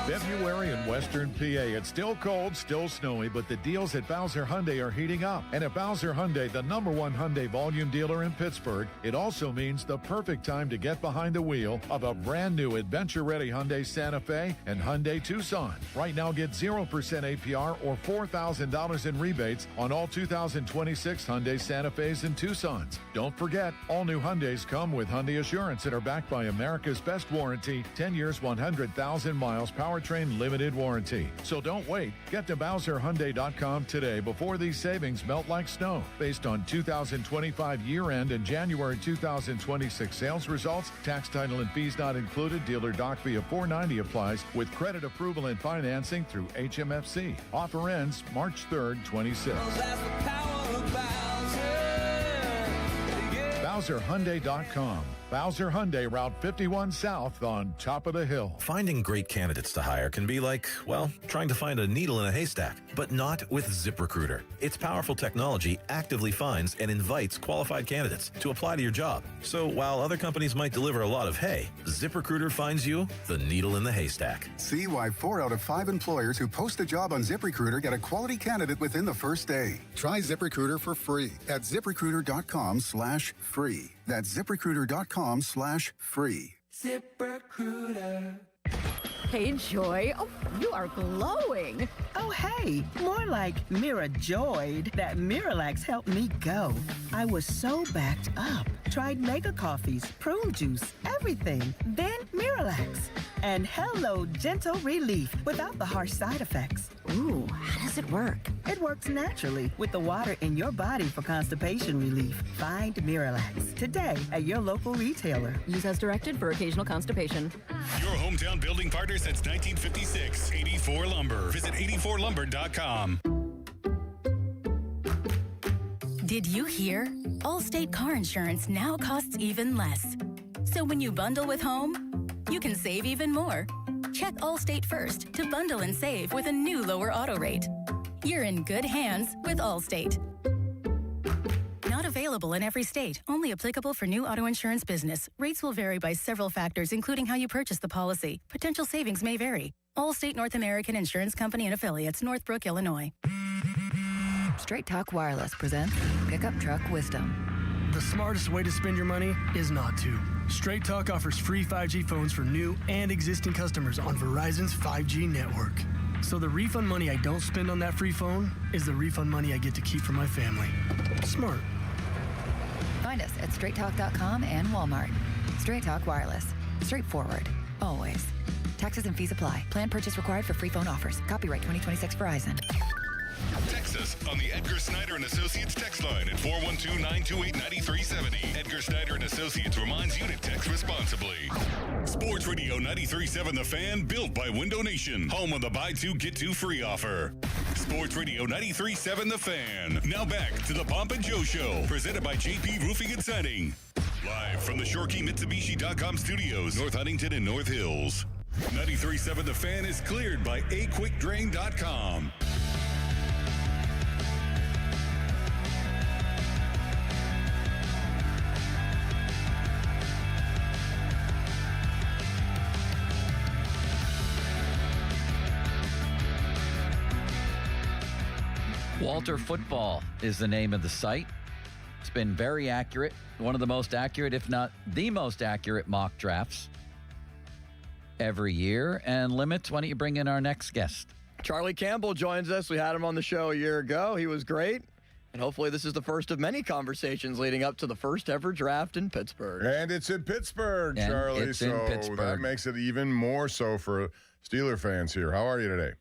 February in Western PA. It's still cold, still snowy, but the deals at Bowser Hyundai are heating up. And at Bowser Hyundai, the #1 Hyundai volume dealer in Pittsburgh, it also means the perfect time to get behind the wheel of a brand new adventure-ready Hyundai Santa Fe and Hyundai Tucson. Right now, get 0% APR or $4,000 in rebates on all 2026 Hyundai Santa Fe's and Tucsons. Don't forget, all new Hyundais come with Hyundai Assurance and are backed by America's best warranty, 10 years, 100,000 miles, powertrain limited warranty. So don't wait. Get to BowserHyundai.com today before these savings melt like snow. Based on 2025 year-end and January 2026 sales results, tax, title, and fees not included. Dealer doc fee of $490 applies with credit approval and financing through HMFC. Offer ends March 3rd, 26. BowserHyundai.com. Bowser Hyundai, Route 51 South on top of the hill. Finding great candidates to hire can be like, well, trying to find a needle in a haystack, but not with ZipRecruiter. Its powerful technology actively finds and invites qualified candidates to apply to your job. So while other companies might deliver a lot of hay, ZipRecruiter finds you the needle in the haystack. See why 4 out of 5 employers who post a job on ZipRecruiter get a quality candidate within the first day. Try ZipRecruiter for free at ZipRecruiter.com/free. That's ZipRecruiter.com/free. ZipRecruiter. Hey, Joy. Oh, you are glowing. Oh, hey. More like Mirajoyed. That Miralax helped me go. I was so backed up. Tried mega coffees, prune juice, everything. Then Miralax. And hello, gentle relief without the harsh side effects. Ooh, how does it work? It works naturally with the water in your body for constipation relief. Find Miralax today at your local retailer. Use as directed for occasional constipation. Your hometown building partner since 1956. 84 Lumber. Visit 84lumber.com. Did you hear? Allstate car insurance now costs even less. So when you bundle with home, you can save even more. Check Allstate first to bundle and save with a new lower auto rate. You're in good hands with Allstate. Not available in every state. Only applicable for new auto insurance business. Rates will vary by several factors, including how you purchase the policy. Potential savings may vary. Allstate North American Insurance Company and Affiliates, Northbrook, Illinois. Straight Talk Wireless presents Pickup Truck Wisdom. The smartest way to spend your money is not to. Straight Talk offers free 5G phones for new and existing customers on Verizon's 5G network. So the refund money I don't spend on that free phone is the refund money I get to keep for my family. Smart. Find us at straighttalk.com and Walmart. Straight Talk Wireless. Straightforward. Always. Taxes and fees apply. Plan purchase required for free phone offers. Copyright 2026 Verizon. Text us on the Edgar Snyder and Associates text line at 412-928-9370. Edgar Snyder and Associates reminds you to text responsibly. Sports Radio 93.7 The Fan, built by Window Nation, home of the buy two get two free offer. Sports Radio 93.7 The Fan. Now back to the Pomp and Joe Show, presented by JP Roofing and Siding. Live from the ShoreKeyMitsubishi.com studios, North Huntington and North Hills. 93.7 The Fan is cleared by AQuickDrain.com. Walter Football is the name of the site. It's been very accurate. One of the most accurate, if not the most accurate mock drafts every year. And Limits, why don't you bring in our next guest? Charlie Campbell joins us. We had him on the show a year ago. He was great. And hopefully this is the first of many conversations leading up to the first ever draft in Pittsburgh. And it's in Pittsburgh, Charlie. That makes it even more so for Steeler fans here. How are you today?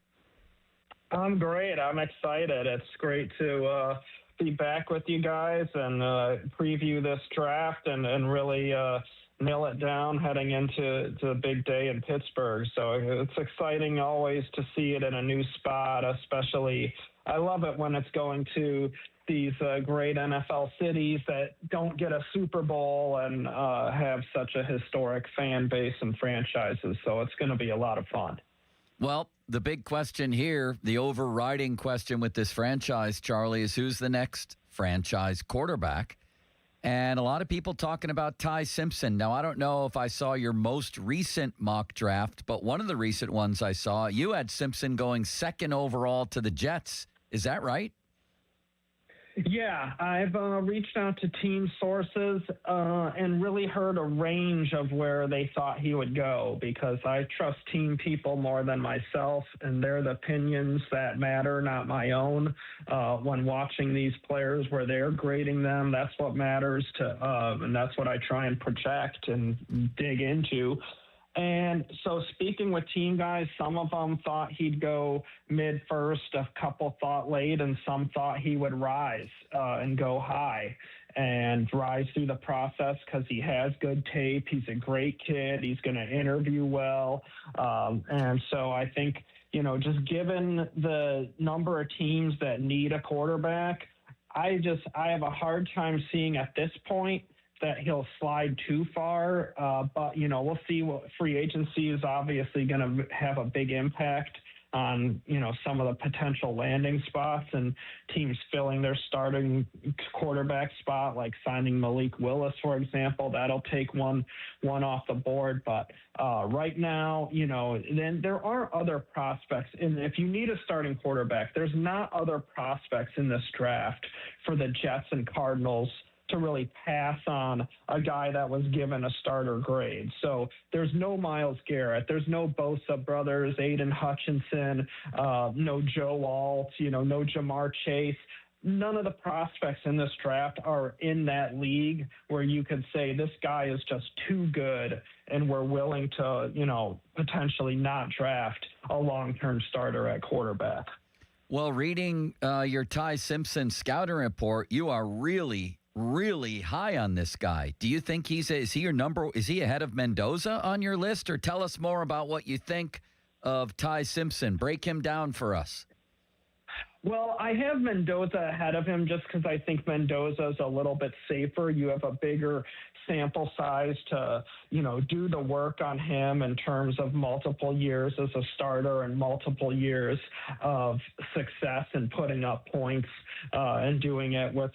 I'm great. I'm excited. It's great to be back with you guys and preview this draft and really nail it down heading into the big day in Pittsburgh. So it's exciting always to see it in a new spot, especially I love it when it's going to these great NFL cities that don't get a Super Bowl and have such a historic fan base and franchises. So it's going to be a lot of fun. Well, the big question here, the overriding question with this franchise, Charlie, is who's the next franchise quarterback? And a lot of people talking about Ty Simpson. Now, I don't know if I saw your most recent mock draft, but one of the recent ones I saw, you had Simpson going second overall to the Jets. Is that right? Yeah, I've reached out to team sources and really heard a range of where they thought he would go, because I trust team people more than myself, and they're the opinions that matter, not my own. When watching these players, where they're grading them, that's what matters and that's what I try and project and dig into. And so speaking with team guys, some of them thought he'd go mid-first, a couple thought late, and some thought he would rise and go high and rise through the process because he has good tape. He's a great kid. He's going to interview well. And so I think, just given the number of teams that need a quarterback, I have a hard time seeing at this point that he'll slide too far. But, we'll see. What free agency is obviously going to have a big impact on, some of the potential landing spots and teams filling their starting quarterback spot, like signing Malik Willis, for example. That'll take one off the board. But right now, then there are other prospects. And if you need a starting quarterback, there's not other prospects in this draft for the Jets and Cardinals to really pass on a guy that was given a starter grade. So there's no Myles Garrett, there's no Bosa brothers, Aiden Hutchinson, no Joe Alt, no Jamar Chase. None of the prospects in this draft are in that league where you could say this guy is just too good and we're willing to, potentially not draft a long-term starter at quarterback. Well, reading your Ty Simpson scouting report, you are really high on this guy. Do you think is he ahead of Mendoza on your list? Or tell us more about what you think of Ty Simpson. Break him down for us. Well, I have Mendoza ahead of him just because I think Mendoza is a little bit safer. You have a bigger sample size to, do the work on him in terms of multiple years as a starter and multiple years of success and putting up points and doing it with,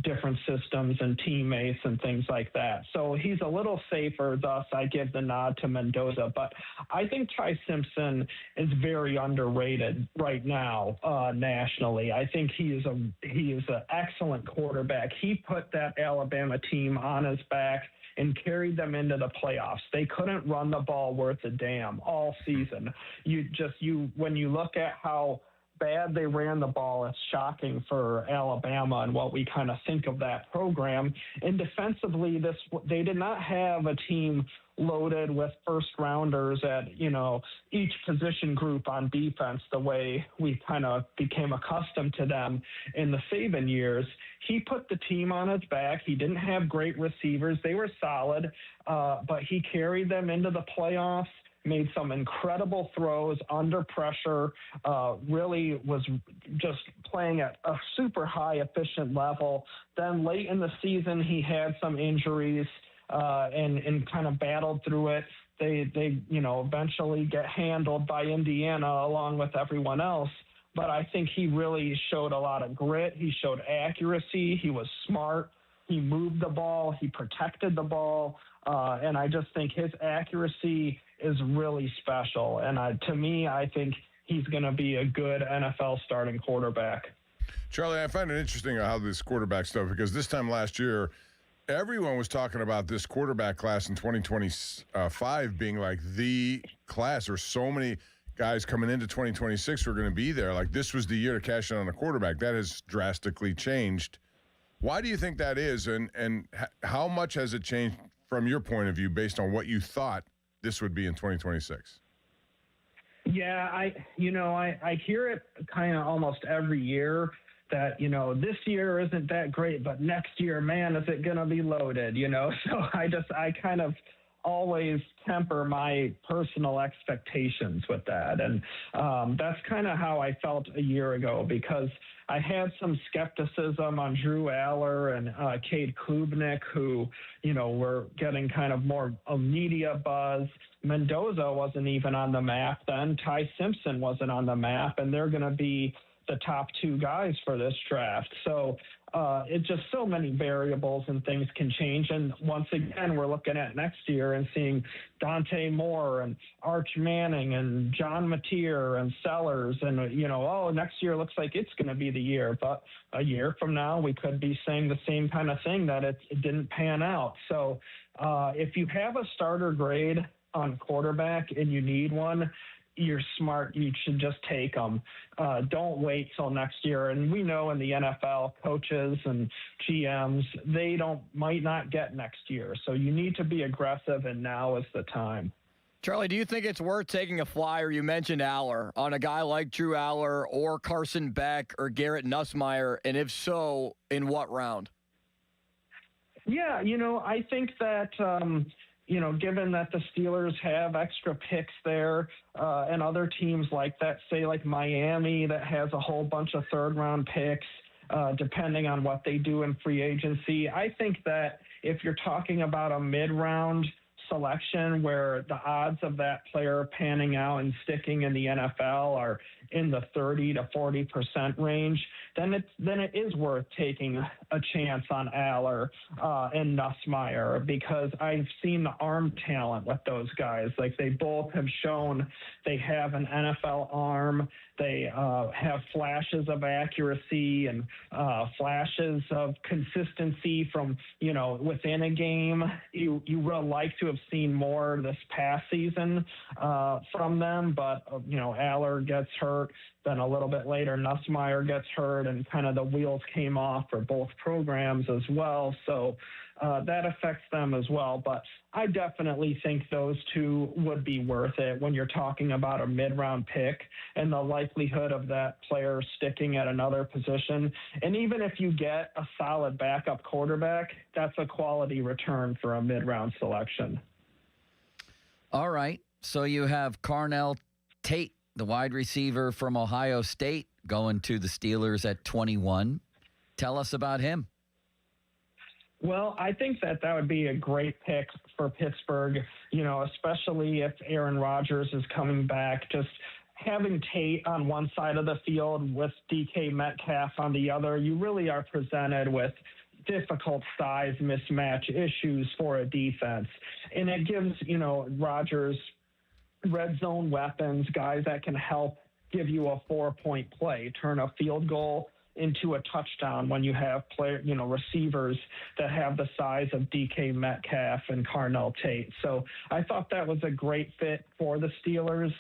different systems and teammates and things like that. So he's a little safer, thus I give the nod to Mendoza. But I think Ty Simpson is very underrated right now nationally. I think he is an excellent quarterback. He put that Alabama team on his back and carried them into the playoffs. They couldn't run the ball worth a damn all season. When you look at how bad they ran the ball, it's shocking for Alabama and what we kind of think of that program. And defensively, they did not have a team loaded with first rounders at, each position group on defense the way we kind of became accustomed to them in the Saban years. He put the team on his back. He didn't have great receivers. They were solid, but he carried them into the playoffs, made some incredible throws under pressure, really was just playing at a super high efficient level. Then late in the season, he had some injuries and kind of battled through it. They eventually get handled by Indiana along with everyone else. But I think he really showed a lot of grit. He showed accuracy. He was smart. He moved the ball. He protected the ball. And I just think his accuracy is really special. And to me, I think he's going to be a good NFL starting quarterback. Charlie, I find it interesting how this quarterback stuff, because this time last year, everyone was talking about this quarterback class in 2025 being like the class. There's so many guys coming into 2026 who are going to be there. Like, this was the year to cash in on a quarterback. That has drastically changed. Why do you think that is? And how much has it changed from your point of view based on what you thought this would be in 2026? Yeah, I hear it kind of almost every year that, this year isn't that great, but next year, man, is it going to be loaded, So I kind of always temper my personal expectations with that. And that's kind of how I felt a year ago, because I had some skepticism on Drew Aller and Cade Klubnik, who, were getting kind of more media buzz. Mendoza wasn't even on the map then. Ty Simpson wasn't on the map, and they're going to be the top two guys for this draft. So it's just so many variables and things can change. And once again, we're looking at next year and seeing Dante Moore and Arch Manning and John Mateer and Sellers. And, next year looks like it's going to be the year. But a year from now, we could be saying the same kind of thing, that it didn't pan out. So if you have a starter grade on quarterback and you need one, you're smart. You should just take them. Don't wait till next year. And we know in the NFL, coaches and GMs, they might not get next year. So you need to be aggressive, and now is the time. Charlie, do you think it's worth taking a flyer? You mentioned Aller, on a guy like Drew Aller or Carson Beck or Garrett Nussmeier, and if so, in what round? Yeah, I think that given that the Steelers have extra picks there and other teams like that, say like Miami, that has a whole bunch of third-round picks, depending on what they do in free agency, I think that if you're talking about a mid-round selection where the odds of that player panning out and sticking in the NFL are in the 30 to 40% range, then it is worth taking a chance on Aller and Nussmeier, because I've seen the arm talent with those guys. Like, they both have shown they have an NFL arm. They have flashes of accuracy and flashes of consistency from, within a game. You would like to have seen more this past season from them, but, Aller gets hurt. Then a little bit later, Nussmeier gets hurt, and kind of the wheels came off for both programs as well. So that affects them as well. But I definitely think those two would be worth it when you're talking about a mid-round pick and the likelihood of that player sticking at another position. And even if you get a solid backup quarterback, that's a quality return for a mid-round selection. All right. So you have Carnell Tate, the wide receiver from Ohio State, going to the Steelers at 21. Tell us about him. Well, I think that would be a great pick for Pittsburgh, especially if Aaron Rodgers is coming back. Just having Tate on one side of the field with DK Metcalf on the other, you really are presented with difficult size mismatch issues for a defense. And it gives, Rodgers red zone weapons, guys that can help give you a 4-point play, turn a field goal into a touchdown when you have receivers that have the size of DK Metcalf and Carnell Tate. So I thought that was a great fit for the Steelers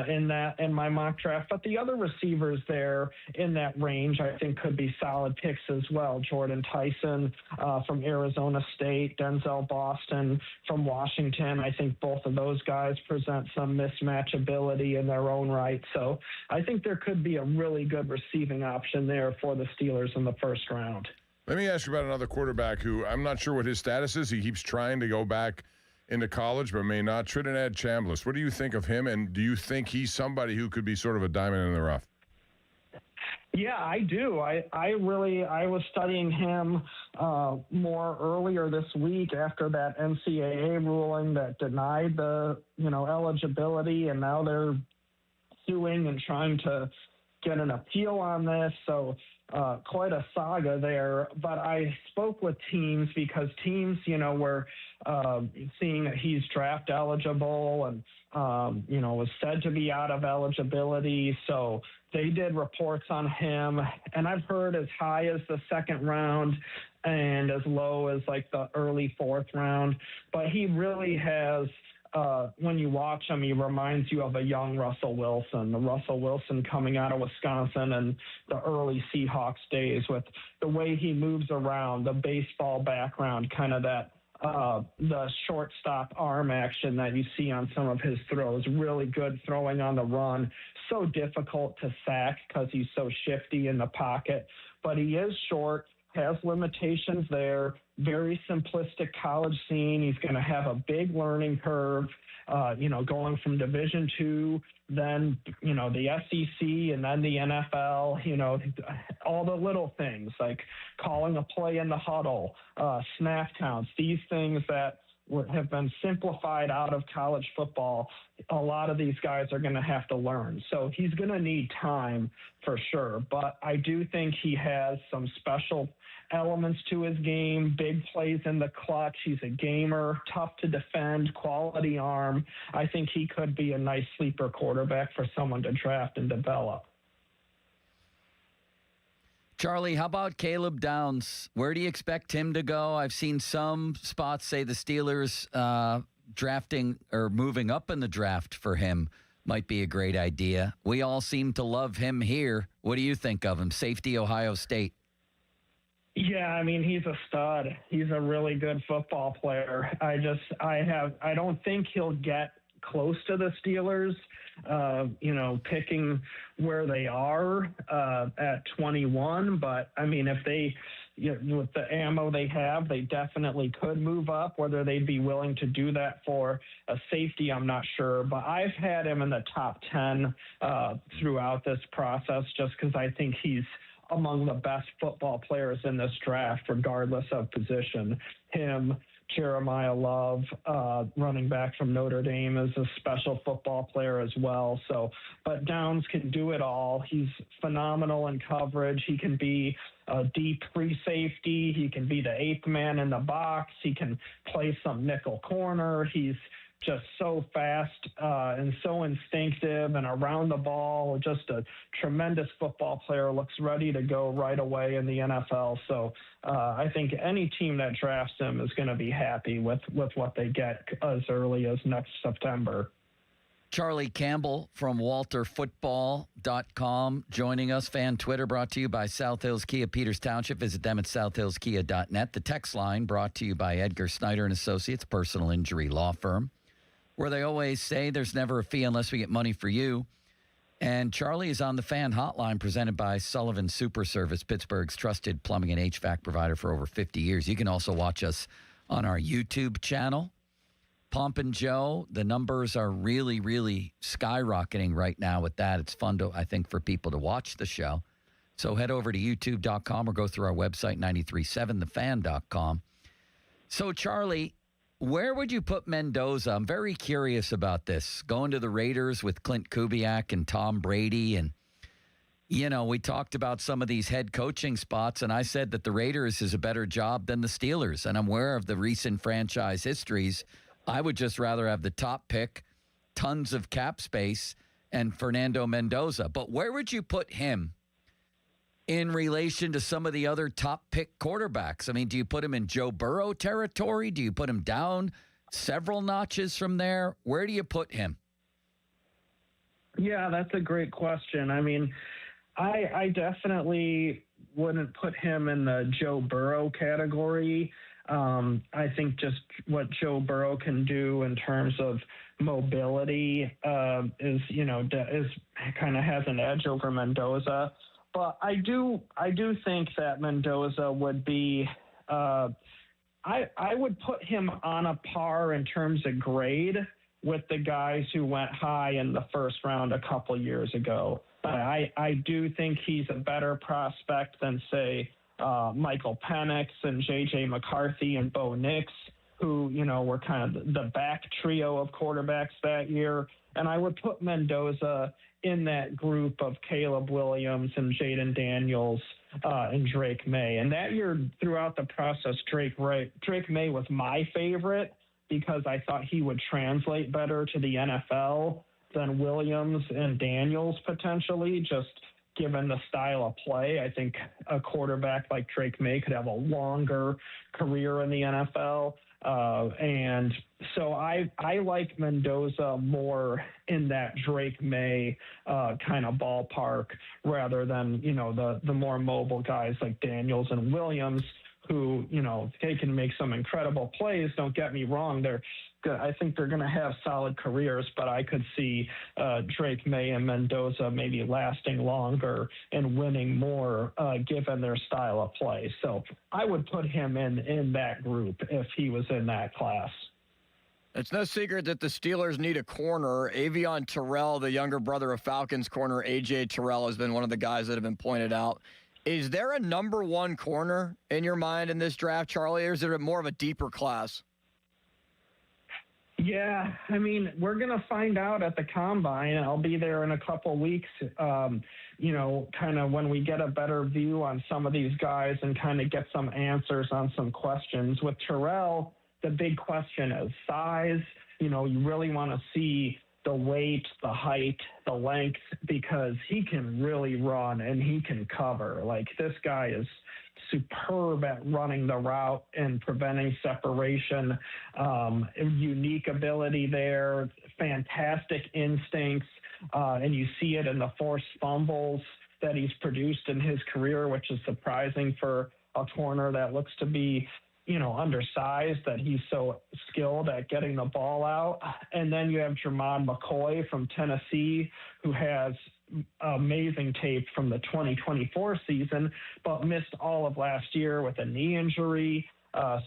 in my mock draft. But the other receivers there in that range, I think, could be solid picks as well. Jordan Tyson from Arizona State, Denzel Boston from Washington. I think both of those guys present some mismatch ability in their own right. So I think there could be a really good receiving option there for the Steelers in the first round. Let me ask you about another quarterback who I'm not sure what his status is. He keeps trying to go back into college, but may not. Trinidad Chambliss. What do you think of him, and do you think he's somebody who could be sort of a diamond in the rough? Yeah, I do. I was studying him more earlier this week after that NCAA ruling that denied the eligibility, and now they're suing and trying to get an appeal on this. So quite a saga there. But I spoke with teams because teams, were seeing that he's draft eligible and, was said to be out of eligibility. So they did reports on him. And I've heard as high as the second round and as low as like the early fourth round. But he really has... when you watch him, he reminds you of a young Russell Wilson, the Russell Wilson coming out of Wisconsin and the early Seahawks days, with the way he moves around, the baseball background, kind of that the shortstop arm action that you see on some of his throws. Really good throwing on the run. So difficult to sack because he's so shifty in the pocket. But he is short, has limitations there. Very simplistic college scene. He's going to have a big learning curve, going from Division II, then, the SEC, and then the NFL, all the little things like calling a play in the huddle, snap counts, these things that, have been simplified out of college football, a lot of these guys are going to have to learn. So he's going to need time for sure. But I do think he has some special elements to his game, big plays in the clutch. He's a gamer, tough to defend, quality arm. I think he could be a nice sleeper quarterback for someone to draft and develop. Charlie, how about Caleb Downs? Where do you expect him to go? I've seen some spots say the Steelers drafting or moving up in the draft for him might be a great idea. We all seem to love him here. What do you think of him? Safety, Ohio State. Yeah, I mean, he's a stud. He's a really good football player. I don't think he'll get close to the Steelers, picking where they are at 21. But, I mean, if they, with the ammo they have, they definitely could move up. Whether they'd be willing to do that for a safety, I'm not sure. But I've had him in the top 10 throughout this process just because I think he's among the best football players in this draft, regardless of position. Him, Jeremiah Love, running back from Notre Dame, is a special football player as well. But Downs can do it all. He's phenomenal in coverage. He can be a deep free safety. He can be the eighth man in the box. He can play some nickel corner. He's just so fast and so instinctive and around the ball, just a tremendous football player, looks ready to go right away in the NFL. So I think any team that drafts him is going to be happy with what they get as early as next September. Charlie Campbell from WalterFootball.com joining us. Fan Twitter brought to you by South Hills Kia, Peters Township. Visit them at southhillskia.net. The text line brought to you by Edgar Snyder and Associates, personal injury law firm, where they always say there's never a fee unless we get money for you. And Charlie is on the Fan Hotline presented by Sullivan Super Service, Pittsburgh's trusted plumbing and HVAC provider for over 50 years. You can also watch us on our YouTube channel. Pomp and Joe, the numbers are really, really skyrocketing right now with that. It's fun, I think, for people to watch the show. So head over to youtube.com or go through our website, 937thefan.com. So, Charlie, where would you put Mendoza? I'm very curious about this. Going to the Raiders with Clint Kubiak and Tom Brady. And, we talked about some of these head coaching spots, and I said that the Raiders is a better job than the Steelers. And I'm aware of the recent franchise histories. I would just rather have the top pick, tons of cap space, and Fernando Mendoza. But where would you put him in relation to some of the other top pick quarterbacks? I mean, do you put him in Joe Burrow territory? Do you put him down several notches from there? Where do you put him? Yeah, that's a great question. I mean, I definitely wouldn't put him in the Joe Burrow category. I think just what Joe Burrow can do in terms of mobility is kind of has an edge over Mendoza. But I do think that Mendoza would be I would put him on a par in terms of grade with the guys who went high in the first round a couple years ago. I do think he's a better prospect than, say, Michael Penix and J.J. McCarthy and Bo Nix, who, were kind of the back trio of quarterbacks that year. And I would put Mendoza in that group of Caleb Williams and Jaden Daniels and Drake May. And that year, throughout the process, Drake May was my favorite because I thought he would translate better to the NFL than Williams and Daniels potentially, just given the style of play. I think a quarterback like Drake May could have a longer career in the NFL. And so I like Mendoza more in that Drake May kind of ballpark rather than, the more mobile guys like Daniels and Williams who, they can make some incredible plays. Don't get me wrong. I think they're going to have solid careers, but I could see Drake May and Mendoza maybe lasting longer and winning more given their style of play. So I would put him in that group if he was in that class. It's no secret that the Steelers need a corner. Avion Terrell, the younger brother of Falcons corner A.J. Terrell, has been one of the guys that have been pointed out. Is there a number one corner in your mind in this draft, Charlie, or is it more of a deeper class? Yeah, I mean, we're going to find out at the Combine. I'll be there in a couple weeks, kind of when we get a better view on some of these guys and kind of get some answers on some questions. With Terrell, the big question is size. You really want to see the weight, the height, the length, because he can really run and he can cover. Like, this guy is superb at running the route and preventing separation. Unique ability there, fantastic instincts, and you see it in the forced fumbles that he's produced in his career, which is surprising for a corner that looks to be undersized, that he's so skilled at getting the ball out. And then you have Jermon McCoy from Tennessee, who has amazing tape from the 2024 season, but missed all of last year with a knee injury.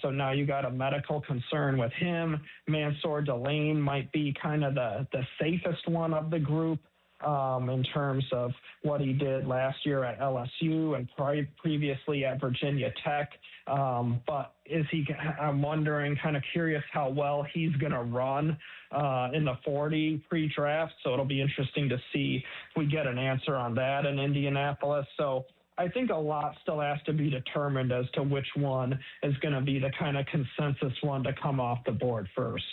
So now you got a medical concern with him. Mansour Delane might be kind of the safest one of the group in terms of what he did last year at LSU and previously at Virginia Tech. But I'm wondering, kind of curious how well he's going to run in the 40 pre-draft. So it'll be interesting to see if we get an answer on that in Indianapolis. So I think a lot still has to be determined as to which one is going to be the kind of consensus one to come off the board first.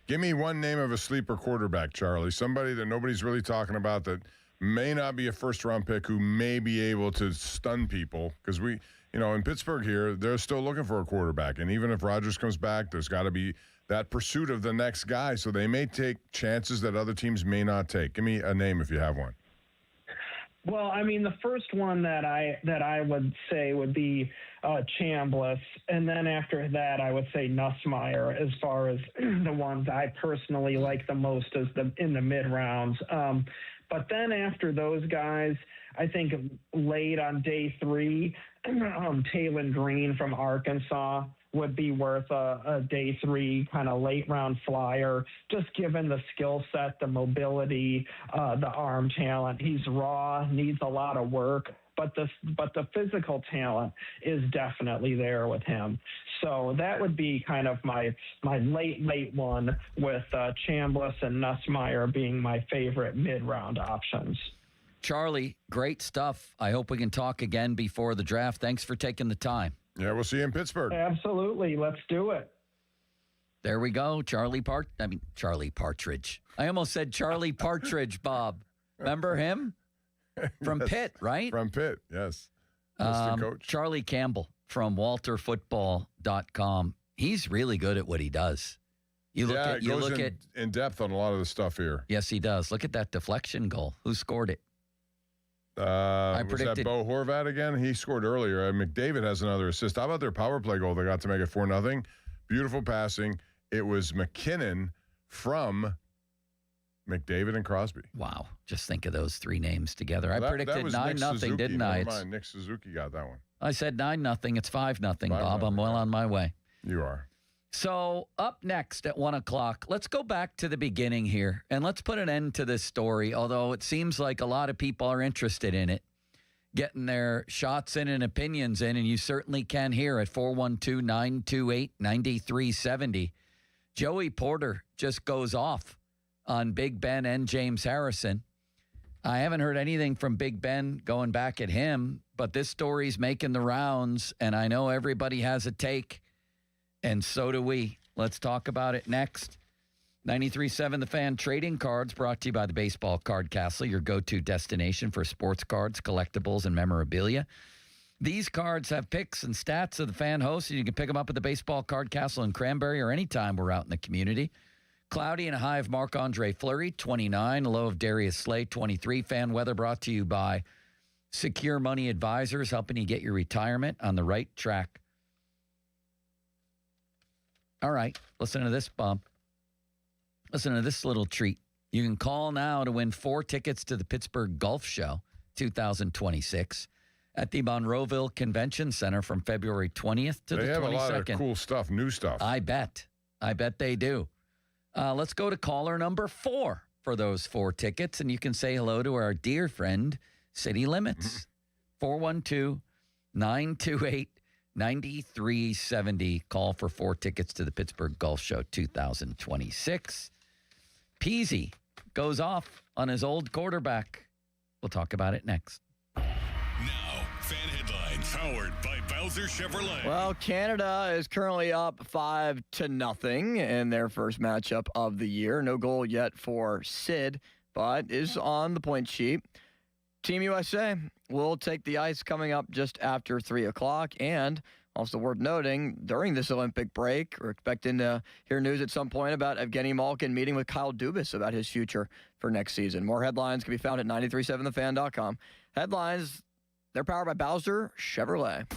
Give me one name of a sleeper quarterback, Charlie. Somebody that nobody's really talking about that may not be a first-round pick, who may be able to stun people. Because in Pittsburgh here, they're still looking for a quarterback. And even if Rodgers comes back, there's got to be that pursuit of the next guy. So they may take chances that other teams may not take. Give me a name if you have one. Well, I mean, the first one that I would say would be Chambliss, and then after that, I would say Nussmeier as far as the ones I personally like the most as in the mid rounds. But then after those guys, I think late on day 3, Taylon Green from Arkansas would be worth a day 3 kind of late round flyer, just given the skill set, the mobility, the arm talent. He's raw, needs a lot of work, but the physical talent is definitely there with him. So that would be kind of my late one, with Chambliss and Nussmeier being my favorite mid-round options. Charlie, great stuff. I hope we can talk again before the draft. Thanks for taking the time. Yeah, we'll see you in Pittsburgh. Absolutely. Let's do it. There we go. Charlie Partridge. I almost said Charlie Partridge, Bob. Remember him? From Yes. Pitt, right? From Pitt, yes. That's the coach. Charlie Campbell from WalterFootball.com. He's really good at what he does. You look at in depth on a lot of the stuff here. Yes, he does. Look at that deflection goal. Who scored it? Was that Bo Horvat again? He scored earlier. McDavid has another assist. How about their power play goal? They got to make it 4-0. Beautiful passing. It was McKinnon from McDavid and Crosby. Wow. Just think of those three names together. I predicted 9-0, didn't I? Never mind. Nick Suzuki got that one. I said 9-0. It's 5-0, Bob. I'm well on my way. You are. So up next at 1 o'clock, let's go back to the beginning here, and let's put an end to this story, although it seems like a lot of people are interested in it, getting their shots in and opinions in, and you certainly can here at 412-928-9370. Joey Porter just goes off on Big Ben and James Harrison. I haven't heard anything from Big Ben going back at him, but this story's making the rounds, and I know everybody has a take. And so do we. Let's talk about it next. 93.7 The Fan trading cards brought to you by the Baseball Card Castle, your go-to destination for sports cards, collectibles, and memorabilia. These cards have pics and stats of the fan hosts, and you can pick them up at the Baseball Card Castle in Cranberry or anytime we're out in the community. Cloudy and a high of Marc-Andre Fleury, 29. A low of Darius Slay, 23. Fan weather brought to you by Secure Money Advisors, helping you get your retirement on the right track. All right, listen to this bump. Listen to this little treat. You can call now to win 4 tickets to the Pittsburgh Golf Show 2026 at the Monroeville Convention Center from February 20th to the 22nd. They have a lot of cool stuff, new stuff. I bet they do. Let's go to caller number 4 for those 4 tickets, and you can say hello to our dear friend, City Limits. 412-928-9370. 9370. Call for 4 tickets to the Pittsburgh Golf Show 2026. Peasy goes off on his old quarterback. We'll talk about it next. Now, fan headlines powered by Bowser Chevrolet. Well, Canada is currently up 5-0 in their first matchup of the year. No goal yet for Sid, but is on the point sheet. Team USA will take the ice coming up just after 3 o'clock. And also worth noting, during this Olympic break, we're expecting to hear news at some point about Evgeny Malkin meeting with Kyle Dubas about his future for next season. More headlines can be found at 937thefan.com. Headlines, they're powered by Bowser Chevrolet.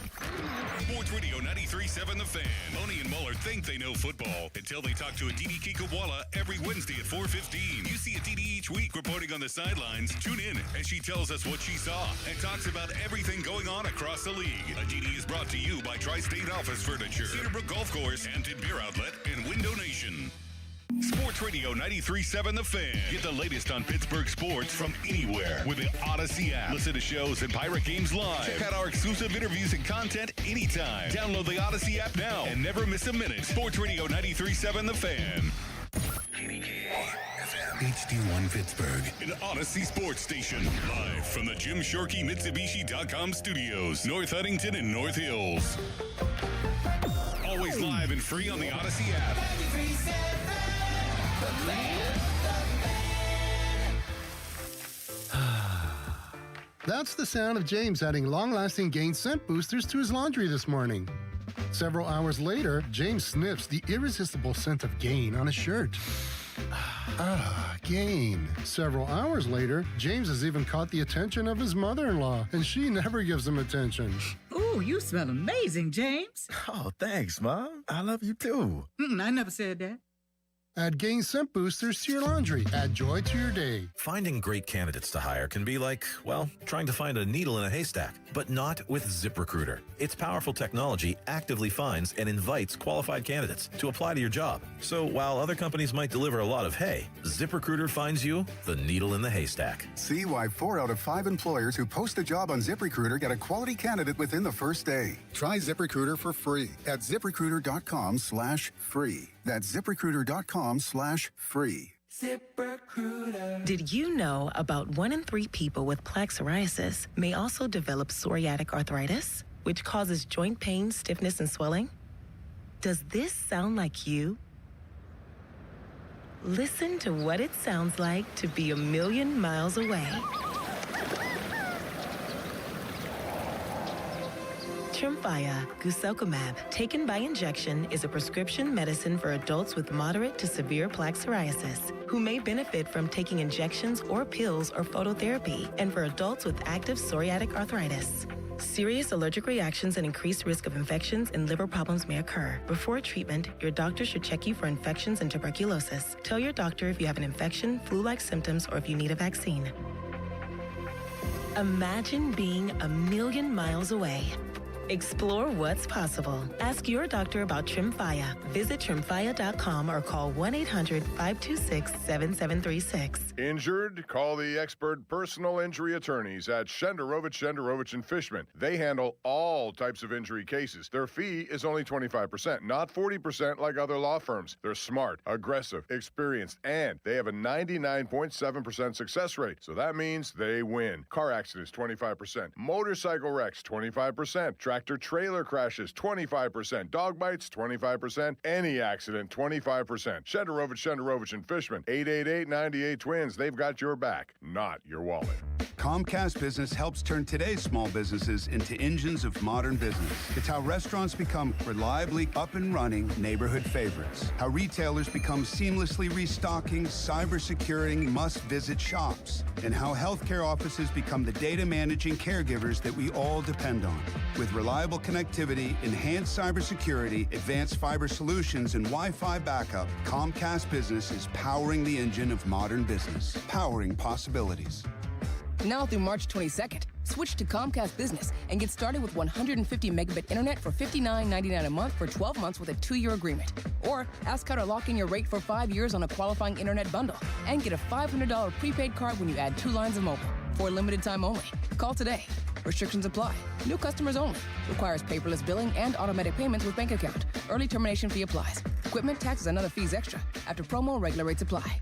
Sports Radio 93.7 The Fan. Boney and Muller think they know football until they talk to Aditi Kikawala every Wednesday at 4:15. You see Aditi each week reporting on the sidelines. Tune in as she tells us what she saw and talks about everything going on across the league. Aditi is brought to you by Tri-State Office Furniture, Cedarbrook Golf Course, Hampton Beer Outlet, and Window Nation. Sports Radio 93.7 The Fan. Get the latest on Pittsburgh sports from anywhere with the Odyssey app. Listen to shows and Pirate Games live. Check out our exclusive interviews and content anytime. Download the Odyssey app now and never miss a minute. Sports Radio 93.7 The Fan. HD1 Pittsburgh, an Odyssey sports station. Live from the Jim Shorkey Mitsubishi.com studios, North Huntington and North Hills. Always live and free on the Odyssey app. That's the sound of James adding long-lasting Gain scent boosters to his laundry this morning. Several hours later, James sniffs the irresistible scent of Gain on his shirt. Gain. Several hours later, James has even caught the attention of his mother-in-law, and she never gives him attention. Ooh, you smell amazing, James. Oh, thanks, Mom. I love you too. I never said that. Add Gain scent boosters to your laundry. Add joy to your day. Finding great candidates to hire can be like, well, trying to find a needle in a haystack, but not with ZipRecruiter. Its powerful technology actively finds and invites qualified candidates to apply to your job. So while other companies might deliver a lot of hay, ZipRecruiter finds you the needle in the haystack. See why 4 out of 5 employers who post a job on ZipRecruiter get a quality candidate within the first day. Try ZipRecruiter for free at ZipRecruiter.com/free. That's ZipRecruiter.com/free. ZipRecruiter. Did you know about 1 in 3 people with plaque psoriasis may also develop psoriatic arthritis, which causes joint pain, stiffness, and swelling? Does this sound like you? Listen to what it sounds like to be 1,000,000 miles away. Tremfya guselkumab, taken by injection, is a prescription medicine for adults with moderate to severe plaque psoriasis who may benefit from taking injections or pills or phototherapy, and for adults with active psoriatic arthritis. Serious allergic reactions and increased risk of infections and liver problems may occur. Before treatment, your doctor should check you for infections and tuberculosis. Tell your doctor if you have an infection, flu-like symptoms, or if you need a vaccine. Imagine being 1,000,000 miles away. Explore what's possible. Ask your doctor about Tremfya. Visit Tremfya.com or call 1-800-526-7736. Injured? Call the expert personal injury attorneys at Shenderovich & Fishman. They handle all types of injury cases. Their fee is only 25%, not 40% like other law firms. They're smart, aggressive, experienced, and they have a 99.7% success rate. So that means they win. Car accidents, 25%. Motorcycle wrecks, 25%. Tractor-trailer crashes, 25%. Dog bites, 25%. Any accident, 25%. Shenderovich & Fishman, 888-98-TWINS. They've got your back, not your wallet. Comcast Business helps turn today's small businesses into engines of modern business. It's how restaurants become reliably up and running neighborhood favorites. How retailers become seamlessly restocking, cyber-securing, must-visit shops. And how healthcare offices become the data managing caregivers that we all depend on. With reliable connectivity, enhanced cybersecurity, advanced fiber solutions, and Wi-Fi backup, Comcast Business is powering the engine of modern business. Powering possibilities. Now through March 22nd, switch to Comcast Business and get started with 150 megabit internet for $59.99 a month for 12 months with a 2-year agreement. Or ask how to lock in your rate for 5 years on a qualifying internet bundle and get a $500 prepaid card when you add 2 lines of mobile for a limited time only. Call today. Restrictions apply. New customers only. Requires paperless billing and automatic payments with bank account. Early termination fee applies. Equipment, taxes, and other fees extra. After promo, regular rates apply.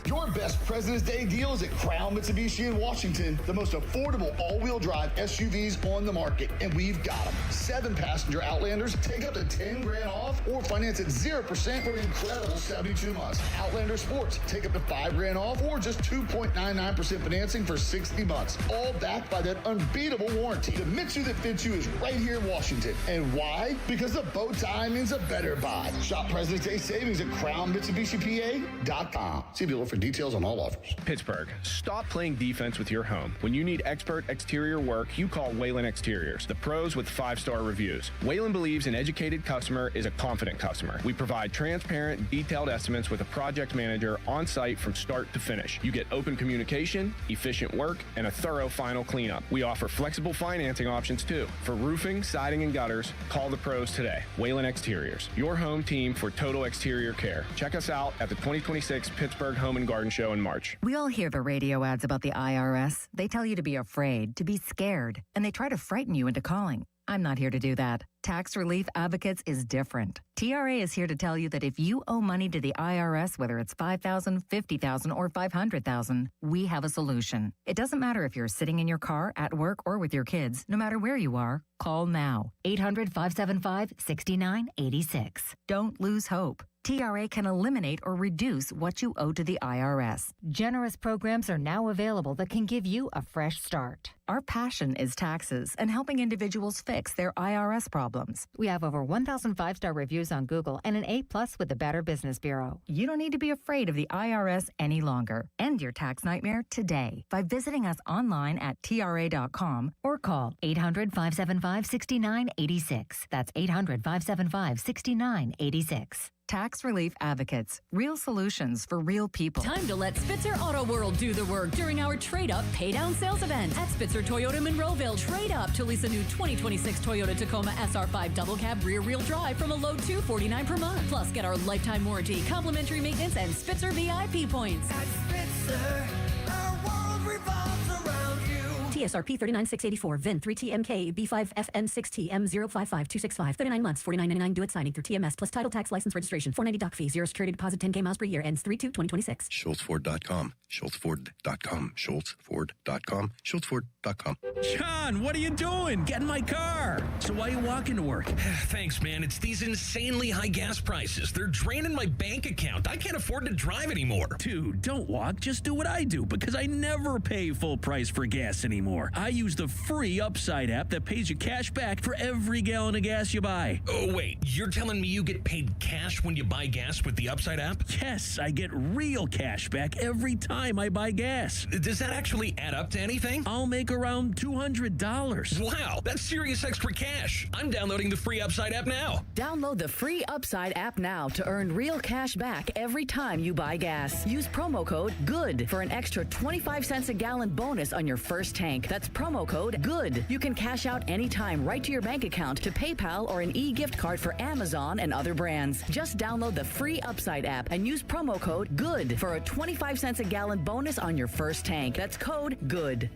Your best President's Day deals at Crown Mitsubishi in Washington. The most affordable all-wheel drive SUVs on the market, and we've got them. 7-passenger Outlanders take up to $10,000 off, or finance at 0% for an incredible 72 months. Outlander Sports take up to $5,000 off, or just 2.99% financing for 60 months. All backed by that unbeatable warranty. The Mitsu that fits you is right here in Washington. And why? Because the bow tie means a better buy. Shop President's Day savings at CrownMitsubishiPA.com. See below for details on all offers. Pittsburgh, stop playing defense with your home. When you need expert exterior work, you call Whalen Exteriors, the pros with 5-star reviews. Whalen believes an educated customer is a confident customer. We provide transparent, detailed estimates with a project manager on site from start to finish. You get open communication, efficient work, and a thorough final cleanup. We offer flexible financing options too. For roofing, siding, and gutters, call the pros today. Whalen Exteriors, your home team for total exterior care. Check us out at the 2026 Pittsburgh Home and Garden Show in March. We all hear the radio ads about the IRS. They tell you to be afraid, to be scared, and they try to frighten you into calling. I'm not here to do that. Tax Relief Advocates is different. TRA is here to tell you that if you owe money to the IRS, whether it's $5,000, $50,000, or $500,000, we have a solution. It doesn't matter if you're sitting in your car, at work, or with your kids. No matter where you are, call now. 800-575-6986. Don't lose hope. TRA can eliminate or reduce what you owe to the IRS. Generous programs are now available that can give you a fresh start. Our passion is taxes and helping individuals fix their IRS problems. We have over 1,000 5-star reviews on Google and an A+ with the Better Business Bureau. You don't need to be afraid of the IRS any longer. End your tax nightmare today by visiting us online at TRA.com or call 800-575-6986. That's 800-575-6986. Tax Relief Advocates. Real solutions for real people. Time to let Spitzer Auto World do the work during our Trade Up Pay Down sales event. At Spitzer Toyota Monroeville, trade up to lease a new 2026 Toyota Tacoma SR5 double cab rear wheel drive from a low $249 per month. Plus, get our lifetime warranty, complimentary maintenance, and Spitzer VIP points. At Spitzer, our world revolves around you. TSRP 39684, VIN 3TMK, B5FN6T, M055265, 39 months, $49.99 due at signing through TMS, plus title tax license registration, $490 doc fee, 0 security deposit, 10K miles per year, ends 3/2/2026. SchultzFord.com, SchultzFord.com, SchultzFord.com, SchultzFord.com. John, what are you doing? Get in my car. So why are you walking to work? Thanks, man. It's these insanely high gas prices. They're draining my bank account. I can't afford to drive anymore. Dude, don't walk. Just do what I do, because I never pay full price for gas anymore. I use the free Upside app that pays you cash back for every gallon of gas you buy. Oh, wait. You're telling me you get paid cash when you buy gas with the Upside app? Yes, I get real cash back every time I buy gas. Does that actually add up to anything? I'll make around $200. Wow, that's serious extra cash. I'm downloading the free Upside app now. Download the free Upside app now to earn real cash back every time you buy gas. Use promo code GOOD for an extra 25 cents a gallon bonus on your first tank. That's promo code GOOD. You can cash out anytime right to your bank account, to PayPal, or an e-gift card for Amazon and other brands. Just download the free Upside app and use promo code GOOD for a 25 cents a gallon bonus on your first tank. That's code GOOD.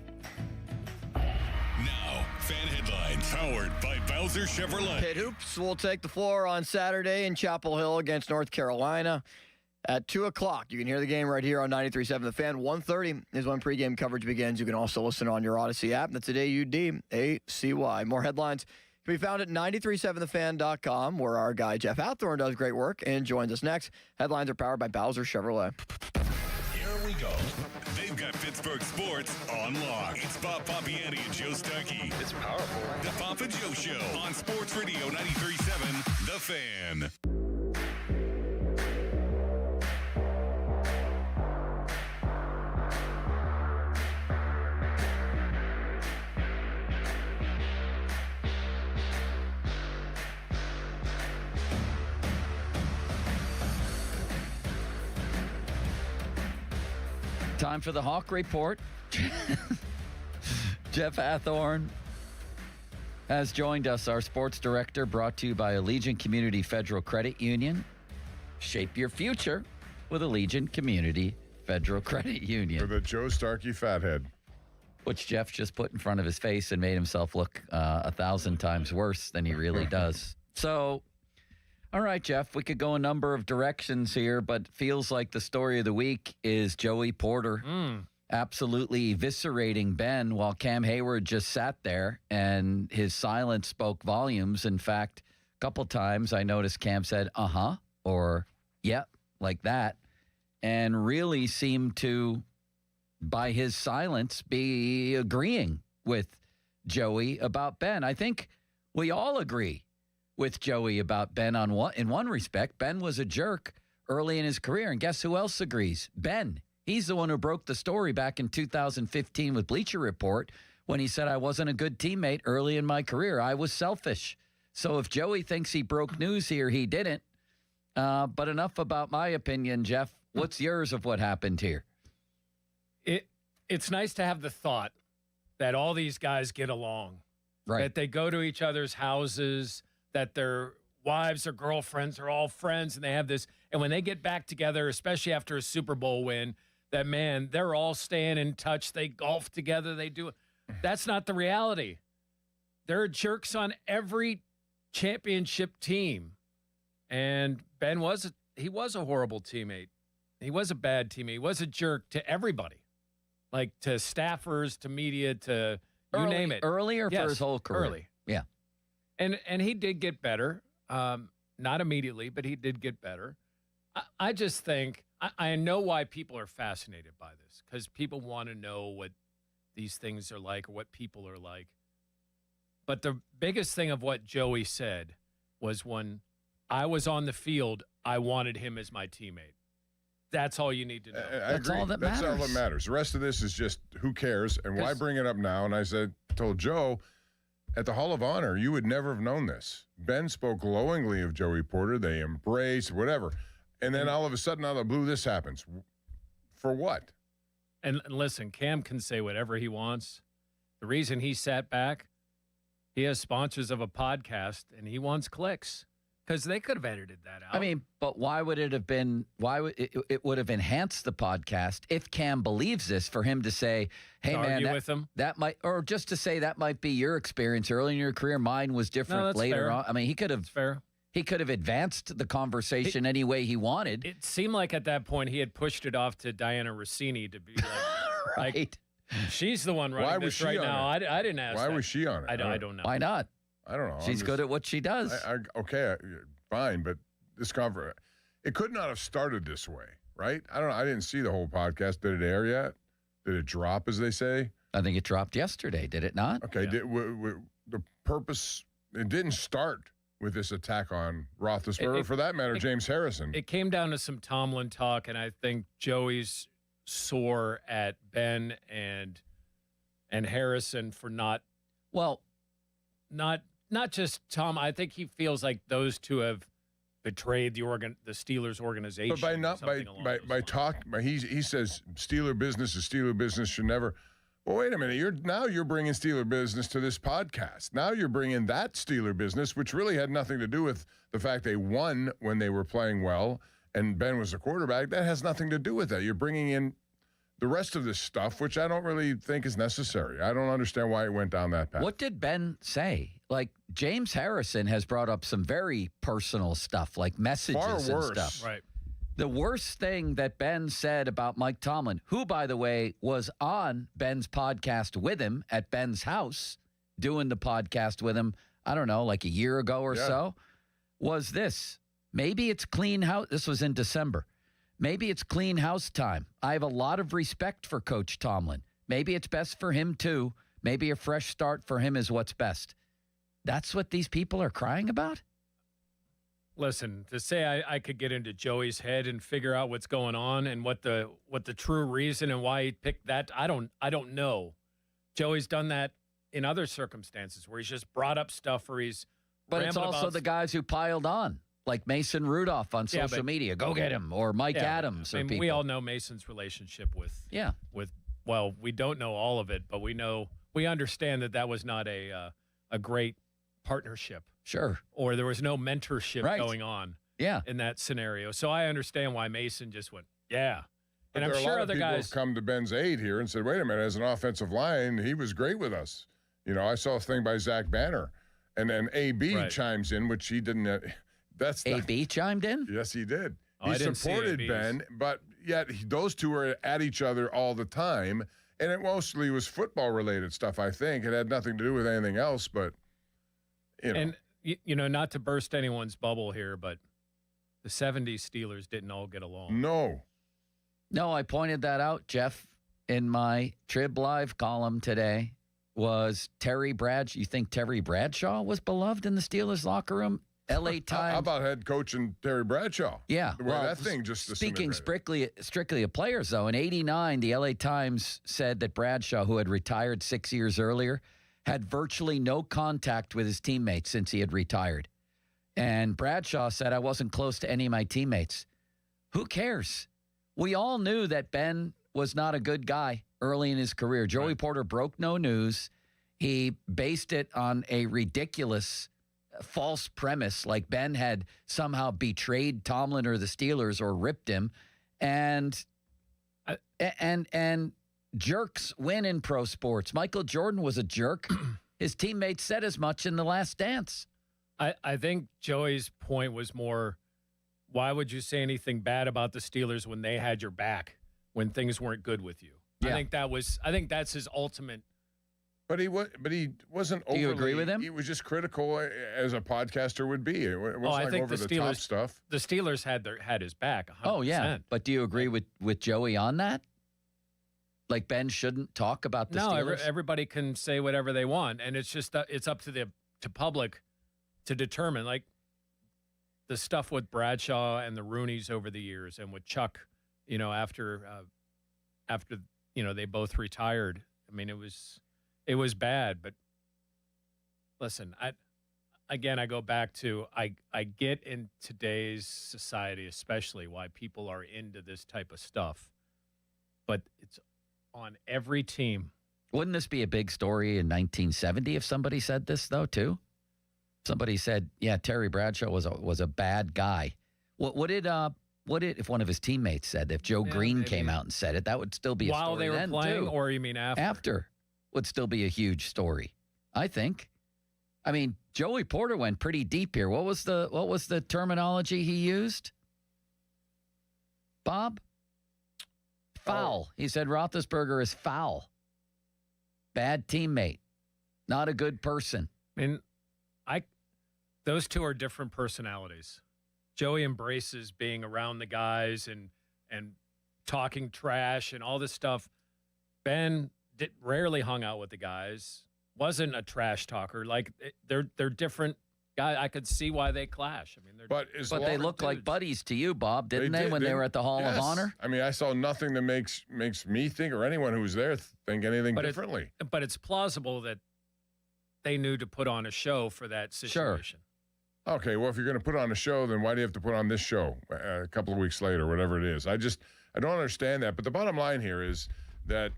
Now, fan headlines powered by Bowser Chevrolet. Pitt Hoops will take the floor on Saturday in Chapel Hill against North Carolina at 2 o'clock. You can hear the game right here on 93.7 The Fan. 1:30 is when pregame coverage begins. You can also listen on your Odyssey app. That's at AUDACY. More headlines can be found at 937thefan.com, where our guy Jeff Hathorn does great work and joins us next. Headlines are powered by Bowser Chevrolet. Here we go. They've got Pittsburgh sports on lock. It's Bob Papiani and Joe Stuckey. It's powerful. The Papa Joe Show on Sports Radio 93.7 The Fan. Time for the Hawk Report. Jeff Hathorn has joined us, our sports director, brought to you by Allegiant Community Federal Credit Union. Shape your future with Allegiant Community Federal Credit Union. For the Joe Starkey fathead. Which Jeff just put in front of his face and made himself look 1,000 times worse than he really does. So, all right, Jeff, we could go a number of directions here, but feels like the story of the week is Joey Porter absolutely eviscerating Ben while Cam Hayward just sat there, and his silence spoke volumes. In fact, a couple times I noticed Cam said, uh-huh, or yep, like that, and really seemed to, by his silence, be agreeing with Joey about Ben. I think we all agree with Joey about Ben in one respect. Ben was a jerk early in his career, and guess who else agrees? Ben. He's the one who broke the story back in 2015 with Bleacher Report when he said, I wasn't a good teammate early in my career. I was selfish. So if Joey thinks he broke news here, he didn't. But enough about my opinion, Jeff. What's yours of what happened here? It's nice to have the thought that all these guys get along, right? That they go to each other's houses, that their wives or girlfriends are all friends, and they have this. And when they get back together, especially after a Super Bowl win, that, man, they're all staying in touch. They golf together. They do. That's not the reality. There are jerks on every championship team. And Ben was a horrible teammate. He was a bad teammate. He was a jerk to everybody, like to staffers, to media, to you name it. Earlier for his whole career. Early. Yeah. And he did get better. Not immediately, but he did get better. I just think I know why people are fascinated by this, because people want to know what these things are like or what people are like. But the biggest thing of what Joey said was, when I was on the field, I wanted him as my teammate. That's all you need to know. That's all that matters. That's all that matters. The rest of this is just who cares and why bring it up now? And I told Joe, at the Hall of Honor, you would never have known this. Ben spoke glowingly of Joey Porter. They embraced, whatever. And then all of a sudden, out of the blue, this happens. For what? And listen, Cam can say whatever he wants. The reason he sat back, he has sponsors of a podcast, and he wants clicks, because they could have edited that out. I mean, but why would it have been? Why would it would have enhanced the podcast if Cam believes this, for him to say, "Hey, man, with him? That might," or just to say that might be your experience early in your career. Mine was different later on. I mean, he could have. Fair. He could have advanced the conversation any way he wanted. It seemed like at that point he had pushed it off to Diana Rossini to be like, right. She's the one running this right now. I didn't ask. Why was she on it? I don't know. Why not? I don't know. She's good at what she does. Okay, fine, but this conference, it could not have started this way, right? I don't know. I didn't see the whole podcast. Did it air yet? Did it drop, as they say? I think it dropped yesterday. Did it not? Okay. Yeah. The purpose, it didn't start with this attack on Roethlisberger, for that matter, James Harrison. It came down to some Tomlin talk, and I think Joey's sore at Ben and Harrison for not just Tom. I think he feels like those two have betrayed the Steelers organization. But he says Steeler business is Steeler business, should never. Well, wait a minute. You're bringing Steeler business to this podcast. Now you're bringing that Steeler business, which really had nothing to do with the fact they won when they were playing well and Ben was the quarterback. That has nothing to do with that. You're bringing in the rest of this stuff, which I don't really think is necessary. I don't understand why it went down that path. What did Ben say? Like, James Harrison has brought up some very personal stuff, like messages and stuff. Right. The worst thing that Ben said about Mike Tomlin, who, by the way, was on Ben's podcast with him at Ben's house, doing the podcast with him, I don't know, like a year ago or so, was this. Maybe it's clean house. This was in December. Maybe it's clean house time. I have a lot of respect for Coach Tomlin. Maybe it's best for him, too. Maybe a fresh start for him is what's best. That's what these people are crying about? Listen, to say I could get into Joey's head and figure out what's going on and what the true reason and why he picked that, I don't know. Joey's done that in other circumstances where he's just brought up stuff or he's But it's also the guys who piled on, like Mason Rudolph on social media. Go get him. Or Mike Adams. I mean, we all know Mason's relationship with well, we don't know all of it, but we understand that was not a great partnership. Sure. Or there was no mentorship going on in that scenario. So I understand why Mason just went, And I'm there are sure a lot of other people guys have come to Ben's aid here and said, wait a minute, as an offensive line, he was great with us. You know, I saw a thing by Zach Banner, and then AB chimes in, which he didn't. AB chimed in? Yes, he did. Oh, He supported Ben, but yet those two were at each other all the time, and it mostly was football-related stuff, I think. It had nothing to do with anything else, but, you know. And, you know, not to burst anyone's bubble here, but the 70s Steelers didn't all get along. No, I pointed that out, Jeff, in my Trib Live column today. Was Terry Bradshaw? You think Terry Bradshaw was beloved in the Steelers locker room? L.A. Times. How about head coach and Terry Bradshaw? Yeah. The way that thing just speaking disintegrated. strictly of players, though, in '89, the L.A. Times said that Bradshaw, who had retired 6 years earlier, had virtually no contact with his teammates since he had retired. And Bradshaw said, I wasn't close to any of my teammates. Who cares? We all knew that Ben was not a good guy early in his career. Joey Porter broke no news. He based it on a ridiculous false premise, like Ben had somehow betrayed Tomlin or the Steelers or ripped him. And jerks win in pro sports. Michael Jordan was a jerk. His teammates said as much in The Last Dance. I think Joey's point was more, why would you say anything bad about the Steelers when they had your back, when things weren't good with you? Yeah. I think that's his ultimate. But he wasn't overly. Do you agree with him? He was just critical as a podcaster would be. It wasn't I like think over the the top Steelers stuff. The Steelers had his back 100%. Oh, yeah. But do you agree with Joey on that? Like Ben shouldn't talk about the Steelers? No, everybody can say whatever they want, and it's just it's up to the public to determine. Like the stuff with Bradshaw and the Rooneys over the years, and with Chuck, you know, after you know they both retired. I mean, it was bad, but listen, I go back to I get in today's society, especially why people are into this type of stuff, but it's on every team. Wouldn't this be a big story in 1970 if somebody said this though too? Somebody said, "Yeah, Terry Bradshaw was a bad guy." What did if one of his teammates said, if Joe Green came out and said it, that would still be a while story they were then, playing, too. or you mean after? After would still be a huge story, I think. I mean, Joey Porter went pretty deep here. What was the terminology he used? Bob? Foul. He said Roethlisberger is foul. Bad teammate. Not a good person. I mean, those two are different personalities. Joey embraces being around the guys and talking trash and all this stuff. Ben rarely hung out with the guys. Wasn't a trash talker. Like they're different guys. I could see why they clash. I mean, but they look like buddies to you, Bob, didn't they when they were at the Hall of Honor? I mean, I saw nothing that makes me think, or anyone who was there think anything differently. But it's plausible that they knew to put on a show for that situation. Sure. Okay, well, if you're going to put on a show, then why do you have to put on this show a couple of weeks later, whatever it is? I don't understand that. But the bottom line here is that,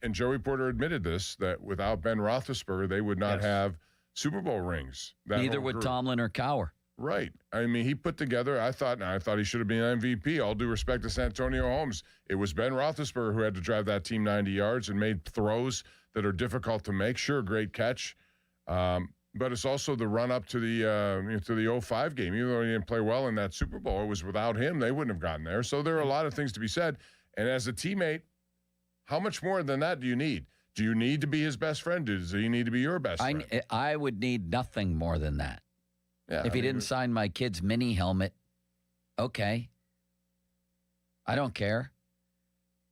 and Joey Porter admitted this, that without Ben Roethlisberger, they would not have Super Bowl rings. Neither would Tomlin or Cowher. Right. I mean, he put together, I thought he should have been an MVP. All due respect to Santonio Holmes. It was Ben Roethlisberger who had to drive that team 90 yards and made throws that are difficult to make. Sure, great catch. But it's also the run-up to the 05 game. Even though he didn't play well in that Super Bowl, it was without him, they wouldn't have gotten there. So there are a lot of things to be said. And as a teammate, how much more than that do you need? Do you need to be his best friend? Does he need to be your best friend? I would need nothing more than that. Yeah, if he didn't sign my kid's mini helmet, okay. I don't care.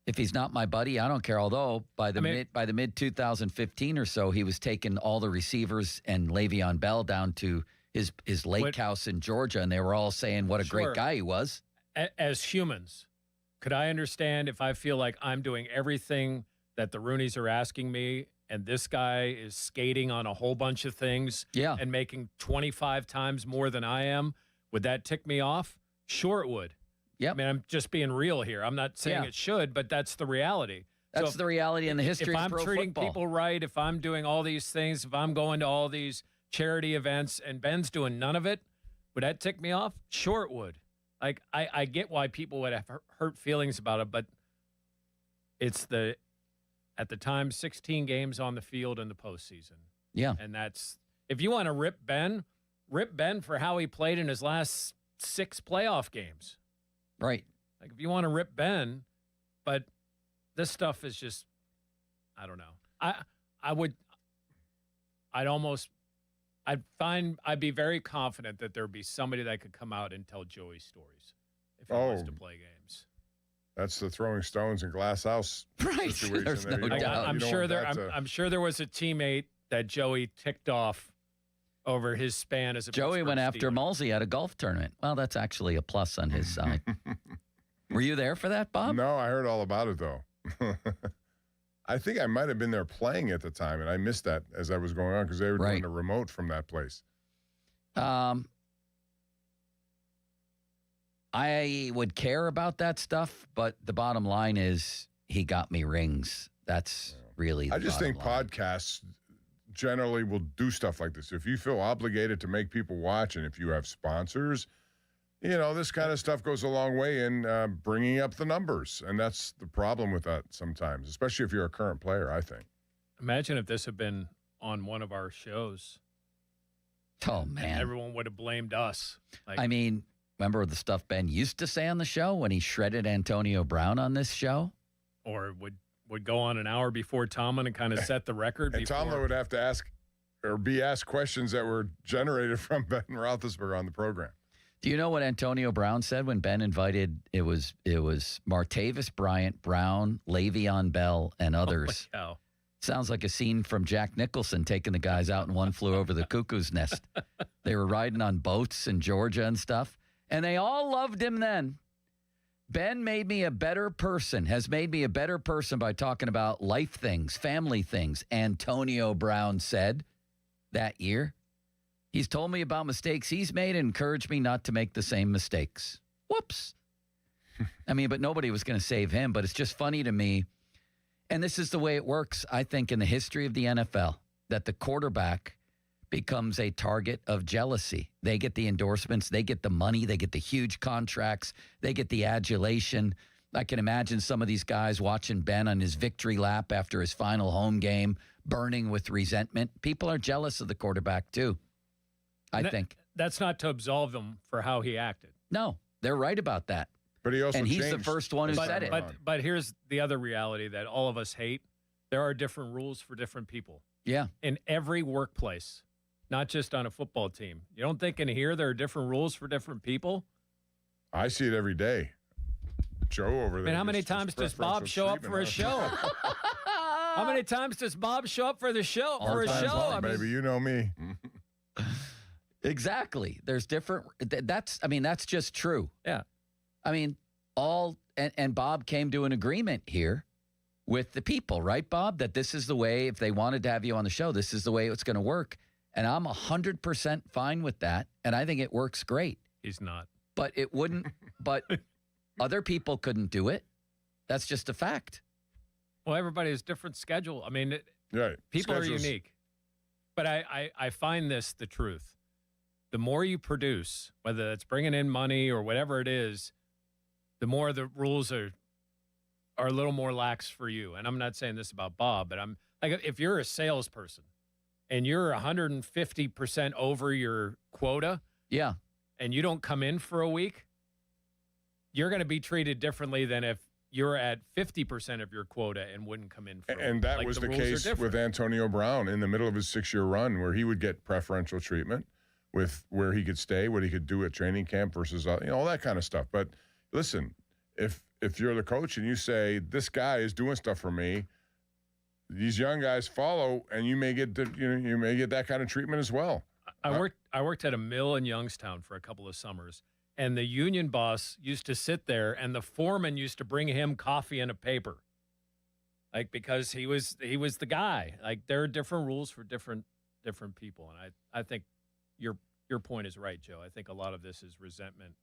If he's not my buddy, I don't care. Although by the mid 2015 or so, he was taking all the receivers and Le'Veon Bell down to his lake house in Georgia, and they were all saying what a great guy he was. As humans, could I understand if I feel like I'm doing everything that the Rooneys are asking me, and this guy is skating on a whole bunch of things and making 25 times more than I am? Would that tick me off? Sure it would. Yep. I mean, I'm just being real here. I'm not saying it should, but that's the reality. That's the reality in the history of pro football. If I'm treating people right, if I'm doing all these things, if I'm going to all these charity events and Ben's doing none of it, would that tick me off? Sure it would. Like, I get why people would have hurt feelings about it, but it's at the time 16 games on the field in the postseason. Yeah. And that's, if you want to rip Ben for how he played in his last 6 playoff games. Right. Like, if you want to rip Ben, but this stuff is just, I don't know. I'd be very confident that there'd be somebody that could come out and tell Joey stories if he wants to play games. That's the throwing stones and glass house situation. There's there. no doubt. I'm sure there was a teammate that Joey ticked off over his span as a Joey Pittsburgh went after Steeler. Mulsey at a golf tournament. Well, that's actually a plus on his side. Were you there for that, Bob? No, I heard all about it, though. I think I might have been there playing at the time, and I missed that as I was going on because they were doing a remote from that place. I would care about that stuff, but the bottom line is he got me rings. That's really the I just think bottom line. podcasts generally will do stuff like this. If you feel obligated to make people watch and if you have sponsors, this kind of stuff goes a long way in bringing up the numbers. And that's the problem with that sometimes, especially if you're a current player, I think. Imagine if this had been on one of our shows. Oh, man. Everyone would have blamed us. Like, I mean, remember the stuff Ben used to say on the show when he shredded Antonio Brown on this show? Or would go on an hour before Tomlin and kind of set the record. And Tomlin would have to ask or be asked questions that were generated from Ben Roethlisberger on the program. Do you know what Antonio Brown said when Ben invited? It was Martavis Bryant, Brown, Le'Veon Bell, and others. Oh, wow. Sounds like a scene from Jack Nicholson taking the guys out in One Flew Over the Cuckoo's Nest. They were riding on boats in Georgia and stuff, and they all loved him then. Ben made me a better person, has made me a better person by talking about life things, family things, Antonio Brown said that year. He's told me about mistakes he's made and encouraged me not to make the same mistakes. Whoops. I mean, but nobody was going to save him, but it's just funny to me. And this is the way it works, I think, in the history of the NFL, that the quarterback becomes a target of jealousy. They get the endorsements, they get the money, they get the huge contracts, they get the adulation. I can imagine some of these guys watching Ben on his victory lap after his final home game, burning with resentment. People are jealous of the quarterback, too, I think. That's not to absolve him for how he acted. No, they're right about that. But he also and he's the changed first one who said it. But here's the other reality that all of us hate. There are different rules for different people. Yeah. In every workplace, not just on a football team. You don't think in here there are different rules for different people? I see it every day. Joe over there. I mean, how many times does Bob show up for a show? How many times does Bob show up for the show? All the time, I mean, baby, you know me. Exactly. There's different. That's just true. Yeah. I mean, and Bob came to an agreement here with the people, right, Bob? That this is the way, if they wanted to have you on the show, this is the way it's going to work. And I'm 100% fine with that. And I think it works great. He's not. But it wouldn't, but other people couldn't do it. That's just a fact. Well, everybody has different schedule. I mean, people Schedules. are unique. But I find this the truth. The more you produce, whether it's bringing in money or whatever it is, the more the rules are a little more lax for you. And I'm not saying this about Bob, but I'm like, if you're a salesperson and you're 150% over your quota, yeah, and you don't come in for a week, you're going to be treated differently than if you're at 50% of your quota and wouldn't come in for a week. And that was the case with Antonio Brown in the middle of his 6-year run, where he would get preferential treatment with where he could stay, what he could do at training camp versus all that kind of stuff. But listen, if you're the coach and you say, this guy is doing stuff for me, these young guys follow, and you may get that kind of treatment as well. I worked at a mill in Youngstown for a couple of summers, and the union boss used to sit there, and the foreman used to bring him coffee and a paper, like, because he was the guy. Like, there are different rules for different people, and I think your point is right, Joe. I think a lot of this is resentment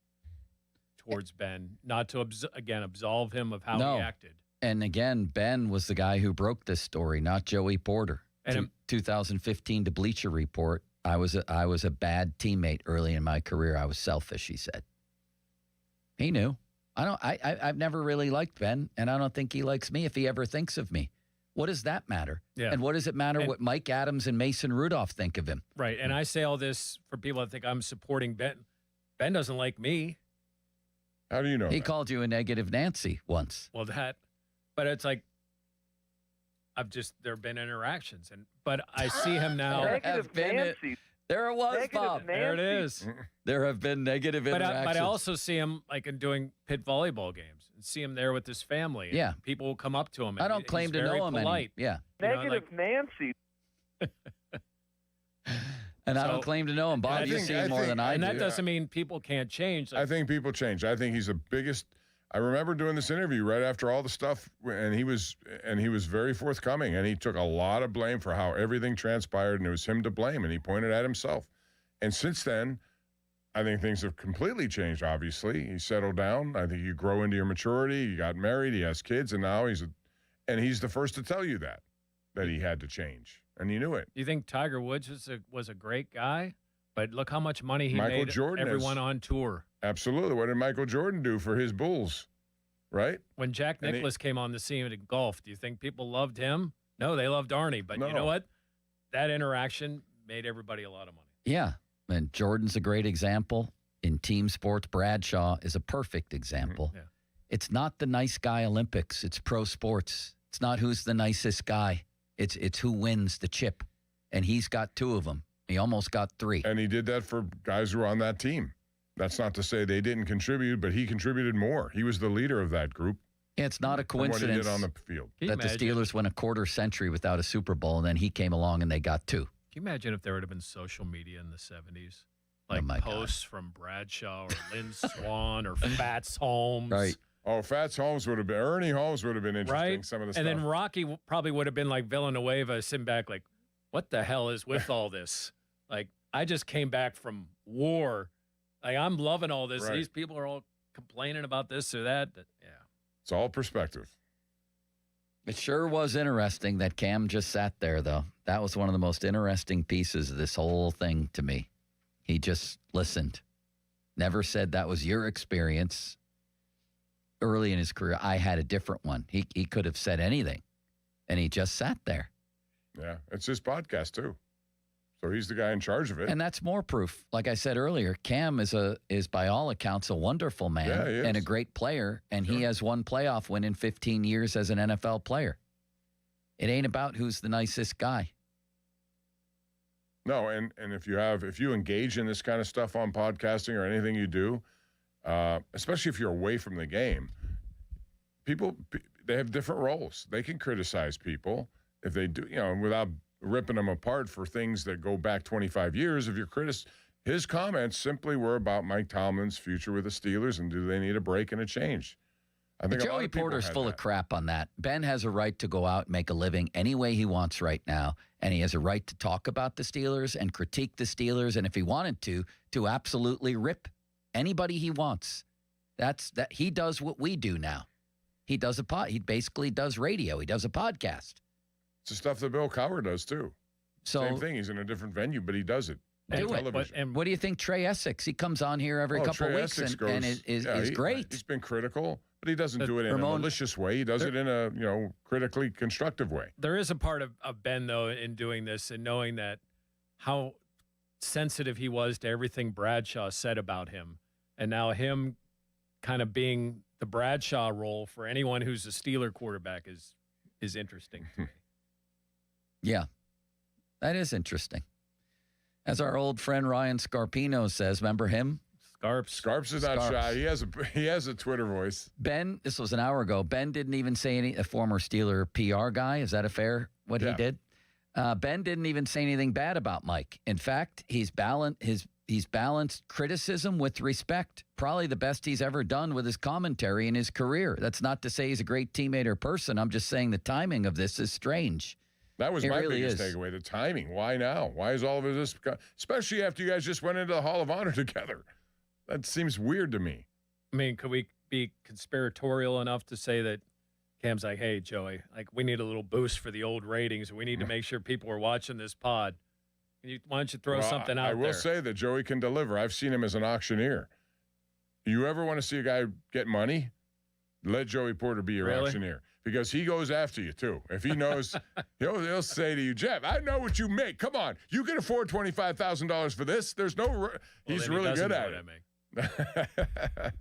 towards Ben, not to absolve him of how he acted. And again, Ben was the guy who broke this story, not Joey Porter. And 2015 to Bleacher Report, I was a bad teammate early in my career. I was selfish, he said. He knew. I've never really liked Ben, and I don't think he likes me if he ever thinks of me. What does that matter? Yeah. And what does it matter what Mike Adams and Mason Rudolph think of him? Right. And I say all this for people that think I'm supporting Ben. Ben doesn't like me. How do you know He that? called you a negative Nancy once. Well, but it's like, there have been interactions, but I see him now. Negative Nancy. There it was, Negative Bob. There it is. There have been negative interactions. But I also see him like in doing pit volleyball games and see him there with his family. And Yeah. people will come up to him. I don't claim to know him polite. Yeah. Negative Nancy. And I don't claim to know him. Bob, you see him more than I do. And that doesn't mean people can't change. I think people change. I think he's the biggest. I remember doing this interview right after all the stuff, and he was very forthcoming, and he took a lot of blame for how everything transpired, and it was him to blame, and he pointed at himself. And since then, I think things have completely changed. Obviously, he settled down. I think you grow into your maturity. You got married. He has kids, and now he's the first to tell you that he had to change, and he knew it. You think Tiger Woods was a great guy, but look how much money he made. Jordan everyone on tour. Absolutely. What did Michael Jordan do for his Bulls? Right? When Jack Nicklaus came on the scene in golf, do you think people loved him? No, they loved Arnie. But you know what? That interaction made everybody a lot of money. Yeah. And Jordan's a great example. In team sports, Bradshaw is a perfect example. Yeah. It's not the nice guy Olympics. It's pro sports. It's not who's the nicest guy. It's who wins the chip. And he's got 2 of them. He almost got 3. And he did that for guys who were on that team. That's not to say they didn't contribute, but he contributed more. He was the leader of that group. Yeah, it's not a coincidence what he did on the field. that the Steelers went a quarter century without a Super Bowl, and then he came along and they got 2. Can you imagine if there would have been social media in the 70s? Like posts from Bradshaw or Lynn Swan or Fats Holmes. Right. Oh, Fats Holmes would have been, Ernie Holmes would have been interesting, Right? some of the and stuff. then Rocky probably would have been like Villanueva sitting back like, what the hell is with all this? Like, I just came back from war. Like, I'm loving all this. Right. These people are all complaining about this or that. Yeah. It's all perspective. It sure was interesting that Cam just sat there, though. That was one of the most interesting pieces of this whole thing to me. He just listened. Never said that was your experience. Early in his career, I had a different one. He could have said anything, and he just sat there. Yeah, it's his podcast, too. So he's the guy in charge of it. And that's more proof. Like I said earlier, Cam is by all accounts a wonderful man and a great player, and he has 1 playoff win in 15 years as an NFL player. It ain't about who's the nicest guy. No, and if you engage in this kind of stuff on podcasting or anything you do, especially if you're away from the game, people, they have different roles. They can criticize people if they do, without ripping them apart for things that go back 25 years. If you're his comments simply were about Mike Tomlin's future with the Steelers and do they need a break and a change. I think Joey Porter's full of crap on that. Ben has a right to go out and make a living any way he wants right now, and he has a right to talk about the Steelers and critique the Steelers, and if he wanted to absolutely rip anybody he wants. That he does what we do now. He does he basically does radio. He does a podcast. It's the stuff that Bill Cowher does too. So, same thing. He's in a different venue, but he does it. And what do you think, Trey Essex? He comes on here every couple of weeks and is great. He's been critical, but he doesn't do it in a malicious way. He does it in a critically constructive way. There is a part of Ben though in doing this and knowing that how sensitive he was to everything Bradshaw said about him, and now him kind of being the Bradshaw role for anyone who's a Steeler quarterback is interesting to me. Yeah, that is interesting. As our old friend Ryan Scarpino says, remember him? Scarps is not shy. He has a Twitter voice. Ben, this was an hour ago. Ben didn't even say a former Steeler PR guy. Is that what he did? Ben didn't even say anything bad about Mike. In fact, he's balanced criticism with respect. Probably the best he's ever done with his commentary in his career. That's not to say he's a great teammate or person. I'm just saying the timing of this is strange. That was my biggest takeaway, the timing. Why now? Why is all of this, especially after you guys just went into the Hall of Honor together? That seems weird to me. I mean, could we be conspiratorial enough to say that Cam's like, hey, Joey, we need a little boost for the old ratings. We need to make sure people are watching this pod. Why don't you throw something out there? I will say that Joey can deliver. I've seen him as an auctioneer. You ever want to see a guy get money? Let Joey Porter be your auctioneer because he goes after you too. If he knows, he'll say to you, Jeff, I know what you make. Come on, you can afford $25,000 for this. There's no. He's really good at it.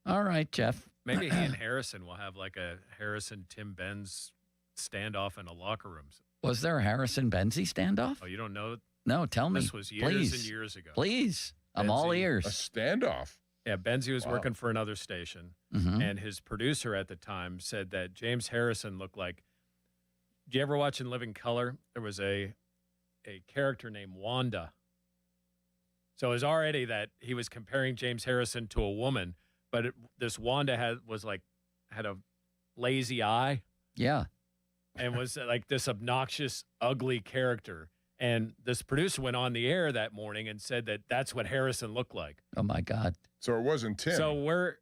All right, Jeff. Maybe he and Harrison will have like a Harrison-Tim Benz standoff in the locker rooms. Was there a Harrison-Benzie standoff? Oh, you don't know? No, tell me. This was years and years ago. Please. I'm all ears. A standoff? Yeah, Benzie was working for another station, and his producer at the time said that James Harrison looked like. Did you ever watch In Living Color? There was a character named Wanda. So it was already that he was comparing James Harrison to a woman, but this Wanda had a lazy eye. Yeah. And was like this obnoxious, ugly character. And this producer went on the air that morning and said that that's what Harrison looked like. Oh, my God. So it wasn't Tim. So we're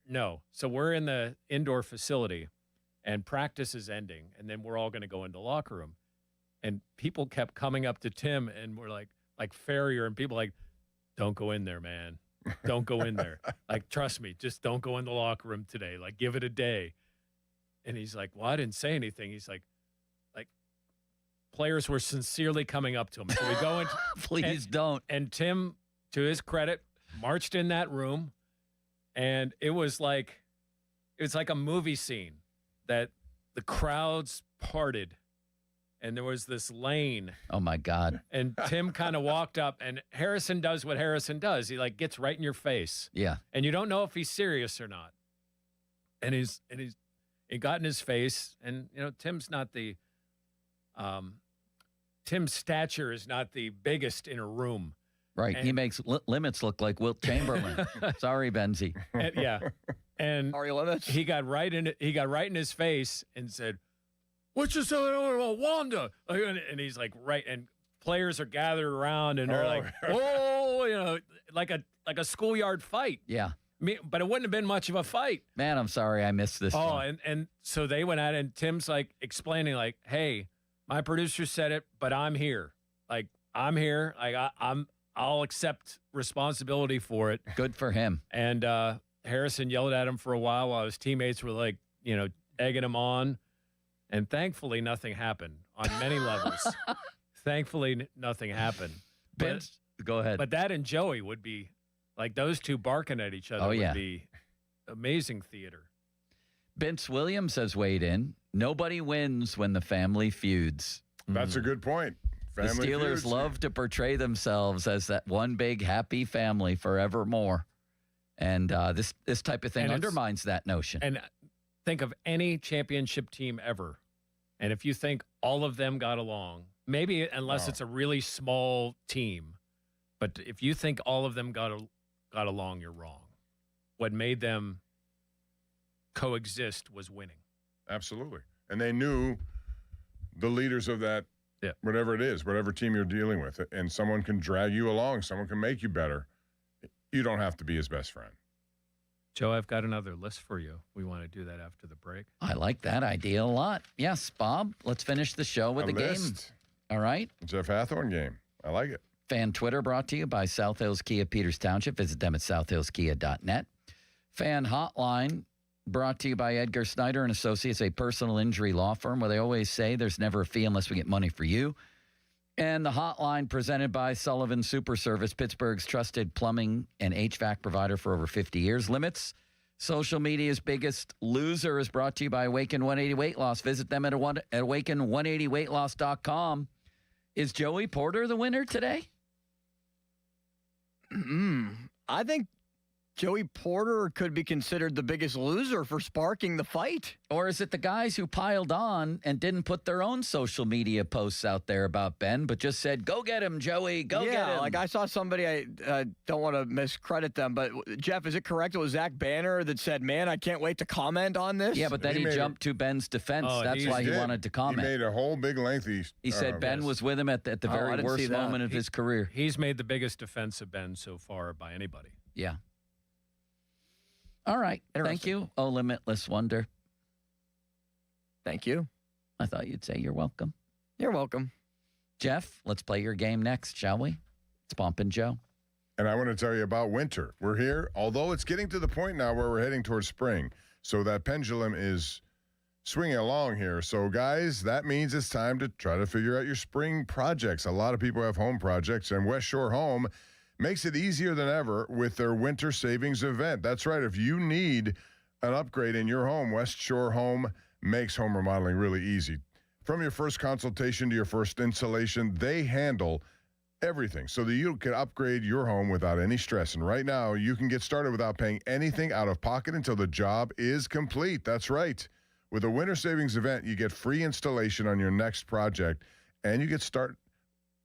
in the indoor facility, and practice is ending, and then we're all going to go into the locker room. And people kept coming up to Tim, and we're like Farrier, and people like, don't go in there, man. Don't go in there. Like, trust me, just don't go in the locker room today. Like, give it a day. And he's like, well, I didn't say anything. He's like, players were sincerely coming up to him. So we go into Please don't. And Tim, to his credit, marched in that room, and it was like a movie scene that the crowds parted, and there was this lane. Oh my God. And Tim kind of walked up, and Harrison does what Harrison does. He like gets right in your face. Yeah. And you don't know if he's serious or not. And he got in his face, and Tim's not the Tim's stature is not the biggest in a room. Right. And he makes Limits look like Wilt Chamberlain. Sorry, Benzie. And Sorry, Limits. He got right in his face and said, "What you say about Wanda?" And he's like, right. And players are gathered around, and they're like, "Oh, like a schoolyard fight." Yeah. But it wouldn't have been much of a fight. Man, I'm sorry I missed this. Oh, and so they went at it, and Tim's like explaining, like, "Hey, my producer said it, but I'm here. Like, I'm here. Like, I'll accept responsibility for it." Good for him. And Harrison yelled at him for a while his teammates were like, egging him on. And thankfully, nothing happened on many levels. Thankfully, nothing happened. Go ahead. But that and Joey would be like those two barking at each other would be amazing theater. Vince Williams has weighed in. Nobody wins when the family feuds. That's a good point. The Steelers love to portray themselves as that one big happy family forevermore. And this type of thing undermines that notion. And think of any championship team ever. And if you think all of them got along, maybe unless it's a really small team, but if you think all of them got along, you're wrong. What made them coexist was winning. Absolutely. And they knew the leaders of that, whatever it is, whatever team you're dealing with. And someone can drag you along. Someone can make you better. You don't have to be his best friend. Joe, I've got another list for you. We want to do that after the break. I like that idea a lot. Yes, Bob, let's finish the show with a game. All right? Jeff Hathorn game. I like it. Fan Twitter brought to you by South Hills Kia Peters Township. Visit them at southhillskia.net. Fan Hotline brought to you by Edgar Snyder and Associates, a personal injury law firm where they always say there's never a fee unless we get money for you. And the hotline presented by Sullivan Super Service, Pittsburgh's trusted plumbing and HVAC provider for over 50 years. Limits, social media's biggest loser, is brought to you by Awaken 180 Weight Loss. Visit them at awaken180weightloss.com. Is Joey Porter the winner today? I think Joey Porter could be considered the biggest loser for sparking the fight. Or is it the guys who piled on and didn't put their own social media posts out there about Ben, but just said, go get him, Joey, go get him? Yeah, like I saw somebody, I don't want to miscredit them, but Jeff, is it correct? It was Zach Banner that said, man, I can't wait to comment on this. Yeah, but then he jumped to Ben's defense. That's why he wanted to comment. He made a whole big lengthy. He said Ben was with him at the very worst moment of his career. He's made the biggest defense of Ben so far by anybody. Yeah. All right. Thank you, Oh Limitless Wonder. Thank you. I thought you'd say you're welcome. You're welcome. Jeff, let's play your game next, shall we? It's Pomp and Joe. And I want to tell you about winter. We're here, although it's getting to the point now where we're heading towards spring. So that pendulum is swinging along here. So, guys, that means it's time to try to figure out your spring projects. A lot of people have home projects, and West Shore Home makes it easier than ever with their winter savings event. That's right. If you need an upgrade in your home, West Shore Home makes home remodeling really easy. From your first consultation to your first installation, they handle everything so that you can upgrade your home without any stress. And right now, you can get started without paying anything out of pocket until the job is complete. That's right. With a winter savings event, you get free installation on your next project, and you get start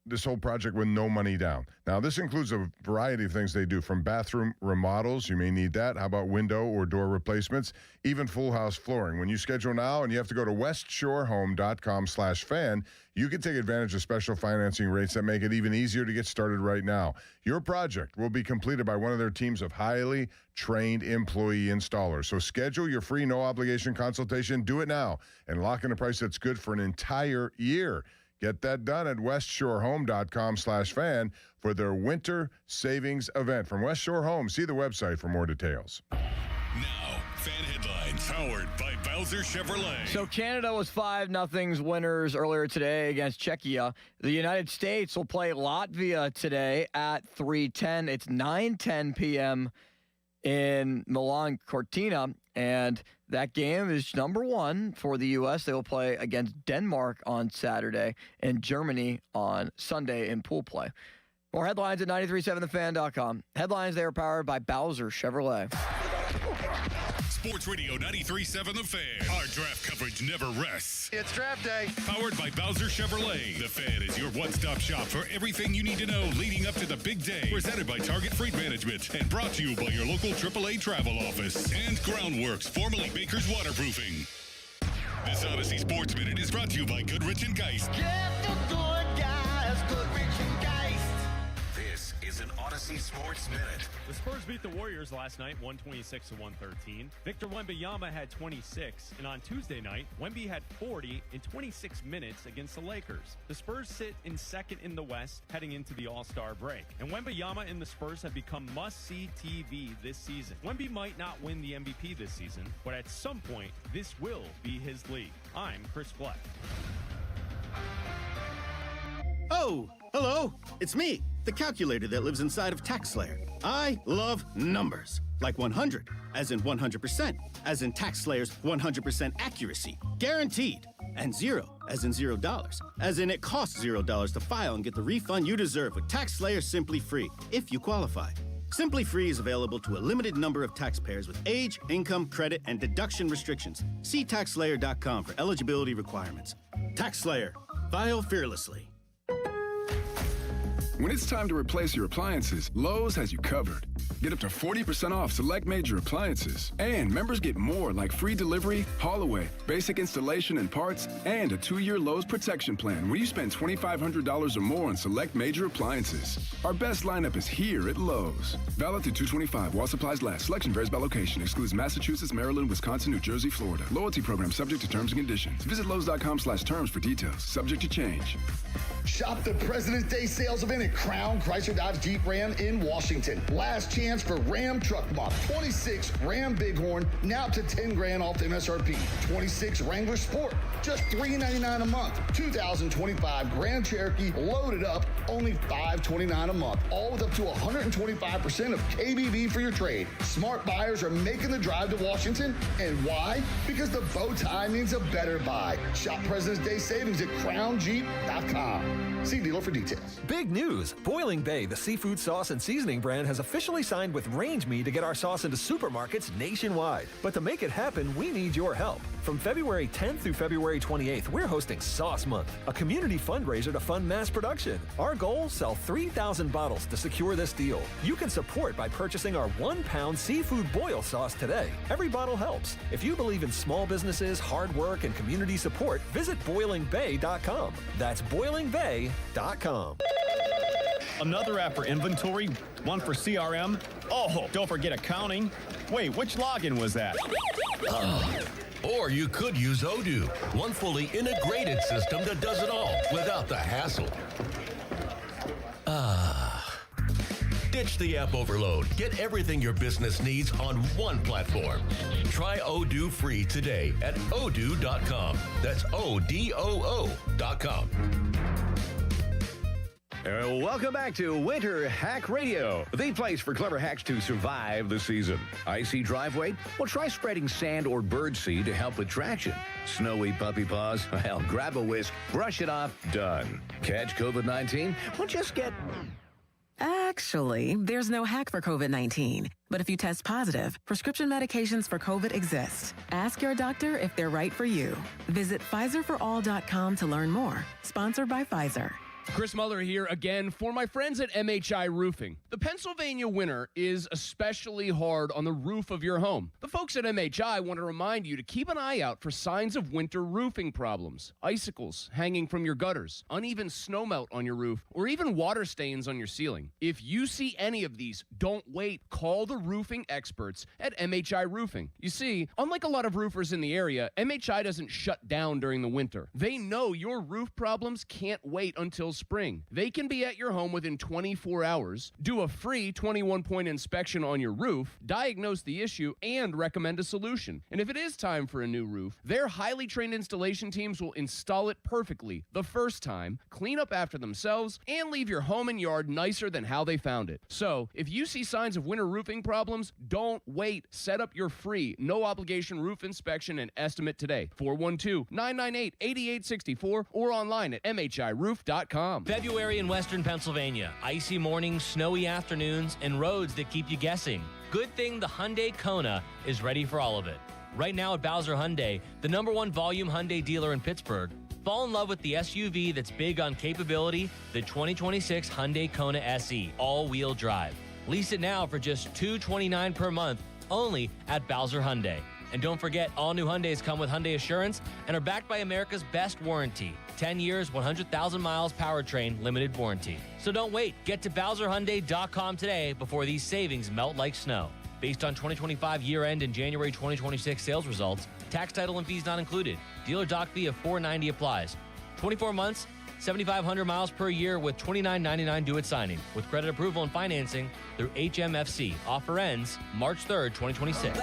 this whole project with no money down. Now, this includes a variety of things they do, from bathroom remodels. You may need that. How about window or door replacements? Even full house flooring. When you schedule now, and you have to go to westshorehome.com/fan, you can take advantage of special financing rates that make it even easier to get started right now. Your project will be completed by one of their teams of highly trained employee installers. So schedule your free no-obligation consultation. Do it now and lock in a price that's good for an entire year. Get that done at westshorehome.com/fan for their winter savings event. From West Shore Home, see the website for more details. Now, fan headlines powered by Bowser Chevrolet. So Canada was 5-0 winners earlier today against Czechia. The United States will play Latvia today at 3:10. It's 9:10 p.m. in Milan Cortina, and that game is number one for the U.S. They will play against Denmark on Saturday and Germany on Sunday in pool play. More headlines at 937thefan.com. Headlines, they are powered by Bowser Chevrolet. Sports Radio 93.7 The Fan. Our draft coverage never rests. It's draft day. Powered by Bowser Chevrolet. The Fan is your one-stop shop for everything you need to know leading up to the big day. Presented by Target Freight Management and brought to you by your local AAA travel office and Groundworks, formerly Baker's Waterproofing. This Odyssey Sports Minute is brought to you by Goodrich & Geist. Get the good guys, Goodrich & Geist. This is an Odyssey Sports Minute. The Spurs beat the Warriors last night, 126-113. Victor Wembanyama had 26, and on Tuesday night, Wemby had 40 in 26 minutes against the Lakers. The Spurs sit in second in the West heading into the All-Star break, and Wembanyama and the Spurs have become must-see TV this season. Wemby might not win the MVP this season, but at some point, this will be his league. I'm Chris Fleck. Oh, hello. It's me, the calculator that lives inside of TaxSlayer. I love numbers. Like 100, as in 100%, as in TaxSlayer's 100% accuracy, guaranteed. And 0, as in $0, as in it costs $0 to file and get the refund you deserve with TaxSlayer Simply Free, if you qualify. Simply Free is available to a limited number of taxpayers with age, income, credit, and deduction restrictions. See TaxSlayer.com for eligibility requirements. TaxSlayer. File fearlessly. When it's time to replace your appliances, Lowe's has you covered. Get up to 40% off select major appliances. And members get more like free delivery, haul away, basic installation and parts, and a 2-year Lowe's protection plan when you spend $2,500 or more on select major appliances. Our best lineup is here at Lowe's. Valid through 2/25 while supplies last. Selection varies by location. Excludes Massachusetts, Maryland, Wisconsin, New Jersey, Florida. Loyalty program subject to terms and conditions. Visit Lowe's.com/terms for details. Subject to change. Shop the President's Day sales event at Crown Chrysler Dodge Jeep Ram in Washington. Last chance for Ram Truck Month. 26 Ram Bighorn, now up to $10,000 off MSRP. 26 Wrangler Sport, just $399 a month. 2025 Grand Cherokee loaded up, only $529 a month. All with up to 125% of KBB for your trade. Smart buyers are making the drive to Washington. And why? Because the bow tie means a better buy. Shop President's Day savings at crownjeep.com. See dealer for details. Big news! Boiling Bay, the seafood sauce and seasoning brand, has officially signed with Range Me to get our sauce into supermarkets nationwide. But to make it happen, we need your help. From February 10th through February 28th, we're hosting Sauce Month, a community fundraiser to fund mass production. Our goal, sell 3,000 bottles to secure this deal. You can support by purchasing our 1-pound seafood boil sauce today. Every bottle helps. If you believe in small businesses, hard work, and community support, visit BoilingBay.com. That's BoilingBay.com. Another app for inventory, one for CRM. Oh, don't forget accounting. Wait, which login was that? Or you could use Odoo, one fully integrated system that does it all without the hassle. Ditch the app overload. Get everything your business needs on one platform. Try Odoo free today at odoo.com. That's ODOO.com. Welcome back to Winter Hack Radio, the place for clever hacks to survive the season. Icy driveway? Well, try spreading sand or birdseed to help with traction. Snowy puppy paws? Well, grab a whisk, brush it off, done. Catch COVID-19? Well, just get... Actually, there's no hack for COVID-19. But if you test positive, prescription medications for COVID exist. Ask your doctor if they're right for you. Visit PfizerForAll.com to learn more. Sponsored by Pfizer. Chris Muller here again for my friends at MHI Roofing. The Pennsylvania winter is especially hard on the roof of your home. The folks at MHI want to remind you to keep an eye out for signs of winter roofing problems. Icicles hanging from your gutters, uneven snowmelt on your roof, or even water stains on your ceiling. If you see any of these, don't wait. Call the roofing experts at MHI Roofing. You see, unlike a lot of roofers in the area, MHI doesn't shut down during the winter. They know your roof problems can't wait until spring. They can be at your home within 24 hours, do a free 21-point inspection on your roof, diagnose the issue, and recommend a solution. And if it is time for a new roof, their highly trained installation teams will install it perfectly the first time, clean up after themselves, and leave your home and yard nicer than how they found it. So, if you see signs of winter roofing problems, don't wait. Set up your free, no-obligation roof inspection and estimate today. 412-998-8864 or online at mhiroof.com. February in Western Pennsylvania. Icy mornings, snowy afternoons, and roads that keep you guessing. Good thing the Hyundai Kona is ready for all of it. Right now at Bowser Hyundai, the #1 volume Hyundai dealer in Pittsburgh, fall in love with the SUV that's big on capability, the 2026 Hyundai Kona SE, all-wheel drive. Lease it now for just $229 per month, only at Bowser Hyundai. And don't forget, all new Hyundais come with Hyundai Assurance and are backed by America's best warranty. 10 years, 100,000 miles powertrain limited warranty. So don't wait. Get to BowserHyundai.com today before these savings melt like snow. Based on 2025 year-end and January 2026 sales results, tax, title, and fees not included. Dealer doc fee of $490 applies. 24 months, 7,500 miles per year with $29.99 due at signing. With credit approval and financing through HMFC. Offer ends March 3rd, 2026.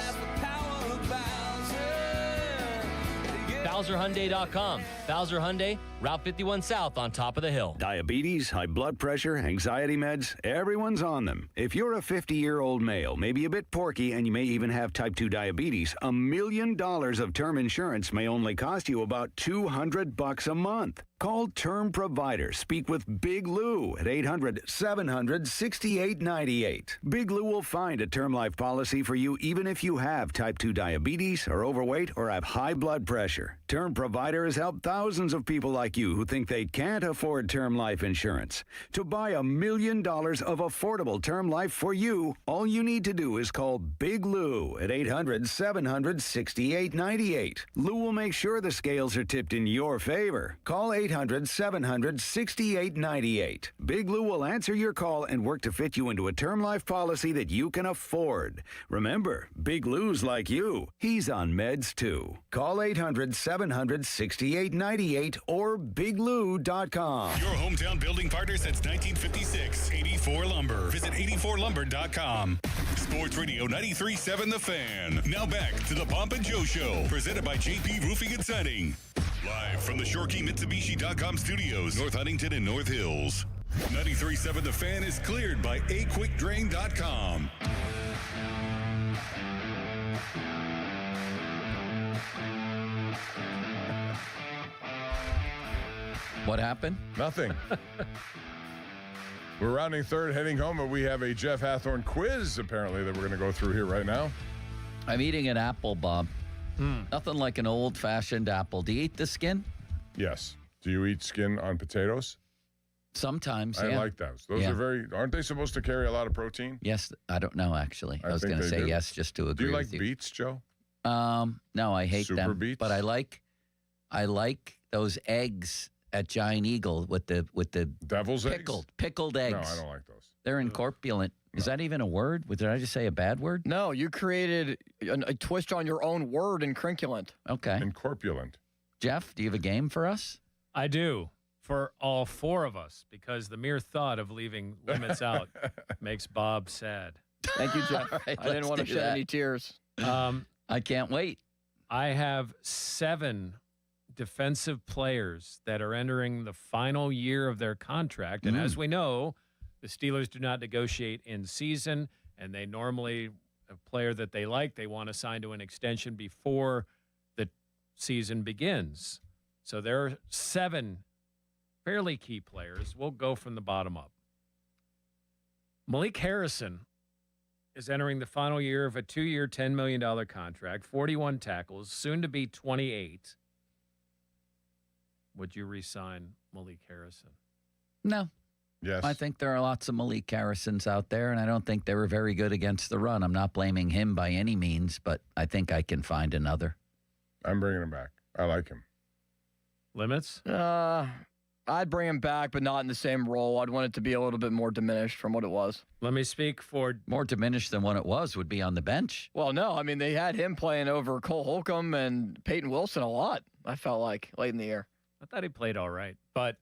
BowserHyundai.com. Bowser Hyundai, Route 51 South on top of the hill. Diabetes, high blood pressure, anxiety meds, everyone's on them. If you're a 50-year-old male, maybe a bit porky, and you may even have type 2 diabetes, $1 million of term insurance may only cost you about $200 a month. Call Term Provider. Speak with Big Lou at 800-700-6898. Big Lou will find a term life policy for you even if you have type 2 diabetes, are overweight, or have high blood pressure. Term Provider has helped thousands of people like you who think they can't afford term life insurance. To buy $1 million of affordable term life for you, all you need to do is call Big Lou at 800-700-6898. Lou will make sure the scales are tipped in your favor. Call 800-700-6898. Big Lou will answer your call and work to fit you into a term life policy that you can afford. Remember, Big Lou's like you. He's on meds too. Call 800-700-6898 or biglou.com. Your hometown building partner since 1956. 84 Lumber. Visit 84lumber.com. Sports Radio 93.7 The Fan. Now back to the Pomp and Joe Show. Presented by JP Roofing and Siding. Live from the ShoreKeyMitsubishi.com studios, North Huntington and North Hills. 93.7 The Fan is cleared by AQuickDrain.com. What happened? Nothing. We're rounding third, heading home, and we have a Jeff Hathorn quiz, apparently, that we're going to go through here right now. I'm eating an apple, Bob. Nothing like an old-fashioned apple. Do you eat the skin? Yes. Do you eat skin on potatoes? Sometimes, I yeah. like those. Those are aren't they supposed to carry a lot of protein? Yes, I don't know, actually. I was going to say yes just to agree with you. Do you like beets, Joe? No, I hate Super them. beets? But I like those eggs at Giant Eagle with the devil's pickled eggs. No, I don't like those. They're incorpulent. Is that even a word? Did I just say a bad word? No, you created a twist on your own word, incrinculant. Okay. Incorpulent. Jeff, do you have a game for us? I do. for all four of us because the mere thought of leaving limits out makes Bob sad. Thank you, Jeff. Right, I didn't want to shed any tears. I can't wait. I have 7 defensive players that are entering the final year of their contract. And as we know, the Steelers do not negotiate in season, and they normally, a player that they like, they want to sign to an extension before the season begins. So there are 7 fairly key players. We'll go from the bottom up. Malik Harrison is entering the final year of a 2-year, $10 million contract, 41 tackles, soon to be 28. Would you re-sign Malik Harrison? No. Yes. I think there are lots of Malik Harrisons out there, and I don't think they were very good against the run. I'm not blaming him by any means, but I think I can find another. I'm bringing him back. I like him. Limits? I'd bring him back, but not in the same role. I'd want it to be a little bit more diminished from what it was. Let me speak for... More diminished than what it was would be on the bench. Well, no. I mean, they had him playing over Cole Holcomb and Peyton Wilson a lot, I felt like, late in the year. I thought he played all right, but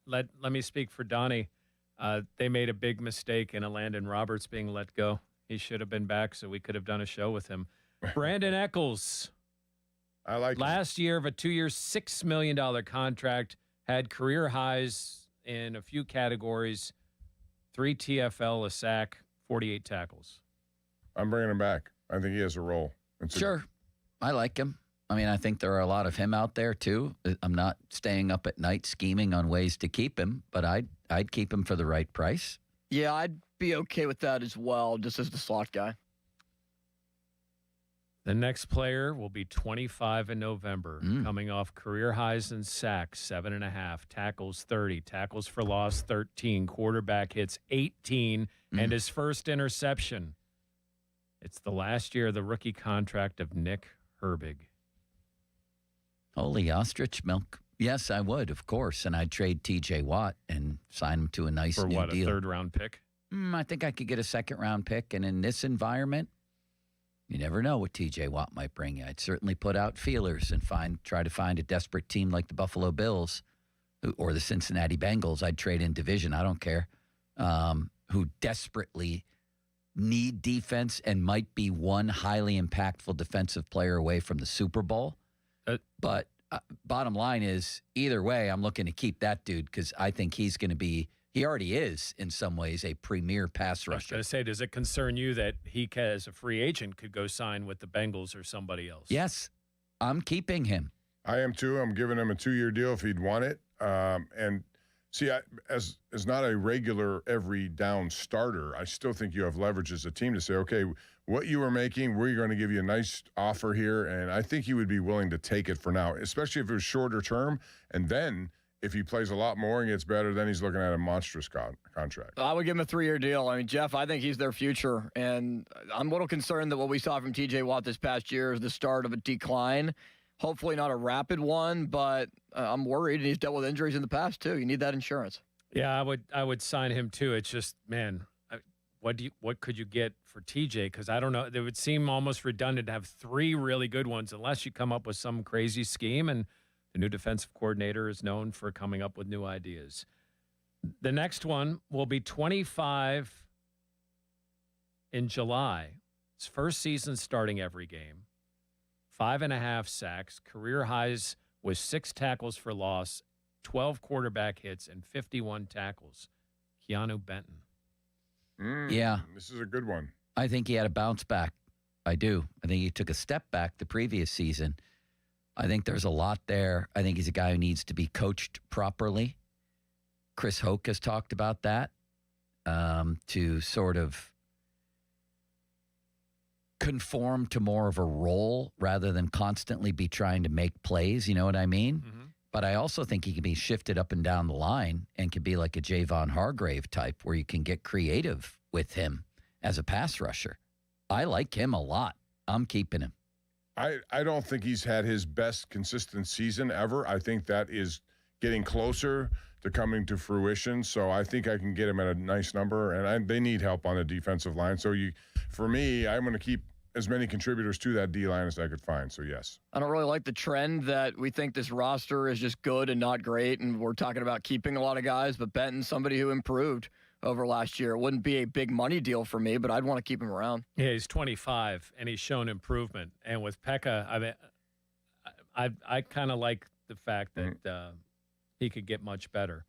let me speak for Donnie. They made a big mistake in Landon Roberts being let go. He should have been back so we could have done a show with him. Brandon Eccles. I like last year of a 2-year, $6 million contract, had career highs in a few categories, 3 TFL, a sack, 48 tackles. I'm bringing him back. I think he has a role. Sure. I like him. I mean, I think there are a lot of him out there, too. I'm not staying up at night scheming on ways to keep him, but I'd keep him for the right price. Yeah, I'd be okay with that as well, just as the slot guy. The next player will be 25 in November, coming off career highs in sacks, 7.5, tackles 30, tackles for loss 13, quarterback hits 18, and his first interception. It's the last year of the rookie contract of Nick Herbig. Holy ostrich milk. Yes, I would, of course, and I'd trade T.J. Watt and sign him to a nice for new what, deal. A 3rd-round pick? I think I could get a 2nd-round pick, and in this environment, you never know what T.J. Watt might bring you. I'd certainly put out feelers and try to find a desperate team like the Buffalo Bills or the Cincinnati Bengals. I'd trade in division. I don't care. Who desperately need defense and might be one highly impactful defensive player away from the Super Bowl. But bottom line is, either way, I'm looking to keep that dude because I think he's going to be, he already is in some ways, a premier pass rusher. I was going to say, does it concern you that he, as a free agent, could go sign with the Bengals or somebody else? Yes, I'm keeping him. I am too. I'm giving him a 2-year deal if he'd want it. And see, as not a regular every down starter, I still think you have leverage as a team to say, okay, what you were making, we're going to give you a nice offer here. And I think he would be willing to take it for now, especially if it was shorter term. And then if he plays a lot more and gets better, then he's looking at a monstrous contract. I would give him a 3-year deal. I mean, Jeff, I think he's their future. And I'm a little concerned that what we saw from T.J. Watt this past year is the start of a decline. Hopefully not a rapid one, but I'm worried. And he's dealt with injuries in the past, too. You need that insurance. Yeah, I would sign him, too. It's just, man, what could you get for TJ? Because I don't know. It would seem almost redundant to have 3 really good ones unless you come up with some crazy scheme. And the new defensive coordinator is known for coming up with new ideas. The next one will be 25 in July. His first season starting every game. 5.5 sacks, career highs with 6 tackles for loss, 12 quarterback hits, and 51 tackles. Keanu Benton. Yeah. This is a good one. I think he had a bounce back. I do. I think he took a step back the previous season. I think there's a lot there. I think he's a guy who needs to be coached properly. Chris Hoke has talked about that, to sort of conform to more of a role rather than constantly be trying to make plays. You know what I mean? Mm-hmm. But I also think he can be shifted up and down the line and can be like a Javon Hargrave type where you can get creative with him as a pass rusher. I like him a lot. I'm keeping him. I don't think he's had his best consistent season ever. I think that is getting closer to coming to fruition. So I think I can get him at a nice number. And they need help on the defensive line. So for me, I'm going to keep as many contributors to that D-line as I could find, so yes. I don't really like the trend that we think this roster is just good and not great, and we're talking about keeping a lot of guys, but Benton's somebody who improved over last year. It wouldn't be a big money deal for me, but I'd want to keep him around. Yeah, he's 25, and he's shown improvement. And with Pekka, I mean, I kind of like the fact that he could get much better.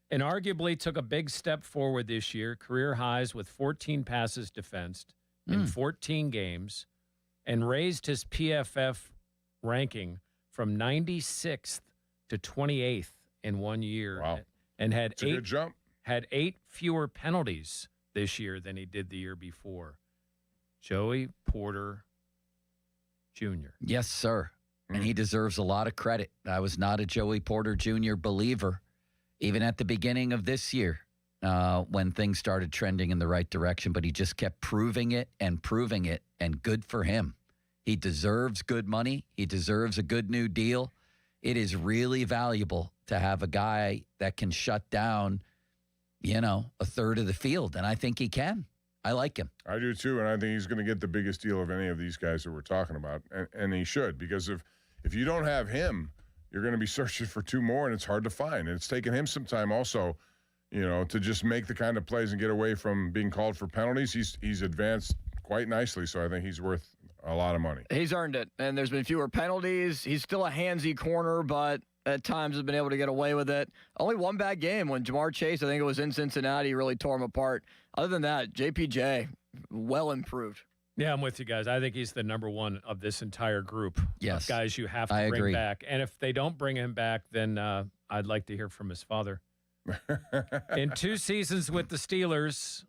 And arguably took a big step forward this year, career highs with 14 passes defensed in 14 games, and raised his PFF ranking from 96th to 28th in 1 year. Wow. And had It's a good jump. Had 8 fewer penalties this year than he did the year before. Joey Porter Jr. Yes, sir. And he deserves a lot of credit. I was not a Joey Porter Jr. believer, even at the beginning of this year when things started trending in the right direction, but he just kept proving it, and good for him. He deserves good money. He deserves a good new deal. It is really valuable to have a guy that can shut down, a third of the field, and I think he can. I like him. I do too, and I think he's going to get the biggest deal of any of these guys that we're talking about, and he should, because if you don't have him, you're going to be searching for 2 more, and it's hard to find. And it's taken him some time also, to just make the kind of plays and get away from being called for penalties. He's advanced quite nicely, so I think he's worth a lot of money. He's earned it, and there's been fewer penalties. He's still a handsy corner, but at times has been able to get away with it. Only one bad game when Jamar Chase, I think it was in Cincinnati, really tore him apart. Other than that, JPJ, well improved. Yeah, I'm with you guys. I think he's the number one of this entire group of guys you have to bring back. And if they don't bring him back, then I'd like to hear from his father. In 2 seasons with the Steelers,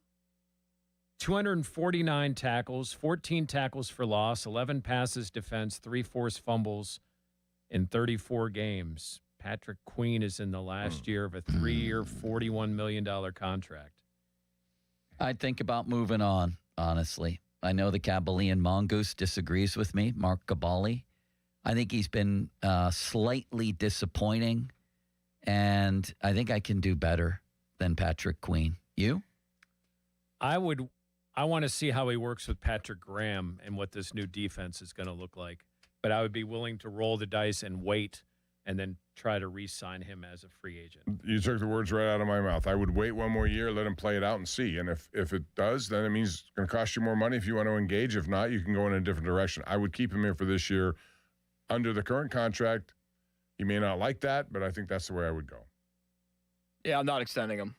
249 tackles, 14 tackles for loss, 11 passes defense, 3 forced fumbles in 34 games. Patrick Queen is in the last year of a 3-year, $41 million contract. I'd think about moving on, honestly. I know the Kabbalian Mongoose disagrees with me, Mark Gabali. I think he's been slightly disappointing, and I think I can do better than Patrick Queen. You? I want to see how he works with Patrick Graham and what this new defense is going to look like. But I would be willing to roll the dice and wait and then try to re-sign him as a free agent. You took the words right out of my mouth. I would wait 1 more year, let him play it out and see. And if it does, then it means it's going to cost you more money if you want to engage. If not, you can go in a different direction. I would keep him here for this year under the current contract. He may not like that, but I think that's the way I would go. Yeah, I'm not extending him.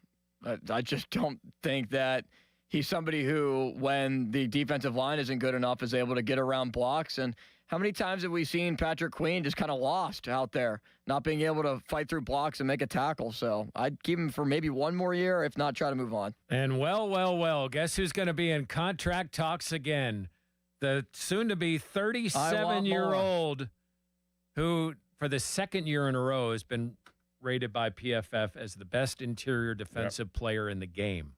I just don't think that he's somebody who, when the defensive line isn't good enough, is able to get around blocks. And how many times have we seen Patrick Queen just kind of lost out there, not being able to fight through blocks and make a tackle? So I'd keep him for maybe 1 more year, if not try to move on. And well, guess who's going to be in contract talks again? The soon-to-be 37-year-old who, for the 2nd year in a row, has been rated by PFF as the best interior defensive player in the game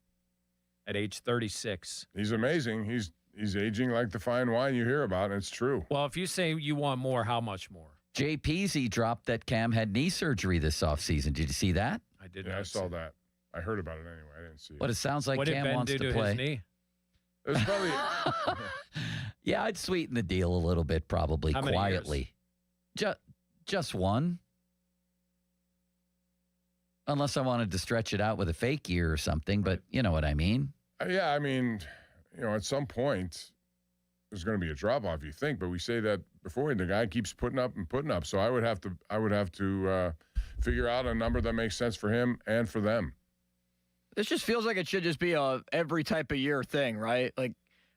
at age 36. He's amazing. He's aging like the fine wine you hear about, and it's true. Well, if you say you want more, how much more? Jay Peasy dropped that Cam had knee surgery this offseason. Did you see that? I did. Yeah, I saw that. I heard about it anyway. I didn't see it. But it sounds like Cam wants to play. What did Ben do to his knee? It was probably. Yeah, I'd sweeten the deal a little bit, probably How many quietly. Just 1. Unless I wanted to stretch it out with a fake year or something, but you know what I mean. Yeah, I mean, at some point, there's going to be a drop off. You think, but we say that before, and the guy keeps putting up and putting up. So I would have to figure out a number that makes sense for him and for them. This just feels like it should just be a every type of year thing, right? Like,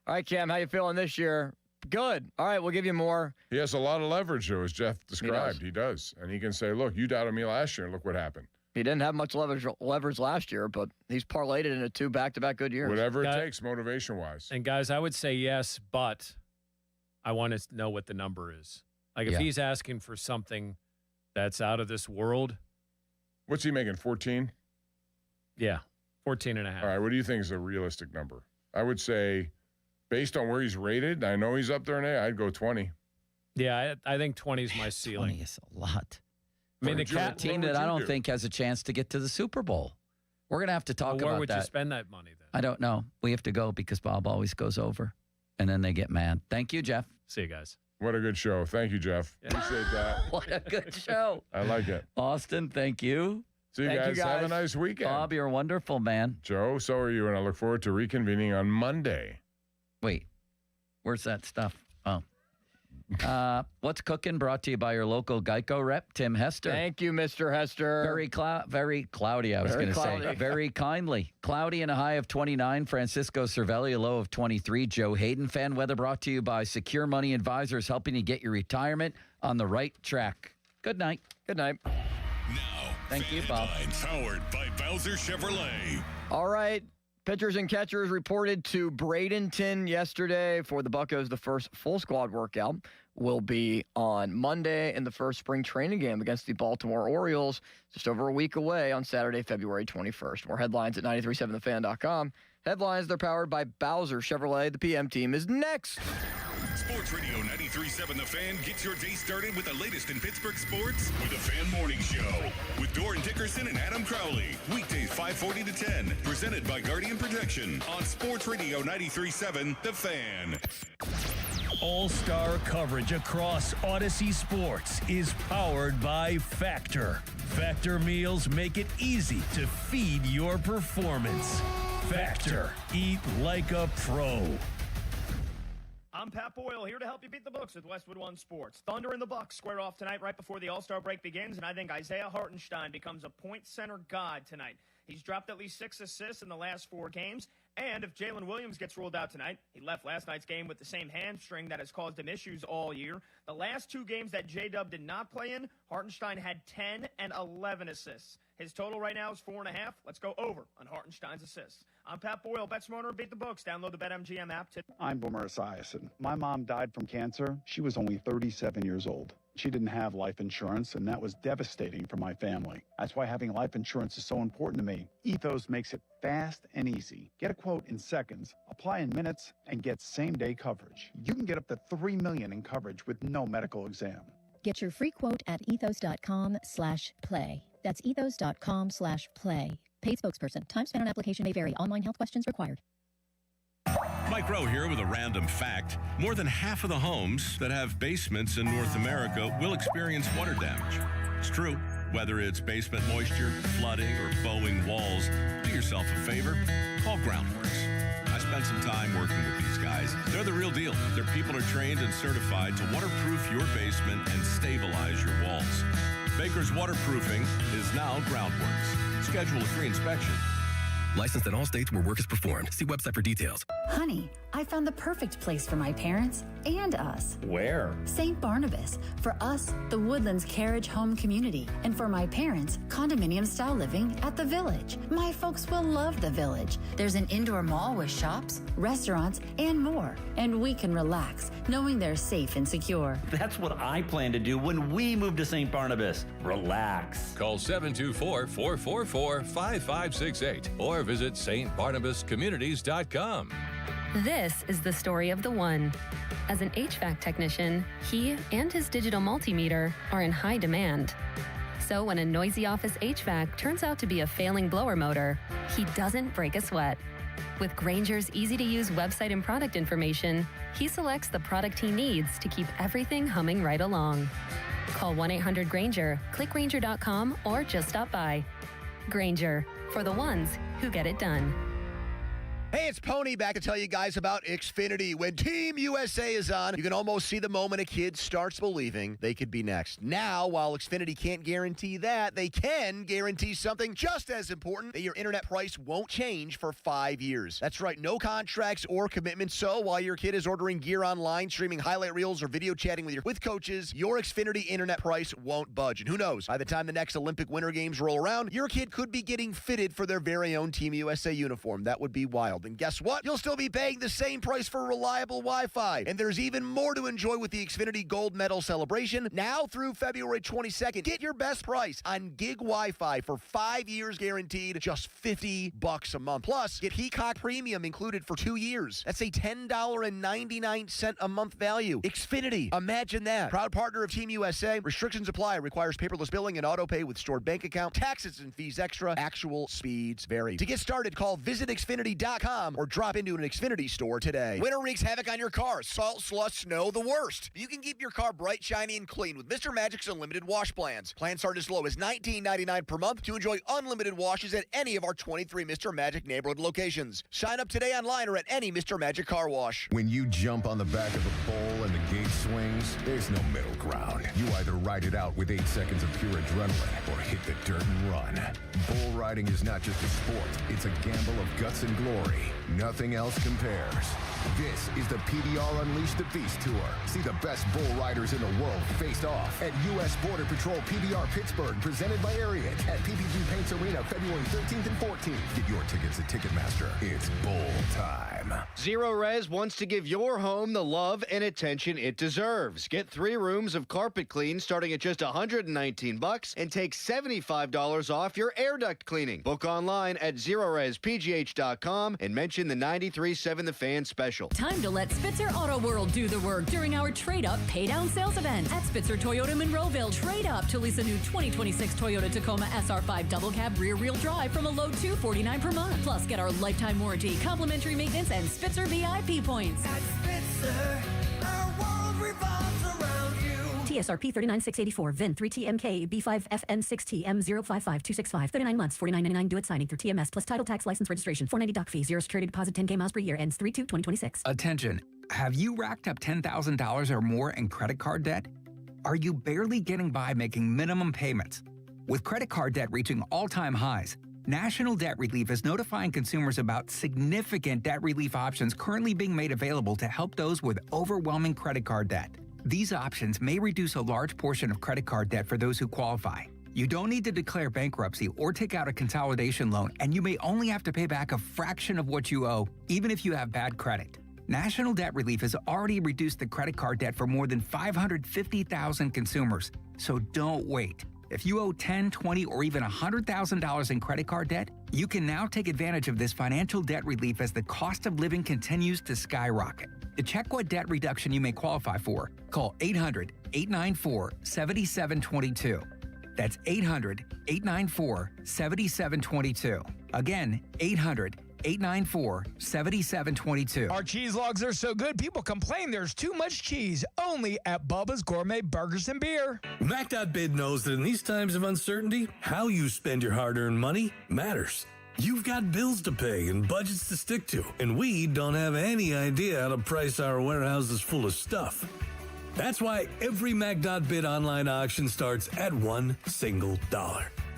all right, Cam, how you feeling this year? Good. All right, we'll give you more. He has a lot of leverage, though, as Jeff described. He does. And he can say, look, you doubted me last year, and look what happened. He didn't have much leverage last year, but he's parlayed it into 2 back-to-back good years. Whatever it takes, motivation-wise. And, guys, I would say yes, but I want to know what the number is. Like, if he's asking for something that's out of this world. What's he making, 14? Yeah, 14.5. All right, what do you think is a realistic number? I would say, based on where he's rated, I know he's up there in A, I'd go 20. Yeah, I think 20 is my ceiling. 20 is a lot. I mean, the team that I don't think has a chance to get to the Super Bowl. We're going to have to talk about that. Where would you spend that money then? I don't know. We have to go because Bob always goes over. and then they get mad. Thank you, Jeff. See you guys. What a good show. Thank you, Jeff. Appreciate that. What a good show. I like it. Austin, thank you. See you guys. Have a nice weekend. Bob, you're wonderful, man. Joe, so are you, and I look forward to reconvening on Monday. Wait, where's that stuff? Oh. What's Cooking brought to you by your local Geico rep, Tim Hester. Thank you, Mr. Hester. Very cloudy, I was going to say. Very kindly. Cloudy and a high of 29. Francisco Cervelli, a low of 23. Joe Hayden. Fan weather brought to you by Secure Money Advisors, helping you get your retirement on the right track. Good night. Good night. Now, thank you, Bob. Powered by Bowser Chevrolet. All right. Pitchers and catchers reported to Bradenton yesterday for the Buccos. The first full squad workout will be on Monday in the first spring training game against the Baltimore Orioles, just over a week away on Saturday, February 21st. More headlines at 937thefan.com. Headlines, they're powered by Bowser Chevrolet. The PM team is next. Sports Radio 93.7 The Fan gets your day started with the latest in Pittsburgh sports with the Fan Morning Show with Doran Dickerson and Adam Crowley. Weekdays 5:40 to 10. Presented by Guardian Protection on Sports Radio 93.7 The Fan. All-star coverage across Odyssey Sports is powered by Factor. Factor meals make it easy to feed your performance. Factor. Eat like a pro. I'm Pat Boyle, here to help you beat the books with Westwood One Sports. Thunder and the Bucks square off tonight right before the All-Star break begins, and I think Isaiah Hartenstein becomes a point center god tonight. He's dropped at least 6 assists in the last 4 games, and if Jalen Williams gets ruled out tonight, he left last night's game with the same hamstring that has caused him issues all year. The last 2 games that J-Dub did not play in, Hartenstein had 10 and 11 assists. His total right now is 4.5. Let's go over on Hartenstein's assists. I'm Pat Boyle. Bet smarter, beat the books. Download the BetMGM app today. I'm Boomer Esiason. My mom died from cancer. She was only 37 years old. She didn't have life insurance, and that was devastating for my family. That's why having life insurance is so important to me. Ethos makes it fast and easy. Get a quote in seconds, apply in minutes, and get same-day coverage. You can get up to $3 million in coverage with no medical exam. Get your free quote at ethos.com/play. That's ethos.com/play. Paid spokesperson. Time spent on application may vary. Online health questions required. Mike Rowe here with a random fact. More than half of the homes that have basements in North America will experience water damage. It's true. Whether it's basement moisture, flooding, or bowing walls, do yourself a favor. Call Groundworks. I spent some time working with these guys. They're the real deal. Their people are trained and certified to waterproof your basement and stabilize your walls. Baker's Waterproofing is now Groundworks. Schedule a free inspection. Licensed in all states where work is performed. See website for details. Honey, I found the perfect place for my parents and us. Where? St. Barnabas. For us, the Woodlands Carriage Home Community. And for my parents, condominium-style living at the Village. My folks will love the Village. There's an indoor mall with shops, restaurants, and more. And we can relax, knowing they're safe and secure. That's what I plan to do when we move to St. Barnabas. Relax. Call 724-444-5568 or visit stbarnabascommunities.com. This is the story of the one. As an HVAC technician, he and his digital multimeter are in high demand. So when a noisy office HVAC turns out to be a failing blower motor, he doesn't break a sweat. With Grainger's easy-to-use website and product information, he selects the product he needs to keep everything humming right along. Call 1-800-GRAINGER, click Grainger.com, or just stop by. Grainger, for the ones who get it done. Hey, it's Pony back to tell you guys about Xfinity. When Team USA is on, you can almost see the moment a kid starts believing they could be next. Now, while Xfinity can't guarantee that, they can guarantee something just as important, that your internet price won't change for 5 years. That's right, no contracts or commitments. So while your kid is ordering gear online, streaming highlight reels, or video chatting with coaches, your Xfinity internet price won't budge. And who knows, by the time the next Olympic Winter Games roll around, your kid could be getting fitted for their very own Team USA uniform. That would be wild. And guess what? You'll still be paying the same price for reliable Wi-Fi. And there's even more to enjoy with the Xfinity Gold Medal celebration. Now through February 22nd, get your best price on gig Wi-Fi for 5 years guaranteed, just $50 a month. Plus, get Heacock Premium included for 2 years. That's a $10.99 a month value. Xfinity, imagine that. Proud partner of Team USA. Restrictions apply. Requires paperless billing and auto pay with stored bank account. Taxes and fees extra. Actual speeds vary. To get started, call visitxfinity.com XFinityStore.com or drop into an Xfinity store today. Winter wreaks havoc on your car. Salt, slush, snow, the worst. You can keep your car bright, shiny, and clean with Mr. Magic's unlimited wash plans. Plans start as low as $19.99 per month to enjoy unlimited washes at any of our 23 Mr. Magic neighborhood locations. Sign up today online or at any Mr. Magic car wash. When you jump on the back of the bull and the gate swings, there's no middle ground. You either ride it out with 8 seconds of pure adrenaline or hit the dirt and run. Bull riding is not just a sport, it's a gamble of guts and glory. Nothing else compares. This is the PBR Unleash the Beast Tour. See the best bull riders in the world face off at U.S. Border Patrol PBR Pittsburgh, presented by Ariat at PPG Paints Arena, February 13th and 14th. Get your tickets at Ticketmaster. It's bull time. Zero Res wants to give your home the love and attention it deserves. Get 3 rooms of carpet clean starting at just $119 and take $75 off your air duct cleaning. Book online at ZeroResPGH.com and mention the 93.7 The Fan special. Time to let Spitzer Auto World do the work during our Trade Up Pay Down sales event at Spitzer Toyota Monroeville. Trade up to lease a new 2026 Toyota Tacoma SR5 double cab rear wheel drive from a low $249 per month. Plus, get our lifetime warranty, complimentary maintenance, and Spitzer VIP points. At Spitzer, our world revolves around you. TSRP 39684, VIN 3TMK, B5FN6T, M055265, 39 months, $49.99 due at signing through TMS, plus title tax license registration, $490 doc fee, 0 security deposit, 10K miles per year, ends 3/2/2026. Attention. Have you racked up $10,000 or more in credit card debt? Are you barely getting by making minimum payments? With credit card debt reaching all-time highs, National Debt Relief is notifying consumers about significant debt relief options currently being made available to help those with overwhelming credit card debt. These options may reduce a large portion of credit card debt for those who qualify. You don't need to declare bankruptcy or take out a consolidation loan, and you may only have to pay back a fraction of what you owe, even if you have bad credit. National Debt Relief has already reduced the credit card debt for more than 550,000 consumers, so don't wait. If you owe $10,000, $20,000, or even $100,000 in credit card debt, you can now take advantage of this financial debt relief as the cost of living continues to skyrocket. To check what debt reduction you may qualify for, call 800-894-7722. That's 800-894-7722. Again, 800-894-7722. Our cheese logs are so good, people complain there's too much cheese. Only at Bubba's Gourmet Burgers and Beer. Mac.bid knows that in these times of uncertainty, how you spend your hard-earned money matters. You've got bills to pay and budgets to stick to, and we don't have any idea how to price our warehouses full of stuff. That's why every Mac.bid online auction starts at $1 single.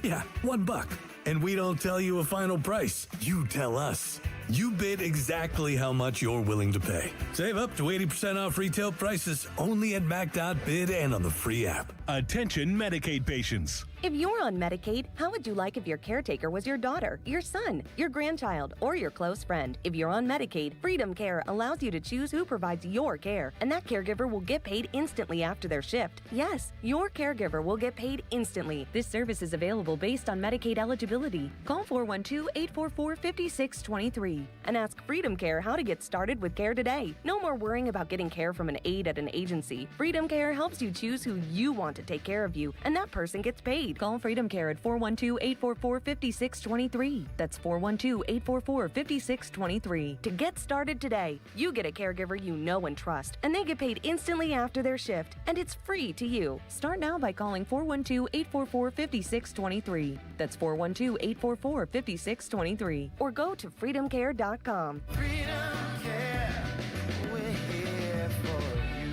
Yeah, $1. And we don't tell you a final price. You tell us. You bid exactly how much you're willing to pay. Save up to 80% off retail prices only at Mac.bid and on the free app. Attention Medicaid patients. If you're on Medicaid, how would you like if your caretaker was your daughter, your son, your grandchild, or your close friend? If you're on Medicaid, Freedom Care allows you to choose who provides your care, and that caregiver will get paid instantly after their shift. Yes, your caregiver will get paid instantly. This service is available based on Medicaid eligibility. Call 412-844-5623 and ask Freedom Care how to get started with care today. No more worrying about getting care from an aide at an agency. Freedom Care helps you choose who you want to take care of you, and that person gets paid. Call Freedom Care at 412-844-5623. That's 412-844-5623 to get started today. You get a caregiver you know and trust, and they get paid instantly after their shift, and it's free to you. Start now by calling 412-844-5623. That's 412-844-5623. Or go to freedomcare.com. Freedom Care, we're here for you.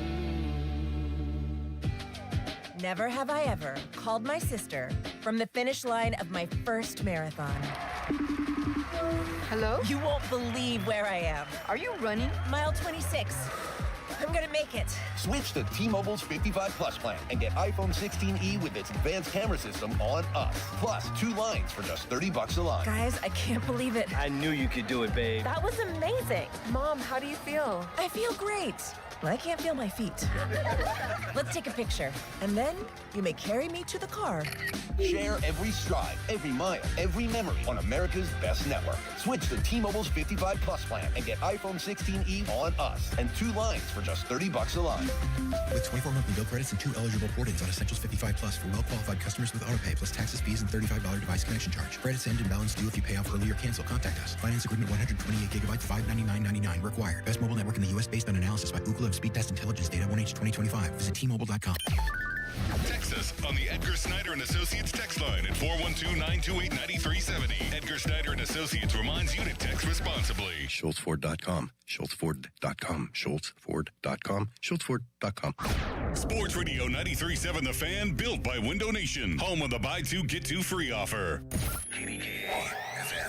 Never have I ever called my sister from the finish line of my first marathon. Hello? You won't believe where I am. Are you running? Mile 26. I'm gonna make it. Switch to T-Mobile's 55 Plus plan and get iPhone 16e with its advanced camera system on us. Plus, 2 lines for just $30 a line. Guys, I can't believe it. I knew you could do it, babe. That was amazing. Mom, how do you feel? I feel great. But I can't feel my feet. Let's take a picture. And then you may carry me to the car. Share every stride, every mile, every memory on America's best network. Switch to T-Mobile's 55 Plus plan and get iPhone 16e on us and 2 lines for just just $30 a line. With 24 monthly bill credits and 2 eligible port-ins on Essentials 55 Plus for well-qualified customers with autopay plus taxes, fees, and $35 device connection charge. Credits end and balance due if you pay off early or cancel. Contact us. Finance agreement 128 gigabytes, $599.99 required. Best mobile network in the U.S. based on analysis by Ookla of Speed Test Intelligence data 1H 2025. Visit T-Mobile.com. Text us on the Edgar Snyder and Associates text line at 412-928-9370. Edgar Snyder and Associates reminds you to text responsibly. SchultzFord.com. SchultzFord.com. SchultzFord.com. SchultzFord.com. Sports Radio 93.7 The Fan, built by Window Nation. Home of the buy two, get two free offer.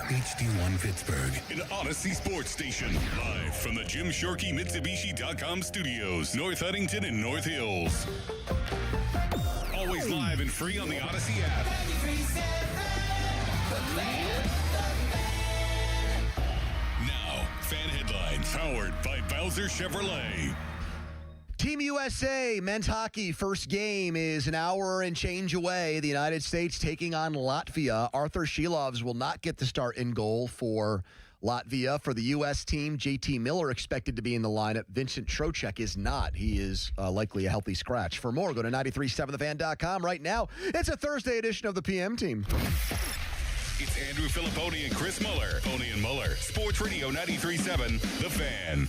HD1 Pittsburgh. An Odyssey Sports Station. Live from the Jim Shorkey Mitsubishi.com studios. North Huntington and North Hills. Always live and free on the Odyssey app. Now, fan headlines powered by Bowser Chevrolet. Team USA men's hockey first game is an hour and change away. The United States taking on Latvia. Arthur Shilovs will not get the start in goal for Latvia. For the U.S. team, JT Miller expected to be in the lineup. Vincent Trocheck is not. He is likely a healthy scratch. For more, go to 937thefan.com. Right now, it's a Thursday edition of the PM Team. It's Andrew Filipponi and Chris Muller. Pony and Muller. Sports Radio 93.7 The Fan.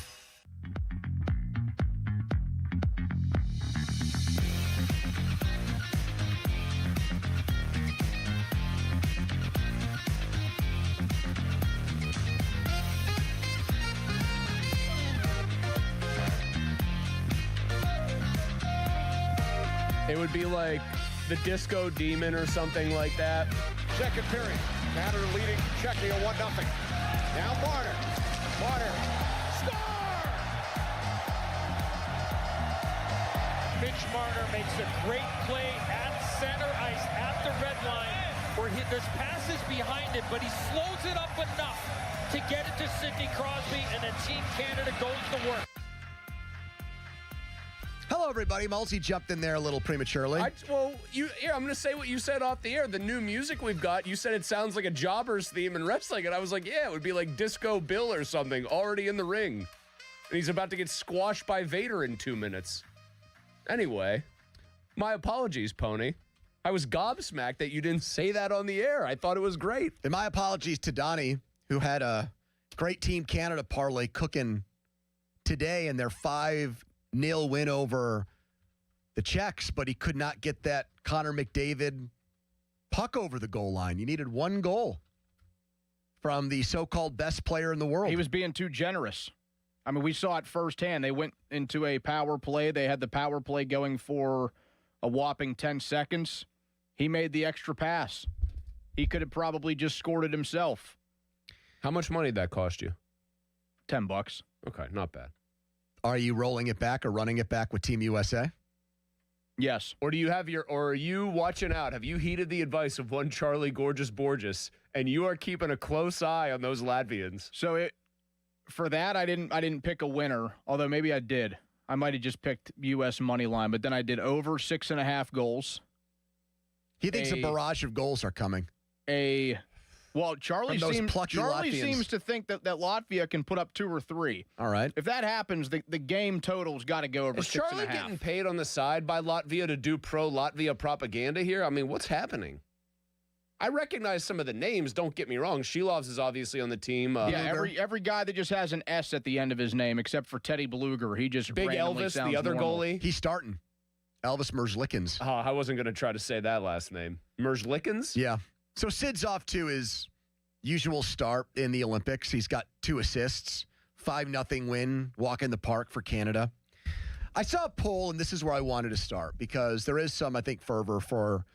It would be like the Disco Demon or something like that. Second period. Canada leading Czechia 1-0. Now Marner. Marner. Score! Mitch Marner makes a great play at center ice at the red line where there's passes behind it, but he slows it up enough to get it to Sidney Crosby, and then Team Canada goes to work. Hello, everybody. Mulsey jumped in there a little prematurely. I'm going to say what you said off the air. The new music we've got, you said it sounds like a Jobbers theme in wrestling, and I was like, yeah, it would be like Disco Bill or something, already in the ring. And he's about to get squashed by Vader in 2 minutes. Anyway, my apologies, Pony. I was gobsmacked that you didn't say that on the air. I thought it was great. And my apologies to Donnie, who had a great Team Canada parlay cooking today in their 5-0 win over the Czechs, but he could not get that Connor McDavid puck over the goal line. You needed one goal from the so-called best player in the world. He was being too generous. I mean, we saw it firsthand. They went into a power play. They had the power play going for a whopping 10 seconds. He made the extra pass. He could have probably just scored it himself. How much money did that cost you? $10. Okay, not bad. Are you rolling it back or running it back with Team USA? Yes. Or are you watching out? Have you heeded the advice of one Charlie Gorgeous Borges, and you are keeping a close eye on those Latvians? So for that, I didn't pick a winner, although maybe I did. I might have just picked U.S. money line, but then I did over 6.5 goals. He thinks a barrage of goals are coming. Charlie seems to think that Latvia can put up 2 or 3. All right. If that happens, the game total's got to go over 6.5. Is Charlie getting paid on the side by Latvia to do pro-Latvia propaganda here? I mean, what's happening? I recognize some of the names, don't get me wrong. Shilovs is obviously on the team. Every guy that just has an S at the end of his name, except for Teddy Beluga, he just Big Elvis, the other normal. goalie. He's starting. Elvis Merzlikins. Oh, I wasn't going to try to say that last name. Merzlikins? Yeah. So Sid's off to his usual start in the Olympics. He's got 2 assists, 5-0 win, walk in the park for Canada. I saw a poll, and this is where I wanted to start, because there is some, I think, fervor for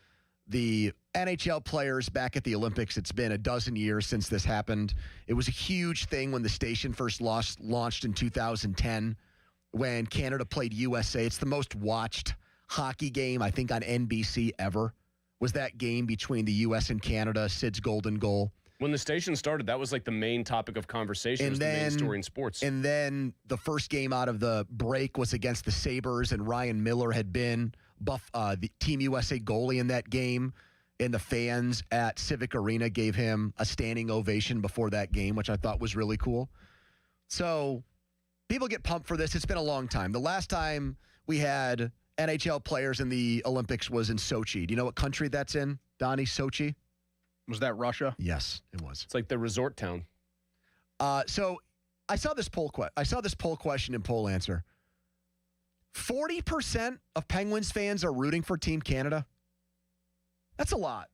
the NHL players back at the Olympics. It's been a dozen years since this happened. It was a huge thing when the station first launched in 2010 when Canada played USA. It's the most watched hockey game, I think, on NBC ever, was that game between the U.S. and Canada, Sid's golden goal. When the station started, that was like the main topic of conversation. It was the main story in sports. And then the first game out of the break was against the Sabres, and Ryan Miller had been the Team USA goalie in that game. And the fans at Civic Arena gave him a standing ovation before that game, which I thought was really cool. So people get pumped for this. It's been a long time. The last time we had NHL players in the Olympics was in Sochi. Do you know what country that's in, Donnie? Sochi? Was that Russia? Yes, it was. It's like the resort town. So I saw this poll question and poll answer. 40% of Penguins fans are rooting for Team Canada. That's a lot.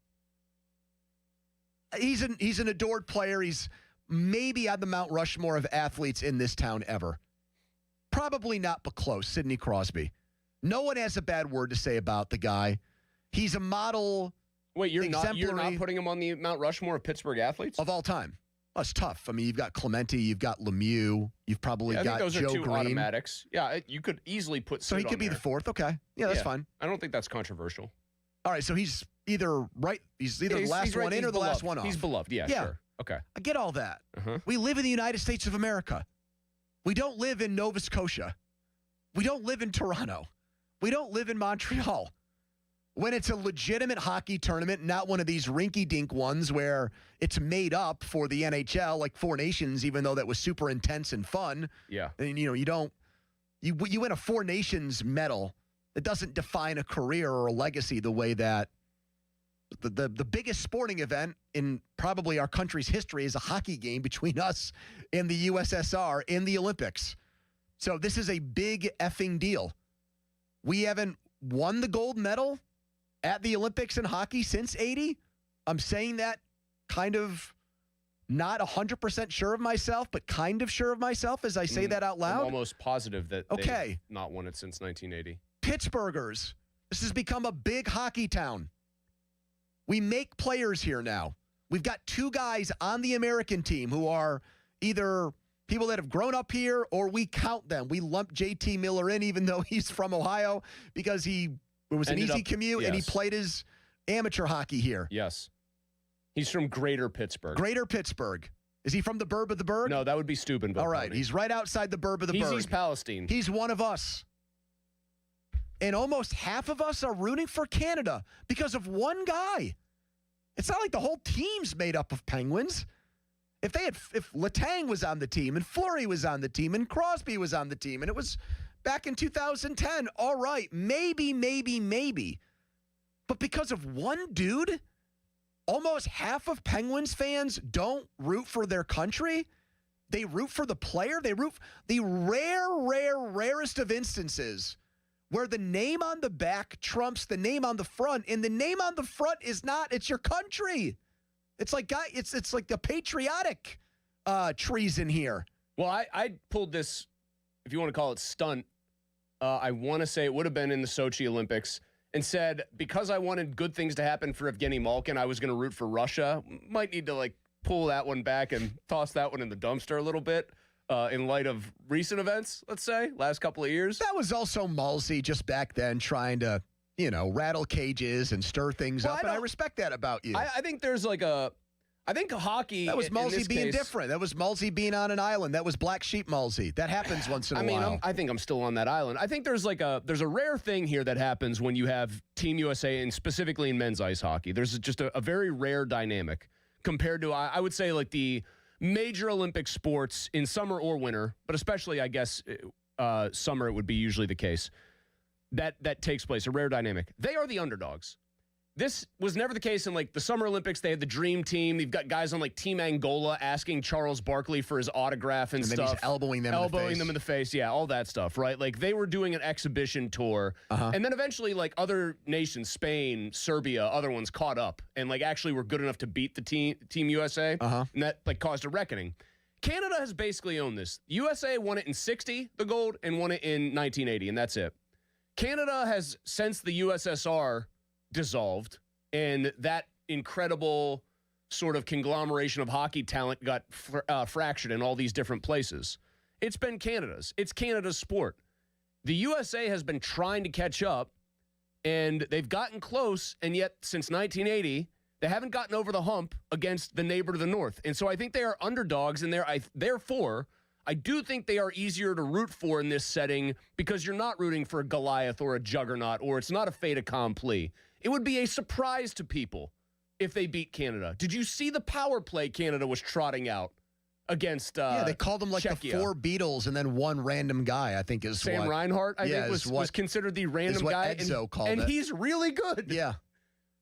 He's an adored player. He's maybe on the Mount Rushmore of athletes in this town ever. Probably not, but close. Sidney Crosby. No one has a bad word to say about the guy. He's a model. Wait, you're not putting him on the Mount Rushmore of Pittsburgh athletes? Of all time. Oh, it's tough. I mean, you've got Clemente, you've got Lemieux, you've probably got Joe Green. I think those are two automatics. Yeah, you could easily put So he could be the fourth. Okay. Yeah, that's fine. I don't think that's controversial. All right, so he's either the last one in or the last one off. He's beloved, yeah, sure. Okay. I get all that. We live in the United States of America. We don't live in Nova Scotia. We don't live in Toronto. We don't live in Montreal. When it's a legitimate hockey tournament, not one of these rinky-dink ones where it's made up for the NHL, like Four Nations, even though that was super intense and fun. Yeah. And, you win a Four Nations medal. It doesn't define a career or a legacy the way that the biggest sporting event in probably our country's history is a hockey game between us and the USSR in the Olympics. So this is a big effing deal. We haven't won the gold medal at the Olympics in hockey since 80. I'm saying that kind of not 100% sure of myself, but kind of sure of myself as I say that out loud. I'm almost positive that they've not won it since 1980. Pittsburghers, this has become a big hockey town. We make players here now. We've got two guys on the American team who are either people that have grown up here or we count them. We lump JT Miller in even though he's from Ohio because it was an easy commute and he played his amateur hockey here. Yes. He's from Greater Pittsburgh. Greater Pittsburgh. Is he from the Burb of the Burg? No, that would be Steubenville. All right. He's right outside the Burb of the Burg. He's East Palestine. He's one of us. And almost half of us are rooting for Canada because of one guy. It's not like the whole team's made up of Penguins. If Letang was on the team and Fleury was on the team and Crosby was on the team and it was back in 2010, all right, maybe. But because of one dude, almost half of Penguins fans don't root for their country. They root for the player. They root the rarest of instances where the name on the back trumps the name on the front, and the name on the front is not, it's your country. It's like the patriotic treason here. Well, I pulled this, if you want to call it stunt, I want to say it would have been in the Sochi Olympics, and said, because I wanted good things to happen for Evgeny Malkin, I was going to root for Russia. Might need to pull that one back and toss that one in the dumpster a little bit in light of recent events, let's say, last couple of years. That was also Mulsey just back then trying to, rattle cages and stir things up, and I respect that about you. I think there's I think hockey. That was Mulsey being different. That was Mulsey being on an island. That was black sheep Mulsey. That happens once in a while. I think I'm still on that island. I think there's a rare thing here that happens when you have Team USA and specifically in men's ice hockey. There's just a very rare dynamic compared to I would say the major Olympic sports in summer or winter, but especially I guess summer it would be usually the case. That takes place, a rare dynamic. They are the underdogs. This was never the case in the Summer Olympics. They had the dream team. You've got guys on Team Angola asking Charles Barkley for his autograph and then stuff. He's elbowing them in the face. Yeah, all that stuff, right? They were doing an exhibition tour. And then eventually other nations, Spain, Serbia, other ones caught up and actually were good enough to beat the Team USA. And that caused a reckoning. Canada has basically owned this. USA won it in 60, the gold, and won it in 1980, and that's it. Canada has, since the USSR dissolved and that incredible sort of conglomeration of hockey talent got fractured in all these different places, it's been Canada's. It's Canada's sport. The USA has been trying to catch up, and they've gotten close, and yet since 1980, they haven't gotten over the hump against the neighbor to the north. And so I think they are underdogs, and therefore, I do think they are easier to root for in this setting because you're not rooting for a Goliath or a juggernaut, or it's not a fait accompli. It would be a surprise to people if they beat Canada. Did you see the power play Canada was trotting out against yeah, they called them like Czechia. the 4 Beatles and then one random guy, I think is Sam what. Reinhart, I think, was considered the random what guy. Edzo called and it. he's really good. Yeah.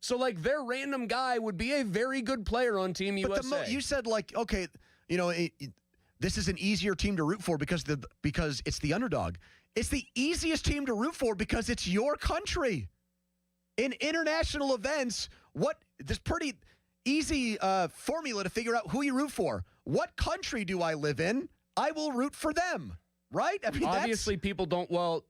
So, like, their random guy would be a very good player on Team But USA. you said, like, okay, you know, this is an easier team to root for because it's the underdog. It's the easiest team to root for because it's your country. In international events, this pretty easy formula to figure out who you root for. What country do I live in? I will root for them, right? I mean, obviously, people don't. Well,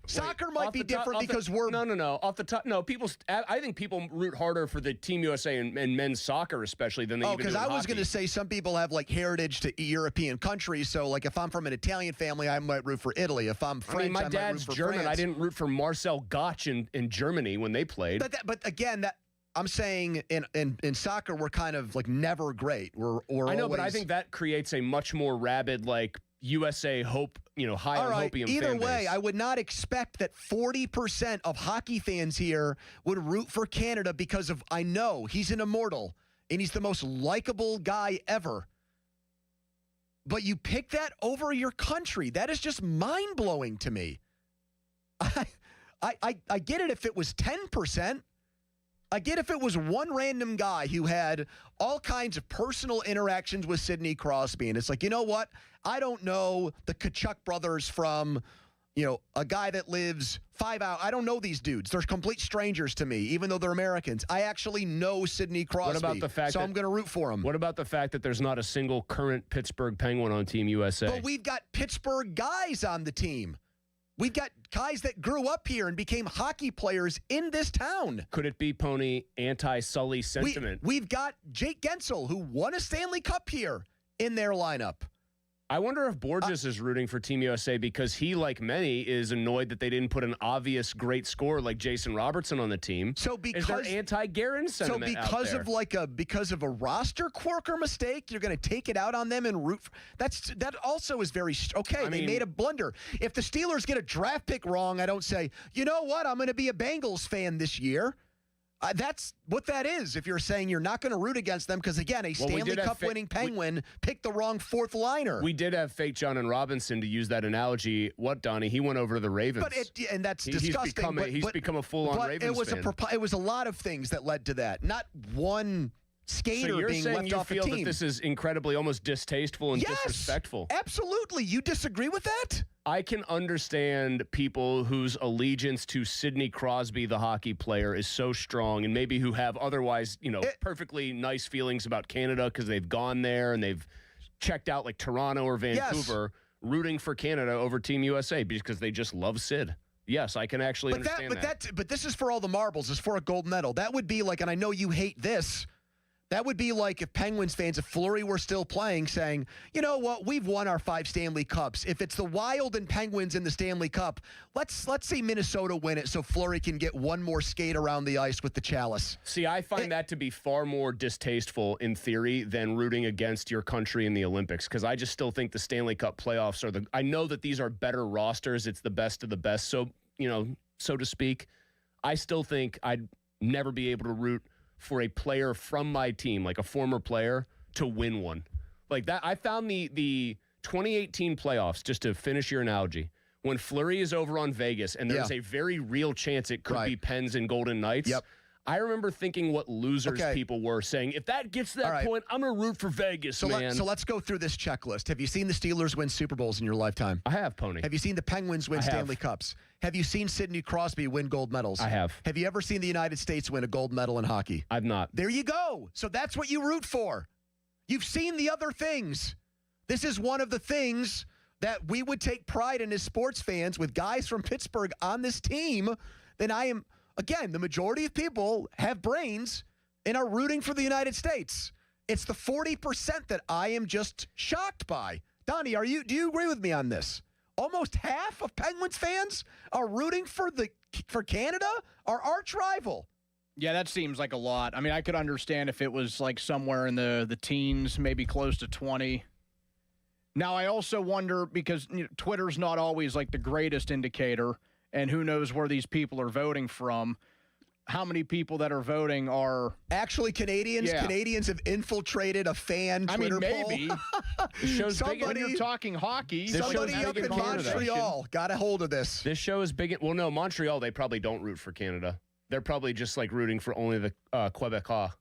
soccer might be different because we're no. Off the top, no. I think people root harder for the Team USA and men's soccer, especially than they even do in because I was hockey. going to say some people have like heritage to European countries. So, like, if I'm from an Italian family, I might root for Italy. If I'm French, my I dad's might root for German. France. I didn't root for Marcel Gottsch in Germany when they played. But again, I'm saying in soccer we're kind of like never great. We're I know, always, but I think that creates a much more rabid, like, USA hope, high all on right, hopium either fan way, base. I would not expect that 40% of hockey fans here would root for Canada because of, I know he's an immortal and he's the most likable guy ever. But you pick that over your country. That is just mind-blowing to me. I get it if it was 10%. I get if it was one random guy who had all kinds of personal interactions with Sidney Crosby. And it's like, you know what? I don't know the Kachuk brothers from, a guy that lives 5 hours. I don't know these dudes. They're complete strangers to me, even though they're Americans. I actually know Sidney Crosby. What about the fact so I'm going to root for him. What about the fact that there's not a single current Pittsburgh Penguin on Team USA? But we've got Pittsburgh guys on the team. We've got guys that grew up here and became hockey players in this town. Could it be, Pony, anti-Sully sentiment? We've got Jake Gensel, who won a Stanley Cup here, in their lineup. I wonder if Borges is rooting for Team USA because he, like many, is annoyed that they didn't put an obvious great scorer like Jason Robertson on the team. So is there anti-Guerin sentiment out there? because of a roster quirk or mistake, you're going to take it out on them and root for, that also is very okay. They made a blunder. If the Steelers get a draft pick wrong, I don't say, you know what, I'm going to be a Bengals fan this year. That's what that is. If you're saying you're not going to root against them, because again, a Stanley Cup winning Penguin picked the wrong fourth liner. We did have fake John and Robinson, to use that analogy. What, Donnie? He went over to the Ravens. And that's disgusting. He's become a full-on Ravens fan. It was a lot of things that led to that. Not one skater so you're being saying left you off the feel team. that this is incredibly, almost distasteful and Yes, disrespectful? Absolutely. You disagree with that? I can understand people whose allegiance to Sidney Crosby, the hockey player, is so strong, and maybe who have otherwise, perfectly nice feelings about Canada because they've gone there and they've checked out like Toronto or Vancouver, rooting for Canada over Team USA because they just love Sid. Yes, I can actually understand that. But this is for all the marbles. It's for a gold medal. That would be like, and I know you hate this, that would be like if Penguins fans, if Fleury were still playing, saying, you know what, we've won our 5 Stanley Cups. If it's the Wild and Penguins in the Stanley Cup, let's see Minnesota win it so Fleury can get one more skate around the ice with the chalice. See, I find that to be far more distasteful in theory than rooting against your country in the Olympics, because I just still think the Stanley Cup playoffs are I know that these are better rosters. It's the best of the best, so to speak. I still think I'd never be able to root for a player from my team, like a former player, to win one. Like that, I found the 2018 playoffs, just to finish your analogy, when Fleury is over on Vegas and there's a very real chance it could be Pens and Golden Knights. Yep. I remember thinking what losers people were saying. If that gets to that point, I'm going to root for Vegas, man. So let's go through this checklist. Have you seen the Steelers win Super Bowls in your lifetime? I have, Pony. Have you seen the Penguins win Stanley Cups? Have you seen Sidney Crosby win gold medals? I have. Have you ever seen the United States win a gold medal in hockey? I've not. There you go. So that's what you root for. You've seen the other things. This is one of the things that we would take pride in as sports fans with guys from Pittsburgh on this team. Then I am... Again, the majority of people have brains and are rooting for the United States. It's the 40% that I am just shocked by. Donnie, do you agree with me on this? Almost half of Penguins fans are rooting for Canada, our arch rival. Yeah, that seems like a lot. I mean, I could understand if it was like somewhere in the teens, maybe close to 20. Now, I also wonder, because Twitter's not always like the greatest indicator, and who knows where these people are voting from. how many people that are voting are actually Canadians. Yeah. Canadians have infiltrated a fan Twitter maybe. poll. The show's big. When you're talking hockey, Somebody up in Montreal got a hold of this. This show is big. Well, no, Montreal, they probably don't root for Canada. They're probably just like rooting for only the Quebecois.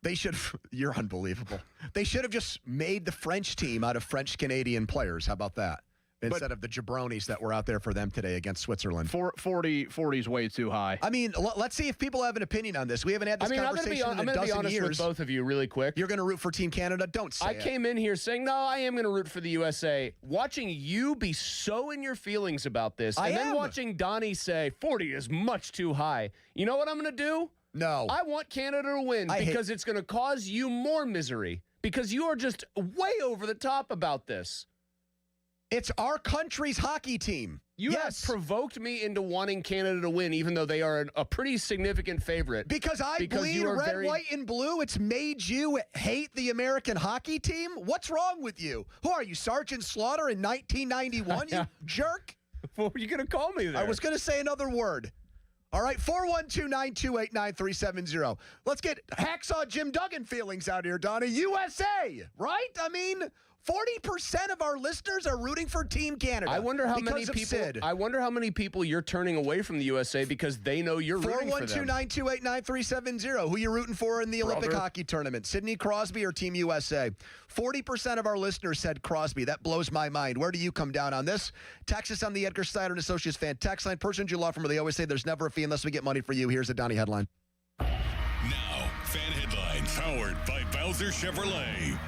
They should. You're unbelievable. They should have just made the French team out of French Canadian players. How about that? Instead of the jabronis that were out there for them today against Switzerland. 40 is way too high. I mean, let's see if people have an opinion on this. We haven't had this conversation I'm in a going to be dozen honest years. with both of you really quick. You're going to root for Team Canada? Don't say I came in here saying, no, I am going to root for the USA. Watching you be so in your feelings about this, and then watching Donnie say 40 is much too high. You know what I'm going to do? No. I want Canada to win because it's going to cause you more misery because you are just way over the top about this. It's our country's hockey team. You have provoked me into wanting Canada to win, even though they are a pretty significant favorite. Because I bleed red, white, and blue, it's made you hate the American hockey team? What's wrong with you? Who are you, Sergeant Slaughter in 1991, you jerk? What were you going to call me there? I was going to say another word. All right, 412-928-9370. Let's get Hacksaw Jim Duggan feelings out here, Donnie. USA, right? I mean, 40% of our listeners are rooting for Team Canada. I wonder how because many of people. Sid. I wonder how many people you're turning away from the USA because they know you're rooting for them. 412-928-9370. Who you rooting for in the Olympic hockey tournament? Sidney Crosby or Team USA? 40% of our listeners said Crosby. That blows my mind. Where do you come down on this? Text us on the Edgar Snyder and Associates fan text line. Person you love from where they always say there's never a fee unless we get money for you. Here's a Donnie headline. Now, fan headlines powered by Bowser Chevrolet.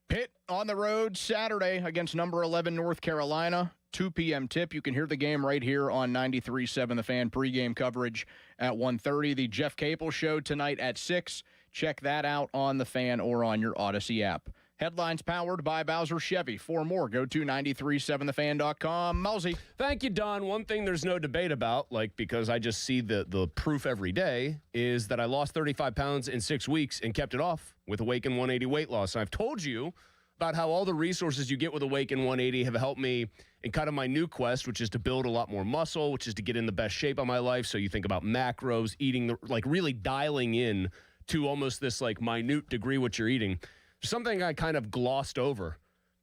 Pitt on the road Saturday against number 11 North Carolina. 2 p.m. tip. You can hear the game right here on 93.7 The Fan. Pregame coverage at 1:30. The Jeff Capel Show tonight at 6. Check that out on The Fan or on your Odyssey app. Headlines powered by Bowser Chevy. For more, go to 937thefan.com. Mousy. Thank you, Don. One thing there's no debate about, because I just see the proof every day, is that I lost 35 pounds in 6 weeks and kept it off with Awaken 180 weight loss. And I've told you about how all the resources you get with Awaken 180 have helped me in kind of my new quest, which is to build a lot more muscle, which is to get in the best shape of my life. So you think about macros, eating, really dialing in to almost this minute degree what you're eating. Something I kind of glossed over.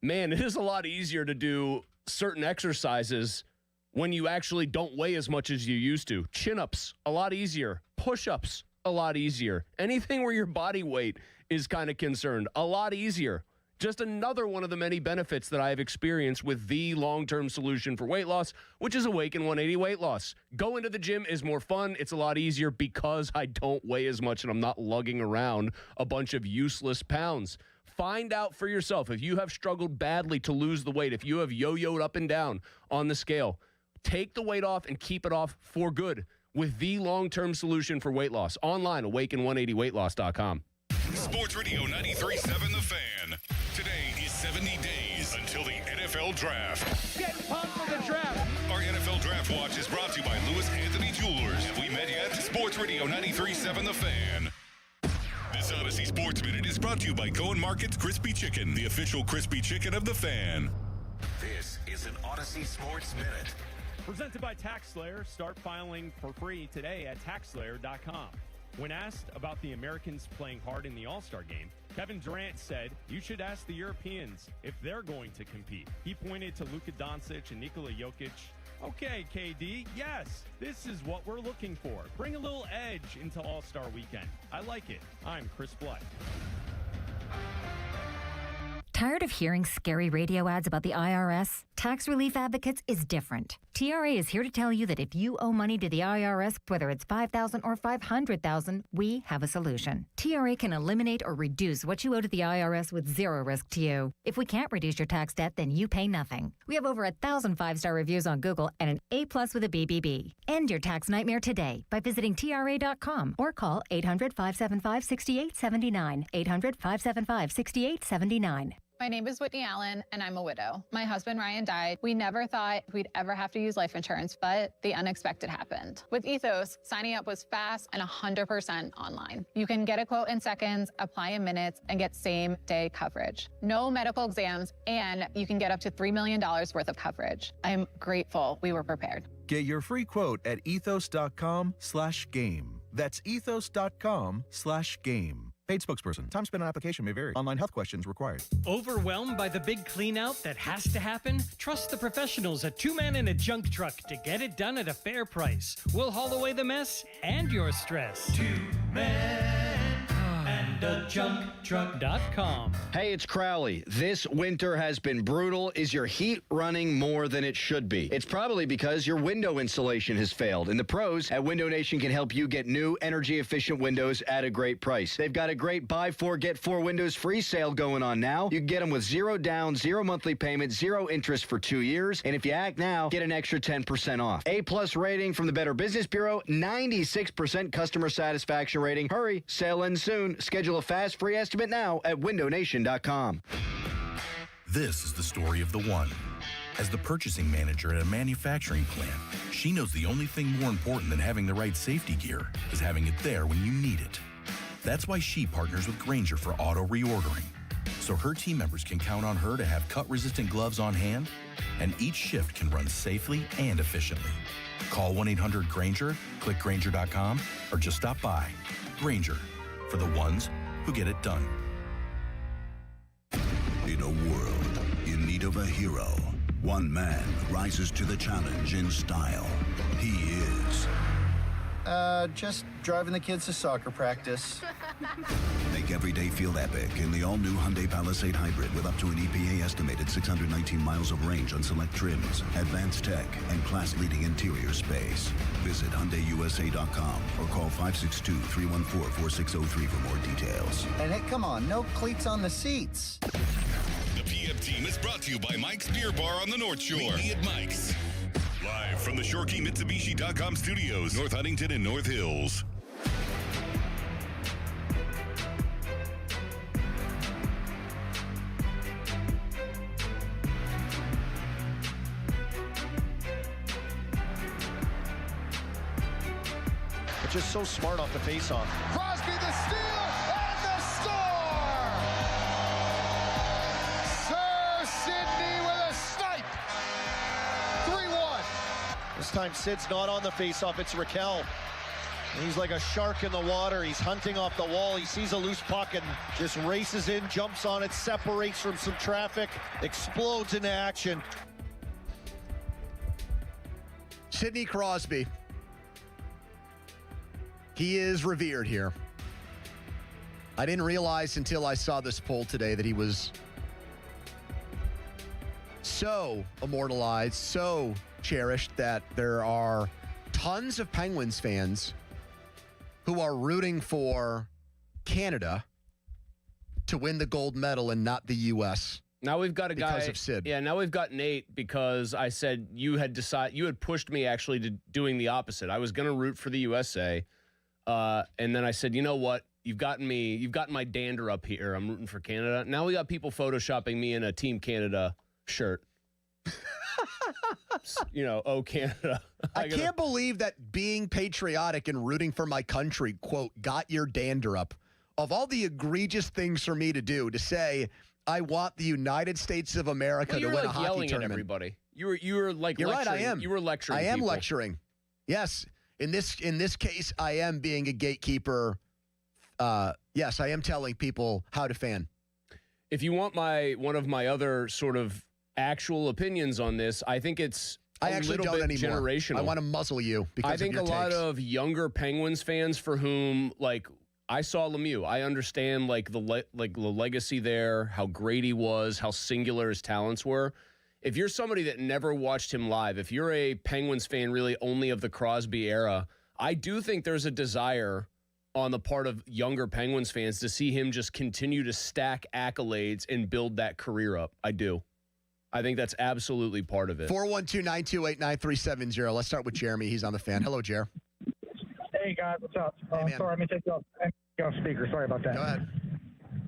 Man, it is a lot easier to do certain exercises when you actually don't weigh as much as you used to. Chin-ups, a lot easier. Push-ups, a lot easier. Anything where your body weight is kind of concerned, a lot easier. Just another one of the many benefits that I have experienced with the long-term solution for weight loss, which is Awaken 180 weight loss. Going to the gym is more fun. It's a lot easier because I don't weigh as much and I'm not lugging around a bunch of useless pounds. Find out for yourself if you have struggled badly to lose the weight, if you have yo-yoed up and down on the scale. Take the weight off and keep it off for good with the long-term solution for weight loss. Online, awaken180weightloss.com. Sports Radio 93.7 The Fan. Today is 70 days until the NFL Draft. Get pumped for the draft. Our NFL Draft Watch is brought to you by Lewis Anthony Jewelers. Have we met yet? Sports Radio 93.7 The Fan. This Odyssey Sports Minute is brought to you by Cohen Market's Crispy Chicken, the official crispy chicken of the Fan. This is an Odyssey Sports Minute. Presented by TaxSlayer. Start filing for free today at TaxSlayer.com. When asked about the Americans playing hard in the All-Star game, Kevin Durant said, "You should ask the Europeans if they're going to compete." He pointed to Luka Doncic and Nikola Jokic. Okay, KD, yes, this is what we're looking for. Bring a little edge into All-Star weekend. I like it. I'm Chris Blood. Tired of hearing scary radio ads about the IRS? Tax Relief Advocates is different. TRA is here to tell you that if you owe money to the IRS, whether it's $5,000 or $500,000, we have a solution. TRA can eliminate or reduce what you owe to the IRS with zero risk to you. If we can't reduce your tax debt, then you pay nothing. We have over 1,000 5-star reviews on Google and an A+ with a BBB. End your tax nightmare today by visiting TRA.com or call 800-575-6879. 800-575-6879. My name is Whitney Allen, and I'm a widow. My husband, Ryan, died. We never thought we'd ever have to use life insurance, but the unexpected happened. With Ethos, signing up was fast and 100% online. You can get a quote in seconds, apply in minutes, and get same-day coverage. No medical exams, and you can get up to $3 million worth of coverage. I'm grateful we were prepared. Get your free quote at ethos.com/game. That's ethos.com/game. Paid spokesperson. Time spent on application may vary. Online health questions required. Overwhelmed by the big clean-out that has to happen? Trust the professionals at Two Men and a Junk Truck to get it done at a fair price. We'll haul away the mess and your stress. Two Men and a Junk Truck.com. Hey, it's Crowley. This winter has been brutal. Is your heat running more than it should be? It's probably because your window insulation has failed, and the pros at Window Nation can help you get new energy-efficient windows at a great price. They've got a great buy 4, get 4 windows free sale going on now. You can get them with 0 down, 0 monthly payment, 0 interest for 2 years, and if you act now, get an extra 10% off. A+ rating from the Better Business Bureau, 96% customer satisfaction rating. Hurry, sale ends soon. Schedule a fast free estimate now at windownation.com. This is the story of the one. As the purchasing manager at a manufacturing plant, she knows the only thing more important than having the right safety gear is having it there when you need it. That's why she partners with Grainger for auto reordering, so her team members can count on her to have cut-resistant gloves on hand, and each shift can run safely and efficiently. Call 1-800-GRAINGER, click Grainger.com, or just stop by. Grainger, for the ones who get it done. In a world in need of a hero, one man rises to the challenge in style. He is... just driving the kids to soccer practice. Make every day feel epic in the all-new Hyundai Palisade Hybrid with up to an EPA-estimated 619 miles of range on select trims, advanced tech, and class-leading interior space. Visit HyundaiUSA.com or call 562-314-4603 for more details. And hey, come on, no cleats on the seats. The PM team is brought to you by Mike's Beer Bar on the North Shore. Meet me at Mike's. Live from the ShoreKeyMitsubishi.com studios, North Huntington and North Hills. It's just so smart off the faceoff. Crosby the steal and the score! Sir Sidney with a snipe! 3-1. This time Sid's not on the faceoff, it's Raquel. He's like a shark in the water. He's hunting off the wall. He sees a loose puck and just races in, jumps on it, separates from some traffic, explodes into action. Sidney Crosby. He is revered here. I didn't realize until I saw this poll today that he was so immortalized, so cherished that there are tons of Penguins fans who are rooting for Canada to win the gold medal and not the U.S. Now we've got a guy because of Sid. Yeah, now we've got Nate because I said you had pushed me actually to doing the opposite. I was going to root for the USA. And then I said, you know what? You've gotten my dander up here. I'm rooting for Canada. Now we got people photoshopping me in a Team Canada shirt. Oh, Canada. I can't believe that being patriotic and rooting for my country, quote, got your dander up. Of all the egregious things for me to do, to say, I want the United States of America to win a hockey yelling tournament. At everybody. You were like You're lecturing. right, I am. You were lecturing I am people. lecturing. Yes. In this case, I am being a gatekeeper. Yes, I am telling people how to fan. If you want one of my other sort of actual opinions on this, I think it's I actually little don't bit anymore. generational. I want to muzzle you because I think of your a lot takes. of younger Penguins fans for whom, like, I saw Lemieux. I understand the legacy there, how great he was, how singular his talents were. If you're somebody that never watched him live, if you're a Penguins fan really only of the Crosby era, I do think there's a desire on the part of younger Penguins fans to see him just continue to stack accolades and build that career up. I do. I think that's absolutely part of it. 412-928-9370. Let's start with Jeremy. He's on the fan. Hello, Jer. Hey, guys. What's up? Hey, sorry, I'm going to take you off speaker. Sorry about that. Go ahead.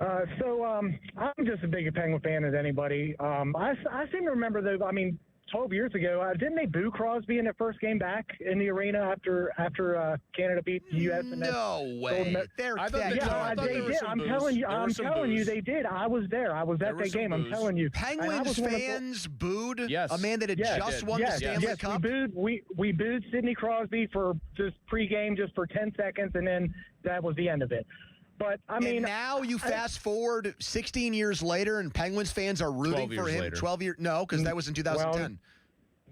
I'm just as big a Penguin fan as anybody. I seem to remember 12 years ago, didn't they boo Crosby in their first game back in the arena after Canada beat the U.S.? No way. They did. I'm telling you, they did. I was there. I was at that game. I'm telling you. Penguins fans booed a man that had just won the Stanley Cup. We booed Sidney Crosby for just pregame, just for 10 seconds, and then that was the end of it. But I mean, and now you fast forward 16 years later, and Penguins fans are rooting for him. 12 years? No, because that was in 2010.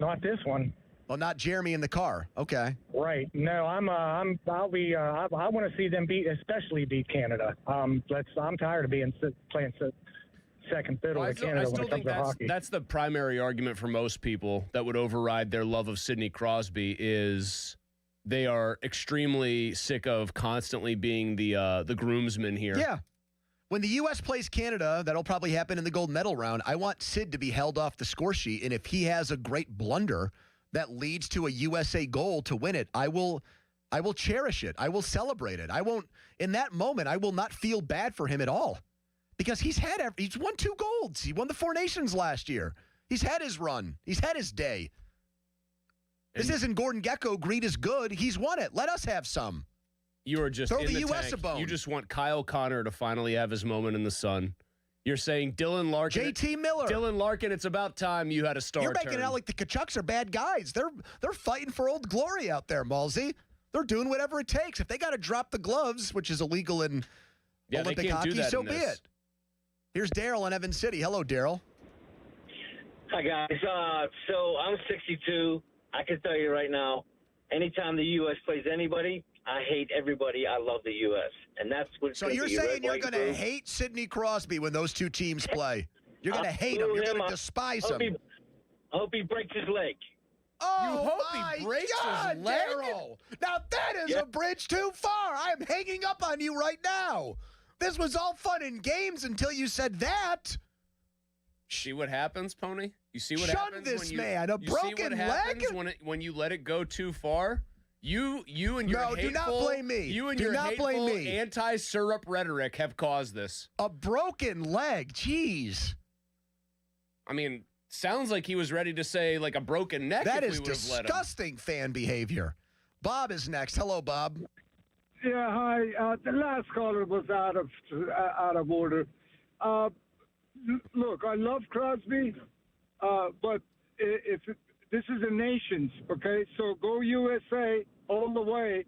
Well, not this one. Well, not Jeremy in the car. Okay. Right. No, I want to see them especially beat Canada. I'm tired of playing second fiddle with Canada when it comes to hockey. That's the primary argument for most people that would override their love of Sidney Crosby is they are extremely sick of constantly being the groomsman here. Yeah. When the U.S. plays Canada, that'll probably happen in the gold medal round. I want Sid to be held off the score sheet, and if he has a great blunder that leads to a USA goal to win it, I will cherish it. I will celebrate it. I won't. In that moment, I will not feel bad for him at all, because he's won 2 golds. He won the Four Nations last year. He's had his run. He's had his day. This isn't Gordon Gekko. Greed is good. He's won it. Let us have some. You are just throw in the the U.S. tank. a bone. You just want Kyle Connor to finally have his moment in the sun. You're saying Dylan Larkin. JT Miller. Dylan Larkin, it's about time you had a star You're making turn. it out like the Kachucks are bad guys. They're fighting for old glory out there, Malsey. They're doing whatever it takes. If they got to drop the gloves, which is illegal in Olympic hockey, so be it. Here's Daryl in Evans City. Hello, Daryl. Hi, guys. So I'm 62. I can tell you right now, anytime the U.S. plays anybody, I hate everybody. I love the U.S. And that's what. So you're saying you're going to hate Sidney Crosby when those two teams play? You're going to hate him. You're going to despise him. I hope he breaks his leg. Oh, you hope he breaks his leg? Daryl. Now that is a bridge too far. I'm hanging up on you right now. This was all fun and games until you said that. See what happens, Pony? You see what Shun happens this when you, man, a you broken see what leg? happens when you let it go too far? You and your hateful, do not blame me. You and do your not hateful blame me. anti-syrup rhetoric have caused this. A broken leg. Jeez. I mean, sounds like he was ready to say like a broken neck. That if is we would have let him. disgusting fan behavior. Bob is next. Hello, Bob. Yeah, hi. The last caller was out of order. Look, I love Crosby, but this is a nation's, okay? So go USA all the way.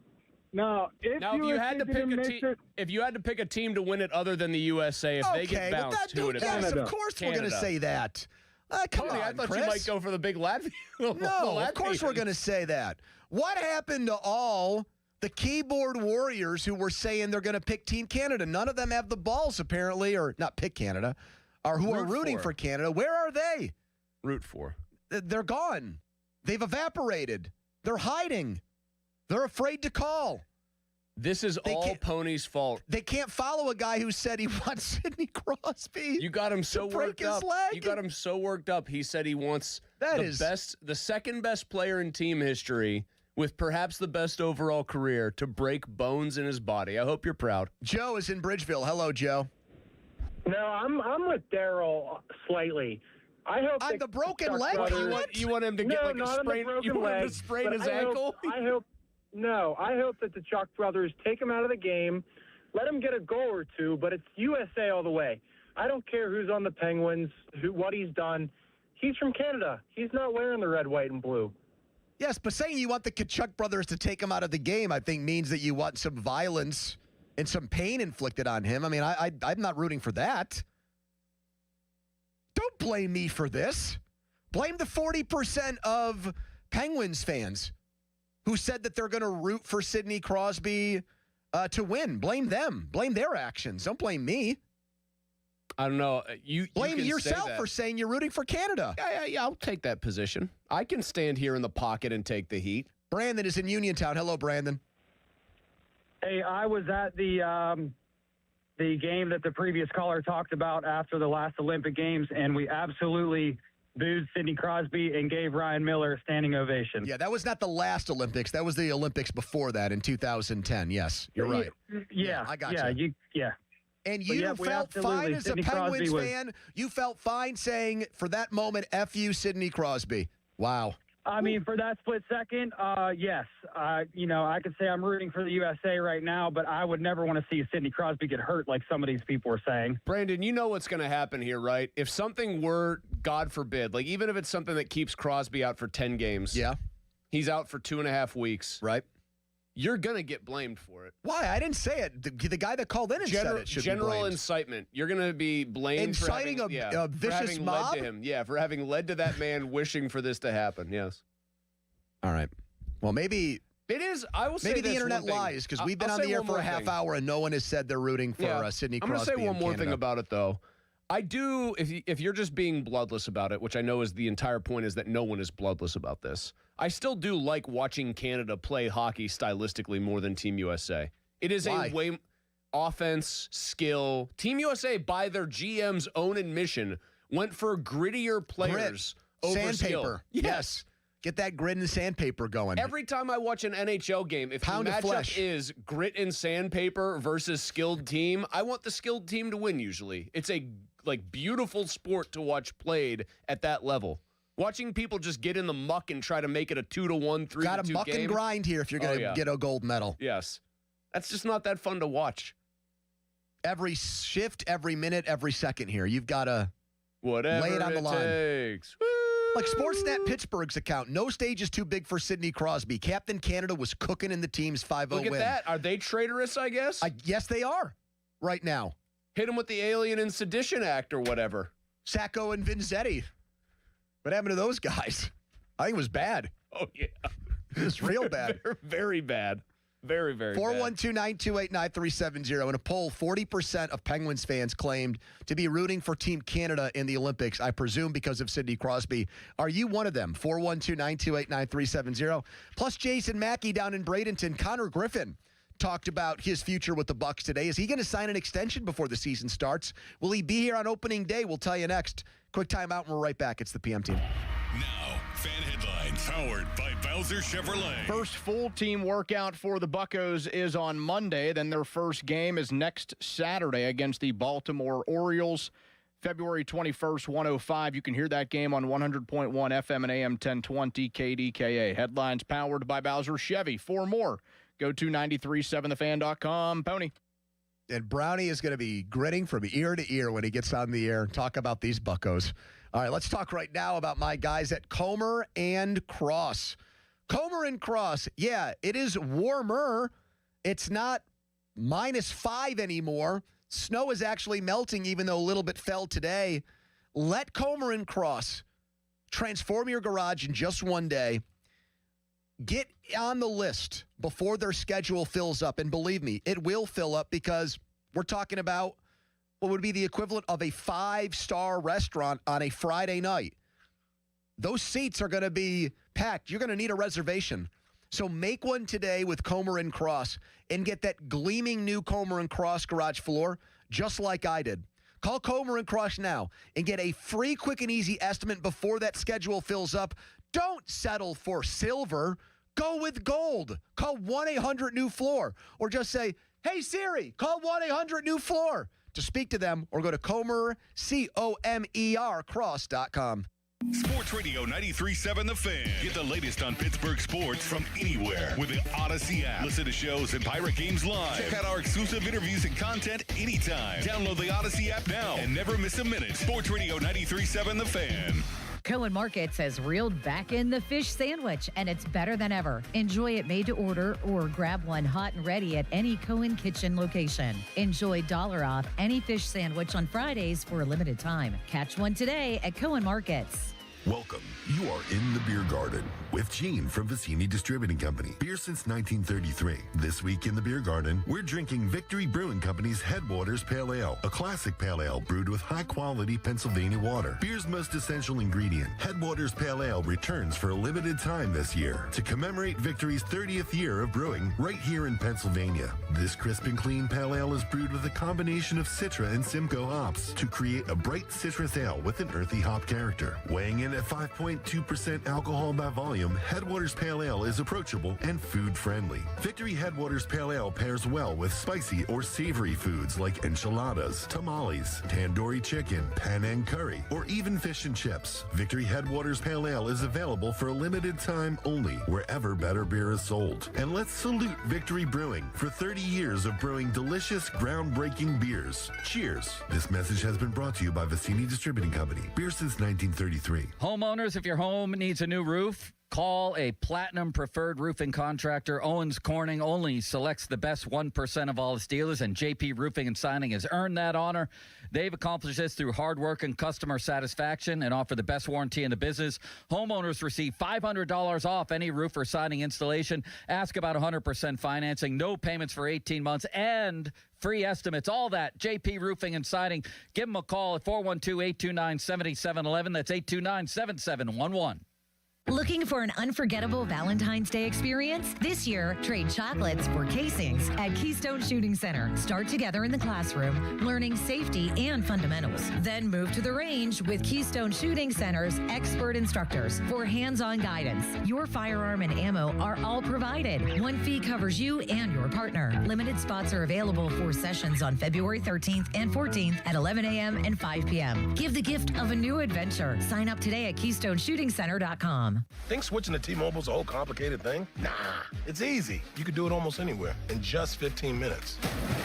Now, if you had to pick a team, if you had to pick a team to win it other than the USA, if they get bounced, who would it be? Yes, of course we're going to say that. Come Tony, on, I thought Chris. you might go for the big Latvian. No, of course we're going to say that. What happened to all the keyboard warriors who were saying they're going to pick Team Canada? None of them have the balls, apparently, or not pick Canada, or who are rooting for Canada. Where are they? Root for. They're gone. They've evaporated. They're hiding. They're afraid to call. This is all Pony's fault. They can't follow a guy who said he wants Sidney Crosby. You got him so break worked up. his leg. You got him so worked up. He said he wants the second best player in team history with perhaps the best overall career to break bones in his body. I hope you're proud. Joe is in Bridgeville. Hello, Joe. No, I'm with Daryl slightly. I hope on the broken leg. You want him to get like a sprain? You want him to sprain his ankle? I hope that the Chuck brothers take him out of the game, let him get a goal or two, but it's USA all the way. I don't care who's on the Penguins, what he's done. He's from Canada. He's not wearing the red, white, and blue. Yes, but saying you want the Kachuk brothers to take him out of the game, I think, means that you want some violence and some pain inflicted on him. I mean, I'm not rooting for that. Don't blame me for this. Blame the 40% of Penguins fans who said that they're going to root for Sidney Crosby to win. Blame them. Blame their actions. Don't blame me. I don't know. Blame you yourself for saying you're rooting for Canada. Yeah, I'll take that position. I can stand here in the pocket and take the heat. Brandon is in Uniontown. Hello, Brandon. Hey, I was at the game that the previous caller talked about after the last Olympic Games, and we absolutely booed Sidney Crosby and gave Ryan Miller a standing ovation. Yeah, that was not the last Olympics. That was the Olympics before that in 2010. Yes, you're right. Yeah, I got you. Yeah. And you felt fine as a Penguins fan. You felt fine saying, for that moment, F you, Sidney Crosby. Wow. I mean, for that split second, yes. I could say I'm rooting for the USA right now, but I would never want to see Sidney Crosby get hurt like some of these people are saying. Brandon, you know what's going to happen here, right? If something were, God forbid, like even if it's something that keeps Crosby out for 10 games. Yeah. He's out for 2.5 weeks. Right. You're going to get blamed for it. Why? I didn't say it. The guy that called in and said it should be blamed. General incitement. You're going to be blamed for inciting having, a vicious for having mob? led to him. Yeah, for having led to that man wishing for this to happen. Yes. All right. Well, maybe it is. I will say maybe the this internet one thing. lies because we've been I'll on the say air one for a more half thing. hour and no one has said they're rooting for Sidney Crosby. I'm going to say one in more Canada. thing about it, though. I do, if you're just being bloodless about it, which I know is the entire point, is that no one is bloodless about this. I still do like watching Canada play hockey stylistically more than Team USA. It is Why? a way offense, skill. Team USA, by their GM's own admission, went for grittier players over Sandpaper. skill. Yes. Get that grit and sandpaper going. Every time I watch an NHL game, if Pound the of matchup flesh. is grit and sandpaper versus skilled team, I want the skilled team to win usually. It's a beautiful sport to watch played at that level. Watching people just get in the muck and try to make it a 2-1, 3-2 game. Got to muck and grind here if you're going to get a gold medal. Yes. That's just not that fun to watch. Every shift, every minute, every second here. You've got to lay it on the line. Takes. Like Sportsnet Pittsburgh's account, no stage is too big for Sidney Crosby. Captain Canada was cooking in the team's 5-0 win. Look at that. Are they traitorous, I guess? Yes, they are right now. Hit him with the Alien and Sedition Act or whatever. Sacco and Vinzetti. What happened to those guys? I think it was bad. Oh, yeah. It was real bad. Very bad. Very, very bad. 412-928-9370. In a poll, 40% of Penguins fans claimed to be rooting for Team Canada in the Olympics, I presume because of Sidney Crosby. Are you one of them? 412-928-9370. Plus, Jason Mackey down in Bradenton. Connor Griffin talked about his future with the Bucks today. Is he going to sign an extension before the season starts? Will he be here on opening day? We'll tell you next. Quick timeout, and we're right back. It's the PM Team. Now, fan headlines powered by Bowser Chevrolet. First full team workout for the Buccos is on Monday. Then their first game is next Saturday against the Baltimore Orioles. February 21st, 1:05. You can hear that game on 100.1 FM and AM 1020 KDKA. Headlines powered by Bowser Chevy. For more, go to 937thefan.com. Pony. And Brownie is going to be grinning from ear to ear when he gets on the air and talk about these Buccos. All right, let's talk right now about my guys at Comer and Cross. Comer and Cross, yeah, it is warmer. It's not -5 anymore. Snow is actually melting, even though a little bit fell today. Let Comer and Cross transform your garage in just one day. Get on the list before their schedule fills up. And believe me, it will fill up because we're talking about what would be the equivalent of a 5-star restaurant on a Friday night. Those seats are going to be packed. You're going to need a reservation. So make one today with Comer and Cross and get that gleaming new Comer and Cross garage floor just like I did. Call Comer and Cross now and get a free quick and easy estimate before that schedule fills up. Don't settle for silver. Go with gold. Call 1-800-NEW-FLOOR or just say, hey, Siri, call 1-800-NEW-FLOOR to speak to them or go to Comer, C-O-M-E-R, cross.com. Sports Radio 93.7 The Fan. Get the latest on Pittsburgh sports from anywhere with the Odyssey app. Listen to shows and Pirate Games live. Check out our exclusive interviews and content anytime. Download the Odyssey app now and never miss a minute. Sports Radio 93.7 The Fan. Cohen Markets has reeled back in the fish sandwich, and it's better than ever. Enjoy it made to order or grab one hot and ready at any Cohen Kitchen location. Enjoy $1 off any fish sandwich on Fridays for a limited time. Catch one today at Cohen Markets. Welcome. You are in the beer garden with Gene from Vicini Distributing Company. Beer since 1933. This week in the beer garden, we're drinking Victory Brewing Company's Headwaters Pale Ale, a classic pale ale brewed with high-quality Pennsylvania water. Beer's most essential ingredient, Headwaters Pale Ale, returns for a limited time this year to commemorate Victory's 30th year of brewing right here in Pennsylvania. This crisp and clean pale ale is brewed with a combination of Citra and Simcoe hops to create a bright citrus ale with an earthy hop character. Weighing in at 5.2% alcohol by volume, Headwaters Pale Ale is approachable and food-friendly. Victory Headwaters Pale Ale pairs well with spicy or savory foods like enchiladas, tamales, tandoori chicken, Penang curry, or even fish and chips. Victory Headwaters Pale Ale is available for a limited time only wherever better beer is sold. And let's salute Victory Brewing for 30 years of brewing delicious, groundbreaking beers. Cheers. This message has been brought to you by Vicini Distributing Company. Beer since 1933. Homeowners, if your home needs a new roof, call a Platinum Preferred Roofing Contractor. Owens Corning only selects the best 1% of all its dealers, and JP Roofing and Signing has earned that honor. They've accomplished this through hard work and customer satisfaction and offer the best warranty in the business. Homeowners receive $500 off any roof or siding installation. Ask about 100% financing, no payments for 18 months, and free estimates. All that, JP Roofing and Siding. Give them a call at 412-829-7711. That's 829-7711. Looking for an unforgettable Valentine's Day experience? This year, trade chocolates for casings at Keystone Shooting Center. Start together in the classroom, learning safety and fundamentals. Then move to the range with Keystone Shooting Center's expert instructors for hands-on guidance. Your firearm and ammo are all provided. One fee covers you and your partner. Limited spots are available for sessions on February 13th and 14th at 11 a.m. and 5 p.m. Give the gift of a new adventure. Sign up today at KeystoneShootingCenter.com. Think switching to T-Mobile's a whole complicated thing? Nah, it's easy. You can do it almost anywhere in just 15 minutes.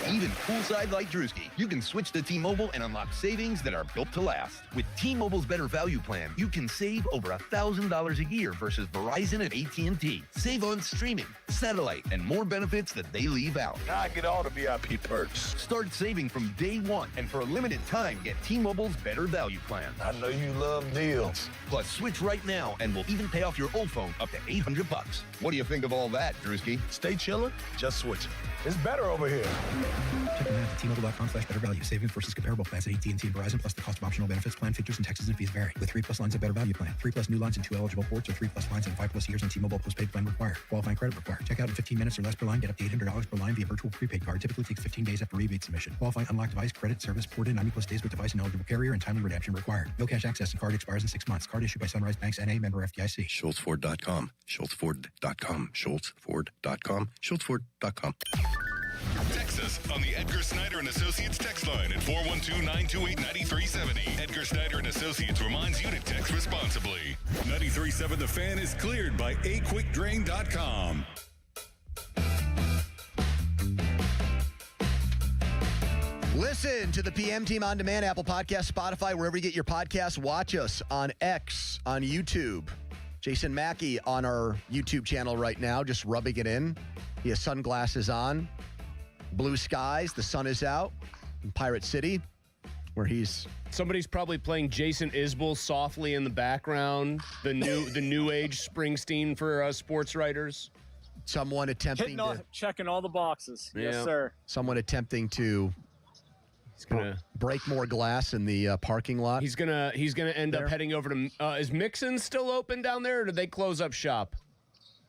Even poolside like Drewski, you can switch to T-Mobile and unlock savings that are built to last. With T-Mobile's Better Value Plan, you can save over $1,000 a year versus Verizon and AT&T. Save on streaming, satellite, and more benefits that they leave out. I get all the VIP perks. Start saving from day one, and for a limited time, get T-Mobile's Better Value Plan. I know you love deals. Plus, switch right now, and we'll even pay off your old phone up to $800. What do you think of all that, Drewski? Stay chillin', just switch it. It's better over here. Check them out at T-Mobile.com/better value. Savings versus comparable plans at AT&T and Verizon, plus the cost of optional benefits. Plan features and taxes and fees vary. With 3+ lines of Better Value Plan, 3+ new lines and 2 eligible ports, or 3+ lines and 5+ years on T-Mobile postpaid plan required. Qualifying credit required. Check out in 15 minutes or less per line. Get up to $800 per line via virtual prepaid card. Typically takes 15 days after rebate submission. Qualifying unlocked device credit service ported 90+ days with device and eligible carrier, and timely redemption required. No cash access and card expires in 6 months. Card issued by Sunrise Banks N.A. member FDIC. SchultzFord.com. SchultzFord.com. SchultzFord.com. SchultzFord.com. Text us on the Edgar Snyder and Associates text line at 412-928-9370. Edgar Snyder and Associates reminds you to text responsibly. 93.7 The Fan is cleared by aquickdrain.com. Listen to the PM Team On Demand, Apple Podcasts, Spotify, wherever you get your podcasts. Watch us on X, on YouTube. Jason Mackey on our YouTube channel right now, just rubbing it in. He has sunglasses on. Blue skies, the sun is out in Pirate City, where he's... Somebody's probably playing Jason Isbell softly in the background. The new age Springsteen for sports writers. Someone attempting checking all the boxes. Yeah. Yes, sir. Someone attempting to break more glass in the parking lot. He's gonna end up heading over to. Is Mixon still open down there, or did they close up shop?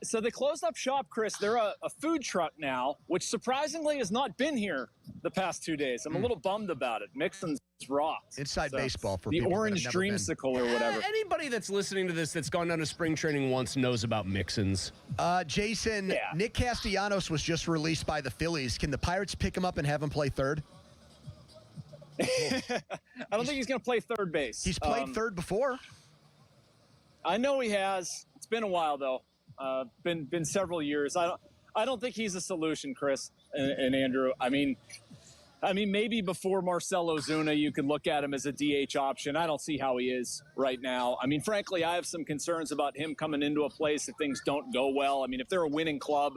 So they closed up shop, Chris. They're a food truck now, which surprisingly has not been here the past 2 days. I'm a little bummed about it. Mixon's rocked. Inside baseball for the people orange that have never dreamsicle or whatever. Anybody that's listening to this that's gone down to spring training once knows about Mixon's. Jason, Nick Castellanos was just released by the Phillies. Can the Pirates pick him up and have him play third? I don't think he's going to play third base. He's played third before. I know he has. It's been a while though. Been several years. I don't think he's a solution, Chris and Andrew. I mean, maybe before Marcell Ozuna, you could look at him as a DH option. I don't see how he is right now. I mean, frankly, I have some concerns about him coming into a place if things don't go well. I mean, if they're a winning club,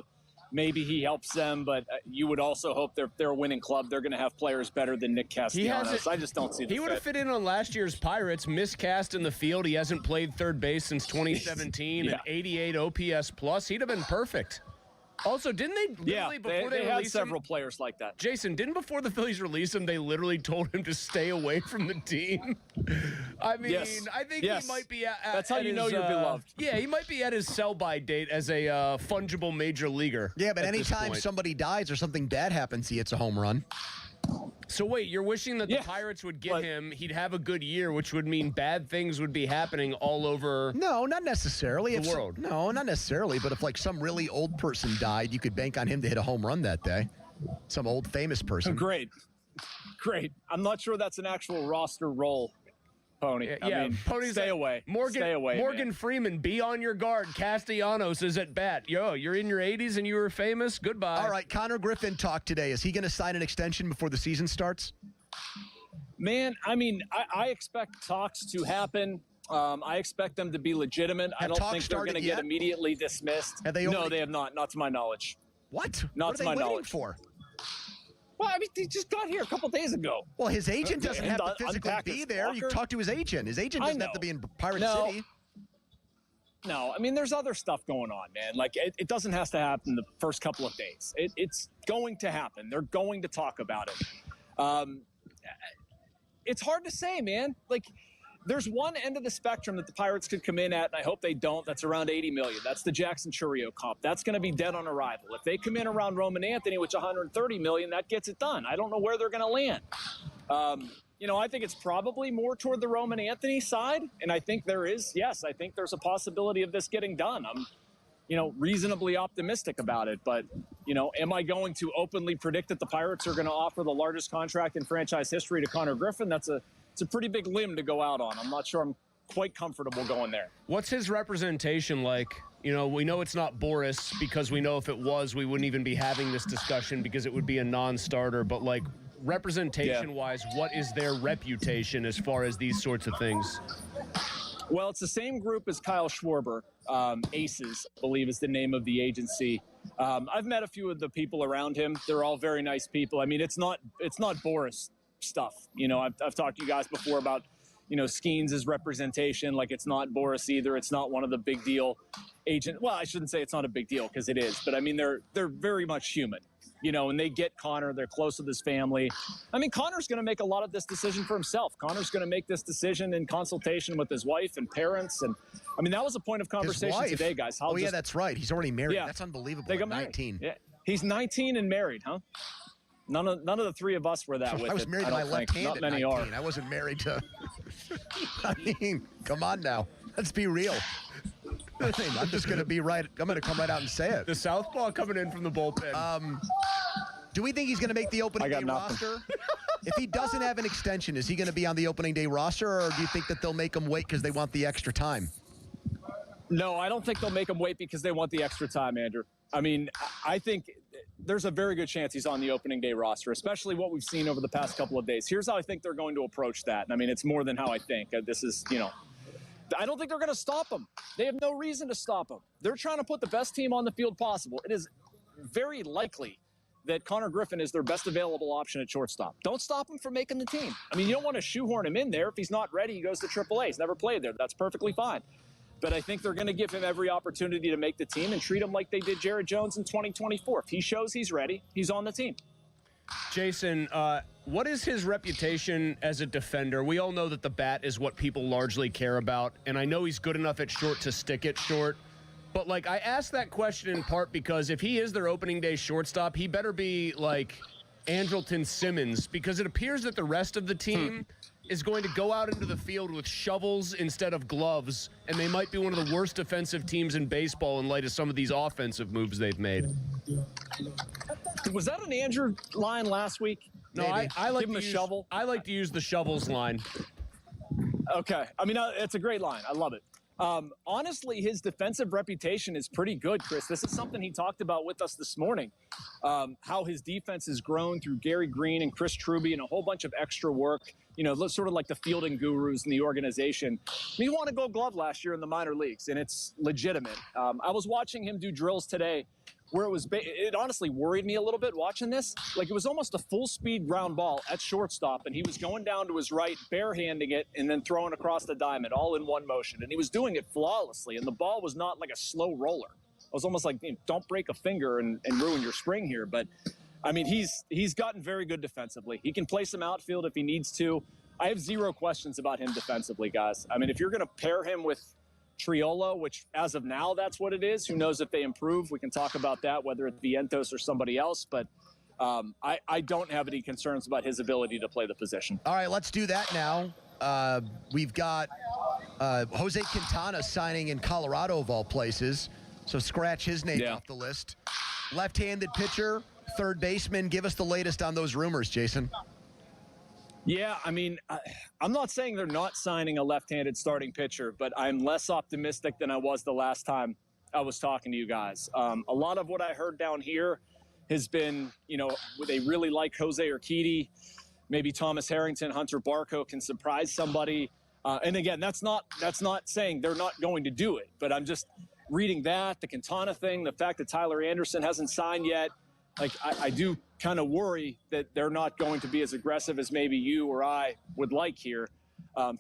maybe he helps them, but you would also hope if they're a winning club, they're going to have players better than Nick Castellanos. I just don't see the He would have fit in on last year's Pirates, miscast in the field. He hasn't played third base since 2017, and 88 OPS plus. He'd have been perfect. Also, didn't they literally before they had released several him, players like that. Jason, didn't before the Phillies released him, they literally told him to stay away from the team? I mean, I think he might be at That's how you know you're beloved. Yeah, he might be at his sell-by date as a fungible major leaguer. Yeah, but anytime somebody dies or something bad happens, he hits a home run. So wait, you're wishing that the Pirates would get him, he'd have a good year, which would mean bad things would be happening all over No, not necessarily. the world. No, not necessarily. But if like some really old person died, you could bank on him to hit a home run that day. Some old famous person. Great. I'm not sure that's an actual roster role, Pony. I mean, Pony's stay away. Stay away, Morgan man. Freeman, be on your guard. Castellanos is at bat. Yo, you're in your 80s and you were famous. Goodbye. All right, Connor Griffin talked today. Is he going to sign an extension before the season starts? Man, I mean, I expect talks to happen. I expect them to be legitimate. I don't think they're going to get immediately dismissed. Have they No, they have not. Not to my knowledge. What? Not What to are my they waiting knowledge. for? Well, I mean, they just got here a couple days ago. Well, his agent doesn't have to physically unpack be his there. You locker. talk to his agent. His agent doesn't have to be in Pirate City. No, I mean, there's other stuff going on, man. Like, it doesn't have to happen the first couple of days. It's going to happen. They're going to talk about it. It's hard to say, man. Like, there's one end of the spectrum that the Pirates could come in at, and I hope they don't. That's around $80 million. That's the Jackson Chourio comp. That's going to be dead on arrival. If they come in around Roman Anthony, which $130 million, that gets it done. I don't know where they're going to land. I think it's probably more toward the Roman Anthony side, and I think there's a possibility of this getting done. I'm, reasonably optimistic about it, but, am I going to openly predict that the Pirates are going to offer the largest contract in franchise history to Connor Griffin? It's a pretty big limb to go out on. I'm not sure I'm quite comfortable going there. What's his representation like? We know it's not Boris because we know if it was, we wouldn't even be having this discussion because it would be a non-starter. But like representation-wise, what is their reputation as far as these sorts of things? Well, it's the same group as Kyle Schwarber. Aces, I believe, is the name of the agency. I've met a few of the people around him. They're all very nice people. I mean, it's not Boris stuff. I've talked to you guys before about, Skeens' representation. Like, it's not Boris either. It's not one of the big deal agent. Well, I shouldn't say it's not a big deal because it is, but I mean, they're very much human, and they get Connor. They're close with his family. I mean, Connor's going to make a lot of this decision for himself. Connor's going to make this decision in consultation with his wife and parents. And I mean, that was a point of conversation today, guys. Yeah, that's right. He's already married. Yeah. That's unbelievable. They got At 19. married. Yeah. He's 19 and married, huh? None of the three of us were that with I was it. married to my don't left think. hand Not at many 19. are. I wasn't married to. I mean, come on now. Let's be real. I'm just going to be right. I'm going to come right out and say it. The southpaw coming in from the bullpen. Do we think he's going to make the opening day roster? If he doesn't have an extension, is he going to be on the opening day roster, or do you think that they'll make him wait because they want the extra time? No, I don't think they'll make him wait because they want the extra time, Andrew. I mean, I think there's a very good chance he's on the opening day roster, especially what we've seen over the past couple of days. Here's how I think they're going to approach that. And I mean, it's more than how I think. This is, I don't think they're going to stop him. They have no reason to stop him. They're trying to put the best team on the field possible. It is very likely that Connor Griffin is their best available option at shortstop. Don't stop him from making the team. I mean, you don't want to shoehorn him in there. If he's not ready, he goes to AAA. He's never played there. That's perfectly fine. But I think they're going to give him every opportunity to make the team and treat him like they did Jared Jones in 2024. If he shows he's ready, he's on the team. Jason, what is his reputation as a defender? We all know that the bat is what people largely care about, and I know he's good enough at short to stick it short. But, like, I asked that question in part because if he is their opening day shortstop, he better be like Andrelton Simmons, because it appears that the rest of the team is going to go out into the field with shovels instead of gloves, and they might be one of the worst defensive teams in baseball in light of some of these offensive moves they've made. Was that an Andrew line last week? No, I like to use, shovel. I like to use the shovels line. Okay. I mean, it's a great line. I love it. Honestly, his defensive reputation is pretty good, Chris. This is something he talked about with us this morning, how his defense has grown through Gary Green and Chris Truby and a whole bunch of extra work, sort of like the fielding gurus in the organization. He won a Gold Glove last year in the minor leagues, and it's legitimate. I was watching him do drills today where it honestly worried me a little bit watching this. Like, it was almost a full-speed ground ball at shortstop, and he was going down to his right, barehanding it, and then throwing across the diamond, all in one motion. And he was doing it flawlessly, and the ball was not like a slow roller. It was almost like, don't break a finger and ruin your spring here. But, I mean, he's gotten very good defensively. He can play some outfield if he needs to. I have zero questions about him defensively, guys. I mean, if you're going to pair him with Triolo, which as of now, that's what it is. Who knows if they improve? We can talk about that, whether it's Vientos or somebody else. But I don't have any concerns about his ability to play the position. All right, let's do that now. We've got Jose Quintana signing in Colorado, of all places. So scratch his name off the list. Left-handed pitcher, third baseman. Give us the latest on those rumors, Jason. Yeah, I mean, I'm not saying they're not signing a left-handed starting pitcher, but I'm less optimistic than I was the last time I was talking to you guys. A lot of what I heard down here has been, they really like Jose Urquidy. Maybe Thomas Harrington, Hunter Barco can surprise somebody. And again, that's not saying they're not going to do it, but I'm just reading that, the Quintana thing, the fact that Tyler Anderson hasn't signed yet. Like, I do kind of worry that they're not going to be as aggressive as maybe you or I would like here.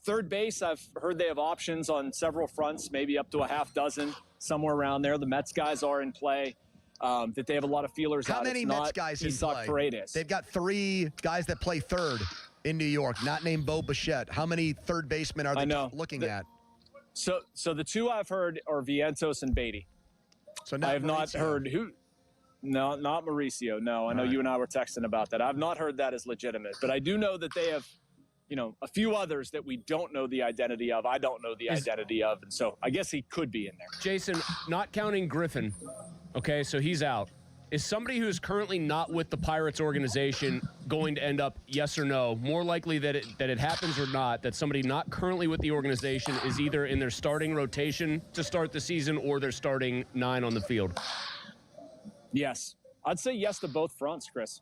Third base, I've heard they have options on several fronts, maybe up to a half dozen, somewhere around there. The Mets guys are in play. That they have a lot of feelers out. How many Mets guys in play? Paredes. They've got 3 guys that play third in New York, not named Bo Bichette. How many third basemen are they looking at? So the 2 I've heard are Vientos and Beatty. So I have not heard who. No, not Mauricio. No, I know you and I were texting about that. I've not heard that as legitimate, but I do know that they have, a few others that we don't know the identity of. I don't know the identity of, and so I guess he could be in there. Jason, not counting Griffin, okay, so he's out. Is somebody who's currently not with the Pirates organization going to end up, yes or no, more likely that it happens or not, that somebody not currently with the organization is either in their starting rotation to start the season or they're starting 9 on the field? Yes. I'd say yes to both fronts, Chris.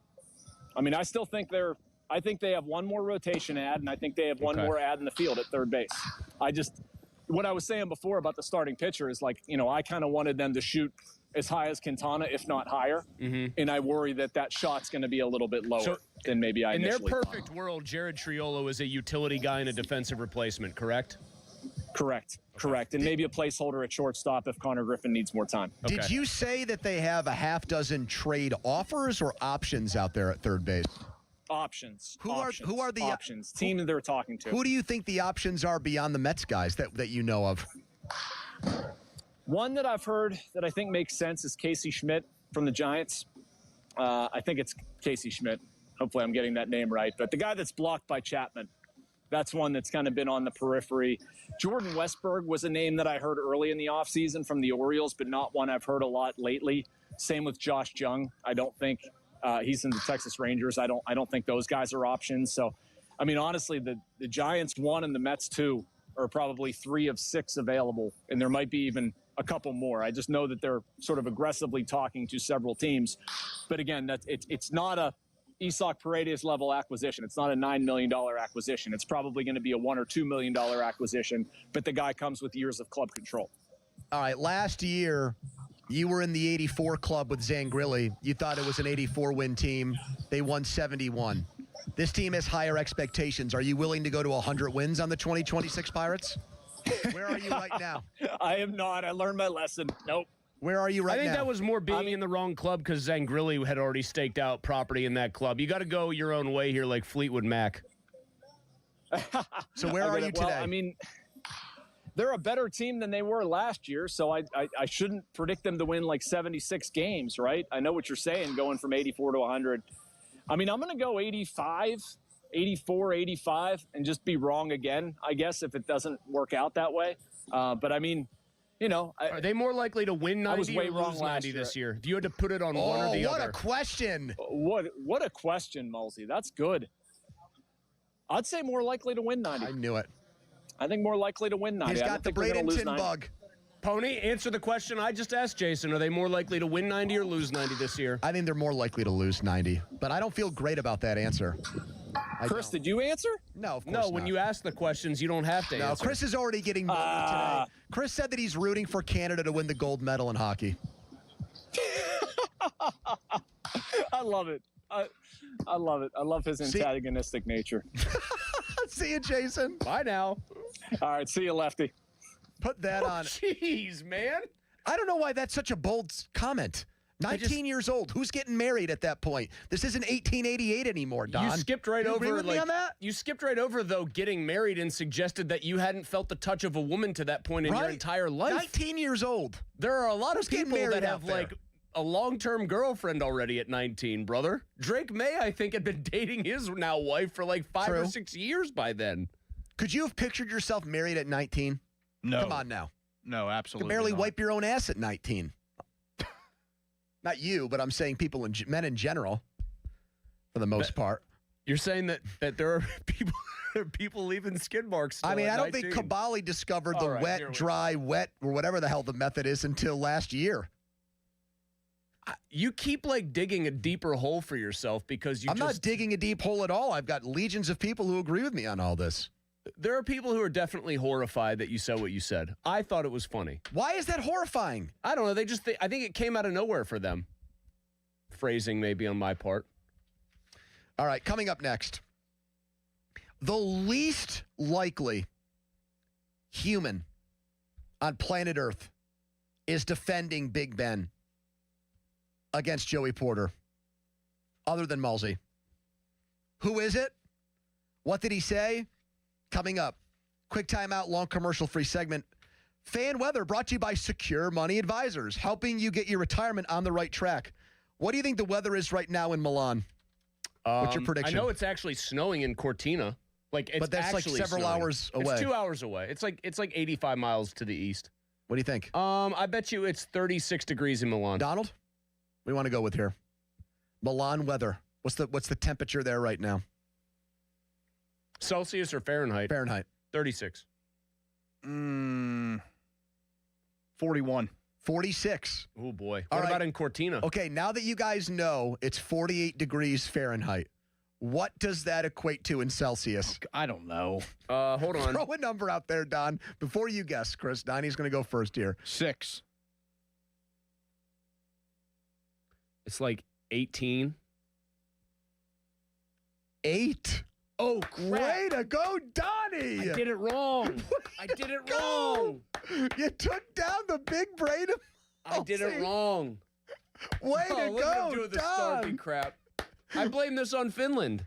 I mean, I still think I think they have one more rotation ad, and I think they have one more ad in the field at third base. What I was saying before about the starting pitcher is like, I kind of wanted them to shoot as high as Quintana, if not higher. Mm-hmm. And I worry that shot's going to be a little bit lower than maybe I initially thought. In their perfect world, Jared Triolo is a utility guy and a defensive replacement, correct? Correct. And maybe a placeholder at shortstop if Connor Griffin needs more time. Okay. Did you say that they have a half dozen trade offers or options out there at third base? Options. Who are the options? Team that they're talking to. Who do you think the options are beyond the Mets guys that you know of? One that I've heard that I think makes sense is Casey Schmidt from the Giants. I think it's Casey Schmidt. Hopefully I'm getting that name right. But the guy that's blocked by Chapman. That's one that's kind of been on the periphery. Jordan Westberg was a name that I heard early in the offseason from the Orioles, but not one I've heard a lot lately. Same with Josh Jung. I don't think he's in the Texas Rangers. I don't think those guys are options. So, I mean, honestly, the Giants 1 and the Mets 2 are probably 3 of 6 available, and there might be even a couple more. I just know that they're sort of aggressively talking to several teams. But again, it's not a Isaac Paredes level acquisition. It's not a $9 million acquisition. It's probably going to be a $1 or $2 million acquisition, but the guy comes with years of club control. All right, last year, you were in the 84 club with Zangrilli. You thought it was an 84-win team. They won 71. This team has higher expectations. Are you willing to go to 100 wins on the 2026 Pirates? Where are you right now? I am not. I learned my lesson. Nope. Where are you right now? I think that was more being in the wrong club because Zangrilli had already staked out property in that club. You got to go your own way here like Fleetwood Mac. So where are you today? Well, I mean, they're a better team than they were last year, so I shouldn't predict them to win like 76 games, right? I know what you're saying, going from 84 to 100. I mean, I'm going to go 85, 84, 85, and just be wrong again, I guess, if it doesn't work out that way. But, I mean, are they more likely to win 90 I was way or wrong lose last 90 year. this year? If you had to put it on one or the other. What a question. What a question, Mulsey. That's good. I'd say more likely to win 90. I knew it. I think more likely to win 90. He's got the Bradenton bug. Pony, answer the question I just asked Jason. Are they more likely to win 90 or lose 90 this year? I think they're more likely to lose 90, but I don't feel great about that answer. Chris, did you answer? No, of course not. When you ask the questions, you don't have to answer. Chris is already getting moody today. Chris said that he's rooting for Canada to win the gold medal in hockey. I love it. I love it. I love his antagonistic nature. See you, Jason. Bye now. All right, see you, Lefty. Put that on. Jeez, man. I don't know why that's such a bold comment. 19 years old. Who's getting married at that point? This isn't 1888 anymore, Don. You skipped right over. Agree with me on that? You skipped right over, though, getting married and suggested that you hadn't felt the touch of a woman to that point in your entire life. 19 years old. There are a lot of people that have, like, a long-term girlfriend already at 19, brother. Drake May, I think, had been dating his now wife for like 5 or 6 years by then. Could you have pictured yourself married at 19? No. Come on now. No, You absolutely could barely not. wipe your own ass at 19. Not you, but I'm saying men in general, for the most part. You're saying that there are people leaving skid marks still I mean, at I don't 19. think Caballi discovered the All right, wet, here we go. dry, wet, or whatever the hell the method is until last year. You keep like digging a deeper hole for yourself because I'm not digging a deep hole at all. I've got legions of people who agree with me on all this. There are people who are definitely horrified that you said what you said. I thought it was funny. Why is that horrifying? I don't know. I think it came out of nowhere for them. Phrasing maybe on my part. All right, coming up next. The least likely human on planet Earth is defending Big Ben against Joey Porter, other than Mulsey. Who is it? What did he say? Coming up. Quick timeout, long commercial-free segment. Fan weather brought to you by Secure Money Advisors, helping you get your retirement on the right track. What do you think the weather is right now in Milan? What's your prediction? I know it's actually snowing in Cortina. But that's like several snowing. hours away. It's 2 hours away. It's like 85 miles to the east. What do you think? I bet you it's 36 degrees in Milan. Donald, what do you want to go with here? Milan weather. What's the temperature there right now? Celsius or Fahrenheit? Fahrenheit. 36. 41. 46. Oh, boy. All What right. about in Cortina? Okay, now that you guys know it's 48 degrees Fahrenheit, what does that equate to in Celsius? I don't know. Hold on. Throw a number out there, Don. Before you guess, Chris, Donnie's going to go first here. 6. It's like 18. 8. Oh, crap. Way to go, Donnie! I did it wrong. I did it wrong. You took down the big brain of I did it Mulsey. wrong. Way to Look at him go, doing the Don! Starkey crap. I blame this on Finland.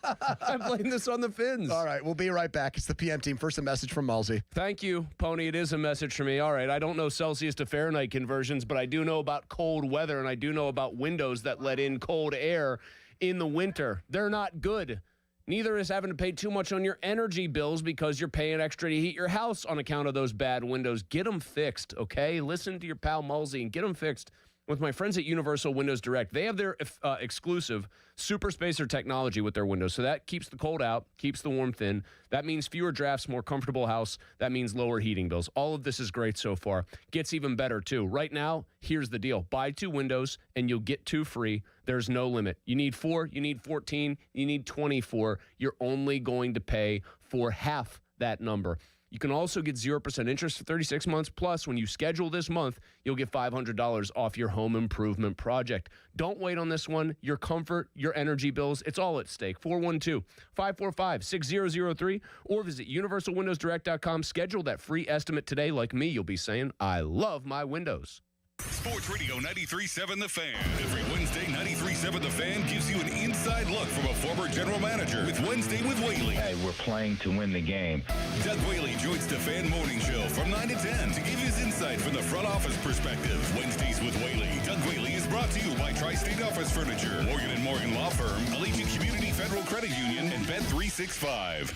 I blame this on the Finns. All right, we'll be right back. It's the PM team. First, a message from Mulsey. Thank you, Pony. It is a message for me. All right, I don't know Celsius to Fahrenheit conversions, but I do know about cold weather, and I do know about windows that let in cold air in the winter. They're not good. Neither is having to pay too much on your energy bills because you're paying extra to heat your house on account of those bad windows. Get them fixed, okay? Listen to your pal Mulsey and get them fixed with my friends at Universal Windows Direct. They have their exclusive Super Spacer technology with their windows, so that keeps the cold out, keeps the warmth in. That means fewer drafts, more comfortable house. That means lower heating bills. All of this is great so far. Gets even better, too. Right now, here's the deal. Buy 2 windows, and you'll get 2 free. There's no limit. You need 4, you need 14, you need 24. You're only going to pay for half that number. You can also get 0% interest for 36 months. Plus, when you schedule this month, you'll get $500 off your home improvement project. Don't wait on this one. Your comfort, your energy bills, it's all at stake. 412-545-6003 or visit universalwindowsdirect.com. Schedule that free estimate today. Like me, you'll be saying, I love my windows. Sports Radio 93.7 The Fan. Every Wednesday, 93.7 The Fan gives you an inside look from a former general manager with Wednesday with Whaley. Hey, we're playing to win the game. Doug Whaley joins the Fan Morning Show from 9 to 10 to give his insight from the front office perspective. Wednesdays with Whaley. Doug Whaley is brought to you by Tri-State Office Furniture, Morgan & Morgan Law Firm, Allegiant Community Federal Credit Union, and Bet365.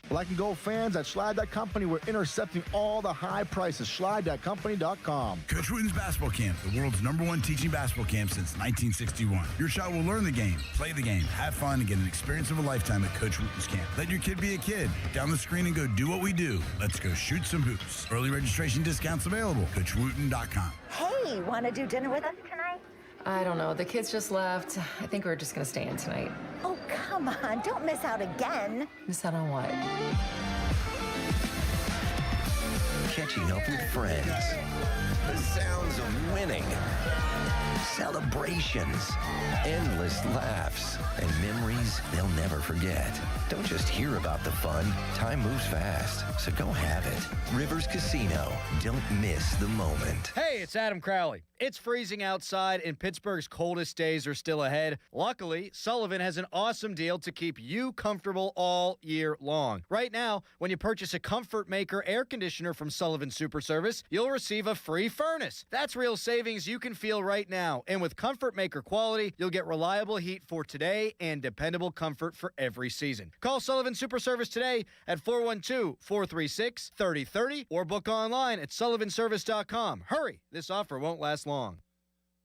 Black and Gold fans at Schley.Company, we're intercepting all the high prices. Schley.Company.com. Coach Wooten's Basketball Camp, the world's #1 teaching basketball camp since 1961. Your child will learn the game, play the game, have fun, and get an experience of a lifetime at Coach Wooten's Camp. Let your kid be a kid. Down the screen and go do what we do. Let's go shoot some hoops. Early registration discounts available. CoachWooten.com. Hey, want to do dinner with us tonight? I don't know. The kids just left. I think we're just going to stay in tonight. Oh, come on. Don't miss out again. Miss out on what? Catching up with friends. The sounds of winning. Celebrations. Endless laughs. And memories they'll never forget. Don't just hear about the fun. Time moves fast, so go have it. Rivers Casino. Don't miss the moment. Hey, it's Adam Crowley. It's freezing outside, and Pittsburgh's coldest days are still ahead. Luckily, Sullivan has an awesome deal to keep you comfortable all year long. Right now, when you purchase a Comfort Maker air conditioner from Sullivan Super Service, you'll receive a free furnace. That's real savings you can feel right now. And with Comfort Maker quality, you'll get reliable heat for today and dependable comfort for every season. Call Sullivan Super Service today at 412-436-3030 or book online at sullivanservice.com. Hurry, this offer won't last long.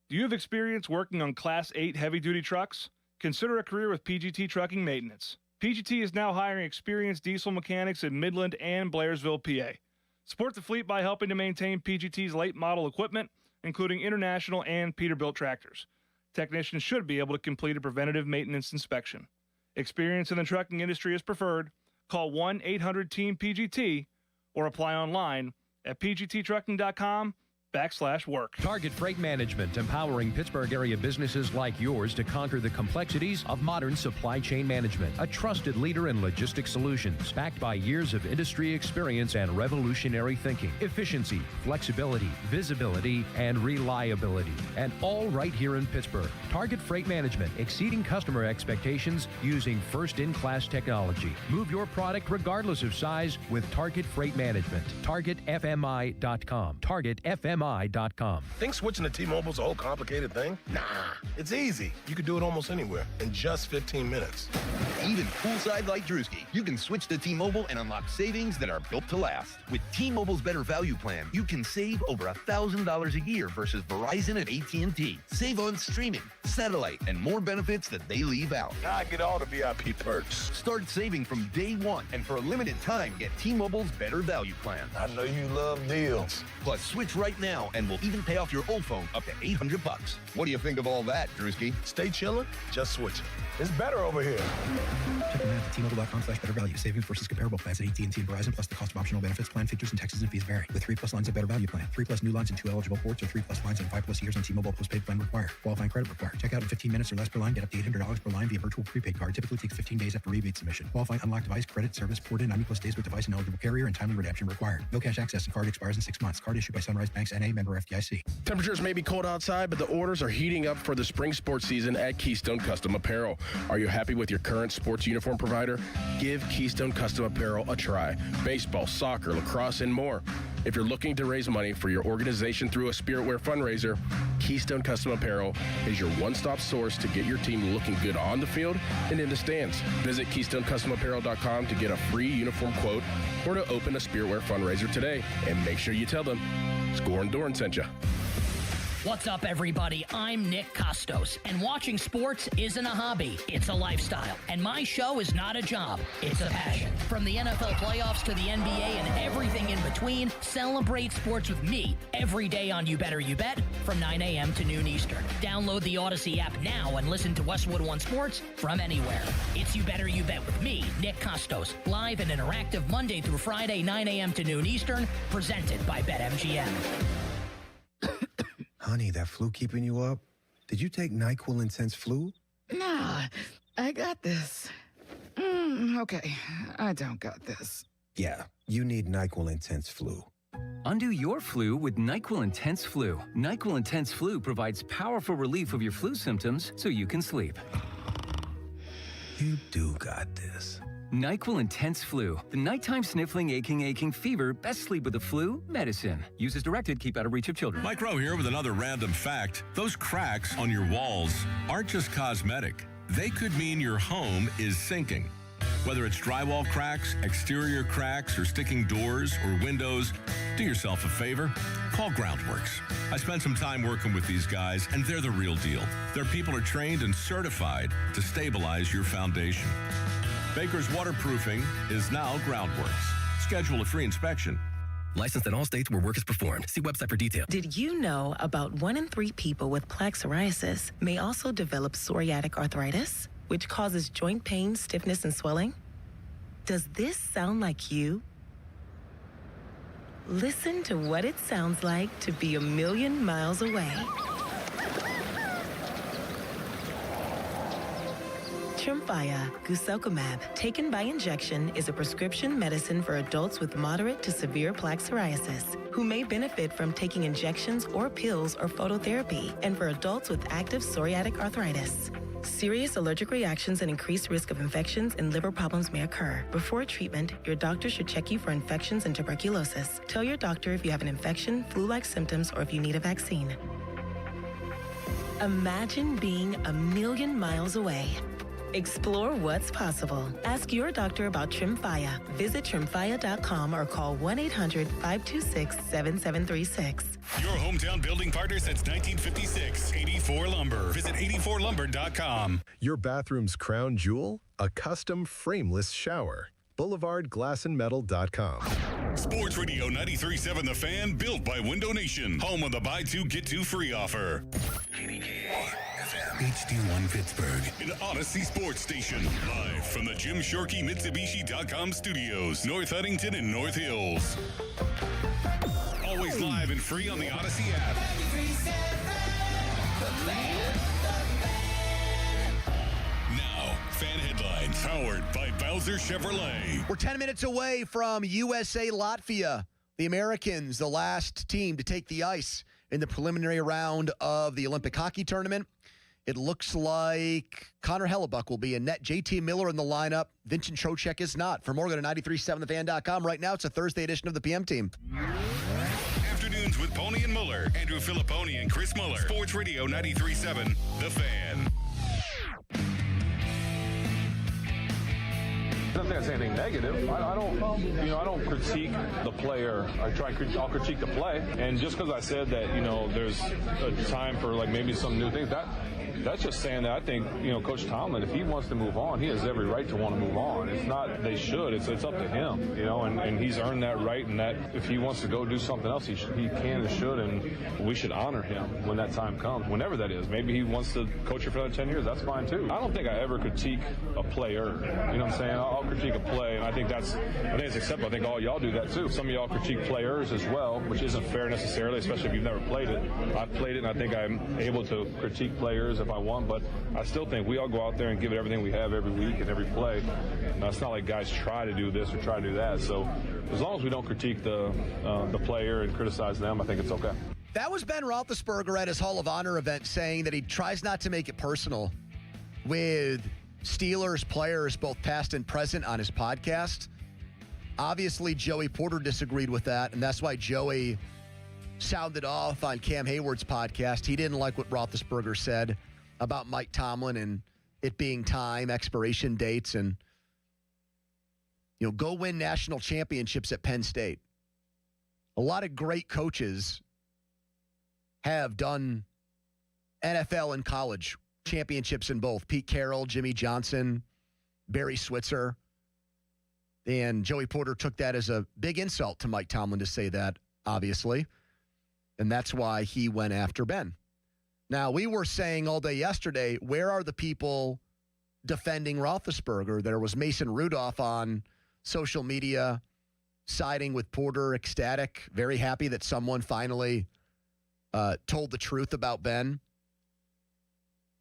Do you have experience working on Class 8 heavy-duty trucks? Consider a career with PGT Trucking Maintenance. PGT is now hiring experienced diesel mechanics in Midland and Blairsville, PA. Support the fleet by helping to maintain PGT's late model equipment, including international and Peterbilt tractors. Technicians should be able to complete a preventative maintenance inspection. Experience in the trucking industry is preferred. Call 1-800-TEAM-PGT or apply online at pgttrucking.com/work. Target Freight Management, empowering Pittsburgh area businesses like yours to conquer the complexities of modern supply chain management. A trusted leader in logistics solutions, backed by years of industry experience and revolutionary thinking. Efficiency, flexibility, visibility, and reliability. And all right here in Pittsburgh. Target Freight Management, exceeding customer expectations using first-in-class technology. Move your product regardless of size with Target Freight Management. TargetFMI.com. TargetFMI.com. Think switching to T-Mobile's a whole complicated thing? Nah, it's easy. You can do it almost anywhere in just 15 minutes. Even poolside like Drewski, you can switch to T-Mobile and unlock savings that are built to last. With T-Mobile's better value plan, you can save over $1,000 a year versus Verizon and AT&T. Save on streaming, satellite, and more benefits that they leave out. I get all the VIP perks. Start saving from day one, and for a limited time, get T-Mobile's better value plan. I know you love deals. Plus, switch right now, and we'll even pay off your old phone up to $800. What do you think of all that, Drewski? Stay chillin', just switching. It's better over here. Check the math at T-Mobile.com/better value. Savings versus comparable plans at AT&T and Verizon, plus the cost of optional benefits. Plan features and taxes and fees vary. With 3+ lines of better value plan. 3+ new lines and 2 eligible ports, or 3+ lines and 5+ years on T-Mobile postpaid plan required. Qualifying credit required. Check out in 15 minutes or less per line. Get up to $800 per line via virtual prepaid card. Typically takes 15 days after rebate submission. Qualifying unlocked device credit service ported 90+ days with device and eligible carrier, and timely redemption required. No cash access and card expires in 6 months. Card issued by Sunrise Banks N.A. member FDIC. Temperatures may be cold outside, but the orders are heating up for the spring sports season at Keystone Custom Apparel. Are you happy with your current sports uniform provider? Give Keystone Custom Apparel a try. Baseball, soccer, lacrosse, and more. If you're looking to raise money for your organization through a Spirit Wear fundraiser, Keystone Custom Apparel is your one-stop source to get your team looking good on the field and in the stands. Visit KeystoneCustomApparel.com to get a free uniform quote or to open a Spirit Wear fundraiser today. And make sure you tell them Score and Doran sent you. What's up, everybody? I'm Nick Costos, and watching sports isn't a hobby, it's a lifestyle. And my show is not a job, it's a passion. From the NFL playoffs to the NBA and everything in between, celebrate sports with me every day on You Better You Bet from 9 a.m. to noon Eastern. Download the Odyssey app now and listen to Westwood One Sports from anywhere. It's You Better You Bet with me, Nick Costos, live and interactive Monday through Friday, 9 a.m. to noon Eastern, presented by BetMGM. Honey, that flu keeping you up? Did you take NyQuil Intense Flu? Nah, I got this. Okay, I don't got this. Yeah, you need NyQuil Intense Flu. Undo your flu with NyQuil Intense Flu. NyQuil Intense Flu provides powerful relief of your flu symptoms so you can sleep. You do got this. NyQuil Intense Flu. The nighttime sniffling, aching fever. Best sleep with the flu medicine. Use as directed. Keep out of reach of children. Mike Rowe here with another random fact. Those cracks on your walls aren't just cosmetic. They could mean your home is sinking. Whether it's drywall cracks, exterior cracks, or sticking doors or windows, do yourself a favor. Call Groundworks. I spent some time working with these guys, and they're the real deal. Their people are trained and certified to stabilize your foundation. Baker's Waterproofing is now Groundworks. Schedule a free inspection. Licensed in all states where work is performed. See website for details. Did you know about 1 in 3 people with plaque psoriasis may also develop psoriatic arthritis, which causes joint pain, stiffness, and swelling? Does this sound like you? Listen to what it sounds like to be 1,000,000 miles away. Tremfya, guselkumab, taken by injection, is a prescription medicine for adults with moderate to severe plaque psoriasis who may benefit from taking injections or pills or phototherapy, and for adults with active psoriatic arthritis. Serious allergic reactions and increased risk of infections and liver problems may occur. Before treatment, your doctor should check you for infections and tuberculosis. Tell your doctor if you have an infection, flu-like symptoms, or if you need a vaccine. Imagine being a million miles away. Explore what's possible. Ask your doctor about Tremfya. Visit Tremfya.com or call 1-800-526-7736. Your hometown building partner since 1956, 84 Lumber. Visit 84lumber.com. Your bathroom's crown jewel? A custom frameless shower. BoulevardGlassandMetal.com. Sports Radio 93.7 The Fan, built by Window Nation. Home of the buy two, get two free offer. HD1 Pittsburgh. An Odyssey Sports Station. Live from the Jim Shorkey Mitsubishi.com studios. North Huntington and North Hills. Always live and free on the Odyssey app. Now, fan headlines powered by Bowser Chevrolet. We're 10 minutes away from USA Latvia. The Americans, the last team to take the ice in the preliminary round of the Olympic hockey tournament. It looks like Connor Hellebuck will be in net. JT Miller in the lineup. Vincent Trocheck is not. For more, go to 937thefan.com. Right now, it's a Thursday edition of the PM Team. Afternoons with Pony and Muller. Andrew Filipponi and Chris Muller. Sports Radio 93.7 The Fan. Not that I say anything negative. I don't critique the player. I'll critique the play. And just because I said that, there's a time for like maybe some new things, that's just saying that I think, Coach Tomlin, if he wants to move on, he has every right to want to move on. It's not they should. It's up to him, and he's earned that right. And that if he wants to go do something else, he can and should, and we should honor him when that time comes, whenever that is. Maybe he wants to coach for another 10 years. That's fine too. I don't think I ever critique a player. You know what I'm saying? I'll critique a play, and I think it's acceptable. I think all y'all do that too. Some of y'all critique players as well, which isn't fair necessarily, especially if you've never played it. I've played it, and I think I'm able to critique players if I want, but I still think we all go out there and give it everything we have every week and every play. It's not like guys try to do this or try to do that. So as long as we don't critique the player and criticize them, I think it's okay. That was Ben Roethlisberger at his Hall of Honor event saying that he tries not to make it personal with Steelers players, both past and present, on his podcast. Obviously, Joey Porter disagreed with that, and that's why Joey sounded off on Cam Hayward's podcast. He didn't like what Roethlisberger said about Mike Tomlin and it being time, expiration dates, and go win national championships at Penn State. A lot of great coaches have done NFL and college championships in both. Pete Carroll, Jimmy Johnson, Barry Switzer. And Joey Porter took that as a big insult to Mike Tomlin to say that, obviously. And that's why he went after Ben. Now, we were saying all day yesterday, where are the people defending Roethlisberger? There was Mason Rudolph on social media siding with Porter, ecstatic, very happy that someone finally told the truth about Ben.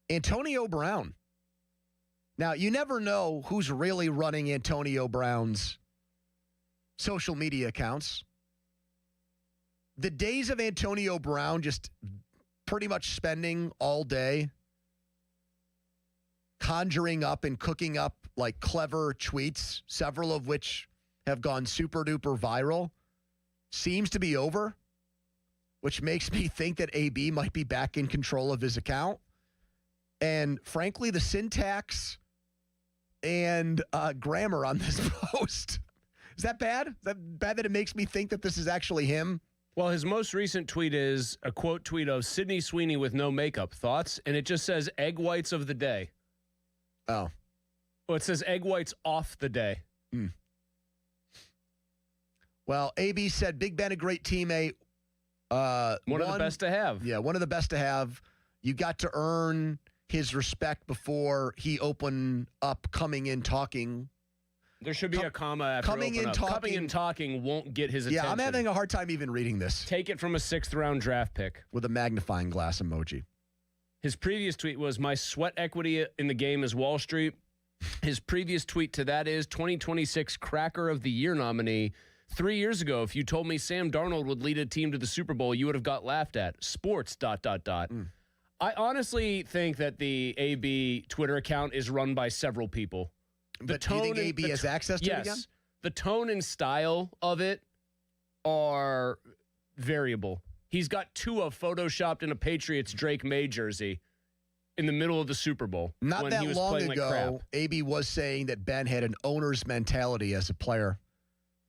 Antonio Brown. Now, you never know who's really running Antonio Brown's social media accounts. The days of Antonio Brown just pretty much spending all day conjuring up and cooking up like clever tweets, several of which have gone super duper viral, seems to be over, which makes me think that AB might be back in control of his account. And frankly, the syntax and grammar on this post, is that bad? Is that bad that it makes me think that this is actually him? Well, his most recent tweet is a quote tweet of Sydney Sweeney with no makeup. Thoughts? And it just says egg whites of the day. Oh. Well, it says egg whites off the day. Well, AB said Big Ben, a great teammate. One of the best to have. Yeah, one of the best to have. You got to earn his respect before he opened up coming in talking. There should be a comma after coming in talking. Coming in talking won't get his attention. Yeah, I'm having a hard time even reading this. Take it from a 6th-round draft pick. With a magnifying glass emoji. His previous tweet was, my sweat equity in the game is Wall Street. His previous tweet to that is 2026 Cracker of the Year nominee. 3 years ago, if you told me Sam Darnold would lead a team to the Super Bowl, you would have got laughed at. Sports, ... I honestly think that the AB Twitter account is run by several people. Do you think AB has access to it again? Yes. The tone and style of it are variable. He's got Tua photoshopped in a Patriots Drake May jersey in the middle of the Super Bowl. Not when that he was long playing ago, like crap. AB was saying that Ben had an owner's mentality as a player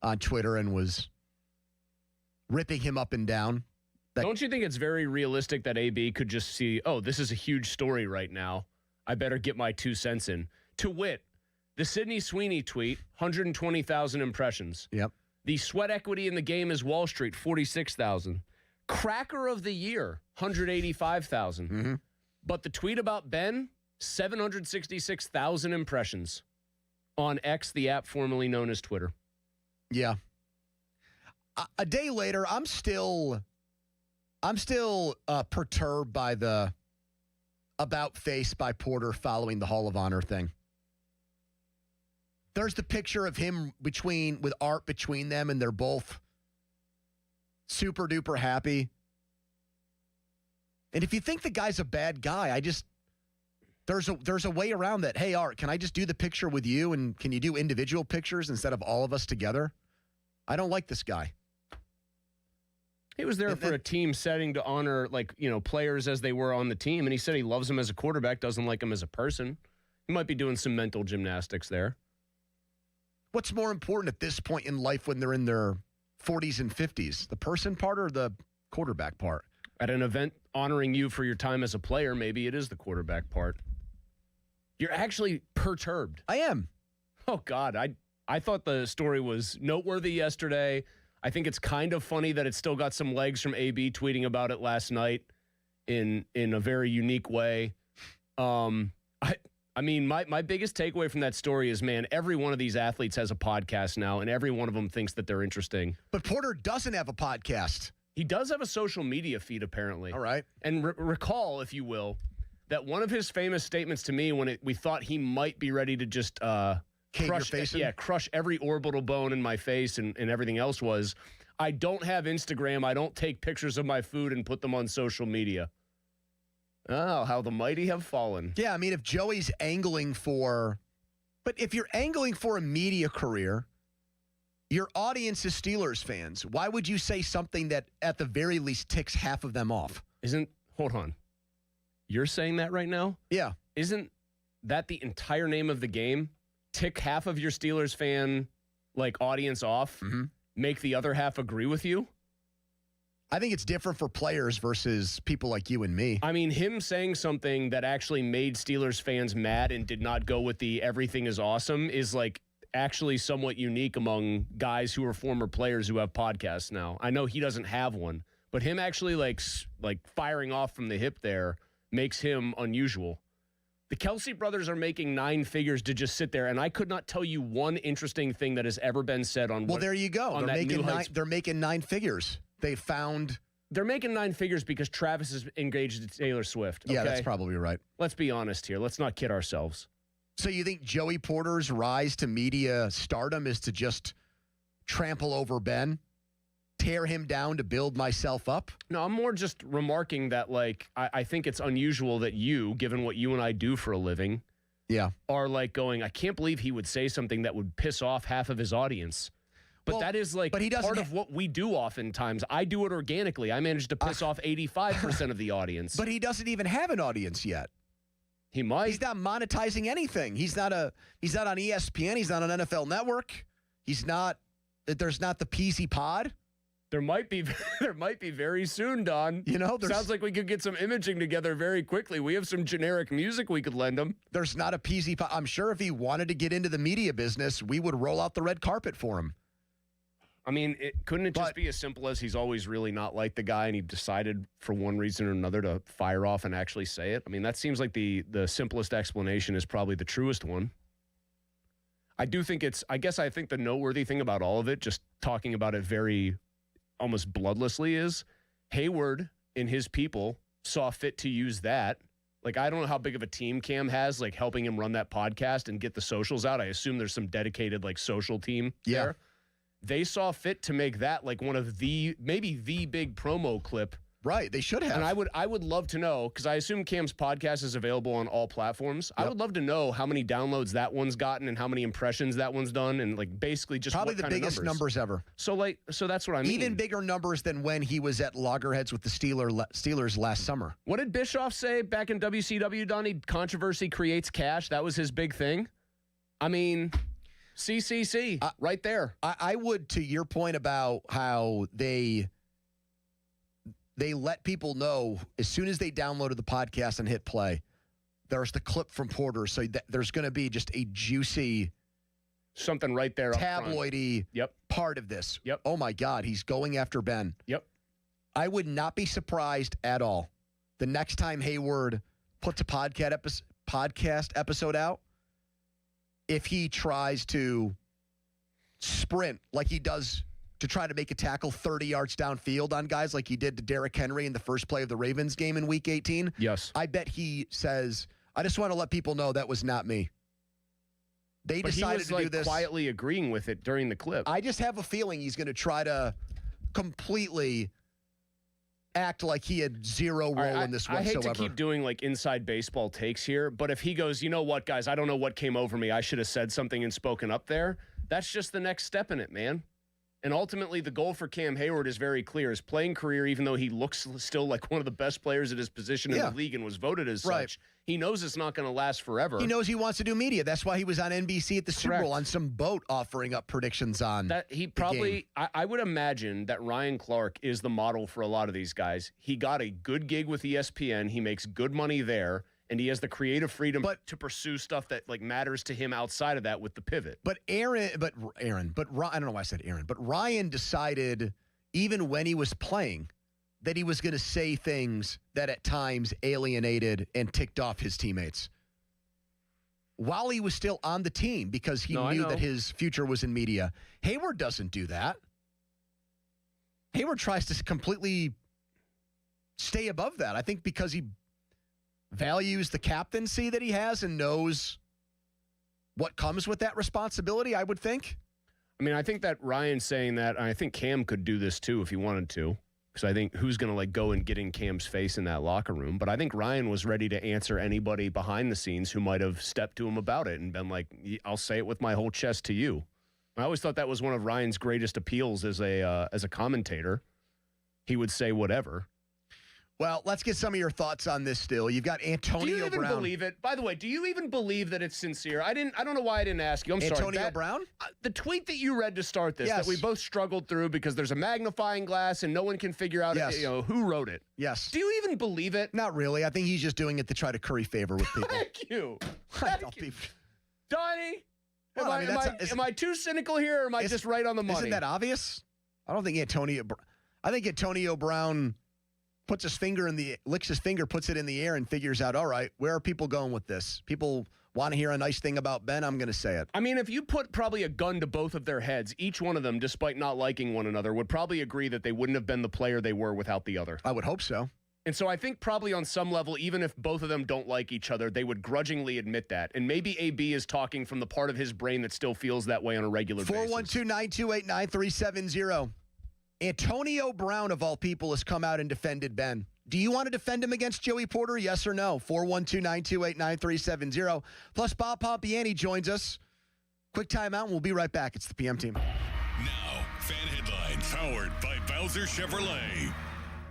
on Twitter and was ripping him up and down. Don't you think it's very realistic that AB could just see, oh, this is a huge story right now. I better get my 2 cents in. To wit, the Sydney Sweeney tweet, 120,000 impressions. Yep. The sweat equity in the game is Wall Street, 46,000. Cracker of the Year, 185,000. Mm-hmm. But the tweet about Ben, 766,000 impressions on X, the app formerly known as Twitter. Yeah. A day later, I'm still perturbed by the about face by Porter following the Hall of Honor thing. There's the picture of him with art between them, and they're both super duper happy. And if you think the guy's a bad guy, there's a way around that. Hey, Art, can I just do the picture with you, and can you do individual pictures instead of all of us together? I don't like this guy. He was there for a team setting to honor, players as they were on the team, and he said he loves him as a quarterback, doesn't like him as a person. He might be doing some mental gymnastics there. What's more important at this point in life when they're in their 40s and 50s, the person part or the quarterback part? At an event honoring you for your time as a player, maybe it is the quarterback part. You're actually perturbed. I am. Oh, God. I thought the story was noteworthy yesterday. I think it's kind of funny that it still got some legs from AB tweeting about it last night in a very unique way. I mean, my biggest takeaway from that story is, man, every one of these athletes has a podcast now, and every one of them thinks that they're interesting. But Porter doesn't have a podcast. He does have a social media feed, apparently. All right. And recall, if you will, that one of his famous statements to me when we thought he might be ready to just crush every orbital bone in my face and everything else was, I don't have Instagram. I don't take pictures of my food and put them on social media. Oh, how the mighty have fallen. Yeah, I mean, if Joey's angling for... But if you're angling for a media career, your audience is Steelers fans. Why would you say something that at the very least ticks half of them off? Hold on. You're saying that right now? Yeah. Isn't that the entire name of the game? Tick half of your Steelers fan audience off, make the other half agree with you? I think it's different for players versus people like you and me. I mean, him saying something that actually made Steelers fans mad and did not go with the everything is awesome is actually somewhat unique among guys who are former players who have podcasts now. I know he doesn't have one, but him actually firing off from the hip there makes him unusual. The Kelsey brothers are making 9 figures to just sit there, and I could not tell you one interesting thing that has ever been said on. Well, there you go. They're making 9 figures. They're making 9 figures because Travis is engaged to Taylor Swift. Okay? Yeah, that's probably right. Let's be honest here. Let's not kid ourselves. So you think Joey Porter's rise to media stardom is to just trample over Ben? Tear him down to build myself up? No, I'm more just remarking that, I think it's unusual that you, given what you and I do for a living, are going, I can't believe he would say something that would piss off half of his audience. But that is part of what we do oftentimes. I do it organically. I managed to piss off 85% of the audience. But he doesn't even have an audience yet. He might. He's not monetizing anything. He's not on ESPN. He's not on NFL Network. There's not the Peasy Pod. There might be very soon, Don. Sounds like we could get some imaging together very quickly. We have some generic music we could lend him. There's not a Peasy Pod. I'm sure if he wanted to get into the media business, we would roll out the red carpet for him. I mean, couldn't it just be as simple as he's always really not liked the guy and he decided for one reason or another to fire off and actually say it? I mean, that seems like the simplest explanation is probably the truest one. I think the noteworthy thing about all of it, just talking about it very almost bloodlessly, is Hayward and his people saw fit to use that Like, I don't know how big of a team Cam has, like, helping him run that podcast and get the socials out. I assume there's some dedicated, like, social team there. They saw fit to make that, like, one of maybe the big promo clip. Right, they should have. And I would love to know, because I assume Cam's podcast is available on all platforms. Yep. I would love to know how many downloads that one's gotten and how many impressions that one's done, and like basically just probably what the kind biggest of numbers ever. So that's what I mean. Even bigger numbers than when he was at loggerheads with the Steelers last summer. What did Bischoff say back in WCW, Donnie? Controversy creates cash. That was his big thing. I mean, CCC, right there. I would, to your point about how they let people know as soon as they downloaded the podcast and hit play, there's the clip from Porter. So there's going to be just a juicy something right there, tabloidy part of this. Yep. Oh my God, he's going after Ben. Yep. I would not be surprised at all the next time Hayward puts a podcast episode out if he tries to sprint like he does to try to make a tackle 30 yards downfield on guys like he did to Derrick Henry in the first play of the Ravens game in Week 18. Yes. I bet he says, I just want to let people know that was not me. They decided to do this. Quietly agreeing with it during the clip. I just have a feeling he's going to try to completely act like he had zero role in this whatsoever. I hate to keep doing like inside baseball takes here, but if he goes, you know what, guys, I don't know what came over me. I should have said something and spoken up there. That's just the next step in it, man. And ultimately, the goal for Cam Hayward is very clear. His playing career, even though he looks still like one of the best players at his position in the league and was voted as such, he knows it's not going to last forever. He knows he wants to do media. That's why he was on NBC at the Super Bowl on some boat offering up predictions on that. He probably, I would imagine that Ryan Clark is the model for a lot of these guys. He got a good gig with ESPN. He makes good money there. And he has the creative freedom to pursue stuff that like matters to him outside of that with the pivot. But I don't know why I said Aaron, but Ryan decided even when he was playing that he was going to say things that at times alienated and ticked off his teammates while he was still on the team because he knew that his future was in media. Hayward doesn't do that. Hayward tries to completely stay above that. I think because he values the captaincy that he has and knows what comes with that responsibility, I would think. I mean, I think that Ryan's saying that, and I think Cam could do this too if he wanted to, because I think who's going to like go and get in Cam's face in that locker room? But I think Ryan was ready to answer anybody behind the scenes who might have stepped to him about it and been like, I'll say it with my whole chest to you. I always thought that was one of Ryan's greatest appeals as a commentator. He would say whatever. Well, let's get some of your thoughts on this still. You've got Antonio Brown. Do you even believe it? By the way, do you even believe that it's sincere? I don't know why I didn't ask you. I'm sorry. Antonio Brown? The tweet that you read to start this, that we both struggled through because there's a magnifying glass and no one can figure out who wrote it. Yes. Do you even believe it? Not really. I think he's just doing it to try to curry favor with people. Thank you. Donnie, am I too cynical here or am I just right on the money? Isn't that obvious? I don't think I think Antonio Brown puts his finger licks his finger, puts it in the air, and figures out, all right, where are people going with this? People want to hear a nice thing about Ben, I'm going to say it. I mean, if you put probably a gun to both of their heads, each one of them, despite not liking one another, would probably agree that they wouldn't have been the player they were without the other. I would hope so. And so I think probably on some level, even if both of them don't like each other, they would grudgingly admit that. And maybe AB is talking from the part of his brain that still feels that way on a regular basis. 412-928-9370. Antonio Brown, of all people, has come out and defended Ben. Do you want to defend him against Joey Porter? Yes or no? 412-928-9370. Plus, Bob Pompiani joins us. Quick timeout, and we'll be right back. It's the PM Team. Now, fan headlines powered by Bowser Chevrolet.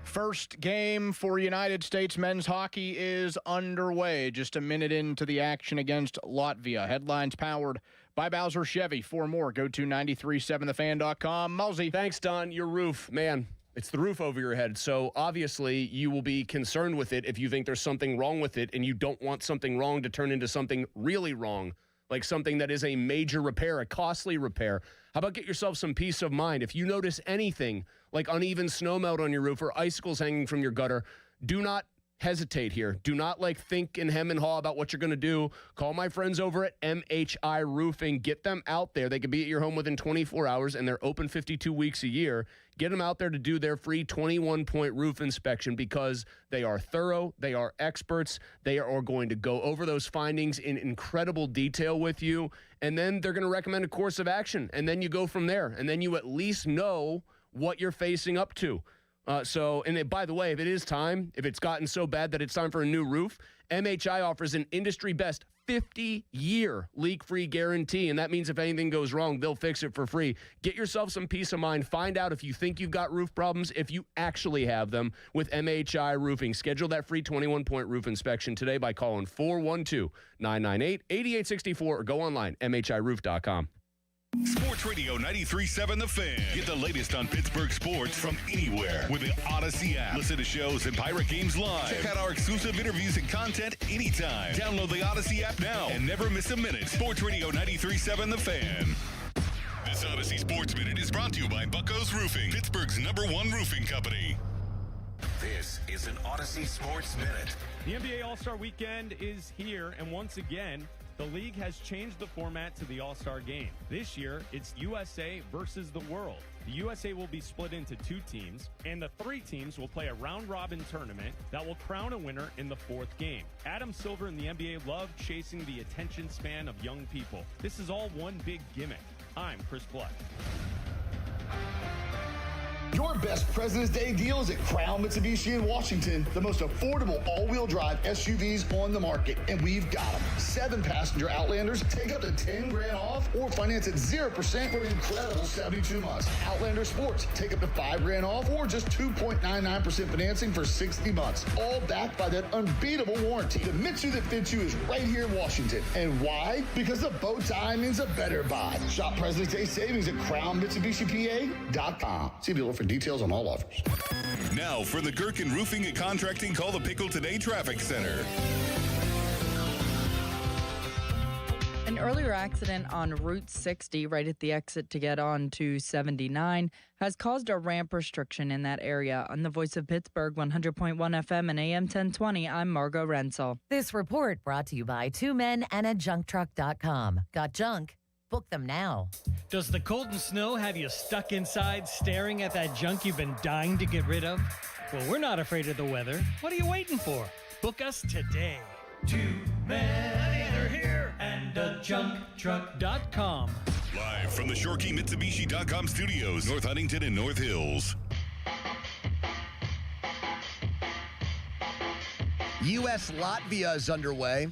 First game for United States men's hockey is underway. Just a minute into the action against Latvia. Headlines powered by Bowser Chevy. For more, go to 937thefan.com. Mulsey. Thanks, Don. Your roof, man. It's the roof over your head. So obviously you will be concerned with it if you think there's something wrong with it and you don't want something wrong to turn into something really wrong, like something that is a major repair, a costly repair. How about get yourself some peace of mind? If you notice anything like uneven snow melt on your roof or icicles hanging from your gutter, do not hesitate here. Do not think and hem and haw about what you're going to do. Call my friends over at MHI Roofing. Get them out there. They can be at your home within 24 hours, and they're open 52 weeks a year. Get them out there to do their free 21-point roof inspection because they are thorough, they are experts, they are going to go over those findings in incredible detail with you, and then they're going to recommend a course of action, and then you go from there, and then you at least know what you're facing up to. By the way, if it's gotten so bad that it's time for a new roof, MHI offers an industry-best 50-year leak-free guarantee, and that means if anything goes wrong, they'll fix it for free. Get yourself some peace of mind. Find out if you think you've got roof problems, if you actually have them with MHI Roofing. Schedule that free 21-point roof inspection today by calling 412-998-8864 or go online, MHIRoof.com. Sports Radio 93.7 The Fan. Get the latest on Pittsburgh sports from anywhere with the Odyssey app. Listen to shows and Pirate Games live. Check out our exclusive interviews and content anytime. Download the Odyssey app now and never miss a minute. Sports Radio 93.7 The Fan. This Odyssey Sports Minute is brought to you by Bucco's Roofing, Pittsburgh's #1 roofing company. This is an Odyssey Sports Minute. The NBA All-Star Weekend is here, and once again, the league has changed the format to the All-Star Game. This year, it's USA versus the world. The USA will be split into 2 teams, and the 3 teams will play a round-robin tournament that will crown a winner in the 4th game. Adam Silver and the NBA love chasing the attention span of young people. This is all one big gimmick. I'm Chris Blood. Your best President's Day deal is at Crown Mitsubishi in Washington, the most affordable all-wheel drive SUVs on the market, and we've got them. 7-passenger Outlanders take up to $10,000 off or finance at 0% for an incredible 72 months. Outlander Sports take up to $5,000 off or just 2.99% financing for 60 months, all backed by that unbeatable warranty. The Mitsu that fits you is right here in Washington. And why? Because the bow tie means a better buy. Shop President's Day savings at CrownMitsubishiPA.com. See below for details on all offers. Now for the Gherkin Roofing and Contracting Call the Pickle Today Traffic Center. An earlier accident on Route 60 right at the exit to get on to 79 has caused a ramp restriction in that area. On the Voice of Pittsburgh, 100.1 FM and AM 1020, I'm Margot Rensel. This report brought to you by 2 Men and a JunkTruck.com. Got junk? Book them now. Does the cold and snow have you stuck inside staring at that junk you've been dying to get rid of? Well, we're not afraid of the weather. What are you waiting for? Book us today. 2 Men are here and a JunkTruck.com. Live from the ShoreKeyMitsubishi.com studios, North Huntington and North Hills. U.S. Latvia is underway.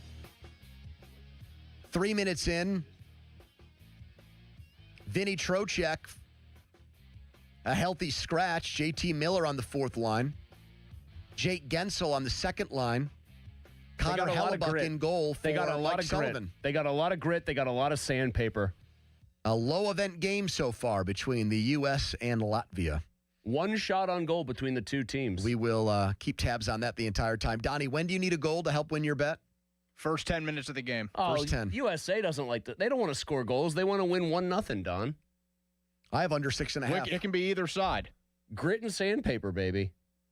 3 minutes in. Vinny Trocheck, a healthy scratch. JT Miller on the 4th line. Jake Gensel on the 2nd line. Connor Hellebuck in goal for Mike Sullivan. They got a lot of grit. They got a lot of sandpaper. A low-event game so far between the U.S. and Latvia. 1 shot on goal between the 2 teams. We will keep tabs on that the entire time. Donnie, when do you need a goal to help win your bet? First 10 minutes of the game. First 10. USA doesn't like that. They don't want to score goals. They want to win 1-0, Don. I have under 6.5. It can be either side. Grit and sandpaper, baby.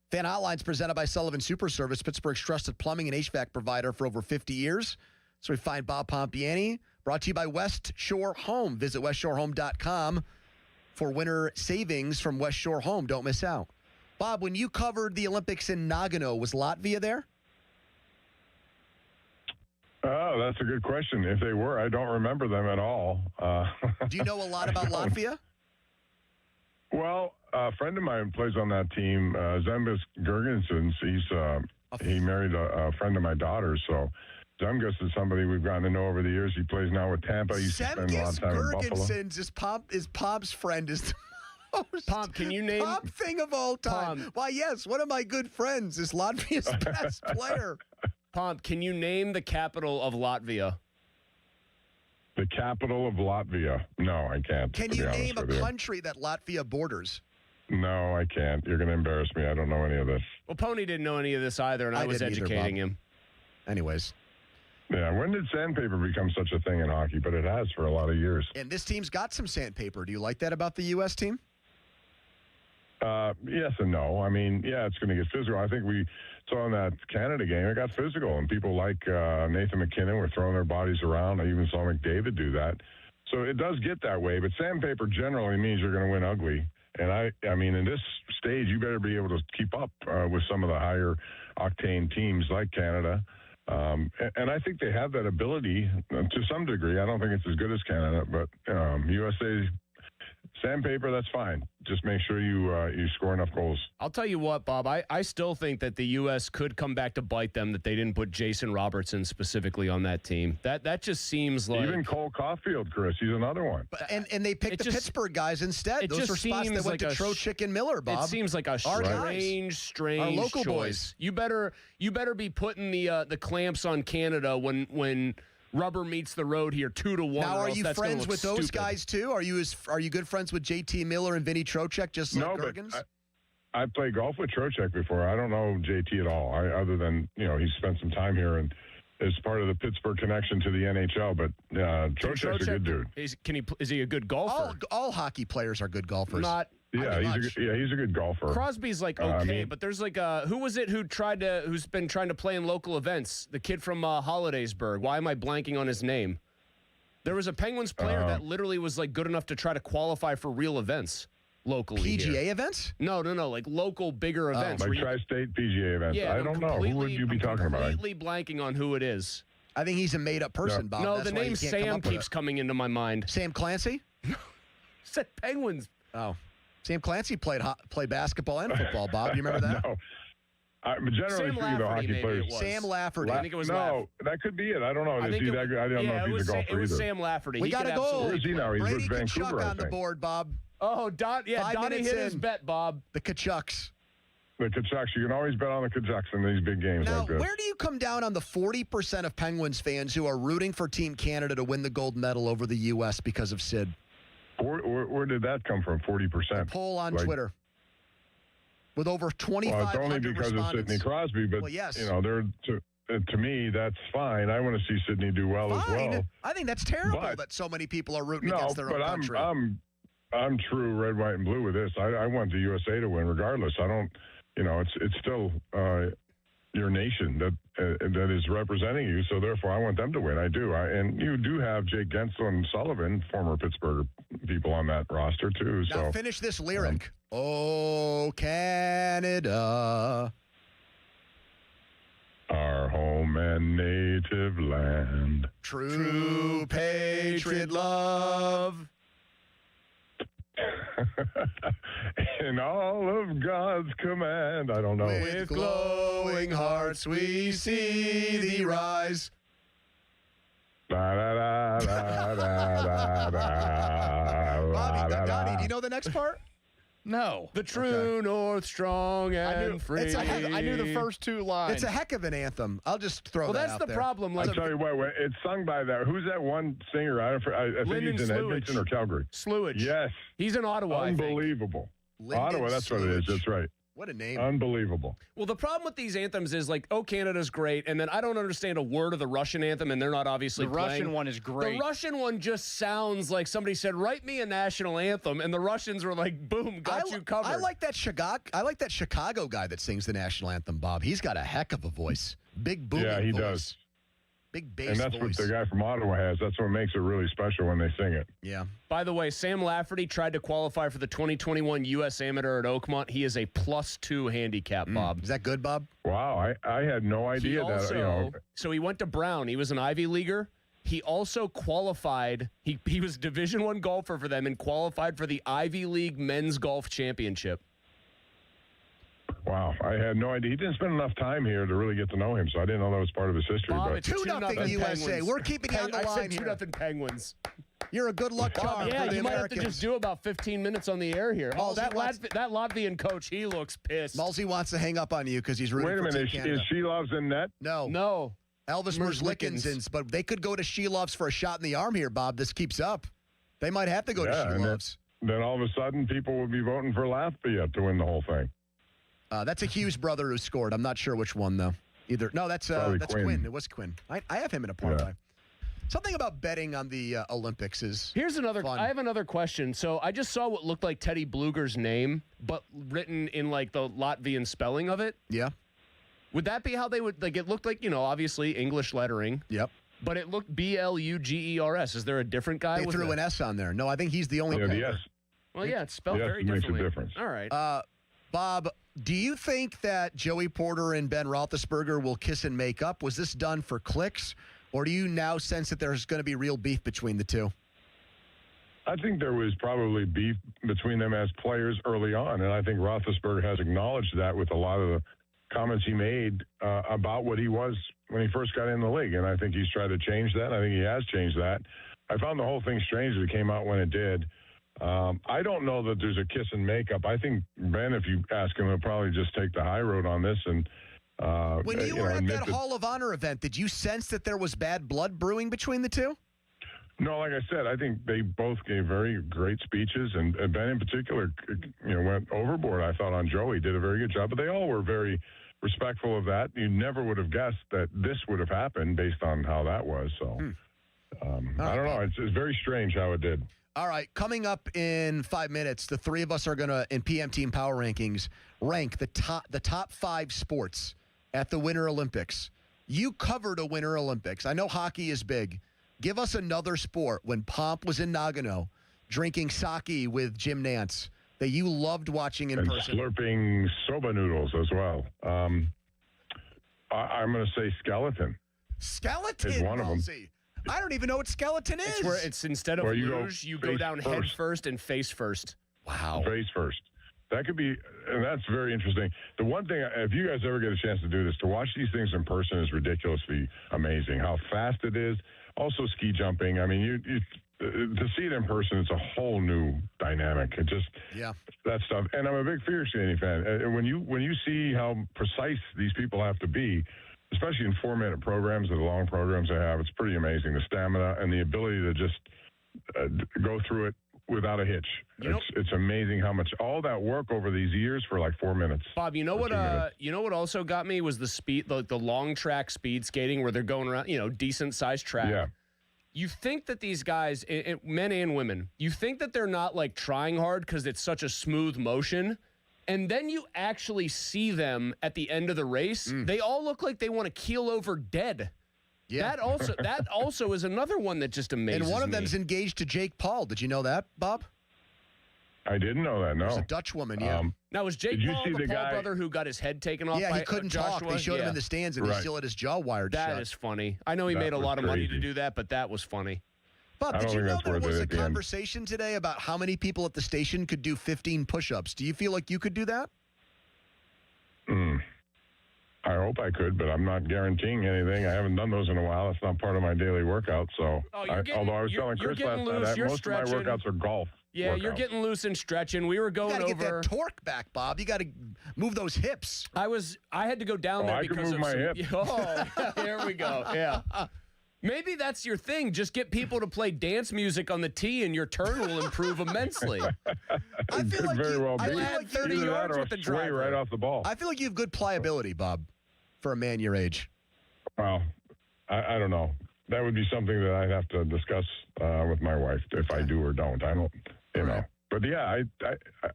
Fan Hotlines presented by Sullivan Super Service, Pittsburgh's trusted plumbing and HVAC provider for over 50 years. So we find Bob Pompiani. Brought to you by West Shore Home. Visit westshorehome.com for winter savings from West Shore Home. Don't miss out. Bob, when you covered the Olympics in Nagano, was Latvia there? Oh, that's a good question. If they were, I don't remember them at all. Do you know a lot about Latvia? Well, a friend of mine plays on that team, Zemgus Girgensons. He married a friend of my daughter, so Zemgus is somebody we've gotten to know over the years. He plays now with Tampa. He used to spend a lot of time in Buffalo. Zemgus is Pop's friend is the most Pop, can you name Pop thing of all time? Pop. Why, yes, one of my good friends is Latvia's best player. Pomp, can you name the capital of Latvia? The capital of Latvia? No, I can't. Can you name a country that Latvia borders? No, I can't. You're going to embarrass me. I don't know any of this. Well, Pony didn't know any of this either, and I was educating him. Anyways. Yeah, when did sandpaper become such a thing in hockey? But it has for a lot of years. And this team's got some sandpaper. Do you like that about the U.S. team? Yes and no. I mean, yeah, it's going to get physical. I think we saw in that Canada game, it got physical, and people like Nathan McKinnon were throwing their bodies around. I even saw McDavid do that. So it does get that way, but sandpaper generally means you're going to win ugly. And I mean, in this stage, you better be able to keep up with some of the higher octane teams like Canada. And I think they have that ability to some degree. I don't think it's as good as Canada, but USA sandpaper, that's fine. Just make sure you score enough goals. I'll tell you what, Bob, I still think that the U.S. could come back to bite them that they didn't put Jason Robertson specifically on that team. That just seems like... Even Cole Caulfield, Chris, he's another one. But, and they picked the Pittsburgh guys instead. Those are spots that went to Trocheck and Miller, Bob. It seems like a strange Our local choice. boys. You better be putting the clamps on Canada when rubber meets the road here 2-1. Now, are you friends with those guys too? Are you good friends with JT Miller and Vinny Trocheck, just like Gergens? But I played golf with Trocheck before. I don't know JT at all, other than he spent some time here and is part of the Pittsburgh connection to the NHL. But Trocheck's a good dude. Is he a good golfer? All hockey players are good golfers. Yeah, he's a good golfer. Crosby's like okay, but there's like who was it who's been trying to play in local events? The kid from Hollidaysburg. Why am I blanking on his name? There was a Penguins player that literally was like good enough to try to qualify for real events locally. PGA events? No, like local bigger events. Like tri-state PGA events. Yeah, I don't know. Who would you be talking about? I'm completely blanking on who it is. I think he's a made-up person, Bob. No, That's the why name you can't Sam come up with keeps it. coming into my mind. Sam Clancy? Said Penguins. Oh. Sam Clancy played basketball and football, Bob. Do you remember that? No. Generally speaking, the hockey players. Sam Lafferty. I think it was No, that could be it. I don't know. I think I don't know if he's a golfer it was either. Sam Lafferty. We He got to could go. absolutely Where is he now? He's Brady with Vancouver, Tkachuk I on the think. board, Bob. Oh, Donnie 5 hit minutes his in. bet, Bob. The Tkachuks. The Tkachuks. You can always bet on the Tkachuks in these big games Now, like this. where do you come down on the 40% of Penguins fans who are rooting for Team Canada to win the gold medal over the U.S. because of Sid? Where did that come from? 40%. Poll on Twitter. With over 2,500 Well, it's only because respondents. of Sidney Crosby, but Well, yes. they're to me that's fine. I want to see Sidney do well as well. I think that's terrible But- that so many people are rooting No, against their own but country. I'm true red, white, and blue with this. I want the USA to win regardless. I don't. It's still your nation that is representing you. So therefore, I want them to win. I do. And you do have Jake Gensel and Sullivan, former Pittsburgh people, on that roster too. So Now finish this lyric. Oh, Canada. our home and native land. True patriot love. In all of God's command. I don't know. With glowing hearts we see thee rise. Da, da, da, da, da, da, Bobby, da, Donnie, da. do you know the next part? No. The true North, strong and knew- free. I knew the first two lines. It's a heck of an anthem. I'll just throw Well, that that's out the there. problem. Like I'll tell you what, it's sung by that. Who's that one singer? I think Lyndon he's in Slewage. Edmonton or Calgary. Slewage. Yes. He's in Ottawa. I think. Unbelievable. Lyndon Ottawa, that's what it is. Slewage. That's right. What a name. Unbelievable. Well, the problem with these anthems is like, oh, Canada's great, and then I don't understand a word of the Russian anthem, and they're not obviously The playing. Russian one is great. The Russian one just sounds like somebody said, "Write me a national anthem," and the Russians were like, "Boom, got you covered." I like that Chicago guy that sings the national anthem, Bob. He's got a heck of a voice. Big booming Yeah, he voice. does. Big bass And that's voice. what the guy from Ottawa has. That's what makes it really special when they sing it. Yeah. By the way, Sam Lafferty tried to qualify for the 2021 U.S. Amateur at Oakmont. He is a +2 handicap, Bob. Is that good, Bob? Wow, I had no He idea also, so he went to Brown. He was an Ivy Leaguer. He also qualified. He was Division I golfer for them and qualified for the Ivy League Men's Golf Championship. Wow, I had no idea. He didn't spend enough time here to really get to know him, so I didn't know that was part of his history. Bob, but it's 2-0 USA. Penguins. We're keeping you on the I line said here. 2-0 Penguins. You're a good luck charm Yeah, for the you might have to Americans. just do about 15 minutes on the air here. Oh, Halsey that wants- that Latvian coach, he looks pissed. Mulsey wants to hang up on you because he's rooting wait a for minute, Team is Canada. Shelov's in net? No. No. Elvis Merzlikins. Merzlikins, but they could go to Shelov's for a shot in the arm here, Bob. This keeps up. They might have to go to Yeah, and Shelov's. Then all of a sudden, people will be voting for Latvia to win the whole thing. That's a Hughes brother who scored. I'm not sure which one, though. Either. No, that's Probably Quinn. Quinn. It was Quinn. I have him in a parlay. Something about betting on the Olympics is Here's another. fun. I have another question. So I just saw what looked like Teddy Bluger's name, but written in like the Latvian spelling of it. Yeah. Would that be how they would like? It looked like obviously English lettering. Yep. But it looked Blugers. Is there a different guy? They with threw that? an S on there. No, I think he's the only. Yeah, the player. S. Well, yeah, it's spelled very it makes differently. a difference. All right. Bob, do you think that Joey Porter and Ben Roethlisberger will kiss and make up? Was this done for clicks, or do you now sense that there's going to be real beef between the two? I think there was probably beef between them as players early on, and I think Roethlisberger has acknowledged that with a lot of the comments he made about what he was when he first got in the league, and I think he's tried to change that, and I think he has changed that. I found the whole thing strange that it came out when it did. I don't know that there's a kiss and makeup. I think Ben, if you ask him, he'll probably just take the high road on this. And when you were at that Hall of Honor event, did you sense that there was bad blood brewing between the two? No, like I said, I think they both gave very great speeches, and Ben in particular, went overboard. I thought on Joey, did a very good job, but they all were very respectful of that. You never would have guessed that this would have happened based on how that was. So I don't know. It's very strange how it did. All right, coming up in 5 minutes, the three of us are going to, in PM Team Power Rankings, rank the top 5 sports at the Winter Olympics. You covered a Winter Olympics. I know hockey is big. Give us another sport when Pomp was in Nagano drinking sake with Jim Nantz that you loved watching in person. Slurping soba noodles as well. I'm going to say skeleton. Skeleton? Is one of them. I don't even know what skeleton is. It's where it's instead of luge, you go down head first and face first. Wow. Face first. That could be, and that's very interesting. The one thing, if you guys ever get a chance to do this, to watch these things in person is ridiculously amazing. How fast it is. Also ski jumping. I mean, to see it in person, it's a whole new dynamic. It just, that stuff. And I'm a big figure skating fan. And when you see how precise these people have to be, especially in 4-minute programs, the long programs they have, it's pretty amazing. The stamina and the ability to just go through it without a hitch. It's amazing how much all that work over these years for like 4 minutes. Bob, you know what also got me was the speed, the long track speed skating where they're going around, decent sized track. Yeah. You think that these guys, men and women, you think that they're not like trying hard because it's such a smooth motion. And then you actually see them at the end of the race. They all look like they want to keel over dead. Yeah. That also is another one that just amazes me. And one of them's engaged to Jake Paul. Did you know that, Bob? I didn't know that, no. There's a Dutch woman, yeah. Now, was Jake Paul the Paul brother who got his head taken off by Yeah, he couldn't talk. They showed him in the stands, and he still had his jaw wired shut. That is funny. I know he made a lot of money to do that, but that was funny. Bob, did you know there was a conversation today about how many people at the station could do 15 push-ups? Do you feel like you could do that? I hope I could, but I'm not guaranteeing anything. I haven't done those in a while. That's not part of my daily workout. So, although I was telling Chris last night, most of my workouts are golf. Yeah, you're getting loose and stretching. We were going over. You got to get that torque back, Bob. You got to move those hips. I had to go down there because of my hips. Oh, here we go. Yeah. Maybe that's your thing. Just get people to play dance music on the tee, and your turn will improve immensely. I feel like very well be. I had 30 yards with the driver. Right off the ball. I feel like you have good pliability, Bob, for a man your age. Well, I don't know. That would be something that I'd have to discuss with my wife if I do or don't. I don't, know. But yeah,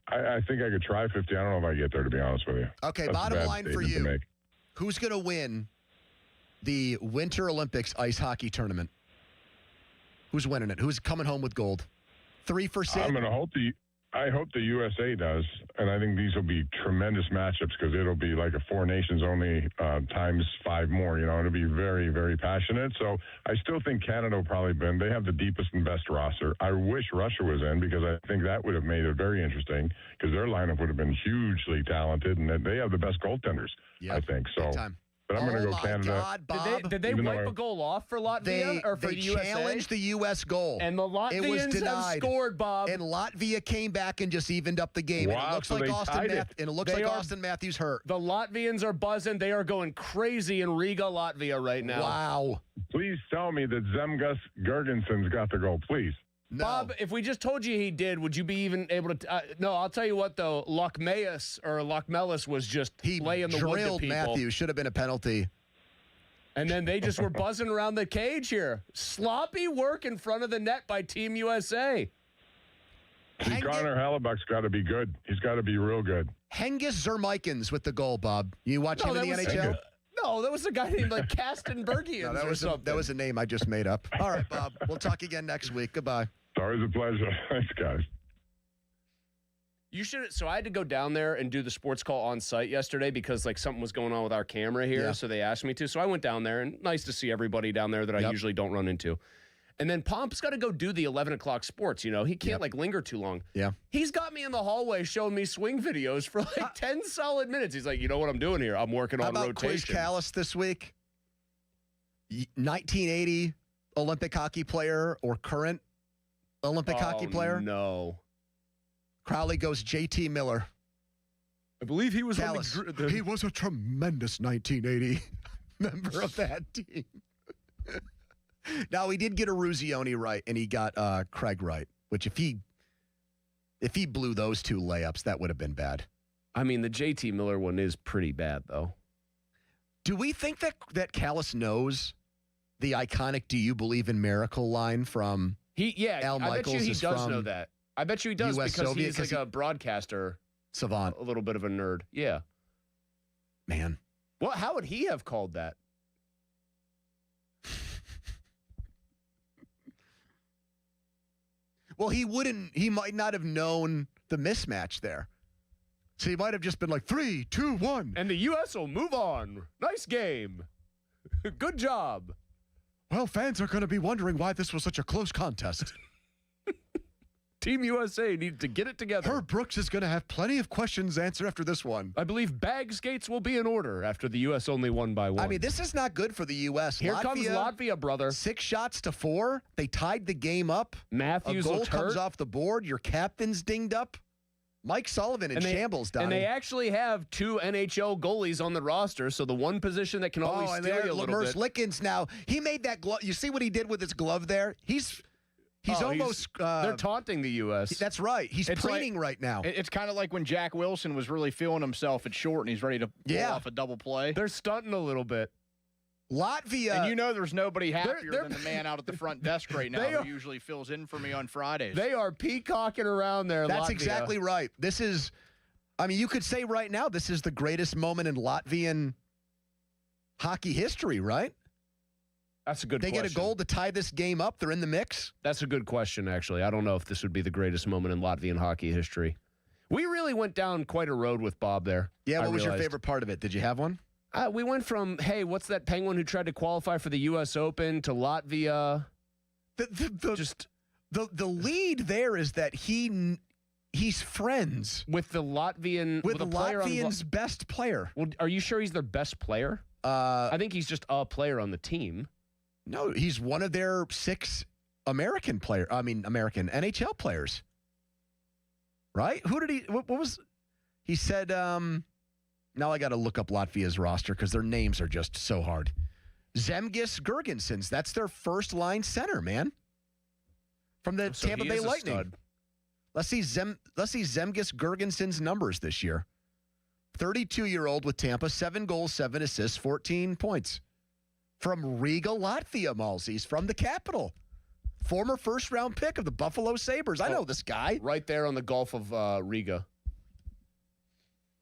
I think I could try 50. I don't know if I get there, to be honest with you. Okay, bottom line for you. Who's going to win the Winter Olympics ice hockey tournament? Who's winning it? Who's coming home with gold? 3 for Sid? I'm going to hope I hope the USA does, and I think these will be tremendous matchups because it'll be like a 4 nations only times 5 more. It'll be very, very passionate. So I still think Canada will probably win. They have the deepest and best roster. I wish Russia was in because I think that would have made it very interesting because their lineup would have been hugely talented, and they have the best goaltenders, I think. So. But I'm going to go Canada. God, Bob. Did they wipe a goal off for Latvia or for the USA? They challenged the U.S. goal. And the Latvians have scored, Bob. And Latvia came back and just evened up the game. Wow, And it looks like Austin Matthews hurt. The Latvians are buzzing. They are going crazy in Riga, Latvia right now. Wow. Look tell me that Zemgus Girgensons got the goal, please. No. Bob, if we just told you he did, would you be even able to? No, I'll tell you what, though. Lochmelis was just laying the wood to people. Matthews. Should have been a penalty. And then they just were buzzing around the cage here. Sloppy work in front of the net by Team USA. Connor Hellebuck's got to be good. He's got to be real good. Hengis Zermikins with the goal, Bob. You watch him in the NHL? No, that was a guy named like Kastenbergians that was a name I just made up. All right, Bob. We'll talk again next week. Goodbye. It's always a pleasure. Thanks, guys. You should. So I had to go down there and do the sports call on site yesterday because like something was going on with our camera here. Yeah. So they asked me to. So I went down there, and nice to see everybody down there that I usually don't run into. And then Pomp's got to go do the 11 o'clock sports. He can't like linger too long. Yeah. He's got me in the hallway showing me swing videos for like 10 solid minutes. He's like, you know what I'm doing here? I'm working How on about rotation. Quiz Callis this week? 1980 Olympic hockey player or current Olympic hockey player? No. Crowley goes JT Miller. I believe he was Callis. on the He was a tremendous 1980 member of that team. Now, he did get a Ruzioni right, and he got Craig right, which if he blew those two layups, that would have been bad. I mean, the JT Miller one is pretty bad, though. Do we think that Callis knows the iconic "Do You Believe in Miracle" line from Al Michaels? I bet you he does know that. I bet you he does US because Soviet, he's like a broadcaster savant, a little bit of a nerd. Yeah, man. Well, how would he have called that? Well, he might not have known the mismatch there. So he might have just been like 3, 2, 1. And the U.S. will move on. Nice game. Good job. Well, fans are going to be wondering why this was such a close contest. Team USA needs to get it together. Herb Brooks is going to have plenty of questions answered after this one. I believe bag skates will be in order after the U.S. only won by 1. I mean, this is not good for the U.S. Here comes Latvia, brother. 6 shots to 4. They tied the game up. Matthews a goal looked comes hurt. off the board. Your captain's dinged up. Mike Sullivan in shambles, Donnie. And they actually have 2 NHL goalies on the roster, so the one position that can always steal you a little Lemers bit. Lickens now. He made that glove. You see what he did with his glove there? He's almost. They're taunting the U.S. That's right. He's preening right now. It's kind of like when Jack Wilson was really feeling himself at short and he's ready to pull off a double play. They're stunting a little bit. Latvia. And there's nobody happier than the man out at the front desk right now who usually fills in for me on Fridays. They are peacocking around there, That's Latvia. exactly right. This is, I mean, you could say right now this is the greatest moment in Latvian hockey history, right? That's a good They question. get a goal to tie this game up. They're in the mix. That's a good question, actually. I don't know if this would be the greatest moment in Latvian hockey history. We really went down quite a road with Bob there. Yeah, what was your favorite part of it? Did you have one? We went from, hey, what's that penguin who tried to qualify for the U.S. Open to Latvia? The lead there is that he's friends with the Latvian with a player Latvian's best player. Well, are you sure he's their best player? I think he's just a player on the team. No, he's one of their 6 American NHL players. Right? Who did he? What was? He said. Now I got to look up Latvia's roster because their names are just so hard. Zemgus Girgensons. That's their first line center, man. From the Tampa Bay Lightning. Stud. Let's see Zemgus Girgensons' numbers this year. 32-year-old with Tampa, 7 goals, 7 assists, 14 points. From Riga, Latvia, Malzis, from the capital. Former first-round pick of the Buffalo Sabres. I know this guy. Right there on the Gulf of Riga.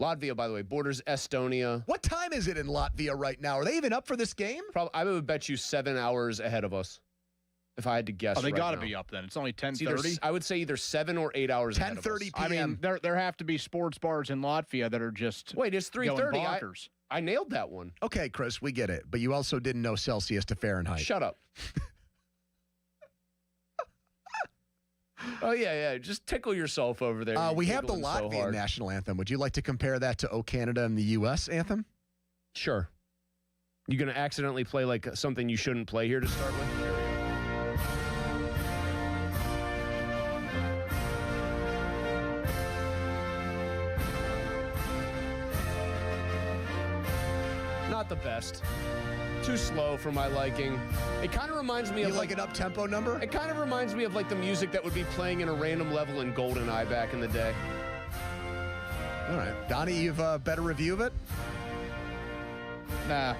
Latvia, by the way, borders Estonia. What time is it in Latvia right now? Are they even up for this game? Probably, I would bet you 7 hours ahead of us, if I had to guess. Oh, they got to now. be up then. It's only 10:30. I would say either 7 or 8 hours ahead of us. 10:30 I p.m. mean, there have to be sports bars in Latvia that are just Wait, it's 3:30. bonkers. I nailed that one. Okay, Chris, we get it. But you also didn't know Celsius to Fahrenheit. Shut up. Oh, yeah. Just tickle yourself over there. We have the giggling so Latvian hard. national anthem. Would you like to compare that to O Canada and the U.S. anthem? Sure. You going to accidentally play like something you shouldn't play here to start with? There we go. Not the best. Too slow for my liking. It kind of reminds me of like an up-tempo number? It kind of reminds me of like the music that would be playing in a random level in GoldenEye back in the day. All right. Donnie, you've a better review of it? Nah.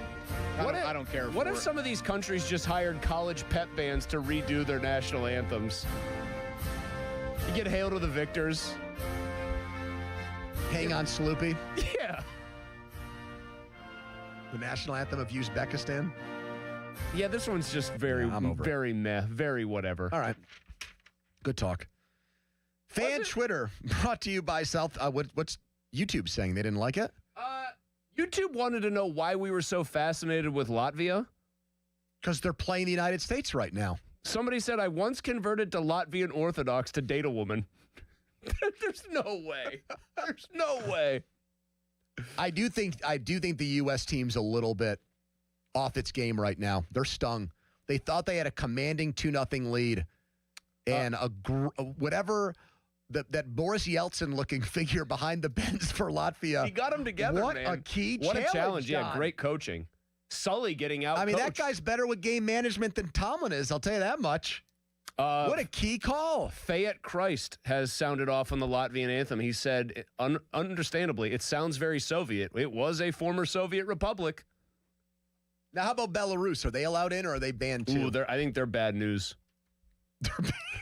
I don't care What for if it. some of these countries just hired college pep bands to redo their national anthems? You get Hail to the Victors. Hang on, Sloopy. Yeah. The national anthem of Uzbekistan. Yeah, this one's just very, I'm over it. very meh, very whatever. All right. Good talk. Fan Twitter brought to you by South. What's YouTube saying? They didn't like it? YouTube wanted to know why we were so fascinated with Latvia. Because they're playing the United States right now. Somebody said, I once converted to Latvian Orthodox to date a woman. There's no way. There's no way. I do think the U.S. team's a little bit off its game right now. They're stung. They thought they had a commanding 2-0 lead. And whatever that Boris Yeltsin-looking figure behind the bench for Latvia. He got them together, what man. What a key What challenge, a challenge. John. Yeah, great coaching. Sully getting out. I mean, that guy's better with game management than Tomlin is. I'll tell you that much. What a key call. Fayette Christ has sounded off on the Latvian anthem. He said, understandably, it sounds very Soviet. It was a former Soviet republic. Now, how about Belarus? Are they allowed in or are they banned too? I think they're bad news.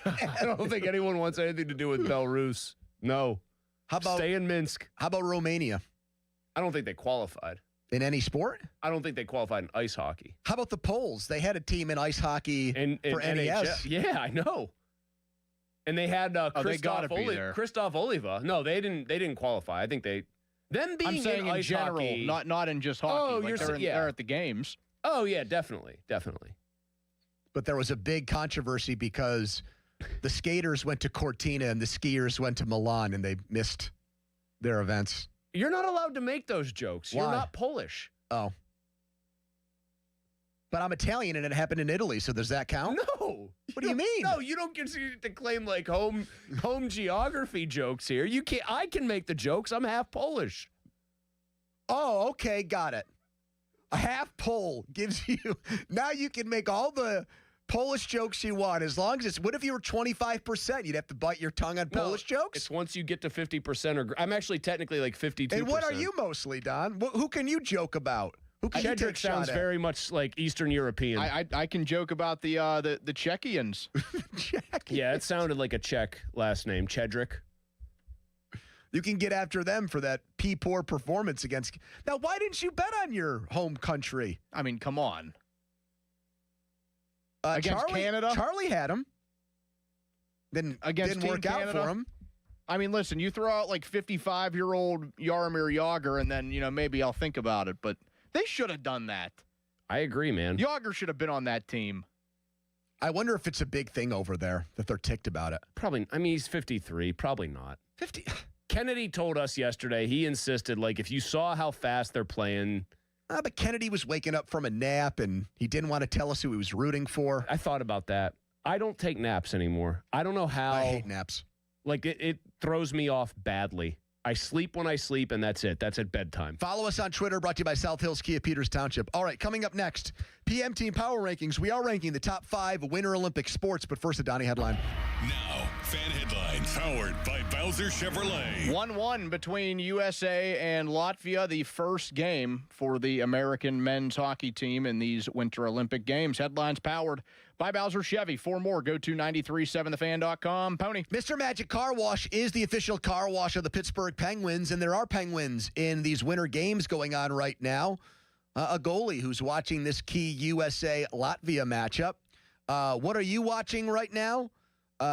I don't think anyone wants anything to do with Belarus. No. How about stay in Minsk? How about Romania? I don't think they qualified. In any sport? I don't think they qualified in ice hockey. How about the Poles? They had a team in ice hockey for NES. Yeah, I know. And they had Christoph Oliva. No, they didn't qualify. I think them being I'm saying in ice general, hockey, not in just hockey. Oh, they're at the games. Oh yeah, definitely. But there was a big controversy because the skaters went to Cortina and the skiers went to Milan and they missed their events. You're not allowed to make those jokes. Why? You're not Polish. Oh. But I'm Italian and it happened in Italy, so does that count? No. What do you mean? No, you don't get to claim like home geography jokes here. You can't. I can make the jokes. I'm half Polish. Oh, okay, got it. A half Pole gives you now you can make all the Polish jokes you want as long as it's. What if you were 25%? You'd have to bite your tongue on Polish jokes. It's once you get to 50% or I'm actually technically like 52%. And what are you mostly, Don? Who can you joke about? Who can you take sounds shot at? very much like Eastern European. I can joke about the Czechians. Yeah, it sounded like a Czech last name, Chedrick. You can get after them for that poor performance against. Now, why didn't you bet on your home country? I mean, come on. Against Canada? Charlie had him. Didn't work out for him. I mean, listen, you throw out like 55-year-old Jaromir Jagr, and then, maybe I'll think about it. But they should have done that. I agree, man. Jagr should have been on that team. I wonder if it's a big thing over there that they're ticked about it. Probably. I mean, he's 53. Probably not. 50. Kennedy told us yesterday, he insisted, like, if you saw how fast they're playing. But Kennedy was waking up from a nap, and he didn't want to tell us who he was rooting for. I thought about that. I don't take naps anymore. I don't know how. I hate naps. Like, it throws me off badly. I sleep when I sleep, and that's it. That's at bedtime. Follow us on Twitter, brought to you by South Hills Kia Peters Township. All right, coming up next, PM Team Power Rankings. We are ranking the top 5 Winter Olympic sports, but first, a Donnie headline. Now, fan headlines powered by Bowser Chevrolet. 1-1 between USA and Latvia, the first game for the American men's hockey team in these Winter Olympic Games. Headlines powered by Bowser Chevy. For more, go to 937thefan.com. Pony. Mr. Magic Car Wash is the official car wash of the Pittsburgh Penguins, and there are Penguins in these winter games going on right now. A goalie who's watching this key USA-Latvia matchup. What are you watching right now?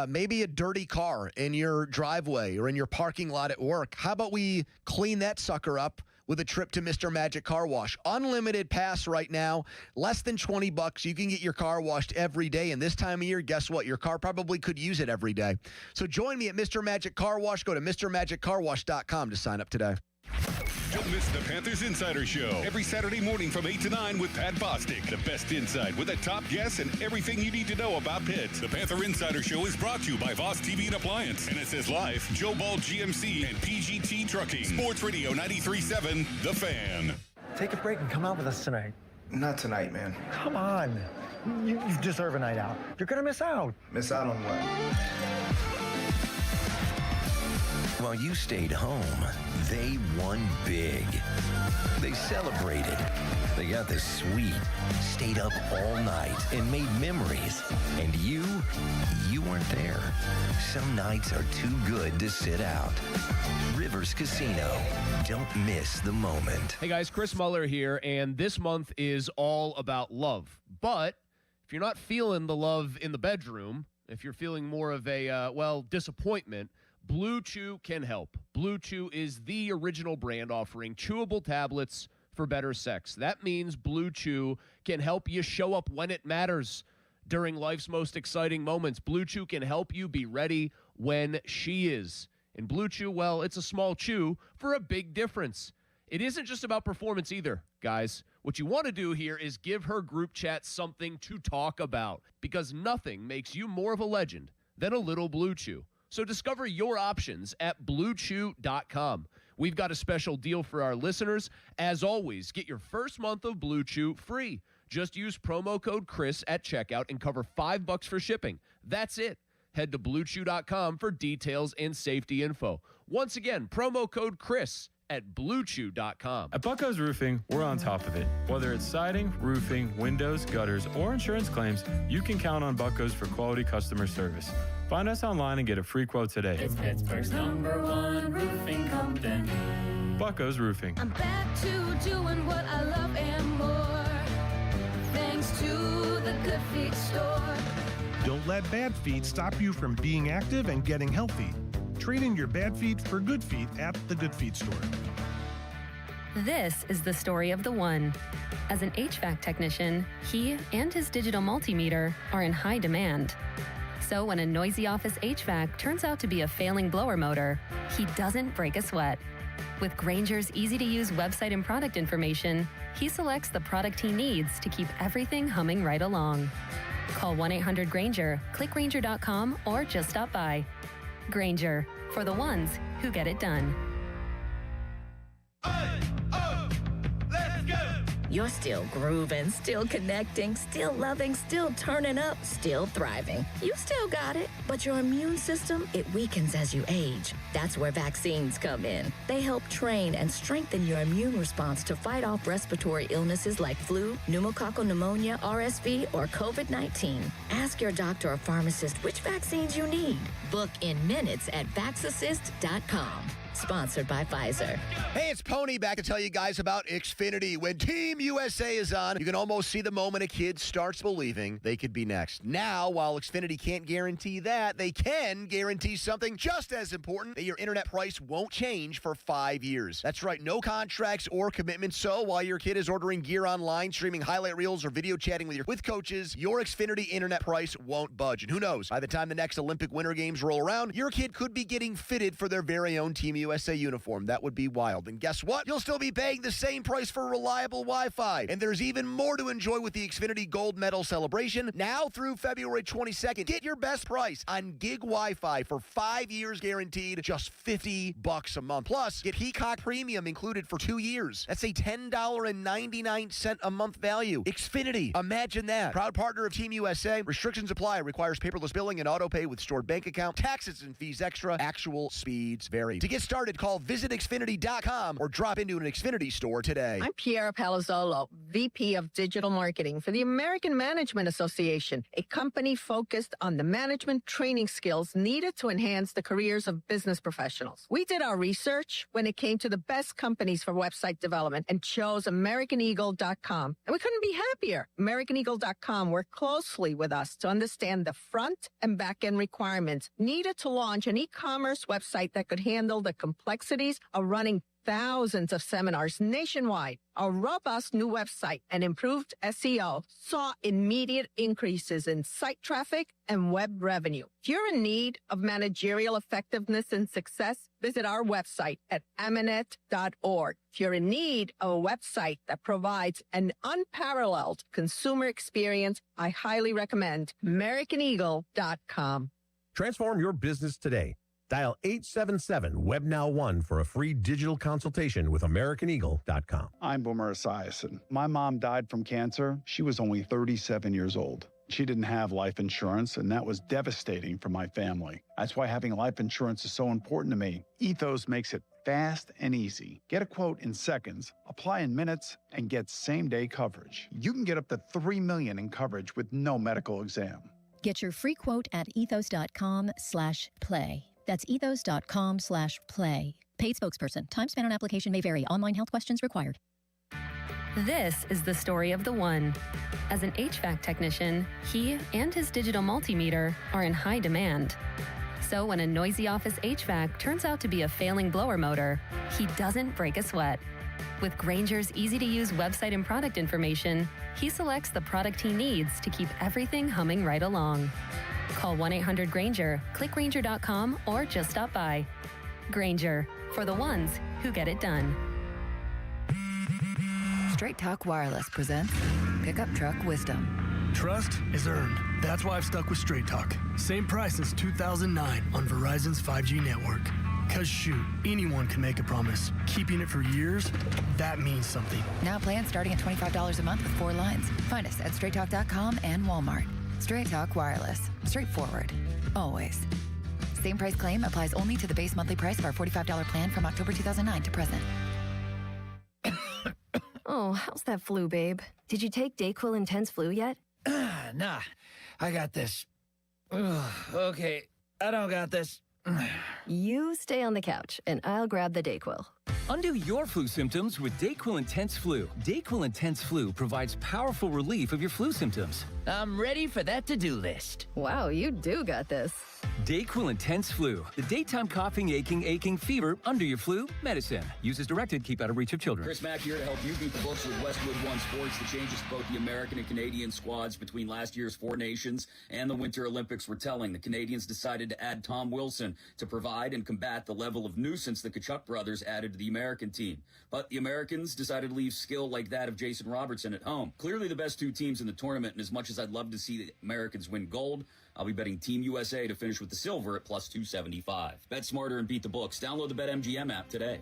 Maybe a dirty car in your driveway or in your parking lot at work. How about we clean that sucker up with a trip to Mr. Magic Car Wash? Unlimited pass right now, less than $20. You can get your car washed every day. And this time of year, guess what? Your car probably could use it every day. So join me at Mr. Magic Car Wash. Go to MrMagicCarWash.com to sign up today. Don't miss the Panthers Insider Show every Saturday morning from 8 to 9 with Pat Bostic. The best insight with the top guests and everything you need to know about Pitt. The Panther Insider Show is brought to you by Voss TV and Appliance, NSS Life, Joe Ball GMC, and PGT Trucking. Sports Radio 93.7, The Fan. Take a break and come out with us tonight. Not tonight, man. Come on. You deserve a night out. You're going to miss out. Miss out on what? While you stayed home, they won big. They celebrated. They got the suite, stayed up all night, and made memories. And you weren't there. Some nights are too good to sit out. Rivers Casino. Don't miss the moment. Hey guys, Chris Muller here, and this month is all about love. But if you're not feeling the love in the bedroom, if you're feeling more of a, disappointment, Blue Chew can help. Blue Chew is the original brand offering chewable tablets for better sex. That means Blue Chew can help you show up when it matters during life's most exciting moments. Blue Chew can help you be ready when she is. And Blue Chew, well, it's a small chew for a big difference. It isn't just about performance either, guys. What you want to do here is give her group chat something to talk about, because nothing makes you more of a legend than a little Blue Chew. So discover your options at BlueChew.com. We've got a special deal for our listeners. As always, get your first month of Blue Chew free. Just use promo code Chris at checkout and cover $5 for shipping. That's it. Head to BlueChew.com for details and safety info. Once again, promo code Chris at BlueChew.com. At Bucko's Roofing, we're on top of it. Whether it's siding, roofing, windows, gutters, or insurance claims, you can count on Bucko's for quality customer service. Find us online and get a free quote today. It's Pittsburgh's #1 roofing company. Bucko's Roofing. I'm back to doing what I love and more, thanks to the Good Feet store. Don't let bad feet stop you from being active and getting healthy. Trade in your bad feet for good feet at the Good Feet store. This is the story of the one. As an HVAC technician, he and his digital multimeter are in high demand. So when a noisy office HVAC turns out to be a failing blower motor, he doesn't break a sweat. With Grainger's easy-to-use website and product information, he selects the product he needs to keep everything humming right along. Call 1-800-GRAINGER, click Grainger.com, or just stop by. Grainger, for the ones who get it done. You're still grooving, still connecting, still loving, still turning up, still thriving. You still got it, but your immune system, it weakens as you age. That's where vaccines come in. They help train and strengthen your immune response to fight off respiratory illnesses like flu, pneumococcal pneumonia, RSV, or COVID-19. Ask your doctor or pharmacist which vaccines you need. Book in minutes at VaxAssist.com. Sponsored by Pfizer. Hey, it's Pony back to tell you guys about Xfinity. When Team USA is on, you can almost see the moment a kid starts believing they could be next. Now, while Xfinity can't guarantee that, they can guarantee something just as important, that your internet price won't change for 5 years. That's right, no contracts or commitments. So while your kid is ordering gear online, streaming highlight reels, or video chatting with coaches, your Xfinity internet price won't budge. And who knows, by the time the next Olympic Winter Games roll around, your kid could be getting fitted for their very own Team USA uniform. That would be wild. And guess what? You'll still be paying the same price for reliable Wi-Fi. And there's even more to enjoy with the Xfinity Gold Medal celebration. Now through February 22nd, get your best price on gig Wi-Fi for 5 years guaranteed, just $50 a month. Plus, get Peacock Premium included for 2 years. That's a $10.99 a month value. Xfinity, imagine that. Proud partner of Team USA. Restrictions apply. Requires paperless billing and auto pay with stored bank account. Taxes and fees extra. Actual speeds vary. To get started, call visitxfinity.com or drop into an Xfinity store today. I'm Piera Palazzolo, VP of Digital Marketing for the American Management Association, a company focused on the management training skills needed to enhance the careers of business professionals. We did our research when it came to the best companies for website development and chose AmericanEagle.com. And we couldn't be happier. AmericanEagle.com worked closely with us to understand the front and back end requirements needed to launch an e-commerce website that could handle the complexities of running thousands of seminars nationwide. Our robust new website and improved SEO saw immediate increases in site traffic and web revenue. If you're in need of managerial effectiveness and success, visit our website at Amanet.org. If you're in need of a website that provides an unparalleled consumer experience, I highly recommend AmericanEagle.com. Transform your business today. Dial 877-WebNow1 for a free digital consultation with AmericanEagle.com. I'm Boomer Esiason. My mom died from cancer. She was only 37 years old. She didn't have life insurance, and that was devastating for my family. That's why having life insurance is so important to me. Ethos makes it fast and easy. Get a quote in seconds, apply in minutes, and get same-day coverage. You can get up to $3 million in coverage with no medical exam. Get your free quote at ethos.com/play. That's ethos.com/play. Paid spokesperson. Time spent on application may vary. Online health questions required. This is the story of the one. As an HVAC technician, he and his digital multimeter are in high demand. So when a noisy office HVAC turns out to be a failing blower motor, he doesn't break a sweat. With Grainger's easy-to-use website and product information, he selects the product he needs to keep everything humming right along. Call 1-800-GRAINGER, click Grainger.com, or just stop by. Grainger, for the ones who get it done. Straight Talk Wireless presents Pickup Truck Wisdom. Trust is earned. That's why I've stuck with Straight Talk. Same price since 2009 on Verizon's 5G network. Cause shoot, anyone can make a promise. Keeping it for years, that means something. Now plans starting at $25 a month with 4 lines. Find us at straighttalk.com and Walmart. Straight Talk Wireless. Straightforward. Always. Same price claim applies only to the base monthly price of our $45 plan from October 2009 to present. Oh, how's that flu, babe? Did you take DayQuil Intense Flu yet? Nah, I got this. Ugh, okay, I don't got this. You stay on the couch, and I'll grab the DayQuil. Undo your flu symptoms with DayQuil Intense Flu. DayQuil Intense Flu provides powerful relief of your flu symptoms. I'm ready for that to-do list. Wow, you do got this. DayQuil Intense Flu. The daytime coughing, aching, fever, under your flu, medicine. Use as directed, keep out of reach of children. Chris Mack here to help you beat the books with Westwood One Sports. The changes to both the American and Canadian squads between last year's 4 nations and the Winter Olympics were telling. The Canadians decided to add Tom Wilson to provide and combat the level of nuisance the Tkachuk brothers added to the American team. But the Americans decided to leave skill like that of Jason Robertson at home. Clearly the best 2 teams in the tournament, and as much as I'd love to see the Americans win gold, I'll be betting Team USA to finish with the silver at plus 275. Bet smarter and beat the books. Download the BetMGM app today.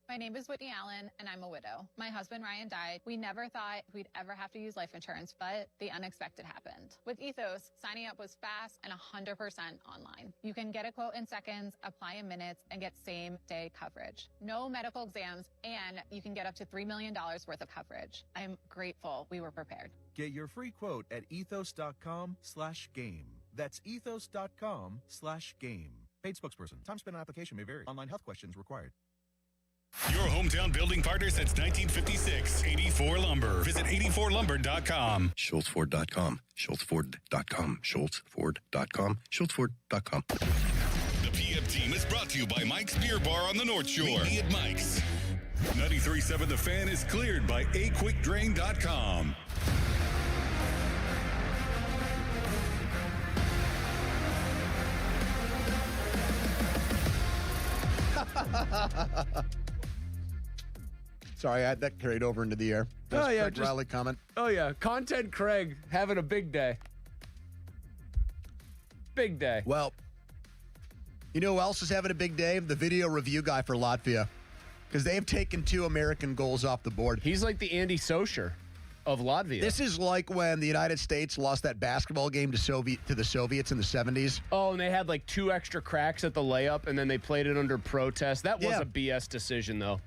My name is Whitney Allen, and I'm a widow. My husband, Ryan, died. We never thought we'd ever have to use life insurance, but the unexpected happened. With Ethos, signing up was fast and 100% online. You can get a quote in seconds, apply in minutes, and get same-day coverage. No medical exams, and you can get up to $3 million worth of coverage. I'm grateful we were prepared. Get your free quote at ethos.com/game. That's ethos.com/game. Paid spokesperson. Time spent on application may vary. Online health questions required. Your hometown building partner since 1956, 84 Lumber. Visit 84lumber.com. SchultzFord.com. SchultzFord.com. SchultzFord.com. SchultzFord.com. The PM team is brought to you by Mike's Beer Bar on the North Shore. Meet me at Mike's. 93.7 The Fan is cleared by aquickdrain.com. Sorry, I had that carried over into the air. That's Craig Riley comment. Oh, yeah. Content Craig having a big day. Big day. Well, you know who else is having a big day? The video review guy for Latvia. Because they have taken 2 American goals off the board. He's like the Andy Socher of Latvia. This is like when the United States lost that basketball game to the Soviets in the 70s. Oh, and they had like 2 extra cracks at the layup, and then they played it under protest. That was a BS decision, though.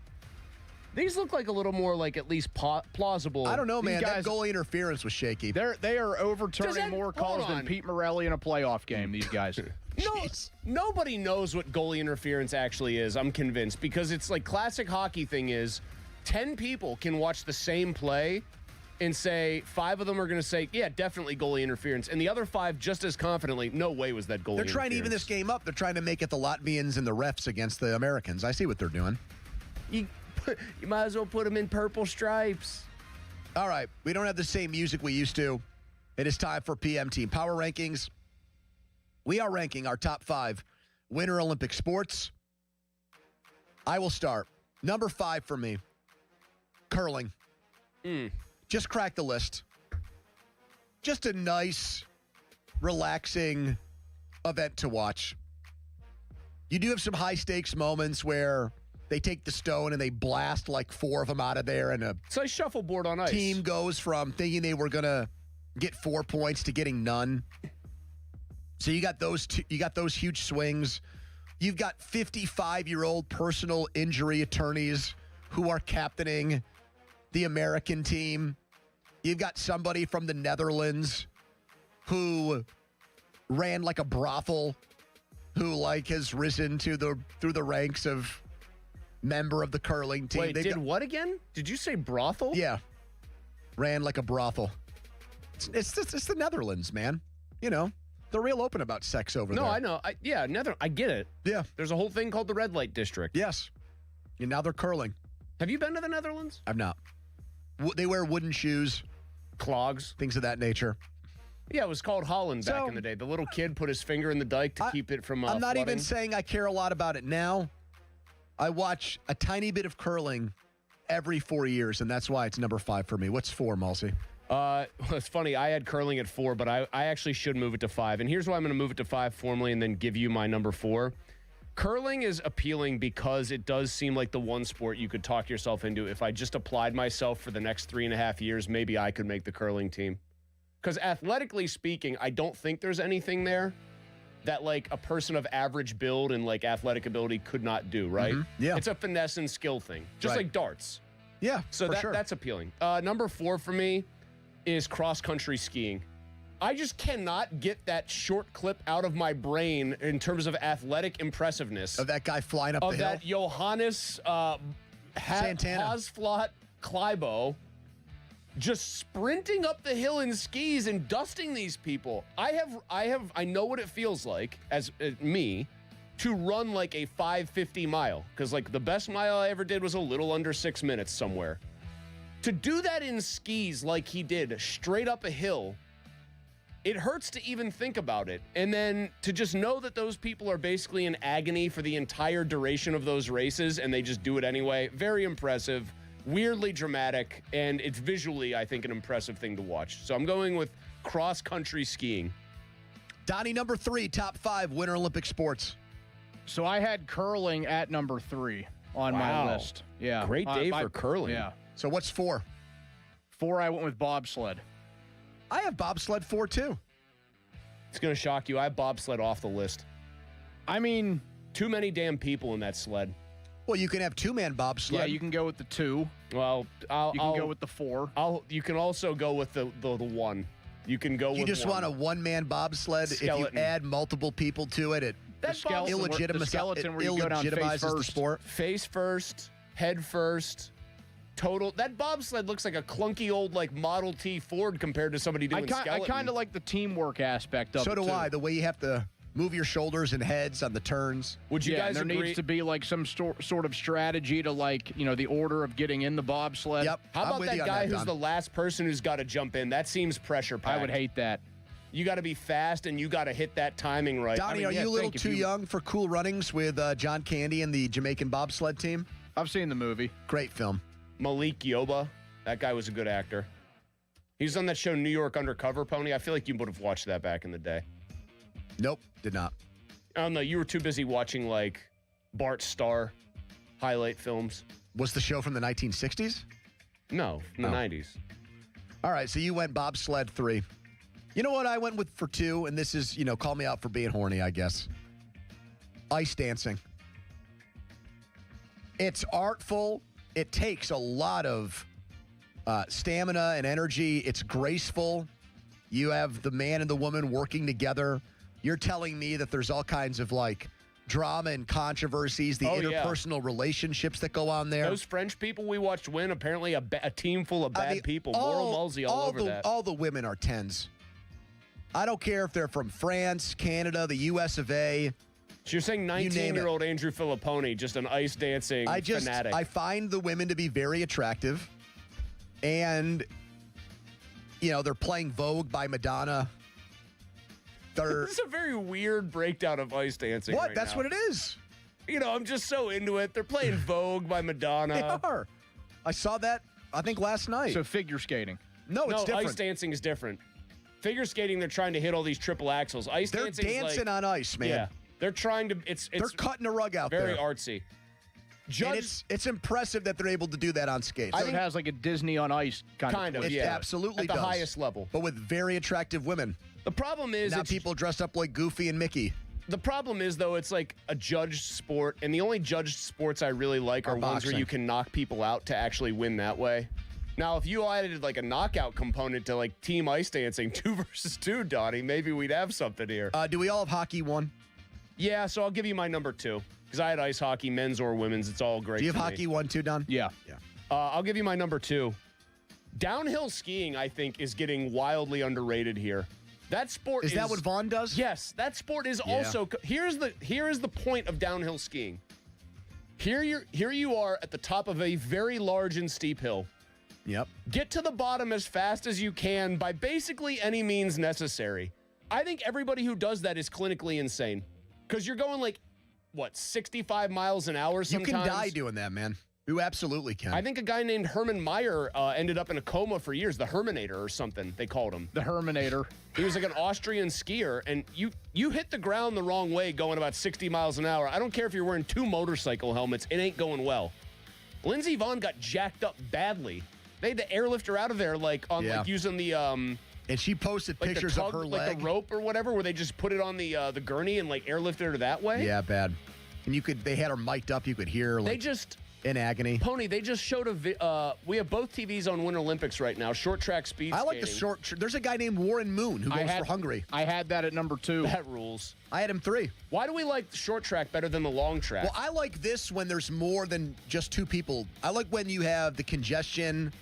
These look like a little more like at least plausible. I don't know, man. That goalie interference was shaky. They are overturning more calls than Pete Morelli in a playoff game, these guys. Nobody knows what goalie interference actually is, I'm convinced, because it's like classic hockey thing is 10 people can watch the same play and say 5 of them are going to say, yeah, definitely goalie interference. And the other 5 just as confidently, no way was that goalie interference. They're trying to even this game up. They're trying to make it the Latvians and the refs against the Americans. I see what they're doing. You might as well put them in purple stripes. All right. We don't have the same music we used to. It is time for PM Team Power Rankings. We are ranking our top 5 Winter Olympic sports. I will start. Number 5 for me, curling. Just crack the list. Just a nice, relaxing event to watch. You do have some high-stakes moments where they take the stone and they blast like 4 of them out of there, and it's like shuffleboard on ice. Team goes from thinking they were gonna get 4 points to getting none. So you got those huge swings. You've got 55-year-old personal injury attorneys who are captaining the American team. You've got somebody from the Netherlands who ran like a brothel, who like has risen to through the ranks of member of the curling team. Wait, what again? Did you say brothel? Yeah. Ran like a brothel. It's the Netherlands, man. You know, They're real open about sex over there. No, I know. I get it. Yeah. There's a whole thing called the red light district. Yes. And now they're curling. Have you been to the Netherlands? I've not. They wear wooden shoes. Clogs. Things of that nature. Yeah, it was called Holland back in the day. The little kid put his finger in the dike to keep it from I'm not flooding. even saying I care a lot about it now. I watch a tiny bit of curling every 4 years, and that's why it's number 5 for me. What's 4, Malsey? It's funny. I had curling at 4, but I actually should move it to 5. And here's why I'm going to move it to 5 formally and then give you my number 4. Curling is appealing because it does seem like the one sport you could talk yourself into. If I just applied myself for the next 3.5 years, maybe I could make the curling team. Because athletically speaking, I don't think there's anything there that like a person of average build and like athletic ability could not do, right? Mm-hmm. Yeah. It's a finesse and skill thing, just like darts. Yeah, so that's appealing. Number 4 for me is cross-country skiing. I just cannot get that short clip out of my brain in terms of athletic impressiveness. Of that guy flying up the hill? Of that Johannes Santana. Hasflot Kleibo just sprinting up the hill in skis and dusting these people. I know what it feels like as me to run like a 5:50 mile, because like the best mile I ever did was a little under 6 minutes somewhere. To do that in skis like he did straight up a hill, it hurts to even think about it. And then to just know that those people are basically in agony for the entire duration of those races and they just do it anyway. Very impressive, weirdly dramatic, and it's visually, I think, an impressive thing to watch. So I'm going with cross-country skiing. Donnie, number 3, top 5 Winter Olympic sports. So I had curling at number 3 on my list. Yeah. Great day for curling. Yeah. So what's 4? 4, I went with bobsled. I have bobsled 4 too. It's going to shock you. I have bobsled off the list. I mean, too many damn people in that sled. Well, you can have 2-man bobsled. Yeah, you can go with the 2. Well, you can go with the 4. You can also go with the 1. You can go with You just one. want a 1-man bobsled. Skeleton. If you add multiple people to it, The skeleton where you go down face illegitimizes the first. sport. Face first, head first. Total. That bobsled looks like a clunky old like Model T Ford compared to somebody doing skeleton. I kind of like the teamwork aspect of it. So do too. I. The way you have to move your shoulders and heads on the turns. Would you guys there agree? needs to be like some sort of strategy to like, the order of getting in the bobsled. Yep. How I'm about with that you on guy that, who's Don. the last person who's got to jump in? That seems pressure packed. I would hate that. You got to be fast and you got to hit that timing right. Donnie, are you a little too young for Cool Runnings with John Candy and the Jamaican bobsled team? I've seen the movie. Great film. Malik Yoba, that guy was a good actor. He was on that show New York Undercover Pony. I feel like you would have watched that back in the day. Nope, did not. I don't know. You were too busy watching like Bart Starr highlight films. Was the show from the 1960s? No, from the 90s. All right, so you went bobsled 3. You know what I went with for 2, and this is, call me out for being horny, I guess. Ice dancing. It's artful. It takes a lot of stamina and energy. It's graceful. You have the man and the woman working together. You're telling me that there's all kinds of like drama and controversies, the interpersonal relationships that go on there. Those French people we watched win, apparently a team full of bad people. Moral Mulsey all over that. All the women are 10s. I don't care if they're from France, Canada, the US of A. So you're saying 19-year-old Andrew Filipponi, just an ice dancing fanatic. I find the women to be very attractive. And, they're playing Vogue by Madonna. This is a very weird breakdown of ice dancing. What? Right That's now. what it is. I'm just so into it. They're playing Vogue by Madonna. They are. I saw that, I think, last night. So figure skating. No, it's different. Ice dancing is different. Figure skating, they're trying to hit all these triple axels. Ice they're dancing dancing on ice, man. Yeah. They're trying to, they're cutting a rug out very there. artsy. And it's impressive that they're able to do that on skates. So it has like a Disney on ice kind of. It absolutely At the does. highest level. But with very attractive women. The problem is now people dressed up like Goofy and Mickey. The problem is, though, it's like a judged sport, and the only judged sports I really like are ones boxing. where you can knock people out to actually win that way. Now, if you added like a knockout component to like team ice dancing, 2 versus 2, Donnie, maybe we'd have something here. Do we all have hockey 1? Yeah, so I'll give you my number 2 because I had ice hockey, men's or women's. It's all great. Do you have to me. hockey 1 too, Don? Yeah. I'll give you my number 2. Downhill skiing, I think, is getting wildly underrated here. That sport is that what Vaughn does? Yes, that sport is also. Here is the point of downhill skiing. Here you are at the top of a very large and steep hill. Yep. Get to the bottom as fast as you can by basically any means necessary. I think everybody who does that is clinically insane because you're going like, what, 65 miles an hour sometimes? You can die doing that, man. You absolutely can. I think a guy named Herman Meyer ended up in a coma for years. The Herminator or something, they called him. The Herminator. He was like an Austrian skier, and you hit the ground the wrong way going about 60 miles an hour. I don't care if you're wearing 2 motorcycle helmets. It ain't going well. Lindsey Vonn got jacked up badly. They had to airlift her out of there like using the and she posted like pictures of her leg, like the rope or whatever, where they just put it on the gurney and like airlifted her that way. Yeah, bad. And they had her mic'd up. You could hear her, like, they just in agony. Pony, they just showed we have both TVs on Winter Olympics right now. Short track speed skating. I like the short. There's a guy named Warren Moon who goes for Hungary. I had that at number 2. That rules. I had him 3. Why do we like the short track better than the long track? Well, I like this when there's more than just 2 people. I like when you have the congestion.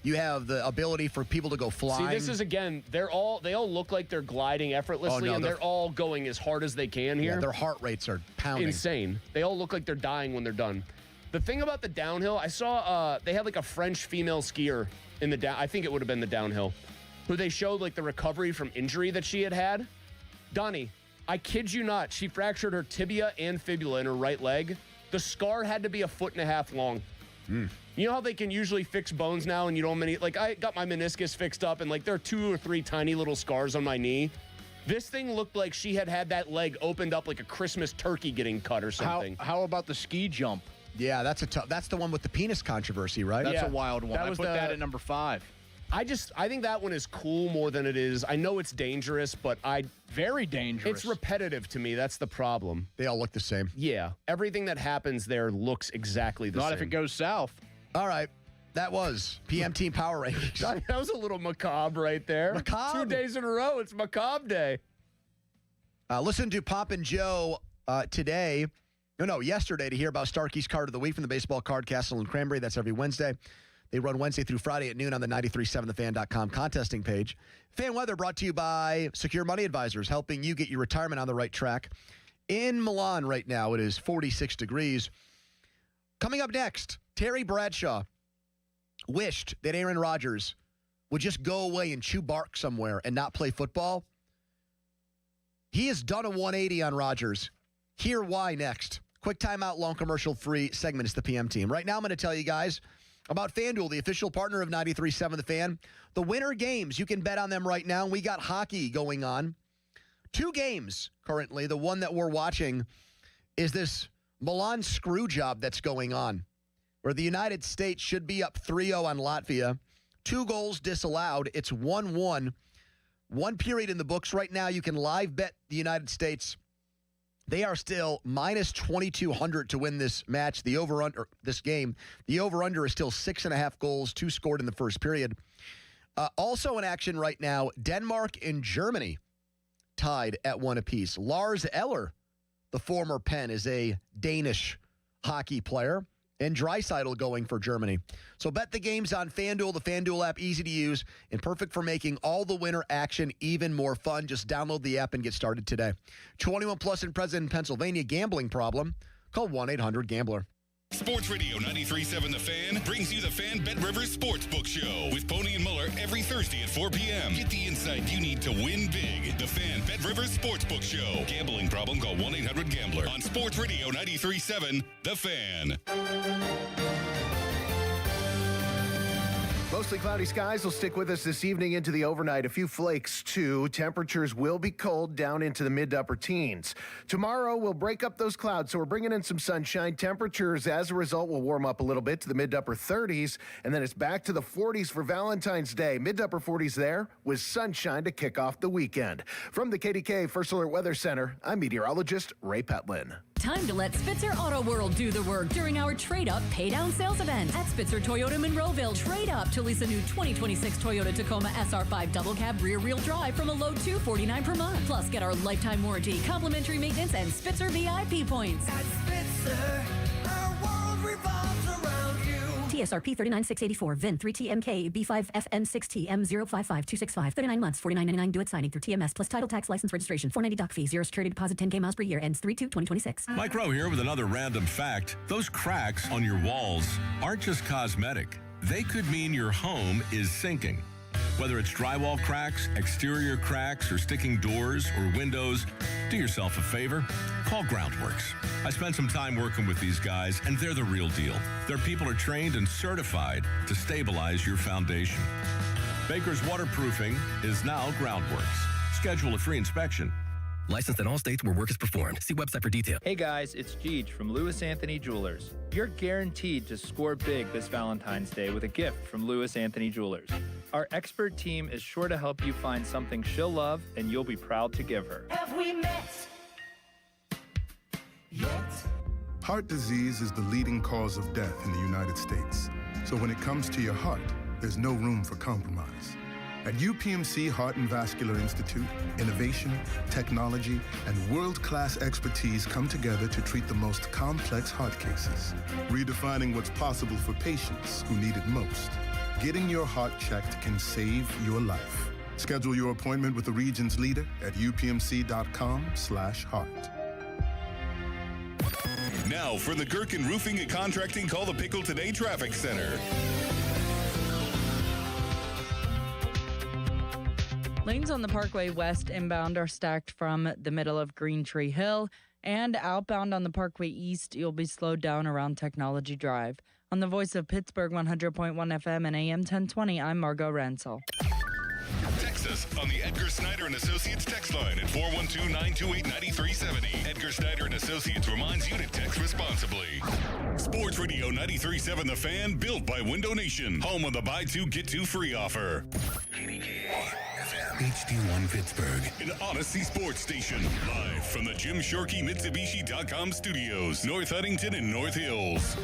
You have the ability for people to go flying. See, this is, again, they all look like they're gliding effortlessly, and they're all going as hard as they can here. Yeah, their heart rates are pounding. Insane. They all look like they're dying when they're done. The thing about the downhill, I saw they had like a French female skier in the I think it would have been the downhill, who they showed like the recovery from injury that she had. Donnie, I kid you not, she fractured her tibia and fibula in her right leg. The scar had to be 1.5 feet long. You know how they can usually fix bones now and you don't like I got my meniscus fixed up and like there are 2 or 3 tiny little scars on my knee. This thing looked like she had that leg opened up like a Christmas turkey getting cut or something. How about the ski jump? Yeah, that's the one with the penis controversy, right? That's a wild one. I put that at number 5. I think that one is cool more than it is. I know it's dangerous, but very dangerous. It's repetitive to me. That's the problem. They all look the same. Yeah. Everything that happens there looks exactly the same. Not if it goes south. All right. That was PM Team Power Rankings. That was a little macabre right there. Macabre. 2 days in a row. It's Macabre Day. Listen to Pop and Joe yesterday to hear about Starkey's Card of the Week from the Baseball Card Castle in Cranberry. That's every Wednesday. They run Wednesday through Friday at noon on the 937thefan.com contesting page. Fan weather brought to you by Secure Money Advisors, helping you get your retirement on the right track. In Milan right now, it is 46 degrees. Coming up next, Terry Bradshaw wished that Aaron Rodgers would just go away and chew bark somewhere and not play football. He has done a 180 on Rodgers. Hear why next. Quick timeout, long commercial-free segment. It's the PM Team. Right now, I'm going to tell you guys about FanDuel, the official partner of 93.7 The Fan. The winter games, you can bet on them right now. We got hockey going on. 2 games currently. The one that we're watching is this Milan screw job that's going on, where the United States should be up 3-0 on Latvia. 2 goals disallowed. It's 1-1. 1 period in the books. Right now, you can live bet the United States. They are still minus 2,200 to win this match. The over-under, this game, the over-under is still 6.5 goals, 2 scored in the first period. Also in action right now, Denmark and Germany tied at 1 apiece. Lars Eller, the former Penn, is a Danish hockey player, and Draisaitl going for Germany. So bet the games on FanDuel, the FanDuel app, easy to use and perfect for making all the winter action even more fun. Just download the app and get started today. 21 plus and present in Pennsylvania. Gambling problem? Call 1-800-GAMBLER. Sports Radio 93.7 The Fan brings you the Fan Bet Rivers Sportsbook Show with Pony and Muller every Thursday at 4 p.m. Get the insight you need to win big. The Fan Bet Rivers Sportsbook Show. Gambling problem? Call 1-800-GAMBLER. On Sports Radio 93.7 The Fan. Mostly cloudy skies will stick with us this evening into the overnight. A few flakes, too. Temperatures will be cold down into the mid to upper teens. Tomorrow, we'll break up those clouds, so we're bringing in some sunshine. Temperatures, as a result, will warm up a little bit to the mid to upper 30s, and then it's back to the 40s for Valentine's Day. Mid to upper 40s there with sunshine to kick off the weekend. From the KDK First Alert Weather Center, I'm meteorologist Ray Petlin. Time to let Spitzer Auto World do the work during our Trade Up Pay Down sales event at Spitzer Toyota Monroeville. Trade up to lease a new 2026 Toyota Tacoma SR5 double cab rear wheel drive from a low $249 per month. Plus, get our lifetime warranty, complimentary maintenance, and Spitzer VIP points. At Spitzer, our world revolves around you. TSRP 39684. VIN 3TMK B5FN6T M055265. 39 months. $49.99 do-it signing through TMS plus title tax license registration. $490 doc fee. 0 security deposit. 10K miles per year. Ends 3/2/2026. Mike Rowe here with another random fact. Those cracks on your walls aren't just cosmetic. They could mean your home is sinking. Whether it's drywall cracks, exterior cracks, or sticking doors or windows, do yourself a favor. Call Groundworks. I spent some time working with these guys, and they're the real deal. Their people are trained and certified to stabilize your foundation. Baker's Waterproofing is now Groundworks. Schedule a free inspection. Licensed in all states where work is performed. See website for details. Hey guys, it's Jeej from Lewis Anthony Jewelers. You're guaranteed to score big this Valentine's Day with a gift from Lewis Anthony Jewelers. Our expert team is sure to help you find something she'll love and you'll be proud to give her. Have we met yet? Heart disease is the leading cause of death in the United States. So when it comes to your heart, there's no room for compromise. At UPMC Heart and Vascular Institute, innovation, technology, and world-class expertise come together to treat the most complex heart cases, redefining what's possible for patients who need it most. Getting your heart checked can save your life. Schedule your appointment with the region's leader at upmc.com/heart. Now for the Gherkin Roofing and Contracting Call the Pickle Today Traffic Center. Lanes on the Parkway West inbound are stacked from the middle of Green Tree Hill, and outbound on the Parkway East, you'll be slowed down around Technology Drive. On the Voice of Pittsburgh 100.1 FM and AM 1020, I'm Margot Ransel. Text us on the Edgar Snyder and Associates text line at 412-928-9370. Edgar Snyder and Associates reminds you to text responsibly. Sports Radio 93.7 The Fan, built by Window Nation. Home of the buy two, get two free offer. HD1 Pittsburgh, an Odyssey sports station. Live from the Jim Shorkey Mitsubishi.com studios, North Huntington and North Hills.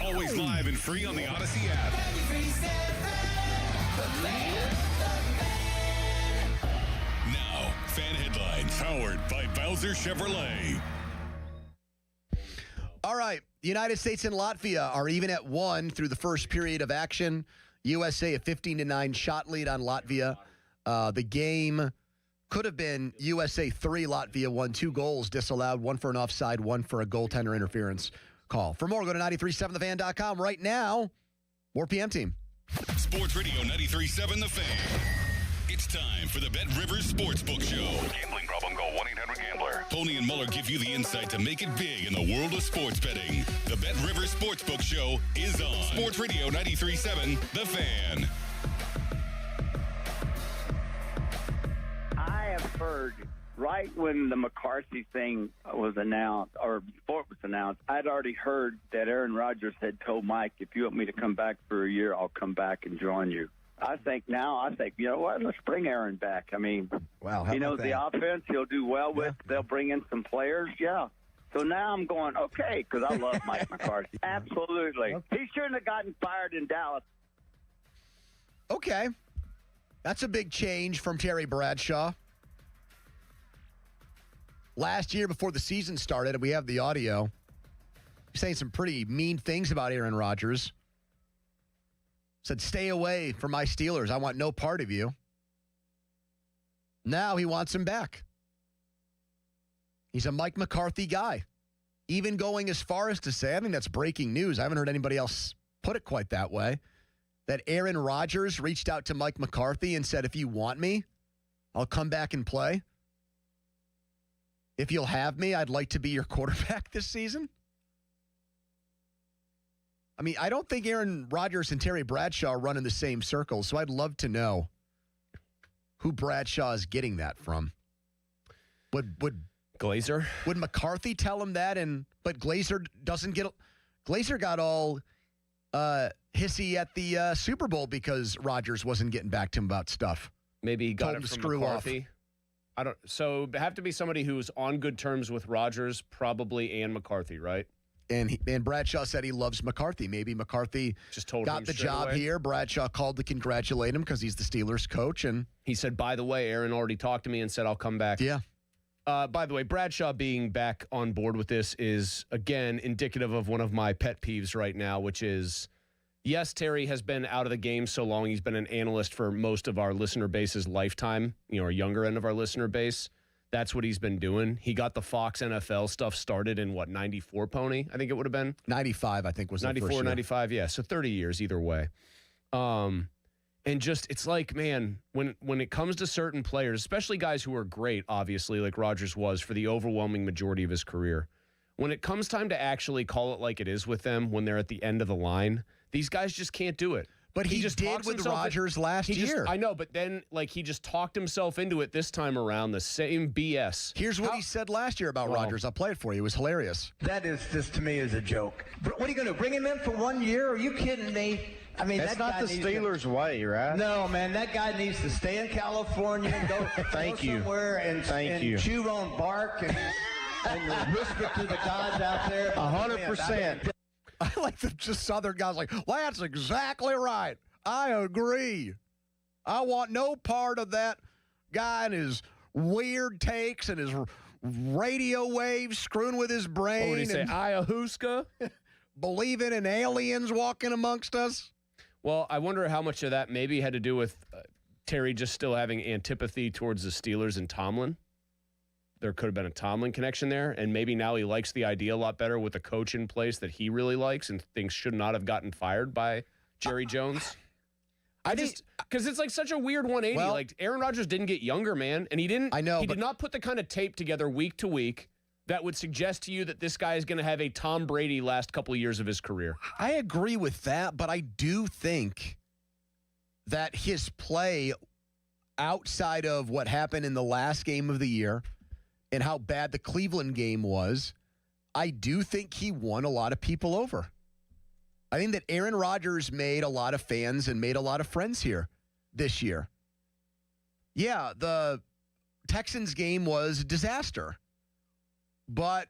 Always live and free on the Odyssey app. Now, fan headlines powered by Bowser Chevrolet. All right, the United States and Latvia are even at 1 through the first period of action. USA a 15-9 shot lead on Latvia. The game could have been USA 3, Latvia 1, 2 goals disallowed, 1 for an offside, 1 for a goaltender interference call. For more, go to 937thefan.com. Right now, more PM team. Sports Radio 93.7 The Fan. It's time for the Bet Rivers Sportsbook Show. Gambling problem? Call 1-800-GAMBLER. Tony and Muller give you the insight to make it big in the world of sports betting. The Bet Rivers Sportsbook Show is on Sports Radio 93.7 The Fan. I have heard right when the McCarthy thing was announced, or before it was announced, I'd already heard that Aaron Rodgers had told Mike, if you want me to come back for a year, I'll come back and join you. I think, you know what, let's bring Aaron back. I mean, wow, he knows the offense. He'll do well with. They'll bring in some players. Yeah. So now I'm going, okay, because I love Mike McCarthy. Absolutely. Okay. He shouldn't have gotten fired in Dallas. Okay. That's a big change from Terry Bradshaw. Last year, before the season started, and we have the audio, saying some pretty mean things about Aaron Rodgers. Said, stay away from my Steelers. I want no part of you. Now he wants him back. He's a Mike McCarthy guy. Even going as far as to say, I think that's breaking news. I haven't heard anybody else put it quite that way, that Aaron Rodgers reached out to Mike McCarthy and said, if you want me, I'll come back and play. If you'll have me, I'd like to be your quarterback this season. I mean, I don't think Aaron Rodgers and Terry Bradshaw run in the same circles, so I'd love to know who Bradshaw is getting that from. Would Glazer? Would McCarthy tell him that? But Glazer doesn't get. Glazer got all hissy at the Super Bowl because Rodgers wasn't getting back to him about stuff. Maybe he got Told it him to from screw McCarthy. So it'd have to be somebody who's on good terms with Rodgers, probably, and McCarthy, right? And Bradshaw said he loves McCarthy. Maybe McCarthy just told got him the straight job away. here. Bradshaw called to congratulate him because he's the Steelers coach. And he said, by the way, Aaron already talked to me and said, I'll come back. Yeah. By the way, Bradshaw being back on board with this is, again, indicative of one of my pet peeves right now, which is, yes, Terry has been out of the game so long. He's been an analyst for most of our listener base's lifetime, our younger end of our listener base. That's what he's been doing. He got the Fox NFL stuff started in, 94, Pony? I think it would have been. 95, I think, was the 94, first year. 95, yeah. So 30 years either way. And just, it's like, man, when it comes to certain players, especially guys who are great, obviously, like Rodgers was for the overwhelming majority of his career, when it comes time to actually call it like it is with them when they're at the end of the line, these guys just can't do it. But he just did talks with himself Rodgers last year. I know, but then, he just talked himself into it this time around, the same BS. Here's what he said last year about Rodgers. I'll play it for you. It was hilarious. That is just, to me, is a joke. What are you going to bring him in for 1 year? Are you kidding me? I mean, that's not the Steelers' way, right? No, man, that guy needs to stay in California and go, somewhere and chew on bark and whisper to the gods out there. 100%. I like the just Southern guys like, well, that's exactly right. I agree. I want no part of that guy and his weird takes and his radio waves screwing with his brain. What did he say, ayahuasca? Believing in aliens walking amongst us. Well, I wonder how much of that maybe had to do with Terry just still having antipathy towards the Steelers and Tomlin. There could have been a Tomlin connection there, and maybe now he likes the idea a lot better with a coach in place that he really likes and thinks should not have gotten fired by Jerry Jones. Because it's like such a weird 180. Well, Aaron Rodgers didn't get younger, man, and he didn't. I know, he did not put the kind of tape together week to week that would suggest to you that this guy is going to have a Tom Brady last couple of years of his career. I agree with that, but I do think that his play outside of what happened in the last game of the year and how bad the Cleveland game was, I do think he won a lot of people over. I think that Aaron Rodgers made a lot of fans and made a lot of friends here this year. Yeah, the Texans game was a disaster, but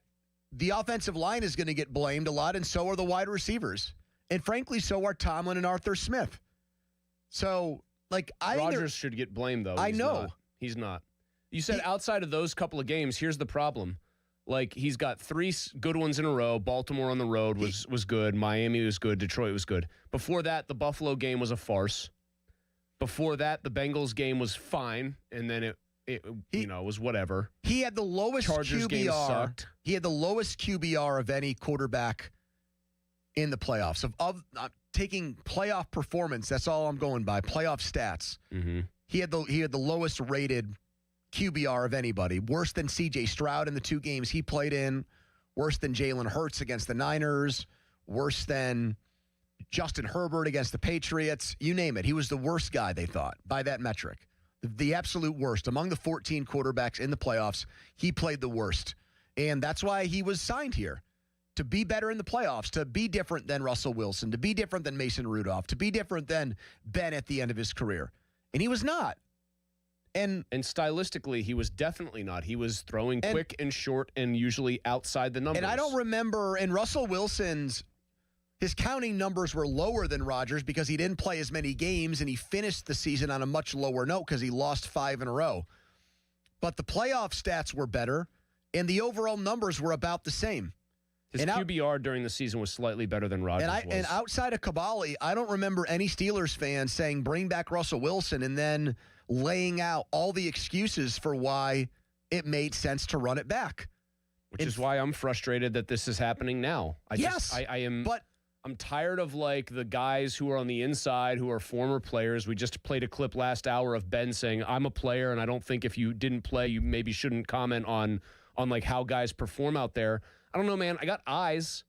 the offensive line is going to get blamed a lot, and so are the wide receivers. And frankly, so are Tomlin and Arthur Smith. So, Rodgers should get blamed, though. I know. He's not. You said outside of those couple of games, here's the problem. He's got 3 good ones in a row. Baltimore on the road was good. Miami was good. Detroit was good. Before that, the Buffalo game was a farce. Before that, the Bengals game was fine, and then it was whatever. He had the lowest Chargers QBR. game sucked. He had the lowest QBR of any quarterback in the playoffs. Of taking playoff performance, that's all I'm going by. Playoff stats. Mm-hmm. He had the lowest rated QBR of anybody. Worse than C.J. Stroud in the 2 games he played in. Worse than Jalen Hurts against the Niners. Worse than Justin Herbert against the Patriots. You name it. He was the worst guy, they thought, by that metric. The absolute worst. Among the 14 quarterbacks in the playoffs, he played the worst. And that's why he was signed here. To be better in the playoffs, to be different than Russell Wilson, to be different than Mason Rudolph, to be different than Ben at the end of his career. And he was not. And stylistically, he was definitely not. He was throwing quick and short and usually outside the numbers. And I don't remember, and Russell Wilson's, his counting numbers were lower than Rodgers because he didn't play as many games, and he finished the season on a much lower note because he lost 5 in a row. But the playoff stats were better, and the overall numbers were about the same. His QBR during the season was slightly better than Rodgers was. And outside of Cavalli, I don't remember any Steelers fans saying, bring back Russell Wilson, and then laying out all the excuses for why it made sense to run it back. Which is why I'm frustrated that this is happening now. I'm tired of the guys who are on the inside who are former players. We just played a clip last hour of Ben saying, I'm a player, and I don't think if you didn't play, you maybe shouldn't comment on how guys perform out there. I don't know, man. I got eyes.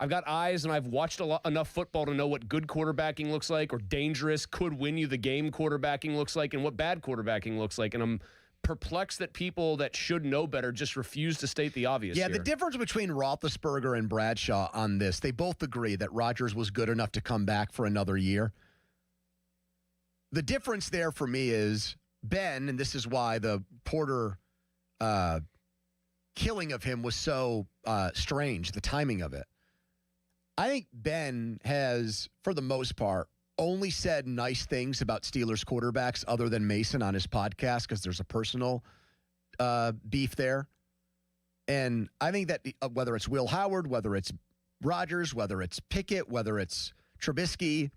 I've got eyes, and I've watched enough football to know what good quarterbacking looks like, or dangerous, could win you the game quarterbacking looks like, and what bad quarterbacking looks like. And I'm perplexed that people that should know better just refuse to state the obvious. Yeah, the difference between Roethlisberger and Bradshaw on this, they both agree that Rodgers was good enough to come back for another year. The difference there for me is Ben, and this is why the Porter killing of him was so strange, the timing of it. I think Ben has, for the most part, only said nice things about Steelers quarterbacks other than Mason on his podcast because there's a personal beef there. And I think that whether it's Will Howard, whether it's Rodgers, whether it's Pickett, whether it's Trubisky,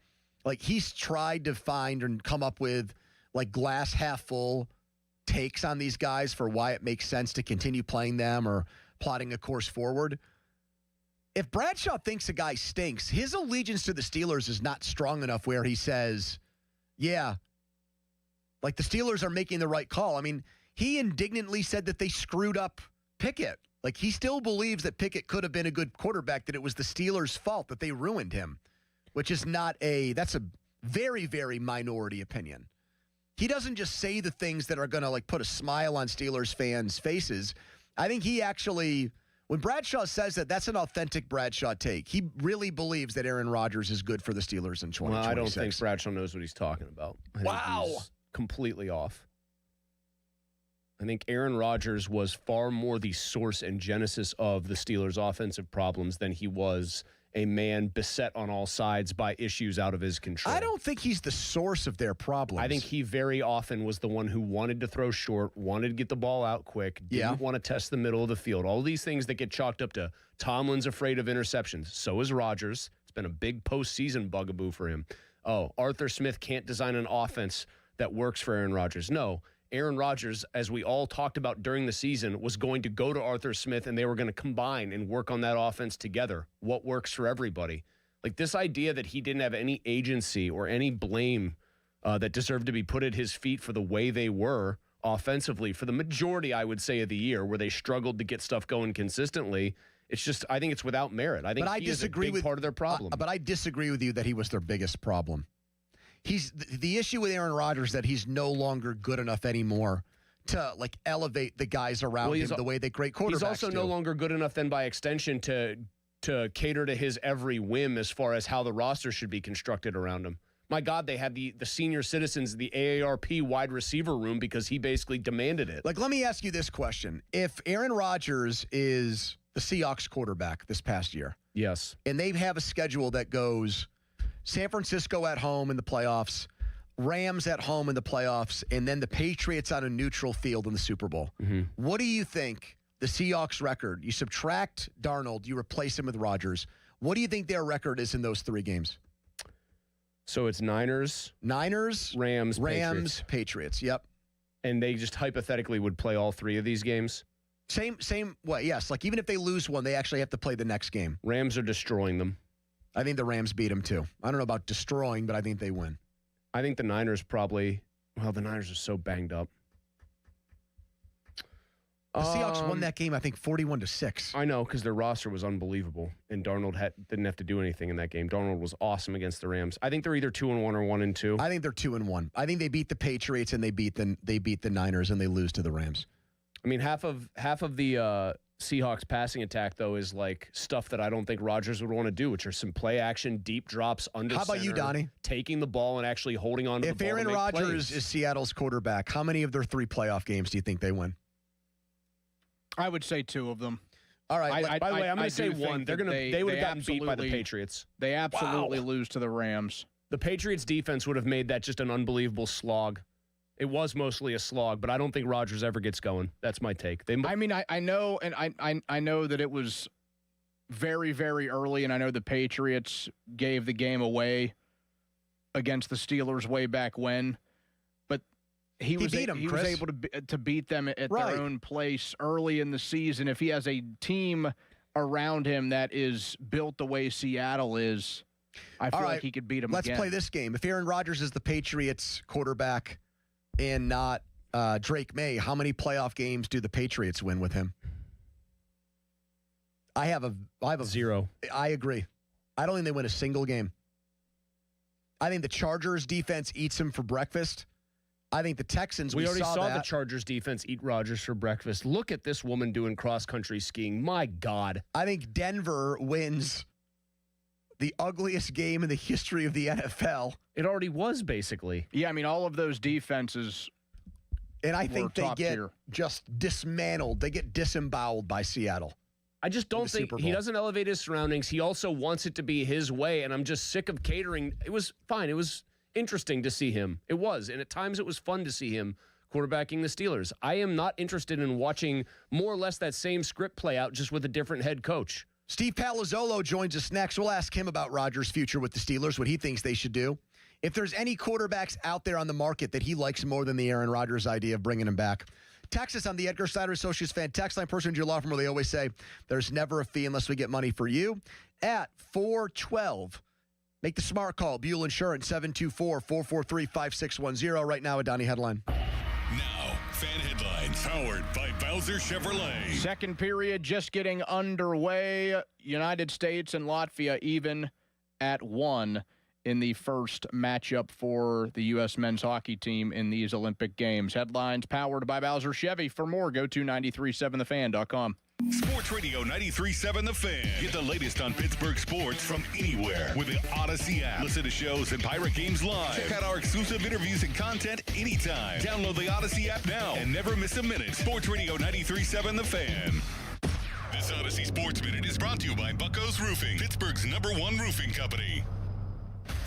like he's tried to find and come up with like glass half full takes on these guys for why it makes sense to continue playing them or plotting a course forward. If Bradshaw thinks a guy stinks, his allegiance to the Steelers is not strong enough where he says, yeah, like the Steelers are making the right call. I mean, he indignantly said that they screwed up Pickett. Like he still believes that Pickett could have been a good quarterback, that it was the Steelers' fault that they ruined him, which is that's a very, very minority opinion. He doesn't just say the things that are going to like put a smile on Steelers fans' faces. I think he actually, when Bradshaw says that, that's an authentic Bradshaw take. He really believes that Aaron Rodgers is good for the Steelers in 2026. Well, I don't think Bradshaw knows what he's talking about. I think he's completely off. I think Aaron Rodgers was far more the source and genesis of the Steelers' offensive problems than he was a man beset on all sides by issues out of his control. I don't think he's the source of their problems. I think he very often was the one who wanted to throw short, wanted to get the ball out quick, didn't want to test the middle of the field. All these things that get chalked up to Tomlin's afraid of interceptions. So is Rodgers. It's been a big postseason bugaboo for him. Oh, Arthur Smith can't design an offense that works for Aaron Rodgers. No. Aaron Rodgers, as we all talked about during the season, was going to go to Arthur Smith and they were going to combine and work on that offense together. What works for everybody? Like this idea that he didn't have any agency or any blame that deserved to be put at his feet for the way they were offensively for the majority, I would say, of the year where they struggled to get stuff going consistently. It's just, I think it's without merit. I think he is a big part of their problem. But I disagree with you that he was their biggest problem. He's the issue with Aaron Rodgers that he's no longer good enough anymore to like elevate the guys around him the way that great quarterbacks He's also no longer good enough then by extension to cater to his every whim as far as how the roster should be constructed around him. My God, they had the senior citizens, the AARP wide receiver room because he basically demanded it. Like, let me ask you this question. If Aaron Rodgers is the Seahawks quarterback this past year. Yes. And they have a schedule that goes San Francisco at home in the playoffs, Rams at home in the playoffs, and then the Patriots on a neutral field in the Super Bowl. Mm-hmm. What do you think the Seahawks record, you subtract Darnold, you replace him with Rodgers, what do you think their record is in those 3 games? So it's Niners, Rams, Patriots. Yep. And they just hypothetically would play all 3 of these games? Same way, yes. Like even if they lose one, they actually have to play the next game. Rams are destroying them. I think the Rams beat them too. I don't know about destroying, but I think they win. I think the Niners probably, well, the Niners are so banged up. The Seahawks won that game, I think, 41-6. I know, because their roster was unbelievable, and Darnold didn't have to do anything in that game. Darnold was awesome against the Rams. I think they're either 2-1 or 1-2. I think they're 2-1. I think they beat the Patriots and they beat the Niners and they lose to the Rams. I mean, half of the Seahawks passing attack, though, is like stuff that I don't think Rodgers would want to do, which are some play action, deep drops under How about center, you, Donnie? Taking the ball and actually holding on to the ball. If Aaron Rodgers is Seattle's quarterback, how many of their 3 playoff games do you think they win? I would say 2 of them. All right. By the way, I'm going to say 1. They would have gotten beat by the Patriots. They absolutely lose to the Rams. The Patriots defense would have made that just an unbelievable slog. It was mostly a slog, but I don't think Rodgers ever gets going. That's my take. I know, and I know that it was very, very early, and I know the Patriots gave the game away against the Steelers way back when, but he was able to beat them at their own place early in the season. If he has a team around him that is built the way Seattle is, I feel like he could beat them again. Let's play this game. If Aaron Rodgers is the Patriots quarterback and not Drake May, how many playoff games do the Patriots win with him? I have a 0. I agree. I don't think they win a single game. I think the Chargers defense eats him for breakfast. I think the Texans, we already saw the Chargers defense eat Rodgers for breakfast. Look at this woman doing cross-country skiing. My God. I think Denver wins the ugliest game in the history of the NFL. It already was, basically. Yeah, I mean, all of those defenses. And I think they get just dismantled. They get disemboweled by Seattle. I just don't think he doesn't elevate his surroundings. He also wants it to be his way, and I'm just sick of catering. It was fine. It was interesting to see him. It was, and at times it was fun to see him quarterbacking the Steelers. I am not interested in watching more or less that same script play out just with a different head coach. Steve Palazzolo joins us next. We'll ask him about Rodgers' future with the Steelers, what he thinks they should do. If there's any quarterbacks out there on the market that he likes more than the Aaron Rodgers idea of bringing him back. Text us on the Edgar Snyder Associates fan text line. Person in your law firm where they always say, there's never a fee unless we get money for you. At 412, make the smart call. Buell Insurance, 724-443-5610. Right now, a Donnie headline. Now, fan headlines powered by Bowser Chevrolet. Second period just getting underway. United States and Latvia even at 1 in the first matchup for the U.S. men's hockey team in these Olympic Games. Headlines powered by Bowser Chevy. For more, go to 937thefan.com. Sports Radio 93.7 The Fan. Get the latest on Pittsburgh sports from anywhere with the Odyssey app. Listen to shows and Pirate Games live. Check out our exclusive interviews and content anytime. Download the Odyssey app now and never miss a minute. Sports Radio 93.7 The Fan. This Odyssey Sports Minute is brought to you by Bucko's Roofing, Pittsburgh's #1 roofing company.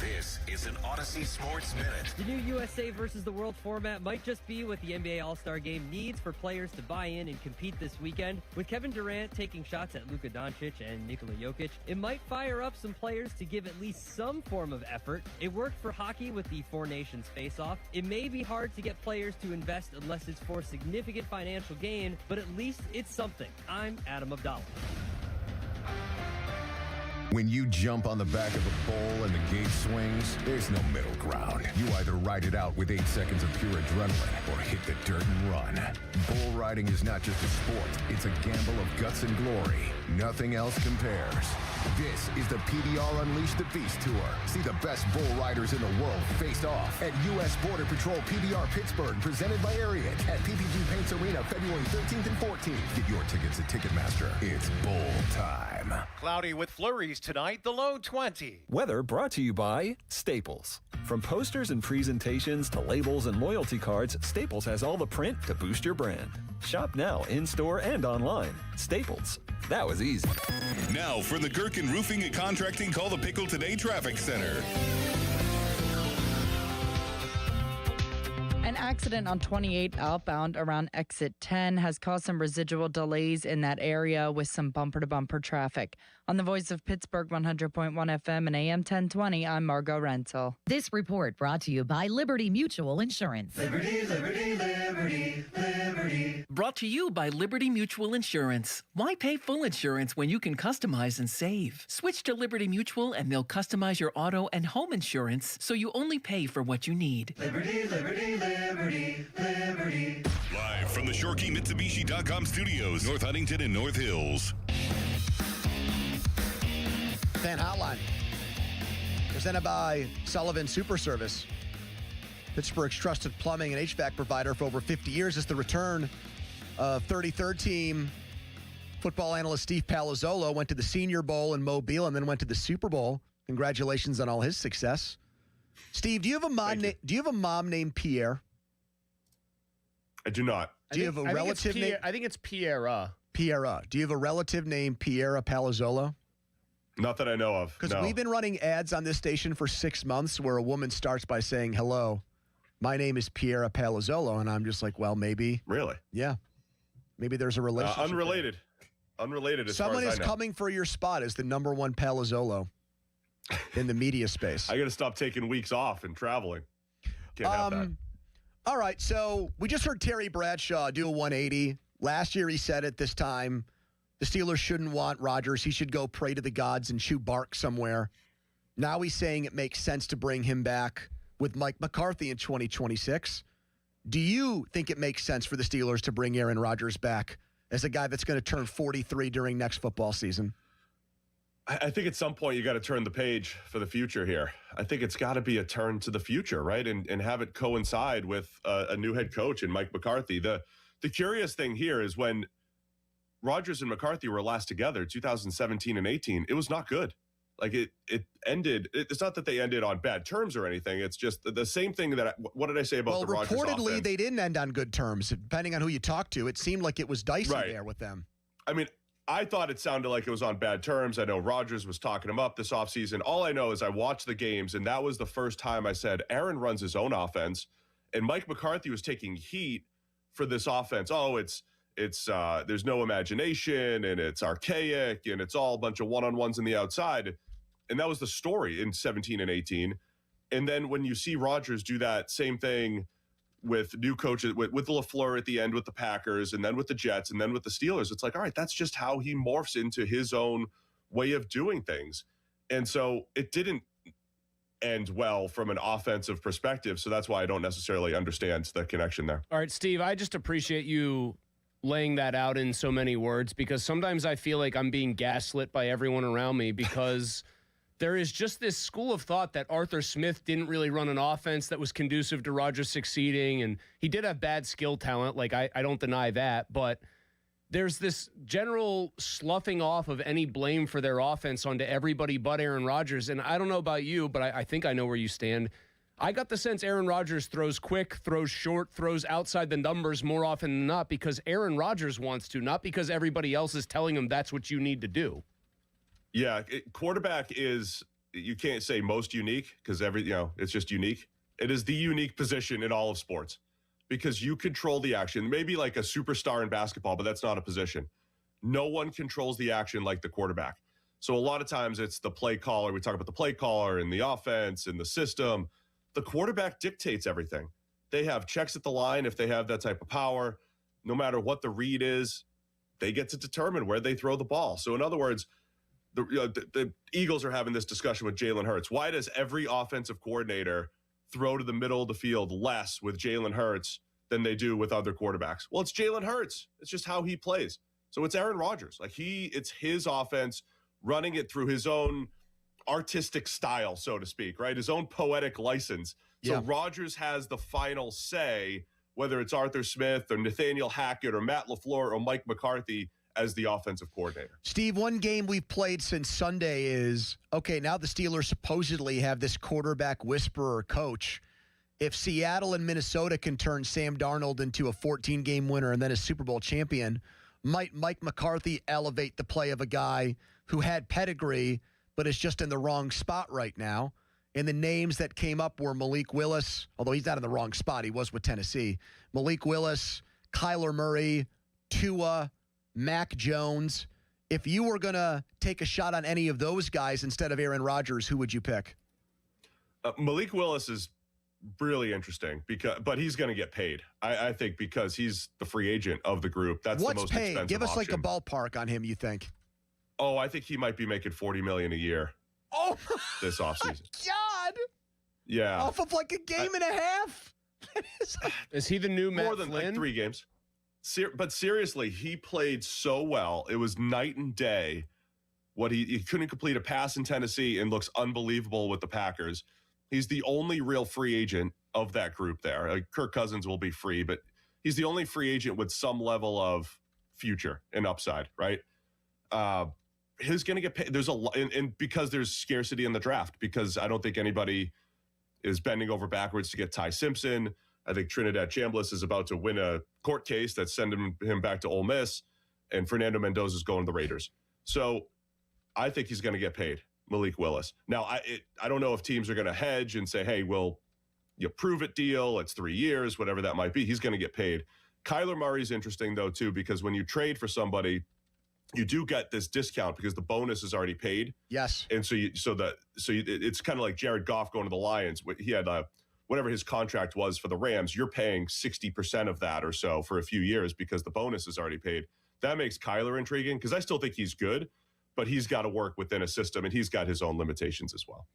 This is an Odyssey Sports Minute. The new USA versus the World format might just be what the NBA All-Star Game needs for players to buy in and compete this weekend. With Kevin Durant taking shots at Luka Doncic and Nikola Jokic, it might fire up some players to give at least some form of effort. It worked for hockey with the Four Nations face-off. It may be hard to get players to invest unless it's for significant financial gain, but at least it's something. I'm Adam Abdallah. When you jump on the back of a bull and the gate swings, there's no middle ground. You either ride it out with 8 seconds of pure adrenaline or hit the dirt and run. Bull riding is not just a sport, it's a gamble of guts and glory. Nothing else compares. This is the PBR Unleash the Beast Tour. See the best bull riders in the world face off at U.S. Border Patrol PBR Pittsburgh, presented by Ariat at PPG Paints Arena, February 13th and 14th. Get your tickets at Ticketmaster. It's bull time. Cloudy with flurries tonight, the low 20. Weather brought to you by Staples. From posters and presentations to labels and loyalty cards, Staples has all the print to boost your brand. Shop now in-store and online. Staples. That was easy. Now for the Gherkin Roofing and Contracting, call the Pickle Today Traffic Center. An accident on 28 outbound around exit 10 has caused some residual delays in that area with some bumper-to-bumper traffic. On the Voice of Pittsburgh 100.1 FM and AM 1020, I'm Margot Renzel. This report brought to you by Liberty Mutual Insurance. Liberty, Liberty, Liberty, Liberty. Brought to you by Liberty Mutual Insurance. Why pay full insurance when you can customize and save? Switch to Liberty Mutual and they'll customize your auto and home insurance so you only pay for what you need. Liberty, Liberty, Liberty, Liberty. Live from the ShorkeyMitsubishi.com studios, North Huntington and North Hills. Fan Hotline, presented by Sullivan Super Service. Pittsburgh's trusted plumbing and HVAC provider for over 50 years. Is the return of 33rd team football analyst Steve Palazzolo. Went to the Senior Bowl in Mobile and then went to the Super Bowl. Congratulations on all his success. Steve, do you have a mom named Pierre? I do not. Do you have a relative name? I think it's Piera. Piera. Do you have a relative named Piera Palazzolo? Not that I know of. Because no. we've been running ads on this station for 6 months where a woman starts by saying, hello, my name is Piera Palazzolo. And I'm just like, well, maybe. Really? Yeah. Maybe there's a relationship. Unrelated. Unrelated as Someone far as is I know. coming for your spot as the #1 Palazzolo in the media space. I got to stop taking weeks off and traveling. Can't have that. All right, so we just heard Terry Bradshaw do a 180. Last year he said at this time, the Steelers shouldn't want Rodgers. He should go pray to the gods and chew bark somewhere. Now he's saying it makes sense to bring him back with Mike McCarthy in 2026. Do you think it makes sense for the Steelers to bring Aaron Rodgers back as a guy that's going to turn 43 during next football season? I think at some point you got to turn the page for the future here. I think it's got to be a turn to the future, right? And have it coincide with a new head coach and Mike McCarthy. The curious thing here is when Rodgers and McCarthy were last together, 2017 and 18, it was not good. Like it ended. It's not that they ended on bad terms or anything. It's just the same thing that. What did I say about the Rodgers offense? Reportedly, they didn't end on good terms. Depending on who you talk to, it seemed like it was dicey there with them. I mean, I thought it sounded like it was on bad terms. I know Rodgers was talking him up this offseason. All I know is I watched the games, and that was the first time I said Aaron runs his own offense, And Mike McCarthy was taking heat for this offense. Oh, it's there's no imagination and it's archaic and it's all a bunch of one-on-ones in the outside. And that was the story in 17 and 18. And then when you see Rodgers do that same thing with new coaches, with LaFleur at the end with the Packers and then with the Jets and then with the Steelers, it's like, all right, that's just how he morphs into his own way of doing things. And so it didn't end well from an offensive perspective. So that's why I don't necessarily understand the connection there. All right, Steve, I just appreciate you laying that out in so many words, because sometimes I feel like I'm being gaslit by everyone around me, because there is just this school of thought that Arthur Smith didn't really run an offense that was conducive to Rodgers succeeding. And he did have bad skill talent. Like, I don't deny that. But there's this general sloughing off of any blame for their offense onto everybody but Aaron Rodgers. And I don't know about you, but I think I know where you stand. I got the sense Aaron Rodgers throws quick, throws short, throws outside the numbers more often than not because Aaron Rodgers wants to, not because everybody else is telling him that's what you need to do. Yeah, quarterback is, you can't say most unique because it's just unique. It is the unique position in all of sports because you control the action. Maybe like a superstar in basketball, but that's not a position. No one controls the action like the quarterback. So a lot of times it's the play caller. We talk about the play caller and the offense and the system. The quarterback dictates everything. They have checks at the line if they have that type of power. No matter what the read is, they get to determine where they throw the ball. So in other words, the Eagles are having this discussion with Jalen Hurts. Why does every offensive coordinator throw to the middle of the field less with Jalen Hurts than they do with other quarterbacks? Well, it's Jalen Hurts. It's just how he plays. So it's Aaron Rodgers. It's his offense running it through his own artistic style, so to speak, right? His own poetic license. So Rodgers has the final say, whether it's Arthur Smith or Nathaniel Hackett or Matt LaFleur or Mike McCarthy as the offensive coordinator. Steve, one game we've played since Sunday is, okay, now the Steelers supposedly have this quarterback whisperer coach. If Seattle and Minnesota can turn Sam Darnold into a 14-game winner and then a Super Bowl champion, might Mike McCarthy elevate the play of a guy who had pedigree but is just in the wrong spot right now? And the names that came up were Malik Willis, although he's not in the wrong spot. He was with Tennessee. Malik Willis, Kyler Murray, Tua, Mac Jones. If you were going to take a shot on any of those guys instead of Aaron Rodgers, who would you pick? Malik Willis is really interesting, but he's going to get paid. I think because he's the free agent of the group. That's What's the most paid? expensive Give us option. like a ballpark on him, you think? Oh, I think he might be making $40 million a year. Oh, this offseason. God. Yeah. Off of like a game and a half. Is he the new Matt More than Flynn? like 3 games. But seriously, he played so well. It was night and day. He couldn't complete a pass in Tennessee and looks unbelievable with the Packers. He's the only real free agent of that group there. Kirk Cousins will be free, but he's the only free agent with some level of future and upside, right? He's going to get paid. There's a lot, and because there's scarcity in the draft, because I don't think anybody is bending over backwards to get Ty Simpson. I think Trinidad Chambliss is about to win a court case that's sending him back to Ole Miss, and Fernando Mendoza is going to the Raiders. So I think he's going to get paid, Malik Willis. Now, I don't know if teams are going to hedge and say, hey, well, you prove it deal. It's 3 years, whatever that might be. He's going to get paid. Kyler Murray's interesting, though, too, because when you trade for somebody, you do get this discount because the bonus is already paid. Yes. And it's kind of like Jared Goff going to the Lions. He had whatever his contract was for the Rams. You're paying 60% of that or so for a few years because the bonus is already paid. That makes Kyler intriguing because I still think he's good, but he's got to work within a system and he's got his own limitations as well.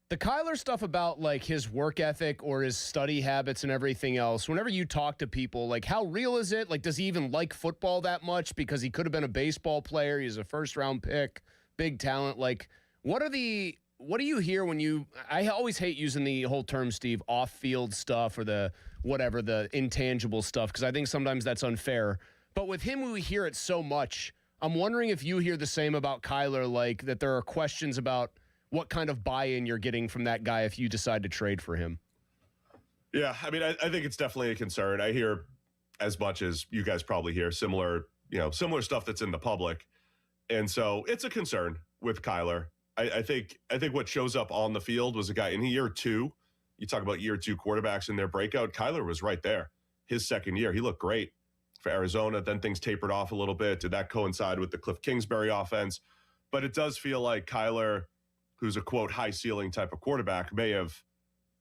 The Kyler stuff about like his work ethic or his study habits and everything else, whenever you talk to people, like how real is it? Like, does he even like football that much? Because he could have been a baseball player. He's a first-round pick, big talent. Like, what do you hear I always hate using the whole term, Steve, off-field stuff or the intangible stuff, because I think sometimes that's unfair. But with him, we hear it so much. I'm wondering if you hear the same about Kyler, like that there are questions about what kind of buy-in you're getting from that guy if you decide to trade for him. Yeah, I mean, I think it's definitely a concern. I hear as much as you guys probably hear similar stuff that's in the public. And so it's a concern with Kyler. I think what shows up on the field was a guy in year 2 you talk about year 2 quarterbacks in their breakout. Kyler was right there. His second year, he looked great for Arizona. Then things tapered off a little bit. Did that coincide with the Cliff Kingsbury offense? But it does feel like Kyler, who's a, quote, high ceiling type of quarterback, may have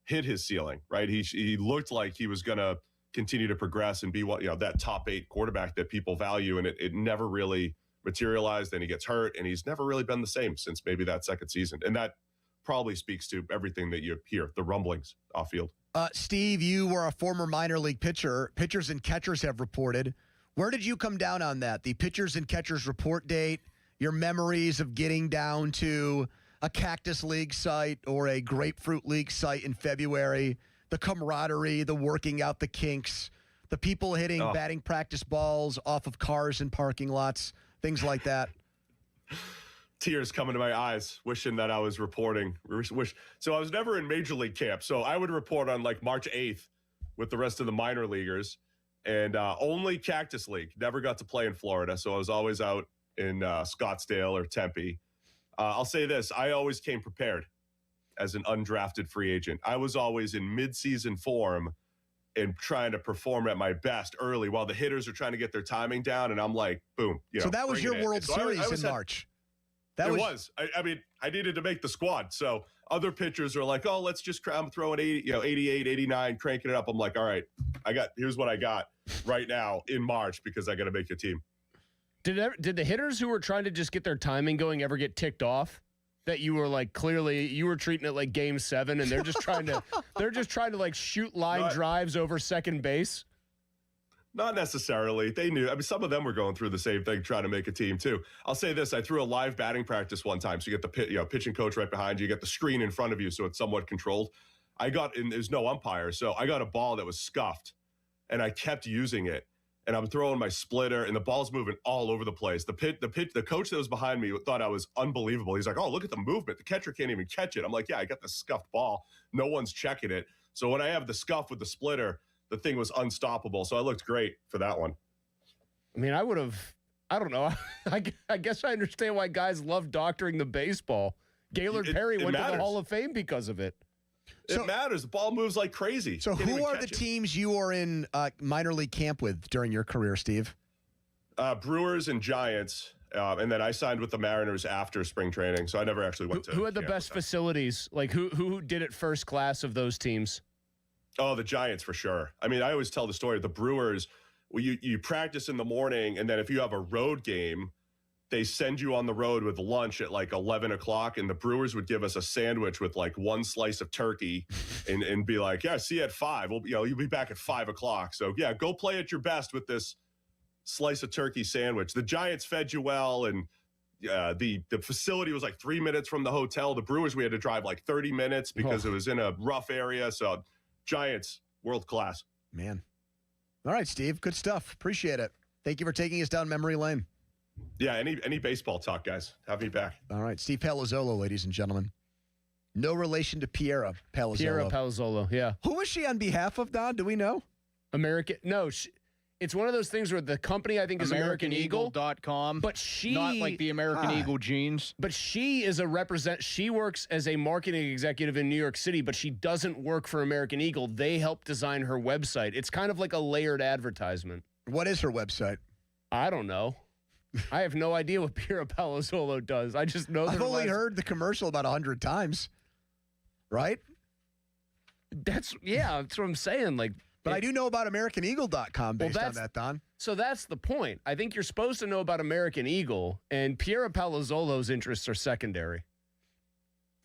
hit his ceiling, right? He looked like he was going to continue to progress and be that top 8 quarterback that people value, and it never really materialized. Then he gets hurt, and he's never really been the same since maybe that second season. And that probably speaks to everything that you hear, the rumblings off field. Steve, you were a former minor league pitcher. Pitchers and catchers have reported. Where did you come down on that? The pitchers and catchers report date, your memories of getting down to a Cactus League site or a Grapefruit League site in February, the camaraderie, the working out the kinks, the people hitting batting practice balls off of cars in parking lots, things like that. Tears coming to my eyes, wishing that I was reporting. So I was never in Major League camp. So I would report on like March 8th with the rest of the minor leaguers, and only Cactus League. Never got to play in Florida, so I was always out in Scottsdale or Tempe. I'll say this. I always came prepared as an undrafted free agent. I was always in midseason form and trying to perform at my best early while the hitters are trying to get their timing down, and I'm like, boom. So that was your World Series in March. It was. I mean, I needed to make the squad. So other pitchers are like, oh, let's just I'm throwing 80, 88, 89, cranking it up. I'm like, all right, here's what I got right now in March because I got to make a team. Did the hitters who were trying to just get their timing going ever get ticked off? That you were like, clearly you were treating it like Game 7 and they're just trying to like shoot line drives over second base? Not necessarily. They knew. I mean, some of them were going through the same thing, trying to make a team too. I'll say this: I threw a live batting practice one time, so you get the pitching coach right behind you, you get the screen in front of you, so it's somewhat controlled. There's no umpire, so I got a ball that was scuffed, and I kept using it, and I'm throwing my splitter, and the ball's moving all over the place. The coach that was behind me thought I was unbelievable. He's like, "Oh, look at the movement. The catcher can't even catch it." I'm like, "Yeah, I got the scuffed ball. No one's checking it." So when I have the scuff with the splitter, the thing was unstoppable. So I looked great for that one. I mean, I don't know. I guess I understand why guys love doctoring the baseball. Gaylord Perry went to the Hall of Fame because of it. It matters. The ball moves like crazy. So who are the teams you are in minor league camp with during your career, Steve? Brewers and Giants. And then I signed with the Mariners after spring training. So I never actually went to Who had the best facilities? Like who did it first class of those teams? Oh, the Giants for sure. I mean, I always tell the story. The Brewers, you practice in the morning, and then if you have a road game, they send you on the road with lunch at like 11 o'clock, and the Brewers would give us a sandwich with like one slice of turkey and be like, yeah, see you at 5. You'll be back at 5 o'clock. So, yeah, go play at your best with this slice of turkey sandwich. The Giants fed you well, and the facility was like 3 minutes from the hotel. The Brewers, we had to drive like 30 minutes because it was in a rough area. So, Giants, world class. Man. All right, Steve. Good stuff. Appreciate it. Thank you for taking us down memory lane. Yeah, any baseball talk, guys. Have me back. All right. Steve Palazzolo, ladies and gentlemen. No relation to Piera Palazzolo. Piera Palazzolo, yeah. Who is she on behalf of, Don? Do we know? American. No, it's one of those things where the company, I think, is American Eagle. AmericanEagle.com. But she... Not like the American Eagle jeans. But she is she works as a marketing executive in New York City, but she doesn't work for American Eagle. They help design her website. It's kind of like a layered advertisement. What is her website? I don't know. I have no idea what Piera Palazzolo does. I just know I've only heard the commercial about 100 times. Right? That's what I'm saying. Like, but I do know about AmericanEagle.com based on that, Don. So that's the point. I think you're supposed to know about American Eagle, and Piera Palazzolo's interests are secondary.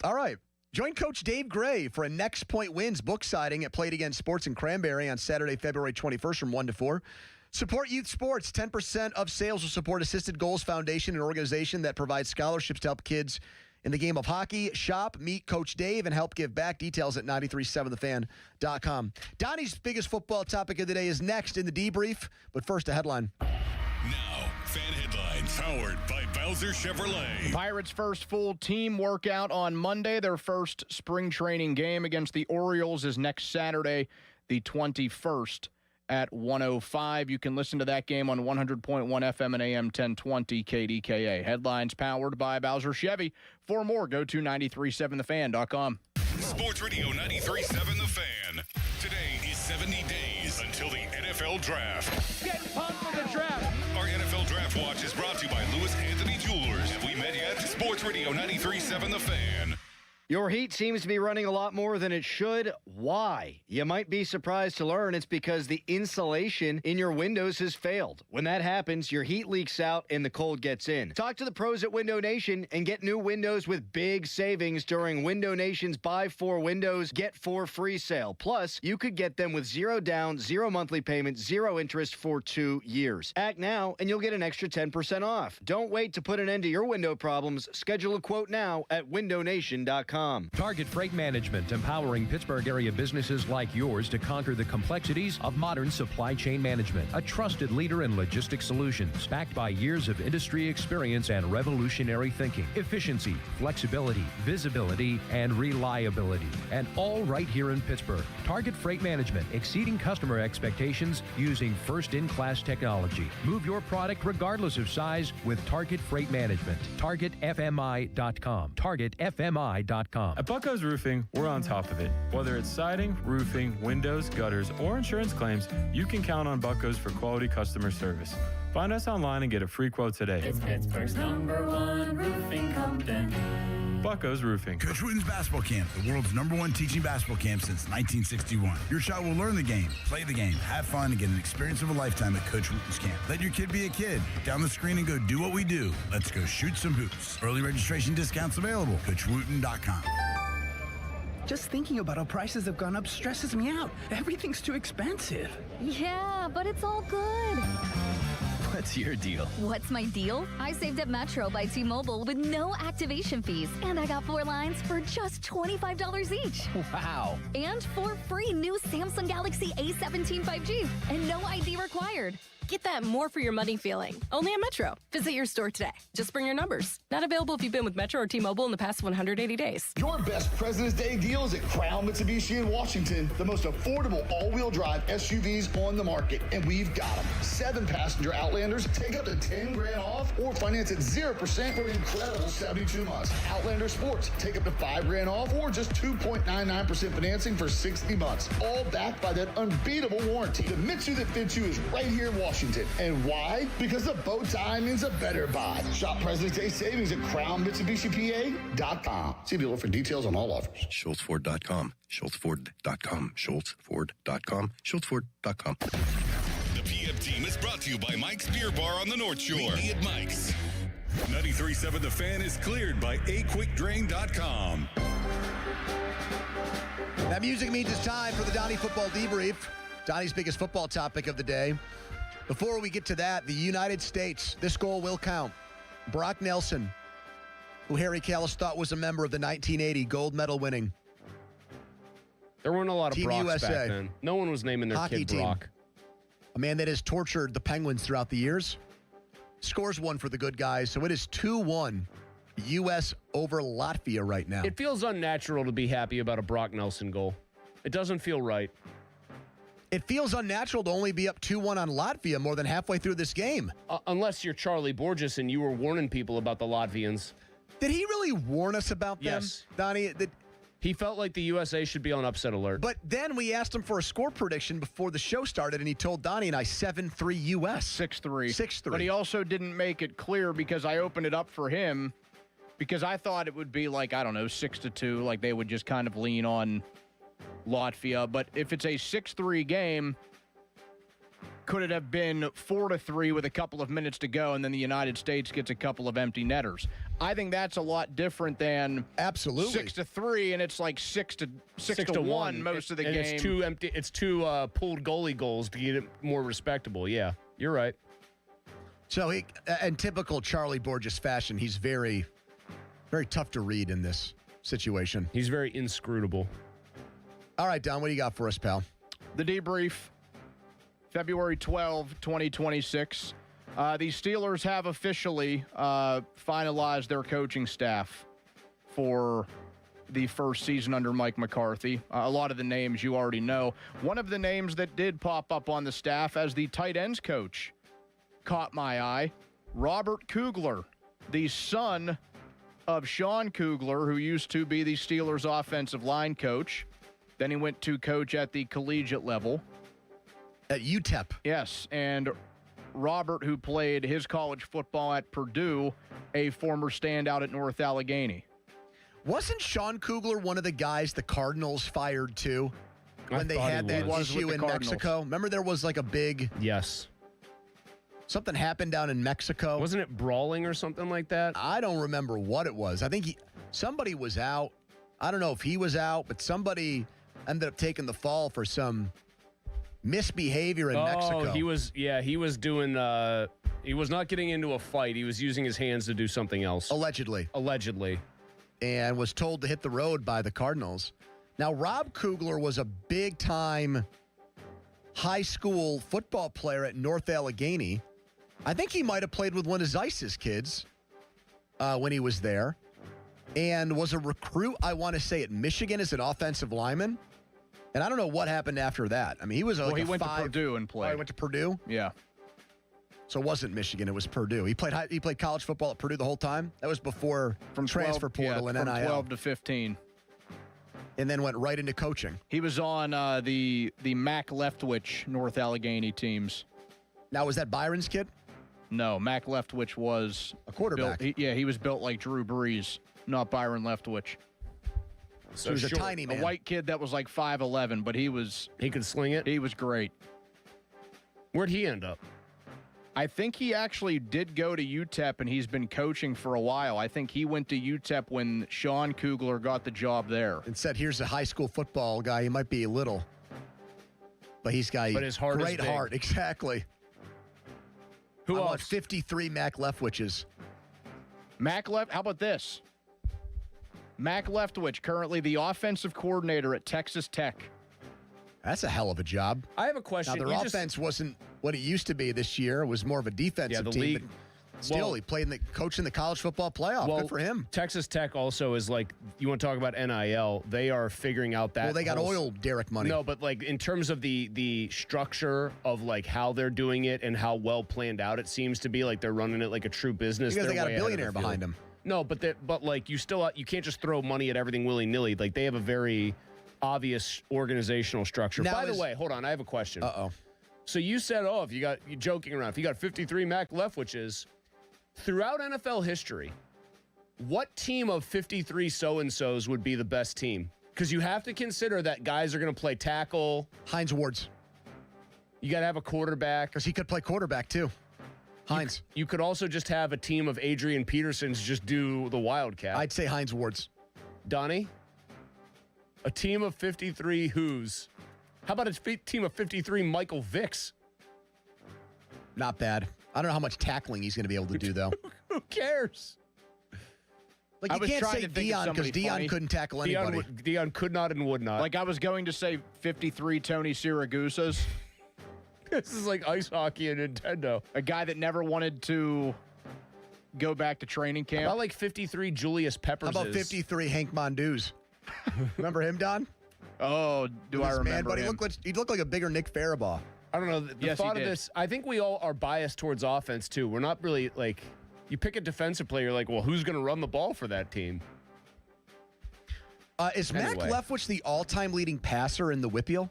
All right. Join Coach Dave Gray for a Next Point Wins book signing at Play It Again Sports in Cranberry on Saturday, February 21st from 1 to 4. Support youth sports. 10% of sales will support Assisted Goals Foundation, an organization that provides scholarships to help kids in the game of hockey. Shop, meet Coach Dave, and help give back. Details at 937thefan.com. Donnie's biggest football topic of the day is next in the debrief, but first a headline. Now, fan headlines powered by Bowser Chevrolet. Pirates' first full team workout on Monday. Their first spring training game against the Orioles is next Saturday, the 21st. At 1:05. You can listen to that game on 100.1 FM and AM 1020 KDKA. Headlines powered by Bowser Chevy. For more, go to 937thefan.com. Sports Radio 93.7 The Fan. Today is 70 days until the NFL Draft. Get pumped for the draft. Our NFL Draft Watch is brought to you by Lewis Anthony Jewelers. Have we met yet? Sports Radio 93.7 The Fan. Your heat seems to be running a lot more than it should. Why? You might be surprised to learn it's because the insulation in your windows has failed. When that happens, your heat leaks out and the cold gets in. Talk to the pros at Window Nation and get new windows with big savings during Window Nation's Buy 4 Windows, Get 4 free sale. Plus, you could get them with 0 down, 0 monthly payment, 0 interest for 2 years. Act now and you'll get an extra 10% off. Don't wait to put an end to your window problems. Schedule a quote now at windownation.com. Target Freight Management, empowering Pittsburgh area businesses like yours to conquer the complexities of modern supply chain management. A trusted leader in logistics solutions, backed by years of industry experience and revolutionary thinking. Efficiency, flexibility, visibility, and reliability. And all right here in Pittsburgh. Target Freight Management, exceeding customer expectations using first-in-class technology. Move your product regardless of size with Target Freight Management. TargetFMI.com. TargetFMI.com. At Bucko's Roofing, we're on top of it. Whether it's siding, roofing, windows, gutters, or insurance claims, you can count on Bucko's for quality customer service. Find us online and get a free quote today. It's Pittsburgh's #1 roofing company. Bucko's Roofing. Coach Wooten's Basketball Camp, the world's #1 teaching basketball camp since 1961. Your child will learn the game, play the game, have fun, and get an experience of a lifetime at Coach Wooten's Camp. Let your kid be a kid. Put down the screen and go do what we do. Let's go shoot some hoops. Early registration discounts available. CoachWooten.com. Just thinking about how prices have gone up stresses me out. Everything's too expensive. Yeah, but it's all good. What's your deal? What's my deal? I saved at Metro by T-Mobile with no activation fees. And I got 4 lines for just $25 each. Wow. And 4 free new Samsung Galaxy A17 5G. And no ID required. Get that more for your money feeling. Only at Metro. Visit your store today. Just bring your numbers. Not available if you've been with Metro or T-Mobile in the past 180 days. Your best President's Day deals at Crown Mitsubishi in Washington. The most affordable all-wheel drive SUVs on the market. And we've got them. 7-passenger Outlanders take up to $10,000 off or finance at 0% for an incredible 72 months. Outlander Sports take up to $5,000 off or just 2.99% financing for 60 months. All backed by that unbeatable warranty. The Mitsu that fits you is right here in Washington. And why? Because a bow tie means a better buy. Shop President's Day savings at CrownMitsubishiPA.com. See dealer for details on all offers. SchultzFord.com. SchultzFord.com. SchultzFord.com. SchultzFord.com. The PM team is brought to you by Mike's Beer Bar on the North Shore. Meet me at Mike's. 93.7 The Fan is cleared by AQuickDrain.com. That music means it's time for the Donnie Football Debrief. Donnie's biggest football topic of the day. Before we get to that, the United States, this goal will count. Brock Nelson, who Harry Kalas thought was a member of the 1980 gold medal winning. There weren't a lot of Team Brocks USA. back then. No one was naming their Hockey kid team. Brock. A man that has tortured the Penguins throughout the years. Scores one for the good guys, so it is 2-1 U.S. over Latvia right now. It feels unnatural to be happy about a Brock Nelson goal. It doesn't feel right. It feels unnatural to only be up 2-1 on Latvia more than halfway through this game. Unless you're Charlie Borges and you were warning people about the Latvians. Did he really warn us about them? Yes. Donnie, he felt like the USA should be on upset alert. But then we asked him for a score prediction before the show started, and he told Donnie and I 7-3 U.S. 6-3. 6-3. But he also didn't make it clear because I opened it up for him because I thought it would be like, I don't know, 6-2, like they would just kind of lean on Latvia. But if it's a 6-3 game, could it have been 4-3 with a couple of minutes to go and then the United States gets a couple of empty netters? I think that's a lot different than absolutely 6-3 and it's like 6-1 most of the and game. It's two empty. It's two pulled goalie goals to get it more respectable. Yeah, you're right. So he, in typical Charlie Borges fashion, he's very, very tough to read in this situation. He's very inscrutable. All right, Don, what do you got for us, pal? The debrief, February 12, 2026. The Steelers have officially finalized their coaching staff for the first season under Mike McCarthy. A lot of the names you already know. One of the names that did pop up on the staff as the tight ends coach caught my eye. Robert Kugler, the son of Sean Kugler, who used to be the Steelers offensive line coach. Then he went to coach at the collegiate level. At UTEP. Yes, and Robert, who played his college football at Purdue, a former standout at North Allegheny. Wasn't Sean Kugler one of the guys the Cardinals fired too when they had that issue in Mexico? Remember there was like a big... Yes. Something happened down in Mexico. Wasn't it brawling or something like that? I don't remember what it was. I think somebody was out. I don't know if he was out, but somebody ended up taking the fall for some misbehavior in Mexico. Oh, he was doing, he was not getting into a fight. He was using his hands to do something else. Allegedly. And was told to hit the road by the Cardinals. Now, Rob Kugler was a big-time high school football player at North Allegheny. I think he might have played with one of Zeiss's kids when he was there. And was a recruit, I want to say, at Michigan as an offensive lineman. And I don't know what happened after that. I mean, he was he went to Purdue and played. Oh, he went to Purdue? Yeah. So it wasn't Michigan, it was Purdue. He played college football at Purdue the whole time? That was before transfer portal and NIL. From 12 to 15. And then went right into coaching. He was on the Mac Leftwich North Allegheny teams. Now, was that Byron's kid? No, Mac Leftwich was a quarterback. He was built like Drew Brees, not Byron Leftwich. So he was a tiny man. A white kid that was like 5'11", but he could sling it? He was great. Where'd he end up? I think he actually did go to UTEP, and he's been coaching for a while. I think he went to UTEP when Sean Kugler got the job there. And said, here's a high school football guy. He might be little, but he's got his heart great is big. heart. Exactly. Who else? I want 53 Mac Leftwiches. How about this? Mac Leftwich, currently the offensive coordinator at Texas Tech. That's a hell of a job. I have a question. Now, their offense wasn't what it used to be this year. It was more of a defensive team. League, but still, he played coach in the college football playoff. Good for him. Texas Tech also is like, you want to talk about NIL, they are figuring out that. Well, they got oil derrick money. No, but like in terms of the structure of like how they're doing it and how well planned out it seems to be, like they're running it like a true business. Because they got a billionaire behind them. No, but like you can't just throw money at everything willy-nilly. Like they have a very obvious organizational structure. By the way, hold on, I have a question. Uh-oh. So you said, you're joking around. If you got 53 Mac Leftwiches, throughout NFL history, what team of 53 so-and-sos would be the best team? Because you have to consider that guys are going to play tackle. Hines Ward's. You got to have a quarterback. Because he could play quarterback, too. Hines. You could also just have a team of Adrian Petersons just do the Wildcat. I'd say Hines Ward's. Donnie? A team of 53 who's? How about a team of 53 Michael Vicks? Not bad. I don't know how much tackling he's going to be able to do, though. Who cares? Like, you can't say Dion because Dion couldn't tackle anybody. Dion could not and would not. Like, I was going to say 53 Tony Siragusas. This is like ice hockey and Nintendo. A guy that never wanted to go back to training camp. How about like 53 Julius Peppers? How about 53 Hank Mondouz? Remember him, Don? Oh, do I remember him? He looked like a bigger Nick Farabaugh. I don't know. The thought of this, I think we all are biased towards offense, too. We're not really, like, you pick a defensive player, you're like, well, who's going to run the ball for that team? Is Mac Leftwich the all-time leading passer in the WPIAL?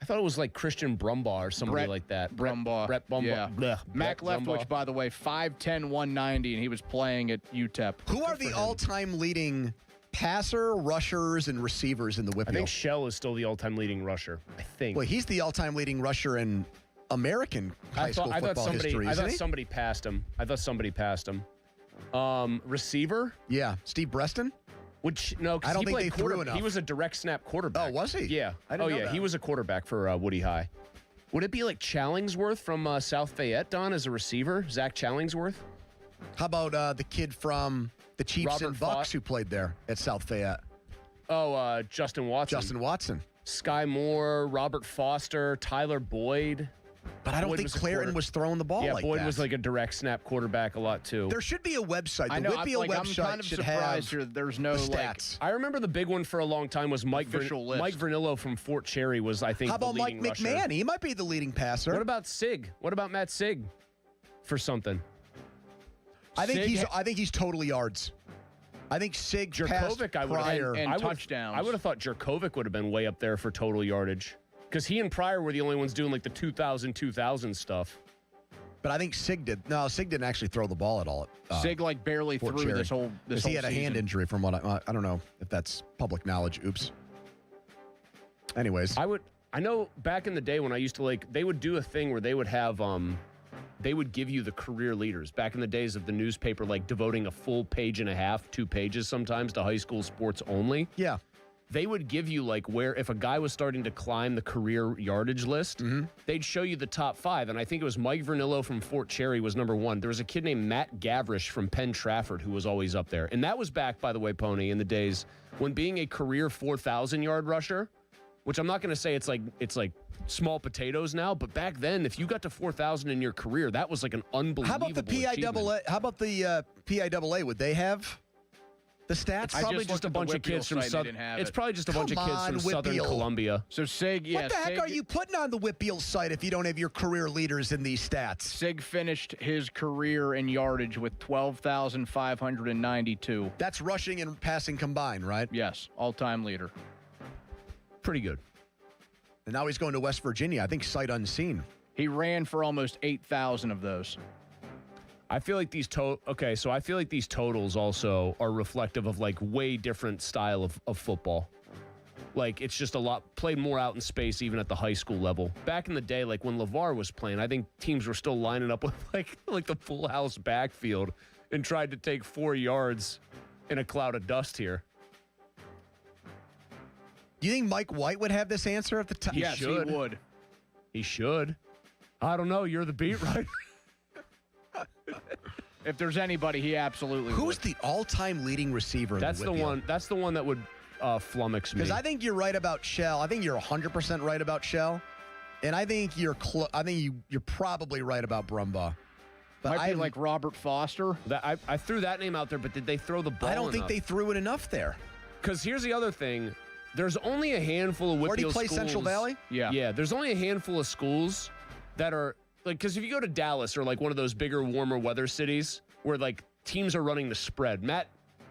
I thought it was like Christian Brumbaugh or somebody like that. Brumbaugh. Brett Brumbaugh. Yeah. Blech, Mac Brett Leftwich, Brumbaugh. by the way, 5'10", 190, and he was playing at UTEP. Who are the all-time leading passer, rushers, and receivers in the WPIAL? I think Shell is still the all-time leading rusher. I think. Well, he's the all-time leading rusher in American high school football history, I isn't thought he? somebody passed him. Receiver? Yeah. Steve Breston? No, I don't think they threw enough. He was a direct snap quarterback. Oh, was he? Yeah. I didn't know that. He was a quarterback for Woody High. Would it be like Challingsworth from South Fayette, Don, as a receiver? Zach Challingsworth? How about the kid from the Chiefs and Bucks who played there at South Fayette? Oh, Justin Watson. Justin Watson. Sky Moore, Robert Foster, Tyler Boyd. But I don't think Clareton was throwing the ball like that. Yeah, Boyd was like a direct snap quarterback a lot, too. There should be a website. The WPIAL website I'm kind of should surprised have there's no the stats. I remember the big one for a long time was Mike Vernillo from Fort Cherry was, I think, How about the Mike leading McMahon? rusher. He might be the leading passer. What about Sig? What about Matt Sig for something? I think he's total yards. I think Sig Jerkovic, passed Pryor. And touchdowns. I would have thought Jerkovic would have been way up there for total yardage. Because he and Pryor were the only ones doing like the 2000 stuff. But I think Sig did. No, Sig didn't actually throw the ball at all. Sig like barely Fort threw Cherry. this whole he had a season. hand injury from what I don't know if that's public knowledge. Oops. Anyways, I know back in the day when I used to they would do a thing where they would have they would give you the career leaders back in the days of the newspaper, like devoting a full page and a half, 2 pages sometimes to high school sports only. Yeah. They would give you like where if a guy was starting to climb the career yardage list, they'd show you the top 5. And I think it was Mike Vernillo from Fort Cherry was number 1. There was a kid named Matt Gavrish from Penn Trafford who was always up there. And that was back, by the way, Pony, in the days when being a career 4,000-yard rusher, which I'm not going to say it's like small potatoes now, but back then, if you got to 4,000 in your career, that was like an unbelievable how about the achievement. How about the PIAA? Would they have the stats? It's probably just a bunch of kids from Southern. It's probably just a bunch of kids from Southern Columbia. So Sig, what the heck are you putting on the Whitfield site if you don't have your career leaders in these stats? Sig finished his career in yardage with 12,592. That's rushing and passing combined, right? Yes, all-time leader. Pretty good. And now he's going to West Virginia. I think sight unseen. He ran for almost 8,000 of those. I feel like these I feel like these totals also are reflective of like way different style of football. Like it's just a lot played more out in space even at the high school level. Back in the day, like when LeVar was playing, I think teams were still lining up with like the full house backfield and tried to take 4 yards in a cloud of dust here. Do you think Mike White would have this answer at the time? Yes, he would. He should. I don't know. You're the beat writer. If there's anybody, he absolutely Who's would. the all-time leading receiver? That's in the Whitfield? one. That's the one that would flummox me. Because I think you're right about Shell. I think you're 100% right about Shell, and I think you're probably right about Brumbaugh. But Might be like Robert Foster. I threw that name out there, but did they throw the ball? I don't think enough? they threw it enough there. Because here's the other thing. There's only a handful of Whitfield schools. Where do you play, Central Valley? Yeah. Yeah, there's only a handful of schools that are, like, because if you go to Dallas or, like, one of those bigger, warmer weather cities where, like, teams are running the spread.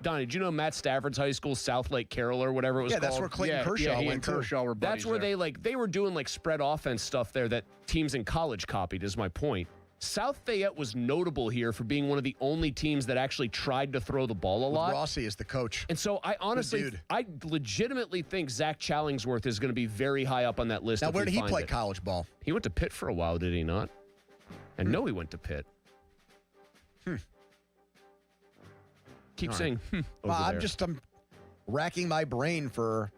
Donnie, did you know Matt Stafford's high school, South Lake Carroll or whatever it was called? Yeah, that's where Clayton Kershaw he went and to. Kershaw were buddies That's where there. they were doing, like, spread offense stuff there that teams in college copied, is my point. South Fayette was notable here for being one of the only teams that actually tried to throw the ball a lot. Rossi is the coach. And so I honestly, I legitimately think Zach Challingsworth is going to be very high up on that list. Now, if where we did he find play it. college ball? He went to Pitt for a while, did he not? And no, he went to Pitt. Keep saying, Well, I'm racking my brain for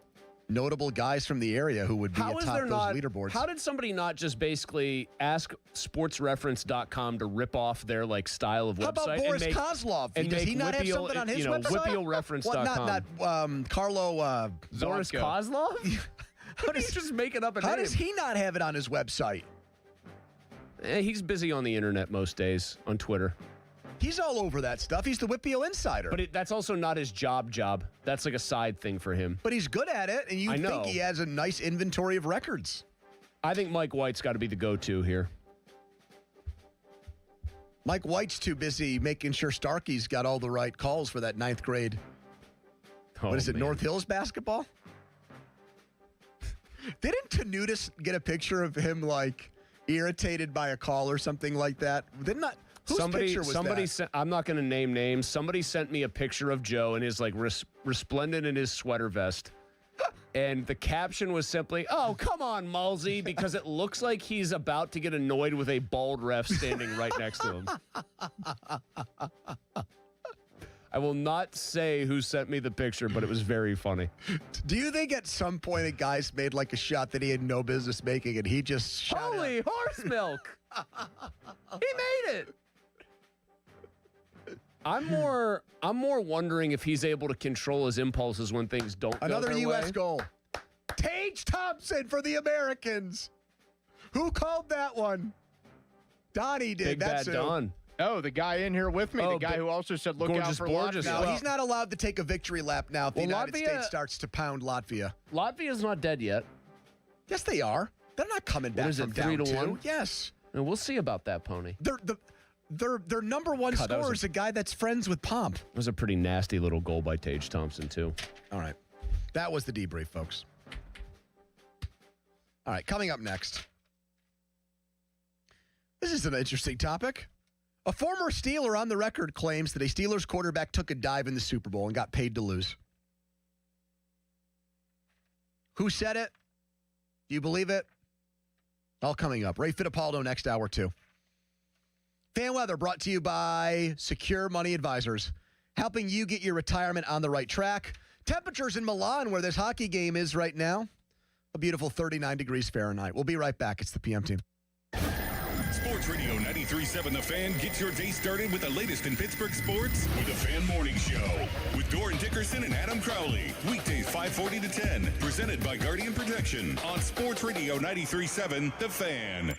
notable guys from the area who would be atop those leaderboards. How did somebody not just basically ask sportsreference.com to rip off their like style of website? How about Boris Kozlov? Does he not have something on his website? WhippealReference.com. Not Carlo. Boris Kozlov? He's just making up a name. How does he not have it on his website? He's busy on the internet most days, on Twitter. He's all over that stuff. He's the Whitfield insider. But that's also not his job. That's like a side thing for him. But he's good at it, and you I know. think he has a nice inventory of records. I think Mike White's got to be the go-to here. Mike White's too busy making sure Starkey's got all the right calls for that 9th grade. Oh, What is it, man. North Hills basketball? Didn't Tanutis get a picture of him, like, irritated by a call or something like that? Didn't not... Whose picture was that? Sent, I'm not going to name names. Somebody sent me a picture of Joe in his like resplendent in his sweater vest. And the caption was simply, "Oh, come on, Mulsey," because it looks like he's about to get annoyed with a bald ref standing right next to him. I will not say who sent me the picture, but it was very funny. Do you think at some point a guy's made like a shot that he had no business making and he just shot Holy horse milk! He made it. I'm more wondering if he's able to control his impulses when things don't Another go their U.S. way. goal. Tage Thompson for the Americans. Who called that one? Donnie did. Big That's Bad who. Don. Oh, the guy in here with me, Oh, the guy but who also said, look out Gorgeous for Borges. Latvia. No, he's not allowed to take a victory lap now if the Well, United Latvia- States starts to pound Latvia. Latvia's not dead yet. Yes, they are. They're not coming back Is from it down 3-1? 2. Yes. And we'll see about that, Pony. Their number one scorer is a guy that's friends with Pomp. It was a pretty nasty little goal by Tage Thompson, too. All right. That was the debrief, folks. All right, coming up next. This is an interesting topic. A former Steeler on the record claims that a Steelers quarterback took a dive in the Super Bowl and got paid to lose. Who said it? Do you believe it? All coming up. Ray Fittipaldo next hour, too. Fan weather brought to you by Secure Money Advisors, helping you get your retirement on the right track. Temperatures in Milan, where this hockey game is right now, a beautiful 39 degrees Fahrenheit. We'll be right back. It's the PM Team. Sports Radio 93.7 The Fan gets your day started with the latest in Pittsburgh sports with the Fan Morning Show with Doran Dickerson and Adam Crowley. Weekdays 5:40 to 10. Presented by Guardian Protection on Sports Radio 93.7 The Fan.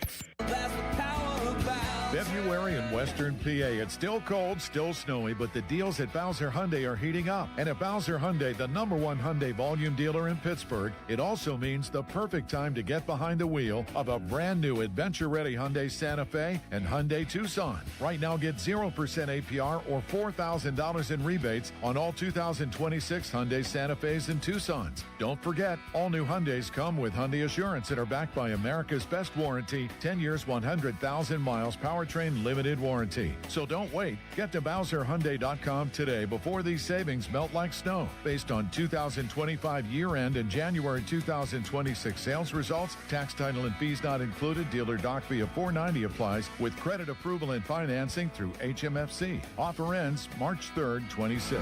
February in Western PA. It's still cold, still snowy, but the deals at Bowser Hyundai are heating up. And at Bowser Hyundai, the #1 Hyundai volume dealer in Pittsburgh, it also means the perfect time to get behind the wheel of a brand new adventure-ready Hyundai Santa Fe and Hyundai Tucson. Right now, get 0% APR or $4,000 in rebates on all 2026 Hyundai Santa Fe's and Tucsons. Don't forget, all new Hyundais come with Hyundai Assurance and are backed by America's best warranty, 10 years, 100,000 miles, powertrain limited warranty. So don't wait. Get to BowserHyundai.com today before these savings melt like snow. Based on 2025 year-end and January 2026 sales results, tax, title, and fees not included. Dealer doc fee of $490 applies with credit approval and financing through HMFC. Offer ends March 3rd, 26.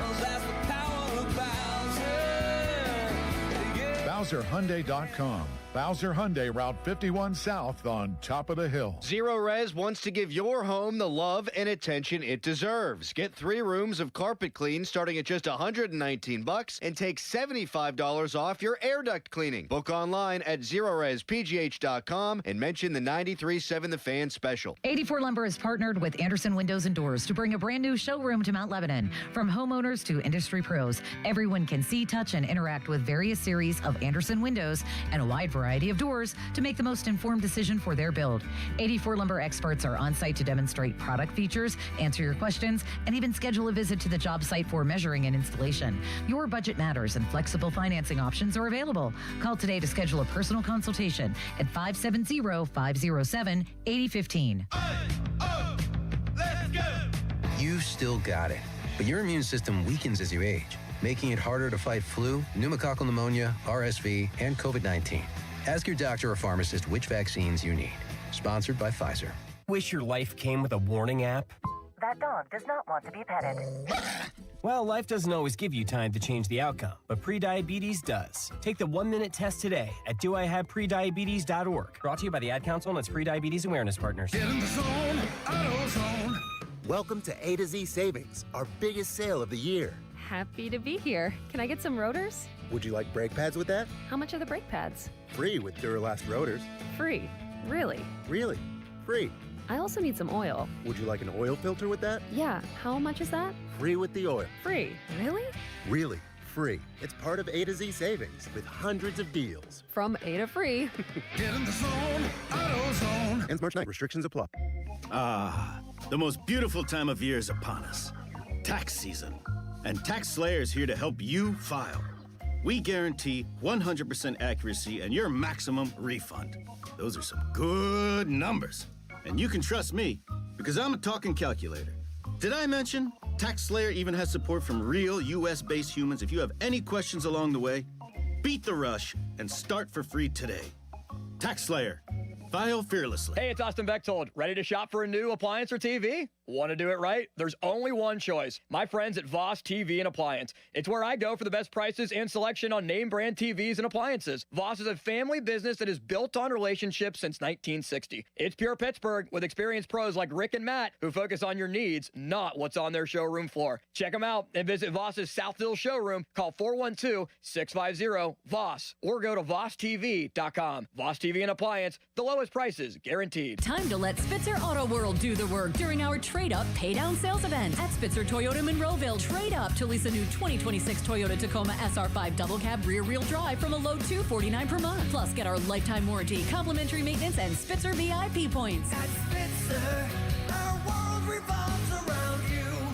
BowserHyundai.com. Bowser Hyundai, Route 51 South on top of the hill. Zero Res wants to give your home the love and attention it deserves. Get 3 rooms of carpet clean starting at just $119 and take $75 off your air duct cleaning. Book online at ZeroResPGH.com and mention the 93.7 The Fan special. 84 Lumber has partnered with Anderson Windows and Doors to bring a brand new showroom to Mount Lebanon. From homeowners to industry pros, everyone can see, touch, and interact with various series of Anderson windows and a wide variety of doors to make the most informed decision for their build. 84 Lumber experts are on site to demonstrate product features, answer your questions, and even schedule a visit to the job site for measuring and installation. Your budget matters and flexible financing options are available. Call today to schedule a personal consultation at 570-507-8015. You've still got it, but your immune system weakens as you age, making it harder to fight flu, pneumococcal pneumonia, RSV, and COVID-19. Ask your doctor or pharmacist which vaccines you need. Sponsored by Pfizer. Wish your life came with a warning app? That dog does not want to be petted. Well, life doesn't always give you time to change the outcome, but prediabetes does. Take the 1-minute test today at doihaveprediabetes.org. Brought to you by the Ad Council and its Prediabetes Awareness Partners. Get in the zone, AutoZone. Welcome to A to Z Savings, our biggest sale of the year. Happy to be here. Can I get some rotors? Would you like brake pads with that? How much are the brake pads? Free with Duralast rotors. Free. Really? Really? Free. I also need some oil. Would you like an oil filter with that? Yeah. How much is that? Free with the oil. Free. Really? Really. Free. It's part of A to Z Savings with hundreds of deals. From A to free. Get in the zone, AutoZone. Ends March 9th. Restrictions apply. Ah, the most beautiful time of year is upon us. Tax season. And Tax Slayer is here to help you file. We guarantee 100% accuracy and your maximum refund. Those are some good numbers. And you can trust me, because I'm a talking calculator. Did I mention Tax Slayer even has support from real US-based humans? If you have any questions along the way, beat the rush and start for free today. Tax Slayer. File fearlessly. Hey, it's Austin Bechtold. Ready to shop for a new appliance or TV? Want to do it right? There's only one choice. My friends at Voss TV and Appliance. It's where I go for the best prices and selection on name brand TVs and appliances. Voss is a family business that is built on relationships since 1960. It's pure Pittsburgh with experienced pros like Rick and Matt who focus on your needs, not what's on their showroom floor. Check them out and visit Voss's Southdale showroom. Call 412-650-VOSS or go to VossTV.com. Voss TV and Appliance, the lowest prices guaranteed. Time to let Spitzer Auto World do the work during our Trade Up, Pay Down sales event at Spitzer Toyota Monroeville. Trade up to lease a new 2026 Toyota Tacoma SR5 double cab rear-wheel drive from a low $249 per month. Plus, get our lifetime warranty, complimentary maintenance, and Spitzer VIP points. At Spitzer, our world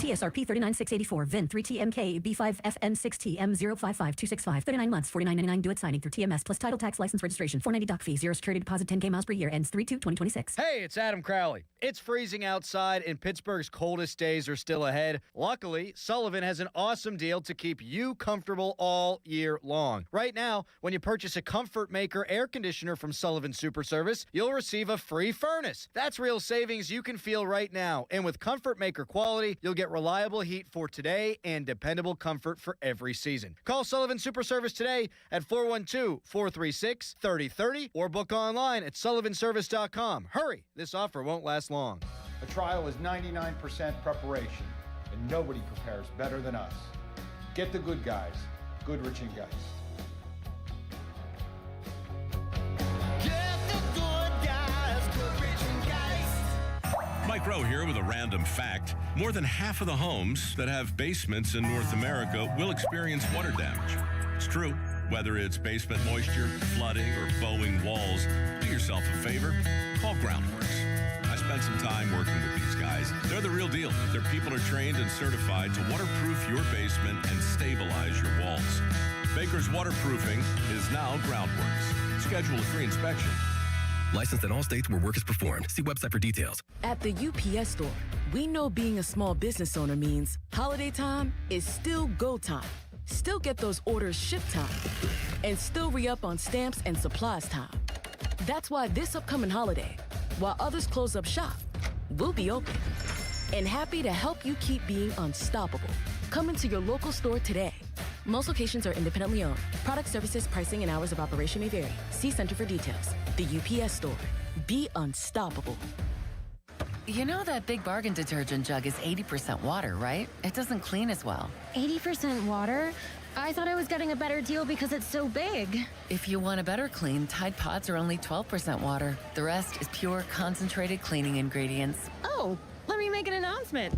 TSRP 39684. VIN 3TMK B5FN6T M055265. 39 months. $49.99 due at signing through TMS plus title tax license registration. $490 doc fee. 0 security deposit. 10K miles per year. Ends 3/2/2026. Hey, it's Adam Crowley. It's freezing outside and Pittsburgh's coldest days are still ahead. Luckily, Sullivan has an awesome deal to keep you comfortable all year long. Right now, when you purchase a Comfort Maker air conditioner from Sullivan Super Service, you'll receive a free furnace. That's real savings you can feel right now. And with Comfort Maker quality, you'll get reliable heat for today and dependable comfort for every season. Call Sullivan Super Service today at 412-436-3030 or book online at sullivanservice.com. Hurry, this offer won't last long. A trial is 99% preparation, and nobody prepares better than us. Get the good guys, Goodrich and Geist. Mike Rowe here with a random fact. More than half of the homes that have basements in North America will experience water damage. It's true. Whether it's basement moisture, flooding, or bowing walls, do yourself a favor. Call Groundworks. I spent some time working with these guys. They're the real deal. Their people are trained and certified to waterproof your basement and stabilize your walls. Baker's Waterproofing is now Groundworks. Schedule a free inspection. Licensed in all states where work is performed. See website for details. At the UPS store, we know being a small business owner means holiday time is still go time. Still get those orders shipped time. And still re-up on stamps and supplies time. That's why this upcoming holiday, while others close up shop, we'll be open. And happy to help you keep being unstoppable. Come into your local store today. Most locations are independently owned. Product, services, pricing, and hours of operation may vary. See Center for details. The UPS store. Be unstoppable. You know that Big Bargain detergent jug is 80% water, right? It doesn't clean as well. 80% water? I thought I was getting a better deal because it's so big. If you want a better clean, Tide Pods are only 12% water. The rest is pure, concentrated cleaning ingredients. Oh, let me make an announcement.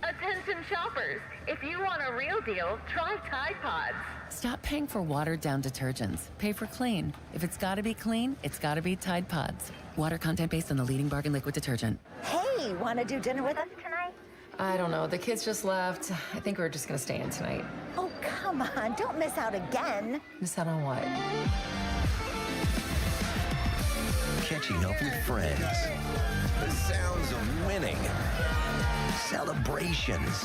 Attention shoppers, if you want a real deal, try Tide Pods. Stop paying for watered-down detergents. Pay for clean. If it's gotta be clean, it's gotta be Tide Pods. Water content based on the leading bargain liquid detergent. Hey, want to do dinner with us tonight? I don't know. The kids just left. I think we're just gonna stay in tonight. Oh, come on. Don't miss out again. Miss out on what? Catching up with friends. The sounds of winning. Celebrations.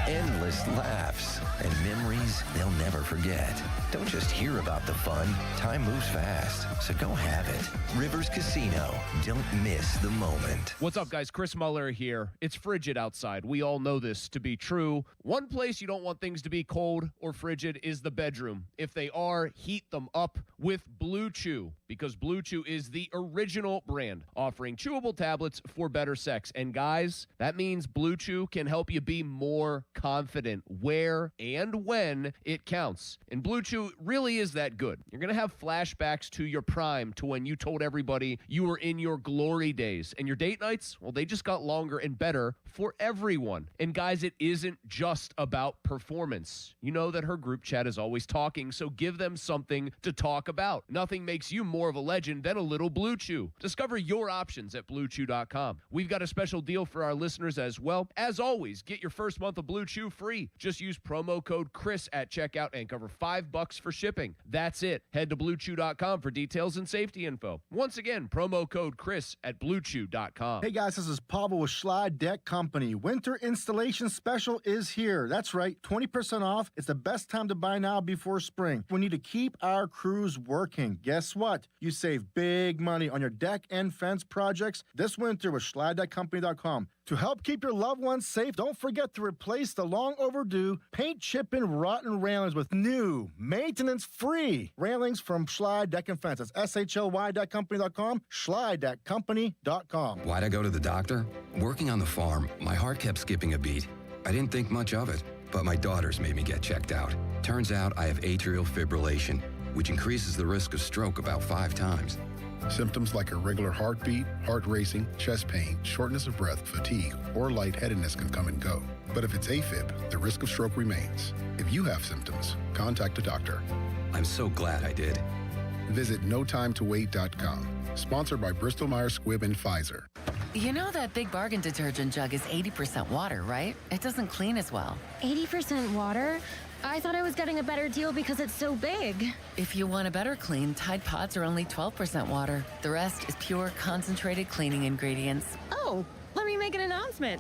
Endless laughs. And memories they'll never forget. Don't just hear about the fun. Time moves fast, so go have it. Rivers Casino. Don't miss the moment. What's up, guys? Chris Muller here. It's frigid outside. We all know this to be true. One place you don't want things to be cold or frigid is the bedroom. If they are, heat them up with Blue Chew, because Blue Chew is the original brand offering chewable tablets for better sex. And guys, that means Blue Chew can help you be more confident where and when it counts. And Blue Chew really is that good. You're going to have flashbacks to your prime, to when you told everybody you were in your glory days. And your date nights, well, they just got longer and better for everyone. And guys, it isn't just about performance. You know that her group chat is always talking, so give them something to talk about. Nothing makes you more of a legend than a little Blue Chew. Discover your options at BlueChew.com. We've got a special deal for our listeners as well. As always, get your first month of Blue Chew free. Just use promo code Chris at checkout and cover $5 for shipping. That's it. Head to BlueChew.com for details and safety info. Once again, promo code Chris at BlueChew.com. Hey guys, this is Pablo with Schley Deck Company. Winter installation special is here. That's right, 20% off. It's the best time to buy now before spring. We need to keep our crews working. Guess what? You save big money on your deck and fence projects this winter with SchleyDeckCompany.com. To help keep your loved ones safe, don't forget to replace the long overdue paint chipping rotten railings with new maintenance-free railings from Schley Deck and Fence. That's SHLY.company.com, SchleyDeckCompany.com. Why'd I go to the doctor? Working on the farm, my heart kept skipping a beat. I didn't think much of it, but my daughters made me get checked out. Turns out I have atrial fibrillation, which increases the risk of stroke about 5 times. Symptoms like irregular heartbeat, heart racing, chest pain, shortness of breath, fatigue, or lightheadedness can come and go. But if it's AFib, the risk of stroke remains. If you have symptoms, contact a doctor. I'm so glad I did. Visit notimetowait.com. Sponsored by Bristol Myers Squibb and Pfizer. You know that Big Bargain detergent jug is 80% water, right? It doesn't clean as well. 80% water? I thought I was getting a better deal because it's so big. If you want a better clean, Tide Pods are only 12% water. The rest is pure, concentrated cleaning ingredients. Oh, let me make an announcement.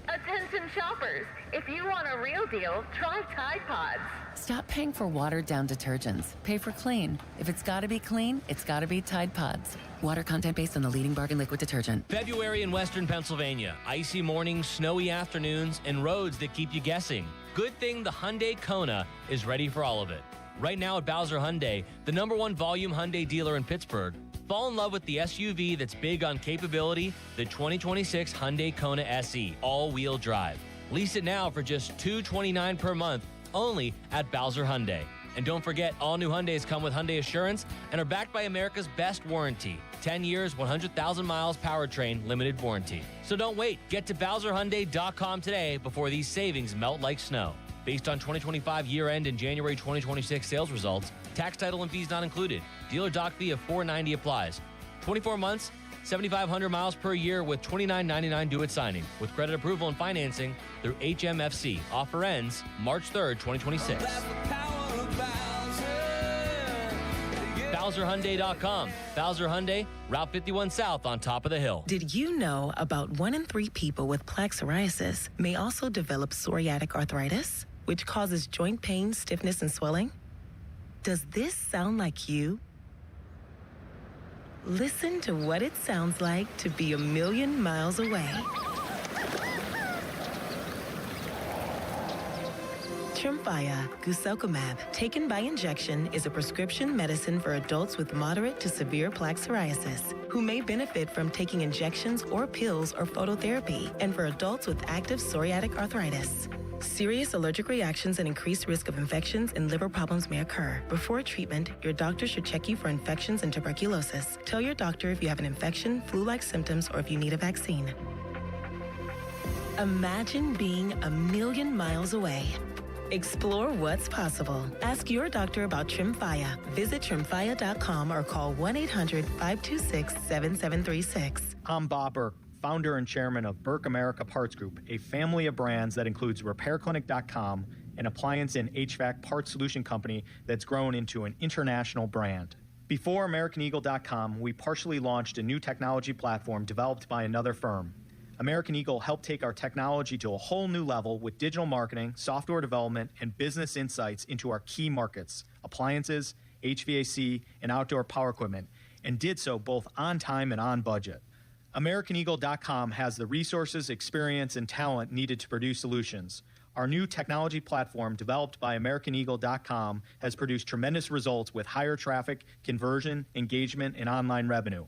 Attention shoppers, if you want a real deal, try Tide Pods. Stop paying for watered-down detergents. Pay for clean. If it's got to be clean, it's got to be Tide Pods. Water content based on the leading bargain liquid detergent. February in Western Pennsylvania. Icy mornings, snowy afternoons, and roads that keep you guessing. Good thing the Hyundai Kona is ready for all of it. Right now at Bowser Hyundai, the #1 volume Hyundai dealer in Pittsburgh, fall in love with the SUV that's big on capability, the 2026 Hyundai Kona SE, all-wheel drive. Lease it now for just $229 per month, only at Bowser Hyundai. And don't forget, all new Hyundais come with Hyundai Assurance and are backed by America's best warranty. 10 years, 100,000 miles powertrain, limited warranty. So don't wait. Get to BowserHyundai.com today before these savings melt like snow. Based on 2025 year-end and January 2026 sales results, tax, title, and fees not included. Dealer doc fee of $490 applies. 24 months, 7,500 miles per year with $29.99 due at signing. With credit approval and financing through HMFC. Offer ends March 3rd, 2026. BowserHyundai.com. Bowser Hyundai, Route 51 South on top of the hill. Did you know about 1 in 3 people with plaque psoriasis may also develop psoriatic arthritis, which causes joint pain, stiffness, and swelling? Does this sound like you? Listen to what it sounds like to be 1,000,000 miles away. Tremfya guselkumab, taken by injection, is a prescription medicine for adults with moderate to severe plaque psoriasis who may benefit from taking injections or pills or phototherapy, and for adults with active psoriatic arthritis. Serious allergic reactions and increased risk of infections and liver problems may occur. Before treatment, your doctor should check you for infections and tuberculosis. Tell your doctor if you have an infection, flu-like symptoms, or if you need a vaccine. Imagine being 1,000,000 miles away. Explore what's possible. Ask your doctor about Tremfya. Visit Tremfya.com or call 1-800-526-7736. I'm Bob Burke, founder and chairman of Burke America Parts Group, a family of brands that includes RepairClinic.com, an appliance and HVAC parts solution company that's grown into an international brand. Before AmericanEagle.com, we partially launched a new technology platform developed by another firm. American Eagle helped take our technology to a whole new level with digital marketing, software development, and business insights into our key markets, appliances, HVAC, and outdoor power equipment, and did so both on time and on budget. AmericanEagle.com has the resources, experience, and talent needed to produce solutions. Our new technology platform, developed by AmericanEagle.com, has produced tremendous results with higher traffic, conversion, engagement, and online revenue.